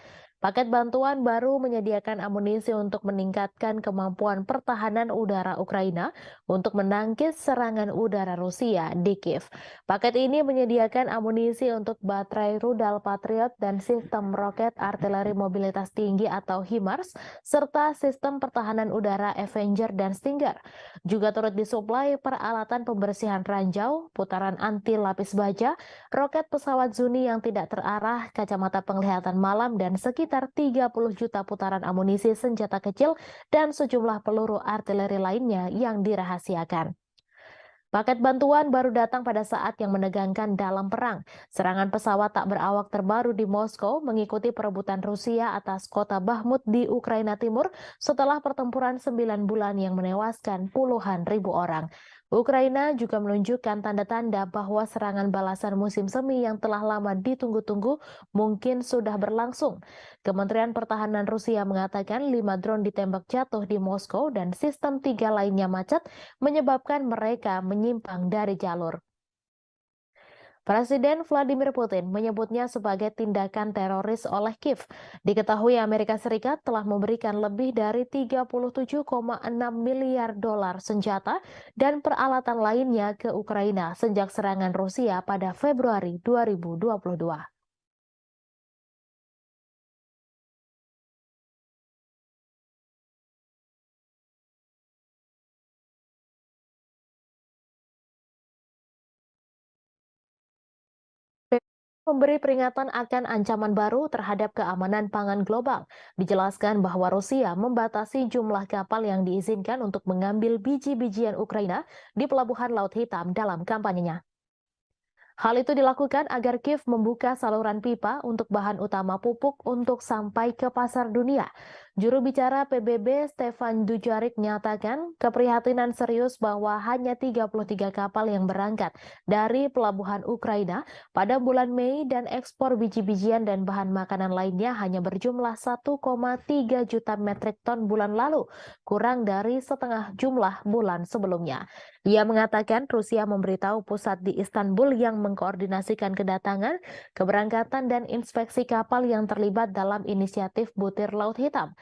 Speaker 1: Paket bantuan baru menyediakan amunisi untuk meningkatkan kemampuan pertahanan udara Ukraina untuk menangkis serangan udara Rusia di Kiev. Paket ini menyediakan amunisi untuk baterai rudal Patriot dan sistem roket artileri mobilitas tinggi atau HIMARS, serta sistem pertahanan udara Avenger dan Stinger. Juga turut disuplai peralatan pembersihan ranjau, putaran anti lapis baja, roket pesawat Zuni yang tidak terarah, kacamata penglihatan malam, dan sekitar 30 juta putaran amunisi senjata kecil dan sejumlah peluru artileri lainnya yang dirahasiakan. Paket bantuan baru datang pada saat yang menegangkan dalam perang. Serangan pesawat tak berawak terbaru di Moskow mengikuti perebutan Rusia atas kota Bakhmut di Ukraina Timur setelah pertempuran 9 bulan yang menewaskan puluhan ribu orang. Ukraina juga menunjukkan tanda-tanda bahwa serangan balasan musim semi yang telah lama ditunggu-tunggu mungkin sudah berlangsung. Kementerian Pertahanan Rusia mengatakan 5 drone ditembak jatuh di Moskow dan sistem 3 lainnya macet menyebabkan mereka menyimpang dari jalur. Presiden Vladimir Putin menyebutnya sebagai tindakan teroris oleh Kiev. Diketahui Amerika Serikat telah memberikan lebih dari 37,6 miliar dolar senjata dan peralatan lainnya ke Ukraina sejak serangan Rusia pada Februari 2022. Memberi peringatan akan ancaman baru terhadap keamanan pangan global. Dijelaskan bahwa Rusia membatasi jumlah kapal yang diizinkan untuk mengambil biji-bijian Ukraina di Pelabuhan Laut Hitam dalam kampanyenya. Hal itu dilakukan agar Kiev membuka saluran pipa untuk bahan utama pupuk untuk sampai ke pasar dunia. Juru bicara PBB Stefan Dujarric menyatakan keprihatinan serius bahwa hanya 33 kapal yang berangkat dari pelabuhan Ukraina pada bulan Mei dan ekspor biji-bijian dan bahan makanan lainnya hanya berjumlah 1,3 juta metrik ton bulan lalu, kurang dari setengah jumlah bulan sebelumnya. Ia mengatakan Rusia memberitahu pusat di Istanbul yang mengkoordinasikan kedatangan, keberangkatan, dan inspeksi kapal yang terlibat dalam inisiatif Butir Laut Hitam.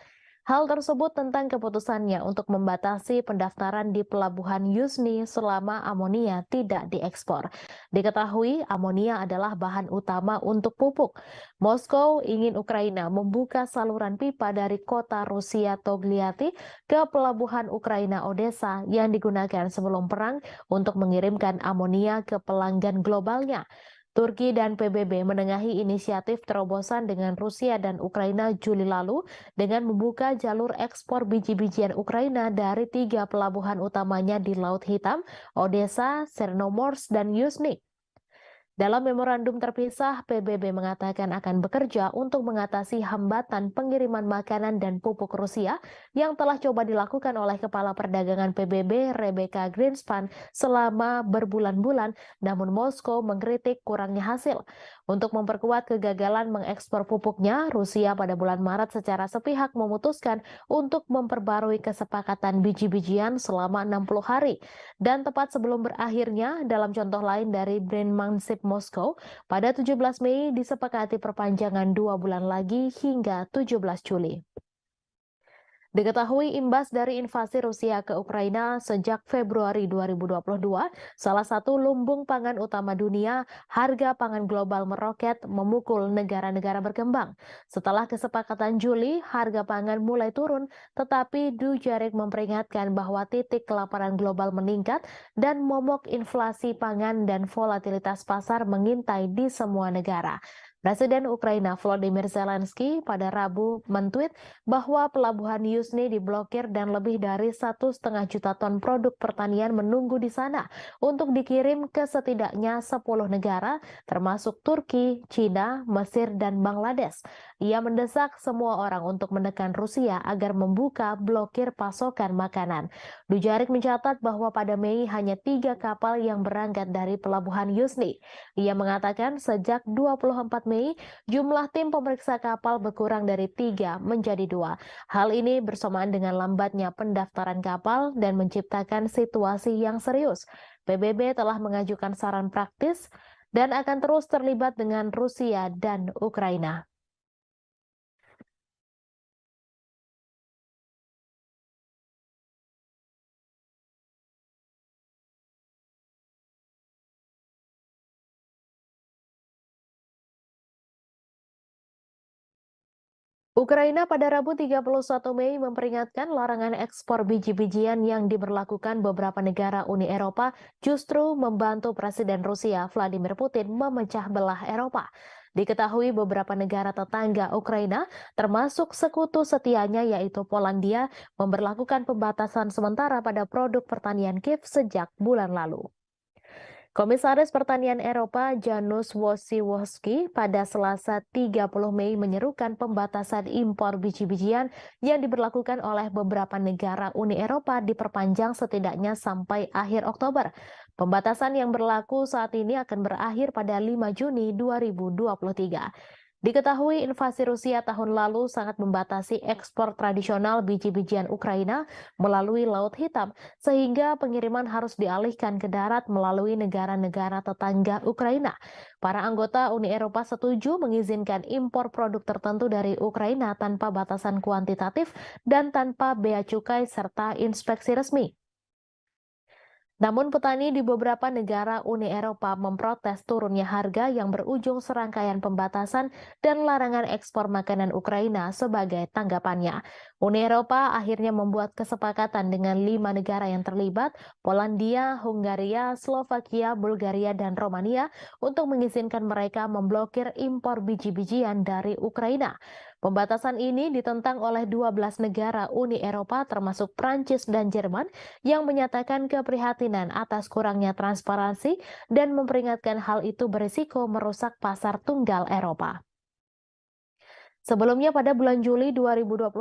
Speaker 1: Hal tersebut tentang keputusannya untuk membatasi pendaftaran di pelabuhan Yuzhny selama amonia tidak diekspor. Diketahui amonia adalah bahan utama untuk pupuk. Moskow ingin Ukraina membuka saluran pipa dari kota Rusia Togliatti ke pelabuhan Ukraina Odessa yang digunakan sebelum perang untuk mengirimkan amonia ke pelanggan globalnya. Turki dan PBB menengahi inisiatif terobosan dengan Rusia dan Ukraina Juli lalu dengan membuka jalur ekspor biji-bijian Ukraina dari 3 pelabuhan utamanya di Laut Hitam, Odessa, Chernomorsk, dan Yuzhny. Dalam memorandum terpisah, PBB mengatakan akan bekerja untuk mengatasi hambatan pengiriman makanan dan pupuk Rusia yang telah coba dilakukan oleh Kepala Perdagangan PBB Rebecca Greenspan selama berbulan-bulan, namun Moskow mengkritik kurangnya hasil. Untuk memperkuat kegagalan mengekspor pupuknya, Rusia pada bulan Maret secara sepihak memutuskan untuk memperbarui kesepakatan biji-bijian selama 60 hari. Dan tepat sebelum berakhirnya, dalam contoh lain dari Brandmanship Moskow, pada 17 Mei disepakati perpanjangan 2 bulan lagi hingga 17 Juli. Diketahui imbas dari invasi Rusia ke Ukraina sejak Februari 2022, salah satu lumbung pangan utama dunia, harga pangan global meroket memukul negara-negara berkembang. Setelah kesepakatan Juli, harga pangan mulai turun, tetapi Dujarric memperingatkan bahwa titik kelaparan global meningkat dan momok inflasi pangan dan volatilitas pasar mengintai di semua negara. Presiden Ukraina Volodymyr Zelensky pada Rabu mentweet bahwa pelabuhan Yuzhny diblokir dan lebih dari 1,5 juta ton produk pertanian menunggu di sana untuk dikirim ke setidaknya 10 negara termasuk Turki, China, Mesir, dan Bangladesh. Ia mendesak semua orang untuk menekan Rusia agar membuka blokir pasokan makanan. Dujarric mencatat bahwa pada Mei hanya 3 kapal yang berangkat dari pelabuhan Yuzhny. Ia mengatakan sejak 24 Mei, jumlah tim pemeriksa kapal berkurang dari 3 menjadi 2. Hal ini bersamaan dengan lambatnya pendaftaran kapal dan menciptakan situasi yang serius. PBB telah mengajukan saran praktis dan akan terus terlibat dengan Rusia dan Ukraina. Ukraina pada Rabu 31 Mei memperingatkan larangan ekspor biji-bijian yang diberlakukan beberapa negara Uni Eropa justru membantu Presiden Rusia Vladimir Putin memecah belah Eropa. Diketahui beberapa negara tetangga Ukraina, termasuk sekutu setianya yaitu Polandia, memberlakukan pembatasan sementara pada produk pertanian Kiev sejak bulan lalu. Komisaris Pertanian Eropa Janusz Wojciechowski pada Selasa 30 Mei menyerukan pembatasan impor biji-bijian yang diberlakukan oleh beberapa negara Uni Eropa diperpanjang setidaknya sampai akhir Oktober. Pembatasan yang berlaku saat ini akan berakhir pada 5 Juni 2023. Diketahui invasi Rusia tahun lalu sangat membatasi ekspor tradisional biji-bijian Ukraina melalui Laut Hitam, sehingga pengiriman harus dialihkan ke darat melalui negara-negara tetangga Ukraina. Para anggota Uni Eropa setuju mengizinkan impor produk tertentu dari Ukraina tanpa batasan kuantitatif dan tanpa bea cukai serta inspeksi resmi. Namun petani di beberapa negara Uni Eropa memprotes turunnya harga yang berujung serangkaian pembatasan dan larangan ekspor makanan Ukraina sebagai tanggapannya. Uni Eropa akhirnya membuat kesepakatan dengan 5 negara yang terlibat, Polandia, Hungaria, Slovakia, Bulgaria, dan Romania untuk mengizinkan mereka memblokir impor biji-bijian dari Ukraina. Pembatasan ini ditentang oleh 12 negara Uni Eropa termasuk Prancis dan Jerman yang menyatakan keprihatinan atas kurangnya transparansi dan memperingatkan hal itu berisiko merusak pasar tunggal Eropa. Sebelumnya pada bulan Juli 2022,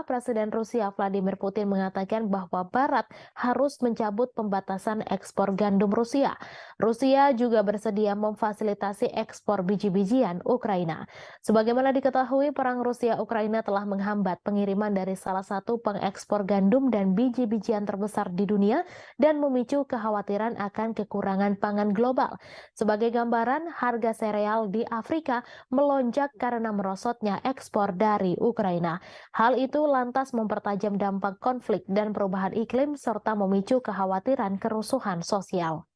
Speaker 1: Presiden Rusia Vladimir Putin mengatakan bahwa Barat harus mencabut pembatasan ekspor gandum Rusia. Rusia juga bersedia memfasilitasi ekspor biji-bijian Ukraina. Sebagaimana diketahui, perang Rusia-Ukraina telah menghambat pengiriman dari salah satu pengekspor gandum dan biji-bijian terbesar di dunia dan memicu kekhawatiran akan kekurangan pangan global. Sebagai gambaran, harga sereal di Afrika melonjak karena merosotnya ekspor dari Ukraina. Hal itu lantas mempertajam dampak konflik dan perubahan iklim serta memicu kekhawatiran kerusuhan sosial.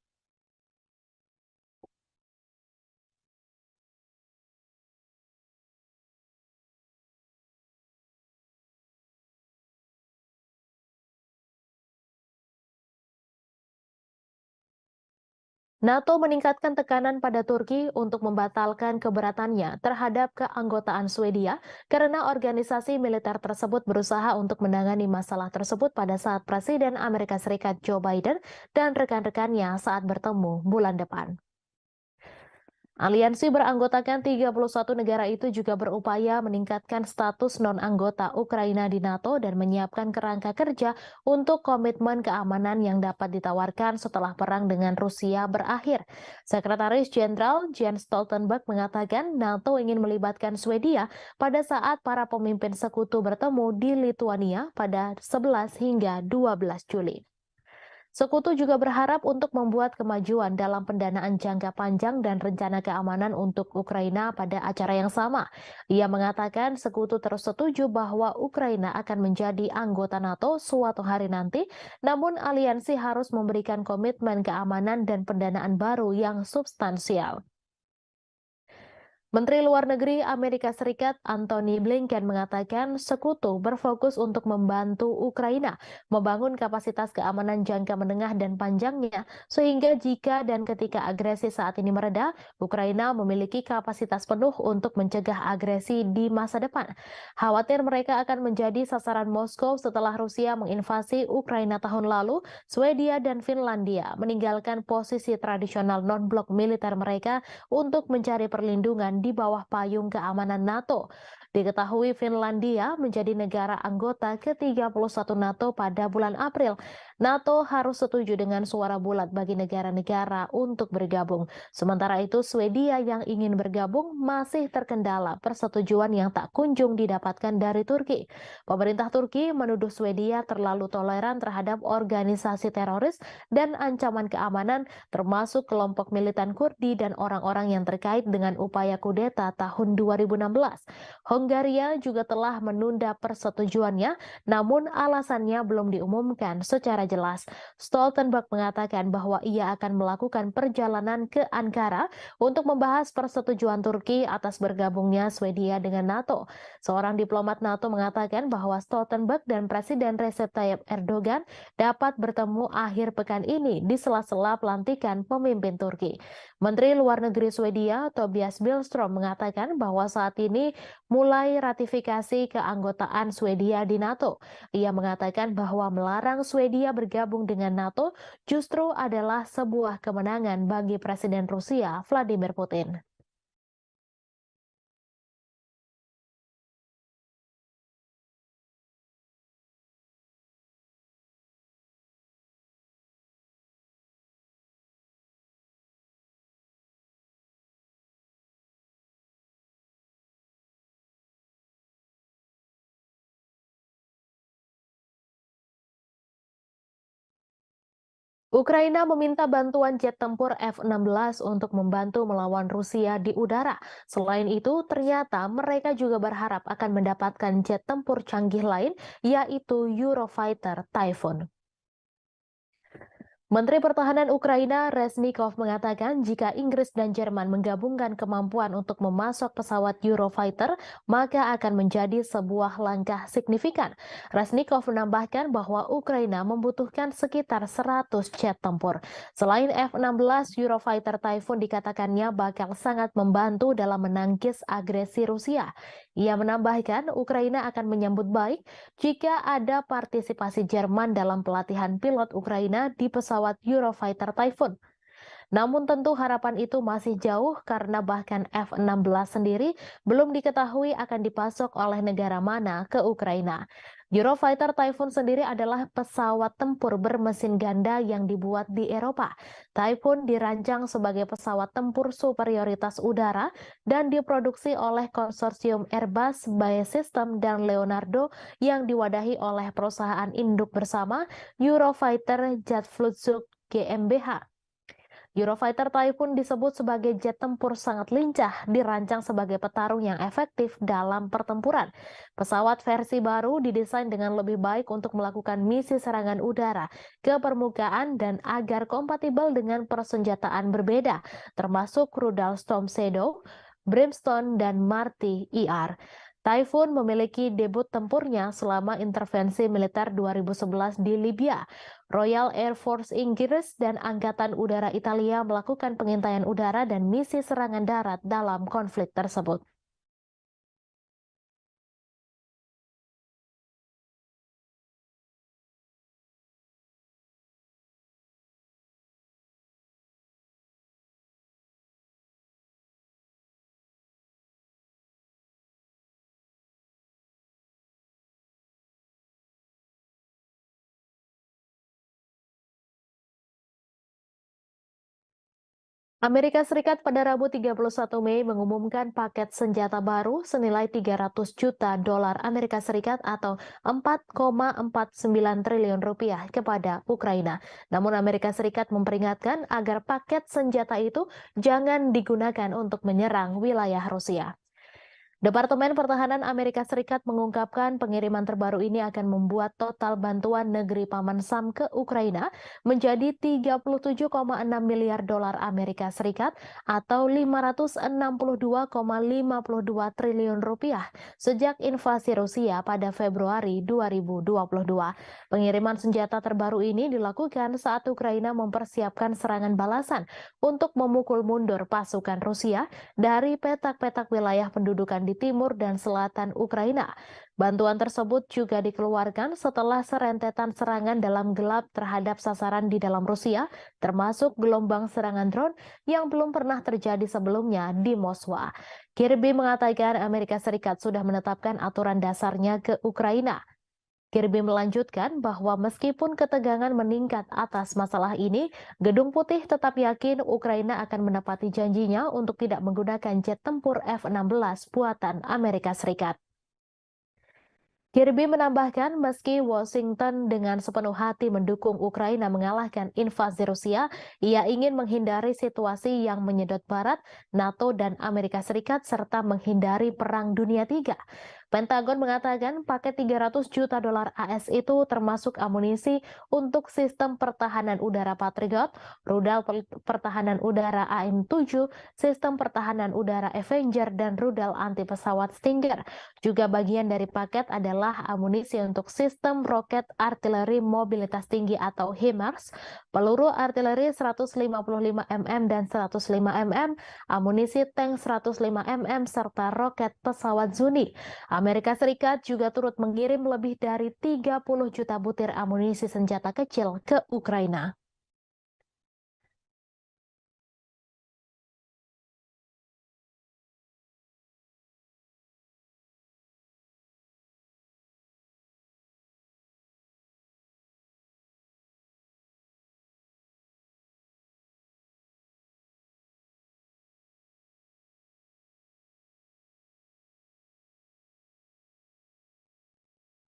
Speaker 1: NATO meningkatkan tekanan pada Turki untuk membatalkan keberatannya terhadap keanggotaan Swedia karena organisasi militer tersebut berusaha untuk menangani masalah tersebut pada saat Presiden Amerika Serikat Joe Biden dan rekan-rekannya saat bertemu bulan depan. Aliansi beranggotakan 31 negara itu juga berupaya meningkatkan status non-anggota Ukraina di NATO dan menyiapkan kerangka kerja untuk komitmen keamanan yang dapat ditawarkan setelah perang dengan Rusia berakhir. Sekretaris Jenderal Jens Stoltenberg mengatakan NATO ingin melibatkan Swedia pada saat para pemimpin sekutu bertemu di Lithuania pada 11 hingga 12 Juli. Sekutu juga berharap untuk membuat kemajuan dalam pendanaan jangka panjang dan rencana keamanan untuk Ukraina pada acara yang sama. Ia mengatakan sekutu terus setuju bahwa Ukraina akan menjadi anggota NATO suatu hari nanti, namun aliansi harus memberikan komitmen keamanan dan pendanaan baru yang substansial. Menteri Luar Negeri Amerika Serikat Antony Blinken mengatakan sekutu berfokus untuk membantu Ukraina membangun kapasitas keamanan jangka menengah dan panjangnya, sehingga jika dan ketika agresi saat ini mereda, Ukraina memiliki kapasitas penuh untuk mencegah agresi di masa depan. Khawatir mereka akan menjadi sasaran Moskow setelah Rusia menginvasi Ukraina tahun lalu, Swedia dan Finlandia meninggalkan posisi tradisional non-blok militer mereka untuk mencari perlindungan di bawah payung keamanan NATO. Diketahui Finlandia menjadi negara anggota ke-31 NATO pada bulan April. NATO harus setuju dengan suara bulat bagi negara-negara untuk bergabung. Sementara itu, Swedia yang ingin bergabung masih terkendala persetujuan yang tak kunjung didapatkan dari Turki. Pemerintah Turki menuduh Swedia terlalu toleran terhadap organisasi teroris dan ancaman keamanan termasuk kelompok militan Kurdi dan orang-orang yang terkait dengan upaya kudeta tahun 2016. Hongaria juga telah menunda persetujuannya, namun alasannya belum diumumkan secara jelas. Stoltenberg mengatakan bahwa ia akan melakukan perjalanan ke Ankara untuk membahas persetujuan Turki atas bergabungnya Swedia dengan NATO. Seorang diplomat NATO mengatakan bahwa Stoltenberg dan Presiden Recep Tayyip Erdogan dapat bertemu akhir pekan ini di sela-sela pelantikan pemimpin Turki. Menteri Luar Negeri Swedia Tobias Billström mengatakan bahwa saat ini mulai ratifikasi keanggotaan Swedia di NATO. Ia mengatakan bahwa melarang Swedia bergabung dengan NATO justru adalah sebuah kemenangan bagi Presiden Rusia Vladimir Putin. Ukraina meminta bantuan jet tempur F-16 untuk membantu melawan Rusia di udara. Selain itu, ternyata mereka juga berharap akan mendapatkan jet tempur canggih lain, yaitu Eurofighter Typhoon. Menteri Pertahanan Ukraina Reznikov mengatakan jika Inggris dan Jerman menggabungkan kemampuan untuk memasok pesawat Eurofighter, maka akan menjadi sebuah langkah signifikan. Reznikov menambahkan bahwa Ukraina membutuhkan sekitar 100 jet tempur. Selain F-16, Eurofighter Typhoon dikatakannya bakal sangat membantu dalam menangkis agresi Rusia. Ia menambahkan Ukraina akan menyambut baik jika ada partisipasi Jerman dalam pelatihan pilot Ukraina di pesawat Eurofighter Typhoon. Namun tentu harapan itu masih jauh karena bahkan F-16 sendiri belum diketahui akan dipasok oleh negara mana ke Ukraina. Eurofighter Typhoon sendiri adalah pesawat tempur bermesin ganda yang dibuat di Eropa. Typhoon dirancang sebagai pesawat tempur superioritas udara dan diproduksi oleh konsorsium Airbus, BAE Systems, dan Leonardo yang diwadahi oleh perusahaan induk bersama Eurofighter Jet Flugzeug GmbH. Eurofighter Typhoon disebut sebagai jet tempur sangat lincah, dirancang sebagai petarung yang efektif dalam pertempuran. Pesawat versi baru didesain dengan lebih baik untuk melakukan misi serangan udara ke permukaan dan agar kompatibel dengan persenjataan berbeda, termasuk rudal Storm Shadow, Brimstone, dan Marty ER. Typhoon memiliki debut tempurnya selama intervensi militer 2011 di Libya. Royal Air Force Inggris dan Angkatan Udara Italia melakukan pengintaian udara dan misi serangan darat dalam konflik tersebut. Amerika Serikat pada Rabu 31 Mei mengumumkan paket senjata baru senilai 300 juta dolar Amerika Serikat atau 4,49 triliun rupiah kepada Ukraina. Namun Amerika Serikat memperingatkan agar paket senjata itu jangan digunakan untuk menyerang wilayah Rusia. Departemen Pertahanan Amerika Serikat mengungkapkan pengiriman terbaru ini akan membuat total bantuan negeri Paman Sam ke Ukraina menjadi 37,6 miliar dolar Amerika Serikat atau 562,52 triliun rupiah sejak invasi Rusia pada Februari 2022. Pengiriman senjata terbaru ini dilakukan saat Ukraina mempersiapkan serangan balasan untuk memukul mundur pasukan Rusia dari petak-petak wilayah pendudukan di timur dan selatan Ukraina. Bantuan tersebut juga dikeluarkan setelah serentetan serangan dalam gelap terhadap sasaran di dalam Rusia, termasuk gelombang serangan drone yang belum pernah terjadi sebelumnya di Moskwa. Kirby mengatakan Amerika Serikat sudah menetapkan aturan dasarnya ke Ukraina. Kirby melanjutkan bahwa meskipun ketegangan meningkat atas masalah ini, Gedung Putih tetap yakin Ukraina akan menepati janjinya untuk tidak menggunakan jet tempur F-16 buatan Amerika Serikat. Kirby menambahkan meski Washington dengan sepenuh hati mendukung Ukraina mengalahkan invasi Rusia, ia ingin menghindari situasi yang menyedot Barat, NATO, dan Amerika Serikat serta menghindari Perang Dunia III. Pentagon mengatakan paket 300 juta dolar AS itu termasuk amunisi untuk sistem pertahanan udara Patriot, rudal pertahanan udara AM-7, sistem pertahanan udara Avenger, dan rudal anti pesawat Stinger. Juga bagian dari paket adalah amunisi untuk sistem roket artileri mobilitas tinggi atau HIMARS, peluru artileri 155 mm dan 105 mm, amunisi tank 105 mm, serta roket pesawat Zuni. Amerika Serikat juga turut mengirim lebih dari 30 juta butir amunisi senjata kecil ke Ukraina.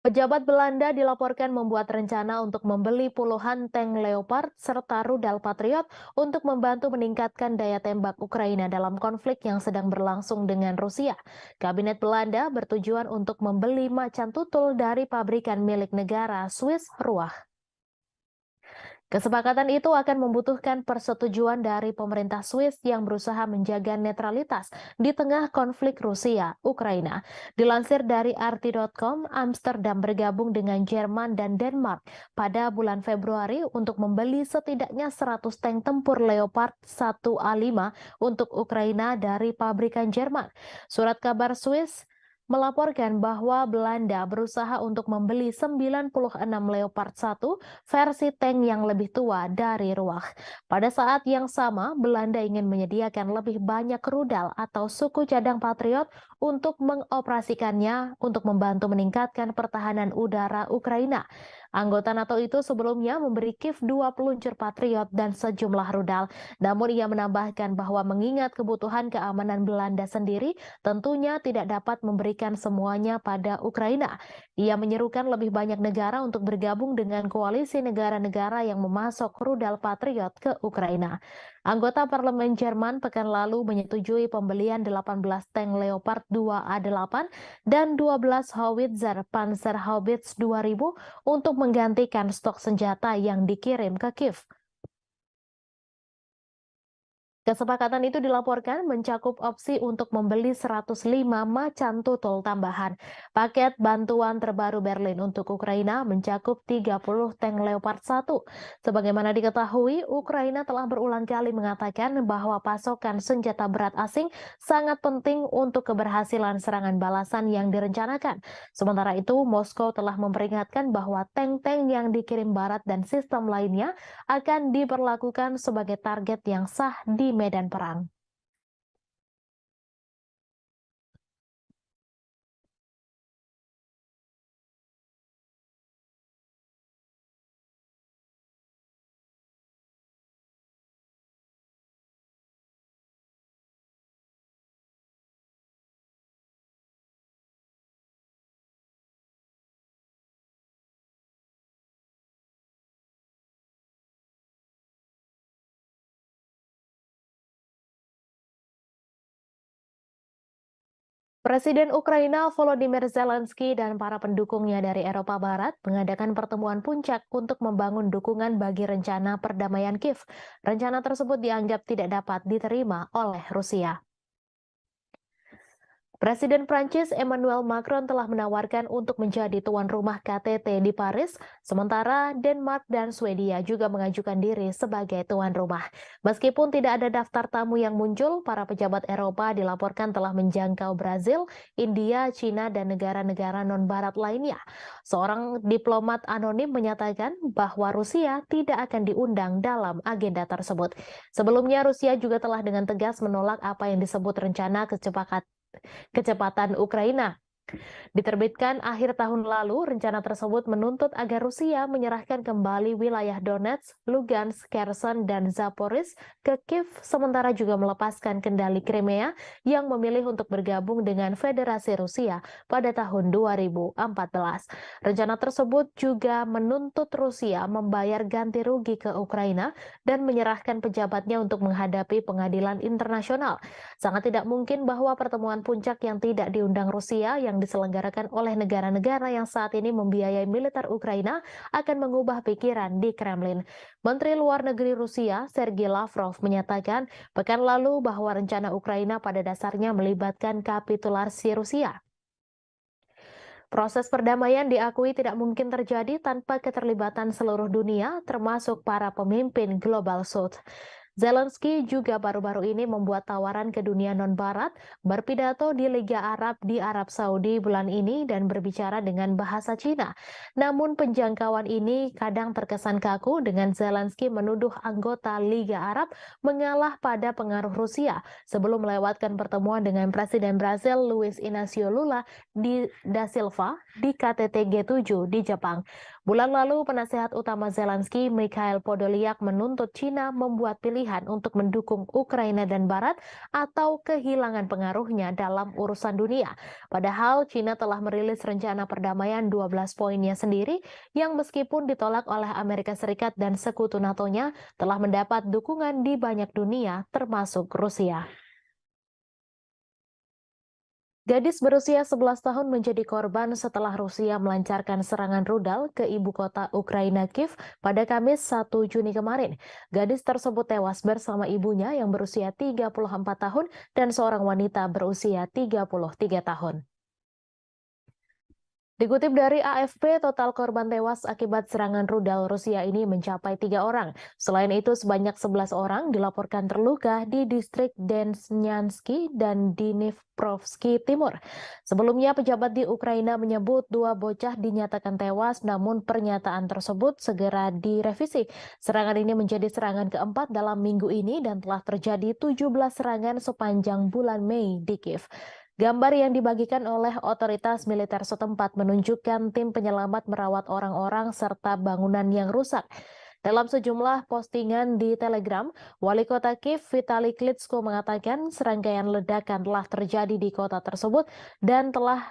Speaker 1: Pejabat Belanda dilaporkan membuat rencana untuk membeli puluhan tank Leopard serta rudal Patriot untuk membantu meningkatkan daya tembak Ukraina dalam konflik yang sedang berlangsung dengan Rusia. Kabinet Belanda bertujuan untuk membeli macan tutul dari pabrikan milik negara Swiss Ruach. Kesepakatan itu akan membutuhkan persetujuan dari pemerintah Swiss yang berusaha menjaga netralitas di tengah konflik Rusia-Ukraina. Dilansir dari RT.com, Amsterdam bergabung dengan Jerman dan Denmark pada bulan Februari untuk membeli setidaknya 100 tank tempur Leopard 1A5 untuk Ukraina dari pabrikan Jerman. Surat kabar Swiss melaporkan bahwa Belanda berusaha untuk membeli 96 Leopard 1 versi tank yang lebih tua dari Ruach. Pada saat yang sama, Belanda ingin menyediakan lebih banyak rudal atau suku cadang Patriot untuk mengoperasikannya untuk membantu meningkatkan pertahanan udara Ukraina. Anggota NATO itu sebelumnya memberi Kiev 2 peluncur Patriot dan sejumlah rudal. Namun ia menambahkan bahwa mengingat kebutuhan keamanan Belanda sendiri, tentunya tidak dapat memberikan semuanya pada Ukraina. Ia menyerukan lebih banyak negara untuk bergabung dengan koalisi negara-negara yang memasok rudal Patriot ke Ukraina. Anggota Parlemen Jerman pekan lalu menyetujui pembelian 18 tank Leopard 2A8 dan 12 howitzer Panzerhaubitze 2000 untuk menggantikan stok senjata yang dikirim ke Kiev. Kesepakatan itu dilaporkan mencakup opsi untuk membeli 105 macan tutul tambahan. Paket bantuan terbaru Berlin untuk Ukraina mencakup 30 tank Leopard 1. Sebagaimana diketahui, Ukraina telah berulang kali mengatakan bahwa pasokan senjata berat asing sangat penting untuk keberhasilan serangan balasan yang direncanakan. Sementara itu, Moskow telah memperingatkan bahwa tank-tank yang dikirim Barat dan sistem lainnya akan diperlakukan sebagai target yang sah di medan perang. Presiden Ukraina Volodymyr Zelensky dan para pendukungnya dari Eropa Barat mengadakan pertemuan puncak untuk membangun dukungan bagi rencana perdamaian Kiev. Rencana tersebut dianggap tidak dapat diterima oleh Rusia. Presiden Prancis Emmanuel Macron telah menawarkan untuk menjadi tuan rumah KTT di Paris, sementara Denmark dan Swedia juga mengajukan diri sebagai tuan rumah. Meskipun tidak ada daftar tamu yang muncul, para pejabat Eropa dilaporkan telah menjangkau Brazil, India, Cina, dan negara-negara non-barat lainnya. Seorang diplomat anonim menyatakan bahwa Rusia tidak akan diundang dalam agenda tersebut. Sebelumnya, Rusia juga telah dengan tegas menolak apa yang disebut rencana kecepatan Ukraina. Diterbitkan akhir tahun lalu, rencana tersebut menuntut agar Rusia menyerahkan kembali wilayah Donetsk, Lugansk, Kherson, dan Zaporizhzhia ke Kiev, sementara juga melepaskan kendali Crimea yang memilih untuk bergabung dengan Federasi Rusia pada tahun 2014. Rencana tersebut juga menuntut Rusia membayar ganti rugi ke Ukraina dan menyerahkan pejabatnya untuk menghadapi pengadilan internasional. Sangat tidak mungkin bahwa pertemuan puncak yang tidak diundang Rusia yang diselenggarakan oleh negara-negara yang saat ini membiayai militer Ukraina akan mengubah pikiran di Kremlin. Menteri Luar Negeri Rusia, Sergei Lavrov, menyatakan pekan lalu bahwa rencana Ukraina pada dasarnya melibatkan kapitulasi Rusia. Proses perdamaian diakui tidak mungkin terjadi tanpa keterlibatan seluruh dunia, termasuk para pemimpin Global South. Zelensky juga baru-baru ini membuat tawaran ke dunia non-barat, berpidato di Liga Arab di Arab Saudi bulan ini dan berbicara dengan bahasa Cina. Namun penjangkauan ini kadang terkesan kaku dengan Zelensky menuduh anggota Liga Arab mengalah pada pengaruh Rusia sebelum melewatkan pertemuan dengan Presiden Brasil Luiz Inácio Lula da Silva di KTT G7 di Jepang. Bulan lalu, penasehat utama Zelensky, Mikhail Podolyak, menuntut Cina membuat pilihan untuk mendukung Ukraina dan Barat atau kehilangan pengaruhnya dalam urusan dunia. Padahal Cina telah merilis rencana perdamaian 12 poinnya sendiri yang meskipun ditolak oleh Amerika Serikat dan sekutu NATO-nya telah mendapat dukungan di banyak dunia termasuk Rusia. Gadis berusia 11 tahun menjadi korban setelah Rusia melancarkan serangan rudal ke ibu kota Ukraina Kiev pada Kamis 1 Juni kemarin. Gadis tersebut tewas bersama ibunya yang berusia 34 tahun dan seorang wanita berusia 33 tahun. Dikutip dari AFP, total korban tewas akibat serangan rudal Rusia ini mencapai 3 orang. Selain itu, sebanyak 11 orang dilaporkan terluka di distrik Desnyanski dan Dnipropetrovsk Timur. Sebelumnya, pejabat di Ukraina menyebut 2 bocah dinyatakan tewas, namun pernyataan tersebut segera direvisi. Serangan ini menjadi serangan keempat dalam minggu ini dan telah terjadi 17 serangan sepanjang bulan Mei di Kiev. Gambar yang dibagikan oleh otoritas militer setempat menunjukkan tim penyelamat merawat orang-orang serta bangunan yang rusak. Dalam sejumlah postingan di Telegram, Wali Kota Kiev Vitali Klitschko mengatakan serangkaian ledakan telah terjadi di kota tersebut dan telah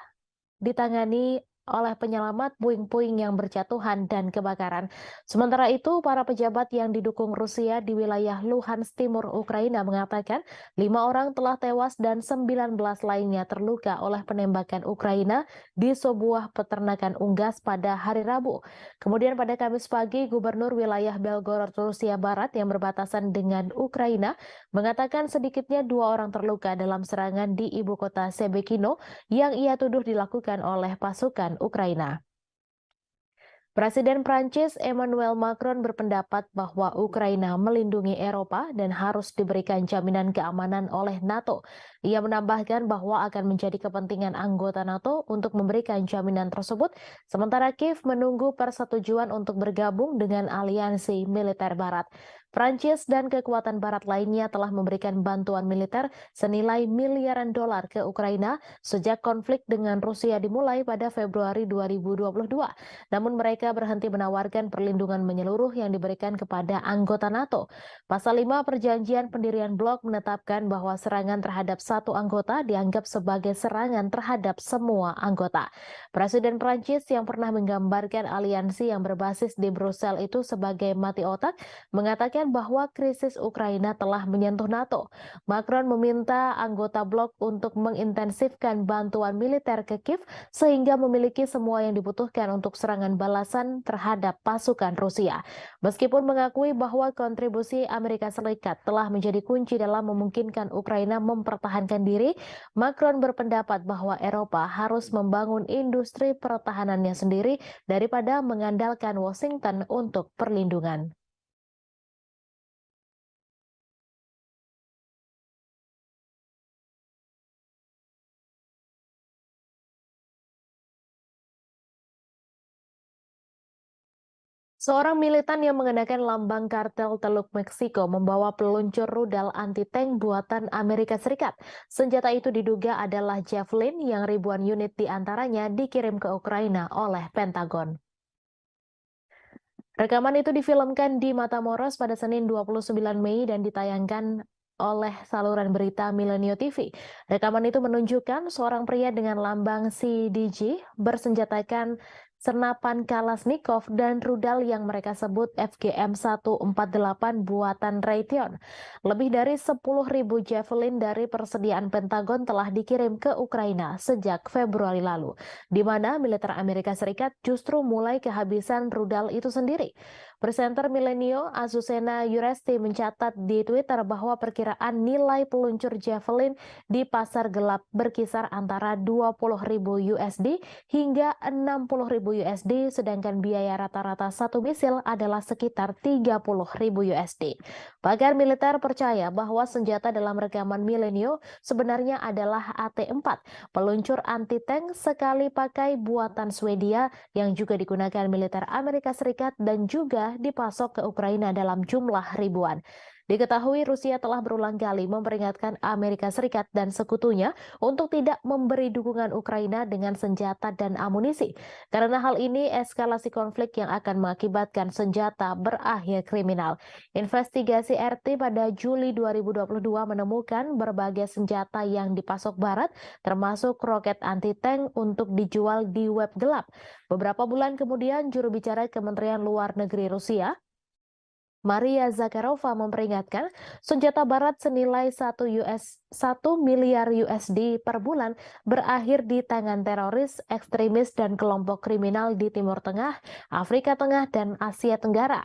Speaker 1: ditangani oleh penyelamat puing-puing yang berjatuhan dan kebakaran. Sementara itu, para pejabat yang didukung Rusia di wilayah Luhansk Timur Ukraina mengatakan 5 orang telah tewas dan 19 lainnya terluka oleh penembakan Ukraina di sebuah peternakan unggas pada hari Rabu. Kemudian pada Kamis pagi, Gubernur wilayah Belgorod Rusia Barat yang berbatasan dengan Ukraina mengatakan sedikitnya 2 orang terluka dalam serangan di ibu kota Shebekino yang ia tuduh dilakukan oleh pasukan Ukraina. Presiden Prancis Emmanuel Macron berpendapat bahwa Ukraina melindungi Eropa dan harus diberikan jaminan keamanan oleh NATO. Ia menambahkan bahwa akan menjadi kepentingan anggota NATO untuk memberikan jaminan tersebut, sementara Kiev menunggu persetujuan untuk bergabung dengan aliansi militer Barat. Prancis dan kekuatan Barat lainnya telah memberikan bantuan militer senilai miliaran dolar ke Ukraina sejak konflik dengan Rusia dimulai pada Februari 2022. Namun mereka berhenti menawarkan perlindungan menyeluruh yang diberikan kepada anggota NATO. Pasal 5 Perjanjian Pendirian Blok menetapkan bahwa serangan terhadap satu anggota dianggap sebagai serangan terhadap semua anggota. Presiden Prancis yang pernah menggambarkan aliansi yang berbasis di Brussel itu sebagai mati otak mengatakan bahwa krisis Ukraina telah menyentuh NATO. Macron meminta anggota blok untuk mengintensifkan bantuan militer ke Kiev sehingga memiliki semua yang dibutuhkan untuk serangan balasan terhadap pasukan Rusia. Meskipun mengakui bahwa kontribusi Amerika Serikat telah menjadi kunci dalam memungkinkan Ukraina mempertahankan diri, Macron berpendapat bahwa Eropa harus membangun industri pertahanannya sendiri daripada mengandalkan Washington untuk perlindungan. Seorang militan yang mengenakan lambang kartel Teluk Meksiko membawa peluncur rudal anti-tank buatan Amerika Serikat. Senjata itu diduga adalah Javelin yang ribuan unit diantaranya dikirim ke Ukraina oleh Pentagon. Rekaman itu difilmkan di Matamoros pada Senin 29 Mei dan ditayangkan oleh saluran berita Milenio TV. Rekaman itu menunjukkan seorang pria dengan lambang CDG bersenjatakan senapan Kalashnikov dan rudal yang mereka sebut FGM-148 buatan Raytheon. Lebih dari 10.000 Javelin dari persediaan Pentagon telah dikirim ke Ukraina sejak Februari lalu, di mana militer Amerika Serikat justru mulai kehabisan rudal itu sendiri. Presenter Milenio Azucena Yuresti mencatat di Twitter bahwa perkiraan nilai peluncur Javelin di pasar gelap berkisar antara 20.000 USD hingga 60.000 USD, sedangkan biaya rata-rata satu misil adalah sekitar 30.000 USD. Pakar militer percaya bahwa senjata dalam rekaman Milenio sebenarnya adalah AT-4, peluncur anti-tank sekali pakai buatan Swedia yang juga digunakan militer Amerika Serikat dan juga dipasok ke Ukraina dalam jumlah ribuan. Diketahui Rusia telah berulang kali memperingatkan Amerika Serikat dan sekutunya untuk tidak memberi dukungan Ukraina dengan senjata dan amunisi. Karena hal ini eskalasi konflik yang akan mengakibatkan senjata berakhir kriminal. Investigasi RT pada Juli 2022 menemukan berbagai senjata yang dipasok Barat, termasuk roket anti-tank untuk dijual di web gelap. Beberapa bulan kemudian, juru bicara Kementerian Luar Negeri Rusia Maria Zakharova memperingatkan senjata barat senilai 1 miliar USD per bulan berakhir di tangan teroris, ekstremis, dan kelompok kriminal di Timur Tengah, Afrika Tengah, dan Asia Tenggara.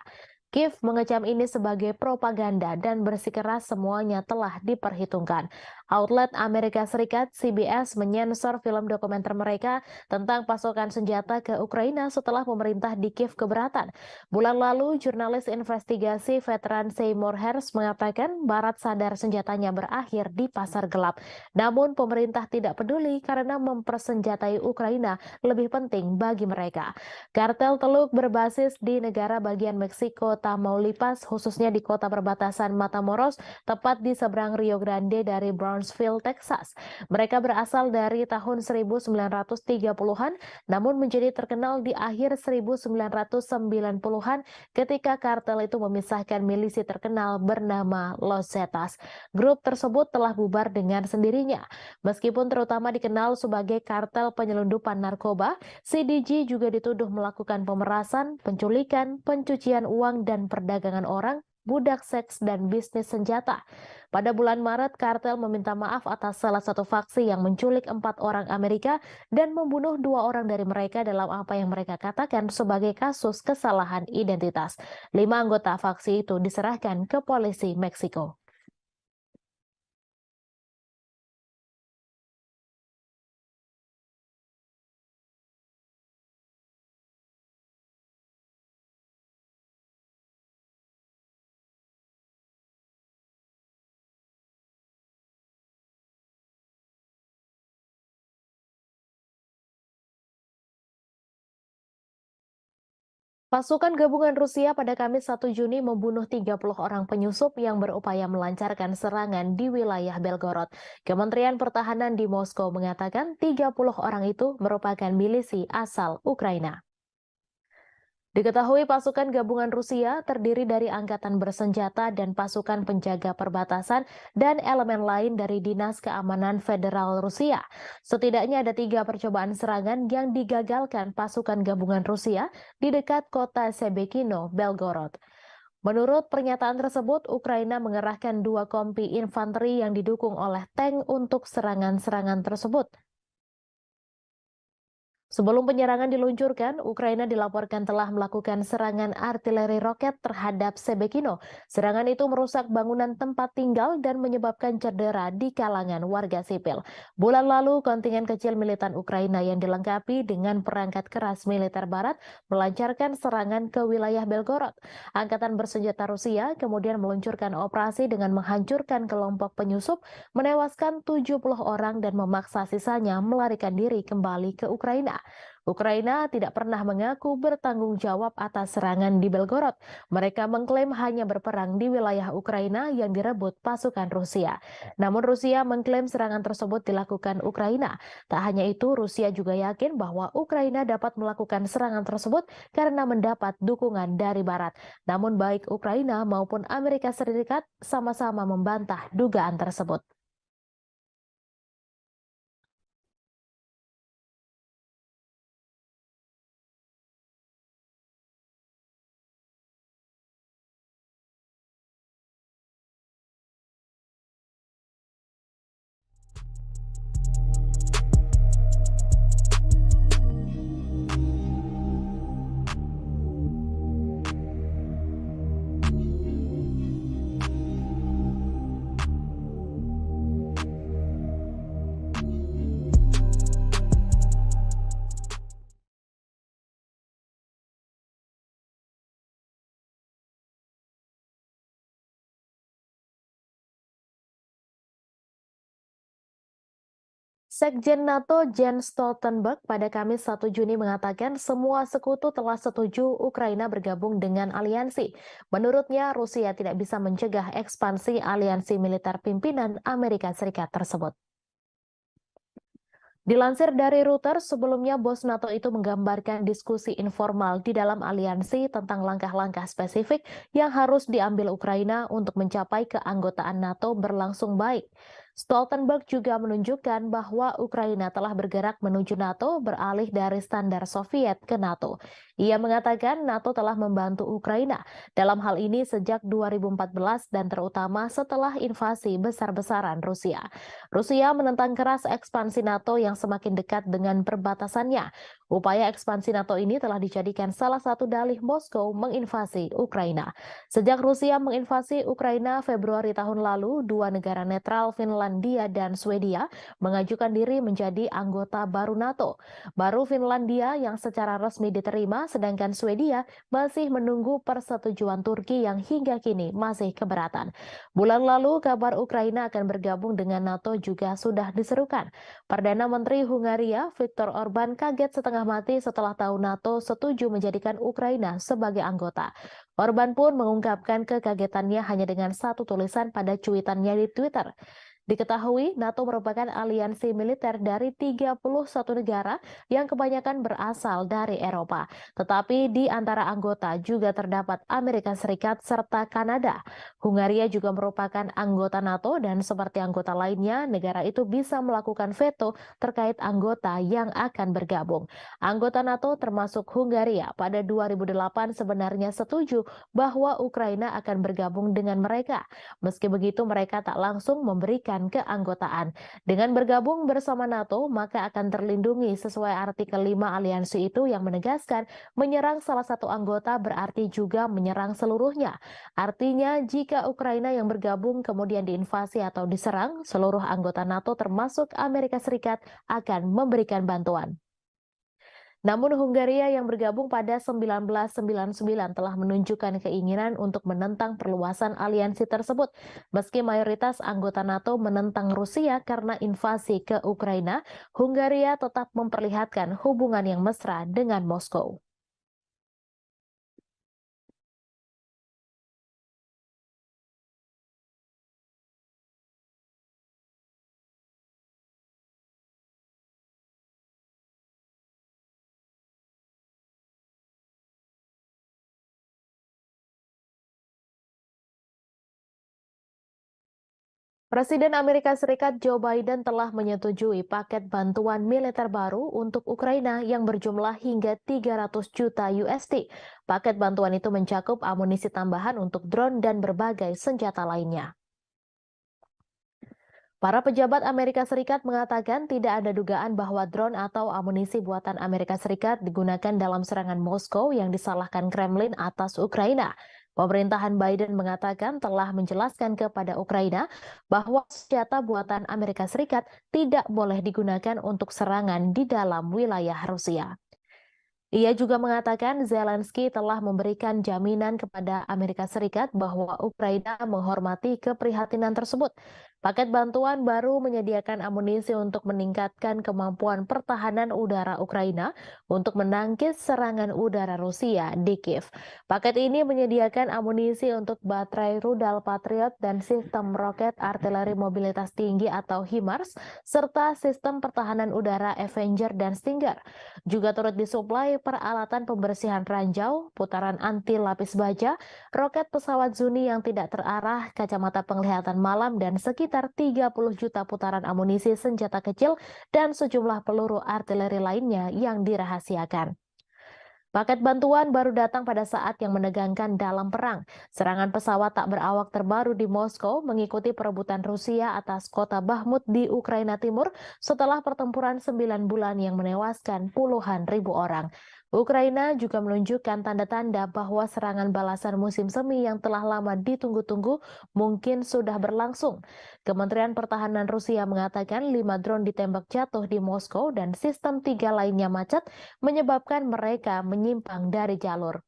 Speaker 1: Kiev mengecam ini sebagai propaganda dan bersikeras semuanya telah diperhitungkan. Outlet Amerika Serikat CBS menyensor film dokumenter mereka tentang pasokan senjata ke Ukraina setelah pemerintah di Kiev keberatan. Bulan lalu, jurnalis investigasi veteran Seymour Hersh mengatakan Barat sadar senjatanya berakhir di pasar gelap. Namun pemerintah tidak peduli karena mempersenjatai Ukraina lebih penting bagi mereka. Kartel teluk berbasis di negara bagian Meksiko, Tamaulipas, khususnya di kota perbatasan Matamoros, tepat di seberang Rio Grande dari Brownsville, Texas. Mereka berasal dari tahun 1930-an, namun menjadi terkenal di akhir 1990-an ketika kartel itu memisahkan milisi terkenal bernama Los Zetas. Grup tersebut telah bubar dengan sendirinya. Meskipun terutama dikenal sebagai kartel penyelundupan narkoba, CDG juga dituduh melakukan pemerasan, penculikan, pencucian uang, dan perdagangan orang, budak seks, dan bisnis senjata. Pada bulan Maret, kartel meminta maaf atas salah satu faksi yang menculik 4 orang Amerika dan membunuh 2 orang dari mereka dalam apa yang mereka katakan sebagai kasus kesalahan identitas. 5 anggota faksi itu diserahkan ke polisi Meksiko. Pasukan gabungan Rusia pada Kamis 1 Juni membunuh 30 orang penyusup yang berupaya melancarkan serangan di wilayah Belgorod. Kementerian Pertahanan di Moskow mengatakan 30 orang itu merupakan milisi asal Ukraina. Diketahui pasukan gabungan Rusia terdiri dari angkatan bersenjata dan pasukan penjaga perbatasan dan elemen lain dari Dinas Keamanan Federal Rusia. Setidaknya ada 3 percobaan serangan yang digagalkan pasukan gabungan Rusia di dekat kota Sebekino, Belgorod. Menurut pernyataan tersebut, Ukraina mengerahkan 2 kompi infanteri yang didukung oleh tank untuk serangan-serangan tersebut. Sebelum penyerangan diluncurkan, Ukraina dilaporkan telah melakukan serangan artileri roket terhadap Sebekino. Serangan itu merusak bangunan tempat tinggal dan menyebabkan cedera di kalangan warga sipil. Bulan lalu, kontingen kecil militan Ukraina yang dilengkapi dengan perangkat keras militer barat melancarkan serangan ke wilayah Belgorod. Angkatan bersenjata Rusia kemudian meluncurkan operasi dengan menghancurkan kelompok penyusup, menewaskan 70 orang dan memaksa sisanya melarikan diri kembali ke Ukraina. Ukraina tidak pernah mengaku bertanggung jawab atas serangan di Belgorod. Mereka mengklaim hanya berperang di wilayah Ukraina yang direbut pasukan Rusia. Namun Rusia mengklaim serangan tersebut dilakukan Ukraina. Tak hanya itu, Rusia juga yakin bahwa Ukraina dapat melakukan serangan tersebut karena mendapat dukungan dari Barat. Namun baik Ukraina maupun Amerika Serikat sama-sama membantah dugaan tersebut. Sekjen NATO Jens Stoltenberg pada Kamis 1 Juni mengatakan semua sekutu telah setuju Ukraina bergabung dengan aliansi. Menurutnya, Rusia tidak bisa mencegah ekspansi aliansi militer pimpinan Amerika Serikat tersebut. Dilansir dari Reuters, sebelumnya bos NATO itu menggambarkan diskusi informal di dalam aliansi tentang langkah-langkah spesifik yang harus diambil Ukraina untuk mencapai keanggotaan NATO berlangsung baik. Stoltenberg juga menunjukkan bahwa Ukraina telah bergerak menuju NATO beralih dari standar Soviet ke NATO. Ia mengatakan NATO telah membantu Ukraina dalam hal ini sejak 2014 dan terutama setelah invasi besar-besaran Rusia. Rusia menentang keras ekspansi NATO yang semakin dekat dengan perbatasannya. Upaya ekspansi NATO ini telah dijadikan salah satu dalih Moskow menginvasi Ukraina. Sejak Rusia menginvasi Ukraina Februari tahun lalu, dua negara netral Finlandia dan Swedia mengajukan diri menjadi anggota baru NATO. Baru Finlandia yang secara resmi diterima, sedangkan Swedia masih menunggu persetujuan Turki yang hingga kini masih keberatan. Bulan lalu, kabar Ukraina akan bergabung dengan NATO juga sudah diserukan. Perdana Menteri Hungaria, Viktor Orban, kaget setengah mati setelah tahu NATO setuju menjadikan Ukraina sebagai anggota. Orban pun mengungkapkan kekagetannya hanya dengan satu tulisan pada cuitannya di Twitter. Diketahui, NATO merupakan aliansi militer dari 31 negara yang kebanyakan berasal dari Eropa. Tetapi di antara anggota juga terdapat Amerika Serikat serta Kanada. Hungaria juga merupakan anggota NATO dan seperti anggota lainnya, negara itu bisa melakukan veto terkait anggota yang akan bergabung. Anggota NATO termasuk Hungaria pada 2008 sebenarnya setuju bahwa Ukraina akan bergabung dengan mereka. Meski begitu, mereka tak langsung memberikan keanggotaan. Dengan bergabung bersama NATO, maka akan terlindungi sesuai artikel 5 aliansi itu yang menegaskan menyerang salah satu anggota berarti juga menyerang seluruhnya. Artinya, jika Ukraina yang bergabung kemudian diinvasi atau diserang, seluruh anggota NATO termasuk Amerika Serikat akan memberikan bantuan. Namun Hungaria yang bergabung pada 1999 telah menunjukkan keinginan untuk menentang perluasan aliansi tersebut. Meski mayoritas anggota NATO menentang Rusia karena invasi ke Ukraina, Hungaria tetap memperlihatkan hubungan yang mesra dengan Moskow. Presiden Amerika Serikat Joe Biden telah menyetujui paket bantuan militer baru untuk Ukraina yang berjumlah hingga 300 juta USD. Paket bantuan itu mencakup amunisi tambahan untuk drone dan berbagai senjata lainnya. Para pejabat Amerika Serikat mengatakan tidak ada dugaan bahwa drone atau amunisi buatan Amerika Serikat digunakan dalam serangan Moskow yang disalahkan Kremlin atas Ukraina. Pemerintahan Biden mengatakan telah menjelaskan kepada Ukraina bahwa senjata buatan Amerika Serikat tidak boleh digunakan untuk serangan di dalam wilayah Rusia. Ia juga mengatakan Zelensky telah memberikan jaminan kepada Amerika Serikat bahwa Ukraina menghormati keprihatinan tersebut. Paket bantuan baru menyediakan amunisi untuk meningkatkan kemampuan pertahanan udara Ukraina untuk menangkis serangan udara Rusia di Kiev. Paket ini menyediakan amunisi untuk baterai rudal Patriot dan sistem roket artileri mobilitas tinggi atau HIMARS, serta sistem pertahanan udara Avenger dan Stinger. Juga turut disuplai peralatan pembersihan ranjau, putaran anti lapis baja, roket pesawat Zuni yang tidak terarah, kacamata penglihatan malam, dan sekitar 30 juta putaran amunisi senjata kecil dan sejumlah peluru artileri lainnya yang dirahasiakan. Paket bantuan baru datang pada saat yang menegangkan dalam perang. Serangan pesawat tak berawak terbaru di Moskow mengikuti perebutan Rusia atas kota Bakhmut di Ukraina Timur setelah pertempuran 9 bulan yang menewaskan puluhan ribu orang. Ukraina juga menunjukkan tanda-tanda bahwa serangan balasan musim semi yang telah lama ditunggu-tunggu mungkin sudah berlangsung. Kementerian Pertahanan Rusia mengatakan 5 drone ditembak jatuh di Moskow dan sistem 3 lainnya macet menyebabkan mereka menyimpang dari jalur.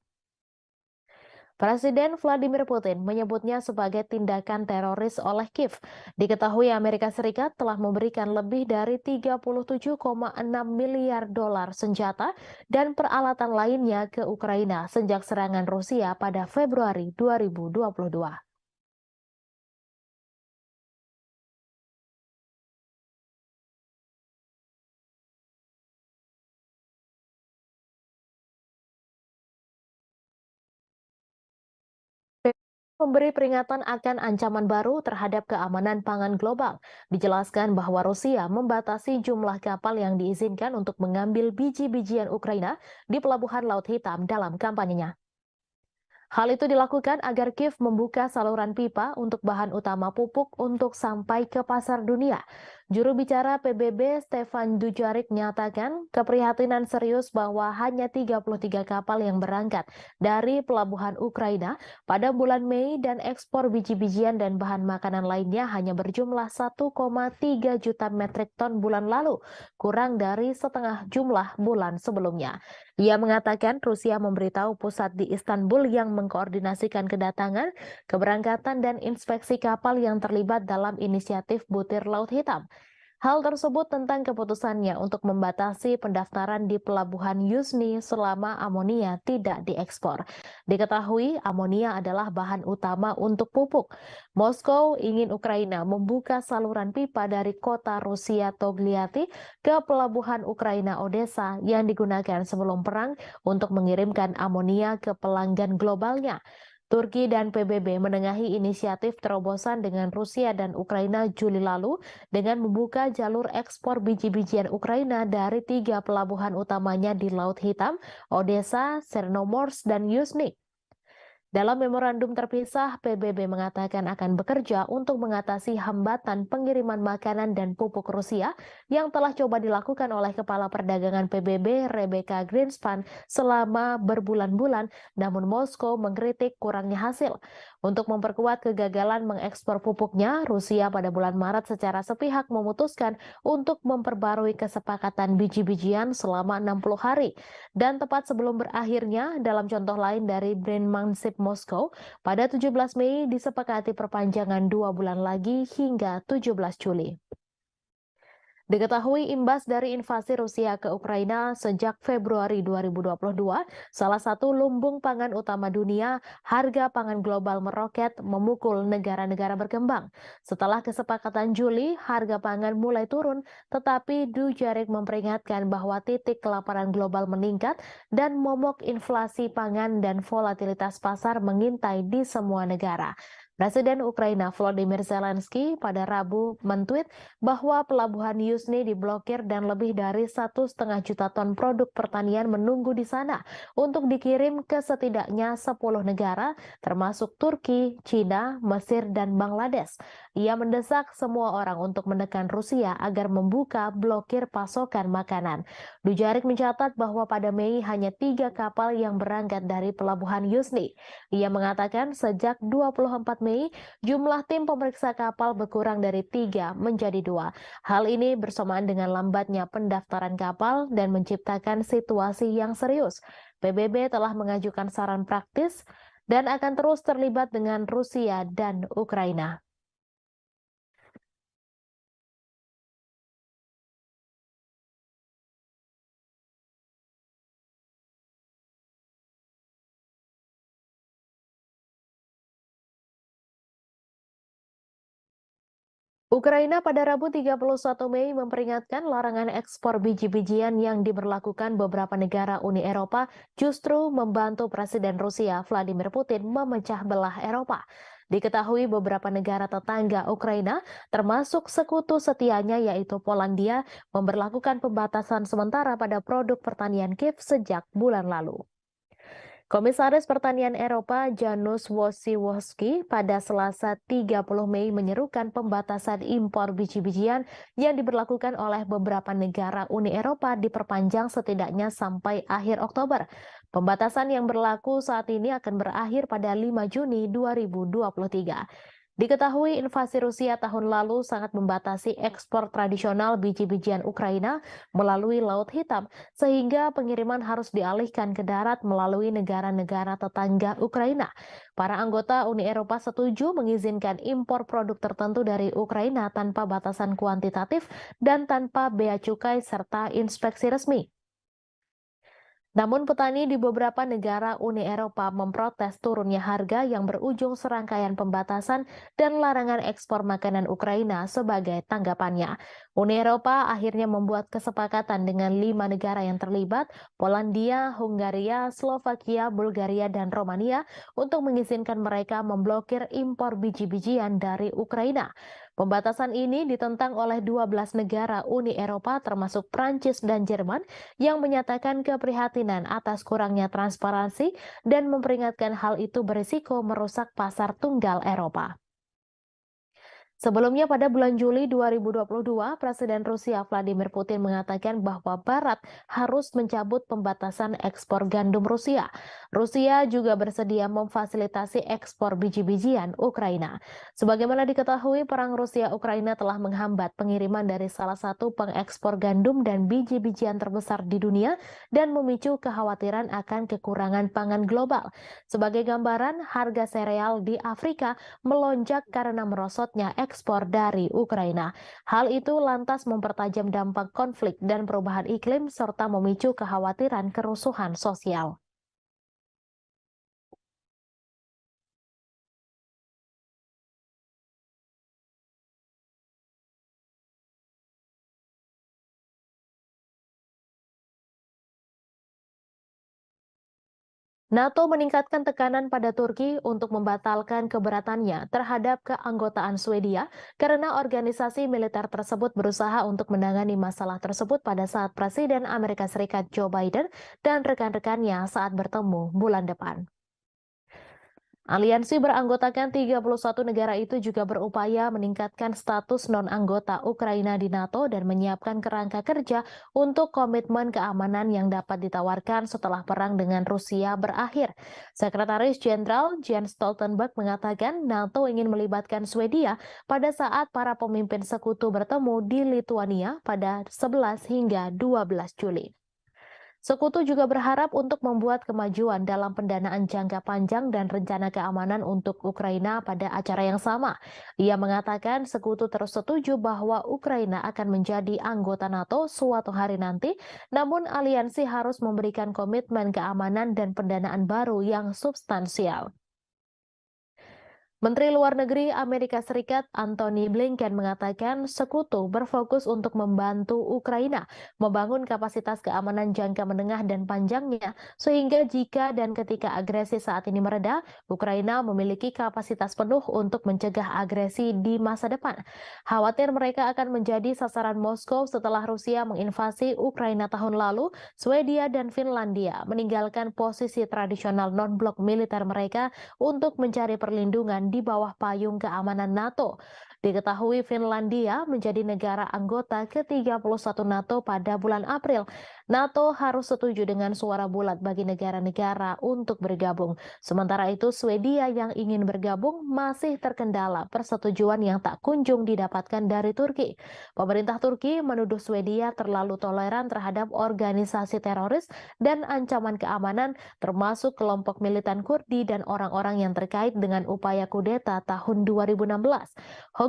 Speaker 1: Presiden Vladimir Putin menyebutnya sebagai tindakan teroris oleh Kiev. Diketahui Amerika Serikat telah memberikan lebih dari 37,6 miliar dolar senjata dan peralatan lainnya ke Ukraina sejak serangan Rusia pada Februari 2022. Memberi peringatan akan ancaman baru terhadap keamanan pangan global. Dijelaskan bahwa Rusia membatasi jumlah kapal yang diizinkan untuk mengambil biji-bijian Ukraina di pelabuhan Laut Hitam dalam kampanyenya. Hal itu dilakukan agar Kiev membuka saluran pipa untuk bahan utama pupuk untuk sampai ke pasar dunia. Juru bicara PBB Stefan Dujarric menyatakan keprihatinan serius bahwa hanya 33 kapal yang berangkat dari pelabuhan Ukraina pada bulan Mei dan ekspor biji-bijian dan bahan makanan lainnya hanya berjumlah 1,3 juta metrik ton bulan lalu, kurang dari setengah jumlah bulan sebelumnya. Ia mengatakan Rusia memberitahu pusat di Istanbul yang mengkoordinasikan kedatangan, keberangkatan, dan inspeksi kapal yang terlibat dalam inisiatif Butir Laut Hitam. Hal tersebut tentang keputusannya untuk membatasi pendaftaran di pelabuhan Yuzhny selama amonia tidak diekspor. Diketahui amonia adalah bahan utama untuk pupuk. Moskow ingin Ukraina membuka saluran pipa dari kota Rusia Togliatti ke pelabuhan Ukraina Odessa yang digunakan sebelum perang untuk mengirimkan amonia ke pelanggan globalnya. Turki dan PBB menengahi inisiatif terobosan dengan Rusia dan Ukraina Juli lalu dengan membuka jalur ekspor biji-bijian Ukraina dari 3 pelabuhan utamanya di Laut Hitam, Odessa, Chernomorsk, dan Yuzhny. Dalam memorandum terpisah, PBB mengatakan akan bekerja untuk mengatasi hambatan pengiriman makanan dan pupuk Rusia yang telah coba dilakukan oleh Kepala Perdagangan PBB Rebecca Greenspan selama berbulan-bulan, namun Moskow mengkritik kurangnya hasil. Untuk memperkuat kegagalan mengekspor pupuknya, Rusia pada bulan Maret secara sepihak memutuskan untuk memperbarui kesepakatan biji-bijian selama 60 hari. Dan tepat sebelum berakhirnya, dalam contoh lain dari Brandmanship Moskow, pada 17 Mei disepakati perpanjangan 2 bulan lagi hingga 17 Juli. Diketahui imbas dari invasi Rusia ke Ukraina sejak Februari 2022, salah satu lumbung pangan utama dunia, harga pangan global meroket memukul negara-negara berkembang. Setelah kesepakatan Juli, harga pangan mulai turun, tetapi Dujarric memperingatkan bahwa titik kelaparan global meningkat dan momok inflasi pangan dan volatilitas pasar mengintai di semua negara. Presiden Ukraina Volodymyr Zelensky pada Rabu mentweet bahwa pelabuhan Yuzhny diblokir dan lebih dari 1,5 juta ton produk pertanian menunggu di sana untuk dikirim ke setidaknya 10 negara termasuk Turki, China, Mesir, dan Bangladesh. Ia mendesak semua orang untuk menekan Rusia agar membuka blokir pasokan makanan. Dujarric mencatat bahwa pada Mei hanya 3 kapal yang berangkat dari pelabuhan Yuzhny. Ia mengatakan sejak 24 Mei, jumlah tim pemeriksa kapal berkurang dari 3 menjadi 2. Hal ini bersamaan dengan lambatnya pendaftaran kapal dan menciptakan situasi yang serius. PBB telah mengajukan saran praktis dan akan terus terlibat dengan Rusia dan Ukraina. Ukraina pada Rabu 31 Mei memperingatkan larangan ekspor biji-bijian yang diberlakukan beberapa negara Uni Eropa justru membantu Presiden Rusia Vladimir Putin memecah belah Eropa. Diketahui beberapa negara tetangga Ukraina, termasuk sekutu setianya yaitu Polandia, memberlakukan pembatasan sementara pada produk pertanian Kiev sejak bulan lalu. Komisaris Pertanian Eropa Janusz Wojciechowski pada Selasa 30 Mei menyerukan pembatasan impor biji-bijian yang diberlakukan oleh beberapa negara Uni Eropa diperpanjang setidaknya sampai akhir Oktober. Pembatasan yang berlaku saat ini akan berakhir pada 5 Juni 2023. Diketahui invasi Rusia tahun lalu sangat membatasi ekspor tradisional biji-bijian Ukraina melalui Laut Hitam, sehingga pengiriman harus dialihkan ke darat melalui negara-negara tetangga Ukraina. Para anggota Uni Eropa setuju mengizinkan impor produk tertentu dari Ukraina tanpa batasan kuantitatif dan tanpa bea cukai serta inspeksi resmi. Namun petani di beberapa negara Uni Eropa memprotes turunnya harga yang berujung serangkaian pembatasan dan larangan ekspor makanan Ukraina sebagai tanggapannya. Uni Eropa akhirnya membuat kesepakatan dengan 5 negara yang terlibat, Polandia, Hungaria, Slovakia, Bulgaria, dan Romania untuk mengizinkan mereka memblokir impor biji-bijian dari Ukraina. Pembatasan ini ditentang oleh 12 negara Uni Eropa termasuk Prancis dan Jerman yang menyatakan keprihatinan atas kurangnya transparansi dan memperingatkan hal itu berisiko merusak pasar tunggal Eropa. Sebelumnya pada bulan Juli 2022, Presiden Rusia Vladimir Putin mengatakan bahwa Barat harus mencabut pembatasan ekspor gandum Rusia. Rusia juga bersedia memfasilitasi ekspor biji-bijian Ukraina. Sebagaimana diketahui, perang Rusia-Ukraina telah menghambat pengiriman dari salah satu pengekspor gandum dan biji-bijian terbesar di dunia dan memicu kekhawatiran akan kekurangan pangan global. Sebagai gambaran, harga sereal di Afrika melonjak karena merosotnya ekspor dari Ukraina. Hal itu lantas mempertajam dampak konflik dan perubahan iklim serta memicu kekhawatiran kerusuhan sosial. NATO meningkatkan tekanan pada Turki untuk membatalkan keberatannya terhadap keanggotaan Swedia karena organisasi militer tersebut berusaha untuk menangani masalah tersebut pada saat Presiden Amerika Serikat Joe Biden dan rekan-rekannya saat bertemu bulan depan. Aliansi beranggotakan 31 negara itu juga berupaya meningkatkan status non-anggota Ukraina di NATO dan menyiapkan kerangka kerja untuk komitmen keamanan yang dapat ditawarkan setelah perang dengan Rusia berakhir. Sekretaris Jenderal Jens Stoltenberg mengatakan NATO ingin melibatkan Swedia pada saat para pemimpin sekutu bertemu di Lithuania pada 11 hingga 12 Juli. Sekutu juga berharap untuk membuat kemajuan dalam pendanaan jangka panjang dan rencana keamanan untuk Ukraina pada acara yang sama. Ia mengatakan sekutu terus setuju bahwa Ukraina akan menjadi anggota NATO suatu hari nanti, namun aliansi harus memberikan komitmen keamanan dan pendanaan baru yang substansial. Menteri Luar Negeri Amerika Serikat Antony Blinken mengatakan sekutu berfokus untuk membantu Ukraina membangun kapasitas keamanan jangka menengah dan panjangnya, sehingga jika dan ketika agresi saat ini mereda, Ukraina memiliki kapasitas penuh untuk mencegah agresi di masa depan. Khawatir mereka akan menjadi sasaran Moskow setelah Rusia menginvasi Ukraina tahun lalu, Swedia dan Finlandia meninggalkan posisi tradisional non-blok militer mereka untuk mencari perlindungan di bawah payung keamanan NATO. Diketahui Finlandia menjadi negara anggota ke-31 NATO pada bulan April. NATO harus setuju dengan suara bulat bagi negara-negara untuk bergabung. Sementara itu, Swedia yang ingin bergabung masih terkendala persetujuan yang tak kunjung didapatkan dari Turki. Pemerintah Turki menuduh Swedia terlalu toleran terhadap organisasi teroris dan ancaman keamanan termasuk kelompok militan Kurdi dan orang-orang yang terkait dengan upaya kudeta tahun 2016.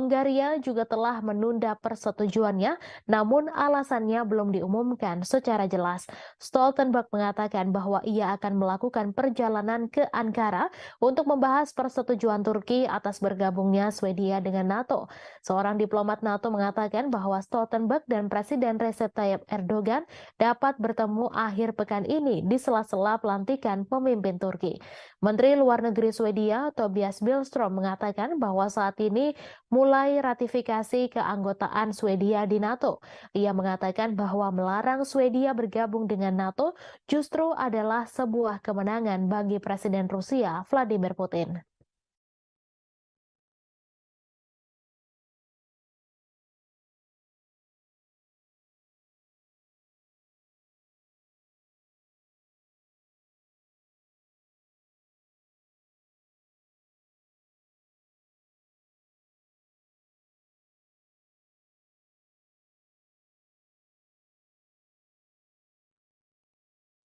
Speaker 1: Hongaria juga telah menunda persetujuannya, namun alasannya belum diumumkan secara jelas. Stoltenberg mengatakan bahwa ia akan melakukan perjalanan ke Ankara untuk membahas persetujuan Turki atas bergabungnya Swedia dengan NATO. Seorang diplomat NATO mengatakan bahwa Stoltenberg dan Presiden Recep Tayyip Erdogan dapat bertemu akhir pekan ini di sela-sela pelantikan pemimpin Turki. Menteri Luar Negeri Swedia Tobias Billström mengatakan bahwa saat ini mulai ratifikasi keanggotaan Swedia di NATO. Ia mengatakan bahwa melarang Swedia bergabung dengan NATO justru adalah sebuah kemenangan bagi Presiden Rusia Vladimir Putin.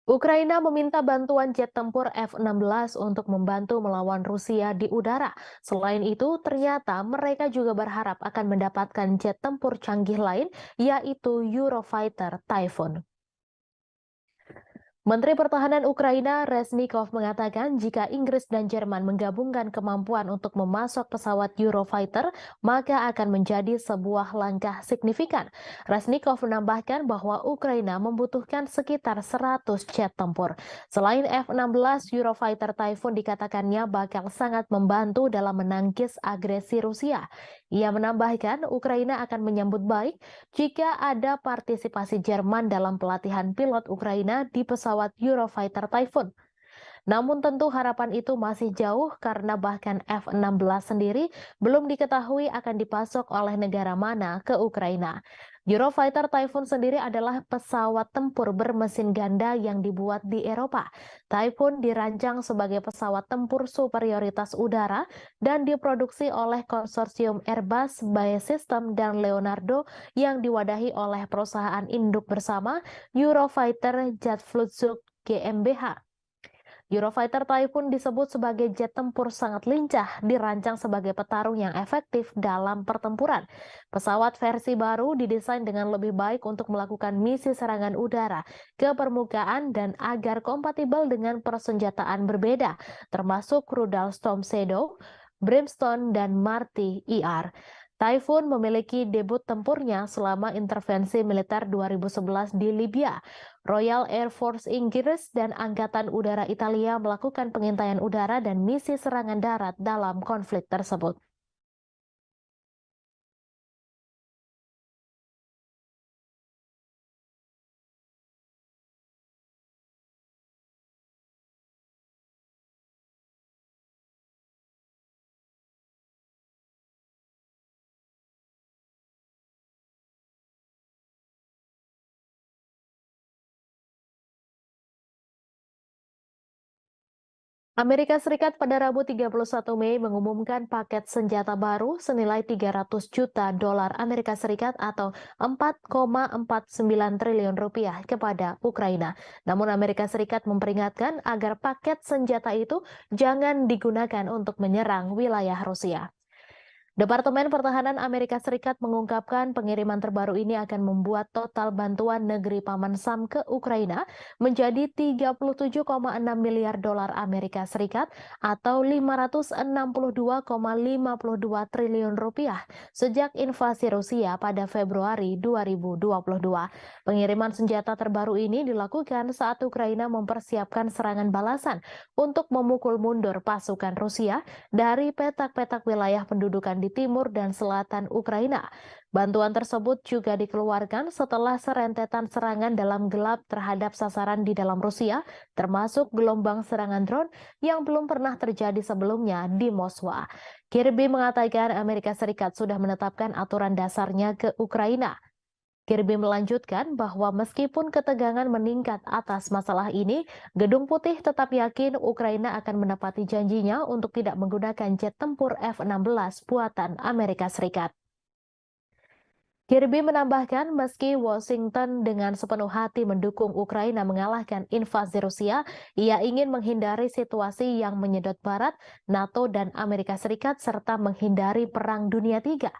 Speaker 1: Ukraina meminta bantuan jet tempur F-16 untuk membantu melawan Rusia di udara. Selain itu, ternyata mereka juga berharap akan mendapatkan jet tempur canggih lain, yaitu Eurofighter Typhoon. Menteri Pertahanan Ukraina Reznikov mengatakan jika Inggris dan Jerman menggabungkan kemampuan untuk memasok pesawat Eurofighter, maka akan menjadi sebuah langkah signifikan. Reznikov menambahkan bahwa Ukraina membutuhkan sekitar 100 jet tempur. Selain F-16, Eurofighter Typhoon dikatakannya bakal sangat membantu dalam menangkis agresi Rusia. Ia menambahkan Ukraina akan menyambut baik jika ada partisipasi Jerman dalam pelatihan pilot Ukraina di pesawat Eurofighter Typhoon. Namun tentu harapan itu masih jauh karena bahkan F-16 sendiri belum diketahui akan dipasok oleh negara mana ke Ukraina. Eurofighter Typhoon sendiri adalah pesawat tempur bermesin ganda yang dibuat di Eropa. Typhoon dirancang sebagai pesawat tempur superioritas udara dan diproduksi oleh konsorsium Airbus, BAE Systems, dan Leonardo yang diwadahi oleh perusahaan induk bersama Eurofighter Jet Flugzeug GmbH. Eurofighter Typhoon disebut sebagai jet tempur sangat lincah, dirancang sebagai petarung yang efektif dalam pertempuran. Pesawat versi baru didesain dengan lebih baik untuk melakukan misi serangan udara ke permukaan dan agar kompatibel dengan persenjataan berbeda, termasuk rudal Storm Shadow, Brimstone, dan Marty ER. Typhoon memiliki debut tempurnya selama intervensi militer 2011 di Libya. Royal Air Force Inggris dan Angkatan Udara Italia melakukan pengintaian udara dan misi serangan darat dalam konflik tersebut. Amerika Serikat pada Rabu 31 Mei mengumumkan paket senjata baru senilai 300 juta dolar Amerika Serikat atau 4,49 triliun rupiah kepada Ukraina. Namun Amerika Serikat memperingatkan agar paket senjata itu jangan digunakan untuk menyerang wilayah Rusia. Departemen Pertahanan Amerika Serikat mengungkapkan pengiriman terbaru ini akan membuat total bantuan negeri Paman Sam ke Ukraina menjadi 37,6 miliar dolar Amerika Serikat atau 562,52 triliun rupiah sejak invasi Rusia pada Februari 2022. Pengiriman senjata terbaru ini dilakukan saat Ukraina mempersiapkan serangan balasan untuk memukul mundur pasukan Rusia dari petak-petak wilayah pendudukan di timur dan selatan Ukraina. Bantuan tersebut juga dikeluarkan setelah serentetan serangan dalam gelap terhadap sasaran di dalam Rusia, termasuk gelombang serangan drone yang belum pernah terjadi sebelumnya di Moskwa. Kirby mengatakan Amerika Serikat sudah menetapkan aturan dasarnya ke Ukraina. Kirby melanjutkan bahwa meskipun ketegangan meningkat atas masalah ini, Gedung Putih tetap yakin Ukraina akan menepati janjinya untuk tidak menggunakan jet tempur F-16 buatan Amerika Serikat. Kirby menambahkan meski Washington dengan sepenuh hati mendukung Ukraina mengalahkan invasi Rusia, ia ingin menghindari situasi yang menyedot Barat, NATO, dan Amerika Serikat serta menghindari Perang Dunia III.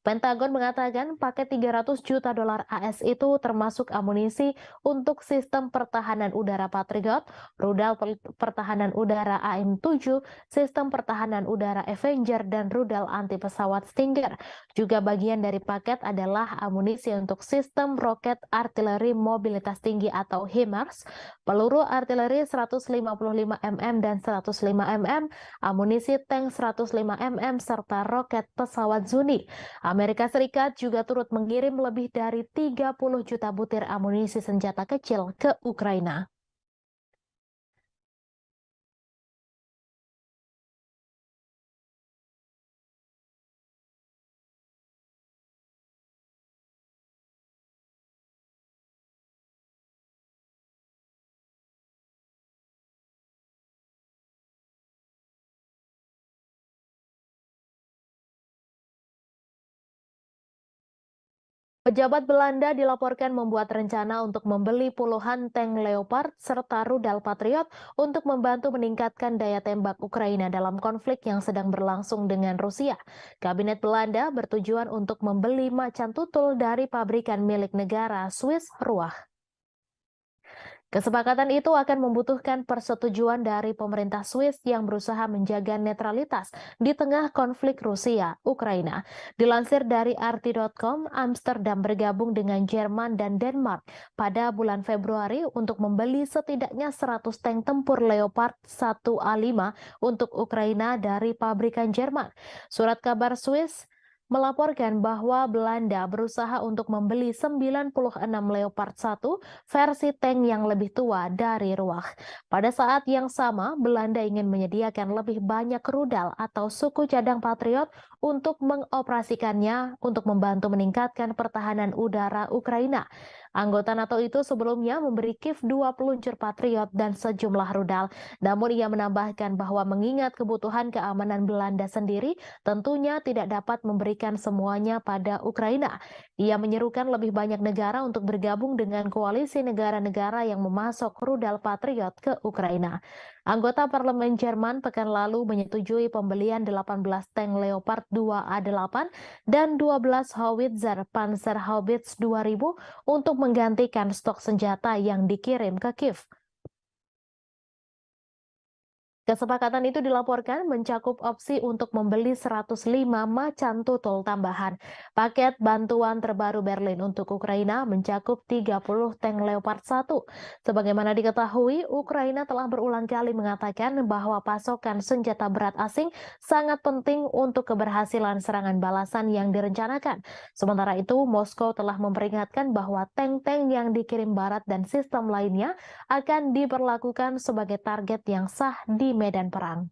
Speaker 1: Pentagon mengatakan paket 300 juta dolar AS itu termasuk amunisi untuk sistem pertahanan udara Patriot, rudal pertahanan udara AM-7, sistem pertahanan udara Avenger, dan rudal anti pesawat Stinger. Juga bagian dari paket adalah amunisi untuk sistem roket artileri mobilitas tinggi atau HIMARS, peluru artileri 155 mm dan 105 mm, amunisi tank 105 mm, serta roket pesawat Zuni. Amerika Serikat juga turut mengirim lebih dari 30 juta butir amunisi senjata kecil ke Ukraina. Pejabat Belanda dilaporkan membuat rencana untuk membeli puluhan tank Leopard serta rudal Patriot untuk membantu meningkatkan daya tembak Ukraina dalam konflik yang sedang berlangsung dengan Rusia. Kabinet Belanda bertujuan untuk membeli macan tutul dari pabrikan milik negara Swiss Ruach. Kesepakatan itu akan membutuhkan persetujuan dari pemerintah Swiss yang berusaha menjaga netralitas di tengah konflik Rusia-Ukraina. Dilansir dari RT.com, Amsterdam bergabung dengan Jerman dan Denmark pada bulan Februari untuk membeli setidaknya 100 tank tempur Leopard 1A5 untuk Ukraina dari pabrikan Jerman. Surat kabar Swiss melaporkan bahwa Belanda berusaha untuk membeli 96 Leopard 1 versi tank yang lebih tua dari Ruach. Pada saat yang sama, Belanda ingin menyediakan lebih banyak rudal atau suku cadang Patriot untuk mengoperasikannya untuk membantu meningkatkan pertahanan udara Ukraina. Anggota NATO itu sebelumnya memberi Kiev 2 peluncur Patriot dan sejumlah rudal. Namun ia menambahkan bahwa mengingat kebutuhan keamanan Belanda sendiri, tentunya tidak dapat memberikan semuanya pada Ukraina. Ia menyerukan lebih banyak negara untuk bergabung dengan koalisi negara-negara yang memasok rudal Patriot ke Ukraina. Anggota parlemen Jerman pekan lalu menyetujui pembelian 18 tank Leopard 2A8 dan 12 howitzer Panzerhaubitze 2000 untuk menggantikan stok senjata yang dikirim ke Kiev. Kesepakatan itu dilaporkan mencakup opsi untuk membeli 105 macan tutul tambahan. Paket bantuan terbaru Berlin untuk Ukraina mencakup 30 tank Leopard 1. Sebagaimana diketahui, Ukraina telah berulang kali mengatakan bahwa pasokan senjata berat asing sangat penting untuk keberhasilan serangan balasan yang direncanakan. Sementara itu, Moskow telah memperingatkan bahwa tank-tank yang dikirim Barat dan sistem lainnya akan diperlakukan sebagai target yang sah di medan perang.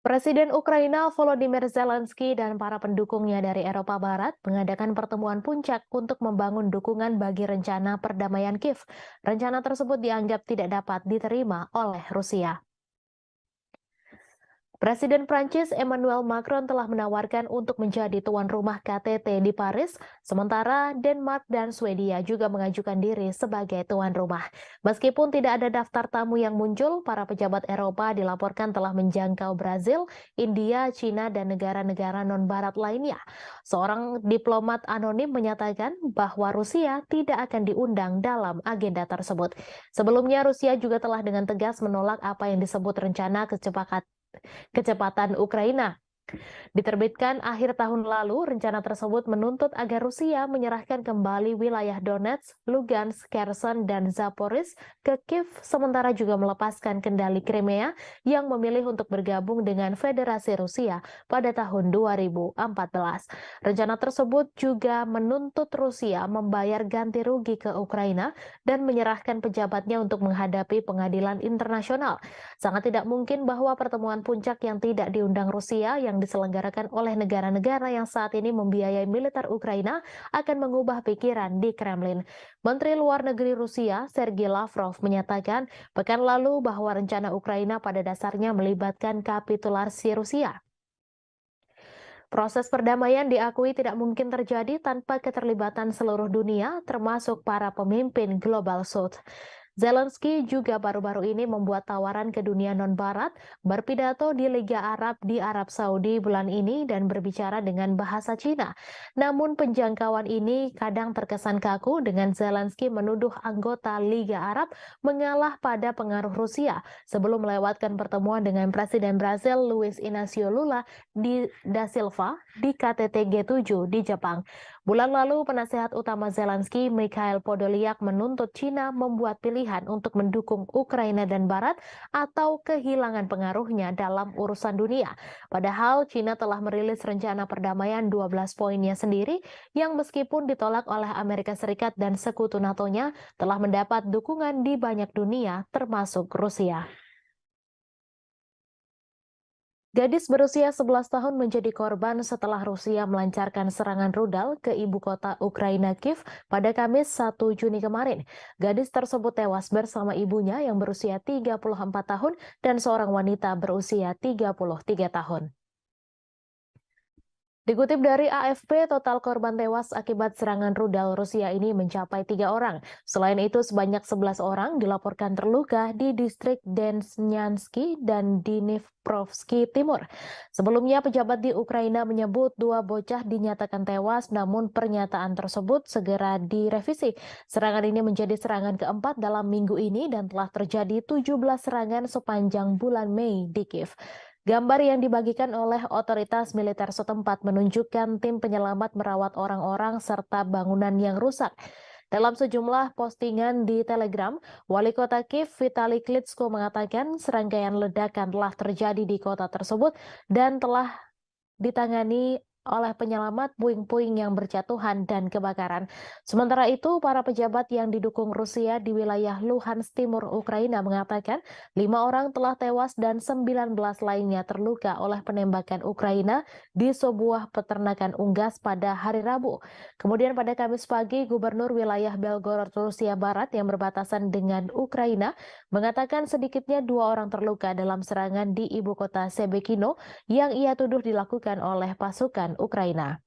Speaker 1: Presiden Ukraina Volodymyr Zelensky dan para pendukungnya dari Eropa Barat mengadakan pertemuan puncak untuk membangun dukungan bagi rencana perdamaian Kiev. Rencana tersebut dianggap tidak dapat diterima oleh Rusia. Presiden Prancis Emmanuel Macron telah menawarkan untuk menjadi tuan rumah KTT di Paris, sementara Denmark dan Swedia juga mengajukan diri sebagai tuan rumah. Meskipun tidak ada daftar tamu yang muncul, para pejabat Eropa dilaporkan telah menjangkau Brazil, India, China, dan negara-negara non-barat lainnya. Seorang diplomat anonim menyatakan bahwa Rusia tidak akan diundang dalam agenda tersebut. Sebelumnya, Rusia juga telah dengan tegas menolak apa yang disebut rencana kecepatan Ukraina. Diterbitkan akhir tahun lalu, rencana tersebut menuntut agar Rusia menyerahkan kembali wilayah Donetsk, Lugansk, Kherson, dan Zaporizhzhia ke Kiev, sementara juga melepaskan kendali Crimea yang memilih untuk bergabung dengan Federasi Rusia pada tahun 2014. Rencana tersebut juga menuntut Rusia membayar ganti rugi ke Ukraina dan menyerahkan pejabatnya untuk menghadapi pengadilan internasional. Sangat tidak mungkin bahwa pertemuan puncak yang tidak diundang Rusia yang diselenggarakan oleh negara-negara yang saat ini membiayai militer Ukraina akan mengubah pikiran di Kremlin. Menteri Luar Negeri Rusia, Sergei Lavrov, menyatakan pekan lalu bahwa rencana Ukraina pada dasarnya melibatkan kapitulasi Rusia. Proses perdamaian diakui tidak mungkin terjadi tanpa keterlibatan seluruh dunia, termasuk para pemimpin Global South. Zelensky juga baru-baru ini membuat tawaran ke dunia non-barat, berpidato di Liga Arab di Arab Saudi bulan ini dan berbicara dengan bahasa Cina. Namun penjangkauan ini kadang terkesan kaku dengan Zelensky menuduh anggota Liga Arab mengalah pada pengaruh Rusia sebelum melewatkan pertemuan dengan Presiden Brasil Luiz Inácio Lula da Silva di KTT G7 di Jepang. Bulan lalu, penasehat utama Zelensky, Mikhail Podolyak, menuntut China membuat pilihan untuk mendukung Ukraina dan Barat atau kehilangan pengaruhnya dalam urusan dunia. Padahal China telah merilis rencana perdamaian 12 poinnya sendiri yang meskipun ditolak oleh Amerika Serikat dan sekutu NATO-nya telah mendapat dukungan di banyak dunia termasuk Rusia. Gadis berusia 11 tahun menjadi korban setelah Rusia melancarkan serangan rudal ke ibu kota Ukraina Kiev pada Kamis 1 Juni kemarin. Gadis tersebut tewas bersama ibunya yang berusia 34 tahun dan seorang wanita berusia 33 tahun. Dikutip dari AFP, total korban tewas akibat serangan rudal Rusia ini mencapai 3 orang. Selain itu, sebanyak 11 orang dilaporkan terluka di distrik Desnyanski dan Dnipropetrovsk Timur. Sebelumnya, pejabat di Ukraina menyebut 2 bocah dinyatakan tewas, namun pernyataan tersebut segera direvisi. Serangan ini menjadi serangan keempat dalam minggu ini dan telah terjadi 17 serangan sepanjang bulan Mei di Kiev. Gambar yang dibagikan oleh otoritas militer setempat menunjukkan tim penyelamat merawat orang-orang serta bangunan yang rusak. Dalam sejumlah postingan di Telegram, Wali Kota Kiev Vitali Klitschko mengatakan serangkaian ledakan telah terjadi di kota tersebut dan telah ditangani oleh penyelamat puing-puing yang berjatuhan dan kebakaran. Sementara itu, para pejabat yang didukung Rusia di wilayah Luhansk Timur Ukraina mengatakan 5 orang telah tewas dan 19 lainnya terluka oleh penembakan Ukraina di sebuah peternakan unggas pada hari Rabu. Kemudian pada Kamis pagi, Gubernur wilayah Belgorod, Rusia Barat yang berbatasan dengan Ukraina mengatakan sedikitnya 2 orang terluka dalam serangan di ibu kota Shebekino yang ia tuduh dilakukan oleh pasukan Ukraina.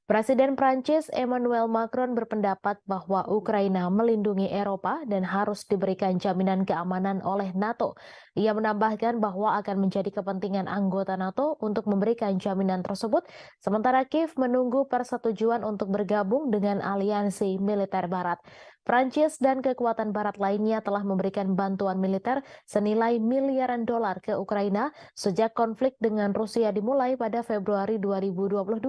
Speaker 1: Presiden Prancis Emmanuel Macron berpendapat bahwa Ukraina melindungi Eropa dan harus diberikan jaminan keamanan oleh NATO. Ia menambahkan bahwa akan menjadi kepentingan anggota NATO untuk memberikan jaminan tersebut, sementara Kiev menunggu persetujuan untuk bergabung dengan aliansi militer Barat. Prancis dan kekuatan Barat lainnya telah memberikan bantuan militer senilai miliaran dolar ke Ukraina sejak konflik dengan Rusia dimulai pada Februari 2022.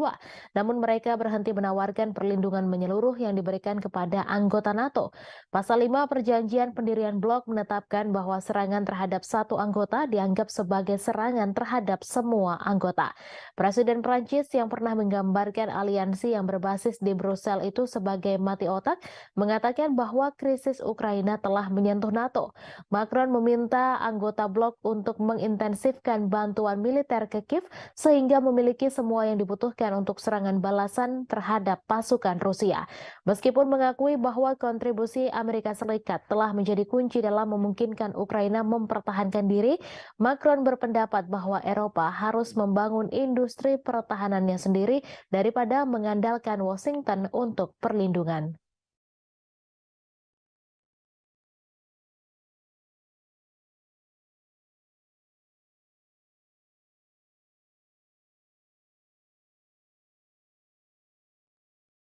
Speaker 1: Namun mereka berhenti menawarkan perlindungan menyeluruh yang diberikan kepada anggota NATO. Pasal 5 Perjanjian Pendirian Blok menetapkan bahwa serangan terhadap satu anggota dianggap sebagai serangan terhadap semua anggota. Presiden Prancis yang pernah menggambarkan aliansi yang berbasis di Brussel itu sebagai mati otak, mengatakan bahwa krisis Ukraina telah menyentuh NATO. Macron meminta anggota blok untuk mengintensifkan bantuan militer ke Kiev sehingga memiliki semua yang dibutuhkan untuk serangan balasan terhadap pasukan Rusia. Meskipun mengakui bahwa kontribusi Amerika Serikat telah menjadi kunci dalam memungkinkan Ukraina mempertahankan diri, Macron berpendapat bahwa Eropa harus membangun industri pertahanannya sendiri daripada mengandalkan Washington untuk perlindungan.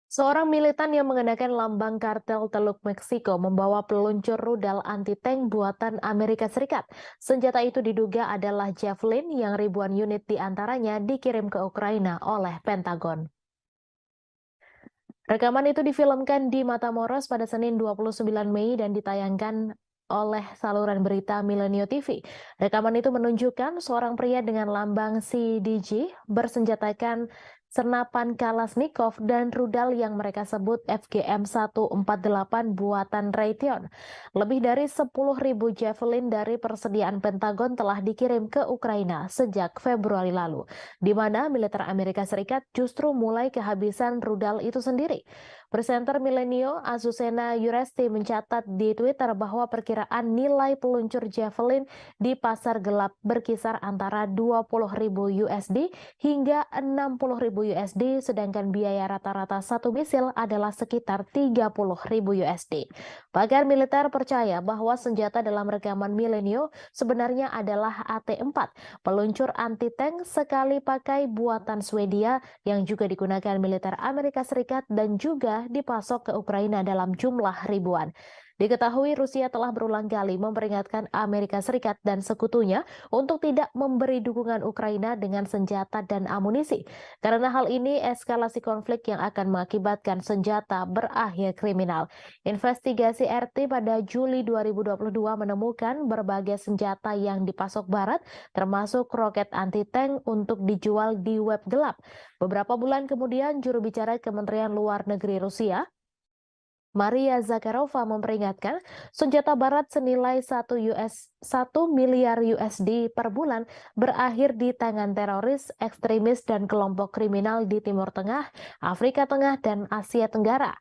Speaker 1: Seorang militan yang mengenakan lambang kartel Teluk Meksiko membawa peluncur rudal anti-tank buatan Amerika Serikat. Senjata itu diduga adalah Javelin yang ribuan unit diantaranya dikirim ke Ukraina oleh Pentagon. Rekaman itu difilmkan di Matamoros pada Senin 29 Mei dan ditayangkan oleh saluran berita Milenio TV. Rekaman itu menunjukkan seorang pria dengan lambang CDG bersenjatakan senapan Kalashnikov dan rudal yang mereka sebut FGM-148 buatan Raytheon. Lebih dari 10.000 Javelin dari persediaan Pentagon telah dikirim ke Ukraina sejak Februari lalu, di mana militer Amerika Serikat justru mulai kehabisan rudal itu sendiri. Presenter Milenio Azucena Yuresti mencatat di Twitter bahwa perkiraan nilai peluncur Javelin di pasar gelap berkisar antara 20.000 USD hingga 60.000 USD, sedangkan biaya rata-rata satu misil adalah sekitar 30.000 USD. Pakar militer percaya bahwa senjata dalam rekaman Milenio sebenarnya adalah AT-4, peluncur anti-tank sekali pakai buatan Swedia yang juga digunakan militer Amerika Serikat dan juga dipasok ke Ukraina dalam jumlah ribuan. Diketahui Rusia telah berulang kali memperingatkan Amerika Serikat dan sekutunya untuk tidak memberi dukungan Ukraina dengan senjata dan amunisi. Karena hal ini eskalasi konflik yang akan mengakibatkan senjata berakhir kriminal. Investigasi RT pada Juli 2022 menemukan berbagai senjata yang dipasok Barat, termasuk roket anti-tank untuk dijual di web gelap. Beberapa bulan kemudian, juru bicara Kementerian Luar Negeri Rusia Maria Zakharova memperingatkan senjata barat senilai 1 miliar USD per bulan berakhir di tangan teroris, ekstremis, dan kelompok kriminal di Timur Tengah, Afrika Tengah, dan Asia Tenggara.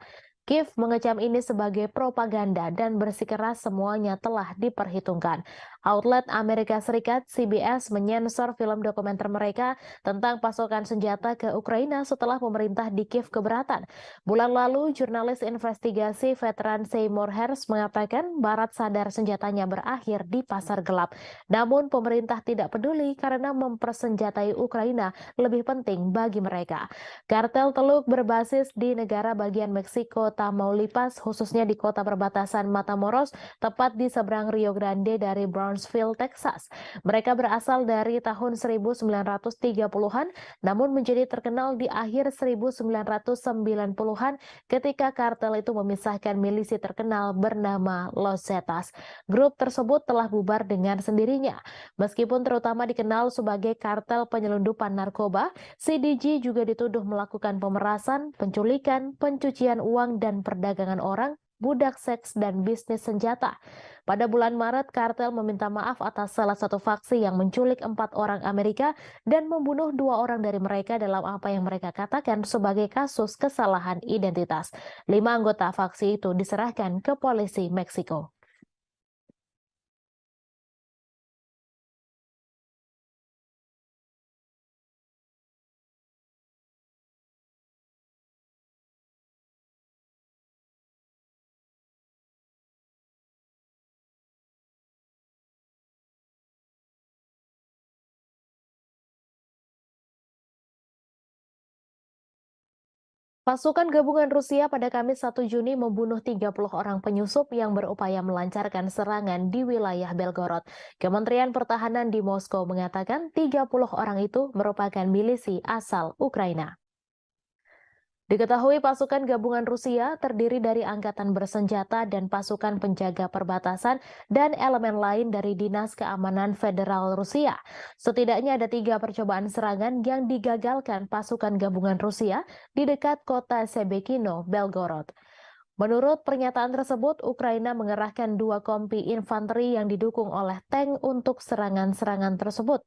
Speaker 1: Kiev mengecam ini sebagai propaganda dan bersikeras semuanya telah diperhitungkan. Outlet Amerika Serikat CBS menyensor film dokumenter mereka tentang pasokan senjata ke Ukraina setelah pemerintah di Kiev keberatan. Bulan lalu, jurnalis investigasi veteran Seymour Hersh mengatakan Barat sadar senjatanya berakhir di pasar gelap. Namun pemerintah tidak peduli karena mempersenjatai Ukraina lebih penting bagi mereka. Kartel teluk berbasis di negara bagian Meksiko Tamaulipas, khususnya di kota perbatasan Matamoros, tepat di seberang Rio Grande dari Brownsville, Texas. Mereka berasal dari tahun 1930-an, namun menjadi terkenal di akhir 1990-an ketika kartel itu memisahkan milisi terkenal bernama Los Zetas. Grup tersebut telah bubar dengan sendirinya. Meskipun terutama dikenal sebagai kartel penyelundupan narkoba, CDG juga dituduh melakukan pemerasan, penculikan, pencucian uang, dan perdagangan orang, budak seks, dan bisnis senjata. Pada bulan Maret, kartel meminta maaf atas salah satu faksi yang menculik 4 orang Amerika dan membunuh 2 orang dari mereka dalam apa yang mereka katakan sebagai kasus kesalahan identitas. 5 anggota faksi itu diserahkan ke polisi Meksiko. Pasukan gabungan Rusia pada Kamis 1 Juni membunuh 30 orang penyusup yang berupaya melancarkan serangan di wilayah Belgorod. Kementerian Pertahanan di Moskow mengatakan 30 orang itu merupakan milisi asal Ukraina. Diketahui pasukan gabungan Rusia terdiri dari angkatan bersenjata dan pasukan penjaga perbatasan dan elemen lain dari Dinas Keamanan Federal Rusia. Setidaknya ada 3 percobaan serangan yang digagalkan pasukan gabungan Rusia di dekat kota Sebekino, Belgorod. Menurut pernyataan tersebut, Ukraina mengerahkan 2 kompi infanteri yang didukung oleh tank untuk serangan-serangan tersebut.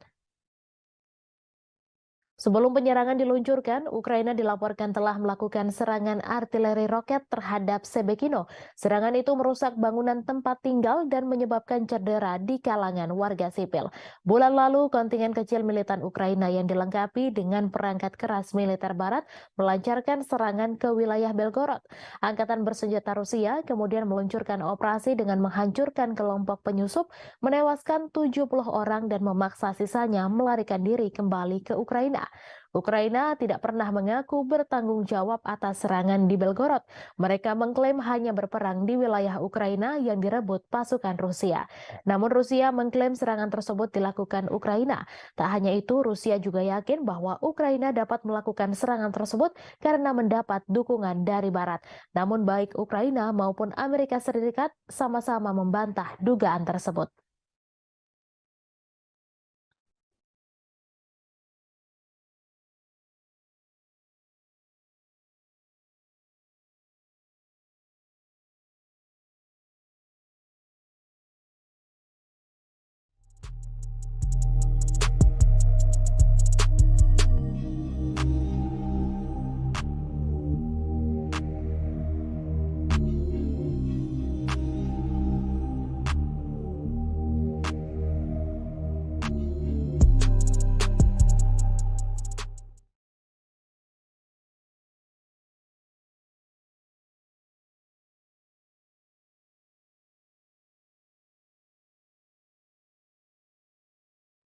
Speaker 1: Sebelum penyerangan diluncurkan, Ukraina dilaporkan telah melakukan serangan artileri roket terhadap Sebekino. Serangan itu merusak bangunan tempat tinggal dan menyebabkan cedera di kalangan warga sipil. Bulan lalu, kontingen kecil militan Ukraina yang dilengkapi dengan perangkat keras militer barat melancarkan serangan ke wilayah Belgorod. Angkatan bersenjata Rusia kemudian meluncurkan operasi dengan menghancurkan kelompok penyusup, menewaskan 70 orang dan memaksa sisanya melarikan diri kembali ke Ukraina. Ukraina tidak pernah mengaku bertanggung jawab atas serangan di Belgorod. Mereka mengklaim hanya berperang di wilayah Ukraina yang direbut pasukan Rusia. Namun Rusia mengklaim serangan tersebut dilakukan Ukraina. Tak hanya itu, Rusia juga yakin bahwa Ukraina dapat melakukan serangan tersebut karena mendapat dukungan dari Barat. Namun baik Ukraina maupun Amerika Serikat sama-sama membantah dugaan tersebut.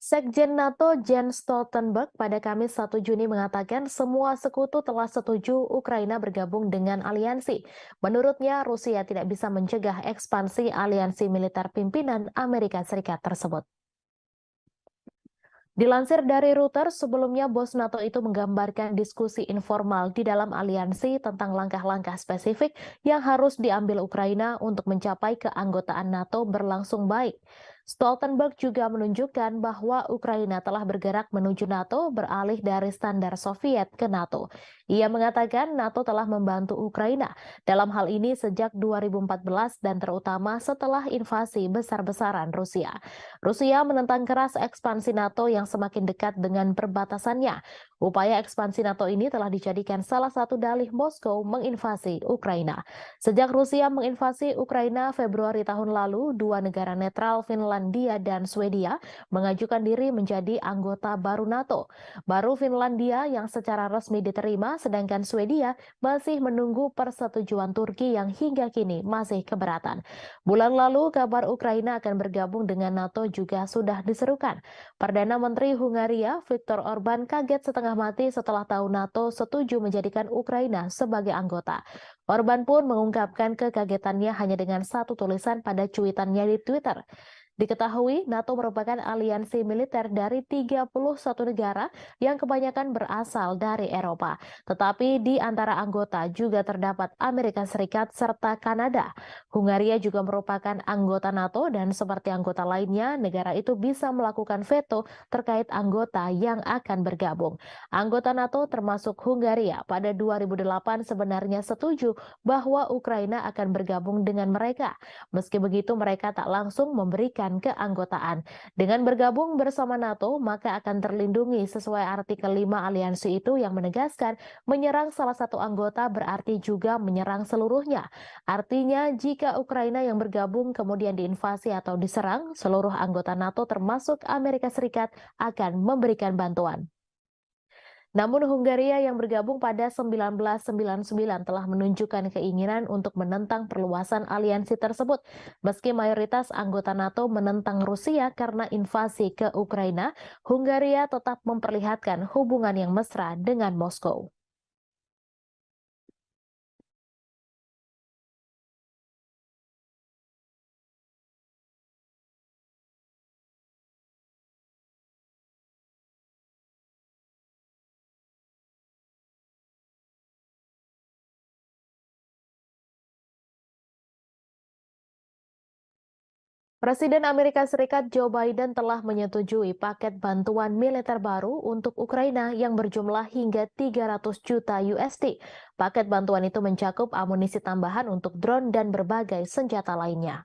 Speaker 1: Sekjen NATO Jens Stoltenberg pada Kamis 1 Juni mengatakan semua sekutu telah setuju Ukraina bergabung dengan aliansi. Menurutnya, Rusia tidak bisa mencegah ekspansi aliansi militer pimpinan Amerika Serikat tersebut. Dilansir dari Reuters, sebelumnya bos NATO itu menggambarkan diskusi informal di dalam aliansi tentang langkah-langkah spesifik yang harus diambil Ukraina untuk mencapai keanggotaan NATO berlangsung baik. Stoltenberg juga menunjukkan bahwa Ukraina telah bergerak menuju NATO beralih dari standar Soviet ke NATO. Ia mengatakan NATO telah membantu Ukraina dalam hal ini sejak 2014 dan terutama setelah invasi besar-besaran Rusia. Rusia menentang keras ekspansi NATO yang semakin dekat dengan perbatasannya. Upaya ekspansi NATO ini telah dijadikan salah satu dalih Moskow menginvasi Ukraina. Sejak Rusia menginvasi Ukraina Februari tahun lalu, dua negara netral Finlandia dan Swedia mengajukan diri menjadi anggota baru NATO. Baru Finlandia yang secara resmi diterima, sedangkan Swedia masih menunggu persetujuan Turki yang hingga kini masih keberatan. Bulan lalu, kabar Ukraina akan bergabung dengan NATO juga sudah diserukan. Perdana Menteri Hungaria Viktor Orban kaget setengah mati setelah tahu NATO setuju menjadikan Ukraina sebagai anggota. Orban pun mengungkapkan kekagetannya hanya dengan satu tulisan pada cuitannya di Twitter. Diketahui, NATO merupakan aliansi militer dari 31 negara yang kebanyakan berasal dari Eropa. Tetapi di antara anggota juga terdapat Amerika Serikat serta Kanada. Hungaria juga merupakan anggota NATO dan seperti anggota lainnya, negara itu bisa melakukan veto terkait anggota yang akan bergabung. Anggota NATO termasuk Hungaria pada 2008 sebenarnya setuju bahwa Ukraina akan bergabung dengan mereka. Meski begitu, mereka tak langsung memberikan keanggotaan. Dengan bergabung bersama NATO, maka akan terlindungi sesuai artikel 5 aliansi itu yang menegaskan menyerang salah satu anggota berarti juga menyerang seluruhnya. Artinya, jika Ukraina yang bergabung kemudian diinvasi atau diserang, seluruh anggota NATO termasuk Amerika Serikat akan memberikan bantuan. Namun Hungaria yang bergabung pada 1999 telah menunjukkan keinginan untuk menentang perluasan aliansi tersebut. Meski mayoritas anggota NATO menentang Rusia karena invasi ke Ukraina, Hungaria tetap memperlihatkan hubungan yang mesra dengan Moskow. Presiden Amerika Serikat Joe Biden telah menyetujui paket bantuan militer baru untuk Ukraina yang berjumlah hingga 300 juta USD. Paket bantuan itu mencakup amunisi tambahan untuk drone dan berbagai senjata lainnya.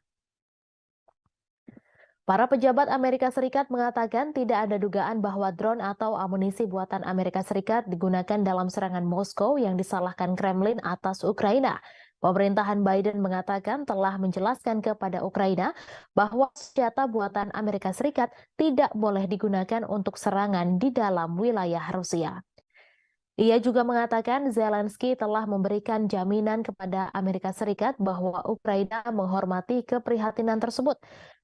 Speaker 1: Para pejabat Amerika Serikat mengatakan tidak ada dugaan bahwa drone atau amunisi buatan Amerika Serikat digunakan dalam serangan Moskow yang disalahkan Kremlin atas Ukraina. Pemerintahan Biden mengatakan telah menjelaskan kepada Ukraina bahwa senjata buatan Amerika Serikat tidak boleh digunakan untuk serangan di dalam wilayah Rusia. Ia juga mengatakan Zelensky telah memberikan jaminan kepada Amerika Serikat bahwa Ukraina menghormati keprihatinan tersebut.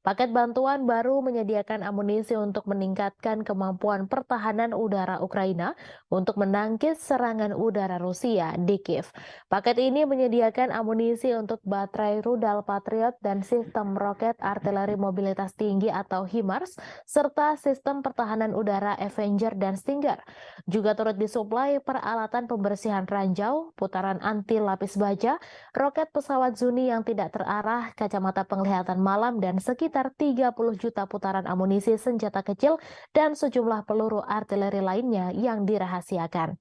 Speaker 1: Paket bantuan baru menyediakan amunisi untuk meningkatkan kemampuan pertahanan udara Ukraina untuk menangkis serangan udara Rusia di Kiev. Paket ini menyediakan amunisi untuk baterai rudal Patriot dan sistem roket artileri mobilitas tinggi atau HIMARS, serta sistem pertahanan udara Avenger dan Stinger. Juga turut disuplai peralatan pembersihan ranjau, putaran anti lapis baja, roket pesawat Zuni yang tidak terarah, kacamata penglihatan malam, dan sekitar 30 juta putaran amunisi senjata kecil dan sejumlah peluru artileri lainnya yang dirahasiakan.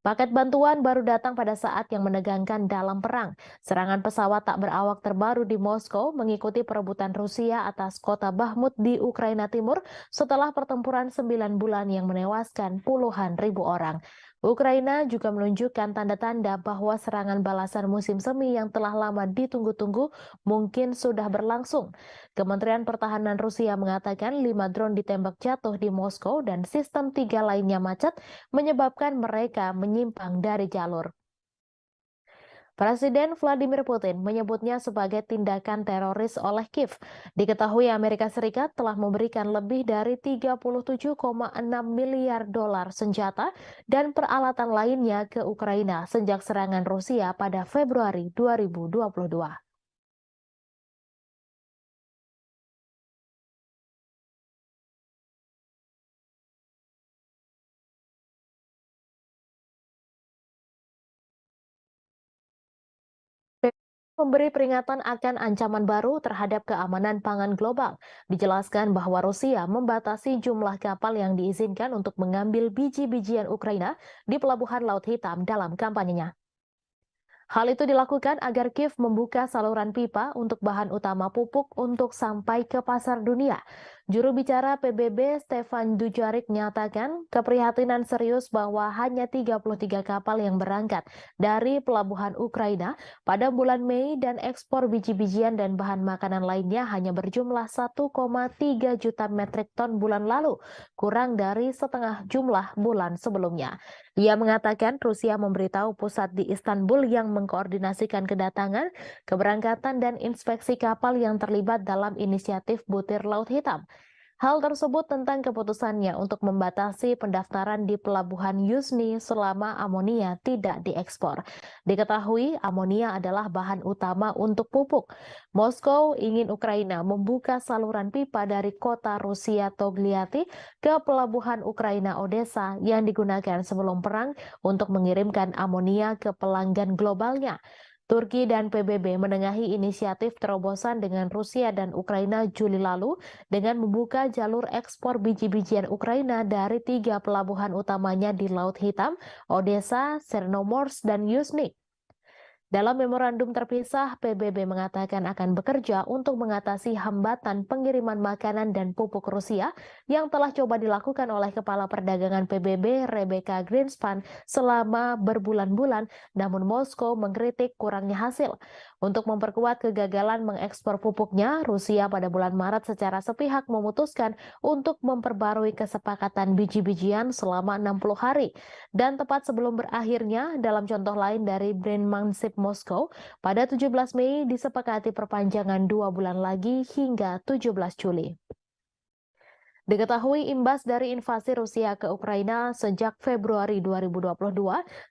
Speaker 1: Paket bantuan baru datang pada saat yang menegangkan dalam perang. Serangan pesawat tak berawak terbaru di Moskow mengikuti perebutan Rusia atas kota Bakhmut di Ukraina Timur setelah pertempuran 9 bulan yang menewaskan puluhan ribu orang. Ukraina juga menunjukkan tanda-tanda bahwa serangan balasan musim semi yang telah lama ditunggu-tunggu mungkin sudah berlangsung. Kementerian Pertahanan Rusia mengatakan 5 drone ditembak jatuh di Moskow dan sistem 3 lainnya macet menyebabkan mereka menyimpang dari jalur. Presiden Vladimir Putin menyebutnya sebagai tindakan teroris oleh Kiev. Diketahui Amerika Serikat telah memberikan lebih dari 37,6 miliar dolar senjata dan peralatan lainnya ke Ukraina sejak serangan Rusia pada Februari 2022. Memberi peringatan akan ancaman baru terhadap keamanan pangan global. Dijelaskan bahwa Rusia membatasi jumlah kapal yang diizinkan untuk mengambil biji-bijian Ukraina di Pelabuhan Laut Hitam dalam kampanyenya. Hal itu dilakukan agar Kiev membuka saluran pipa untuk bahan utama pupuk untuk sampai ke pasar dunia. Juru bicara PBB Stefan Dujarric menyatakan keprihatinan serius bahwa hanya 33 kapal yang berangkat dari pelabuhan Ukraina pada bulan Mei dan ekspor biji-bijian dan bahan makanan lainnya hanya berjumlah 1,3 juta metrik ton bulan lalu, kurang dari setengah jumlah bulan sebelumnya. Ia mengatakan Rusia memberitahu pusat di Istanbul yang mengkoordinasikan kedatangan, keberangkatan, dan inspeksi kapal yang terlibat dalam inisiatif Butir Laut Hitam. Hal tersebut tentang keputusannya untuk membatasi pendaftaran di pelabuhan Yuzhny selama amonia tidak diekspor. Diketahui amonia adalah bahan utama untuk pupuk. Moskow ingin Ukraina membuka saluran pipa dari kota Rusia Togliatti ke pelabuhan Ukraina Odessa yang digunakan sebelum perang untuk mengirimkan amonia ke pelanggan globalnya. Turki dan PBB menengahi inisiatif terobosan dengan Rusia dan Ukraina Juli lalu dengan membuka jalur ekspor biji-bijian Ukraina dari 3 pelabuhan utamanya di Laut Hitam, Odessa, Chernomorsk, dan Yuzhny. Dalam memorandum terpisah, PBB mengatakan akan bekerja untuk mengatasi hambatan pengiriman makanan dan pupuk Rusia yang telah coba dilakukan oleh Kepala Perdagangan PBB Rebecca Greenspan selama berbulan-bulan, namun Moskow mengkritik kurangnya hasil. Untuk memperkuat kegagalan mengekspor pupuknya, Rusia pada bulan Maret secara sepihak memutuskan untuk memperbarui kesepakatan biji-bijian selama 60 hari. Dan tepat sebelum berakhirnya, dalam contoh lain dari Brandmanship Moskow, pada 17 Mei disepakati perpanjangan 2 bulan lagi hingga 17 Juli. Diketahui imbas dari invasi Rusia ke Ukraina sejak Februari 2022,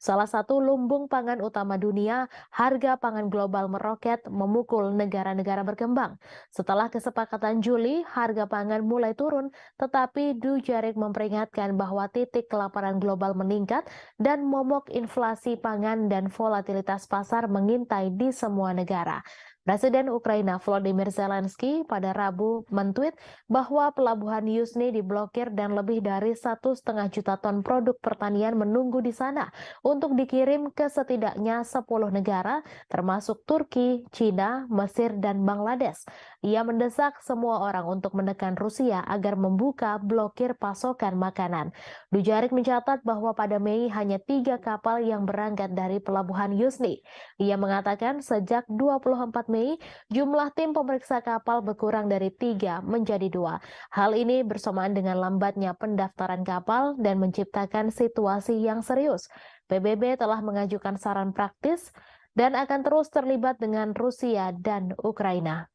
Speaker 1: salah satu lumbung pangan utama dunia, harga pangan global meroket memukul negara-negara berkembang. Setelah kesepakatan Juli, harga pangan mulai turun, tetapi Dujarric memperingatkan bahwa titik kelaparan global meningkat dan momok inflasi pangan dan volatilitas pasar mengintai di semua negara. Presiden Ukraina Volodymyr Zelensky pada Rabu mentweet bahwa pelabuhan Yuzhny diblokir dan lebih dari 1,5 juta ton produk pertanian menunggu di sana untuk dikirim ke setidaknya 10 negara termasuk Turki, China, Mesir, dan Bangladesh. Ia mendesak semua orang untuk menekan Rusia agar membuka blokir pasokan makanan. Dujarric mencatat bahwa pada Mei hanya 3 kapal yang berangkat dari pelabuhan Yuzhny. Ia mengatakan sejak 24 Mei, jumlah tim pemeriksa kapal berkurang dari 3 menjadi 2. Hal ini bersamaan dengan lambatnya pendaftaran kapal dan menciptakan situasi yang serius. PBB telah mengajukan saran praktis dan akan terus terlibat dengan Rusia dan Ukraina.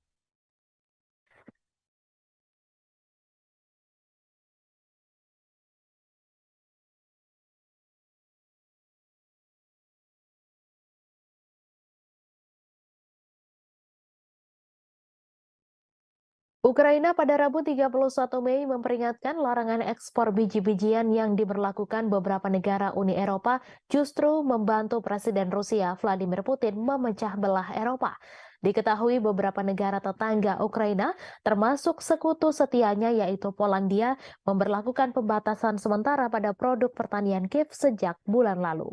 Speaker 1: Ukraina pada Rabu 31 Mei memperingatkan larangan ekspor biji-bijian yang diberlakukan beberapa negara Uni Eropa justru membantu Presiden Rusia Vladimir Putin memecah belah Eropa. Diketahui beberapa negara tetangga Ukraina, termasuk sekutu setianya yaitu Polandia, memberlakukan pembatasan sementara pada produk pertanian Kiev sejak bulan lalu.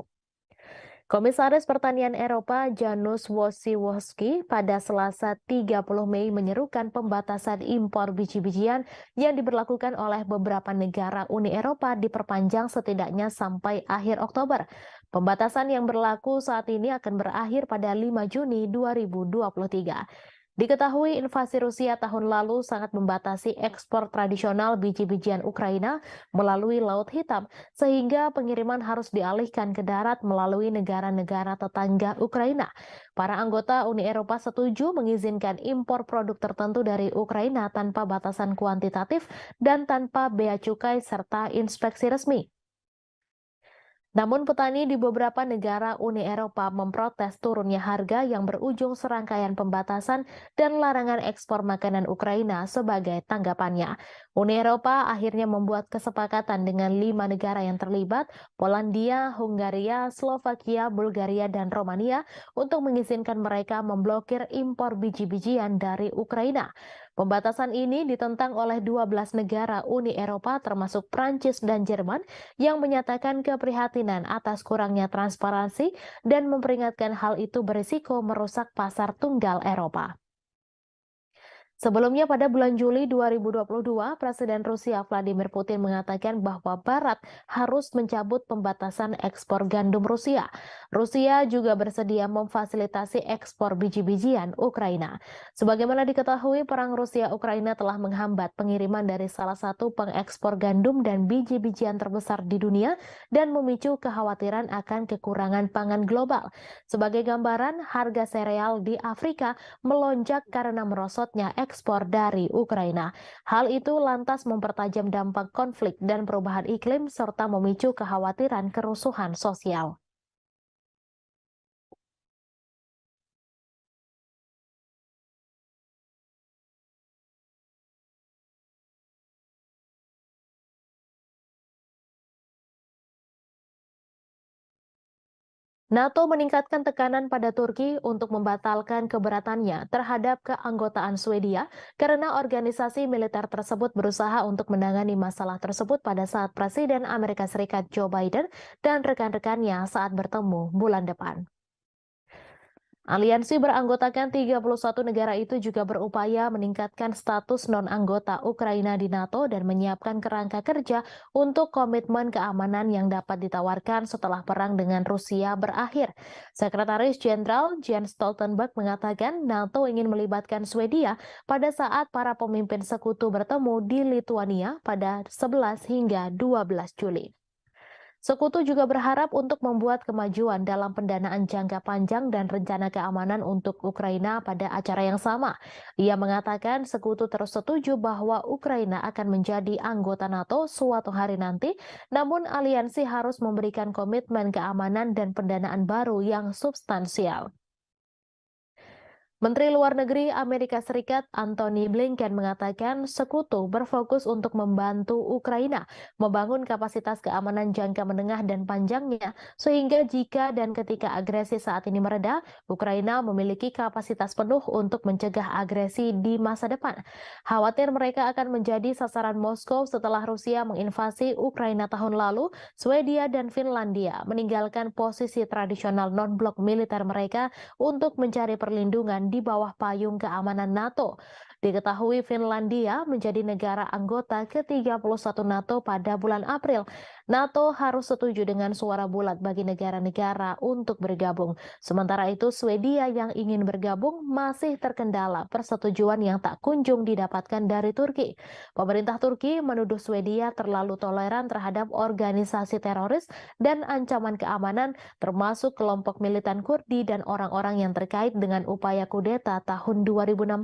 Speaker 1: Komisaris Pertanian Eropa Janusz Wojciechowski pada Selasa 30 Mei menyerukan pembatasan impor biji-bijian yang diberlakukan oleh beberapa negara Uni Eropa diperpanjang setidaknya sampai akhir Oktober. Pembatasan yang berlaku saat ini akan berakhir pada 5 Juni 2023. Diketahui invasi Rusia tahun lalu sangat membatasi ekspor tradisional biji-bijian Ukraina melalui Laut Hitam, sehingga pengiriman harus dialihkan ke darat melalui negara-negara tetangga Ukraina. Para anggota Uni Eropa setuju mengizinkan impor produk tertentu dari Ukraina tanpa batasan kuantitatif dan tanpa bea cukai serta inspeksi resmi. Namun petani di beberapa negara Uni Eropa memprotes turunnya harga yang berujung serangkaian pembatasan dan larangan ekspor makanan Ukraina sebagai tanggapannya. Uni Eropa akhirnya membuat kesepakatan dengan 5 negara yang terlibat, Polandia, Hungaria, Slovakia, Bulgaria, dan Romania, untuk mengizinkan mereka memblokir impor biji-bijian dari Ukraina. Pembatasan ini ditentang oleh 12 negara Uni Eropa termasuk Prancis dan Jerman yang menyatakan keprihatinan atas kurangnya transparansi dan memperingatkan hal itu berisiko merusak pasar tunggal Eropa. Sebelumnya pada bulan Juli 2022, Presiden Rusia Vladimir Putin mengatakan bahwa Barat harus mencabut pembatasan ekspor gandum Rusia. Rusia juga bersedia memfasilitasi ekspor biji-bijian Ukraina. Sebagaimana diketahui, perang Rusia-Ukraina telah menghambat pengiriman dari salah satu pengekspor gandum dan biji-bijian terbesar di dunia dan memicu kekhawatiran akan kekurangan pangan global. Sebagai gambaran, harga sereal di Afrika melonjak karena merosotnya ekspor dari Ukraina. Hal itu lantas mempertajam dampak konflik dan perubahan iklim serta memicu kekhawatiran kerusuhan sosial. NATO meningkatkan tekanan pada Turki untuk membatalkan keberatannya terhadap keanggotaan Swedia karena organisasi militer tersebut berusaha untuk menangani masalah tersebut pada saat Presiden Amerika Serikat Joe Biden dan rekan-rekannya saat bertemu bulan depan. Aliansi beranggotakan 31 negara itu juga berupaya meningkatkan status non-anggota Ukraina di NATO dan menyiapkan kerangka kerja untuk komitmen keamanan yang dapat ditawarkan setelah perang dengan Rusia berakhir. Sekretaris Jenderal Jens Stoltenberg mengatakan NATO ingin melibatkan Swedia pada saat para pemimpin sekutu bertemu di Lithuania pada 11 hingga 12 Juli. Sekutu juga berharap untuk membuat kemajuan dalam pendanaan jangka panjang dan rencana keamanan untuk Ukraina pada acara yang sama. Ia mengatakan sekutu terus setuju bahwa Ukraina akan menjadi anggota NATO suatu hari nanti, namun aliansi harus memberikan komitmen keamanan dan pendanaan baru yang substansial. Menteri Luar Negeri Amerika Serikat Antony Blinken mengatakan sekutu berfokus untuk membantu Ukraina membangun kapasitas keamanan jangka menengah dan panjangnya, sehingga jika dan ketika agresi saat ini mereda, Ukraina memiliki kapasitas penuh untuk mencegah agresi di masa depan. Khawatir mereka akan menjadi sasaran Moskow setelah Rusia menginvasi Ukraina tahun lalu, Swedia dan Finlandia meninggalkan posisi tradisional non-blok militer mereka untuk mencari perlindungan di bawah payung keamanan NATO. Diketahui Finlandia menjadi negara anggota ke-31 NATO pada bulan April. NATO harus setuju dengan suara bulat bagi negara-negara untuk bergabung. Sementara itu, Swedia yang ingin bergabung masih terkendala persetujuan yang tak kunjung didapatkan dari Turki. Pemerintah Turki menuduh Swedia terlalu toleran terhadap organisasi teroris dan ancaman keamanan termasuk kelompok militan Kurdi dan orang-orang yang terkait dengan upaya kudeta tahun 2016.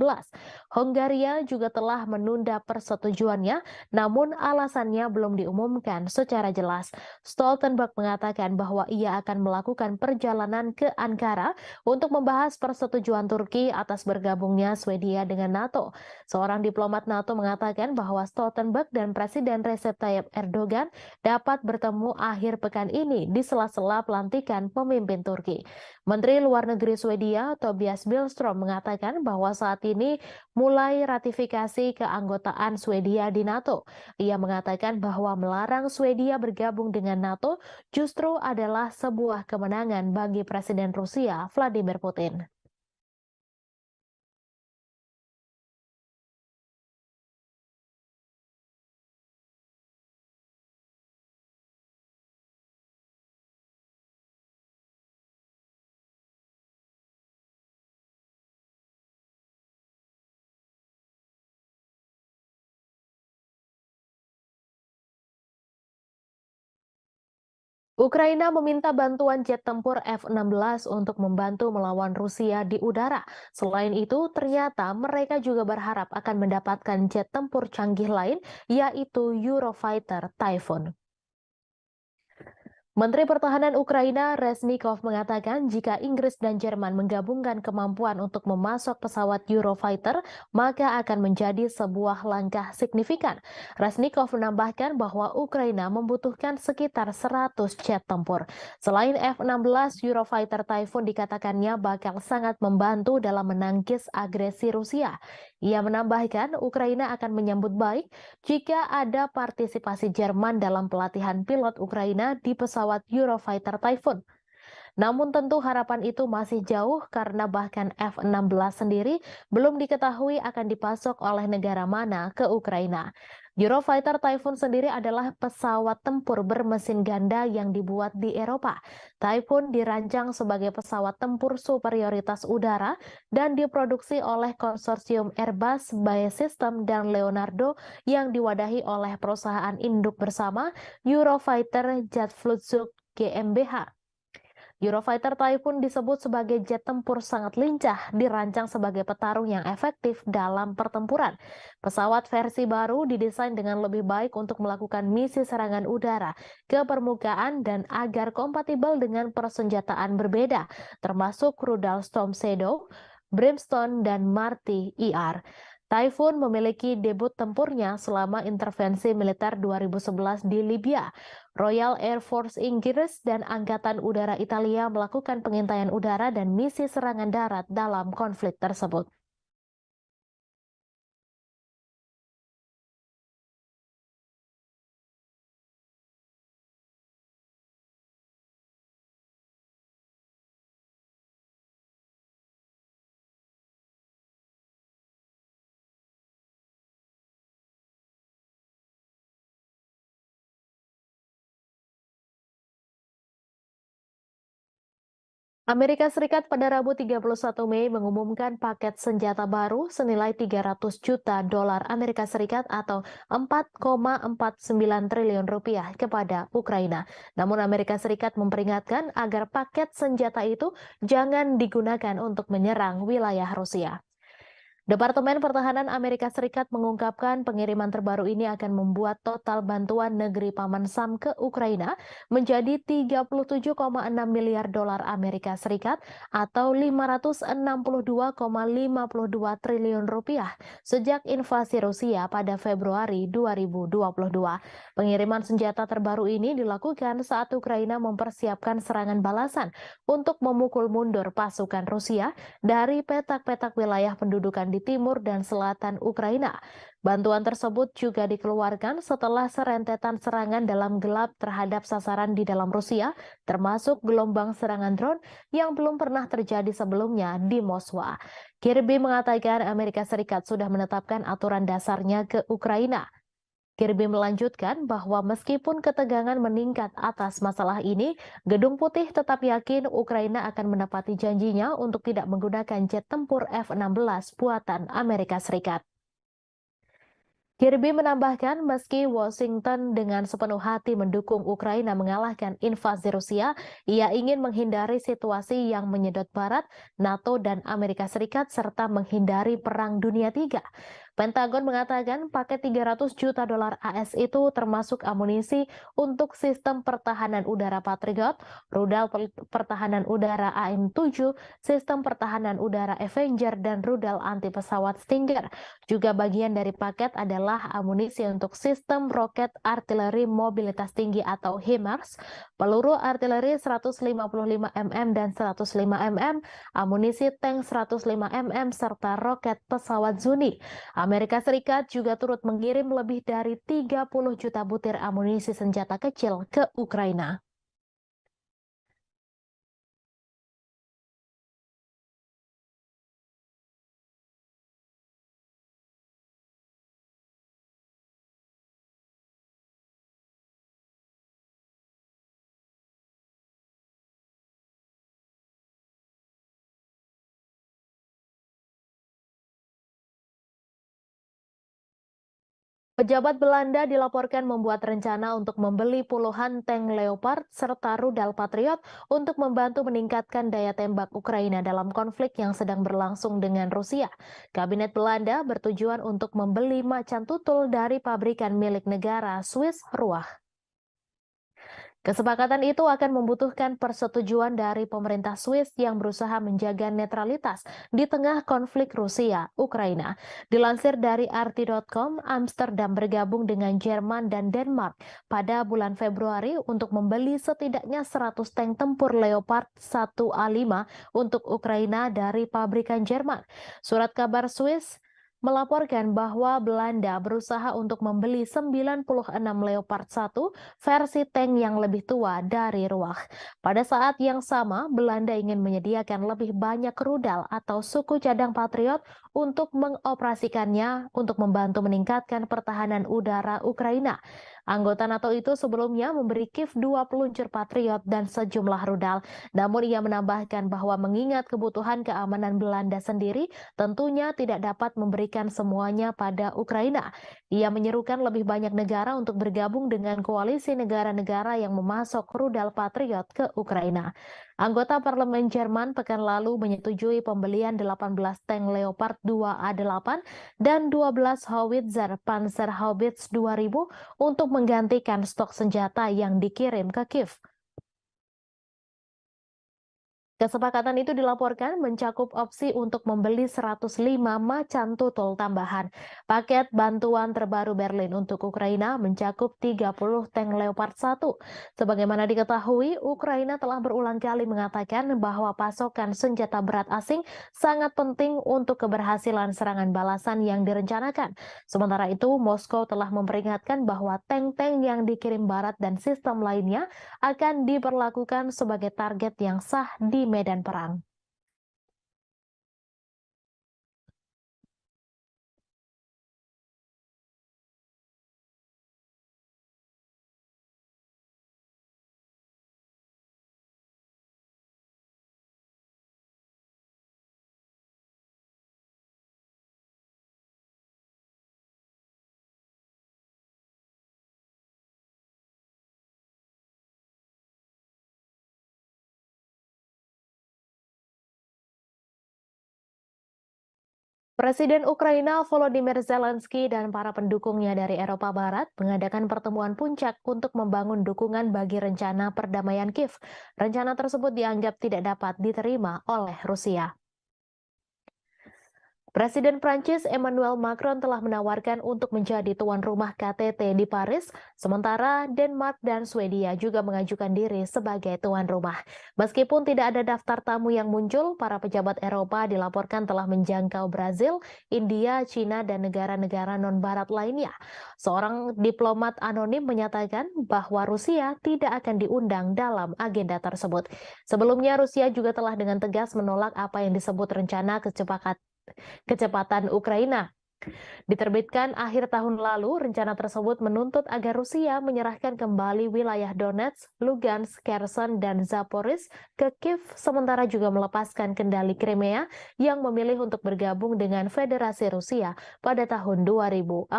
Speaker 1: Hongaria juga telah menunda persetujuannya, namun alasannya belum diumumkan secara jelas. Stoltenberg mengatakan bahwa ia akan melakukan perjalanan ke Ankara untuk membahas persetujuan Turki atas bergabungnya Swedia dengan NATO. Seorang diplomat NATO mengatakan bahwa Stoltenberg dan Presiden Recep Tayyip Erdogan dapat bertemu akhir pekan ini di sela-sela pelantikan pemimpin Turki. Menteri Luar Negeri Swedia Tobias Billström mengatakan bahwa saat ini mulai ratifikasi keanggotaan Swedia di NATO. Ia mengatakan bahwa melarang Swedia bergabung dengan NATO justru adalah sebuah kemenangan bagi Presiden Rusia Vladimir Putin. Ukraina meminta bantuan jet tempur F-16 untuk membantu melawan Rusia di udara. Selain itu, ternyata mereka juga berharap akan mendapatkan jet tempur canggih lain, yaitu Eurofighter Typhoon. Menteri Pertahanan Ukraina Reznikov mengatakan jika Inggris dan Jerman menggabungkan kemampuan untuk memasok pesawat Eurofighter, maka akan menjadi sebuah langkah signifikan. Reznikov menambahkan bahwa Ukraina membutuhkan sekitar 100 jet tempur. Selain F-16, Eurofighter Typhoon dikatakannya bakal sangat membantu dalam menangkis agresi Rusia. Ia menambahkan Ukraina akan menyambut baik jika ada partisipasi Jerman dalam pelatihan pilot Ukraina di pesawat Eurofighter Typhoon. Namun tentu harapan itu masih jauh karena bahkan F-16 sendiri belum diketahui akan dipasok oleh negara mana ke Ukraina. Eurofighter Typhoon sendiri adalah pesawat tempur bermesin ganda yang dibuat di Eropa. Typhoon dirancang sebagai pesawat tempur superioritas udara dan diproduksi oleh konsorsium Airbus, BAE Systems, dan Leonardo yang diwadahi oleh perusahaan induk bersama Eurofighter Jet Flugzeug GmbH. Eurofighter Typhoon disebut sebagai jet tempur sangat lincah, dirancang sebagai petarung yang efektif dalam pertempuran. Pesawat versi baru didesain dengan lebih baik untuk melakukan misi serangan udara ke permukaan dan agar kompatibel dengan persenjataan berbeda, termasuk rudal Storm Shadow, Brimstone, dan Marty ER. Typhoon memiliki debut tempurnya selama intervensi militer 2011 di Libya. Royal Air Force Inggris dan Angkatan Udara Italia melakukan pengintaian udara dan misi serangan darat dalam konflik tersebut. Amerika Serikat pada Rabu 31 Mei mengumumkan paket senjata baru senilai 300 juta dolar Amerika Serikat atau 4,49 triliun rupiah kepada Ukraina. Namun Amerika Serikat memperingatkan agar paket senjata itu jangan digunakan untuk menyerang wilayah Rusia. Departemen Pertahanan Amerika Serikat mengungkapkan pengiriman terbaru ini akan membuat total bantuan negeri Paman Sam ke Ukraina menjadi 37,6 miliar dolar Amerika Serikat atau 562,52 triliun rupiah sejak invasi Rusia pada Februari 2022. Pengiriman senjata terbaru ini dilakukan saat Ukraina mempersiapkan serangan balasan untuk memukul mundur pasukan Rusia dari petak-petak wilayah pendudukan di timur dan selatan Ukraina. Bantuan tersebut juga dikeluarkan setelah serentetan serangan dalam gelap terhadap sasaran di dalam Rusia, termasuk gelombang serangan drone yang belum pernah terjadi sebelumnya di Moskwa. Kirby mengatakan Amerika Serikat sudah menetapkan aturan dasarnya ke Ukraina. Kirby melanjutkan bahwa meskipun ketegangan meningkat atas masalah ini, Gedung Putih tetap yakin Ukraina akan menepati janjinya untuk tidak menggunakan jet tempur F-16 buatan Amerika Serikat. Kirby menambahkan meski Washington dengan sepenuh hati mendukung Ukraina mengalahkan invasi Rusia, ia ingin menghindari situasi yang menyedot Barat, NATO, dan Amerika Serikat serta menghindari Perang Dunia III. Pentagon mengatakan paket 300 juta dolar AS itu termasuk amunisi untuk sistem pertahanan udara Patriot, rudal pertahanan udara AM-7, sistem pertahanan udara Avenger, dan rudal anti pesawat Stinger. Juga bagian dari paket adalah amunisi untuk sistem roket artileri mobilitas tinggi atau HIMARS, peluru artileri 155 mm dan 105 mm, amunisi tank 105 mm, serta roket pesawat Zuni. Amerika Serikat juga turut mengirim lebih dari 30 juta butir amunisi senjata kecil ke Ukraina. Pejabat Belanda dilaporkan membuat rencana untuk membeli puluhan tank Leopard serta rudal Patriot untuk membantu meningkatkan daya tembak Ukraina dalam konflik yang sedang berlangsung dengan Rusia. Kabinet Belanda bertujuan untuk membeli macan tutul dari pabrikan milik negara Swiss Ruah. Kesepakatan itu akan membutuhkan persetujuan dari pemerintah Swiss yang berusaha menjaga netralitas di tengah konflik Rusia-Ukraina. Dilansir dari RT.com, Amsterdam bergabung dengan Jerman dan Denmark pada bulan Februari untuk membeli setidaknya 100 tank tempur Leopard 1A5 untuk Ukraina dari pabrikan Jerman. Surat kabar Swiss melaporkan bahwa Belanda berusaha untuk membeli 96 Leopard 1 versi tank yang lebih tua dari Ruach. Pada saat yang sama, Belanda ingin menyediakan lebih banyak rudal atau suku cadang Patriot untuk mengoperasikannya untuk membantu meningkatkan pertahanan udara Ukraina. Anggota NATO itu sebelumnya memberi Kiev 2 peluncur Patriot dan sejumlah rudal. Namun ia menambahkan bahwa mengingat kebutuhan keamanan Belanda sendiri, tentunya tidak dapat memberikan semuanya pada Ukraina. Ia menyerukan lebih banyak negara untuk bergabung dengan koalisi negara-negara yang memasok rudal Patriot ke Ukraina. Anggota Parlemen Jerman pekan lalu menyetujui pembelian 18 tank Leopard 2A8 dan 12 howitzer Panzerhaubitze 2000 untuk menggantikan stok senjata yang dikirim ke Kiev. Kesepakatan itu dilaporkan mencakup opsi untuk membeli 105 macan tutul tambahan. Paket bantuan terbaru Berlin untuk Ukraina mencakup 30 tank Leopard 1. Sebagaimana diketahui, Ukraina telah berulang kali mengatakan bahwa pasokan senjata berat asing sangat penting untuk keberhasilan serangan balasan yang direncanakan. Sementara itu, Moskow telah memperingatkan bahwa tank-tank yang dikirim Barat dan sistem lainnya akan diperlakukan sebagai target yang sah di medan perang. Presiden Ukraina Volodymyr Zelensky dan para pendukungnya dari Eropa Barat mengadakan pertemuan puncak untuk membangun dukungan bagi rencana perdamaian Kiev. Rencana tersebut dianggap tidak dapat diterima oleh Rusia. Presiden Prancis Emmanuel Macron telah menawarkan untuk menjadi tuan rumah KTT di Paris, sementara Denmark dan Swedia juga mengajukan diri sebagai tuan rumah. Meskipun tidak ada daftar tamu yang muncul, para pejabat Eropa dilaporkan telah menjangkau Brazil, India, Cina, dan negara-negara non-barat lainnya. Seorang diplomat anonim menyatakan bahwa Rusia tidak akan diundang dalam agenda tersebut. Sebelumnya, Rusia juga telah dengan tegas menolak apa yang disebut rencana kecepatan Ukraina. Diterbitkan akhir tahun lalu, rencana tersebut menuntut agar Rusia menyerahkan kembali wilayah Donetsk, Lugansk, Kherson, dan Zaporizhzhia ke Kiev, sementara juga melepaskan kendali Crimea yang memilih untuk bergabung dengan Federasi Rusia pada tahun 2014.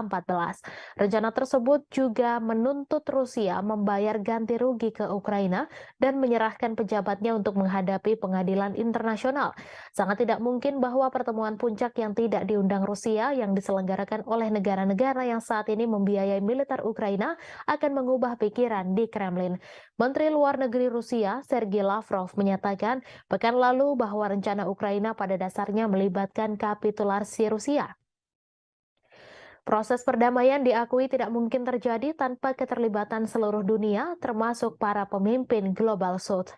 Speaker 1: Rencana tersebut juga menuntut Rusia membayar ganti rugi ke Ukraina dan menyerahkan pejabatnya untuk menghadapi pengadilan internasional. Sangat tidak mungkin bahwa pertemuan puncak yang tidak diundang Rusia yang diselenggarakan oleh negara-negara yang saat ini membiayai militer Ukraina akan mengubah pikiran di Kremlin. Menteri Luar Negeri Rusia, Sergei Lavrov, menyatakan pekan lalu bahwa rencana Ukraina pada dasarnya melibatkan kapitulasi Rusia. Proses perdamaian diakui tidak mungkin terjadi tanpa keterlibatan seluruh dunia, termasuk para pemimpin Global South.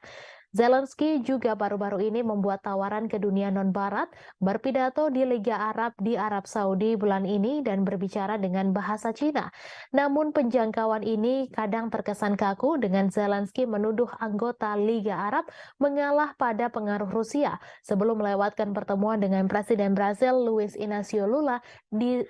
Speaker 1: Zelensky juga baru-baru ini membuat tawaran ke dunia non-barat, berpidato di Liga Arab di Arab Saudi bulan ini dan berbicara dengan bahasa Cina. Namun penjangkauan ini kadang terkesan kaku dengan Zelensky menuduh anggota Liga Arab mengalah pada pengaruh Rusia sebelum melewatkan pertemuan dengan Presiden Brasil Luiz Inácio Lula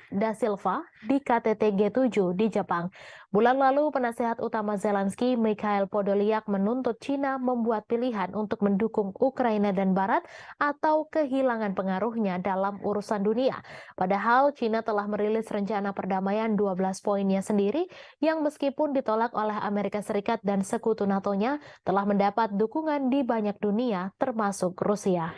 Speaker 1: da Silva di KTT G7 di Jepang. Bulan lalu, penasehat utama Zelensky, Mikhail Podolyak, menuntut Cina membuat pilihan untuk mendukung Ukraina dan Barat atau kehilangan pengaruhnya dalam urusan dunia. Padahal Cina telah merilis rencana perdamaian 12 poinnya sendiri yang meskipun ditolak oleh Amerika Serikat dan sekutu NATO-nya telah mendapat dukungan di banyak dunia termasuk Rusia.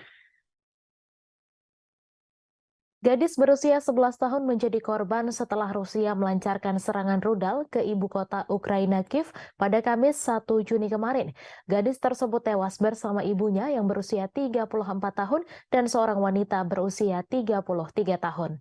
Speaker 1: Gadis berusia 11 tahun menjadi korban setelah Rusia melancarkan serangan rudal ke ibu kota Ukraina Kiev pada Kamis 1 Juni kemarin. Gadis tersebut tewas bersama ibunya yang berusia 34 tahun dan seorang wanita berusia 33 tahun.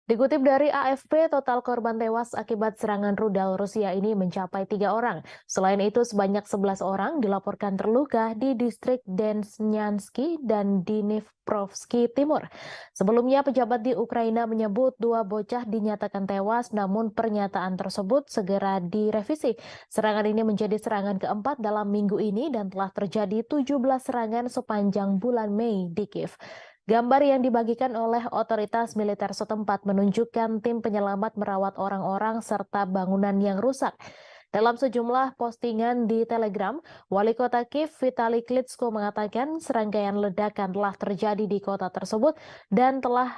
Speaker 1: Dikutip dari AFP, total korban tewas akibat serangan rudal Rusia ini mencapai 3 orang. Selain itu, sebanyak 11 orang dilaporkan terluka di distrik Densnyansky dan Dnipropetrovsk Timur. Sebelumnya, pejabat di Ukraina menyebut 2 bocah dinyatakan tewas, namun pernyataan tersebut segera direvisi. Serangan ini menjadi serangan keempat dalam minggu ini dan telah terjadi 17 serangan sepanjang bulan Mei di Kiev. Gambar yang dibagikan oleh otoritas militer setempat menunjukkan tim penyelamat merawat orang-orang serta bangunan yang rusak. Dalam sejumlah postingan di Telegram, Wali Kota Kiev Vitali Klitschko mengatakan serangkaian ledakan telah terjadi di kota tersebut dan telah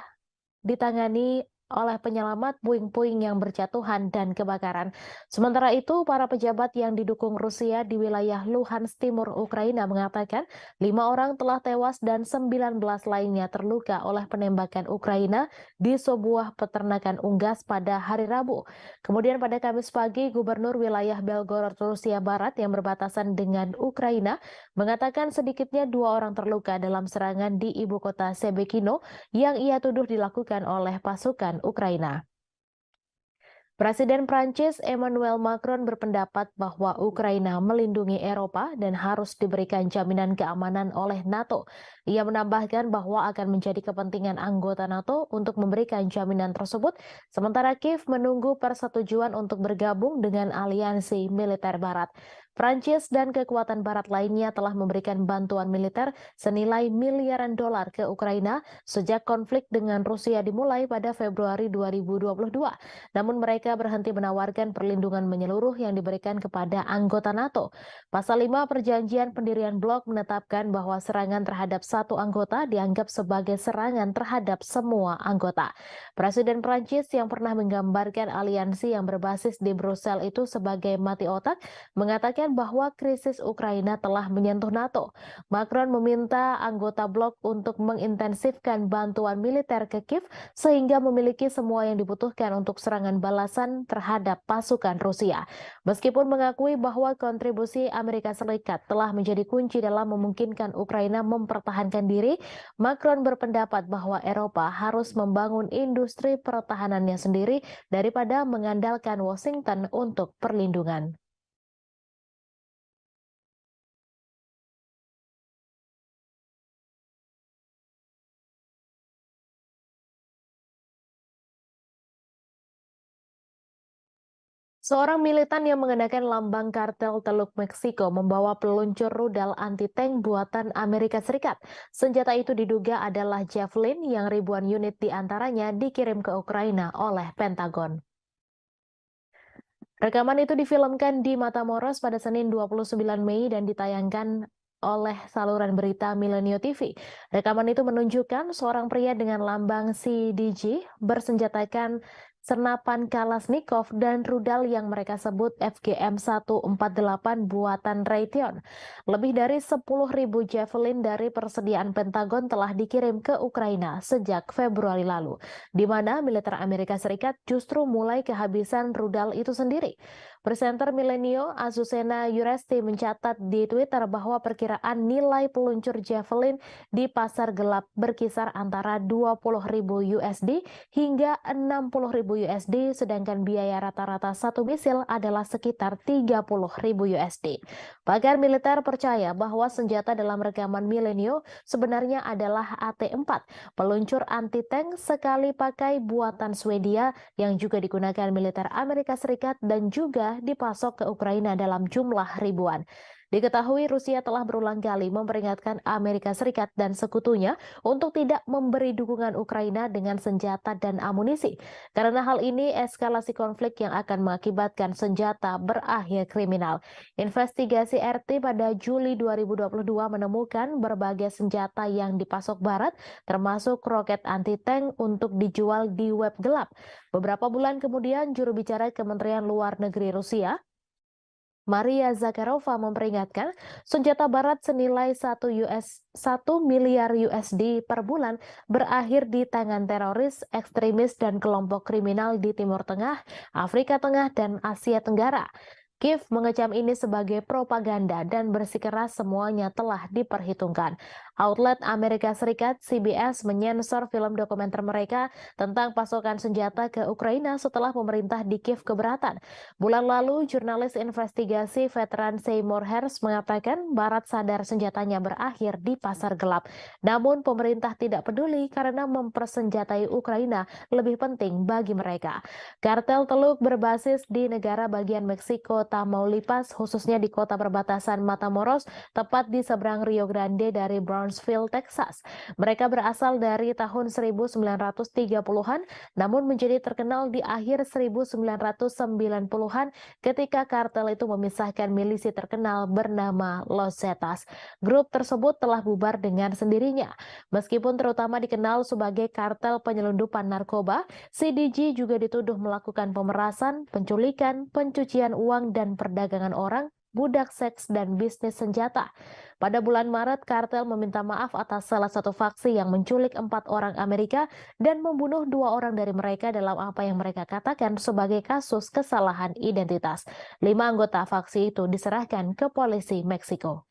Speaker 1: ditangani oleh penyelamat puing-puing yang berjatuhan dan kebakaran. Sementara itu, para pejabat yang didukung Rusia di wilayah Luhansk Timur Ukraina mengatakan 5 orang telah tewas dan 19 lainnya terluka oleh penembakan Ukraina di sebuah peternakan unggas pada hari Rabu. Kemudian pada Kamis pagi, Gubernur wilayah Belgorod, Rusia Barat yang berbatasan dengan Ukraina mengatakan sedikitnya 2 orang terluka dalam serangan di ibu kota Shebekino yang ia tuduh dilakukan oleh pasukan Ukraina. Presiden Prancis Emmanuel Macron berpendapat bahwa Ukraina melindungi Eropa dan harus diberikan jaminan keamanan oleh NATO. Ia menambahkan bahwa akan menjadi kepentingan anggota NATO untuk memberikan jaminan tersebut, sementara Kiev menunggu persetujuan untuk bergabung dengan aliansi militer Barat. Prancis dan kekuatan Barat lainnya telah memberikan bantuan militer senilai miliaran dolar ke Ukraina sejak konflik dengan Rusia dimulai pada Februari 2022. Namun mereka berhenti menawarkan perlindungan menyeluruh yang diberikan kepada anggota NATO. Pasal 5 Perjanjian Pendirian Blok menetapkan bahwa serangan terhadap satu anggota dianggap sebagai serangan terhadap semua anggota. Presiden Prancis yang pernah menggambarkan aliansi yang berbasis di Brussel itu sebagai mati otak mengatakan bahwa krisis Ukraina telah menyentuh NATO. Macron meminta anggota blok untuk mengintensifkan bantuan militer ke Kiev sehingga memiliki semua yang dibutuhkan untuk serangan balasan terhadap pasukan Rusia. Meskipun mengakui bahwa kontribusi Amerika Serikat telah menjadi kunci dalam memungkinkan Ukraina mempertahankan diri, Macron berpendapat bahwa Eropa harus membangun industri pertahanannya sendiri daripada mengandalkan Washington untuk perlindungan. Seorang militan yang mengenakan lambang kartel Teluk Meksiko membawa peluncur rudal anti-tank buatan Amerika Serikat. Senjata itu diduga adalah Javelin yang ribuan unit diantaranya dikirim ke Ukraina oleh Pentagon. Rekaman itu difilmkan di Matamoros pada Senin 29 Mei dan ditayangkan oleh saluran berita Milenio TV. Rekaman itu menunjukkan seorang pria dengan lambang CDG bersenjatakan senapan Kalashnikov dan rudal yang mereka sebut FGM-148 buatan Raytheon. Lebih dari 10.000 Javelin dari persediaan Pentagon telah dikirim ke Ukraina sejak Februari lalu, di mana militer Amerika Serikat justru mulai kehabisan rudal itu sendiri. Presenter Milenio Azucena Yuresti mencatat di Twitter bahwa perkiraan nilai peluncur Javelin di pasar gelap berkisar antara 20.000 USD hingga 60.000 USD, sedangkan biaya rata-rata satu misil adalah sekitar 30.000 USD. Pakar militer percaya bahwa senjata dalam rekaman Milenio sebenarnya adalah AT-4, peluncur anti-tank sekali pakai buatan Swedia yang juga digunakan militer Amerika Serikat dan juga dipasok ke Ukraina dalam jumlah ribuan. Diketahui Rusia telah berulang kali memperingatkan Amerika Serikat dan sekutunya untuk tidak memberi dukungan Ukraina dengan senjata dan amunisi. Karena hal ini eskalasi konflik yang akan mengakibatkan senjata berakhir kriminal. Investigasi RT pada Juli 2022 menemukan berbagai senjata yang dipasok Barat, termasuk roket anti-tank untuk dijual di web gelap. Beberapa bulan kemudian, juru bicara Kementerian Luar Negeri Rusia Maria Zakharova memperingatkan senjata barat senilai 1 miliar USD per bulan berakhir di tangan teroris, ekstremis, dan kelompok kriminal di Timur Tengah, Afrika Tengah, dan Asia Tenggara. Kiev mengecam ini sebagai propaganda dan bersikeras semuanya telah diperhitungkan. Outlet Amerika Serikat CBS menyensor film dokumenter mereka tentang pasokan senjata ke Ukraina setelah pemerintah di Kiev keberatan. Bulan lalu, jurnalis investigasi veteran Seymour Hersh mengatakan Barat sadar senjatanya berakhir di pasar gelap. Namun pemerintah tidak peduli karena mempersenjatai Ukraina lebih penting bagi mereka. Kartel teluk berbasis di negara bagian Meksiko Tamaulipas, khususnya di kota perbatasan Matamoros, tepat di seberang Rio Grande dari Brownsville, Texas. Mereka berasal dari tahun 1930-an, namun menjadi terkenal di akhir 1990-an ketika kartel itu memisahkan milisi terkenal bernama Los Zetas. Grup tersebut telah bubar dengan sendirinya. Meskipun terutama dikenal sebagai kartel penyelundupan narkoba, CDG juga dituduh melakukan pemerasan, penculikan, pencucian uang, dan perdagangan orang, budak seks, dan bisnis senjata. Pada bulan Maret, kartel meminta maaf atas salah satu faksi yang menculik 4 orang Amerika dan membunuh 2 orang dari mereka dalam apa yang mereka katakan sebagai kasus kesalahan identitas. 5 anggota faksi itu diserahkan ke polisi Meksiko.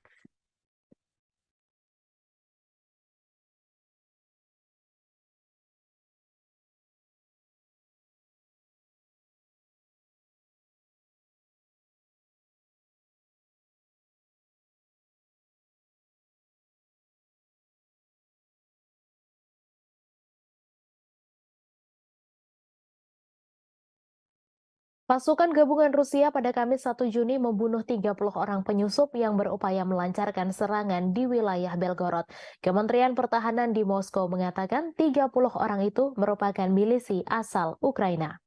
Speaker 1: Pasukan gabungan Rusia pada Kamis 1 Juni membunuh 30 orang penyusup yang berupaya melancarkan serangan di wilayah Belgorod. Kementerian Pertahanan di Moskow mengatakan 30 orang itu merupakan milisi asal Ukraina.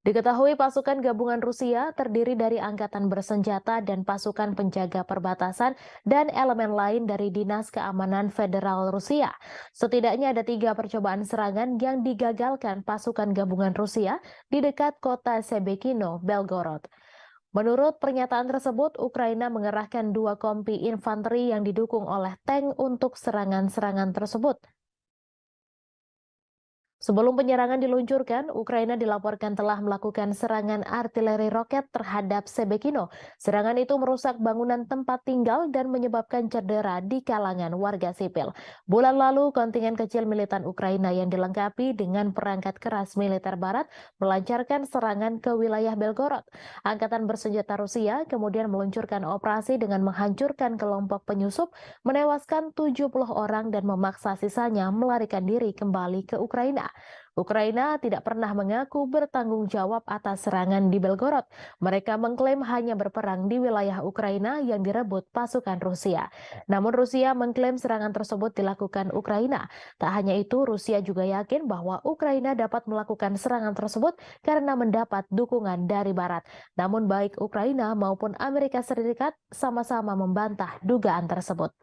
Speaker 1: Diketahui pasukan gabungan Rusia terdiri dari angkatan bersenjata dan pasukan penjaga perbatasan dan elemen lain dari Dinas Keamanan Federal Rusia. Setidaknya ada 3 percobaan serangan yang digagalkan pasukan gabungan Rusia di dekat kota Sebekino, Belgorod. Menurut pernyataan tersebut, Ukraina mengerahkan 2 kompi infanteri yang didukung oleh tank untuk serangan-serangan tersebut. Sebelum penyerangan diluncurkan, Ukraina dilaporkan telah melakukan serangan artileri roket terhadap Sebekino. Serangan itu merusak bangunan tempat tinggal dan menyebabkan cedera di kalangan warga sipil. Bulan lalu, kontingen kecil militan Ukraina yang dilengkapi dengan perangkat keras militer barat melancarkan serangan ke wilayah Belgorod. Angkatan bersenjata Rusia kemudian meluncurkan operasi dengan menghancurkan kelompok penyusup, menewaskan 70 orang dan memaksa sisanya melarikan diri kembali ke Ukraina. Ukraina tidak pernah mengaku bertanggung jawab atas serangan di Belgorod. Mereka mengklaim hanya berperang di wilayah Ukraina yang direbut pasukan Rusia. Namun Rusia mengklaim serangan tersebut dilakukan Ukraina. Tak hanya itu, Rusia juga yakin bahwa Ukraina dapat melakukan serangan tersebut karena mendapat dukungan dari Barat. Namun baik Ukraina maupun Amerika Serikat sama-sama membantah dugaan tersebut.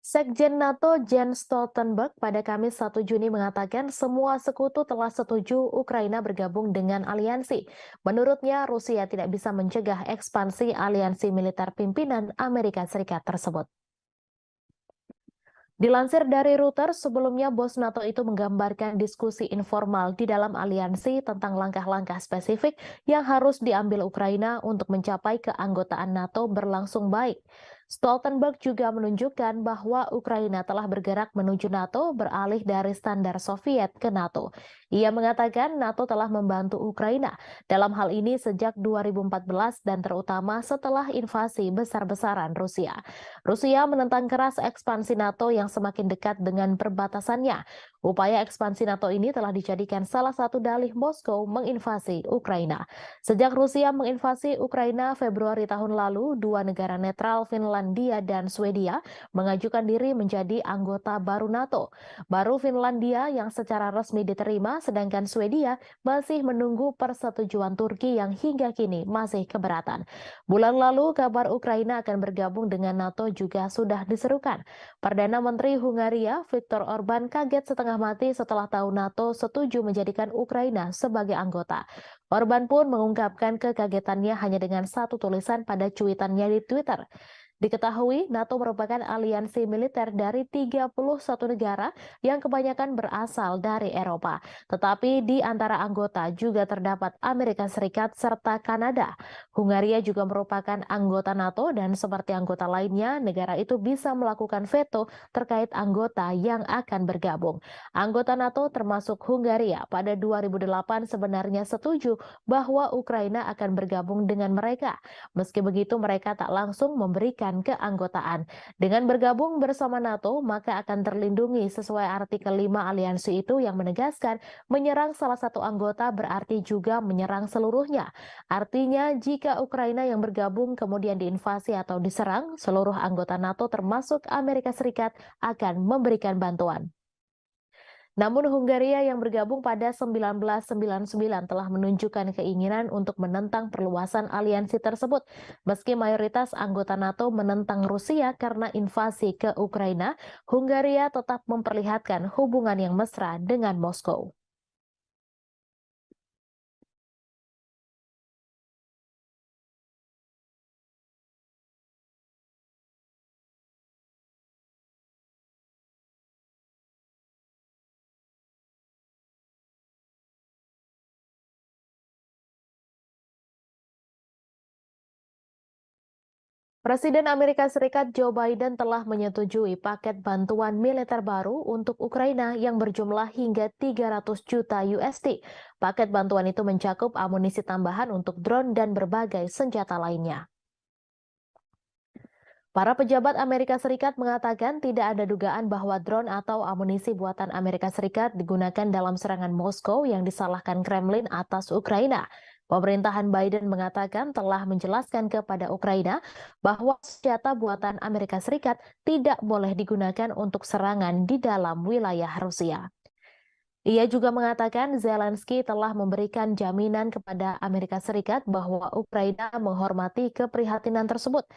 Speaker 1: Sekjen NATO Jens Stoltenberg pada Kamis 1 Juni mengatakan semua sekutu telah setuju Ukraina bergabung dengan aliansi. Menurutnya, Rusia tidak bisa mencegah ekspansi aliansi militer pimpinan Amerika Serikat tersebut. Dilansir dari Reuters, sebelumnya bos NATO itu menggambarkan diskusi informal di dalam aliansi tentang langkah-langkah spesifik yang harus diambil Ukraina untuk mencapai keanggotaan NATO berlangsung baik. Stoltenberg juga menunjukkan bahwa Ukraina telah bergerak menuju NATO beralih dari standar Soviet ke NATO. Ia mengatakan NATO telah membantu Ukraina dalam hal ini sejak 2014 dan terutama setelah invasi besar-besaran Rusia. Rusia menentang keras ekspansi NATO yang semakin dekat dengan perbatasannya. Upaya ekspansi NATO ini telah dijadikan salah satu dalih Moskow menginvasi Ukraina. Sejak Rusia menginvasi Ukraina Februari tahun lalu, dua negara netral Finlandia dan Swedia mengajukan diri menjadi anggota baru NATO. Baru Finlandia yang secara resmi diterima, sedangkan Swedia masih menunggu persetujuan Turki yang hingga kini masih keberatan. Bulan lalu, kabar Ukraina akan bergabung dengan NATO juga sudah diserukan. Perdana Menteri Hungaria Viktor Orban kaget setengah mati setelah tahu NATO setuju menjadikan Ukraina sebagai anggota. Orban pun mengungkapkan kekagetannya hanya dengan satu tulisan pada cuitannya di Twitter. Diketahui, NATO merupakan aliansi militer dari 31 negara yang kebanyakan berasal dari Eropa. Tetapi di antara anggota juga terdapat Amerika Serikat serta Kanada. Hungaria juga merupakan anggota NATO dan seperti anggota lainnya, negara itu bisa melakukan veto terkait anggota yang akan bergabung. Anggota NATO termasuk Hungaria pada 2008 sebenarnya setuju bahwa Ukraina akan bergabung dengan mereka. Meski begitu, mereka tak langsung memberikan keanggotaan. Dengan bergabung bersama NATO, maka akan terlindungi sesuai artikel 5 aliansi itu yang menegaskan menyerang salah satu anggota berarti juga menyerang seluruhnya. Artinya, jika Ukraina yang bergabung kemudian diinvasi atau diserang, seluruh anggota NATO termasuk Amerika Serikat akan memberikan bantuan. Namun Hungaria yang bergabung pada 1999 telah menunjukkan keinginan untuk menentang perluasan aliansi tersebut. Meski mayoritas anggota NATO menentang Rusia karena invasi ke Ukraina, Hungaria tetap memperlihatkan hubungan yang mesra dengan Moskow. Presiden Amerika Serikat Joe Biden telah menyetujui paket bantuan militer baru untuk Ukraina yang berjumlah hingga 300 juta USD. Paket bantuan itu mencakup amunisi tambahan untuk drone dan berbagai senjata lainnya. Para pejabat Amerika Serikat mengatakan tidak ada dugaan bahwa drone atau amunisi buatan Amerika Serikat digunakan dalam serangan Moskow yang disalahkan Kremlin atas Ukraina. Pemerintahan Biden mengatakan telah menjelaskan kepada Ukraina bahwa senjata buatan Amerika Serikat tidak boleh digunakan untuk serangan di dalam wilayah Rusia. Ia juga mengatakan Zelensky telah memberikan jaminan kepada Amerika Serikat bahwa Ukraina menghormati keprihatinan tersebut.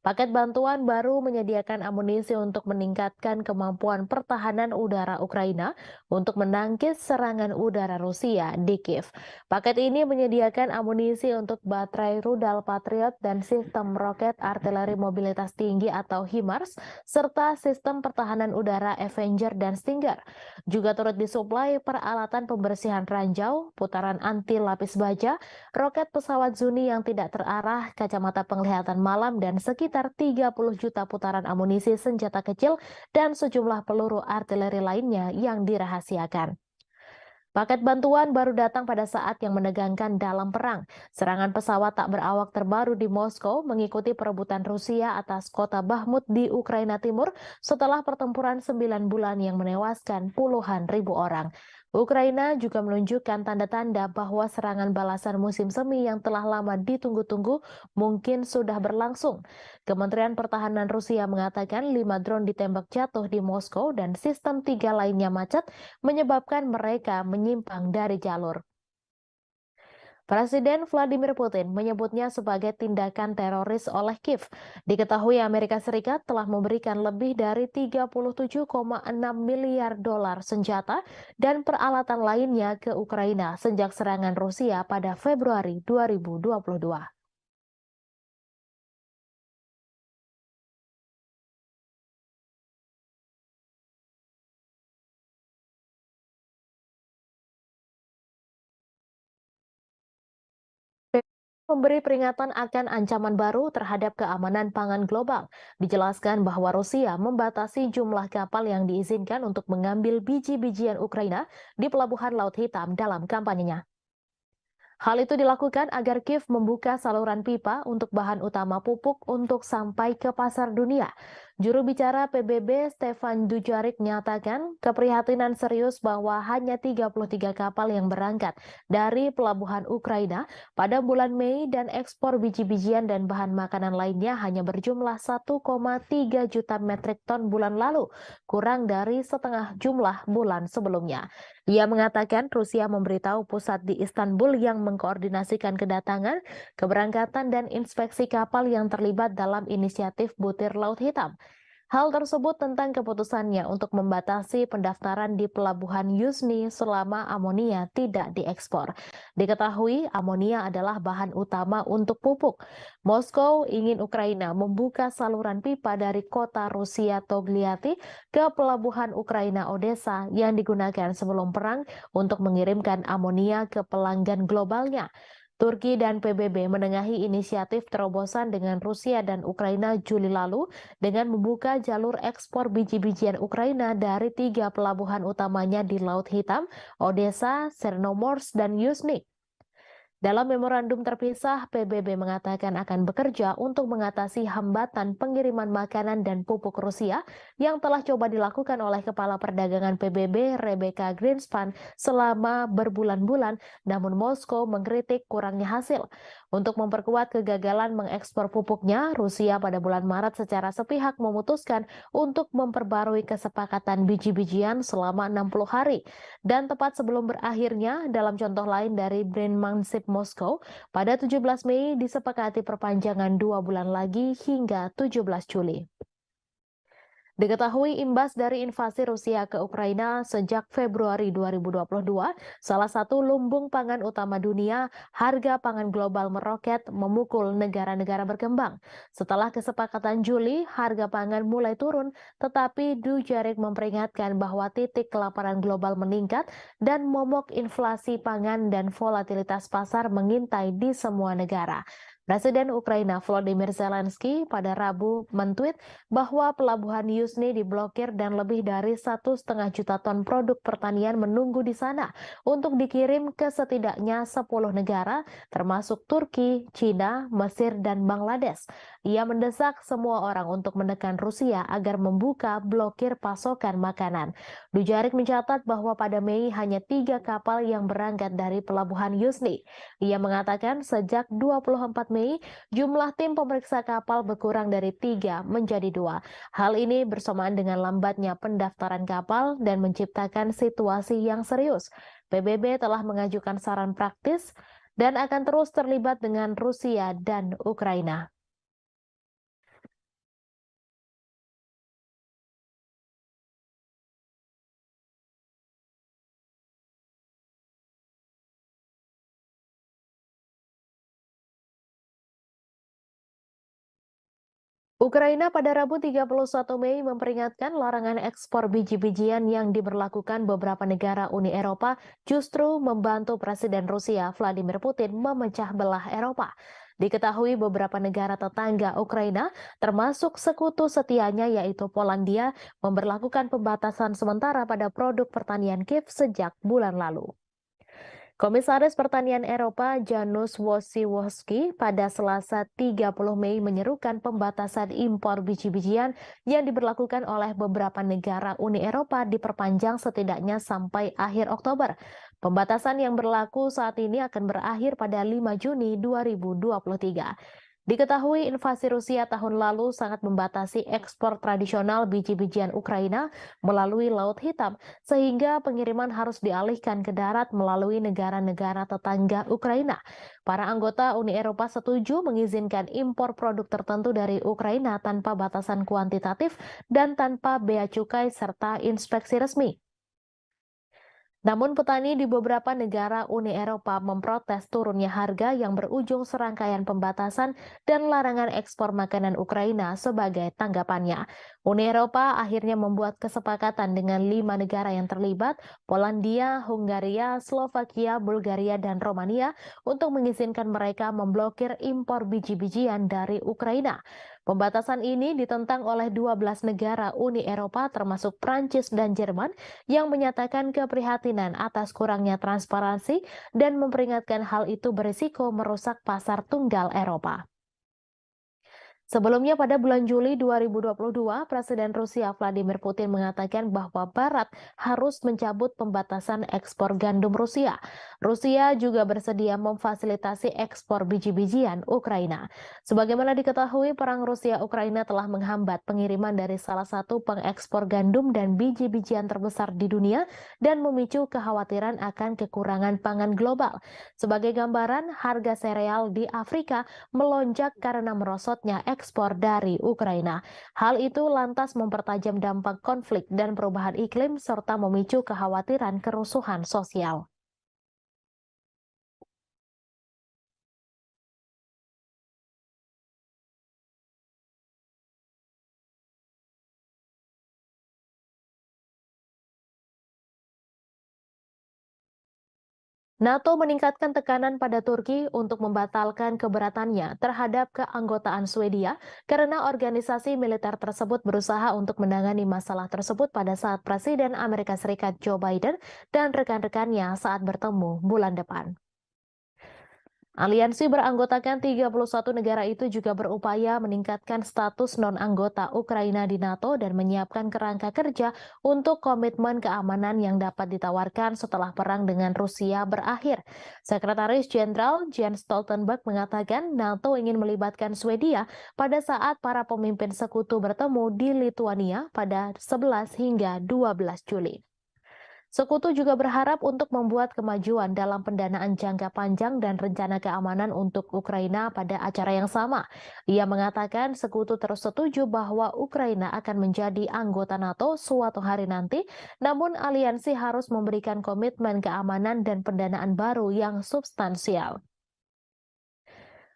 Speaker 1: Paket bantuan baru menyediakan amunisi untuk meningkatkan kemampuan pertahanan udara Ukraina untuk menangkis serangan udara Rusia di Kiev. Paket ini menyediakan amunisi untuk baterai rudal Patriot dan sistem roket artileri mobilitas tinggi atau HIMARS, serta sistem pertahanan udara Avenger dan Stinger. Juga turut disuplai peralatan pembersihan ranjau, putaran anti lapis baja, roket pesawat Zuni yang tidak terarah, kacamata penglihatan malam, dan sekitar 30 juta putaran amunisi senjata kecil dan sejumlah peluru artileri lainnya yang dirahasiakan. Paket bantuan baru datang pada saat yang menegangkan dalam perang. Serangan pesawat tak berawak terbaru di Moskow mengikuti perebutan Rusia atas kota Bakhmut di Ukraina Timur setelah pertempuran 9 bulan yang menewaskan puluhan ribu orang. Ukraina juga menunjukkan tanda-tanda bahwa serangan balasan musim semi yang telah lama ditunggu-tunggu mungkin sudah berlangsung. Kementerian Pertahanan Rusia mengatakan 5 drone ditembak jatuh di Moskow dan sistem 3 lainnya macet menyebabkan mereka menyimpang dari jalur. Presiden Vladimir Putin menyebutnya sebagai tindakan teroris oleh Kiev. Diketahui Amerika Serikat telah memberikan lebih dari 37,6 miliar dolar senjata dan peralatan lainnya ke Ukraina sejak serangan Rusia pada Februari 2022. Memberi peringatan akan ancaman baru terhadap keamanan pangan global. Dijelaskan bahwa Rusia membatasi jumlah kapal yang diizinkan untuk mengambil biji-bijian Ukraina di Pelabuhan Laut Hitam dalam kampanyenya. Hal itu dilakukan agar Kiev membuka saluran pipa untuk bahan utama pupuk untuk sampai ke pasar dunia. Juru bicara PBB Stefan Dujarric menyatakan keprihatinan serius bahwa hanya 33 kapal yang berangkat dari pelabuhan Ukraina pada bulan Mei dan ekspor biji-bijian dan bahan makanan lainnya hanya berjumlah 1,3 juta metrik ton bulan lalu, kurang dari setengah jumlah bulan sebelumnya. Ia mengatakan Rusia memberitahu pusat di Istanbul yang mengkoordinasikan kedatangan, keberangkatan, dan inspeksi kapal yang terlibat dalam inisiatif Butir Laut Hitam. Hal tersebut tentang keputusannya untuk membatasi pendaftaran di pelabuhan Yuzhny selama amonia tidak diekspor. Diketahui amonia adalah bahan utama untuk pupuk. Moskow ingin Ukraina membuka saluran pipa dari kota Rusia Togliatti ke pelabuhan Ukraina Odessa yang digunakan sebelum perang untuk mengirimkan amonia ke pelanggan globalnya. Turki dan PBB menengahi inisiatif terobosan dengan Rusia dan Ukraina Juli lalu dengan membuka jalur ekspor biji-bijian Ukraina dari 3 pelabuhan utamanya di Laut Hitam, Odessa, Chernomorsk, dan Yuzhny. Dalam memorandum terpisah, PBB mengatakan akan bekerja untuk mengatasi hambatan pengiriman makanan dan pupuk Rusia yang telah coba dilakukan oleh Kepala Perdagangan PBB Rebecca Greenspan selama berbulan-bulan, namun Moskow mengkritik kurangnya hasil. Untuk memperkuat kegagalan mengekspor pupuknya, Rusia pada bulan Maret secara sepihak memutuskan untuk memperbarui kesepakatan biji-bijian selama 60 hari. Dan tepat sebelum berakhirnya, dalam contoh lain dari Brandmanship Moskow, pada 17 Mei disepakati perpanjangan 2 bulan lagi hingga 17 Juli. Diketahui imbas dari invasi Rusia ke Ukraina sejak Februari 2022, salah satu lumbung pangan utama dunia, harga pangan global meroket memukul negara-negara berkembang. Setelah kesepakatan Juli, harga pangan mulai turun, tetapi Dujarric memperingatkan bahwa titik kelaparan global meningkat dan momok inflasi pangan dan volatilitas pasar mengintai di semua negara. Presiden Ukraina Volodymyr Zelensky pada Rabu mentweet bahwa pelabuhan Yuzhny diblokir dan lebih dari 1,5 juta ton produk pertanian menunggu di sana untuk dikirim ke setidaknya 10 negara termasuk Turki, China, Mesir, dan Bangladesh. Ia mendesak semua orang untuk menekan Rusia agar membuka blokir pasokan makanan. Dujarric mencatat bahwa pada Mei hanya 3 kapal yang berangkat dari pelabuhan Yuzhny. Ia mengatakan sejak 24 Mei, jumlah tim pemeriksa kapal berkurang dari 3 menjadi 2. Hal ini bersamaan dengan lambatnya pendaftaran kapal dan menciptakan situasi yang serius. PBB telah mengajukan saran praktis dan akan terus terlibat dengan Rusia dan Ukraina. Ukraina pada Rabu 31 Mei memperingatkan larangan ekspor biji-bijian yang diberlakukan beberapa negara Uni Eropa justru membantu Presiden Rusia Vladimir Putin memecah belah Eropa. Diketahui beberapa negara tetangga Ukraina, termasuk sekutu setianya yaitu Polandia, memberlakukan pembatasan sementara pada produk pertanian Kiev sejak bulan lalu. Komisaris Pertanian Eropa Janusz Wojciechowski pada Selasa 30 Mei menyerukan pembatasan impor biji-bijian yang diberlakukan oleh beberapa negara Uni Eropa diperpanjang setidaknya sampai akhir Oktober. Pembatasan yang berlaku saat ini akan berakhir pada 5 Juni 2023. Diketahui invasi Rusia tahun lalu sangat membatasi ekspor tradisional biji-bijian Ukraina melalui Laut Hitam, sehingga pengiriman harus dialihkan ke darat melalui negara-negara tetangga Ukraina. Para anggota Uni Eropa setuju mengizinkan impor produk tertentu dari Ukraina tanpa batasan kuantitatif dan tanpa bea cukai serta inspeksi resmi. Namun petani di beberapa negara Uni Eropa memprotes turunnya harga yang berujung serangkaian pembatasan dan larangan ekspor makanan Ukraina sebagai tanggapannya. Uni Eropa akhirnya membuat kesepakatan dengan 5 negara yang terlibat, Polandia, Hungaria, Slovakia, Bulgaria, dan Romania, untuk mengizinkan mereka memblokir impor biji-bijian dari Ukraina. Pembatasan ini ditentang oleh 12 negara Uni Eropa termasuk Prancis dan Jerman yang menyatakan keprihatinan atas kurangnya transparansi dan memperingatkan hal itu berisiko merusak pasar tunggal Eropa. Sebelumnya pada bulan Juli 2022, Presiden Rusia Vladimir Putin mengatakan bahwa Barat harus mencabut pembatasan ekspor gandum Rusia. Rusia juga bersedia memfasilitasi ekspor biji-bijian Ukraina. Sebagaimana diketahui, perang Rusia-Ukraina telah menghambat pengiriman dari salah satu pengekspor gandum dan biji-bijian terbesar di dunia dan memicu kekhawatiran akan kekurangan pangan global. Sebagai gambaran, harga sereal di Afrika melonjak karena merosotnya ekspor dari Ukraina. Hal itu lantas mempertajam dampak konflik dan perubahan iklim serta memicu kekhawatiran kerusuhan sosial. NATO meningkatkan tekanan pada Turki untuk membatalkan keberatannya terhadap keanggotaan Swedia karena organisasi militer tersebut berusaha untuk menangani masalah tersebut pada saat Presiden Amerika Serikat Joe Biden dan rekan-rekannya saat bertemu bulan depan. Aliansi beranggotakan 31 negara itu juga berupaya meningkatkan status non-anggota Ukraina di NATO dan menyiapkan kerangka kerja untuk komitmen keamanan yang dapat ditawarkan setelah perang dengan Rusia berakhir. Sekretaris Jenderal Jens Stoltenberg mengatakan NATO ingin melibatkan Swedia pada saat para pemimpin sekutu bertemu di Lituania pada 11 hingga 12 Juli. Sekutu juga berharap untuk membuat kemajuan dalam pendanaan jangka panjang dan rencana keamanan untuk Ukraina pada acara yang sama. Ia mengatakan sekutu terus setuju bahwa Ukraina akan menjadi anggota NATO suatu hari nanti, namun aliansi harus memberikan komitmen keamanan dan pendanaan baru yang substansial.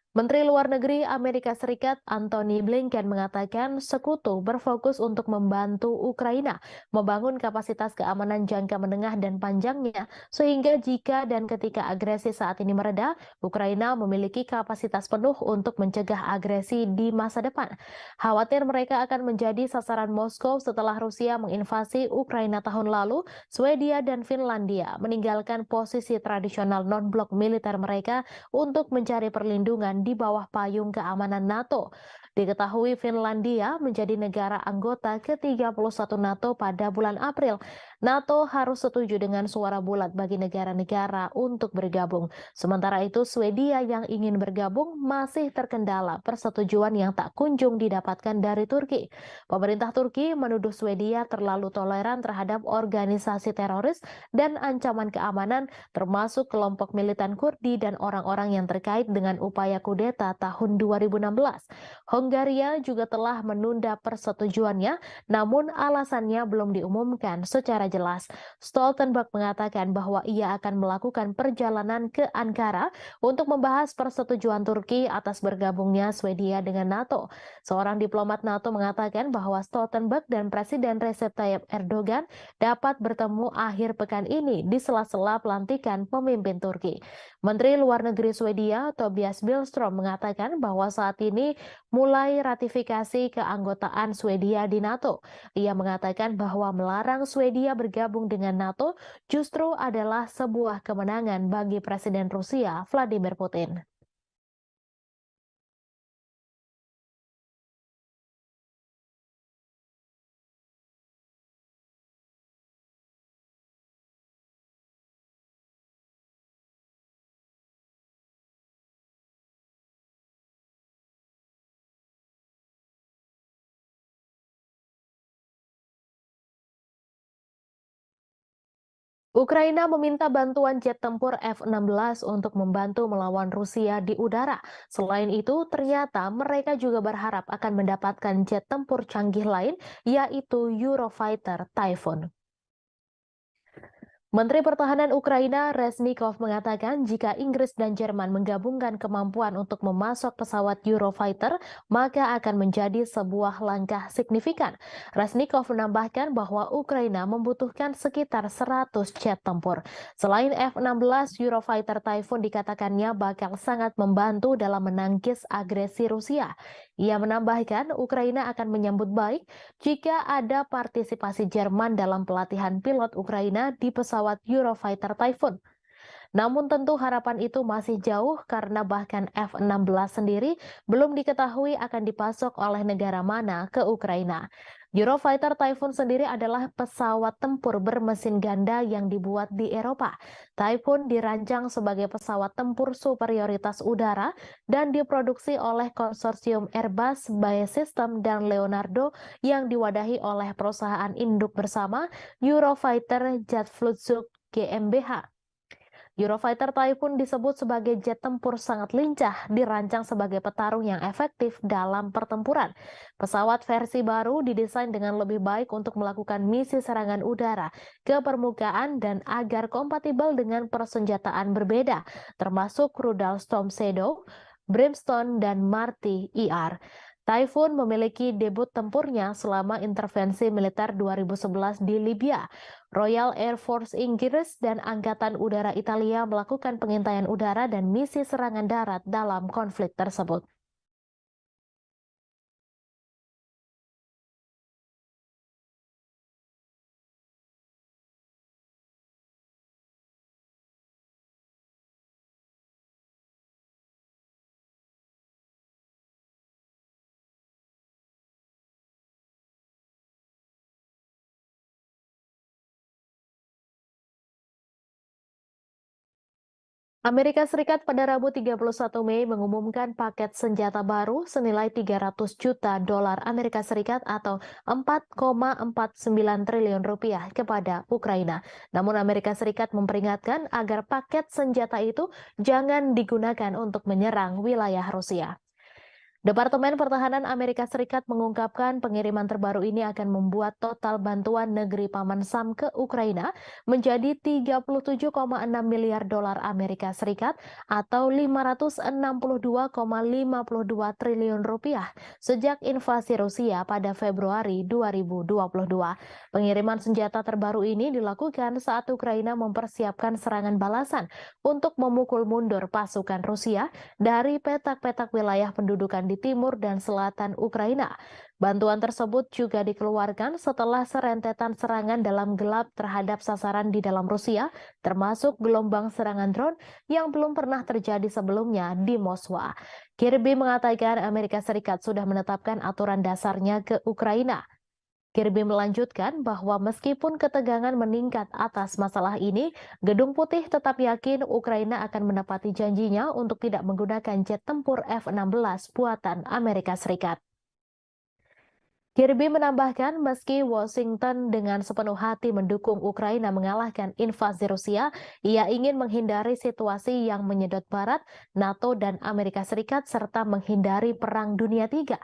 Speaker 1: Menteri Luar Negeri Amerika Serikat Antony Blinken mengatakan sekutu berfokus untuk membantu Ukraina membangun kapasitas keamanan jangka menengah dan panjangnya, sehingga jika dan ketika agresi saat ini mereda, Ukraina memiliki kapasitas penuh untuk mencegah agresi di masa depan. Khawatir mereka akan menjadi sasaran Moskow setelah Rusia menginvasi Ukraina tahun lalu, Swedia dan Finlandia meninggalkan posisi tradisional non-blok militer mereka untuk mencari perlindungan di bawah payung keamanan NATO. Diketahui Finlandia menjadi negara anggota ke-31 NATO pada bulan April. NATO harus setuju dengan suara bulat bagi negara-negara untuk bergabung. Sementara itu, Swedia yang ingin bergabung masih terkendala persetujuan yang tak kunjung didapatkan dari Turki. Pemerintah Turki menuduh Swedia terlalu toleran terhadap organisasi teroris dan ancaman keamanan termasuk kelompok militan Kurdi dan orang-orang yang terkait dengan upaya kudeta tahun 2016. Hongaria juga telah menunda persetujuannya, namun alasannya belum diumumkan secara jelas. Stoltenberg mengatakan bahwa ia akan melakukan perjalanan ke Ankara untuk membahas persetujuan Turki atas bergabungnya Swedia dengan NATO. Seorang diplomat NATO mengatakan bahwa Stoltenberg dan Presiden Recep Tayyip Erdogan dapat bertemu akhir pekan ini di sela-sela pelantikan pemimpin Turki. Menteri Luar Negeri Swedia Tobias Billström mengatakan bahwa saat ini mulai ratifikasi keanggotaan Swedia di NATO. Ia mengatakan bahwa melarang Swedia bergabung dengan NATO justru adalah sebuah kemenangan bagi Presiden Rusia Vladimir Putin. Ukraina meminta bantuan jet tempur F-16 untuk membantu melawan Rusia di udara. Selain itu, ternyata mereka juga berharap akan mendapatkan jet tempur canggih lain, yaitu Eurofighter Typhoon. Menteri Pertahanan Ukraina Reznikov mengatakan jika Inggris dan Jerman menggabungkan kemampuan untuk memasok pesawat Eurofighter, maka akan menjadi sebuah langkah signifikan. Reznikov menambahkan bahwa Ukraina membutuhkan sekitar 100 jet tempur. Selain F-16, Eurofighter Typhoon dikatakannya bakal sangat membantu dalam menangkis agresi Rusia. Ia menambahkan Ukraina akan menyambut baik jika ada partisipasi Jerman dalam pelatihan pilot Ukraina di pesawat Eurofighter Typhoon. Namun tentu harapan itu masih jauh karena bahkan F-16 sendiri belum diketahui akan dipasok oleh negara mana ke Ukraina. Eurofighter Typhoon sendiri adalah pesawat tempur bermesin ganda yang dibuat di Eropa. Typhoon dirancang sebagai pesawat tempur superioritas udara dan diproduksi oleh konsorsium Airbus, BAE Systems, dan Leonardo yang diwadahi oleh perusahaan induk bersama Eurofighter Jet Flugzeug GmbH. Eurofighter Typhoon disebut sebagai jet tempur sangat lincah, dirancang sebagai petarung yang efektif dalam pertempuran. Pesawat versi baru didesain dengan lebih baik untuk melakukan misi serangan udara ke permukaan dan agar kompatibel dengan persenjataan berbeda, termasuk rudal Storm Shadow, Brimstone, dan Marty ER. Typhoon memiliki debut tempurnya selama intervensi militer 2011 di Libya. Royal Air Force Inggris dan Angkatan Udara Italia melakukan pengintaian udara dan misi serangan darat dalam konflik tersebut. Amerika Serikat pada Rabu 31 Mei mengumumkan paket senjata baru senilai 300 juta dolar Amerika Serikat atau 4,49 triliun rupiah kepada Ukraina. Namun Amerika Serikat memperingatkan agar paket senjata itu jangan digunakan untuk menyerang wilayah Rusia. Departemen Pertahanan Amerika Serikat mengungkapkan pengiriman terbaru ini akan membuat total bantuan negeri Paman Sam ke Ukraina menjadi 37,6 miliar dolar Amerika Serikat atau 562,52 triliun rupiah sejak invasi Rusia pada Februari 2022. Pengiriman senjata terbaru ini dilakukan saat Ukraina mempersiapkan serangan balasan untuk memukul mundur pasukan Rusia dari petak-petak wilayah pendudukan di timur dan selatan Ukraina. Bantuan tersebut juga dikeluarkan setelah serentetan serangan dalam gelap terhadap sasaran di dalam Rusia, termasuk gelombang serangan drone yang belum pernah terjadi sebelumnya di Moskwa. Kirby mengatakan Amerika Serikat sudah menetapkan aturan dasarnya ke Ukraina. Kirby melanjutkan bahwa meskipun ketegangan meningkat atas masalah ini, Gedung Putih tetap yakin Ukraina akan menepati janjinya untuk tidak menggunakan jet tempur F-16 buatan Amerika Serikat. Kirby menambahkan meski Washington dengan sepenuh hati mendukung Ukraina mengalahkan invasi Rusia, ia ingin menghindari situasi yang menyedot Barat, NATO, dan Amerika Serikat serta menghindari Perang Dunia III.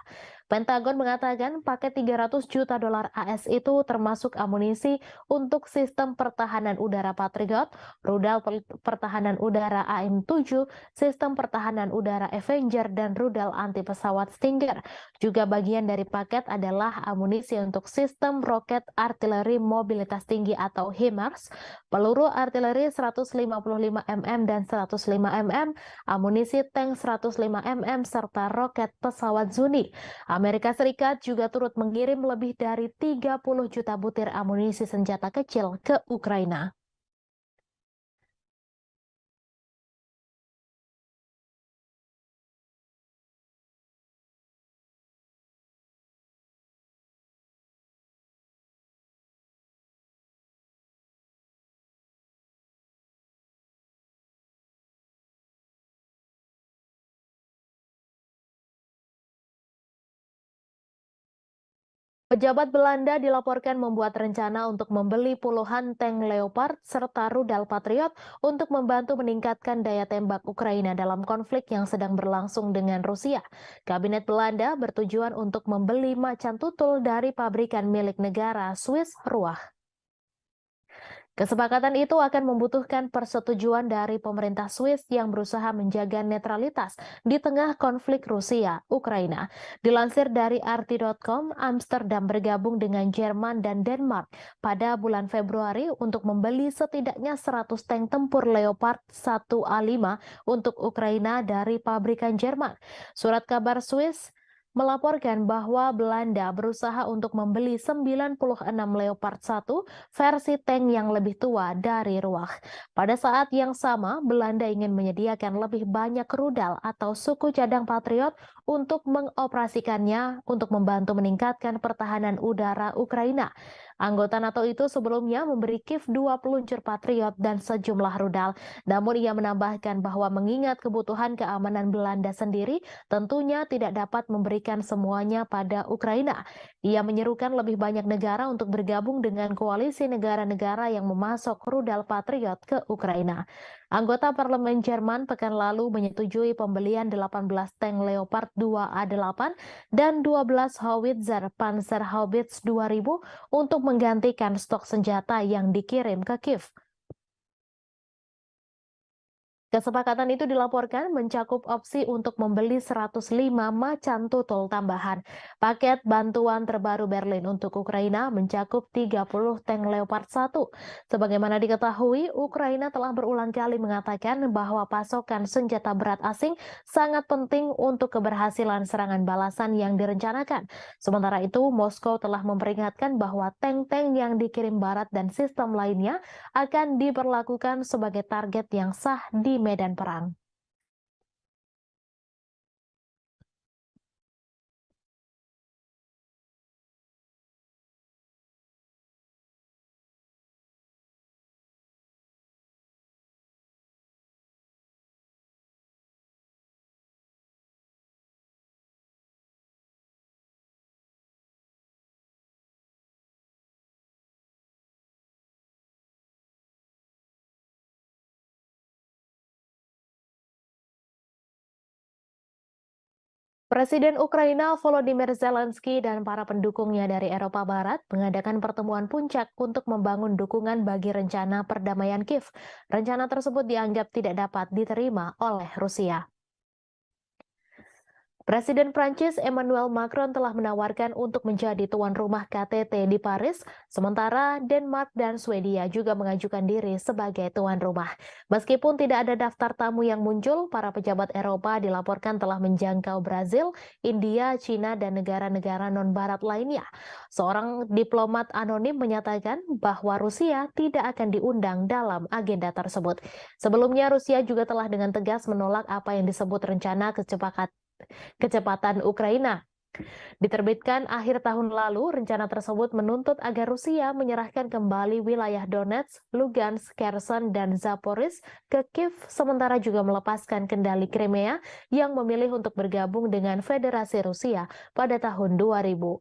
Speaker 1: Pentagon mengatakan paket 300 juta dolar AS itu termasuk amunisi untuk sistem pertahanan udara Patriot, rudal pertahanan udara AM-7, sistem pertahanan udara Avenger, dan rudal anti pesawat Stinger. Juga bagian dari paket adalah amunisi untuk sistem roket artileri mobilitas tinggi atau HIMARS, peluru artileri 155 mm dan 105 mm, amunisi tank 105 mm, serta roket pesawat Zuni. Amerika Serikat juga turut mengirim lebih dari 30 juta butir amunisi senjata kecil ke Ukraina. Pejabat Belanda dilaporkan membuat rencana untuk membeli puluhan tank Leopard serta rudal Patriot untuk membantu meningkatkan daya tembak Ukraina dalam konflik yang sedang berlangsung dengan Rusia. Kabinet Belanda bertujuan untuk membeli macan tutul dari pabrikan milik negara Swiss Ruah. Kesepakatan itu akan membutuhkan persetujuan dari pemerintah Swiss yang berusaha menjaga netralitas di tengah konflik Rusia-Ukraina. Dilansir dari RT.com, Amsterdam bergabung dengan Jerman dan Denmark pada bulan Februari untuk membeli setidaknya 100 tank tempur Leopard 1A5 untuk Ukraina dari pabrikan Jerman. Surat kabar Swiss melaporkan bahwa Belanda berusaha untuk membeli 96 Leopard 1 versi tank yang lebih tua dari Ruach. Pada saat yang sama, Belanda ingin menyediakan lebih banyak rudal atau suku cadang Patriot untuk mengoperasikannya untuk membantu meningkatkan pertahanan udara Ukraina. Anggota NATO itu sebelumnya memberi Kiev 2 peluncur Patriot dan sejumlah rudal. Namun ia menambahkan bahwa mengingat kebutuhan keamanan Belanda sendiri, tentunya tidak dapat memberikan semuanya pada Ukraina. Ia menyerukan lebih banyak negara untuk bergabung dengan koalisi negara-negara yang memasok rudal Patriot ke Ukraina. Anggota parlemen Jerman pekan lalu menyetujui pembelian 18 tank Leopard 2A8 dan 12 howitzer Panzerhaubitze 2000 untuk menggantikan stok senjata yang dikirim ke Kiev. Kesepakatan itu dilaporkan mencakup opsi untuk membeli 105 macan tutul tambahan. Paket bantuan terbaru Berlin untuk Ukraina mencakup 30 tank Leopard 1. Sebagaimana diketahui, Ukraina telah berulang kali mengatakan bahwa pasokan senjata berat asing sangat penting untuk keberhasilan serangan balasan yang direncanakan. Sementara itu, Moskow telah memperingatkan bahwa tank-tank yang dikirim Barat dan sistem lainnya akan diperlakukan sebagai target yang sah di medan perang. Presiden Ukraina Volodymyr Zelensky dan para pendukungnya dari Eropa Barat mengadakan pertemuan puncak untuk membangun dukungan bagi rencana perdamaian Kiev. Rencana tersebut dianggap tidak dapat diterima oleh Rusia. Presiden Prancis Emmanuel Macron telah menawarkan untuk menjadi tuan rumah KTT di Paris, sementara Denmark dan Swedia juga mengajukan diri sebagai tuan rumah. Meskipun tidak ada daftar tamu yang muncul, para pejabat Eropa dilaporkan telah menjangkau Brazil, India, Cina, dan negara-negara non-barat lainnya. Seorang diplomat anonim menyatakan bahwa Rusia tidak akan diundang dalam agenda tersebut. Sebelumnya, Rusia juga telah dengan tegas menolak apa yang disebut rencana kecepatan Ukraina. Diterbitkan akhir tahun lalu, rencana tersebut menuntut agar Rusia menyerahkan kembali wilayah Donetsk, Lugansk, Kherson, dan Zaporizhzhia ke Kiev, sementara juga melepaskan kendali Crimea yang memilih untuk bergabung dengan Federasi Rusia pada tahun 2014.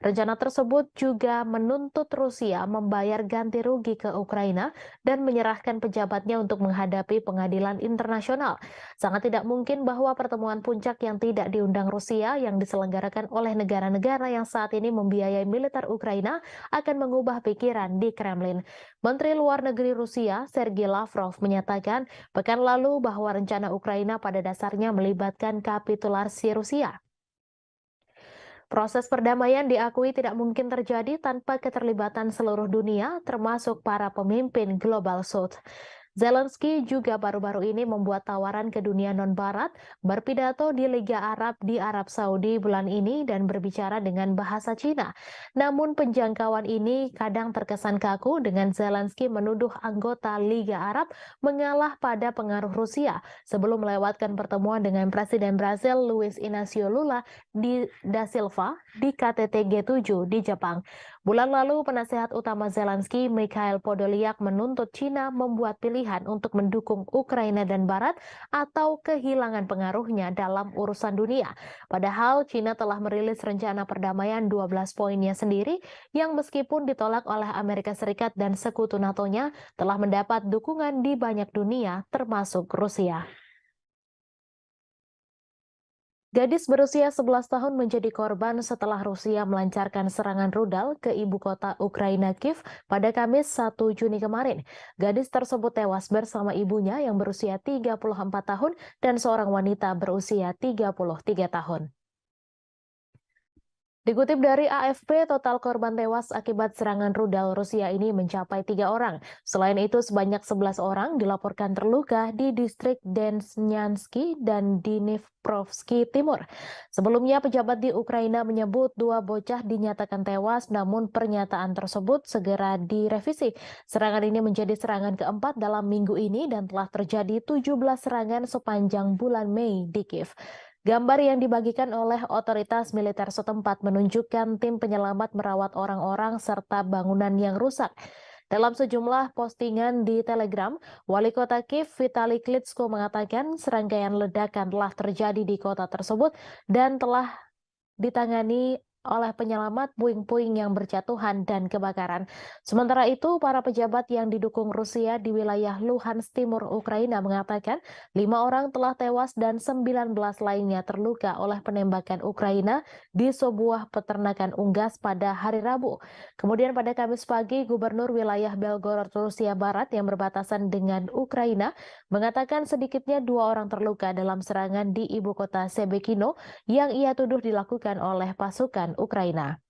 Speaker 1: Rencana tersebut juga menuntut Rusia membayar ganti rugi ke Ukraina dan menyerahkan pejabatnya untuk menghadapi pengadilan internasional. Sangat tidak mungkin bahwa pertemuan puncak yang tidak diundang Rusia yang diselenggarakan oleh negara-negara yang saat ini membiayai militer Ukraina akan mengubah pikiran di Kremlin. Menteri Luar Negeri Rusia, Sergei Lavrov, menyatakan pekan lalu bahwa rencana Ukraina pada dasarnya melibatkan kapitulasi Rusia. Proses perdamaian diakui tidak mungkin terjadi tanpa keterlibatan seluruh dunia, termasuk para pemimpin Global South. Zelensky juga baru-baru ini membuat tawaran ke dunia non-barat, berpidato di Liga Arab di Arab Saudi bulan ini dan berbicara dengan bahasa Cina. Namun penjangkauan ini kadang terkesan kaku dengan Zelensky menuduh anggota Liga Arab mengalah pada pengaruh Rusia sebelum melewatkan pertemuan dengan Presiden Brasil Luiz Inácio Lula da Silva di KTT G7 di Jepang. Bulan lalu, penasehat utama Zelensky, Mikhail Podolyak, menuntut Cina membuat pilihan untuk mendukung Ukraina dan Barat atau kehilangan pengaruhnya dalam urusan dunia. Padahal Cina telah merilis rencana perdamaian 12 poinnya sendiri yang meskipun ditolak oleh Amerika Serikat dan sekutu NATO-nya telah mendapat dukungan di banyak dunia termasuk Rusia. Gadis berusia 11 tahun menjadi korban setelah Rusia melancarkan serangan rudal ke ibu kota Ukraina Kiev pada Kamis 1 Juni kemarin. Gadis tersebut tewas bersama ibunya yang berusia 34 tahun dan seorang wanita berusia 33 tahun. Dikutip dari AFP, total korban tewas akibat serangan rudal Rusia ini mencapai 3 orang. Selain itu, sebanyak 11 orang dilaporkan terluka di distrik Desnyansky dan Dnipropetrovsk Timur. Sebelumnya, pejabat di Ukraina menyebut 2 bocah dinyatakan tewas, namun pernyataan tersebut segera direvisi. Serangan ini menjadi serangan keempat dalam minggu ini dan telah terjadi 17 serangan sepanjang bulan Mei di Kiev. Gambar yang dibagikan oleh otoritas militer setempat menunjukkan tim penyelamat merawat orang-orang serta bangunan yang rusak. Dalam sejumlah postingan di Telegram, Wali Kota Kiev Vitali Klitschko mengatakan serangkaian ledakan telah terjadi di kota tersebut dan telah ditangani oleh penyelamat puing-puing yang berjatuhan dan kebakaran. Sementara itu, para pejabat yang didukung Rusia di wilayah Luhansk Timur Ukraina mengatakan 5 orang telah tewas dan 19 lainnya terluka oleh penembakan Ukraina di sebuah peternakan unggas pada hari Rabu. Kemudian pada Kamis pagi, Gubernur wilayah Belgorod, Rusia Barat yang berbatasan dengan Ukraina mengatakan sedikitnya 2 orang terluka dalam serangan di ibu kota Shebekino yang ia tuduh dilakukan oleh pasukan Ukraina.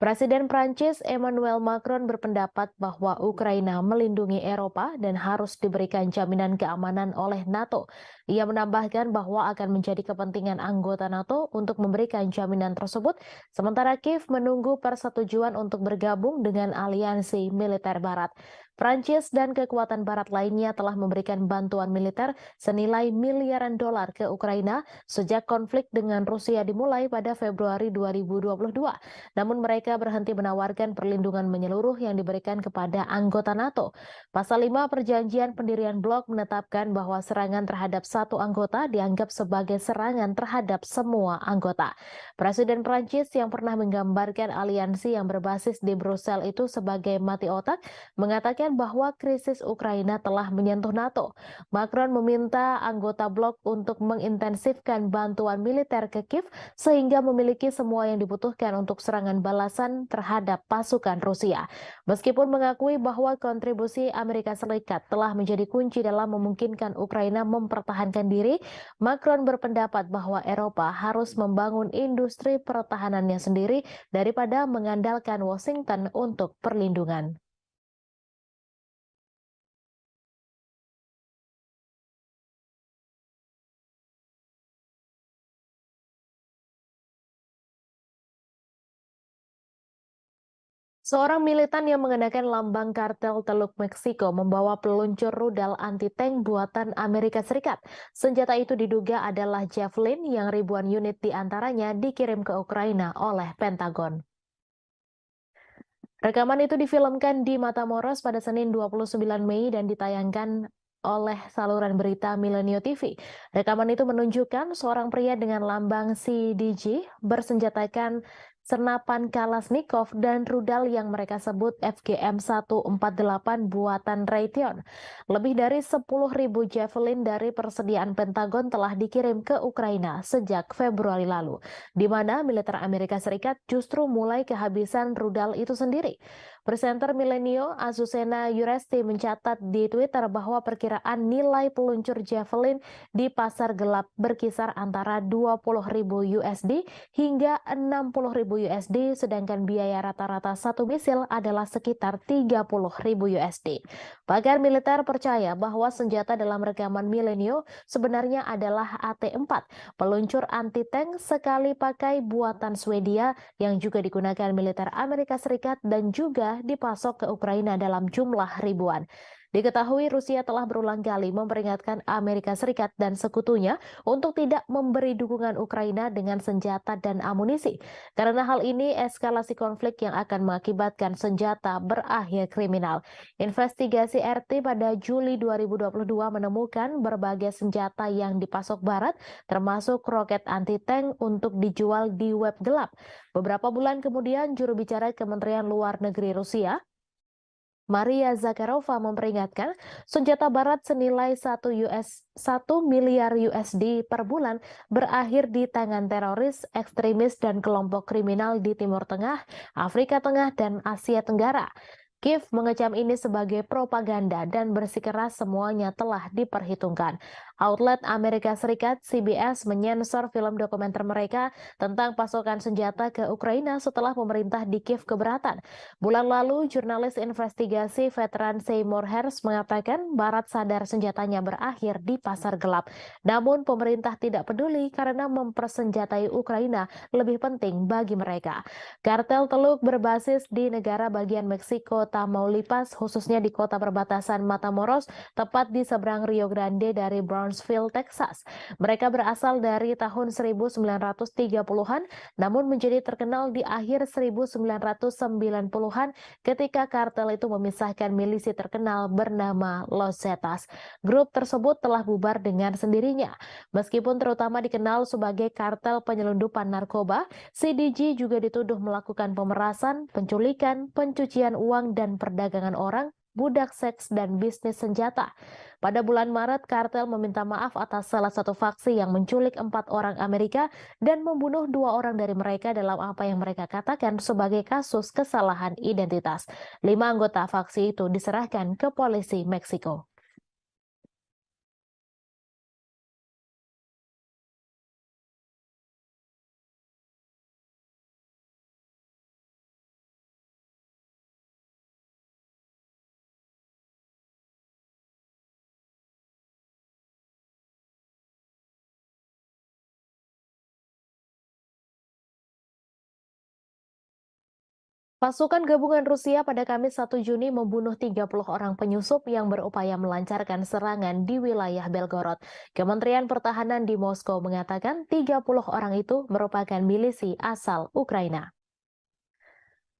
Speaker 1: Presiden Prancis Emmanuel Macron berpendapat bahwa Ukraina melindungi Eropa dan harus diberikan jaminan keamanan oleh NATO. Ia menambahkan bahwa akan menjadi kepentingan anggota NATO untuk memberikan jaminan tersebut, sementara Kiev menunggu persetujuan untuk bergabung dengan aliansi militer Barat. Prancis dan kekuatan Barat lainnya telah memberikan bantuan militer senilai miliaran dolar ke Ukraina sejak konflik dengan Rusia dimulai pada Februari 2022. Namun mereka berhenti menawarkan perlindungan menyeluruh yang diberikan kepada anggota NATO. Pasal 5 Perjanjian Pendirian Blok menetapkan bahwa serangan terhadap satu anggota dianggap sebagai serangan terhadap semua anggota. Presiden Prancis yang pernah menggambarkan aliansi yang berbasis di Brussel itu sebagai mati otak, mengatakan bahwa krisis Ukraina telah menyentuh NATO. Macron meminta anggota blok untuk mengintensifkan bantuan militer ke Kiev sehingga memiliki semua yang dibutuhkan untuk serangan balasan terhadap pasukan Rusia. Meskipun mengakui bahwa kontribusi Amerika Serikat telah menjadi kunci dalam memungkinkan Ukraina mempertahankan diri, Macron berpendapat bahwa Eropa harus membangun industri pertahanannya sendiri daripada mengandalkan Washington untuk perlindungan. Seorang militan yang mengenakan lambang kartel Teluk Meksiko membawa peluncur rudal anti-tank buatan Amerika Serikat. Senjata itu diduga adalah Javelin yang ribuan unit diantaranya dikirim ke Ukraina oleh Pentagon. Rekaman itu difilmkan di Matamoros pada Senin 29 Mei dan ditayangkan oleh saluran berita Milenio TV. Rekaman itu menunjukkan seorang pria dengan lambang CDG bersenjatakan senapan Kalashnikov dan rudal yang mereka sebut FGM-148 buatan Raytheon. Lebih dari 10.000 Javelin dari persediaan Pentagon telah dikirim ke Ukraina sejak Februari lalu, di mana militer Amerika Serikat justru mulai kehabisan rudal itu sendiri. Presenter Milenio Azucena Yuresti mencatat di Twitter bahwa perkiraan nilai peluncur Javelin di pasar gelap berkisar antara 20.000 USD hingga 60.000 USD, sedangkan biaya rata-rata satu misil adalah sekitar 30.000 USD. Pakar militer percaya bahwa senjata dalam rekaman Milenio sebenarnya adalah AT-4, peluncur anti-tank sekali pakai buatan Swedia yang juga digunakan militer Amerika Serikat dan juga dipasok ke Ukraina dalam jumlah ribuan. Diketahui Rusia telah berulang kali memperingatkan Amerika Serikat dan sekutunya untuk tidak memberi dukungan Ukraina dengan senjata dan amunisi. Karena hal ini eskalasi konflik yang akan mengakibatkan senjata berakhir kriminal. Investigasi RT pada Juli 2022 menemukan berbagai senjata yang dipasok Barat, termasuk roket anti-tank untuk dijual di web gelap. Beberapa bulan kemudian, juru bicara Kementerian Luar Negeri Rusia Maria Zakharova memperingatkan senjata barat senilai 1 miliar USD per bulan berakhir di tangan teroris, ekstremis, dan kelompok kriminal di Timur Tengah, Afrika Tengah, dan Asia Tenggara. Kiev mengecam ini sebagai propaganda dan bersikeras semuanya telah diperhitungkan. Outlet Amerika Serikat CBS menyensor film dokumenter mereka tentang pasokan senjata ke Ukraina setelah pemerintah di Kiev keberatan. Bulan lalu, jurnalis investigasi veteran Seymour Hersh mengatakan Barat sadar senjatanya berakhir di pasar gelap. Namun pemerintah tidak peduli karena mempersenjatai Ukraina lebih penting bagi mereka. Kartel teluk berbasis di negara bagian Meksiko Tamaulipas, khususnya di kota perbatasan Matamoros, tepat di seberang Rio Grande dari Brownsville, Texas. Mereka berasal dari tahun 1930-an, namun menjadi terkenal di akhir 1990-an ketika kartel itu memisahkan milisi terkenal bernama Los Zetas. Grup tersebut telah bubar dengan sendirinya. Meskipun terutama dikenal sebagai kartel penyelundupan narkoba, CDG juga dituduh melakukan pemerasan, penculikan, pencucian uang, dan perdagangan orang, budak seks, dan bisnis senjata. Pada bulan Maret, kartel meminta maaf atas salah satu faksi yang menculik 4 orang Amerika dan membunuh 2 orang dari mereka dalam apa yang mereka katakan sebagai kasus kesalahan identitas. 5 anggota faksi itu diserahkan ke polisi Meksiko. Pasukan gabungan Rusia pada Kamis 1 Juni membunuh 30 orang penyusup yang berupaya melancarkan serangan di wilayah Belgorod. Kementerian Pertahanan di Moskow mengatakan 30 orang itu merupakan milisi asal Ukraina.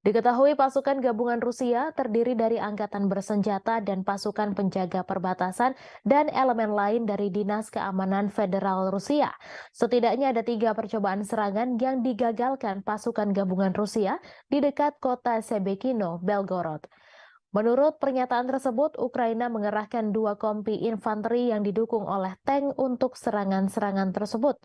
Speaker 1: Diketahui pasukan gabungan Rusia terdiri dari angkatan bersenjata dan pasukan penjaga perbatasan dan elemen lain dari Dinas Keamanan Federal Rusia. Setidaknya ada 3 percobaan serangan yang digagalkan pasukan gabungan Rusia di dekat kota Sebekino, Belgorod. Menurut pernyataan tersebut, Ukraina mengerahkan 2 kompi infanteri yang didukung oleh tank untuk serangan-serangan tersebut.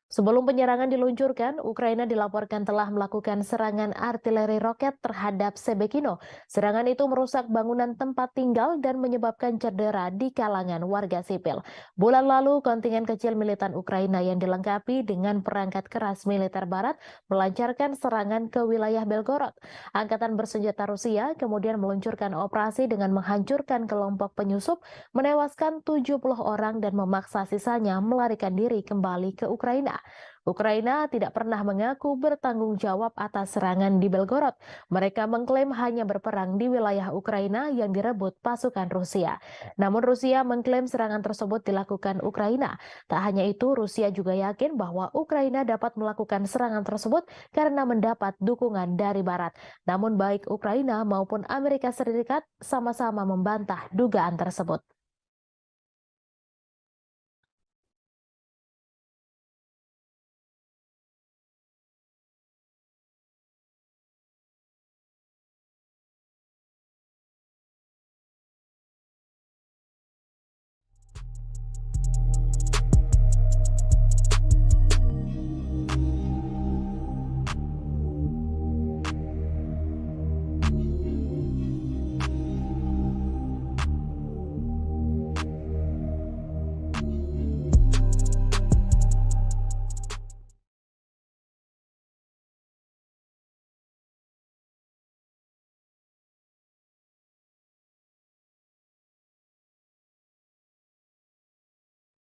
Speaker 1: Sebelum penyerangan diluncurkan, Ukraina dilaporkan telah melakukan serangan artileri roket terhadap Sebekino. Serangan itu merusak bangunan tempat tinggal dan menyebabkan cedera di kalangan warga sipil. Bulan lalu, kontingen kecil militan Ukraina yang dilengkapi dengan perangkat keras militer barat melancarkan serangan ke wilayah Belgorod. Angkatan bersenjata Rusia kemudian meluncurkan operasi dengan menghancurkan kelompok penyusup, menewaskan 70 orang dan memaksa sisanya melarikan diri kembali ke Ukraina. Ukraina tidak pernah mengaku bertanggung jawab atas serangan di Belgorod. Mereka mengklaim hanya berperang di wilayah Ukraina yang direbut pasukan Rusia. Namun Rusia mengklaim serangan tersebut dilakukan Ukraina. Tak hanya itu, Rusia juga yakin bahwa Ukraina dapat melakukan serangan tersebut karena mendapat dukungan dari Barat. Namun baik Ukraina maupun Amerika Serikat sama-sama membantah dugaan tersebut.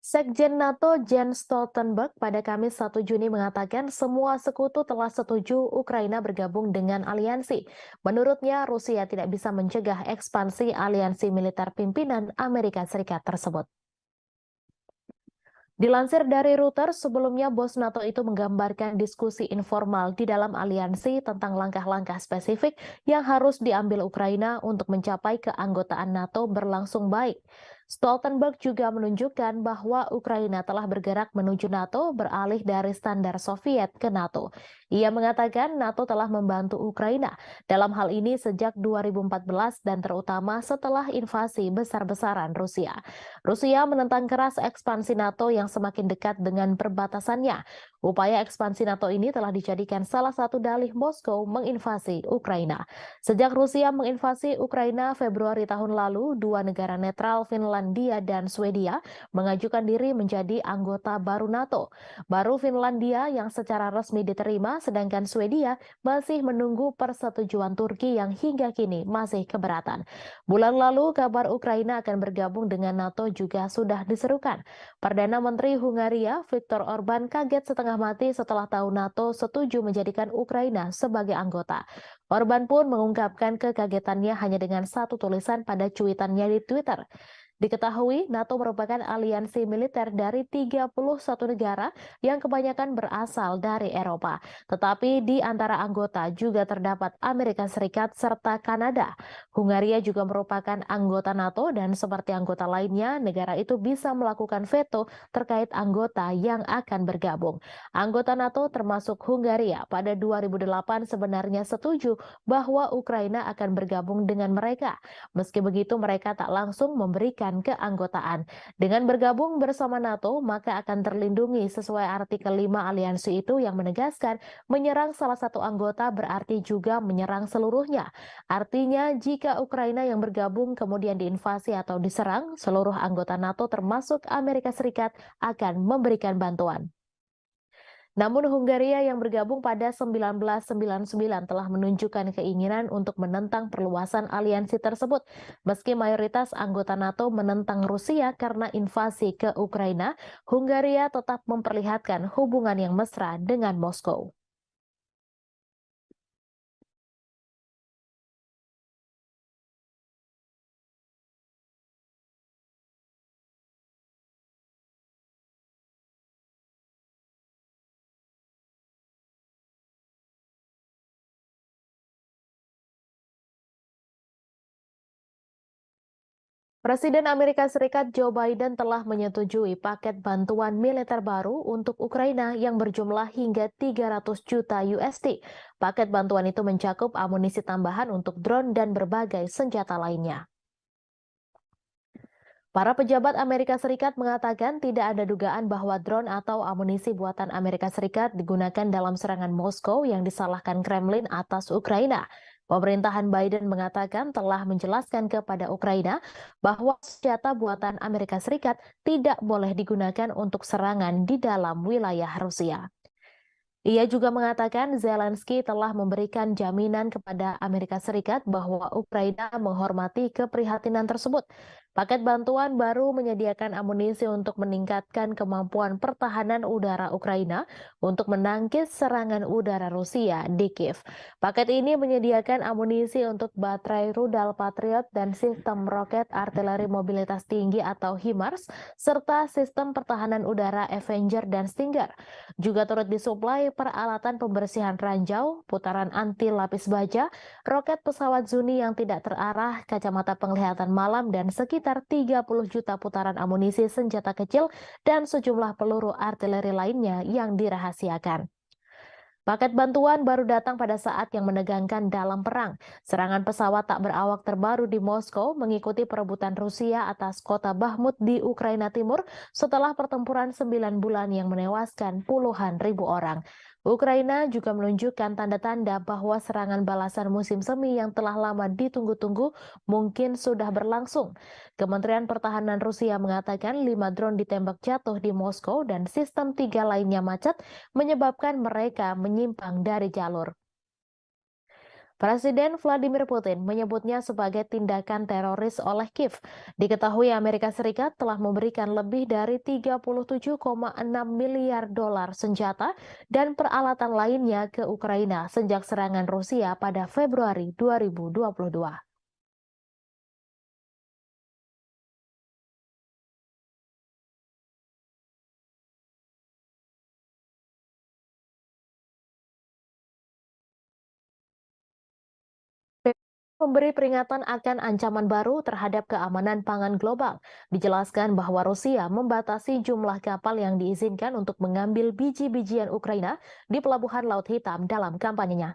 Speaker 1: Sekjen NATO Jens Stoltenberg pada Kamis 1 Juni mengatakan semua sekutu telah setuju Ukraina bergabung dengan aliansi. Menurutnya, Rusia tidak bisa mencegah ekspansi aliansi militer pimpinan Amerika Serikat tersebut. Dilansir dari Reuters, sebelumnya bos NATO itu menggambarkan diskusi informal di dalam aliansi tentang langkah-langkah spesifik yang harus diambil Ukraina untuk mencapai keanggotaan NATO berlangsung baik. Stoltenberg juga menunjukkan bahwa Ukraina telah bergerak menuju NATO beralih dari standar Soviet ke NATO. Ia mengatakan NATO telah membantu Ukraina dalam hal ini sejak 2014 dan terutama setelah invasi besar-besaran Rusia. Rusia menentang keras ekspansi NATO yang semakin dekat dengan perbatasannya. Upaya ekspansi NATO ini telah dijadikan salah satu dalih Moskow menginvasi Ukraina. Sejak Rusia menginvasi Ukraina Februari tahun lalu, dua negara netral Finlandia dan Swedia mengajukan diri menjadi anggota baru NATO. Baru Finlandia yang secara resmi diterima, sedangkan Swedia masih menunggu persetujuan Turki yang hingga kini masih keberatan. Bulan lalu, kabar Ukraina akan bergabung dengan NATO juga sudah diserukan. Perdana Menteri Hungaria Viktor Orban kaget setengah mati setelah tahu NATO setuju menjadikan Ukraina sebagai anggota. Orban pun mengungkapkan kekagetannya hanya dengan satu tulisan pada cuitannya di Twitter. Diketahui, NATO merupakan aliansi militer dari 31 negara yang kebanyakan berasal dari Eropa. Tetapi di antara anggota juga terdapat Amerika Serikat serta Kanada. Hungaria juga merupakan anggota NATO dan seperti anggota lainnya, negara itu bisa melakukan veto terkait anggota yang akan bergabung. Anggota NATO termasuk Hungaria pada 2008 sebenarnya setuju bahwa Ukraina akan bergabung dengan mereka. Meski begitu, mereka tak langsung memberikan keanggotaan. Dengan bergabung bersama NATO, maka akan terlindungi sesuai artikel 5 aliansi itu yang menegaskan menyerang salah satu anggota berarti juga menyerang seluruhnya. Artinya, jika Ukraina yang bergabung kemudian diinvasi atau diserang, seluruh anggota NATO termasuk Amerika Serikat akan memberikan bantuan. Namun Hungaria yang bergabung pada 1999 telah menunjukkan keinginan untuk menentang perluasan aliansi tersebut. Meski mayoritas anggota NATO menentang Rusia karena invasi ke Ukraina, Hungaria tetap memperlihatkan hubungan yang mesra dengan Moskow. Presiden Amerika Serikat Joe Biden telah menyetujui paket bantuan militer baru untuk Ukraina yang berjumlah hingga 300 juta USD. Paket bantuan itu mencakup amunisi tambahan untuk drone dan berbagai senjata lainnya. Para pejabat Amerika Serikat mengatakan tidak ada dugaan bahwa drone atau amunisi buatan Amerika Serikat digunakan dalam serangan Moskow yang disalahkan Kremlin atas Ukraina. Pemerintahan Biden mengatakan telah menjelaskan kepada Ukraina bahwa senjata buatan Amerika Serikat tidak boleh digunakan untuk serangan di dalam wilayah Rusia. Ia juga mengatakan Zelensky telah memberikan jaminan kepada Amerika Serikat bahwa Ukraina menghormati keprihatinan tersebut. Paket bantuan baru menyediakan amunisi untuk meningkatkan kemampuan pertahanan udara Ukraina untuk menangkis serangan udara Rusia di Kiev. Paket ini menyediakan amunisi untuk baterai rudal Patriot dan sistem roket artileri mobilitas tinggi atau HIMARS, serta sistem pertahanan udara Avenger dan Stinger. Juga turut disuplai peralatan pembersihan ranjau, putaran anti lapis baja, roket pesawat Zuni yang tidak terarah, kacamata penglihatan malam, dan sekitar 30 juta putaran amunisi senjata kecil dan sejumlah peluru artileri lainnya yang dirahasiakan. Paket bantuan baru datang pada saat yang menegangkan dalam perang. Serangan pesawat tak berawak terbaru di Moskow mengikuti perebutan Rusia atas kota Bakhmut di Ukraina Timur setelah pertempuran 9 bulan yang menewaskan puluhan ribu orang. Ukraina juga menunjukkan tanda-tanda bahwa serangan balasan musim semi yang telah lama ditunggu-tunggu mungkin sudah berlangsung. Kementerian Pertahanan Rusia mengatakan 5 drone ditembak jatuh di Moskow dan sistem 3 lainnya macet menyebabkan mereka menyimpang dari jalur. Presiden Vladimir Putin menyebutnya sebagai tindakan teroris oleh Kiev. Diketahui Amerika Serikat telah memberikan lebih dari 37,6 miliar dolar senjata dan peralatan lainnya ke Ukraina sejak serangan Rusia pada Februari 2022. Memberi peringatan akan ancaman baru terhadap keamanan pangan global. Dijelaskan bahwa Rusia membatasi jumlah kapal yang diizinkan untuk mengambil biji-bijian Ukraina di Pelabuhan Laut Hitam dalam kampanyenya.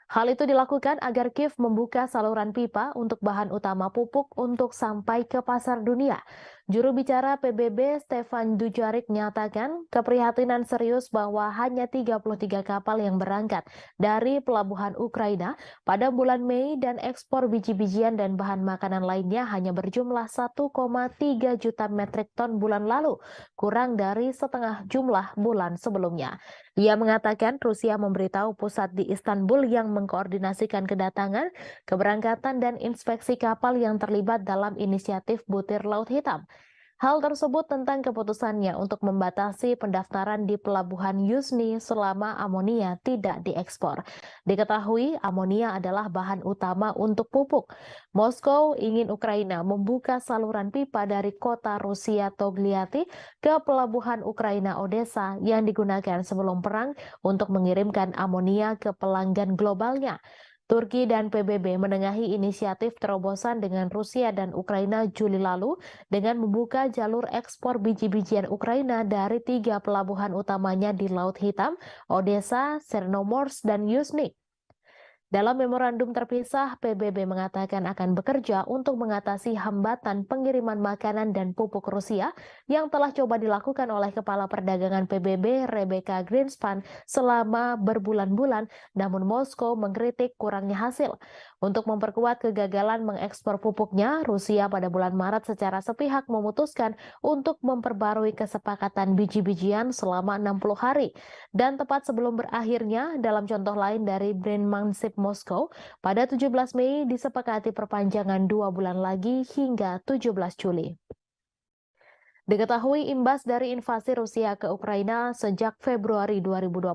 Speaker 1: Hal itu dilakukan agar Kiev membuka saluran pipa untuk bahan utama pupuk untuk sampai ke pasar dunia. Juru bicara PBB Stefan Dujarric menyatakan keprihatinan serius bahwa hanya 33 kapal yang berangkat dari pelabuhan Ukraina pada bulan Mei dan ekspor biji-bijian dan bahan makanan lainnya hanya berjumlah 1,3 juta metrik ton bulan lalu, kurang dari setengah jumlah bulan sebelumnya. Ia mengatakan Rusia memberitahu pusat di Istanbul yang mengkoordinasikan kedatangan, keberangkatan, dan inspeksi kapal yang terlibat dalam inisiatif Butir Laut Hitam. Hal tersebut tentang keputusannya untuk membatasi pendaftaran di pelabuhan Yuzhny selama amonia tidak diekspor. Diketahui amonia adalah bahan utama untuk pupuk. Moskow ingin Ukraina membuka saluran pipa dari kota Rusia Togliatti ke pelabuhan Ukraina Odessa yang digunakan sebelum perang untuk mengirimkan amonia ke pelanggan globalnya. Turki dan PBB menengahi inisiatif terobosan dengan Rusia dan Ukraina Juli lalu dengan membuka jalur ekspor biji-bijian Ukraina dari 3 pelabuhan utamanya di Laut Hitam, Odessa, Chernomorsk, dan Yuzhny. Dalam memorandum terpisah, PBB mengatakan akan bekerja untuk mengatasi hambatan pengiriman makanan dan pupuk Rusia yang telah coba dilakukan oleh Kepala Perdagangan PBB Rebecca Greenspan selama berbulan-bulan, namun Moskow mengkritik kurangnya hasil. Untuk memperkuat kegagalan mengekspor pupuknya, Rusia pada bulan Maret secara sepihak memutuskan untuk memperbarui kesepakatan biji-bijian selama 60 hari. Dan tepat sebelum berakhirnya, dalam contoh lain dari Brandmansip Moskow, pada 17 Mei disepakati perpanjangan 2 bulan lagi hingga 17 Juli. Diketahui imbas dari invasi Rusia ke Ukraina sejak Februari 2022,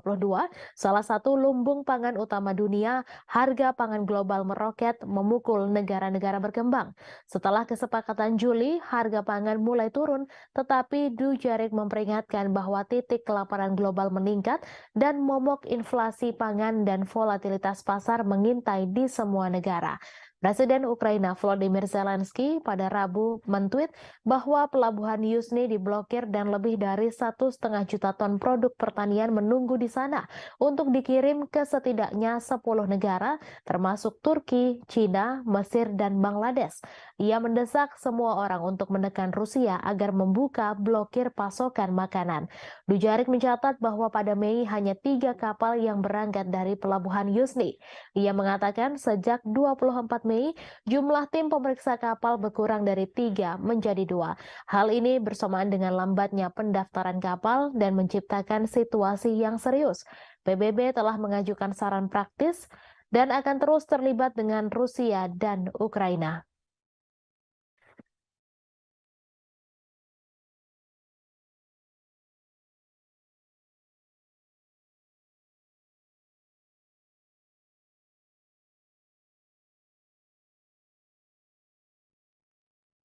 Speaker 1: salah satu lumbung pangan utama dunia, harga pangan global meroket memukul negara-negara berkembang. Setelah kesepakatan Juli, harga pangan mulai turun, tetapi Dujarric memperingatkan bahwa titik kelaparan global meningkat dan momok inflasi pangan dan volatilitas pasar mengintai di semua negara. Presiden Ukraina Volodymyr Zelensky pada Rabu mentweet bahwa pelabuhan Yuzhny diblokir dan lebih dari 1,5 juta ton produk pertanian menunggu di sana untuk dikirim ke setidaknya 10 negara termasuk Turki, China, Mesir, dan Bangladesh. Ia mendesak semua orang untuk menekan Rusia agar membuka blokir pasokan makanan. Dujarric mencatat bahwa pada Mei hanya 3 kapal yang berangkat dari pelabuhan Yuzhny. Ia mengatakan sejak 24 Mei, jumlah tim pemeriksa kapal berkurang dari 3 menjadi 2. Hal ini bersamaan dengan lambatnya pendaftaran kapal dan menciptakan situasi yang serius. PBB telah mengajukan saran praktis dan akan terus terlibat dengan Rusia dan Ukraina.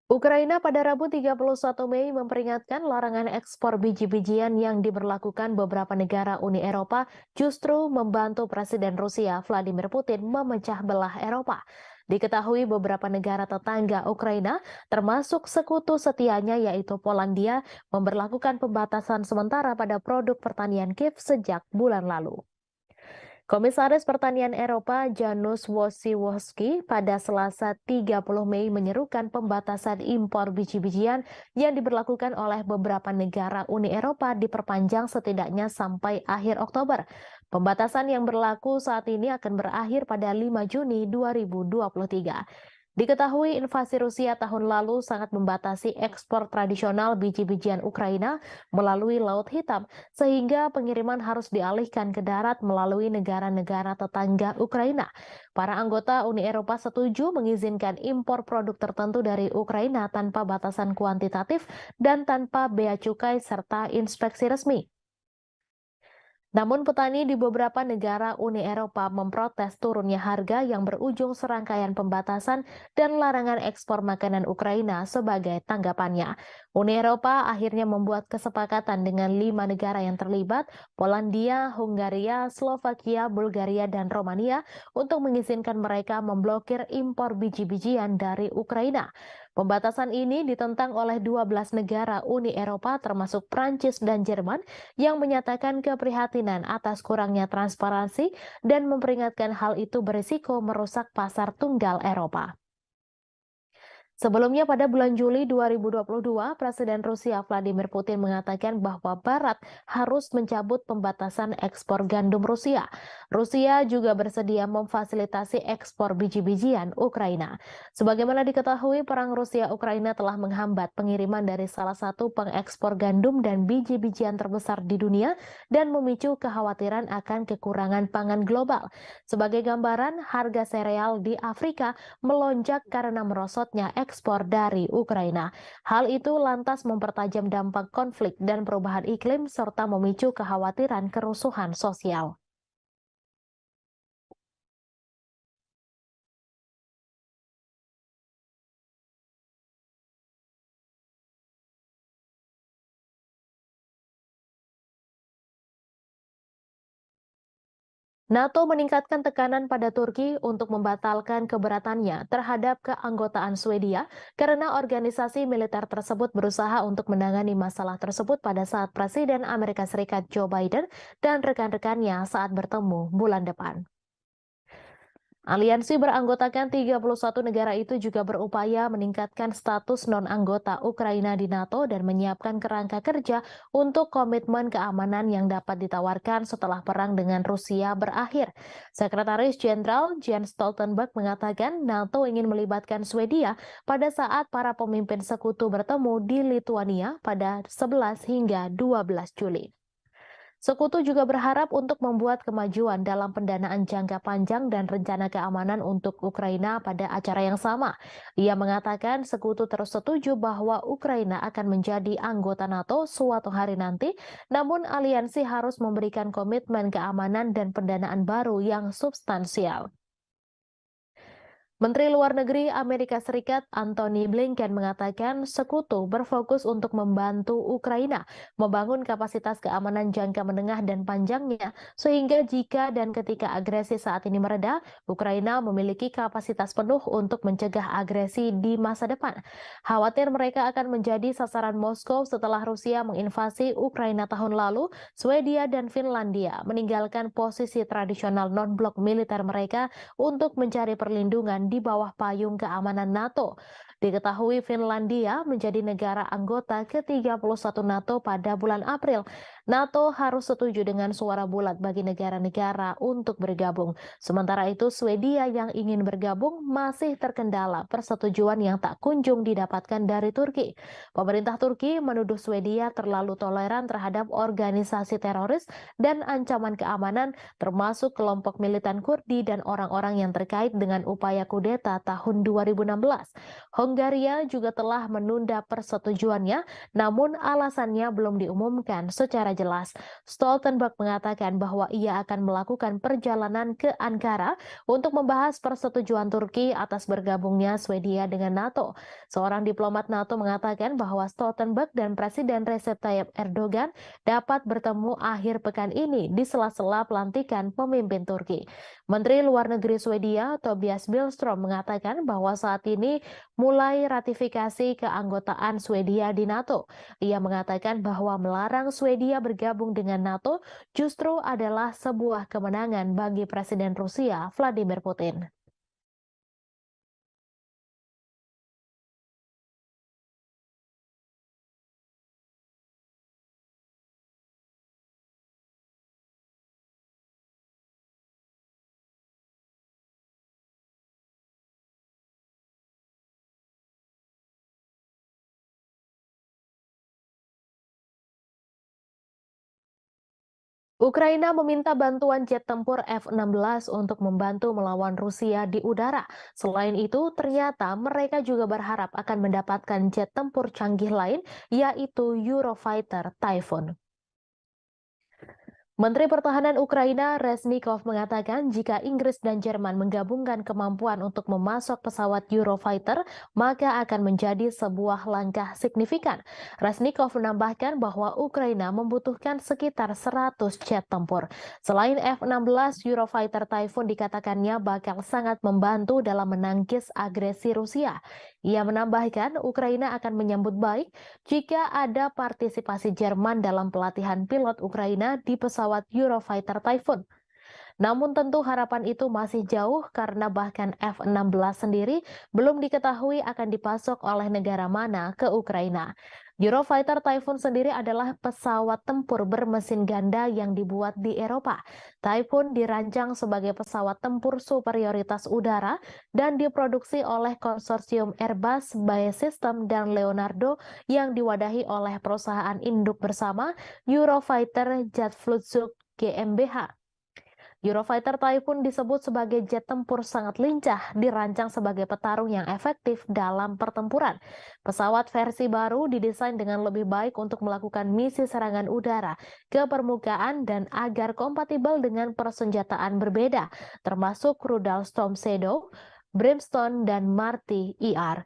Speaker 1: Ukraina pada Rabu 31 Mei memperingatkan larangan ekspor biji-bijian yang diberlakukan beberapa negara Uni Eropa justru membantu Presiden Rusia Vladimir Putin memecah belah Eropa. Diketahui beberapa negara tetangga Ukraina, termasuk sekutu setianya yaitu Polandia, memberlakukan pembatasan sementara pada produk pertanian Kiev sejak bulan lalu. Komisaris Pertanian Eropa Janusz Wojciechowski pada Selasa 30 Mei menyerukan pembatasan impor biji-bijian yang diberlakukan oleh beberapa negara Uni Eropa diperpanjang setidaknya sampai akhir Oktober. Pembatasan yang berlaku saat ini akan berakhir pada 5 Juni 2023. Diketahui invasi Rusia tahun lalu sangat membatasi ekspor tradisional biji-bijian Ukraina melalui Laut Hitam, sehingga pengiriman harus dialihkan ke darat melalui negara-negara tetangga Ukraina. Para anggota Uni Eropa setuju mengizinkan impor produk tertentu dari Ukraina tanpa batasan kuantitatif dan tanpa bea cukai serta inspeksi resmi. Namun petani di beberapa negara Uni Eropa memprotes turunnya harga yang berujung serangkaian pembatasan dan larangan ekspor makanan Ukraina sebagai tanggapannya. Uni Eropa akhirnya membuat kesepakatan dengan 5 negara yang terlibat, Polandia, Hungaria, Slovakia, Bulgaria, dan Romania untuk mengizinkan mereka memblokir impor biji-bijian dari Ukraina. Pembatasan ini ditentang oleh 12 negara Uni Eropa termasuk Prancis dan Jerman yang menyatakan keprihatinan atas kurangnya transparansi dan memperingatkan hal itu berisiko merusak pasar tunggal Eropa. Sebelumnya pada bulan Juli 2022, Presiden Rusia Vladimir Putin mengatakan bahwa Barat harus mencabut pembatasan ekspor gandum Rusia. Rusia juga bersedia memfasilitasi ekspor biji-bijian Ukraina. Sebagaimana diketahui, perang Rusia-Ukraina telah menghambat pengiriman dari salah satu pengekspor gandum dan biji-bijian terbesar di dunia dan memicu kekhawatiran akan kekurangan pangan global. Sebagai gambaran, harga sereal di Afrika melonjak karena merosotnya ekspor dari Ukraina. Hal itu lantas mempertajam dampak konflik dan perubahan iklim serta memicu kekhawatiran kerusuhan sosial. NATO meningkatkan tekanan pada Turki untuk membatalkan keberatannya terhadap keanggotaan Swedia karena organisasi militer tersebut berusaha untuk menangani masalah tersebut pada saat Presiden Amerika Serikat Joe Biden dan rekan-rekannya saat bertemu bulan depan. Aliansi beranggotakan 31 negara itu juga berupaya meningkatkan status non-anggota Ukraina di NATO dan menyiapkan kerangka kerja untuk komitmen keamanan yang dapat ditawarkan setelah perang dengan Rusia berakhir. Sekretaris Jenderal Jens Stoltenberg mengatakan NATO ingin melibatkan Swedia pada saat para pemimpin sekutu bertemu di Lithuania pada 11 hingga 12 Juli. Sekutu juga berharap untuk membuat kemajuan dalam pendanaan jangka panjang dan rencana keamanan untuk Ukraina pada acara yang sama. Ia mengatakan sekutu terus setuju bahwa Ukraina akan menjadi anggota NATO suatu hari nanti, namun aliansi harus memberikan komitmen keamanan dan pendanaan baru yang substansial. Menteri Luar Negeri Amerika Serikat Antony Blinken mengatakan sekutu berfokus untuk membantu Ukraina membangun kapasitas keamanan jangka menengah dan panjangnya, sehingga jika dan ketika agresi saat ini mereda, Ukraina memiliki kapasitas penuh untuk mencegah agresi di masa depan. Khawatir mereka akan menjadi sasaran Moskow setelah Rusia menginvasi Ukraina tahun lalu, Swedia dan Finlandia meninggalkan posisi tradisional non-blok militer mereka untuk mencari perlindungan di bawah payung keamanan NATO. Diketahui Finlandia menjadi negara anggota ke-31 NATO pada bulan April. NATO harus setuju dengan suara bulat bagi negara-negara untuk bergabung. Sementara itu, Swedia yang ingin bergabung masih terkendala persetujuan yang tak kunjung didapatkan dari Turki. Pemerintah Turki menuduh Swedia terlalu toleran terhadap organisasi teroris dan ancaman keamanan termasuk kelompok militan Kurdi dan orang-orang yang terkait dengan upaya kudeta tahun 2016. Hongaria juga telah menunda persetujuannya, namun alasannya belum diumumkan secara jelas. Stoltenberg mengatakan bahwa ia akan melakukan perjalanan ke Ankara untuk membahas persetujuan Turki atas bergabungnya Swedia dengan NATO. Seorang diplomat NATO mengatakan bahwa Stoltenberg dan Presiden Recep Tayyip Erdogan dapat bertemu akhir pekan ini di sela-sela pelantikan pemimpin Turki. Menteri Luar Negeri Swedia Tobias Billström mengatakan bahwa saat ini mulai ratifikasi keanggotaan Swedia di NATO. Ia mengatakan bahwa melarang Swedia bergabung dengan NATO justru adalah sebuah kemenangan bagi Presiden Rusia Vladimir Putin. Ukraina meminta bantuan jet tempur F-16 untuk membantu melawan Rusia di udara. Selain itu, ternyata mereka juga berharap akan mendapatkan jet tempur canggih lain, yaitu Eurofighter Typhoon. Menteri Pertahanan Ukraina Reznikov mengatakan jika Inggris dan Jerman menggabungkan kemampuan untuk memasok pesawat Eurofighter, maka akan menjadi sebuah langkah signifikan. Reznikov menambahkan bahwa Ukraina membutuhkan sekitar 100 jet tempur. Selain F-16, Eurofighter Typhoon dikatakannya bakal sangat membantu dalam menangkis agresi Rusia. Ia menambahkan Ukraina akan menyambut baik jika ada partisipasi Jerman dalam pelatihan pilot Ukraina di pesawat Eurofighter Typhoon. Namun tentu harapan itu masih jauh karena bahkan F-16 sendiri belum diketahui akan dipasok oleh negara mana ke Ukraina. Eurofighter Typhoon sendiri adalah pesawat tempur bermesin ganda yang dibuat di Eropa. Typhoon dirancang sebagai pesawat tempur superioritas udara dan diproduksi oleh konsorsium Airbus, BAE Systems, dan Leonardo yang diwadahi oleh perusahaan induk bersama Eurofighter Jet Flugzeug GmbH. Eurofighter Typhoon disebut sebagai jet tempur sangat lincah, dirancang sebagai petarung yang efektif dalam pertempuran. Pesawat versi baru didesain dengan lebih baik untuk melakukan misi serangan udara ke permukaan dan agar kompatibel dengan persenjataan berbeda, termasuk rudal Storm Shadow, Brimstone, dan Marty ER.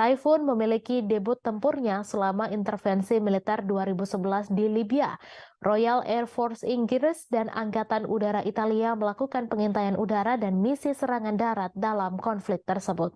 Speaker 1: Typhoon memiliki debut tempurnya selama intervensi militer 2011 di Libya. Royal Air Force Inggris dan Angkatan Udara Italia melakukan pengintaian udara dan misi serangan darat dalam konflik tersebut.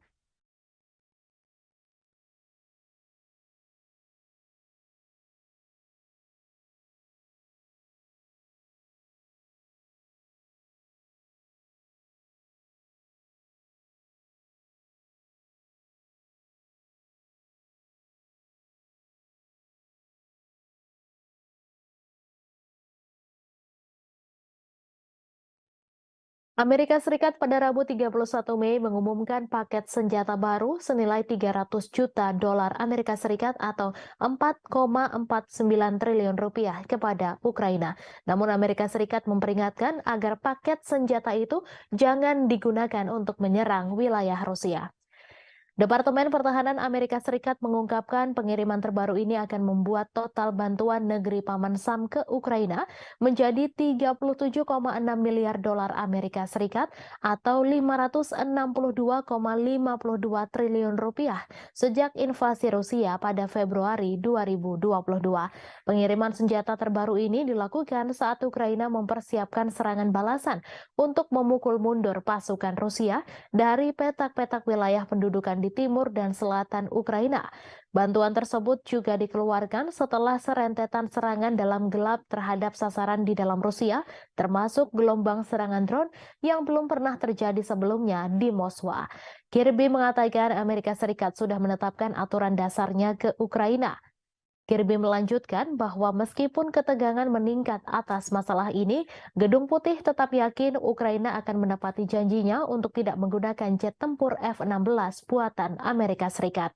Speaker 1: Amerika Serikat pada Rabu 31 Mei mengumumkan paket senjata baru senilai 300 juta dolar Amerika Serikat atau 4,49 triliun rupiah kepada Ukraina. Namun Amerika Serikat memperingatkan agar paket senjata itu jangan digunakan untuk menyerang wilayah Rusia. Departemen Pertahanan Amerika Serikat mengungkapkan pengiriman terbaru ini akan membuat total bantuan negeri Paman Sam ke Ukraina menjadi 37,6 miliar dolar Amerika Serikat atau 562,52 triliun rupiah sejak invasi Rusia pada Februari 2022. Pengiriman senjata terbaru ini dilakukan saat Ukraina mempersiapkan serangan balasan untuk memukul mundur pasukan Rusia dari petak-petak wilayah pendudukan di timur dan selatan Ukraina. Bantuan tersebut juga dikeluarkan setelah serentetan serangan dalam gelap terhadap sasaran di dalam Rusia, termasuk gelombang serangan drone yang belum pernah terjadi sebelumnya di Moskwa. Kirby mengatakan Amerika Serikat sudah menetapkan aturan dasarnya ke Ukraina. Kirby melanjutkan bahwa meskipun ketegangan meningkat atas masalah ini, Gedung Putih tetap yakin Ukraina akan menepati janjinya untuk tidak menggunakan jet tempur F-16 buatan Amerika Serikat.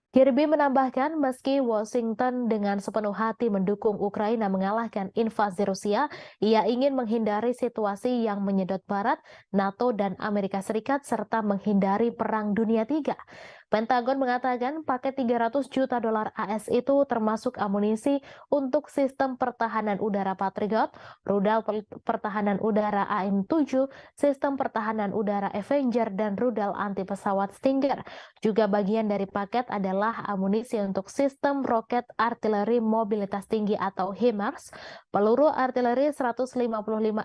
Speaker 1: Kirby menambahkan meski Washington dengan sepenuh hati mendukung Ukraina mengalahkan invasi Rusia, ia ingin menghindari situasi yang menyedot Barat, NATO, dan Amerika Serikat serta menghindari Perang Dunia III. Pentagon mengatakan paket 300 juta dolar AS itu termasuk amunisi untuk sistem pertahanan udara Patriot, rudal pertahanan udara AM-7, sistem pertahanan udara Avenger, dan rudal anti pesawat Stinger. Juga bagian dari paket adalah amunisi untuk sistem roket artileri mobilitas tinggi atau HIMARS, peluru artileri 155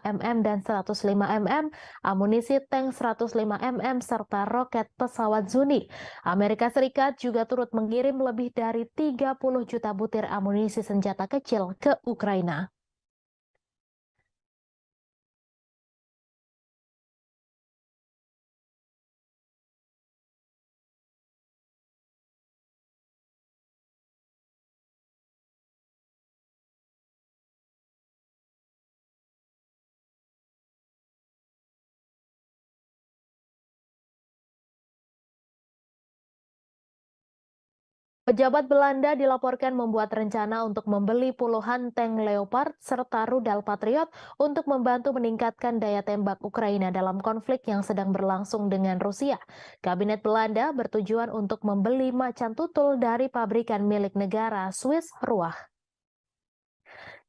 Speaker 1: mm dan 105 mm, amunisi tank 105 mm, serta roket pesawat Zuni. Amerika Serikat juga turut mengirim lebih dari 30 juta butir amunisi senjata kecil ke Ukraina. Pejabat Belanda dilaporkan membuat rencana untuk membeli puluhan tank Leopard serta rudal Patriot untuk membantu meningkatkan daya tembak Ukraina dalam konflik yang sedang berlangsung dengan Rusia. Kabinet Belanda bertujuan untuk membeli macan tutul dari pabrikan milik negara Swiss Ruach.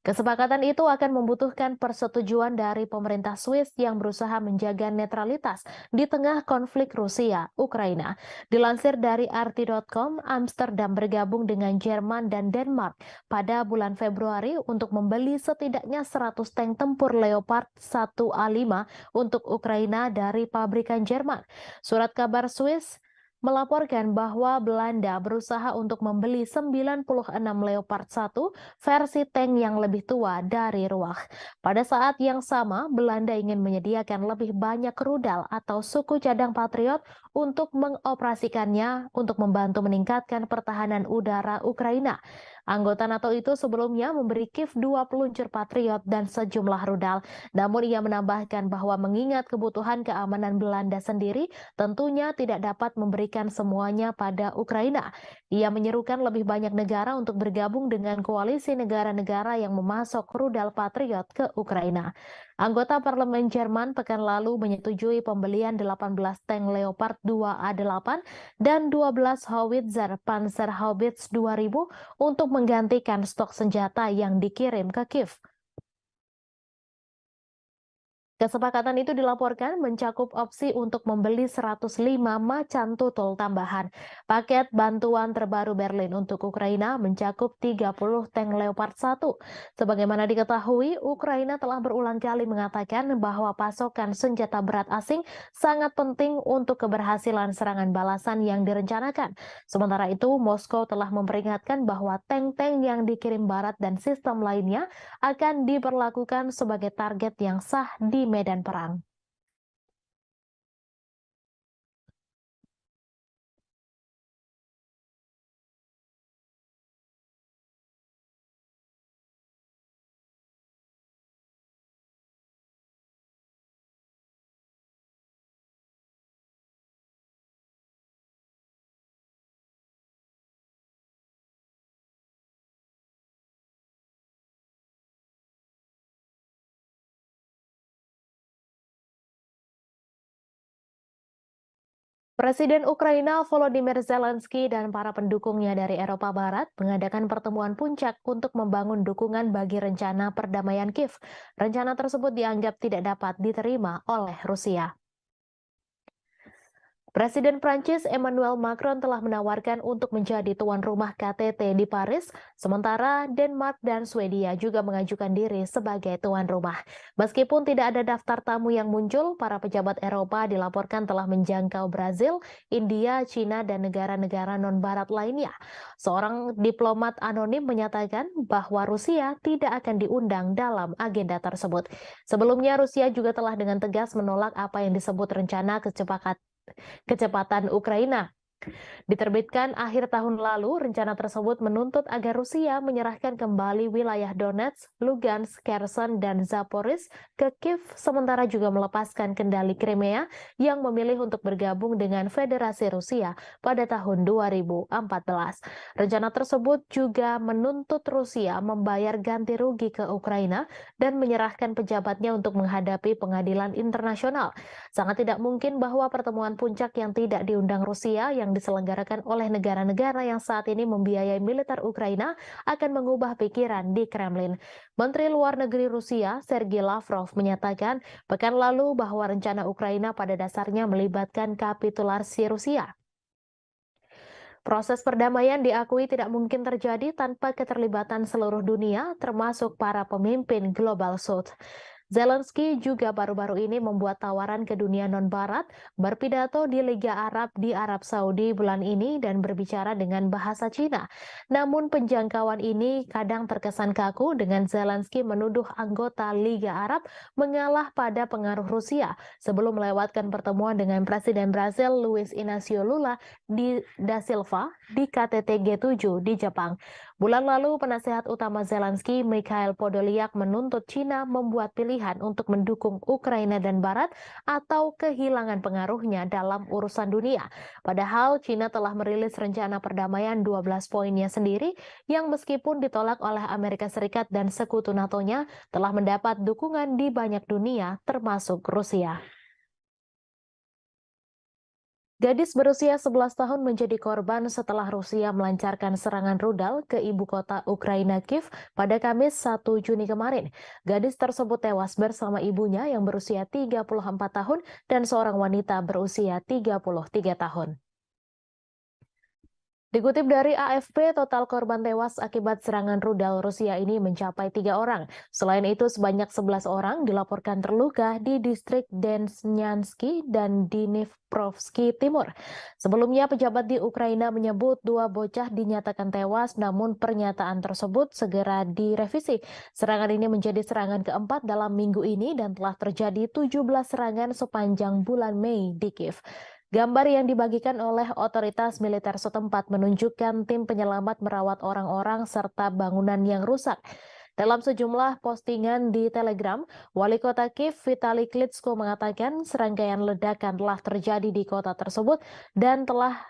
Speaker 1: Kesepakatan itu akan membutuhkan persetujuan dari pemerintah Swiss yang berusaha menjaga netralitas di tengah konflik Rusia-Ukraina. Dilansir dari RT.com, Amsterdam bergabung dengan Jerman dan Denmark pada bulan Februari untuk membeli setidaknya 100 tank tempur Leopard 1A5 untuk Ukraina dari pabrikan Jerman. Surat kabar Swiss melaporkan bahwa Belanda berusaha untuk membeli 96 Leopard 1 versi tank yang lebih tua dari Ruach. Pada saat yang sama, Belanda ingin menyediakan lebih banyak rudal atau suku cadang Patriot untuk mengoperasikannya untuk membantu meningkatkan pertahanan udara Ukraina. Anggota NATO itu sebelumnya memberi Kiev 2 peluncur Patriot dan sejumlah rudal. Namun ia menambahkan bahwa mengingat kebutuhan keamanan Belanda sendiri, tentunya tidak dapat memberikan semuanya pada Ukraina. Ia menyerukan lebih banyak negara untuk bergabung dengan koalisi negara-negara yang memasok rudal Patriot ke Ukraina. Anggota parlemen Jerman pekan lalu menyetujui pembelian 18 tank Leopard 2A8 dan 12 howitzer Panzerhaubitze 2000 untuk menggantikan stok senjata yang dikirim ke Kiev. Kesepakatan itu dilaporkan mencakup opsi untuk membeli 105 macan tutul tambahan. Paket bantuan terbaru Berlin untuk Ukraina mencakup 30 tank Leopard 1. Sebagaimana diketahui, Ukraina telah berulang kali mengatakan bahwa pasokan senjata berat asing sangat penting untuk keberhasilan serangan balasan yang direncanakan. Sementara itu, Moskow telah memperingatkan bahwa tank-tank yang dikirim Barat dan sistem lainnya akan diperlakukan sebagai target yang sah di medan perang. Presiden Ukraina Volodymyr Zelensky dan para pendukungnya dari Eropa Barat mengadakan pertemuan puncak untuk membangun dukungan bagi rencana perdamaian Kiev. Rencana tersebut dianggap tidak dapat diterima oleh Rusia. Presiden Prancis Emmanuel Macron telah menawarkan untuk menjadi tuan rumah KTT di Paris, sementara Denmark dan Swedia juga mengajukan diri sebagai tuan rumah. Meskipun tidak ada daftar tamu yang muncul, para pejabat Eropa dilaporkan telah menjangkau Brazil, India, Cina, dan negara-negara non-barat lainnya. Seorang diplomat anonim menyatakan bahwa Rusia tidak akan diundang dalam agenda tersebut. Sebelumnya, Rusia juga telah dengan tegas menolak apa yang disebut rencana kecepatan Ukraina. Diterbitkan akhir tahun lalu, rencana tersebut menuntut agar Rusia menyerahkan kembali wilayah Donetsk, Lugansk, Kherson, dan Zaporizhzhia ke Kiev, sementara juga melepaskan kendali Crimea yang memilih untuk bergabung dengan Federasi Rusia pada tahun 2014. Rencana tersebut juga menuntut Rusia membayar ganti rugi ke Ukraina dan menyerahkan pejabatnya untuk menghadapi pengadilan internasional. Sangat tidak mungkin bahwa pertemuan puncak yang tidak diundang Rusia yang diselenggarakan oleh negara-negara yang saat ini membiayai militer Ukraina akan mengubah pikiran di Kremlin. Menteri Luar Negeri Rusia, Sergei Lavrov, menyatakan pekan lalu bahwa rencana Ukraina pada dasarnya melibatkan kapitulasi Rusia. Proses perdamaian diakui tidak mungkin terjadi tanpa keterlibatan seluruh dunia, termasuk para pemimpin Global South. Zelensky juga baru-baru ini membuat tawaran ke dunia non-barat, berpidato di Liga Arab di Arab Saudi bulan ini dan berbicara dengan bahasa Cina. Namun penjangkauan ini kadang terkesan kaku dengan Zelensky menuduh anggota Liga Arab mengalah pada pengaruh Rusia sebelum melewatkan pertemuan dengan Presiden Brasil Luiz Inácio Lula da Silva di KTT G7 di Jepang. Bulan lalu, penasehat utama Zelensky, Mikhail Podolyak, menuntut Cina membuat pilihan untuk mendukung Ukraina dan Barat atau kehilangan pengaruhnya dalam urusan dunia. Padahal Cina telah merilis rencana perdamaian 12 poinnya sendiri yang meskipun ditolak oleh Amerika Serikat dan sekutu NATO-nya telah mendapat dukungan di banyak dunia termasuk Rusia. Gadis berusia 11 tahun menjadi korban setelah Rusia melancarkan serangan rudal ke ibu kota Ukraina Kiev pada Kamis 1 Juni kemarin. Gadis tersebut tewas bersama ibunya yang berusia 34 tahun dan seorang wanita berusia 33 tahun. Dikutip dari AFP, total korban tewas akibat serangan rudal Rusia ini mencapai 3 orang. Selain itu, sebanyak 11 orang dilaporkan terluka di distrik Densnyansky dan Dnipropetrovsk Timur. Sebelumnya, pejabat di Ukraina menyebut 2 bocah dinyatakan tewas, namun pernyataan tersebut segera direvisi. Serangan ini menjadi serangan keempat dalam minggu ini dan telah terjadi 17 serangan sepanjang bulan Mei di Kiev. Gambar yang dibagikan oleh otoritas militer setempat menunjukkan tim penyelamat merawat orang-orang serta bangunan yang rusak. Dalam sejumlah postingan di Telegram, Wali Kota Kiev Vitali Klitschko mengatakan serangkaian ledakan telah terjadi di kota tersebut dan telah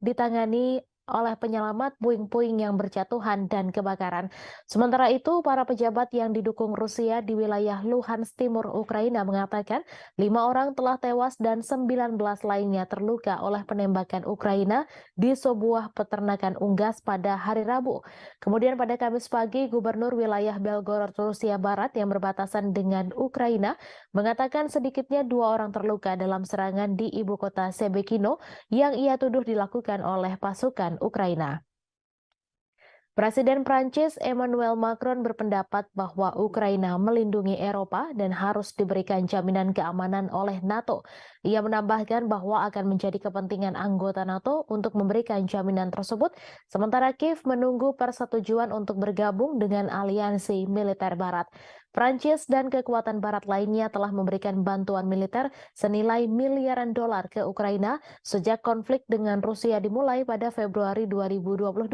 Speaker 1: ditangani oleh penyelamat puing-puing yang berjatuhan dan kebakaran. Sementara itu, para pejabat yang didukung Rusia di wilayah Luhansk Timur Ukraina mengatakan 5 orang telah tewas dan 19 lainnya terluka oleh penembakan Ukraina di sebuah peternakan unggas pada hari Rabu. Kemudian pada Kamis pagi, Gubernur wilayah Belgorod, Rusia Barat yang berbatasan dengan Ukraina mengatakan sedikitnya 2 orang terluka dalam serangan di ibu kota Shebekino yang ia tuduh dilakukan oleh pasukan Ukraina. Presiden Prancis Emmanuel Macron berpendapat bahwa Ukraina melindungi Eropa dan harus diberikan jaminan keamanan oleh NATO. Ia menambahkan bahwa akan menjadi kepentingan anggota NATO untuk memberikan jaminan tersebut, sementara Kiev menunggu persetujuan untuk bergabung dengan aliansi militer Barat. Prancis dan kekuatan Barat lainnya telah memberikan bantuan militer senilai miliaran dolar ke Ukraina sejak konflik dengan Rusia dimulai pada Februari 2022.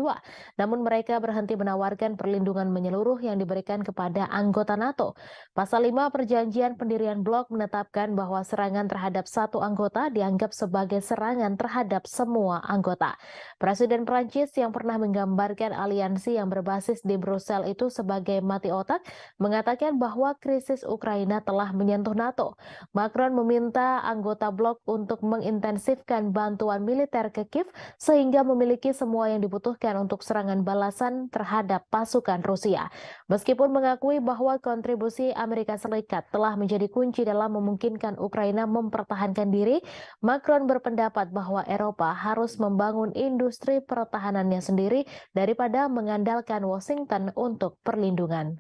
Speaker 1: Namun mereka berhenti menawarkan perlindungan menyeluruh yang diberikan kepada anggota NATO. Pasal 5 Perjanjian Pendirian Blok menetapkan bahwa serangan terhadap satu anggota dianggap sebagai serangan terhadap semua anggota. Presiden Prancis yang pernah menggambarkan aliansi yang berbasis di Brussel itu sebagai mati otak, mengatakan bahwa krisis Ukraina telah menyentuh NATO. Macron meminta anggota blok untuk mengintensifkan bantuan militer ke Kiev sehingga memiliki semua yang dibutuhkan untuk serangan balasan terhadap pasukan Rusia. Meskipun mengakui bahwa kontribusi Amerika Serikat telah menjadi kunci dalam memungkinkan Ukraina mempertahankan diri, Macron berpendapat bahwa Eropa harus membangun industri pertahanannya sendiri daripada mengandalkan Washington untuk perlindungan.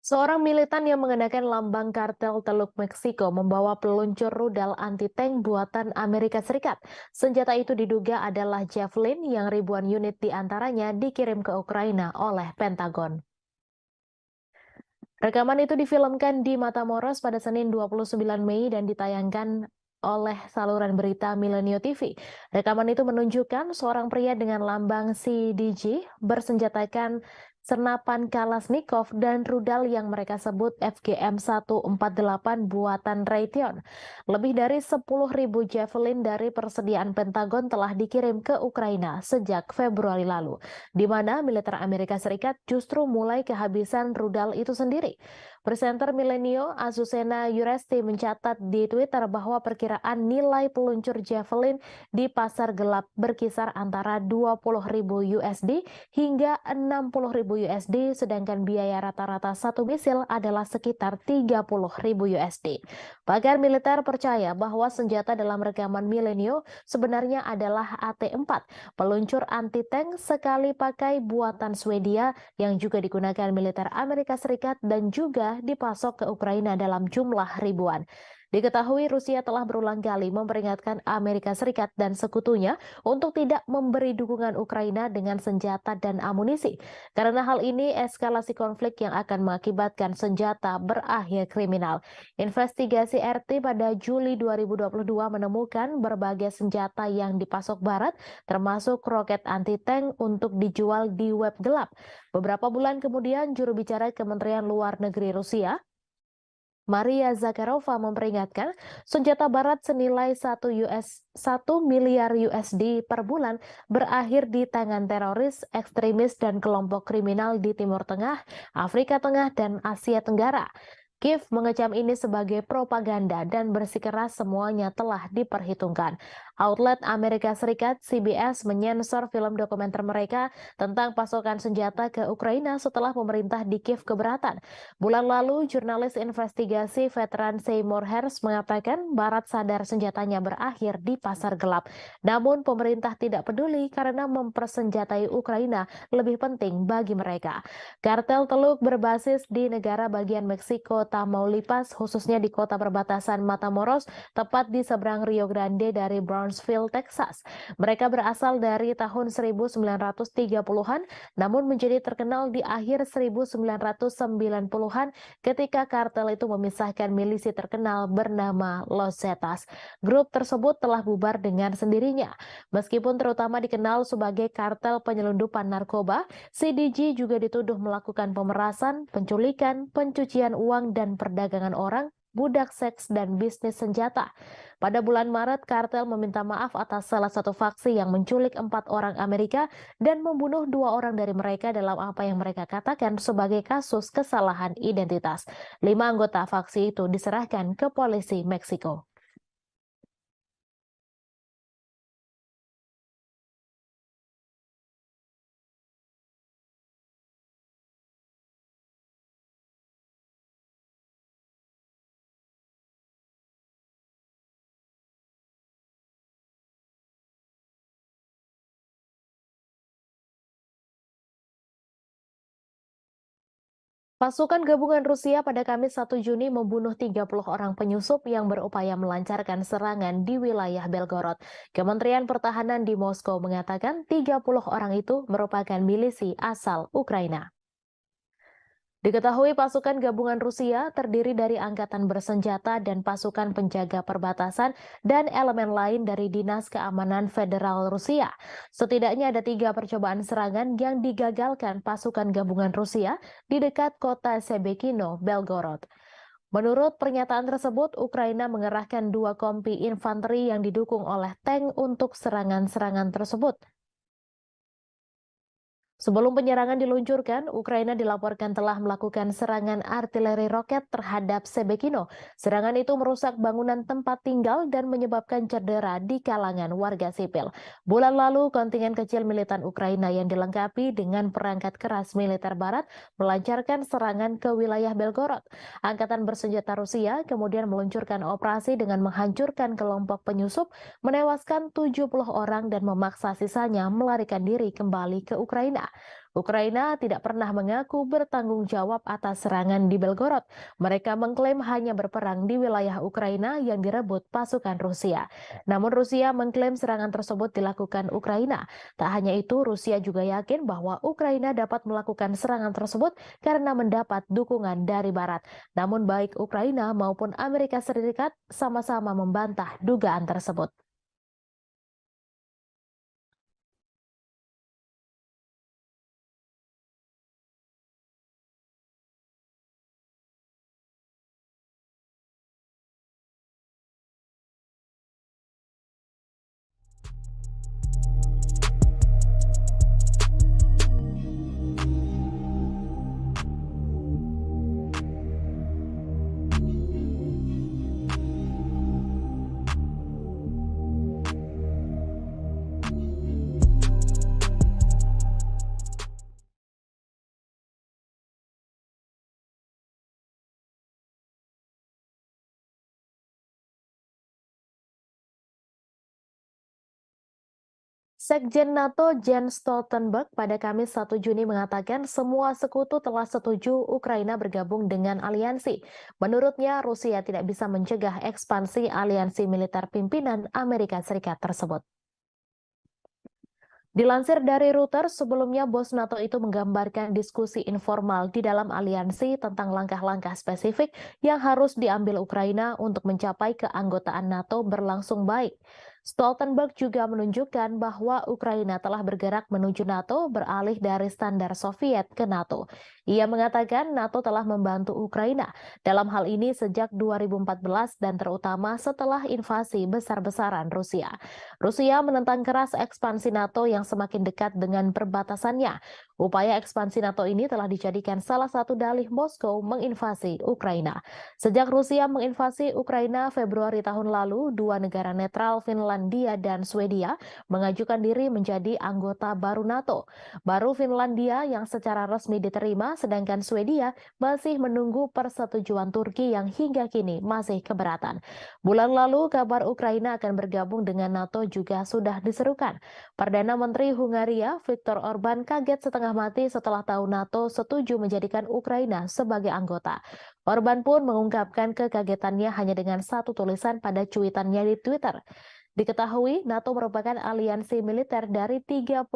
Speaker 1: Seorang militan yang mengenakan lambang kartel Teluk Meksiko membawa peluncur rudal anti-tank buatan Amerika Serikat. Senjata itu diduga adalah Javelin yang ribuan unit diantaranya dikirim ke Ukraina oleh Pentagon. Rekaman itu difilmkan di Matamoros pada Senin 29 Mei dan ditayangkan oleh saluran berita Milenio TV. Rekaman itu menunjukkan seorang pria dengan lambang CDG bersenjatakan senapan Kalashnikov dan rudal yang mereka sebut FGM-148 buatan Raytheon. Lebih dari 10.000 Javelin dari persediaan Pentagon telah dikirim ke Ukraina sejak Februari lalu, di mana militer Amerika Serikat justru mulai kehabisan rudal itu sendiri. Presenter Milenio Azucena Yuresti mencatat di Twitter bahwa perkiraan nilai peluncur Javelin di pasar gelap berkisar antara 20.000 USD hingga 60.000 USD, sedangkan biaya rata-rata satu misil adalah sekitar 30.000 USD. Pakar militer percaya bahwa senjata dalam rekaman Milenio sebenarnya adalah AT-4, peluncur anti-tank sekali pakai buatan Swedia yang juga digunakan militer Amerika Serikat dan juga dipasok ke Ukraina dalam jumlah ribuan. Diketahui Rusia telah berulang kali memperingatkan Amerika Serikat dan sekutunya untuk tidak memberi dukungan Ukraina dengan senjata dan amunisi. Karena hal ini eskalasi konflik yang akan mengakibatkan senjata berakhir kriminal. Investigasi RT pada Juli 2022 menemukan berbagai senjata yang dipasok Barat, termasuk roket anti-tank untuk dijual di web gelap. Beberapa bulan kemudian, juru bicara Kementerian Luar Negeri Rusia Maria Zakharova memperingatkan senjata barat senilai 1 miliar USD per bulan berakhir di tangan teroris, ekstremis, dan kelompok kriminal di Timur Tengah, Afrika Tengah, dan Asia Tenggara. Kiev mengecam ini sebagai propaganda dan bersikeras semuanya telah diperhitungkan. Outlet Amerika Serikat CBS menyensor film dokumenter mereka tentang pasokan senjata ke Ukraina setelah pemerintah di Kiev keberatan. Bulan lalu, jurnalis investigasi veteran Seymour Hersh mengatakan Barat sadar senjatanya berakhir di pasar gelap. Namun pemerintah tidak peduli karena mempersenjatai Ukraina lebih penting bagi mereka. Kartel teluk berbasis di negara bagian Meksiko Tamaulipas, khususnya di kota perbatasan Matamoros, tepat di seberang Rio Grande dari Brownsville, Texas. Mereka berasal dari tahun 1930-an, namun menjadi terkenal di akhir 1990-an ketika kartel itu memisahkan milisi terkenal bernama Los Zetas. Grup tersebut telah bubar dengan sendirinya. Meskipun terutama dikenal sebagai kartel penyelundupan narkoba, CDG juga dituduh melakukan pemerasan, penculikan, pencucian uang, dan perdagangan orang, budak seks, dan bisnis senjata. Pada bulan Maret, kartel meminta maaf atas salah satu faksi yang menculik 4 orang Amerika dan membunuh 2 orang dari mereka dalam apa yang mereka katakan sebagai kasus kesalahan identitas. 5 anggota faksi itu diserahkan ke polisi Meksiko. Pasukan gabungan Rusia pada Kamis 1 Juni membunuh 30 orang penyusup yang berupaya melancarkan serangan di wilayah Belgorod. Kementerian Pertahanan di Moskow mengatakan 30 orang itu merupakan milisi asal Ukraina. Diketahui pasukan gabungan Rusia terdiri dari angkatan bersenjata dan pasukan penjaga perbatasan dan elemen lain dari Dinas Keamanan Federal Rusia. Setidaknya ada 3 percobaan serangan yang digagalkan pasukan gabungan Rusia di dekat kota Sebekino, Belgorod. Menurut pernyataan tersebut, Ukraina mengerahkan 2 kompi infanteri yang didukung oleh tank untuk serangan-serangan tersebut. Sebelum penyerangan diluncurkan, Ukraina dilaporkan telah melakukan serangan artileri roket terhadap Sebekino. Serangan itu merusak bangunan tempat tinggal dan menyebabkan cedera di kalangan warga sipil. Bulan lalu, kontingen kecil militan Ukraina yang dilengkapi dengan perangkat keras militer barat melancarkan serangan ke wilayah Belgorod. Angkatan bersenjata Rusia kemudian meluncurkan operasi dengan menghancurkan kelompok penyusup, menewaskan 70 orang dan memaksa sisanya melarikan diri kembali ke Ukraina. Ukraina tidak pernah mengaku bertanggung jawab atas serangan di Belgorod. Mereka mengklaim hanya berperang di wilayah Ukraina yang direbut pasukan Rusia. Namun Rusia mengklaim serangan tersebut dilakukan Ukraina. Tak hanya itu, Rusia juga yakin bahwa Ukraina dapat melakukan serangan tersebut karena mendapat dukungan dari Barat. Namun baik Ukraina maupun Amerika Serikat sama-sama membantah dugaan tersebut. Sekjen NATO Jens Stoltenberg pada Kamis 1 Juni mengatakan semua sekutu telah setuju Ukraina bergabung dengan aliansi. Menurutnya, Rusia tidak bisa mencegah ekspansi aliansi militer pimpinan Amerika Serikat tersebut. Dilansir dari Reuters, sebelumnya bos NATO itu menggambarkan diskusi informal di dalam aliansi tentang langkah-langkah spesifik yang harus diambil Ukraina untuk mencapai keanggotaan NATO berlangsung baik. Stoltenberg juga menunjukkan bahwa Ukraina telah bergerak menuju NATO beralih dari standar Soviet ke NATO. Ia mengatakan NATO telah membantu Ukraina dalam hal ini sejak 2014 dan terutama setelah invasi besar-besaran Rusia. Rusia menentang keras ekspansi NATO yang semakin dekat dengan perbatasannya. Upaya ekspansi NATO ini telah dijadikan salah satu dalih Moskow menginvasi Ukraina. Sejak Rusia menginvasi Ukraina Februari tahun lalu, dua negara netral Finlandia dan Swedia mengajukan diri menjadi anggota baru NATO. Baru Finlandia yang secara resmi diterima, sedangkan Swedia masih menunggu persetujuan Turki yang hingga kini masih keberatan. Bulan lalu, kabar Ukraina akan bergabung dengan NATO juga sudah diserukan. Perdana Menteri Hungaria Viktor Orban kaget setengah mati setelah tahu NATO setuju menjadikan Ukraina sebagai anggota. Orban pun mengungkapkan kekagetannya hanya dengan satu tulisan pada cuitannya di Twitter. Diketahui NATO merupakan aliansi militer dari 31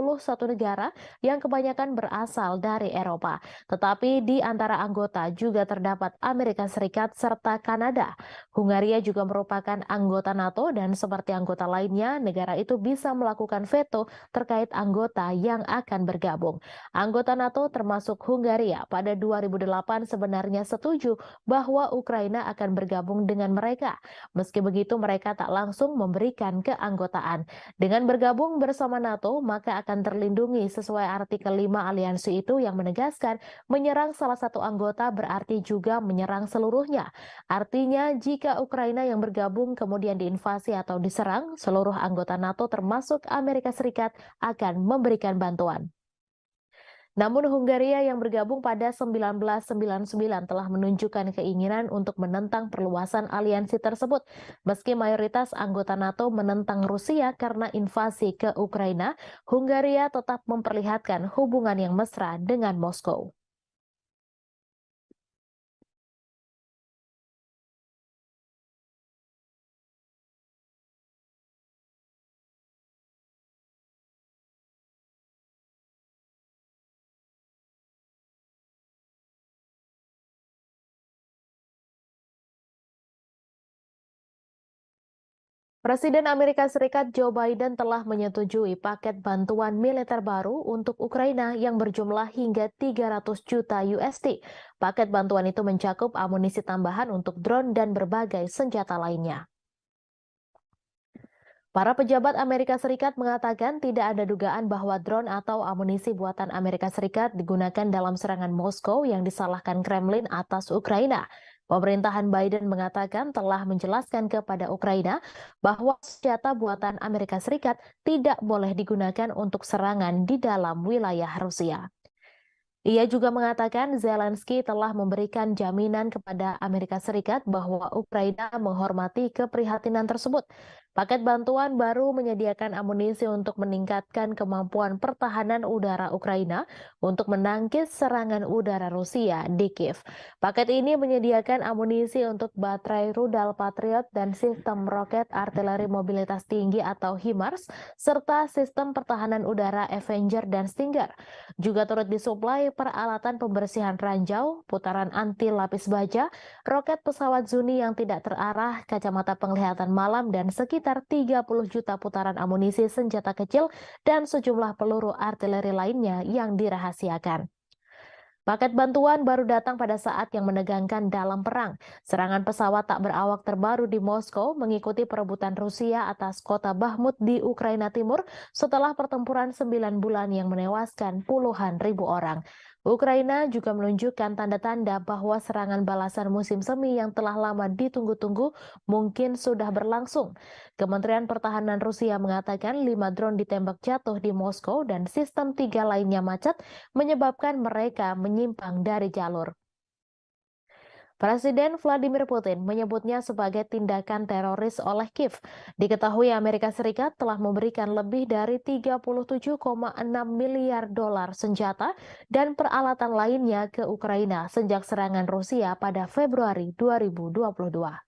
Speaker 1: negara yang kebanyakan berasal dari Eropa. Tetapi di antara anggota juga terdapat Amerika Serikat serta Kanada. Hungaria juga merupakan anggota NATO dan seperti anggota lainnya, negara itu bisa melakukan veto terkait anggota yang akan bergabung. Anggota NATO termasuk Hungaria pada 2008 sebenarnya setuju bahwa Ukraina akan bergabung dengan mereka. Meski begitu, mereka tak langsung memberikan keanggotaan. Dengan bergabung bersama NATO, maka akan terlindungi sesuai artikel 5 aliansi itu yang menegaskan menyerang salah satu anggota berarti juga menyerang seluruhnya. Artinya, jika Ukraina yang bergabung kemudian diinvasi atau diserang, seluruh anggota NATO termasuk Amerika Serikat akan memberikan bantuan. Namun Hungaria yang bergabung pada 1999 telah menunjukkan keinginan untuk menentang perluasan aliansi tersebut. Meski mayoritas anggota NATO menentang Rusia karena invasi ke Ukraina, Hungaria tetap memperlihatkan hubungan yang mesra dengan Moskow. Presiden Amerika Serikat Joe Biden telah menyetujui paket bantuan militer baru untuk Ukraina yang berjumlah hingga 300 juta USD. Paket bantuan itu mencakup amunisi tambahan untuk drone dan berbagai senjata lainnya. Para pejabat Amerika Serikat mengatakan tidak ada dugaan bahwa drone atau amunisi buatan Amerika Serikat digunakan dalam serangan Moskow yang disalahkan Kremlin atas Ukraina. Pemerintahan Biden mengatakan telah menjelaskan kepada Ukraina bahwa senjata buatan Amerika Serikat tidak boleh digunakan untuk serangan di dalam wilayah Rusia. Ia juga mengatakan Zelensky telah memberikan jaminan kepada Amerika Serikat bahwa Ukraina menghormati keprihatinan tersebut. Paket bantuan baru menyediakan amunisi untuk meningkatkan kemampuan pertahanan udara Ukraina untuk menangkis serangan udara Rusia di Kiev. Paket ini menyediakan amunisi untuk baterai rudal Patriot dan sistem roket artileri mobilitas tinggi atau HIMARS, serta sistem pertahanan udara Avenger dan Stinger. Juga turut disuplai peralatan pembersihan ranjau, putaran anti lapis baja, roket pesawat Zuni yang tidak terarah, kacamata penglihatan malam, dan sekitar 30 juta putaran amunisi senjata kecil dan sejumlah peluru artileri lainnya yang dirahasiakan. Paket bantuan baru datang pada saat yang menegangkan dalam perang. Serangan pesawat tak berawak terbaru di Moskow mengikuti perebutan Rusia atas kota Bakhmut di Ukraina Timur setelah pertempuran 9 bulan yang menewaskan puluhan ribu orang. Ukraina juga menunjukkan tanda-tanda bahwa serangan balasan musim semi yang telah lama ditunggu-tunggu mungkin sudah berlangsung. Kementerian Pertahanan Rusia mengatakan 5 drone ditembak jatuh di Moskow dan sistem 3 lainnya macet menyebabkan mereka menyimpang dari jalur. Presiden Vladimir Putin menyebutnya sebagai tindakan teroris oleh Kiev. Diketahui Amerika Serikat telah memberikan lebih dari 37,6 miliar dolar senjata dan peralatan lainnya ke Ukraina sejak serangan Rusia pada Februari 2022.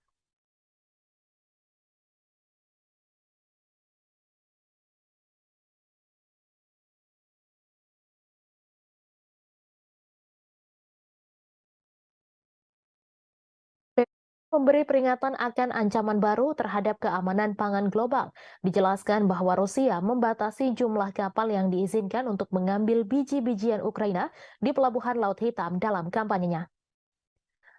Speaker 1: Memberi peringatan akan ancaman baru terhadap keamanan pangan global. Dijelaskan bahwa Rusia membatasi jumlah kapal yang diizinkan untuk mengambil biji-bijian Ukraina di Pelabuhan Laut Hitam dalam kampanyenya.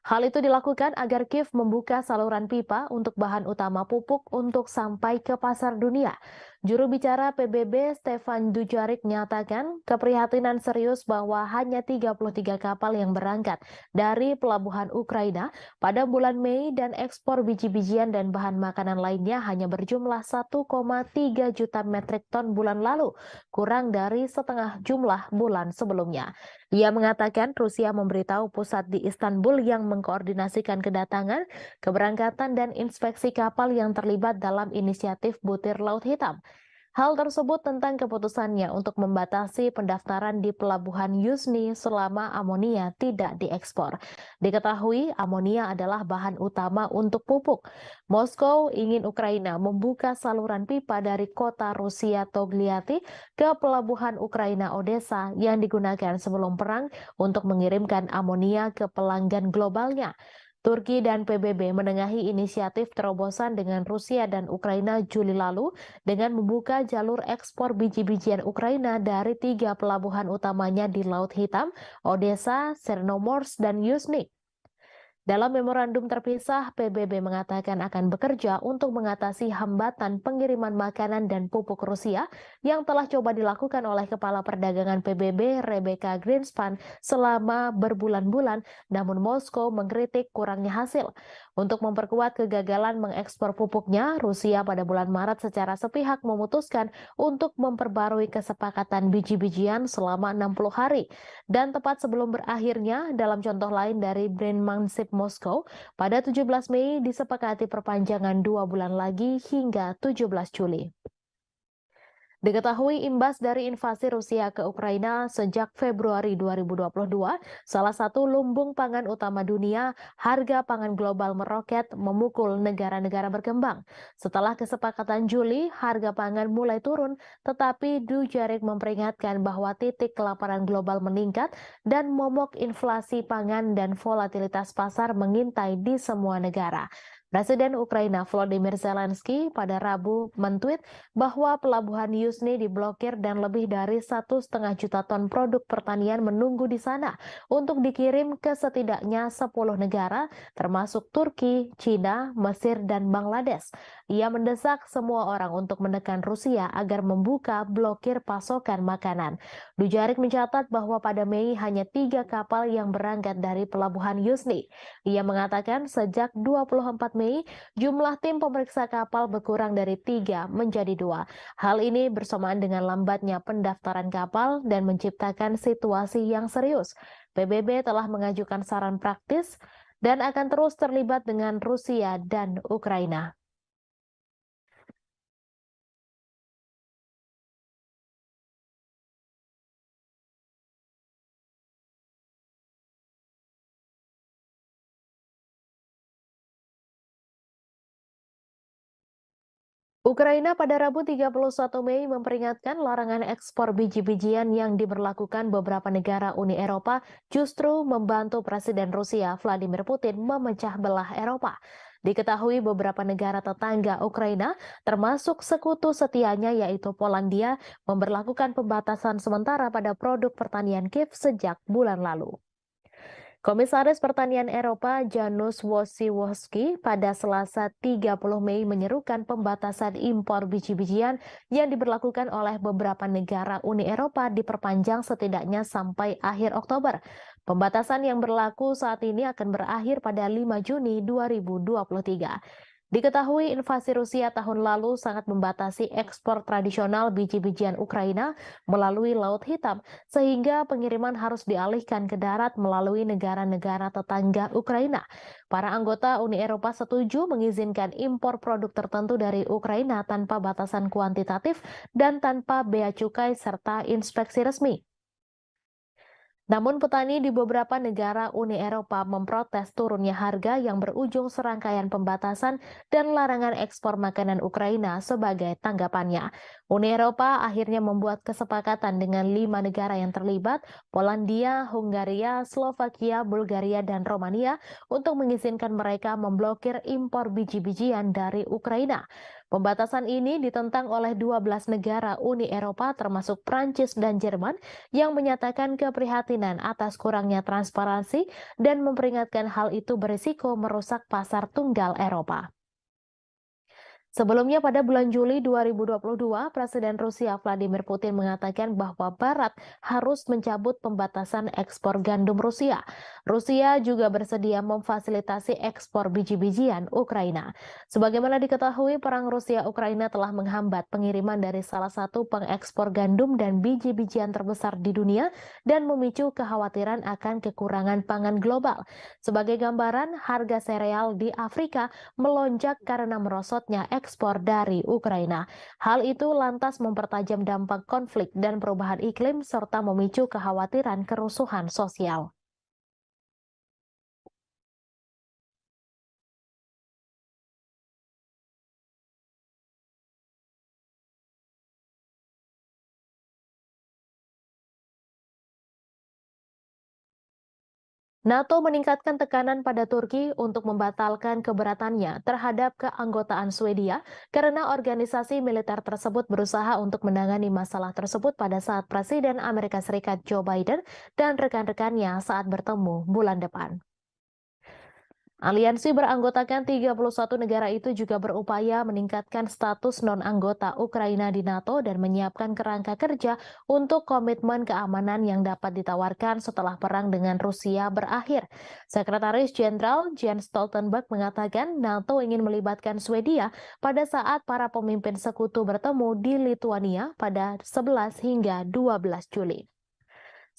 Speaker 1: Hal itu dilakukan agar Kiev membuka saluran pipa untuk bahan utama pupuk untuk sampai ke pasar dunia. Juru bicara PBB Stefan Dujarric menyatakan keprihatinan serius bahwa hanya 33 kapal yang berangkat dari pelabuhan Ukraina pada bulan Mei dan ekspor biji-bijian dan bahan makanan lainnya hanya berjumlah 1,3 juta metrik ton bulan lalu, kurang dari setengah jumlah bulan sebelumnya. Ia mengatakan Rusia memberitahu pusat di Istanbul yang mengkoordinasikan kedatangan, keberangkatan, dan inspeksi kapal yang terlibat dalam inisiatif Butir Laut Hitam. Hal tersebut tentang keputusannya untuk membatasi pendaftaran di pelabuhan Yuzhny selama amonia tidak diekspor. Diketahui amonia adalah bahan utama untuk pupuk. Moskow ingin Ukraina membuka saluran pipa dari kota Rusia Togliatti ke pelabuhan Ukraina Odessa yang digunakan sebelum perang untuk mengirimkan amonia ke pelanggan globalnya. Turki dan PBB menengahi inisiatif terobosan dengan Rusia dan Ukraina Juli lalu dengan membuka jalur ekspor biji-bijian Ukraina dari 3 pelabuhan utamanya di Laut Hitam, Odessa, Chernomorsk, dan Yuzhny. Dalam memorandum terpisah, PBB mengatakan akan bekerja untuk mengatasi hambatan pengiriman makanan dan pupuk Rusia yang telah coba dilakukan oleh Kepala Perdagangan PBB Rebecca Greenspan selama berbulan-bulan, namun Moskow mengkritik kurangnya hasil. Untuk memperkuat kegagalan mengekspor pupuknya, Rusia pada bulan Maret secara sepihak memutuskan untuk memperbarui kesepakatan biji-bijian selama 60 hari. Dan tepat sebelum berakhirnya, dalam contoh lain dari Brandmanship Moskow, pada 17 Mei disepakati perpanjangan 2 bulan lagi hingga 17 Juli. Diketahui imbas dari invasi Rusia ke Ukraina sejak Februari 2022, salah satu lumbung pangan utama dunia, harga pangan global meroket memukul negara-negara berkembang. Setelah kesepakatan Juli, harga pangan mulai turun, tetapi Dujarric memperingatkan bahwa titik kelaparan global meningkat dan momok inflasi pangan dan volatilitas pasar mengintai di semua negara. Presiden Ukraina Volodymyr Zelensky pada Rabu mentweet bahwa pelabuhan Yuzhny diblokir dan lebih dari 1,5 juta ton produk pertanian menunggu di sana untuk dikirim ke setidaknya 10 negara termasuk Turki, China, Mesir, dan Bangladesh. Ia mendesak semua orang untuk menekan Rusia agar membuka blokir pasokan makanan. Dujarric mencatat bahwa pada Mei hanya 3 kapal yang berangkat dari pelabuhan Yuzhny. Ia mengatakan sejak 24 Mei, jumlah tim pemeriksa kapal berkurang dari 3 menjadi 2. Hal ini bersamaan dengan lambatnya pendaftaran kapal dan menciptakan situasi yang serius. PBB telah mengajukan saran praktis dan akan terus terlibat dengan Rusia dan Ukraina. Ukraina pada Rabu 31 Mei memperingatkan larangan ekspor biji-bijian yang diberlakukan beberapa negara Uni Eropa justru membantu Presiden Rusia Vladimir Putin memecah belah Eropa. Diketahui beberapa negara tetangga Ukraina, termasuk sekutu setianya yaitu Polandia, memberlakukan pembatasan sementara pada produk pertanian Kiev sejak bulan lalu. Komisaris Pertanian Eropa Janusz Wojciechowski pada Selasa 30 Mei menyerukan pembatasan impor biji-bijian yang diberlakukan oleh beberapa negara Uni Eropa diperpanjang setidaknya sampai akhir Oktober. Pembatasan yang berlaku saat ini akan berakhir pada 5 Juni 2023. Diketahui invasi Rusia tahun lalu sangat membatasi ekspor tradisional biji-bijian Ukraina melalui Laut Hitam, sehingga pengiriman harus dialihkan ke darat melalui negara-negara tetangga Ukraina. Para anggota Uni Eropa setuju mengizinkan impor produk tertentu dari Ukraina tanpa batasan kuantitatif dan tanpa bea cukai serta inspeksi resmi. Namun petani di beberapa negara Uni Eropa memprotes turunnya harga yang berujung serangkaian pembatasan dan larangan ekspor makanan Ukraina sebagai tanggapannya. Uni Eropa akhirnya membuat kesepakatan dengan 5 negara yang terlibat, Polandia, Hungaria, Slovakia, Bulgaria, dan Romania untuk mengizinkan mereka memblokir impor biji-bijian dari Ukraina. Pembatasan ini ditentang oleh 12 negara Uni Eropa termasuk Prancis dan Jerman yang menyatakan keprihatinan atas kurangnya transparansi dan memperingatkan hal itu berisiko merusak pasar tunggal Eropa. Sebelumnya pada bulan Juli 2022, Presiden Rusia Vladimir Putin mengatakan bahwa Barat harus mencabut pembatasan ekspor gandum Rusia. Rusia juga bersedia memfasilitasi ekspor biji-bijian Ukraina. Sebagaimana diketahui, perang Rusia-Ukraina telah menghambat pengiriman dari salah satu pengekspor gandum dan biji-bijian terbesar di dunia dan memicu kekhawatiran akan kekurangan pangan global. Sebagai gambaran, harga sereal di Afrika melonjak karena merosotnya ekspor dari Ukraina. Hal itu lantas mempertajam dampak konflik dan perubahan iklim serta memicu kekhawatiran kerusuhan sosial. NATO meningkatkan tekanan pada Turki untuk membatalkan keberatannya terhadap keanggotaan Swedia karena organisasi militer tersebut berusaha untuk menangani masalah tersebut pada saat Presiden Amerika Serikat Joe Biden dan rekan-rekannya saat bertemu bulan depan. Aliansi beranggotakan 31 negara itu juga berupaya meningkatkan status non-anggota Ukraina di NATO dan menyiapkan kerangka kerja untuk komitmen keamanan yang dapat ditawarkan setelah perang dengan Rusia berakhir. Sekretaris Jenderal Jens Stoltenberg mengatakan NATO ingin melibatkan Swedia pada saat para pemimpin sekutu bertemu di Lithuania pada 11 hingga 12 Juli.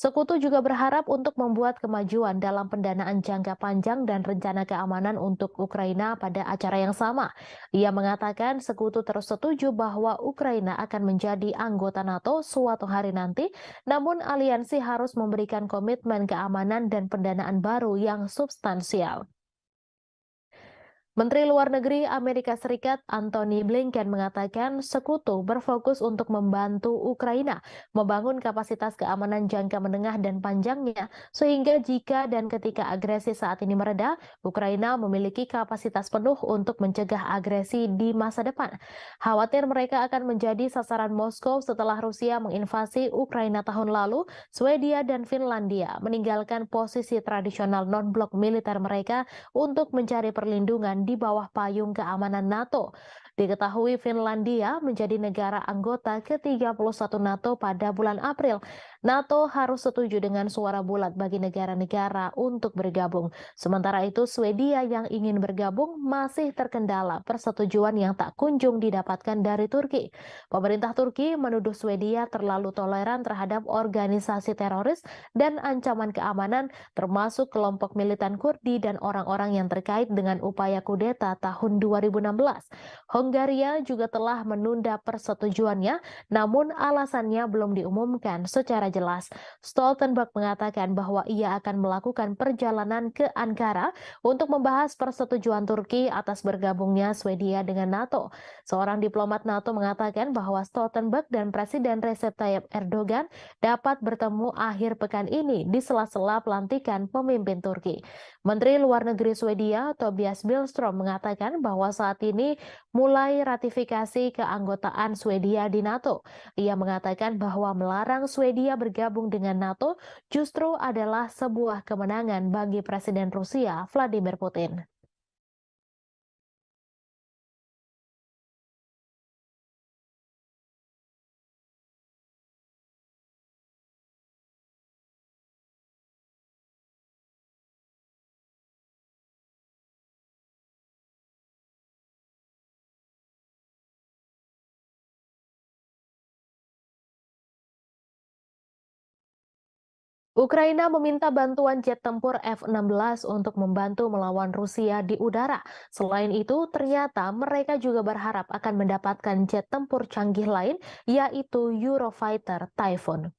Speaker 1: Sekutu juga berharap untuk membuat kemajuan dalam pendanaan jangka panjang dan rencana keamanan untuk Ukraina pada acara yang sama. Ia mengatakan sekutu terus setuju bahwa Ukraina akan menjadi anggota NATO suatu hari nanti, namun aliansi harus memberikan komitmen keamanan dan pendanaan baru yang substansial. Menteri Luar Negeri Amerika Serikat Antony Blinken mengatakan sekutu berfokus untuk membantu Ukraina membangun kapasitas keamanan jangka menengah dan panjangnya, sehingga jika dan ketika agresi saat ini mereda, Ukraina memiliki kapasitas penuh untuk mencegah agresi di masa depan. Khawatir mereka akan menjadi sasaran Moskow setelah Rusia menginvasi Ukraina tahun lalu, Swedia dan Finlandia meninggalkan posisi tradisional non-blok militer mereka untuk mencari perlindungan di bawah payung keamanan NATO. Diketahui Finlandia menjadi negara anggota ke-31 NATO pada bulan April. NATO harus setuju dengan suara bulat bagi negara-negara untuk bergabung. Sementara itu, Swedia yang ingin bergabung masih terkendala persetujuan yang tak kunjung didapatkan dari Turki. Pemerintah Turki menuduh Swedia terlalu toleran terhadap organisasi teroris dan ancaman keamanan termasuk kelompok militan Kurdi dan orang-orang yang terkait dengan upaya kudeta tahun 2016. Hongaria juga telah menunda persetujuannya, namun alasannya belum diumumkan secara jelas. Stoltenberg mengatakan bahwa ia akan melakukan perjalanan ke Ankara untuk membahas persetujuan Turki atas bergabungnya Swedia dengan NATO. Seorang diplomat NATO mengatakan bahwa Stoltenberg dan Presiden Recep Tayyip Erdogan dapat bertemu akhir pekan ini di sela-sela pelantikan pemimpin Turki. Menteri Luar Negeri Swedia Tobias Billström mengatakan bahwa saat ini mulai ratifikasi keanggotaan Swedia di NATO. Ia mengatakan bahwa melarang Swedia bergabung dengan NATO justru adalah sebuah kemenangan bagi Presiden Rusia Vladimir Putin. Ukraina meminta bantuan jet tempur F-16 untuk membantu melawan Rusia di udara. Selain itu, ternyata mereka juga berharap akan mendapatkan jet tempur canggih lain, yaitu Eurofighter Typhoon.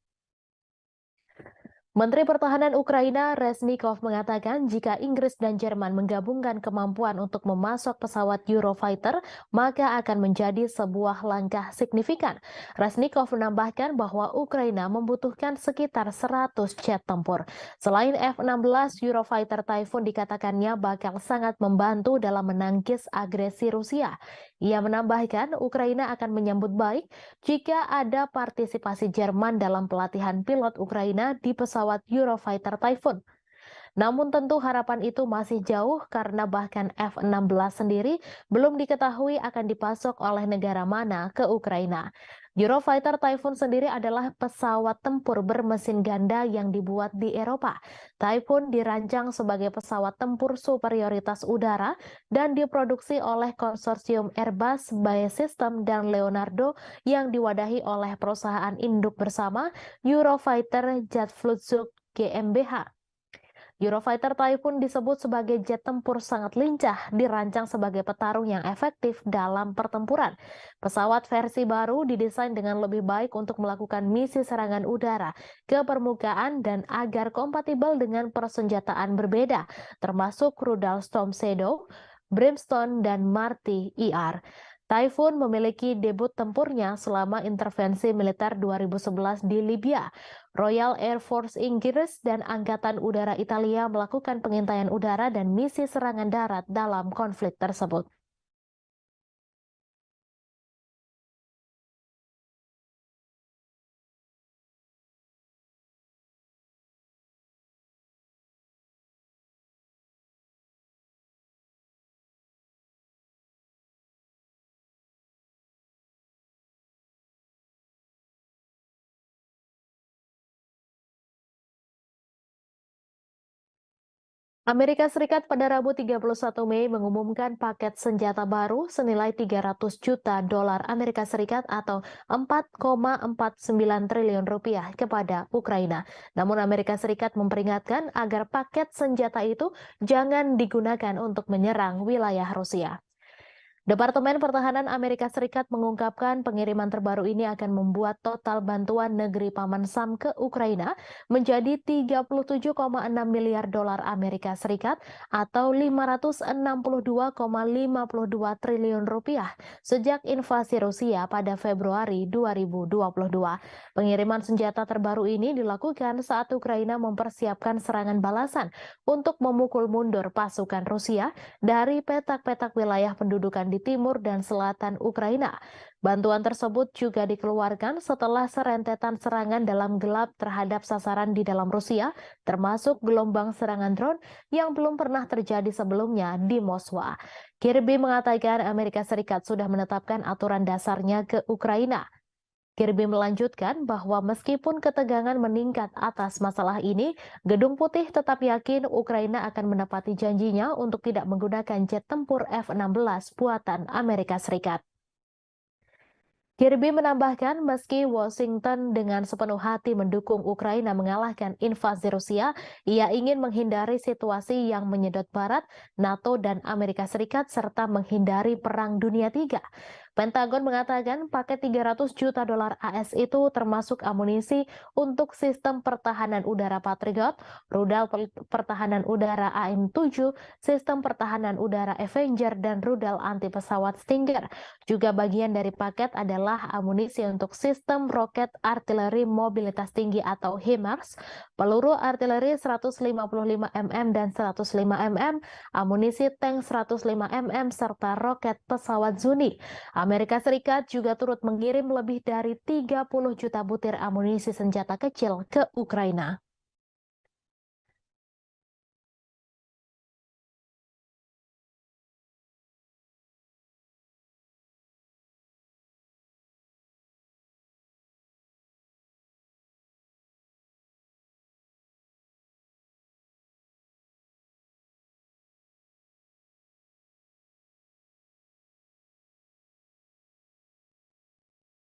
Speaker 1: Menteri Pertahanan Ukraina Reznikov mengatakan jika Inggris dan Jerman menggabungkan kemampuan untuk memasok pesawat Eurofighter, maka akan menjadi sebuah langkah signifikan. Reznikov menambahkan bahwa Ukraina membutuhkan sekitar 100 jet tempur. Selain F-16, Eurofighter Typhoon dikatakannya bakal sangat membantu dalam menangkis agresi Rusia. Ia menambahkan Ukraina akan menyambut baik jika ada partisipasi Jerman dalam pelatihan pilot Ukraina di pesawat Eurofighter Typhoon. Namun tentu harapan itu masih jauh karena bahkan F-16 sendiri belum diketahui akan dipasok oleh negara mana ke Ukraina. Eurofighter Typhoon sendiri adalah pesawat tempur bermesin ganda yang dibuat di Eropa. Typhoon dirancang sebagai pesawat tempur superioritas udara dan diproduksi oleh konsorsium Airbus, BAE Systems, dan Leonardo yang diwadahi oleh perusahaan induk bersama Eurofighter Jet Flugzeug GmbH. Eurofighter Typhoon disebut sebagai jet tempur sangat lincah, dirancang sebagai petarung yang efektif dalam pertempuran. Pesawat versi baru didesain dengan lebih baik untuk melakukan misi serangan udara ke permukaan dan agar kompatibel dengan persenjataan berbeda, termasuk rudal Storm Shadow, Brimstone, dan Marty ER. Typhoon memiliki debut tempurnya selama intervensi militer 2011 di Libya. Royal Air Force Inggris dan Angkatan Udara Italia melakukan pengintaian udara dan misi serangan darat dalam konflik tersebut. Amerika Serikat pada Rabu 31 Mei mengumumkan paket senjata baru senilai 300 juta dolar Amerika Serikat atau 4,49 triliun rupiah kepada Ukraina. Namun Amerika Serikat memperingatkan agar paket senjata itu jangan digunakan untuk menyerang wilayah Rusia. Departemen Pertahanan Amerika Serikat mengungkapkan pengiriman terbaru ini akan membuat total bantuan negeri Paman Sam ke Ukraina menjadi 37,6 miliar dolar Amerika Serikat atau 562,52 triliun rupiah sejak invasi Rusia pada Februari 2022. Pengiriman senjata terbaru ini dilakukan saat Ukraina mempersiapkan serangan balasan untuk memukul mundur pasukan Rusia dari petak-petak wilayah pendudukan di timur dan selatan Ukraina. Bantuan tersebut juga dikeluarkan setelah serentetan serangan dalam gelap terhadap sasaran di dalam Rusia, termasuk gelombang serangan drone yang belum pernah terjadi sebelumnya di Moskwa. Kirby mengatakan Amerika Serikat sudah menetapkan aturan dasarnya ke Ukraina. Kirby melanjutkan bahwa meskipun ketegangan meningkat atas masalah ini, Gedung Putih tetap yakin Ukraina akan menepati janjinya untuk tidak menggunakan jet tempur F-16 buatan Amerika Serikat. Kirby menambahkan meski Washington dengan sepenuh hati mendukung Ukraina mengalahkan invasi Rusia, ia ingin menghindari situasi yang menyedot Barat, NATO, dan Amerika Serikat serta menghindari Perang Dunia III. Pentagon mengatakan paket 300 juta dolar AS itu termasuk amunisi untuk sistem pertahanan udara Patriot, rudal pertahanan udara AM-7, sistem pertahanan udara Avenger, dan rudal anti pesawat Stinger. Juga bagian dari paket adalah amunisi untuk sistem roket artileri mobilitas tinggi atau HIMARS, peluru artileri 155 mm dan 105 mm, amunisi tank 105 mm, serta roket pesawat Zuni. Amerika Serikat juga turut mengirim lebih dari 30 juta butir amunisi senjata kecil ke Ukraina.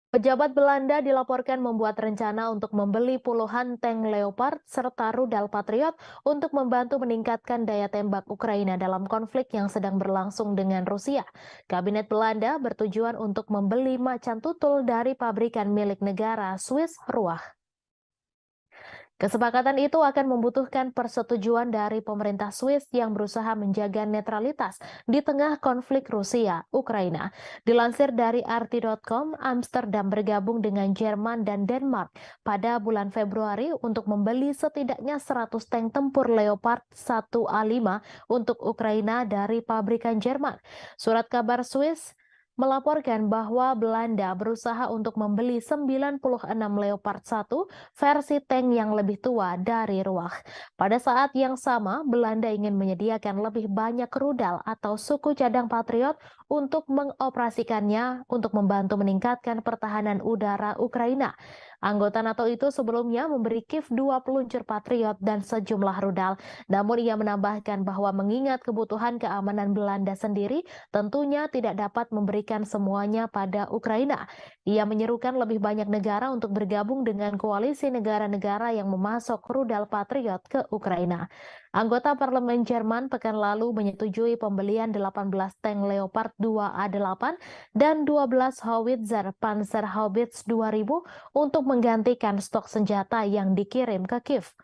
Speaker 1: Pejabat Belanda dilaporkan membuat rencana untuk membeli puluhan tank Leopard serta rudal Patriot untuk membantu meningkatkan daya tembak Ukraina dalam konflik yang sedang berlangsung dengan Rusia. Kabinet Belanda bertujuan untuk membeli macan tutul dari pabrikan milik negara Swiss Ruah. Kesepakatan itu akan membutuhkan persetujuan dari pemerintah Swiss yang berusaha menjaga netralitas di tengah konflik Rusia-Ukraina. Dilansir dari RT.com, Amsterdam bergabung dengan Jerman dan Denmark pada bulan Februari untuk membeli setidaknya 100 tank tempur Leopard 1A5 untuk Ukraina dari pabrikan Jerman. Surat kabar Swiss melaporkan bahwa Belanda berusaha untuk membeli 96 Leopard 1 versi tank yang lebih tua dari Ruach. Pada saat yang sama, Belanda ingin menyediakan lebih banyak rudal atau suku cadang Patriot untuk mengoperasikannya untuk membantu meningkatkan pertahanan udara Ukraina. Anggota NATO itu sebelumnya memberi Kiev 2 peluncur Patriot dan sejumlah rudal. Namun ia menambahkan bahwa mengingat kebutuhan keamanan Belanda sendiri, tentunya tidak dapat memberikan semuanya pada Ukraina. Ia menyerukan lebih banyak negara untuk bergabung dengan koalisi negara-negara yang memasok rudal Patriot ke Ukraina. Anggota parlemen Jerman pekan lalu menyetujui pembelian 18 tank Leopard 2A8 dan 12 howitzer Panzerhaubitze 2000 untuk menggantikan stok senjata yang dikirim ke Kiev.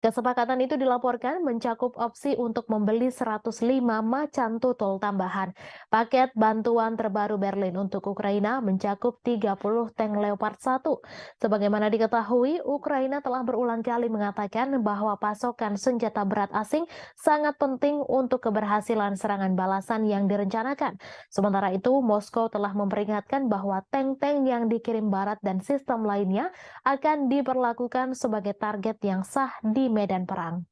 Speaker 1: Kesepakatan itu dilaporkan mencakup opsi untuk membeli 105 macan tutul tambahan. Paket bantuan terbaru Berlin untuk Ukraina mencakup 30 tank Leopard 1. Sebagaimana diketahui, Ukraina telah berulang kali mengatakan bahwa pasokan senjata berat asing sangat penting untuk keberhasilan serangan balasan yang direncanakan. Sementara itu, Moskow telah memperingatkan bahwa tank-tank yang dikirim Barat dan sistem lainnya akan diperlakukan sebagai target yang sah di medan perang.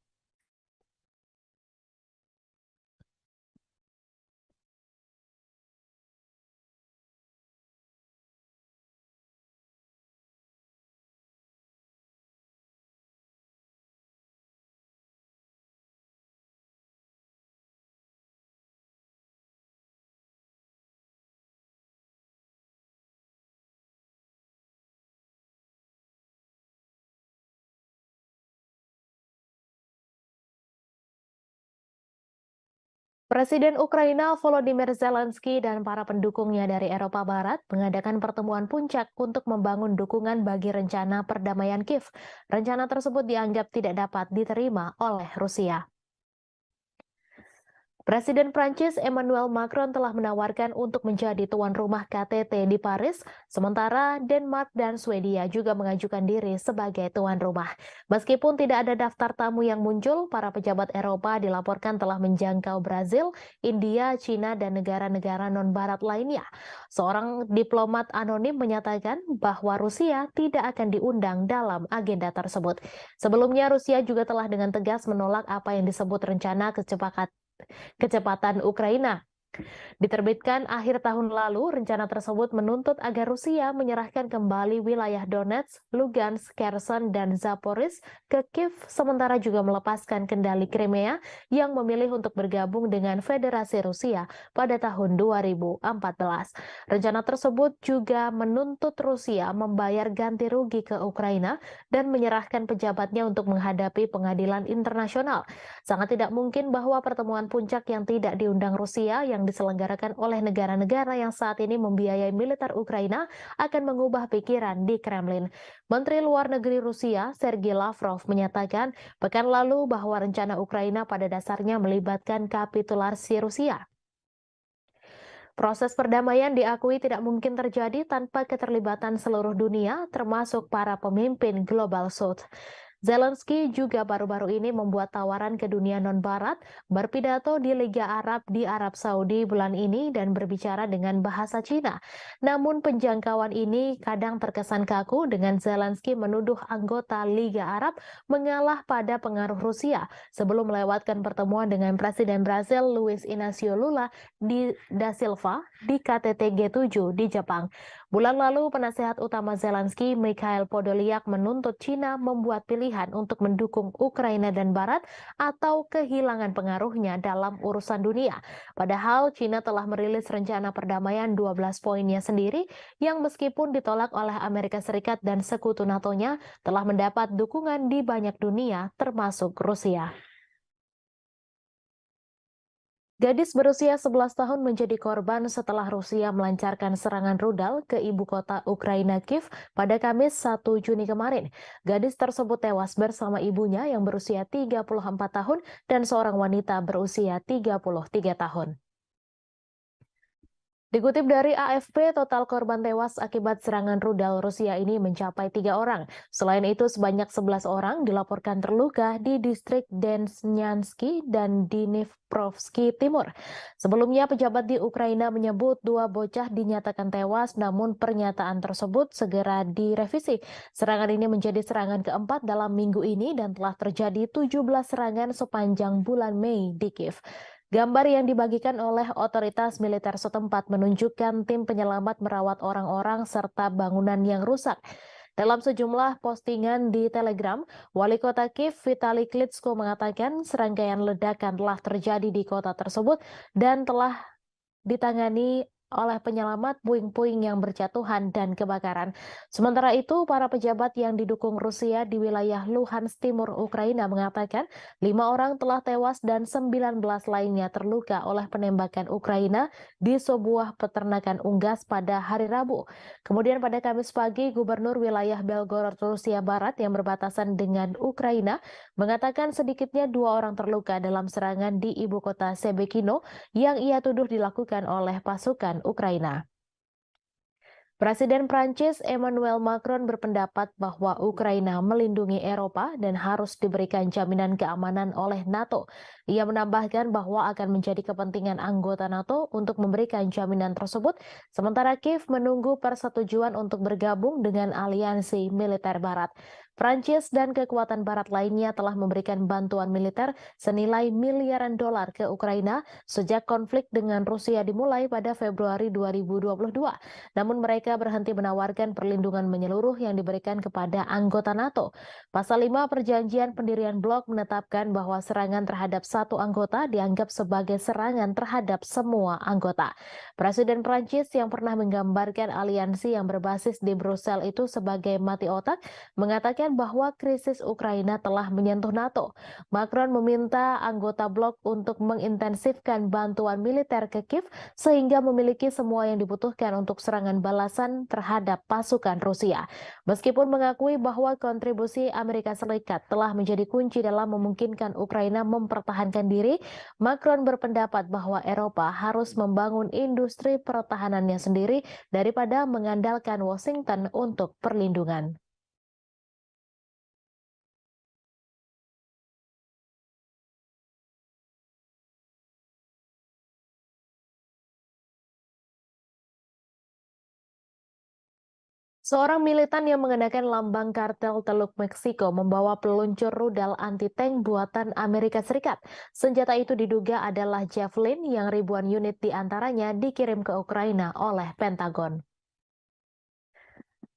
Speaker 1: Presiden Ukraina Volodymyr Zelensky dan para pendukungnya dari Eropa Barat mengadakan pertemuan puncak untuk membangun dukungan bagi rencana perdamaian Kiev. Rencana tersebut dianggap tidak dapat diterima oleh Rusia. Presiden Prancis Emmanuel Macron telah menawarkan untuk menjadi tuan rumah KTT di Paris, sementara Denmark dan Swedia juga mengajukan diri sebagai tuan rumah. Meskipun tidak ada daftar tamu yang muncul, para pejabat Eropa dilaporkan telah menjangkau Brazil, India, Cina, dan negara-negara non-barat lainnya. Seorang diplomat anonim menyatakan bahwa Rusia tidak akan diundang dalam agenda tersebut. Sebelumnya, Rusia juga telah dengan tegas menolak apa yang disebut rencana kecepatan Ukraina. Diterbitkan akhir tahun lalu, rencana tersebut menuntut agar Rusia menyerahkan kembali wilayah Donetsk, Lugansk, Kherson, dan Zaporizhzhia ke Kiev, sementara juga melepaskan kendali Crimea yang memilih untuk bergabung dengan Federasi Rusia pada tahun 2014. Rencana tersebut juga menuntut Rusia membayar ganti rugi ke Ukraina dan menyerahkan pejabatnya untuk menghadapi pengadilan internasional. Sangat tidak mungkin bahwa pertemuan puncak yang tidak diundang Rusia yang diselenggarakan oleh negara-negara yang saat ini membiayai militer Ukraina akan mengubah pikiran di Kremlin. Menteri Luar Negeri Rusia, Sergei Lavrov, menyatakan pekan lalu bahwa rencana Ukraina pada dasarnya melibatkan kapitulasi Rusia. Proses perdamaian diakui tidak mungkin terjadi tanpa keterlibatan seluruh dunia, termasuk para pemimpin Global South. Zelensky juga baru-baru ini membuat tawaran ke dunia non-barat, berpidato di Liga Arab di Arab Saudi bulan ini dan berbicara dengan bahasa Cina. Namun penjangkauan ini kadang terkesan kaku dengan Zelensky menuduh anggota Liga Arab mengalah pada pengaruh Rusia sebelum melewatkan pertemuan dengan Presiden Brasil Luiz Inácio Lula da Silva di KTT G7 di Jepang. Bulan lalu, penasehat utama Zelensky, Mikhail Podolyak, menuntut Cina membuat pilihan untuk mendukung Ukraina dan Barat atau kehilangan pengaruhnya dalam urusan dunia. Padahal Cina telah merilis rencana perdamaian 12 poinnya sendiri yang meskipun ditolak oleh Amerika Serikat dan sekutu NATO-nya telah mendapat dukungan di banyak dunia termasuk Rusia. Gadis berusia 11 tahun menjadi korban setelah Rusia melancarkan serangan rudal ke ibu kota Ukraina Kiev pada Kamis 1 Juni kemarin. Gadis tersebut tewas bersama ibunya yang berusia 34 tahun dan seorang wanita berusia 33 tahun. Dikutip dari AFP, total korban tewas akibat serangan rudal Rusia ini mencapai 3 orang. Selain itu, sebanyak 11 orang dilaporkan terluka di distrik Desnyansky dan Dnipropetrovsk Timur. Sebelumnya, pejabat di Ukraina menyebut 2 bocah dinyatakan tewas, namun pernyataan tersebut segera direvisi. Serangan ini menjadi serangan keempat dalam minggu ini dan telah terjadi 17 serangan sepanjang bulan Mei di Kiev. Gambar yang dibagikan oleh otoritas militer setempat menunjukkan tim penyelamat merawat orang-orang serta bangunan yang rusak. Dalam sejumlah postingan di Telegram, Wali Kota Kiev Vitali Klitschko mengatakan serangkaian ledakan telah terjadi di kota tersebut dan telah ditangani oleh penyelamat puing-puing yang berjatuhan dan kebakaran. Sementara itu, para pejabat yang didukung Rusia di wilayah Luhansk Timur Ukraina mengatakan 5 orang telah tewas dan 19 lainnya terluka oleh penembakan Ukraina di sebuah peternakan unggas pada hari Rabu. Kemudian pada Kamis pagi, Gubernur wilayah Belgorod, Rusia Barat yang berbatasan dengan Ukraina mengatakan sedikitnya 2 orang terluka dalam serangan di ibu kota Shebekino yang ia tuduh dilakukan oleh pasukan Ukraina. Presiden Prancis Emmanuel Macron berpendapat bahwa Ukraina melindungi Eropa dan harus diberikan jaminan keamanan oleh NATO. Ia menambahkan bahwa akan menjadi kepentingan anggota NATO untuk memberikan jaminan tersebut, sementara Kiev menunggu persetujuan untuk bergabung dengan aliansi militer Barat. Prancis dan kekuatan Barat lainnya telah memberikan bantuan militer senilai miliaran dolar ke Ukraina sejak konflik dengan Rusia dimulai pada Februari 2022. Namun mereka berhenti menawarkan perlindungan menyeluruh yang diberikan kepada anggota NATO. Pasal 5 Perjanjian Pendirian Blok menetapkan bahwa serangan terhadap satu anggota dianggap sebagai serangan terhadap semua anggota. Presiden Prancis yang pernah menggambarkan aliansi yang berbasis di Brussel itu sebagai mati otak, mengatakan bahwa krisis Ukraina telah menyentuh NATO. Macron meminta anggota blok untuk mengintensifkan bantuan militer ke Kiev sehingga memiliki semua yang dibutuhkan untuk serangan balasan terhadap pasukan Rusia. Meskipun mengakui bahwa kontribusi Amerika Serikat telah menjadi kunci dalam memungkinkan Ukraina mempertahankan diri, Macron berpendapat bahwa Eropa harus membangun industri pertahanannya sendiri daripada mengandalkan Washington untuk perlindungan. Seorang militan yang mengenakan lambang kartel Teluk Meksiko membawa peluncur rudal anti-tank buatan Amerika Serikat. Senjata itu diduga adalah Javelin yang ribuan unit diantaranya dikirim ke Ukraina oleh Pentagon.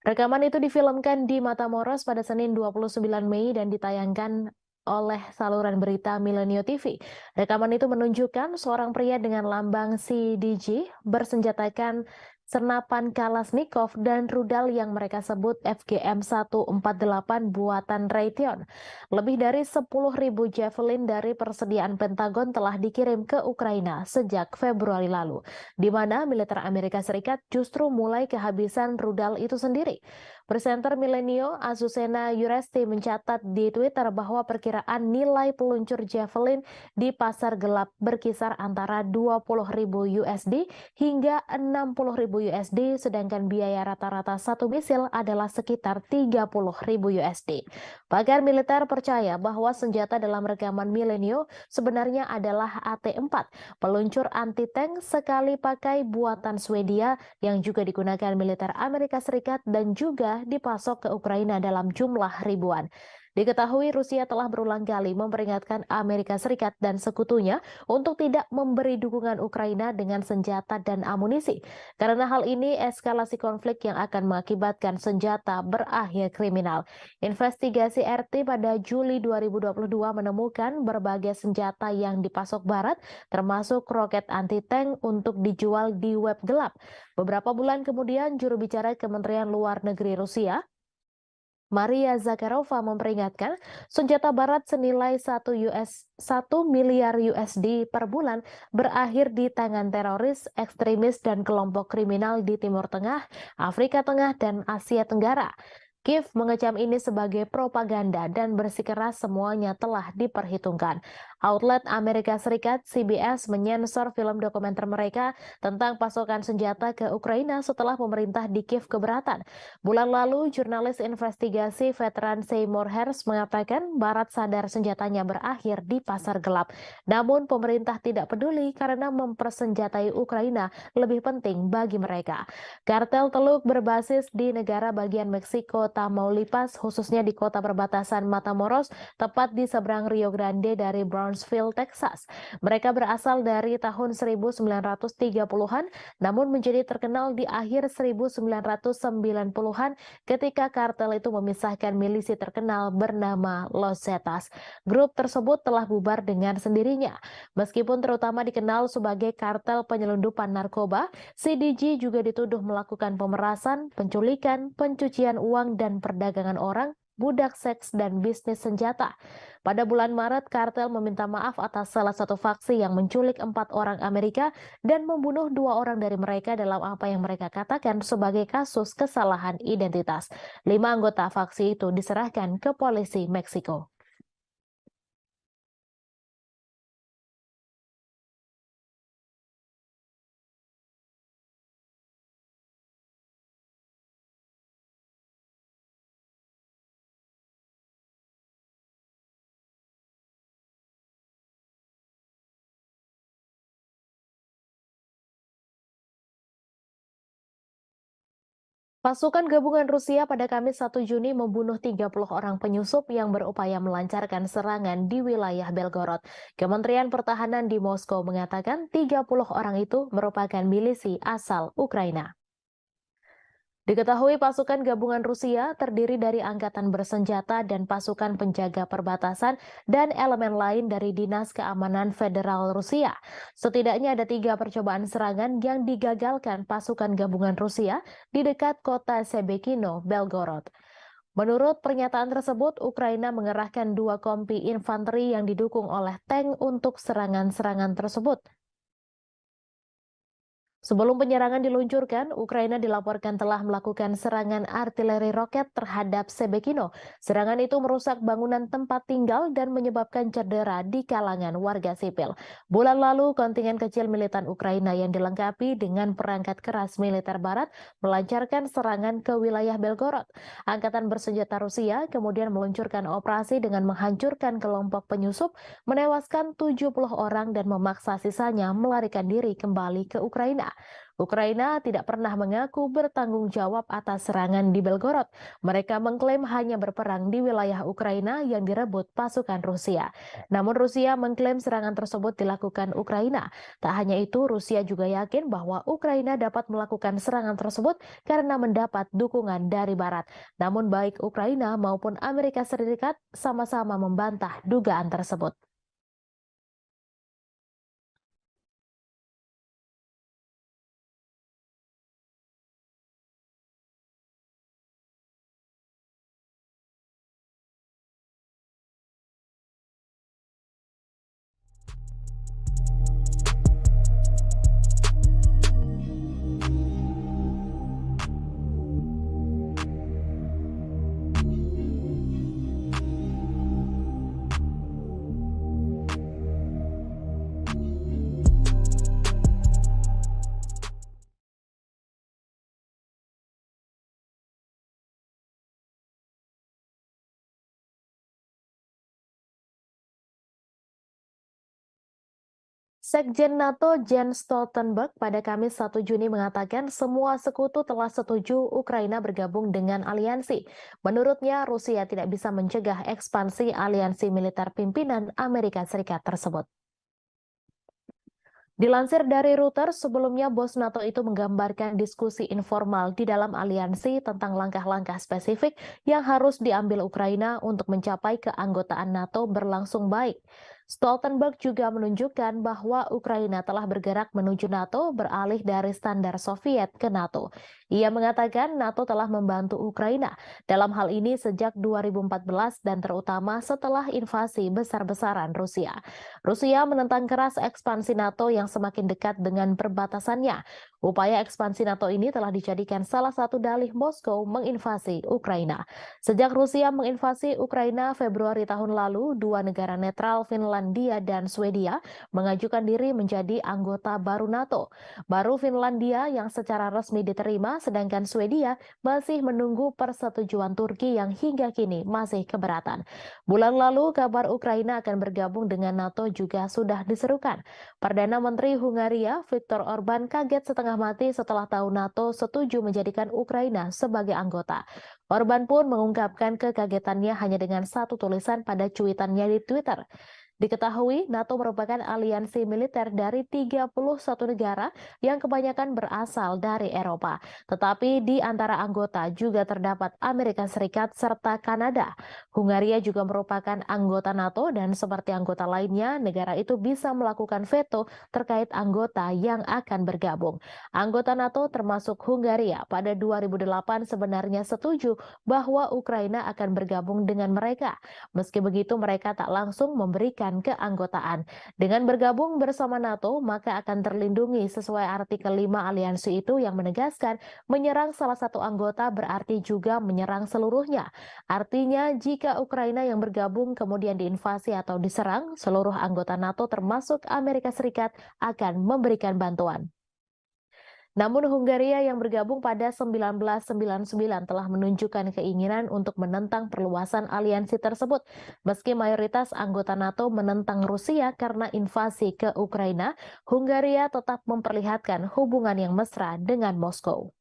Speaker 1: Rekaman itu difilmkan di Matamoros pada Senin 29 Mei dan ditayangkan oleh saluran berita Milenio TV. Rekaman itu menunjukkan seorang pria dengan lambang CDG bersenjatakan senapan Kalashnikov dan rudal yang mereka sebut FGM-148 buatan Raytheon. Lebih dari 10.000 Javelin dari persediaan Pentagon telah dikirim ke Ukraina sejak Februari lalu, di mana militer Amerika Serikat justru mulai kehabisan rudal itu sendiri. Presenter Milenio Azucena Yuresti mencatat di Twitter bahwa perkiraan nilai peluncur Javelin di pasar gelap berkisar antara 20.000 USD hingga 60.000 USD, sedangkan biaya rata-rata satu misil adalah sekitar 30.000 USD. Pakar militer percaya bahwa senjata dalam rekaman Milenio sebenarnya adalah AT-4, peluncur anti-tank sekali pakai buatan Swedia yang juga digunakan militer Amerika Serikat dan juga dipasok ke Ukraina dalam jumlah ribuan. Diketahui Rusia telah berulang kali memperingatkan Amerika Serikat dan sekutunya untuk tidak memberi dukungan Ukraina dengan senjata dan amunisi. Karena hal ini eskalasi konflik yang akan mengakibatkan senjata berakhir kriminal. Investigasi RT pada Juli 2022 menemukan berbagai senjata yang dipasok Barat, termasuk roket anti-tank untuk dijual di web gelap. Beberapa bulan kemudian, juru bicara Kementerian Luar Negeri Rusia Maria Zakharova memperingatkan senjata barat senilai 1 miliar USD per bulan berakhir di tangan teroris, ekstremis, dan kelompok kriminal di Timur Tengah, Afrika Tengah, dan Asia Tenggara. Kiev mengecam ini sebagai propaganda dan bersikeras semuanya telah diperhitungkan. Outlet Amerika Serikat CBS menyensor film dokumenter mereka tentang pasokan senjata ke Ukraina setelah pemerintah di Kiev keberatan. Bulan lalu, jurnalis investigasi veteran Seymour Hersh mengatakan Barat sadar senjatanya berakhir di pasar gelap. Namun pemerintah tidak peduli karena mempersenjatai Ukraina lebih penting bagi mereka. Kartel teluk berbasis di negara bagian Meksiko Tamaulipas, khususnya di kota perbatasan Matamoros, tepat di seberang Rio Grande dari Brownsville, Texas. Mereka berasal dari tahun 1930-an, namun menjadi terkenal di akhir 1990-an ketika kartel itu memisahkan milisi terkenal bernama Los Zetas. Grup tersebut telah bubar dengan sendirinya. Meskipun terutama dikenal sebagai kartel penyelundupan narkoba, CDG juga dituduh melakukan pemerasan, penculikan, pencucian uang, dan perdagangan orang, budak seks, dan bisnis senjata. Pada bulan Maret, kartel meminta maaf atas salah satu faksi yang menculik 4 orang Amerika dan membunuh 2 orang dari mereka dalam apa yang mereka katakan sebagai kasus kesalahan identitas. 5 anggota faksi itu diserahkan ke polisi Meksiko. Pasukan gabungan Rusia pada Kamis 1 Juni membunuh 30 orang penyusup yang berupaya melancarkan serangan di wilayah Belgorod. Kementerian Pertahanan di Moskow mengatakan 30 orang itu merupakan milisi asal Ukraina. Diketahui pasukan gabungan Rusia terdiri dari angkatan bersenjata dan pasukan penjaga perbatasan dan elemen lain dari Dinas Keamanan Federal Rusia. Setidaknya ada 3 percobaan serangan yang digagalkan pasukan gabungan Rusia di dekat kota Sebekino, Belgorod. Menurut pernyataan tersebut, Ukraina mengerahkan 2 kompi infanteri yang didukung oleh tank untuk serangan-serangan tersebut. Sebelum penyerangan diluncurkan, Ukraina dilaporkan telah melakukan serangan artileri roket terhadap Sebekino. Serangan itu merusak bangunan tempat tinggal dan menyebabkan cedera di kalangan warga sipil. Bulan lalu, kontingen kecil militan Ukraina yang dilengkapi dengan perangkat keras militer barat melancarkan serangan ke wilayah Belgorod. Angkatan bersenjata Rusia kemudian meluncurkan operasi dengan menghancurkan kelompok penyusup, menewaskan 70 orang dan memaksa sisanya melarikan diri kembali ke Ukraina. Ukraina tidak pernah mengaku bertanggung jawab atas serangan di Belgorod. Mereka mengklaim hanya berperang di wilayah Ukraina yang direbut pasukan Rusia. Namun Rusia mengklaim serangan tersebut dilakukan Ukraina. Tak hanya itu, Rusia juga yakin bahwa Ukraina dapat melakukan serangan tersebut karena mendapat dukungan dari Barat. Namun baik Ukraina maupun Amerika Serikat sama-sama membantah dugaan tersebut. Sekjen NATO Jens Stoltenberg pada Kamis 1 Juni mengatakan semua sekutu telah setuju Ukraina bergabung dengan aliansi. Menurutnya, Rusia tidak bisa mencegah ekspansi aliansi militer pimpinan Amerika Serikat tersebut. Dilansir dari Reuters, sebelumnya bos NATO itu menggambarkan diskusi informal di dalam aliansi tentang langkah-langkah spesifik yang harus diambil Ukraina untuk mencapai keanggotaan NATO berlangsung baik. Stoltenberg juga menunjukkan bahwa Ukraina telah bergerak menuju NATO beralih dari standar Soviet ke NATO. Ia mengatakan NATO telah membantu Ukraina dalam hal ini sejak 2014 dan terutama setelah invasi besar-besaran Rusia. Rusia menentang keras ekspansi NATO yang semakin dekat dengan perbatasannya. Upaya ekspansi NATO ini telah dijadikan salah satu dalih Moskow menginvasi Ukraina. Sejak Rusia menginvasi Ukraina Februari tahun lalu, dua negara netral Finlandia dan Swedia mengajukan diri menjadi anggota baru NATO. Baru Finlandia yang secara resmi diterima, sedangkan Swedia masih menunggu persetujuan Turki yang hingga kini masih keberatan. Bulan lalu, kabar Ukraina akan bergabung dengan NATO juga sudah diserukan. Perdana Menteri Hungaria Viktor Orban kaget setengah mati setelah tahu NATO setuju menjadikan Ukraina sebagai anggota. Orban pun mengungkapkan kekagetannya hanya dengan satu tulisan pada cuitannya di Twitter. Diketahui, NATO merupakan aliansi militer dari 31 negara yang kebanyakan berasal dari Eropa. Tetapi di antara anggota juga terdapat Amerika Serikat serta Kanada. Hungaria juga merupakan anggota NATO dan seperti anggota lainnya, negara itu bisa melakukan veto terkait anggota yang akan bergabung. Anggota NATO termasuk Hungaria pada 2008 sebenarnya setuju bahwa Ukraina akan bergabung dengan mereka. Meski begitu, mereka tak langsung memberikan keanggotaan. Dengan bergabung bersama NATO, maka akan terlindungi sesuai artikel 5 aliansi itu yang menegaskan menyerang salah satu anggota berarti juga menyerang seluruhnya. Artinya, jika Ukraina yang bergabung kemudian diinvasi atau diserang, seluruh anggota NATO termasuk Amerika Serikat akan memberikan bantuan. Namun Hungaria yang bergabung pada 1999 telah menunjukkan keinginan untuk menentang perluasan aliansi tersebut. Meski mayoritas anggota NATO menentang Rusia karena invasi ke Ukraina, Hungaria tetap memperlihatkan hubungan yang mesra dengan Moskow.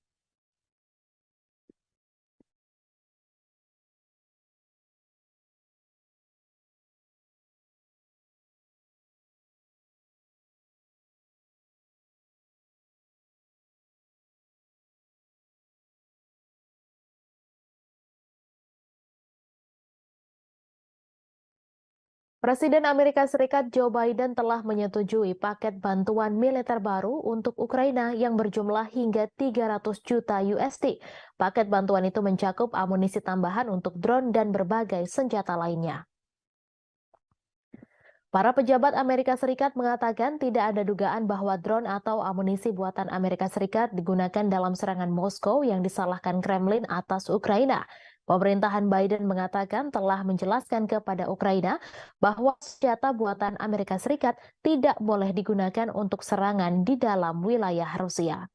Speaker 1: Presiden Amerika Serikat Joe Biden telah menyetujui paket bantuan militer baru untuk Ukraina yang berjumlah hingga 300 juta USD. Paket bantuan itu mencakup amunisi tambahan untuk drone dan berbagai senjata lainnya. Para pejabat Amerika Serikat mengatakan tidak ada dugaan bahwa drone atau amunisi buatan Amerika Serikat digunakan dalam serangan Moskow yang disalahkan Kremlin atas Ukraina. Pemerintahan Biden mengatakan telah menjelaskan kepada Ukraina bahwa senjata buatan Amerika Serikat tidak boleh digunakan untuk serangan di dalam wilayah Rusia.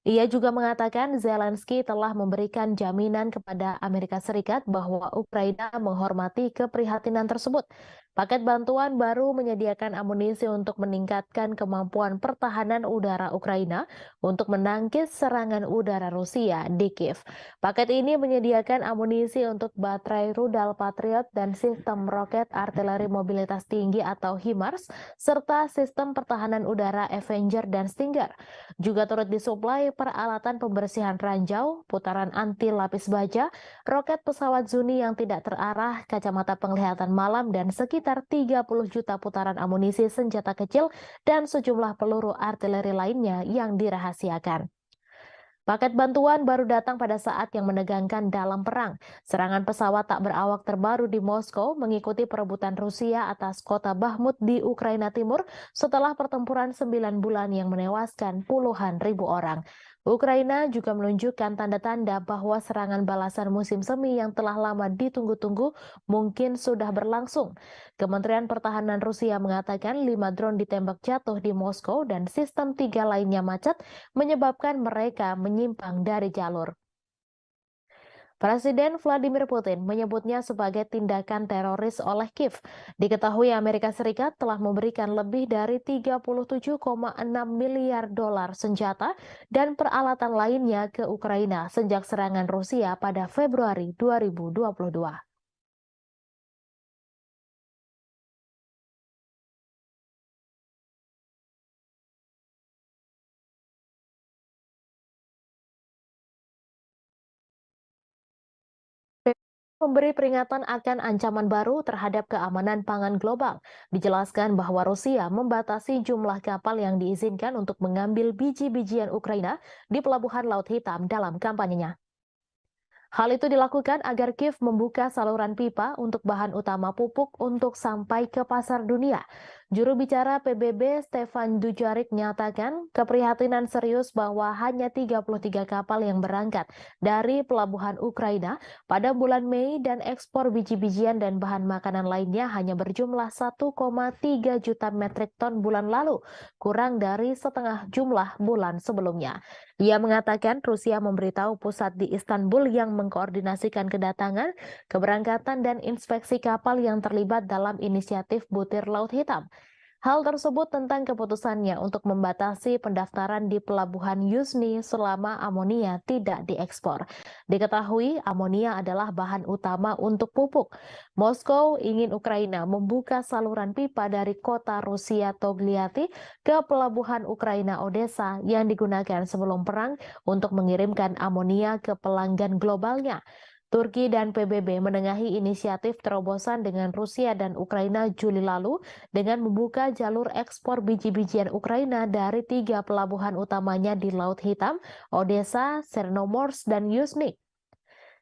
Speaker 1: Ia juga mengatakan Zelensky telah memberikan jaminan kepada Amerika Serikat bahwa Ukraina menghormati keprihatinan tersebut. Paket bantuan baru menyediakan amunisi untuk meningkatkan kemampuan pertahanan udara Ukraina untuk menangkis serangan udara Rusia di Kiev. Paket ini menyediakan amunisi untuk baterai rudal Patriot dan sistem roket artileri mobilitas tinggi atau HIMARS, serta sistem pertahanan udara Avenger dan Stinger. Juga turut disuplai peralatan pembersihan ranjau, putaran anti lapis baja, roket pesawat Zuni yang tidak terarah, kacamata penglihatan malam, dan sekitar 30 juta putaran amunisi senjata kecil dan sejumlah peluru artileri lainnya yang dirahasiakan. Paket bantuan baru datang pada saat yang menegangkan dalam perang. Serangan pesawat tak berawak terbaru di Moskow mengikuti perebutan Rusia atas kota Bakhmut di Ukraina Timur setelah pertempuran 9 bulan yang menewaskan puluhan ribu orang. Ukraina juga menunjukkan tanda-tanda bahwa serangan balasan musim semi yang telah lama ditunggu-tunggu mungkin sudah berlangsung. Kementerian Pertahanan Rusia mengatakan 5 drone ditembak jatuh di Moskow dan sistem 3 lainnya macet menyebabkan mereka menyimpang dari jalur. Presiden Vladimir Putin menyebutnya sebagai tindakan teroris oleh Kiev. Diketahui Amerika Serikat telah memberikan lebih dari 37,6 miliar dolar senjata dan peralatan lainnya ke Ukraina sejak serangan Rusia pada Februari 2022. Memberi peringatan akan ancaman baru terhadap keamanan pangan global. Dijelaskan bahwa Rusia membatasi jumlah kapal yang diizinkan untuk mengambil biji-bijian Ukraina di Pelabuhan Laut Hitam dalam kampanyenya. Hal itu dilakukan agar Kiev membuka saluran pipa untuk bahan utama pupuk untuk sampai ke pasar dunia. Juru bicara PBB Stefan Dujarric menyatakan keprihatinan serius bahwa hanya 33 kapal yang berangkat dari pelabuhan Ukraina pada bulan Mei dan ekspor biji-bijian dan bahan makanan lainnya hanya berjumlah 1,3 juta metrik ton bulan lalu, kurang dari setengah jumlah bulan sebelumnya. Ia mengatakan Rusia memberitahu pusat di Istanbul yang mengkoordinasikan kedatangan, keberangkatan, dan inspeksi kapal yang terlibat dalam inisiatif Butir Laut Hitam. Hal tersebut tentang keputusannya untuk membatasi pendaftaran di pelabuhan Yuzhny selama amonia tidak diekspor. Diketahui amonia adalah bahan utama untuk pupuk. Moskow ingin Ukraina membuka saluran pipa dari kota Rusia Togliatti ke pelabuhan Ukraina Odessa yang digunakan sebelum perang untuk mengirimkan amonia ke pelanggan globalnya. Turki dan PBB menengahi inisiatif terobosan dengan Rusia dan Ukraina Juli lalu dengan membuka jalur ekspor biji-bijian Ukraina dari 3 pelabuhan utamanya di Laut Hitam, Odessa, Chernomorsk, dan Yuzhny.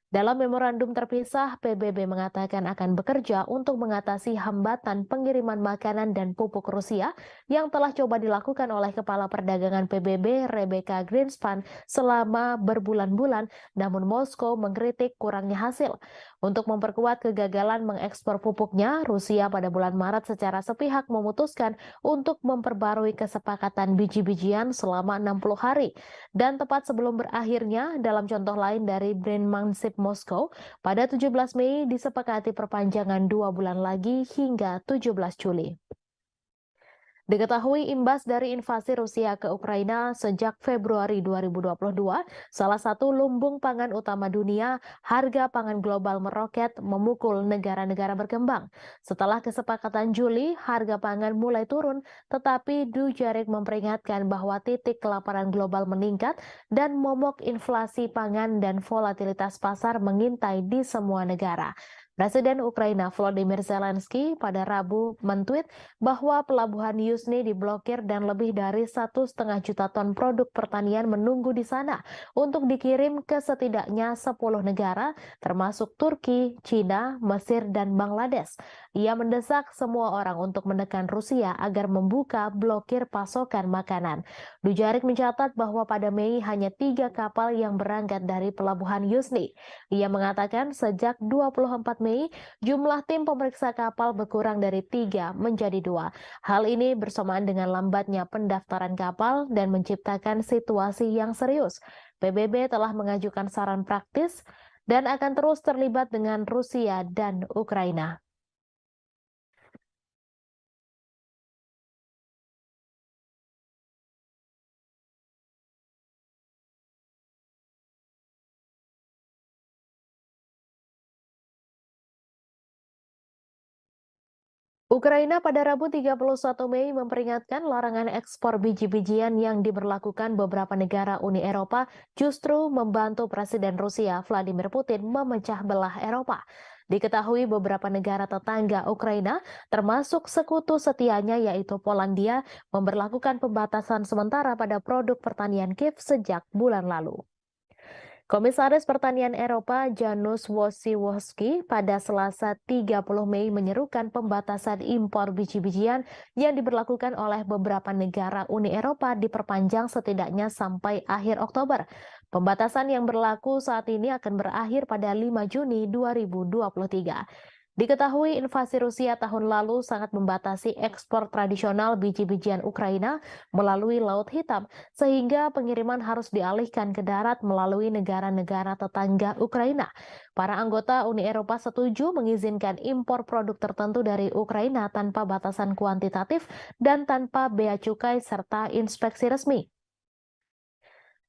Speaker 1: Dalam memorandum terpisah, PBB mengatakan akan bekerja untuk mengatasi hambatan pengiriman makanan dan pupuk Rusia yang telah coba dilakukan oleh Kepala Perdagangan PBB Rebecca Greenspan selama berbulan-bulan, namun Moskow mengkritik kurangnya hasil. Untuk memperkuat kegagalan mengekspor pupuknya, Rusia pada bulan Maret secara sepihak memutuskan untuk memperbarui kesepakatan biji-bijian selama 60 hari. Dan tepat sebelum berakhirnya, dalam contoh lain dari Brandmansip Moskow, pada 17 Mei disepakati perpanjangan 2 bulan lagi hingga 17 Juli. Diketahui imbas dari invasi Rusia ke Ukraina sejak Februari 2022, salah satu lumbung pangan utama dunia, harga pangan global meroket memukul negara-negara berkembang. Setelah kesepakatan Juli, harga pangan mulai turun, tetapi Dujarric memperingatkan bahwa titik kelaparan global meningkat dan momok inflasi pangan dan volatilitas pasar mengintai di semua negara. Presiden Ukraina Volodymyr Zelensky pada Rabu mentweet bahwa pelabuhan Yuzhny diblokir dan lebih dari 1,5 juta ton produk pertanian menunggu di sana untuk dikirim ke setidaknya 10 negara termasuk Turki, China, Mesir, dan Bangladesh. Ia mendesak semua orang untuk menekan Rusia agar membuka blokir pasokan makanan. Dujarric mencatat bahwa pada Mei hanya 3 kapal yang berangkat dari pelabuhan Yuzhny. Ia mengatakan sejak 24 Mei, jumlah tim pemeriksa kapal berkurang dari 3 menjadi 2. Hal ini bersamaan dengan lambatnya pendaftaran kapal dan menciptakan situasi yang serius. PBB telah mengajukan saran praktis dan akan terus terlibat dengan Rusia dan Ukraina. Ukraina pada Rabu 31 Mei memperingatkan larangan ekspor biji-bijian yang diberlakukan beberapa negara Uni Eropa justru membantu Presiden Rusia Vladimir Putin memecah belah Eropa. Diketahui beberapa negara tetangga Ukraina, termasuk sekutu setianya yaitu Polandia, memberlakukan pembatasan sementara pada produk pertanian Kiev sejak bulan lalu. Komisaris Pertanian Eropa Janusz Wojciechowski pada Selasa 30 Mei menyerukan pembatasan impor biji-bijian yang diberlakukan oleh beberapa negara Uni Eropa diperpanjang setidaknya sampai akhir Oktober. Pembatasan yang berlaku saat ini akan berakhir pada 5 Juni 2023. Diketahui invasi Rusia tahun lalu sangat membatasi ekspor tradisional biji-bijian Ukraina melalui Laut Hitam, sehingga pengiriman harus dialihkan ke darat melalui negara-negara tetangga Ukraina. Para anggota Uni Eropa setuju mengizinkan impor produk tertentu dari Ukraina tanpa batasan kuantitatif dan tanpa bea cukai serta inspeksi resmi.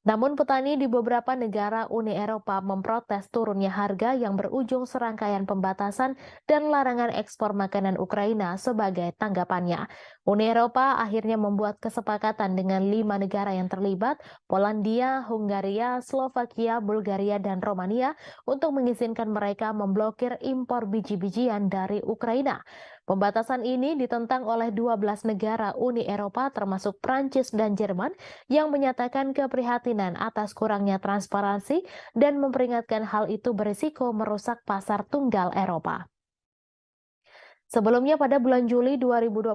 Speaker 1: Namun petani di beberapa negara Uni Eropa memprotes turunnya harga yang berujung serangkaian pembatasan dan larangan ekspor makanan Ukraina sebagai tanggapannya. Uni Eropa akhirnya membuat kesepakatan dengan 5 negara yang terlibat, Polandia, Hungaria, Slovakia, Bulgaria, dan Romania untuk mengizinkan mereka memblokir impor biji-bijian dari Ukraina. Pembatasan ini ditentang oleh 12 negara Uni Eropa termasuk Prancis dan Jerman yang menyatakan keprihatinan atas kurangnya transparansi dan memperingatkan hal itu berisiko merusak pasar tunggal Eropa. Sebelumnya pada bulan Juli 2022,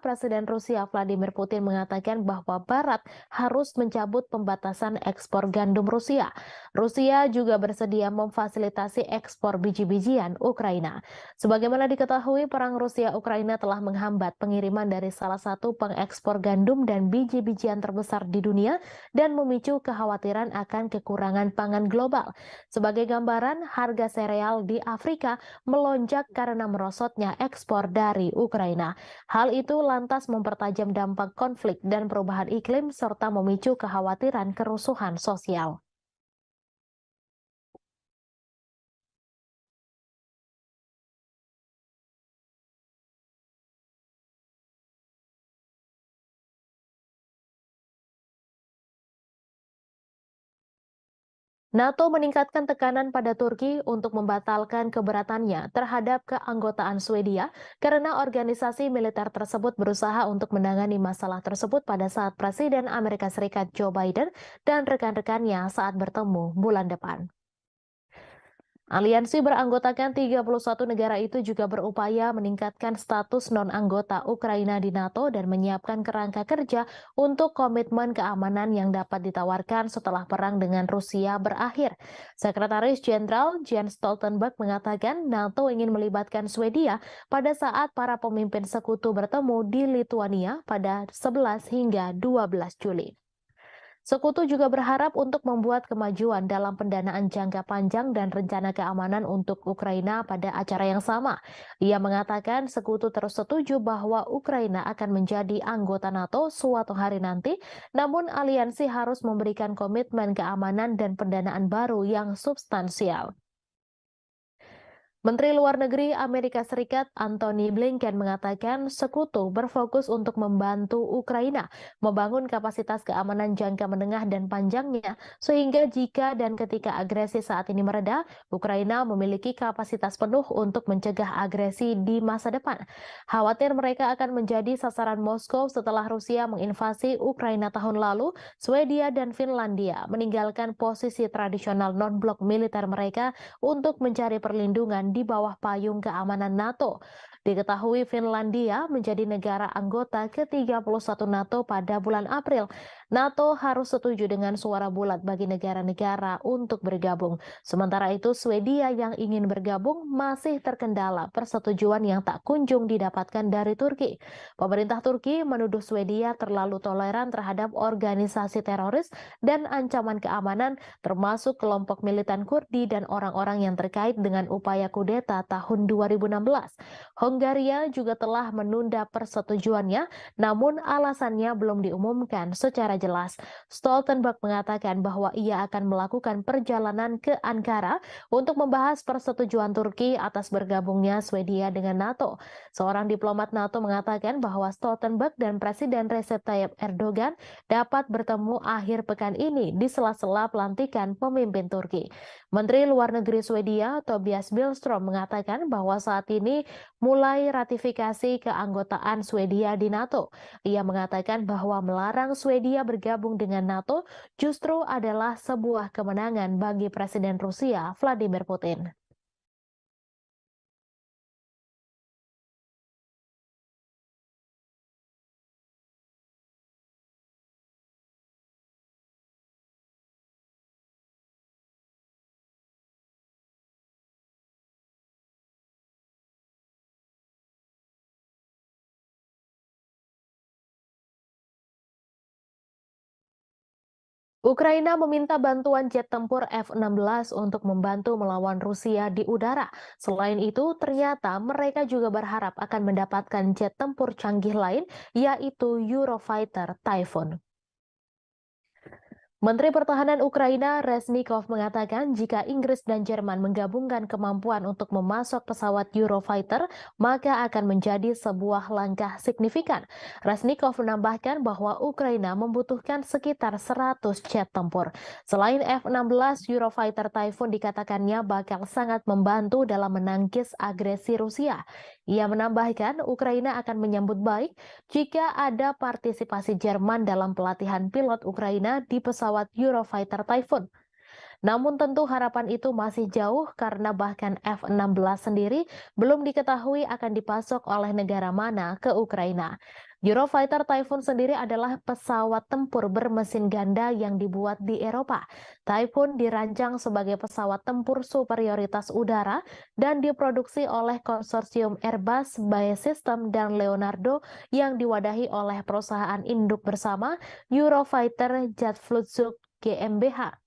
Speaker 1: Presiden Rusia Vladimir Putin mengatakan bahwa Barat harus mencabut pembatasan ekspor gandum Rusia. Rusia juga bersedia memfasilitasi ekspor biji-bijian Ukraina. Sebagaimana diketahui, perang Rusia-Ukraina telah menghambat pengiriman dari salah satu pengekspor gandum dan biji-bijian terbesar di dunia dan memicu kekhawatiran akan kekurangan pangan global. Sebagai gambaran, harga sereal di Afrika melonjak karena merosotnya ekspor dari Ukraina. Hal itu lantas mempertajam dampak konflik dan perubahan iklim serta memicu kekhawatiran kerusuhan sosial. NATO meningkatkan tekanan pada Turki untuk membatalkan keberatannya terhadap keanggotaan Swedia karena organisasi militer tersebut berusaha untuk menangani masalah tersebut pada saat Presiden Amerika Serikat Joe Biden dan rekan-rekannya saat bertemu bulan depan. Aliansi beranggotakan 31 negara itu juga berupaya meningkatkan status non-anggota Ukraina di NATO dan menyiapkan kerangka kerja untuk komitmen keamanan yang dapat ditawarkan setelah perang dengan Rusia berakhir. Sekretaris Jenderal Jens Stoltenberg mengatakan NATO ingin melibatkan Swedia pada saat para pemimpin sekutu bertemu di Lithuania pada 11 hingga 12 Juli. Sekutu juga berharap untuk membuat kemajuan dalam pendanaan jangka panjang dan rencana keamanan untuk Ukraina pada acara yang sama. Ia mengatakan sekutu terus setuju bahwa Ukraina akan menjadi anggota NATO suatu hari nanti, namun aliansi harus memberikan komitmen keamanan dan pendanaan baru yang substansial. Menteri Luar Negeri Amerika Serikat Antony Blinken mengatakan sekutu berfokus untuk membantu Ukraina membangun kapasitas keamanan jangka menengah dan panjangnya, sehingga jika dan ketika agresi saat ini mereda, Ukraina memiliki kapasitas penuh untuk mencegah agresi di masa depan. Khawatir mereka akan menjadi sasaran Moskow setelah Rusia menginvasi Ukraina tahun lalu, Swedia dan Finlandia meninggalkan posisi tradisional non-blok militer mereka untuk mencari perlindungan di bawah payung keamanan NATO. Diketahui Finlandia menjadi negara anggota ke-31 NATO pada bulan April. NATO harus setuju dengan suara bulat bagi negara-negara untuk bergabung. Sementara itu, Swedia yang ingin bergabung masih terkendala persetujuan yang tak kunjung didapatkan dari Turki. Pemerintah Turki menuduh Swedia terlalu toleran terhadap organisasi teroris dan ancaman keamanan termasuk kelompok militan Kurdi dan orang-orang yang terkait dengan upaya kudeta tahun 2016. Hongaria juga telah menunda persetujuannya, namun alasannya belum diumumkan secara jelas. Stoltenberg mengatakan bahwa ia akan melakukan perjalanan ke Ankara untuk membahas persetujuan Turki atas bergabungnya Swedia dengan NATO. Seorang diplomat NATO mengatakan bahwa Stoltenberg dan Presiden Recep Tayyip Erdogan dapat bertemu akhir pekan ini di sela-sela pelantikan pemimpin Turki. Menteri Luar Negeri Swedia Tobias Billström mengatakan bahwa saat ini mulai ratifikasi keanggotaan Swedia di NATO. Ia mengatakan bahwa melarang Swedia bergabung dengan NATO justru adalah sebuah kemenangan bagi Presiden Rusia Vladimir Putin. Ukraina meminta bantuan jet tempur F-16 untuk membantu melawan Rusia di udara. Selain itu, ternyata mereka juga berharap akan mendapatkan jet tempur canggih lain, yaitu Eurofighter Typhoon. Menteri Pertahanan Ukraina Reznikov mengatakan jika Inggris dan Jerman menggabungkan kemampuan untuk memasok pesawat Eurofighter, maka akan menjadi sebuah langkah signifikan. Reznikov menambahkan bahwa Ukraina membutuhkan sekitar 100 jet tempur. Selain F-16, Eurofighter Typhoon dikatakannya bakal sangat membantu dalam menangkis agresi Rusia. Ia menambahkan Ukraina akan menyambut baik jika ada partisipasi Jerman dalam pelatihan pilot Ukraina di pesawat Eurofighter Typhoon. Namun tentu harapan itu masih jauh karena bahkan F-16 sendiri belum diketahui akan dipasok oleh negara mana ke Ukraina. Eurofighter Typhoon sendiri adalah pesawat tempur bermesin ganda yang dibuat di Eropa. Typhoon dirancang sebagai pesawat tempur superioritas udara dan diproduksi oleh konsorsium Airbus, BAE Systems, dan Leonardo yang diwadahi oleh perusahaan induk bersama Eurofighter Jet Flugzeug GmbH.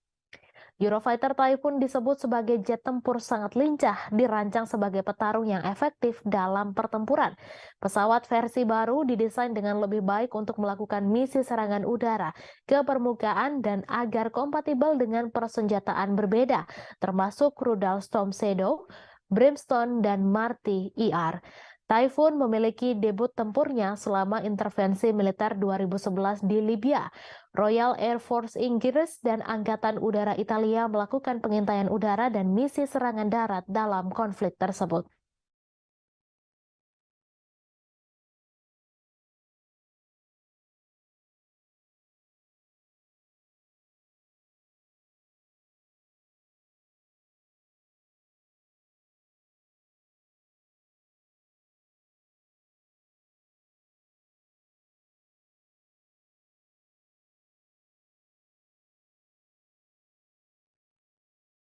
Speaker 1: Eurofighter Typhoon disebut sebagai jet tempur sangat lincah, dirancang sebagai petarung yang efektif dalam pertempuran. Pesawat versi baru didesain dengan lebih baik untuk melakukan misi serangan udara ke permukaan dan agar kompatibel dengan persenjataan berbeda, termasuk rudal Storm Shadow, Brimstone, dan Marty ER. Typhoon memiliki debut tempurnya selama intervensi militer 2011 di Libya. Royal Air Force Inggris dan Angkatan Udara Italia melakukan pengintaian udara dan misi serangan darat dalam konflik tersebut.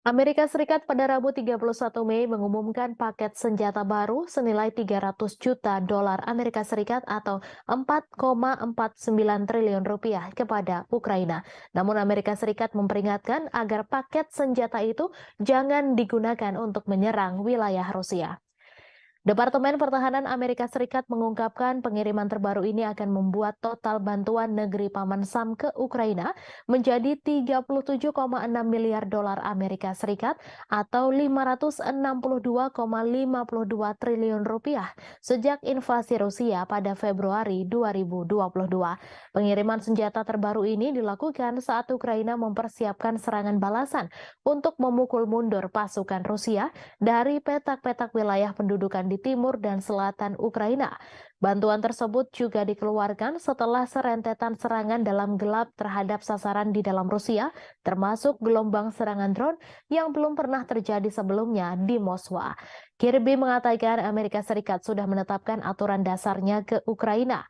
Speaker 1: Amerika Serikat pada Rabu 31 Mei mengumumkan paket senjata baru senilai 300 juta dolar Amerika Serikat atau 4,49 triliun rupiah kepada Ukraina. Namun Amerika Serikat memperingatkan agar paket senjata itu jangan digunakan untuk menyerang wilayah Rusia. Departemen Pertahanan Amerika Serikat mengungkapkan pengiriman terbaru ini akan membuat total bantuan negeri Paman Sam ke Ukraina menjadi 37,6 miliar dolar Amerika Serikat atau 562,52 triliun rupiah sejak invasi Rusia pada Februari 2022. Pengiriman senjata terbaru ini dilakukan saat Ukraina mempersiapkan serangan balasan untuk memukul mundur pasukan Rusia dari petak-petak wilayah pendudukan di timur dan selatan Ukraina. Bantuan tersebut juga dikeluarkan setelah serentetan serangan dalam gelap terhadap sasaran di dalam Rusia, termasuk gelombang serangan drone yang belum pernah terjadi sebelumnya di Moskwa. Kirby mengatakan Amerika Serikat sudah menetapkan aturan dasarnya ke Ukraina.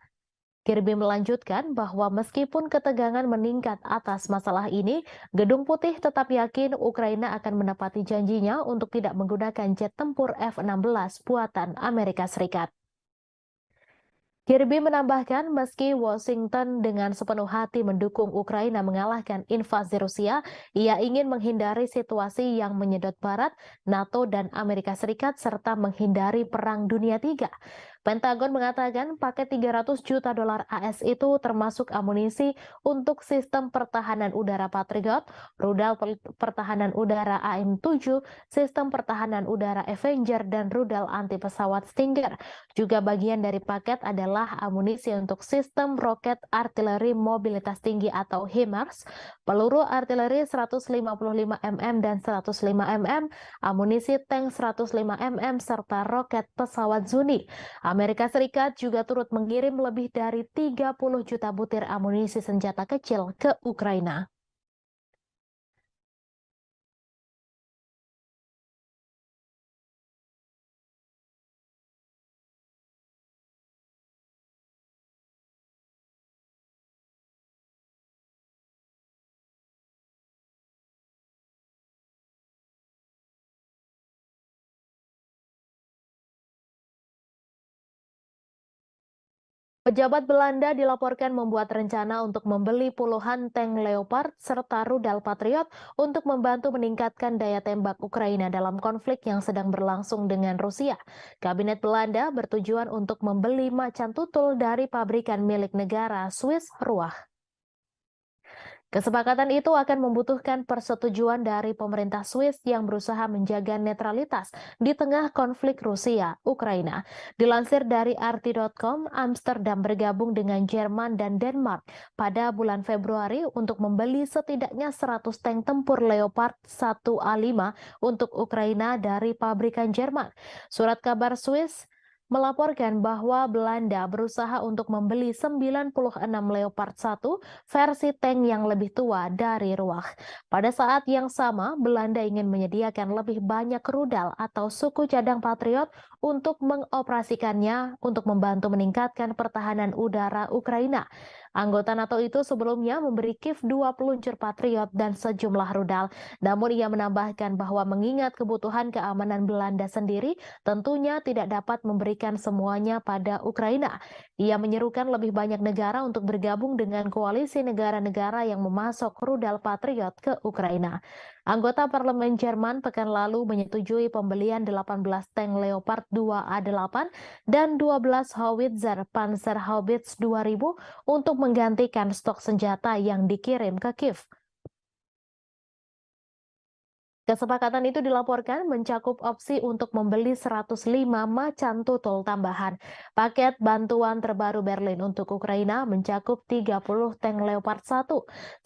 Speaker 1: Kirby melanjutkan bahwa meskipun ketegangan meningkat atas masalah ini, Gedung Putih tetap yakin Ukraina akan menepati janjinya untuk tidak menggunakan jet tempur F-16 buatan Amerika Serikat. Kirby menambahkan meski Washington dengan sepenuh hati mendukung Ukraina mengalahkan invasi Rusia, ia ingin menghindari situasi yang menyedot Barat, NATO, dan Amerika Serikat serta menghindari Perang Dunia III. Pentagon mengatakan paket 300 juta dolar AS itu termasuk amunisi untuk sistem pertahanan udara Patriot, rudal pertahanan udara AM-7, sistem pertahanan udara Avenger, dan rudal anti pesawat Stinger. Juga bagian dari paket adalah amunisi untuk sistem roket artileri mobilitas tinggi atau HIMARS, peluru artileri 155 mm dan 105 mm, amunisi tank 105 mm, serta roket pesawat Zuni. Amerika Serikat juga turut mengirim lebih dari 30 juta butir amunisi senjata kecil ke Ukraina. Pejabat Belanda dilaporkan membuat rencana untuk membeli puluhan tank Leopard serta rudal Patriot untuk membantu meningkatkan daya tembak Ukraina dalam konflik yang sedang berlangsung dengan Rusia. Kabinet Belanda bertujuan untuk membeli macan tutul dari pabrikan milik negara Swiss Ruach. Kesepakatan itu akan membutuhkan persetujuan dari pemerintah Swiss yang berusaha menjaga netralitas di tengah konflik Rusia-Ukraina. Dilansir dari RT.com, Amsterdam bergabung dengan Jerman dan Denmark pada bulan Februari untuk membeli setidaknya 100 tank tempur Leopard 1A5 untuk Ukraina dari pabrikan Jerman. Surat kabar Swiss melaporkan bahwa Belanda berusaha untuk membeli 96 Leopard 1 versi tank yang lebih tua dari Ruach. Pada saat yang sama, Belanda ingin menyediakan lebih banyak rudal atau suku cadang Patriot untuk mengoperasikannya untuk membantu meningkatkan pertahanan udara Ukraina. Anggota NATO itu sebelumnya memberi Kiev 2 peluncur Patriot dan sejumlah rudal. Namun ia menambahkan bahwa mengingat kebutuhan keamanan Belanda sendiri, tentunya tidak dapat memberikan semuanya pada Ukraina. Ia menyerukan lebih banyak negara untuk bergabung dengan koalisi negara-negara yang memasok rudal Patriot ke Ukraina. Anggota parlemen Jerman pekan lalu menyetujui pembelian 18 tank Leopard 2A8 dan 12 howitzer Panzerhaubitze 2000 untuk menggantikan stok senjata yang dikirim ke Kiev. Kesepakatan itu dilaporkan mencakup opsi untuk membeli 105 macan tutul tambahan. Paket bantuan terbaru Berlin untuk Ukraina mencakup 30 tank Leopard 1.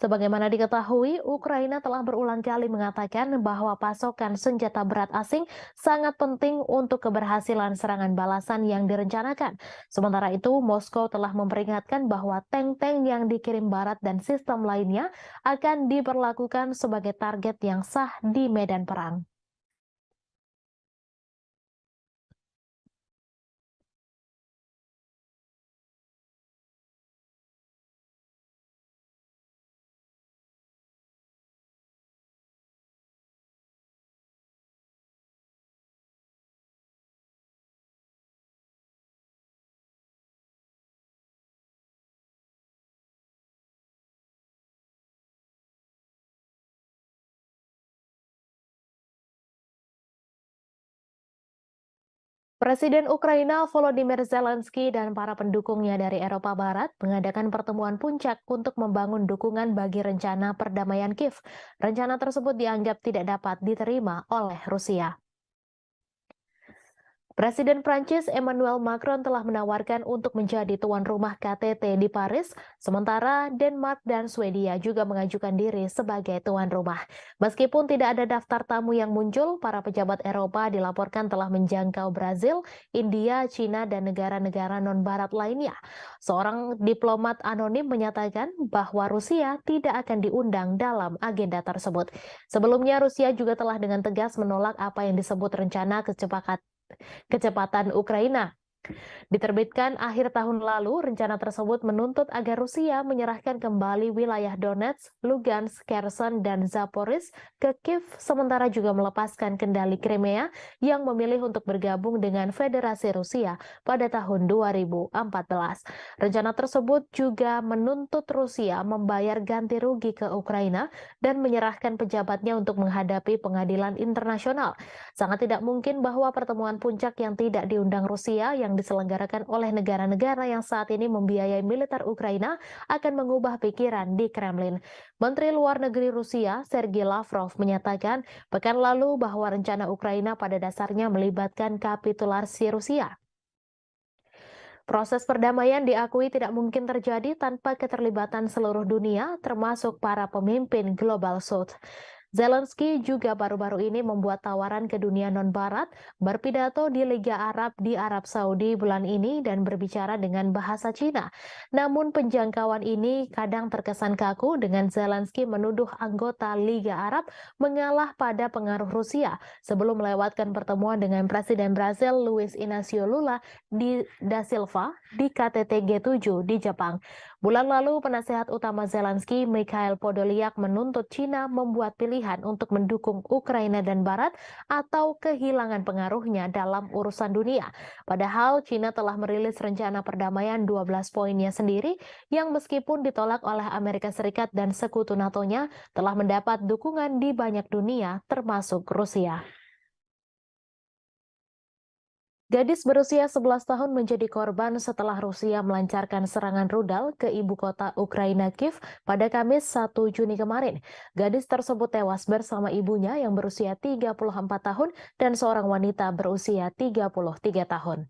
Speaker 1: Sebagaimana diketahui, Ukraina telah berulang kali mengatakan bahwa pasokan senjata berat asing sangat penting untuk keberhasilan serangan balasan yang direncanakan. Sementara itu, Moskow telah memperingatkan bahwa tank-tank yang dikirim Barat dan sistem lainnya akan diperlakukan sebagai target yang sah di medan perang. Presiden Ukraina Volodymyr Zelensky dan para pendukungnya dari Eropa Barat mengadakan pertemuan puncak untuk membangun dukungan bagi rencana perdamaian Kiev. Rencana tersebut dianggap tidak dapat diterima oleh Rusia. Presiden Prancis Emmanuel Macron telah menawarkan untuk menjadi tuan rumah KTT di Paris, sementara Denmark dan Swedia juga mengajukan diri sebagai tuan rumah. Meskipun tidak ada daftar tamu yang muncul, para pejabat Eropa dilaporkan telah menjangkau Brazil, India, Cina, dan negara-negara non-barat lainnya. Seorang diplomat anonim menyatakan bahwa Rusia tidak akan diundang dalam agenda tersebut. Sebelumnya, Rusia juga telah dengan tegas menolak apa yang disebut rencana kecepatan Ukraina. Diterbitkan akhir tahun lalu, rencana tersebut menuntut agar Rusia menyerahkan kembali wilayah Donetsk, Lugansk, Kherson, dan Zaporizhzhia ke Kiev, sementara juga melepaskan kendali Crimea yang memilih untuk bergabung dengan Federasi Rusia pada tahun 2014. Rencana tersebut juga menuntut Rusia membayar ganti rugi ke Ukraina dan menyerahkan pejabatnya untuk menghadapi pengadilan internasional. Sangat tidak mungkin bahwa pertemuan puncak yang tidak diundang Rusia yang diselenggarakan oleh negara-negara yang saat ini membiayai militer Ukraina akan mengubah pikiran di Kremlin. Menteri Luar Negeri Rusia, Sergei Lavrov, menyatakan pekan lalu bahwa rencana Ukraina pada dasarnya melibatkan kapitulasi Rusia. Proses perdamaian diakui tidak mungkin terjadi tanpa keterlibatan seluruh dunia, termasuk para pemimpin Global South. Zelensky juga baru-baru ini membuat tawaran ke dunia non-barat, berpidato di Liga Arab di Arab Saudi bulan ini dan berbicara dengan bahasa Cina. Namun penjangkauan ini kadang terkesan kaku dengan Zelensky menuduh anggota Liga Arab mengalah pada pengaruh Rusia sebelum melewatkan pertemuan dengan Presiden Brasil Luiz Inácio Lula da Silva di KTT G7 di Jepang. Bulan lalu, penasehat utama Zelensky, Mikhail Podolyak, menuntut Cina membuat pilihan untuk mendukung Ukraina dan Barat atau kehilangan pengaruhnya dalam urusan dunia. Padahal Cina telah merilis rencana perdamaian 12 poinnya sendiri yang meskipun ditolak oleh Amerika Serikat dan sekutu NATO-nya telah mendapat dukungan di banyak dunia termasuk Rusia. Gadis berusia 11 tahun menjadi korban setelah Rusia melancarkan serangan rudal ke ibu kota Ukraina Kiev pada Kamis 1 Juni kemarin. Gadis tersebut tewas bersama ibunya yang berusia 34 tahun dan seorang wanita berusia 33 tahun.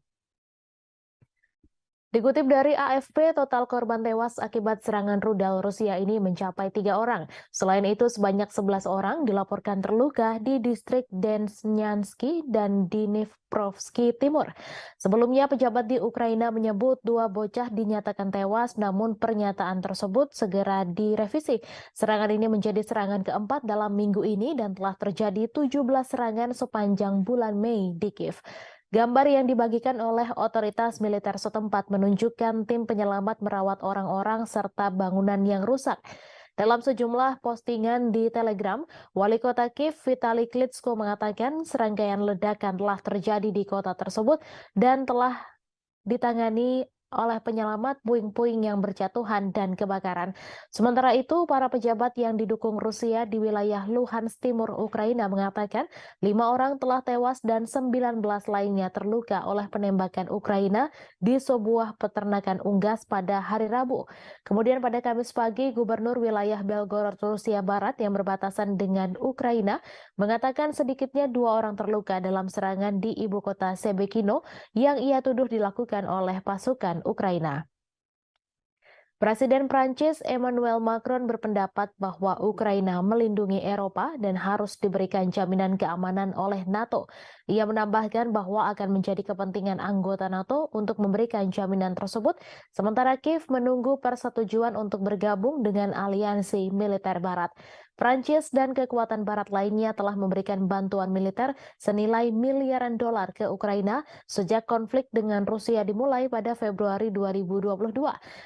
Speaker 1: Dikutip dari AFP, total korban tewas akibat serangan rudal Rusia ini mencapai 3 orang. Selain itu, sebanyak 11 orang dilaporkan terluka di distrik Desnyansky dan Dnipropetrovsk Timur. Sebelumnya, pejabat di Ukraina menyebut 2 bocah dinyatakan tewas, namun pernyataan tersebut segera direvisi. Serangan ini menjadi serangan keempat dalam minggu ini dan telah terjadi 17 serangan sepanjang bulan Mei di Kiev. Gambar yang dibagikan oleh otoritas militer setempat menunjukkan tim penyelamat merawat orang-orang serta bangunan yang rusak. Dalam sejumlah postingan di Telegram, Wali Kota Kiev Vitali Klitschko mengatakan serangkaian ledakan telah terjadi di kota tersebut dan telah ditangani oleh penyelamat puing-puing yang berjatuhan dan kebakaran. Sementara itu, para pejabat yang didukung Rusia di wilayah Luhansk Timur Ukraina mengatakan 5 orang telah tewas dan 19 lainnya terluka oleh penembakan Ukraina di sebuah peternakan unggas pada hari Rabu. Kemudian pada Kamis pagi, Gubernur wilayah Belgorod, Rusia Barat yang berbatasan dengan Ukraina mengatakan sedikitnya 2 orang terluka dalam serangan di ibu kota Sebekino yang ia tuduh dilakukan oleh pasukan Ukraina. Presiden Prancis Emmanuel Macron berpendapat bahwa Ukraina melindungi Eropa dan harus diberikan jaminan keamanan oleh NATO. Ia menambahkan bahwa akan menjadi kepentingan anggota NATO untuk memberikan jaminan tersebut, sementara Kiev menunggu persetujuan untuk bergabung dengan aliansi militer Barat. Prancis dan kekuatan Barat lainnya telah memberikan bantuan militer senilai miliaran dolar ke Ukraina sejak konflik dengan Rusia dimulai pada Februari 2022.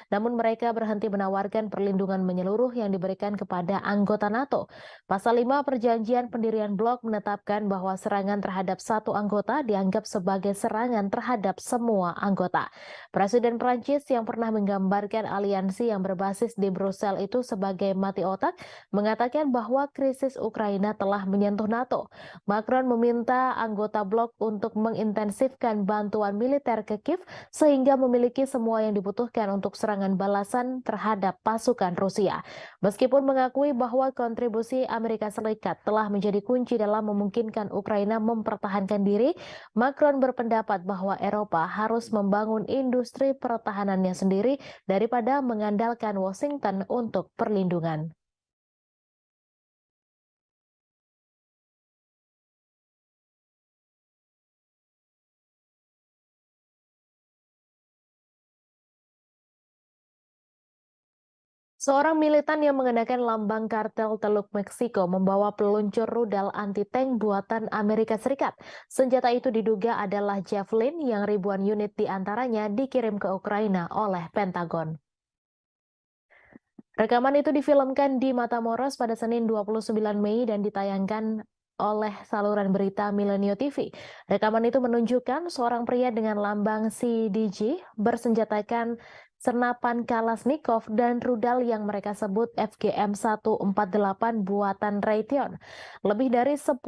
Speaker 1: Namun mereka berhenti menawarkan perlindungan menyeluruh yang diberikan kepada anggota NATO. Pasal 5 Perjanjian Pendirian Blok menetapkan bahwa serangan terhadap satu anggota dianggap sebagai serangan terhadap semua anggota. Presiden Prancis yang pernah menggambarkan aliansi yang berbasis di Brussel itu sebagai mati otak mengatakan bahwa krisis Ukraina telah menyentuh NATO. Macron meminta anggota blok untuk mengintensifkan bantuan militer ke Kiev sehingga memiliki semua yang dibutuhkan untuk serangan balasan terhadap pasukan Rusia. Meskipun mengakui bahwa kontribusi Amerika Serikat telah menjadi kunci dalam memungkinkan Ukraina mempertahankan diri, Macron berpendapat bahwa Eropa harus membangun industri pertahanannya sendiri daripada mengandalkan Washington untuk perlindungan. Seorang militan yang mengenakan lambang kartel Teluk Meksiko membawa peluncur rudal anti-tank buatan Amerika Serikat. Senjata itu diduga adalah Javelin yang ribuan unit diantaranya dikirim ke Ukraina oleh Pentagon. Rekaman itu difilmkan di Matamoros pada Senin 29 Mei dan ditayangkan oleh saluran berita Milenio TV. Rekaman itu menunjukkan seorang pria dengan lambang CDG bersenjatakan senapan Kalashnikov dan rudal yang mereka sebut FGM-148 buatan Raytheon. Lebih dari 10.000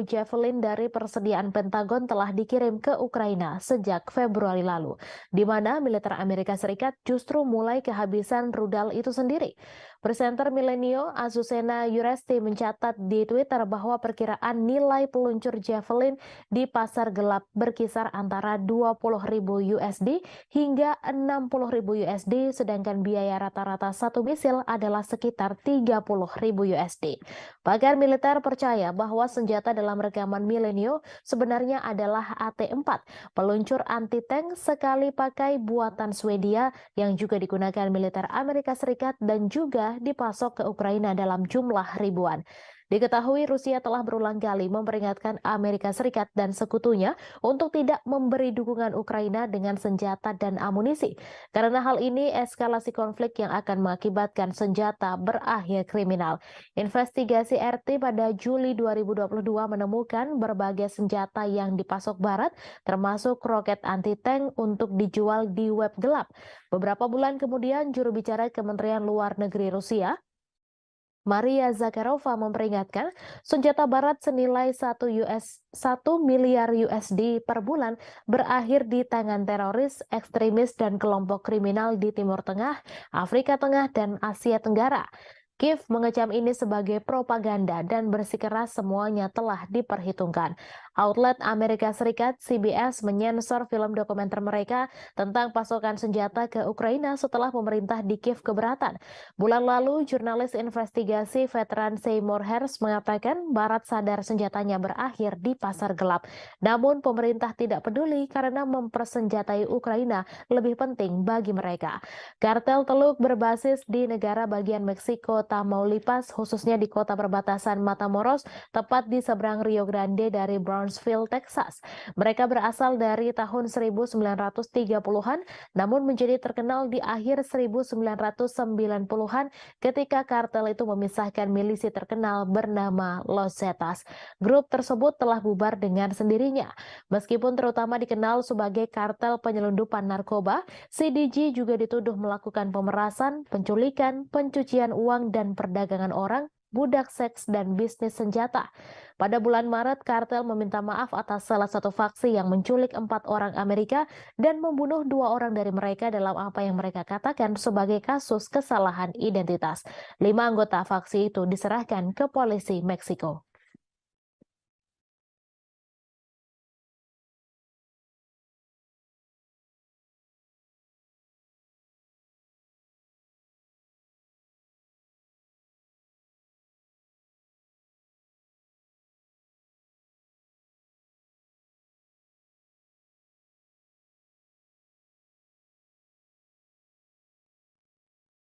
Speaker 1: Javelin dari persediaan Pentagon telah dikirim ke Ukraina sejak Februari lalu, di mana militer Amerika Serikat justru mulai kehabisan rudal itu sendiri. Presenter Milenio Azucena Yuresti mencatat di Twitter bahwa perkiraan nilai peluncur Javelin di pasar gelap berkisar antara 20.000 USD hingga 60.000 USD, sedangkan biaya rata-rata satu misil adalah sekitar 30.000 USD. Pakar militer percaya bahwa senjata dalam rekaman Milenio sebenarnya adalah AT-4, peluncur anti-tank sekali pakai buatan Swedia yang juga digunakan militer Amerika Serikat dan juga dipasok ke Ukraina dalam jumlah ribuan. Diketahui Rusia telah berulang kali memperingatkan Amerika Serikat dan sekutunya untuk tidak memberi dukungan Ukraina dengan senjata dan amunisi. Karena hal ini eskalasi konflik yang akan mengakibatkan senjata berakhir kriminal. Investigasi RT pada Juli 2022 menemukan berbagai senjata yang dipasok Barat, termasuk roket anti-tank untuk dijual di web gelap. Beberapa bulan kemudian, juru bicara Kementerian Luar Negeri Rusia, Maria Zakharova memperingatkan senjata barat senilai 1 miliar USD per bulan berakhir di tangan teroris, ekstremis, dan kelompok kriminal di Timur Tengah, Afrika Tengah, dan Asia Tenggara. Kiev mengecam ini sebagai propaganda dan bersikeras semuanya telah diperhitungkan. Outlet Amerika Serikat CBS menyensor film dokumenter mereka tentang pasokan senjata ke Ukraina setelah pemerintah di Kiev keberatan. Bulan lalu, jurnalis investigasi veteran Seymour Hersh mengatakan Barat sadar senjatanya berakhir di pasar gelap. Namun pemerintah tidak peduli karena mempersenjatai Ukraina lebih penting bagi mereka. Kartel teluk berbasis di negara bagian Meksiko Tamaulipas, khususnya di kota perbatasan Matamoros, tepat di seberang Rio Grande dari Brownsville, Texas. Mereka berasal dari tahun 1930-an, namun menjadi terkenal di akhir 1990-an ketika kartel itu memisahkan milisi terkenal bernama Los Zetas. Grup tersebut telah bubar dengan sendirinya. Meskipun terutama dikenal sebagai kartel penyelundupan narkoba, CDG juga dituduh melakukan pemerasan, penculikan, pencucian uang, dan perdagangan orang, budak seks, dan bisnis senjata. Pada bulan Maret, kartel meminta maaf atas salah satu faksi yang menculik 4 orang Amerika dan membunuh 2 orang dari mereka dalam apa yang mereka katakan sebagai kasus kesalahan identitas. 5 anggota faksi itu diserahkan ke polisi Meksiko.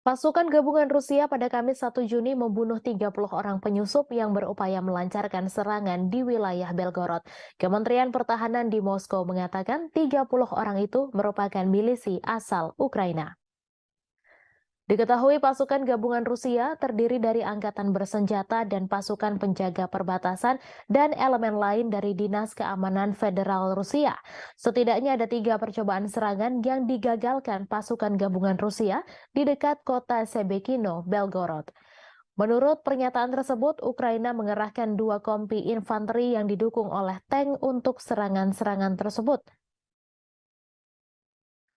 Speaker 1: Pasukan gabungan Rusia pada Kamis 1 Juni membunuh 30 orang penyusup yang berupaya melancarkan serangan di wilayah Belgorod. Kementerian Pertahanan di Moskow mengatakan 30 orang itu merupakan milisi asal Ukraina. Diketahui pasukan gabungan Rusia terdiri dari angkatan bersenjata dan pasukan penjaga perbatasan dan elemen lain dari Dinas Keamanan Federal Rusia. Setidaknya ada 3 percobaan serangan yang digagalkan pasukan gabungan Rusia di dekat kota Sebekino, Belgorod. Menurut pernyataan tersebut, Ukraina mengerahkan 2 kompi infanteri yang didukung oleh tank untuk serangan-serangan tersebut.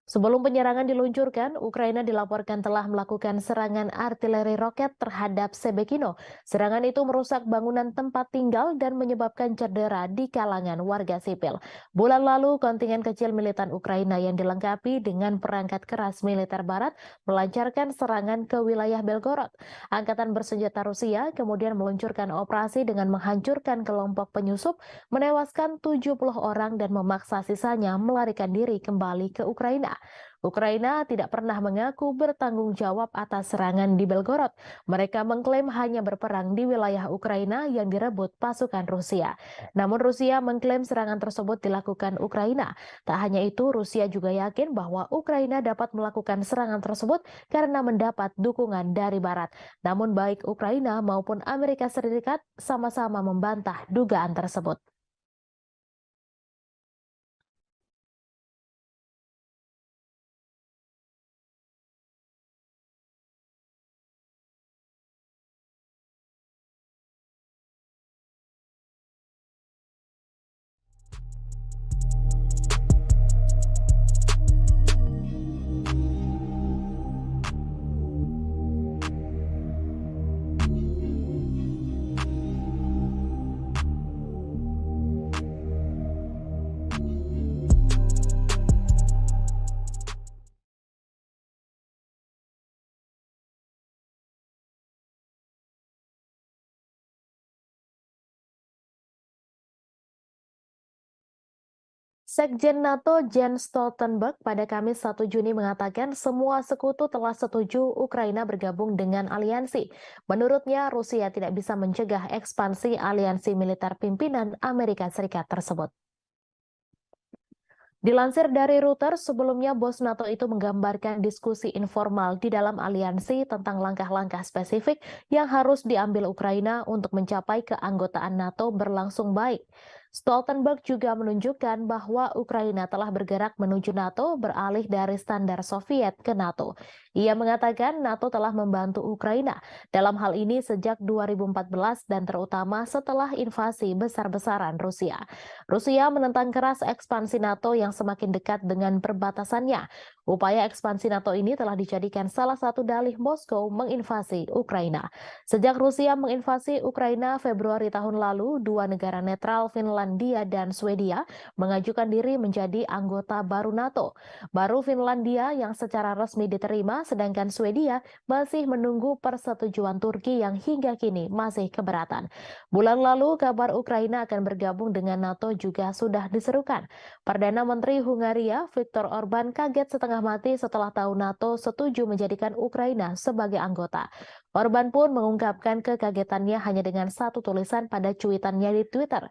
Speaker 1: Sebelum penyerangan diluncurkan, Ukraina dilaporkan telah melakukan serangan artileri roket terhadap Sebekino. Serangan itu merusak bangunan tempat tinggal dan menyebabkan cedera di kalangan warga sipil. Bulan lalu, kontingen kecil militan Ukraina yang dilengkapi dengan perangkat keras militer barat melancarkan serangan ke wilayah Belgorod. Angkatan bersenjata Rusia kemudian meluncurkan operasi dengan menghancurkan kelompok penyusup, menewaskan 70 orang dan memaksa sisanya melarikan diri kembali ke Ukraina. Ukraina tidak pernah mengaku bertanggung jawab atas serangan di Belgorod. Mereka mengklaim hanya berperang di wilayah Ukraina yang direbut pasukan Rusia. Namun Rusia mengklaim serangan tersebut dilakukan Ukraina. Tak hanya itu, Rusia juga yakin bahwa Ukraina dapat melakukan serangan tersebut karena mendapat dukungan dari Barat. Namun baik Ukraina maupun Amerika Serikat sama-sama membantah dugaan tersebut. Sekjen NATO Jens Stoltenberg pada Kamis 1 Juni mengatakan semua sekutu telah setuju Ukraina bergabung dengan aliansi. Menurutnya, Rusia tidak bisa mencegah ekspansi aliansi militer pimpinan Amerika Serikat tersebut. Dilansir dari Reuters, sebelumnya bos NATO itu menggambarkan diskusi informal di dalam aliansi tentang langkah-langkah spesifik yang harus diambil Ukraina untuk mencapai keanggotaan NATO berlangsung baik. Stoltenberg juga menunjukkan bahwa Ukraina telah bergerak menuju NATO beralih dari standar Soviet ke NATO. Ia mengatakan NATO telah membantu Ukraina dalam hal ini sejak 2014 dan terutama setelah invasi besar-besaran Rusia. Rusia menentang keras ekspansi NATO yang semakin dekat dengan perbatasannya. Upaya ekspansi NATO ini telah dijadikan salah satu dalih Moskow menginvasi Ukraina. Sejak Rusia menginvasi Ukraina Februari tahun lalu, dua negara netral Finlandia dan Swedia mengajukan diri menjadi anggota baru NATO. Baru Finlandia yang secara resmi diterima, sedangkan Swedia masih menunggu persetujuan Turki yang hingga kini masih keberatan. Bulan lalu, kabar Ukraina akan bergabung dengan NATO juga sudah diserukan. Perdana Menteri Hungaria Viktor Orban kaget setengah mati setelah tahu NATO setuju menjadikan Ukraina sebagai anggota. Orban pun mengungkapkan kekagetannya hanya dengan satu tulisan pada cuitannya di Twitter.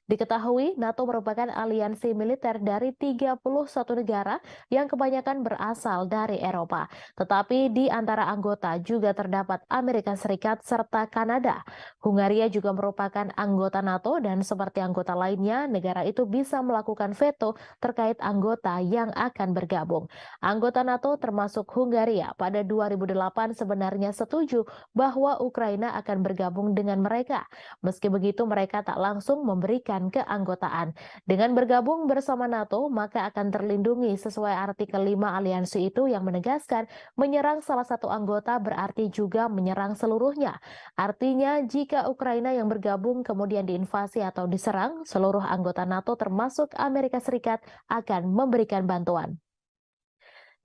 Speaker 1: Diketahui, NATO merupakan aliansi militer dari 31 negara yang kebanyakan berasal dari Eropa. Tetapi di antara anggota juga terdapat Amerika Serikat serta Kanada. Hungaria juga merupakan anggota NATO dan seperti anggota lainnya, negara itu bisa melakukan veto terkait anggota yang akan bergabung. Anggota NATO termasuk Hungaria pada 2008 sebenarnya setuju bahwa Ukraina akan bergabung dengan mereka. Meski begitu, mereka tak langsung memberikan keanggotaan. Dengan bergabung bersama NATO, maka akan terlindungi sesuai artikel 5 aliansi itu yang menegaskan menyerang salah satu anggota berarti juga menyerang seluruhnya. Artinya, jika Ukraina yang bergabung kemudian diinvasi atau diserang, seluruh anggota NATO termasuk Amerika Serikat akan memberikan bantuan.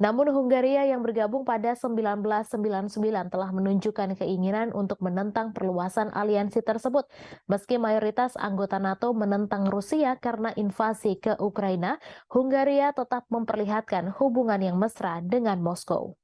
Speaker 1: Namun Hungaria yang bergabung pada 1999 telah menunjukkan keinginan untuk menentang perluasan aliansi tersebut. Meski mayoritas anggota NATO menentang Rusia karena invasi ke Ukraina, Hungaria tetap memperlihatkan hubungan yang mesra dengan Moskow.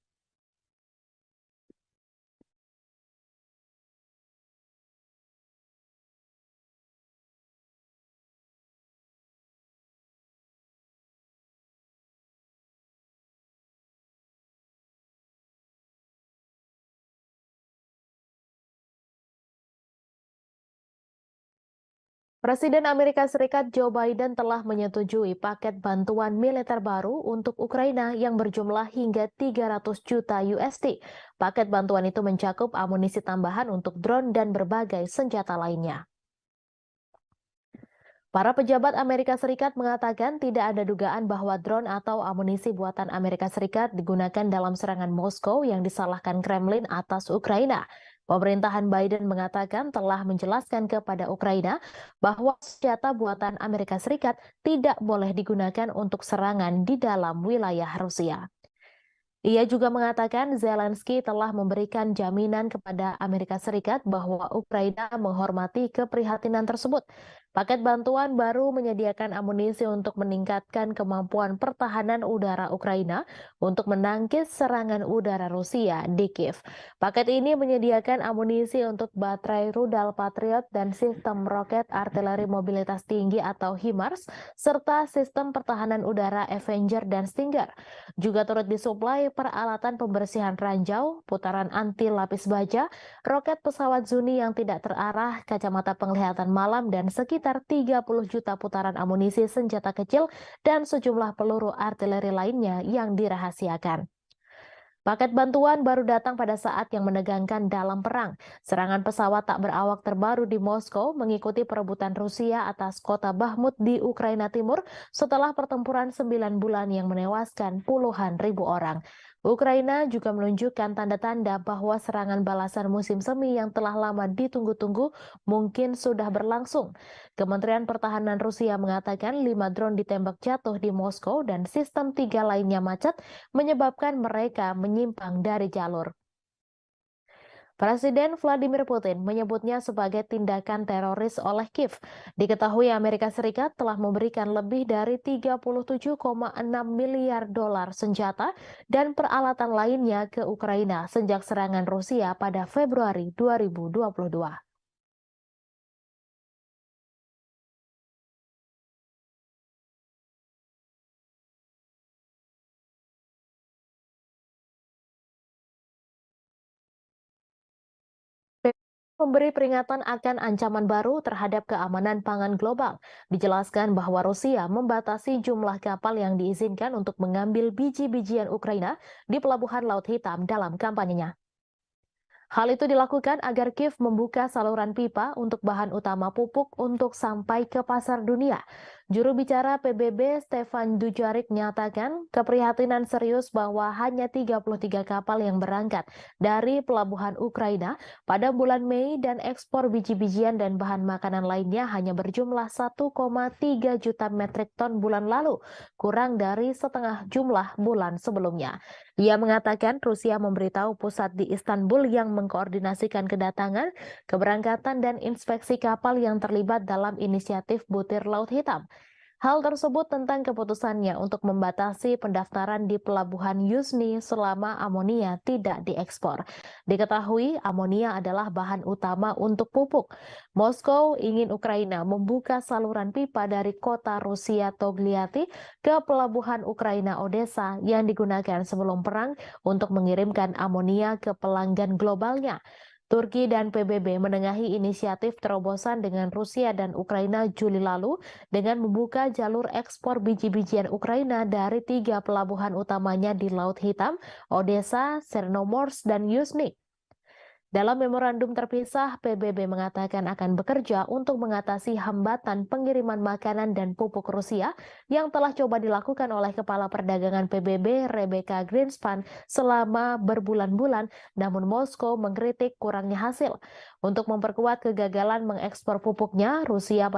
Speaker 1: Presiden Amerika Serikat Joe Biden telah menyetujui paket bantuan militer baru untuk Ukraina yang berjumlah hingga 300 juta USD. Paket bantuan itu mencakup amunisi tambahan untuk drone dan berbagai senjata lainnya. Para pejabat Amerika Serikat mengatakan tidak ada dugaan bahwa drone atau amunisi buatan Amerika Serikat digunakan dalam serangan Moskow yang disalahkan Kremlin atas Ukraina. Pemerintahan Biden mengatakan telah menjelaskan kepada Ukraina bahwa senjata buatan Amerika Serikat tidak boleh digunakan untuk serangan di dalam wilayah Rusia. Ia juga mengatakan Zelensky telah memberikan jaminan kepada Amerika Serikat bahwa Ukraina menghormati keprihatinan tersebut. Paket bantuan baru menyediakan amunisi untuk meningkatkan kemampuan pertahanan udara Ukraina untuk menangkis serangan udara Rusia di Kiev. Paket ini menyediakan amunisi untuk baterai rudal Patriot dan sistem roket artileri mobilitas tinggi atau HIMARS, serta sistem pertahanan udara Avenger dan Stinger. Juga turut disuplai peralatan pembersihan ranjau, putaran anti lapis baja, roket pesawat Zuni yang tidak terarah, kacamata penglihatan malam, dan sekitar 30 juta putaran amunisi senjata kecil dan sejumlah peluru artileri lainnya yang dirahasiakan. Paket bantuan baru datang pada saat yang menegangkan dalam perang. Serangan pesawat tak berawak terbaru di Moskow mengikuti perebutan Rusia atas kota Bakhmut di Ukraina Timur setelah pertempuran 9 bulan yang menewaskan puluhan ribu orang. Ukraina juga menunjukkan tanda-tanda bahwa serangan balasan musim semi yang telah lama ditunggu-tunggu mungkin sudah berlangsung. Kementerian Pertahanan Rusia mengatakan 5 drone ditembak jatuh di Moskow dan sistem 3 lainnya macet menyebabkan mereka menyimpang dari jalur. Presiden Vladimir Putin menyebutnya sebagai tindakan teroris oleh Kiev. Diketahui Amerika Serikat telah memberikan lebih dari 37,6 miliar dolar senjata dan peralatan lainnya ke Ukraina sejak serangan Rusia pada Februari 2022. Memberi peringatan akan ancaman baru terhadap keamanan pangan global. Dijelaskan bahwa Rusia membatasi jumlah kapal yang diizinkan untuk mengambil biji-bijian Ukraina di pelabuhan Laut Hitam dalam kampanyenya. Hal itu dilakukan agar Kiev membuka saluran pipa untuk bahan utama pupuk untuk sampai ke pasar dunia. Juru bicara PBB Stefan Dujarric menyatakan keprihatinan serius bahwa hanya 33 kapal yang berangkat dari pelabuhan Ukraina pada bulan Mei dan ekspor biji-bijian dan bahan makanan lainnya hanya berjumlah 1,3 juta metrik ton bulan lalu, kurang dari setengah jumlah bulan sebelumnya. Ia mengatakan Rusia memberitahu pusat di Istanbul yang mengkoordinasikan kedatangan, keberangkatan, dan inspeksi kapal yang terlibat dalam inisiatif Butir Laut Hitam. Hal tersebut tentang keputusannya untuk membatasi pendaftaran di pelabuhan Yuzhny selama amonia tidak diekspor. Diketahui amonia adalah bahan utama untuk pupuk. Moskow ingin Ukraina membuka saluran pipa dari kota Rusia Togliatti ke pelabuhan Ukraina Odessa yang digunakan sebelum perang untuk mengirimkan amonia ke pelanggan globalnya. Turki dan PBB menengahi inisiatif terobosan dengan Rusia dan Ukraina Juli lalu dengan membuka jalur ekspor biji-bijian Ukraina dari 3 pelabuhan utamanya di Laut Hitam, Odessa, Chernomorsk, dan Yuzhny. Dalam memorandum terpisah, PBB mengatakan akan bekerja untuk mengatasi hambatan pengiriman makanan dan pupuk Rusia yang telah coba dilakukan oleh Kepala Perdagangan PBB Rebecca Greenspan selama berbulan-bulan, namun Moskow mengkritik kurangnya hasil. Untuk memperkuat kegagalan mengekspor pupuknya, Rusia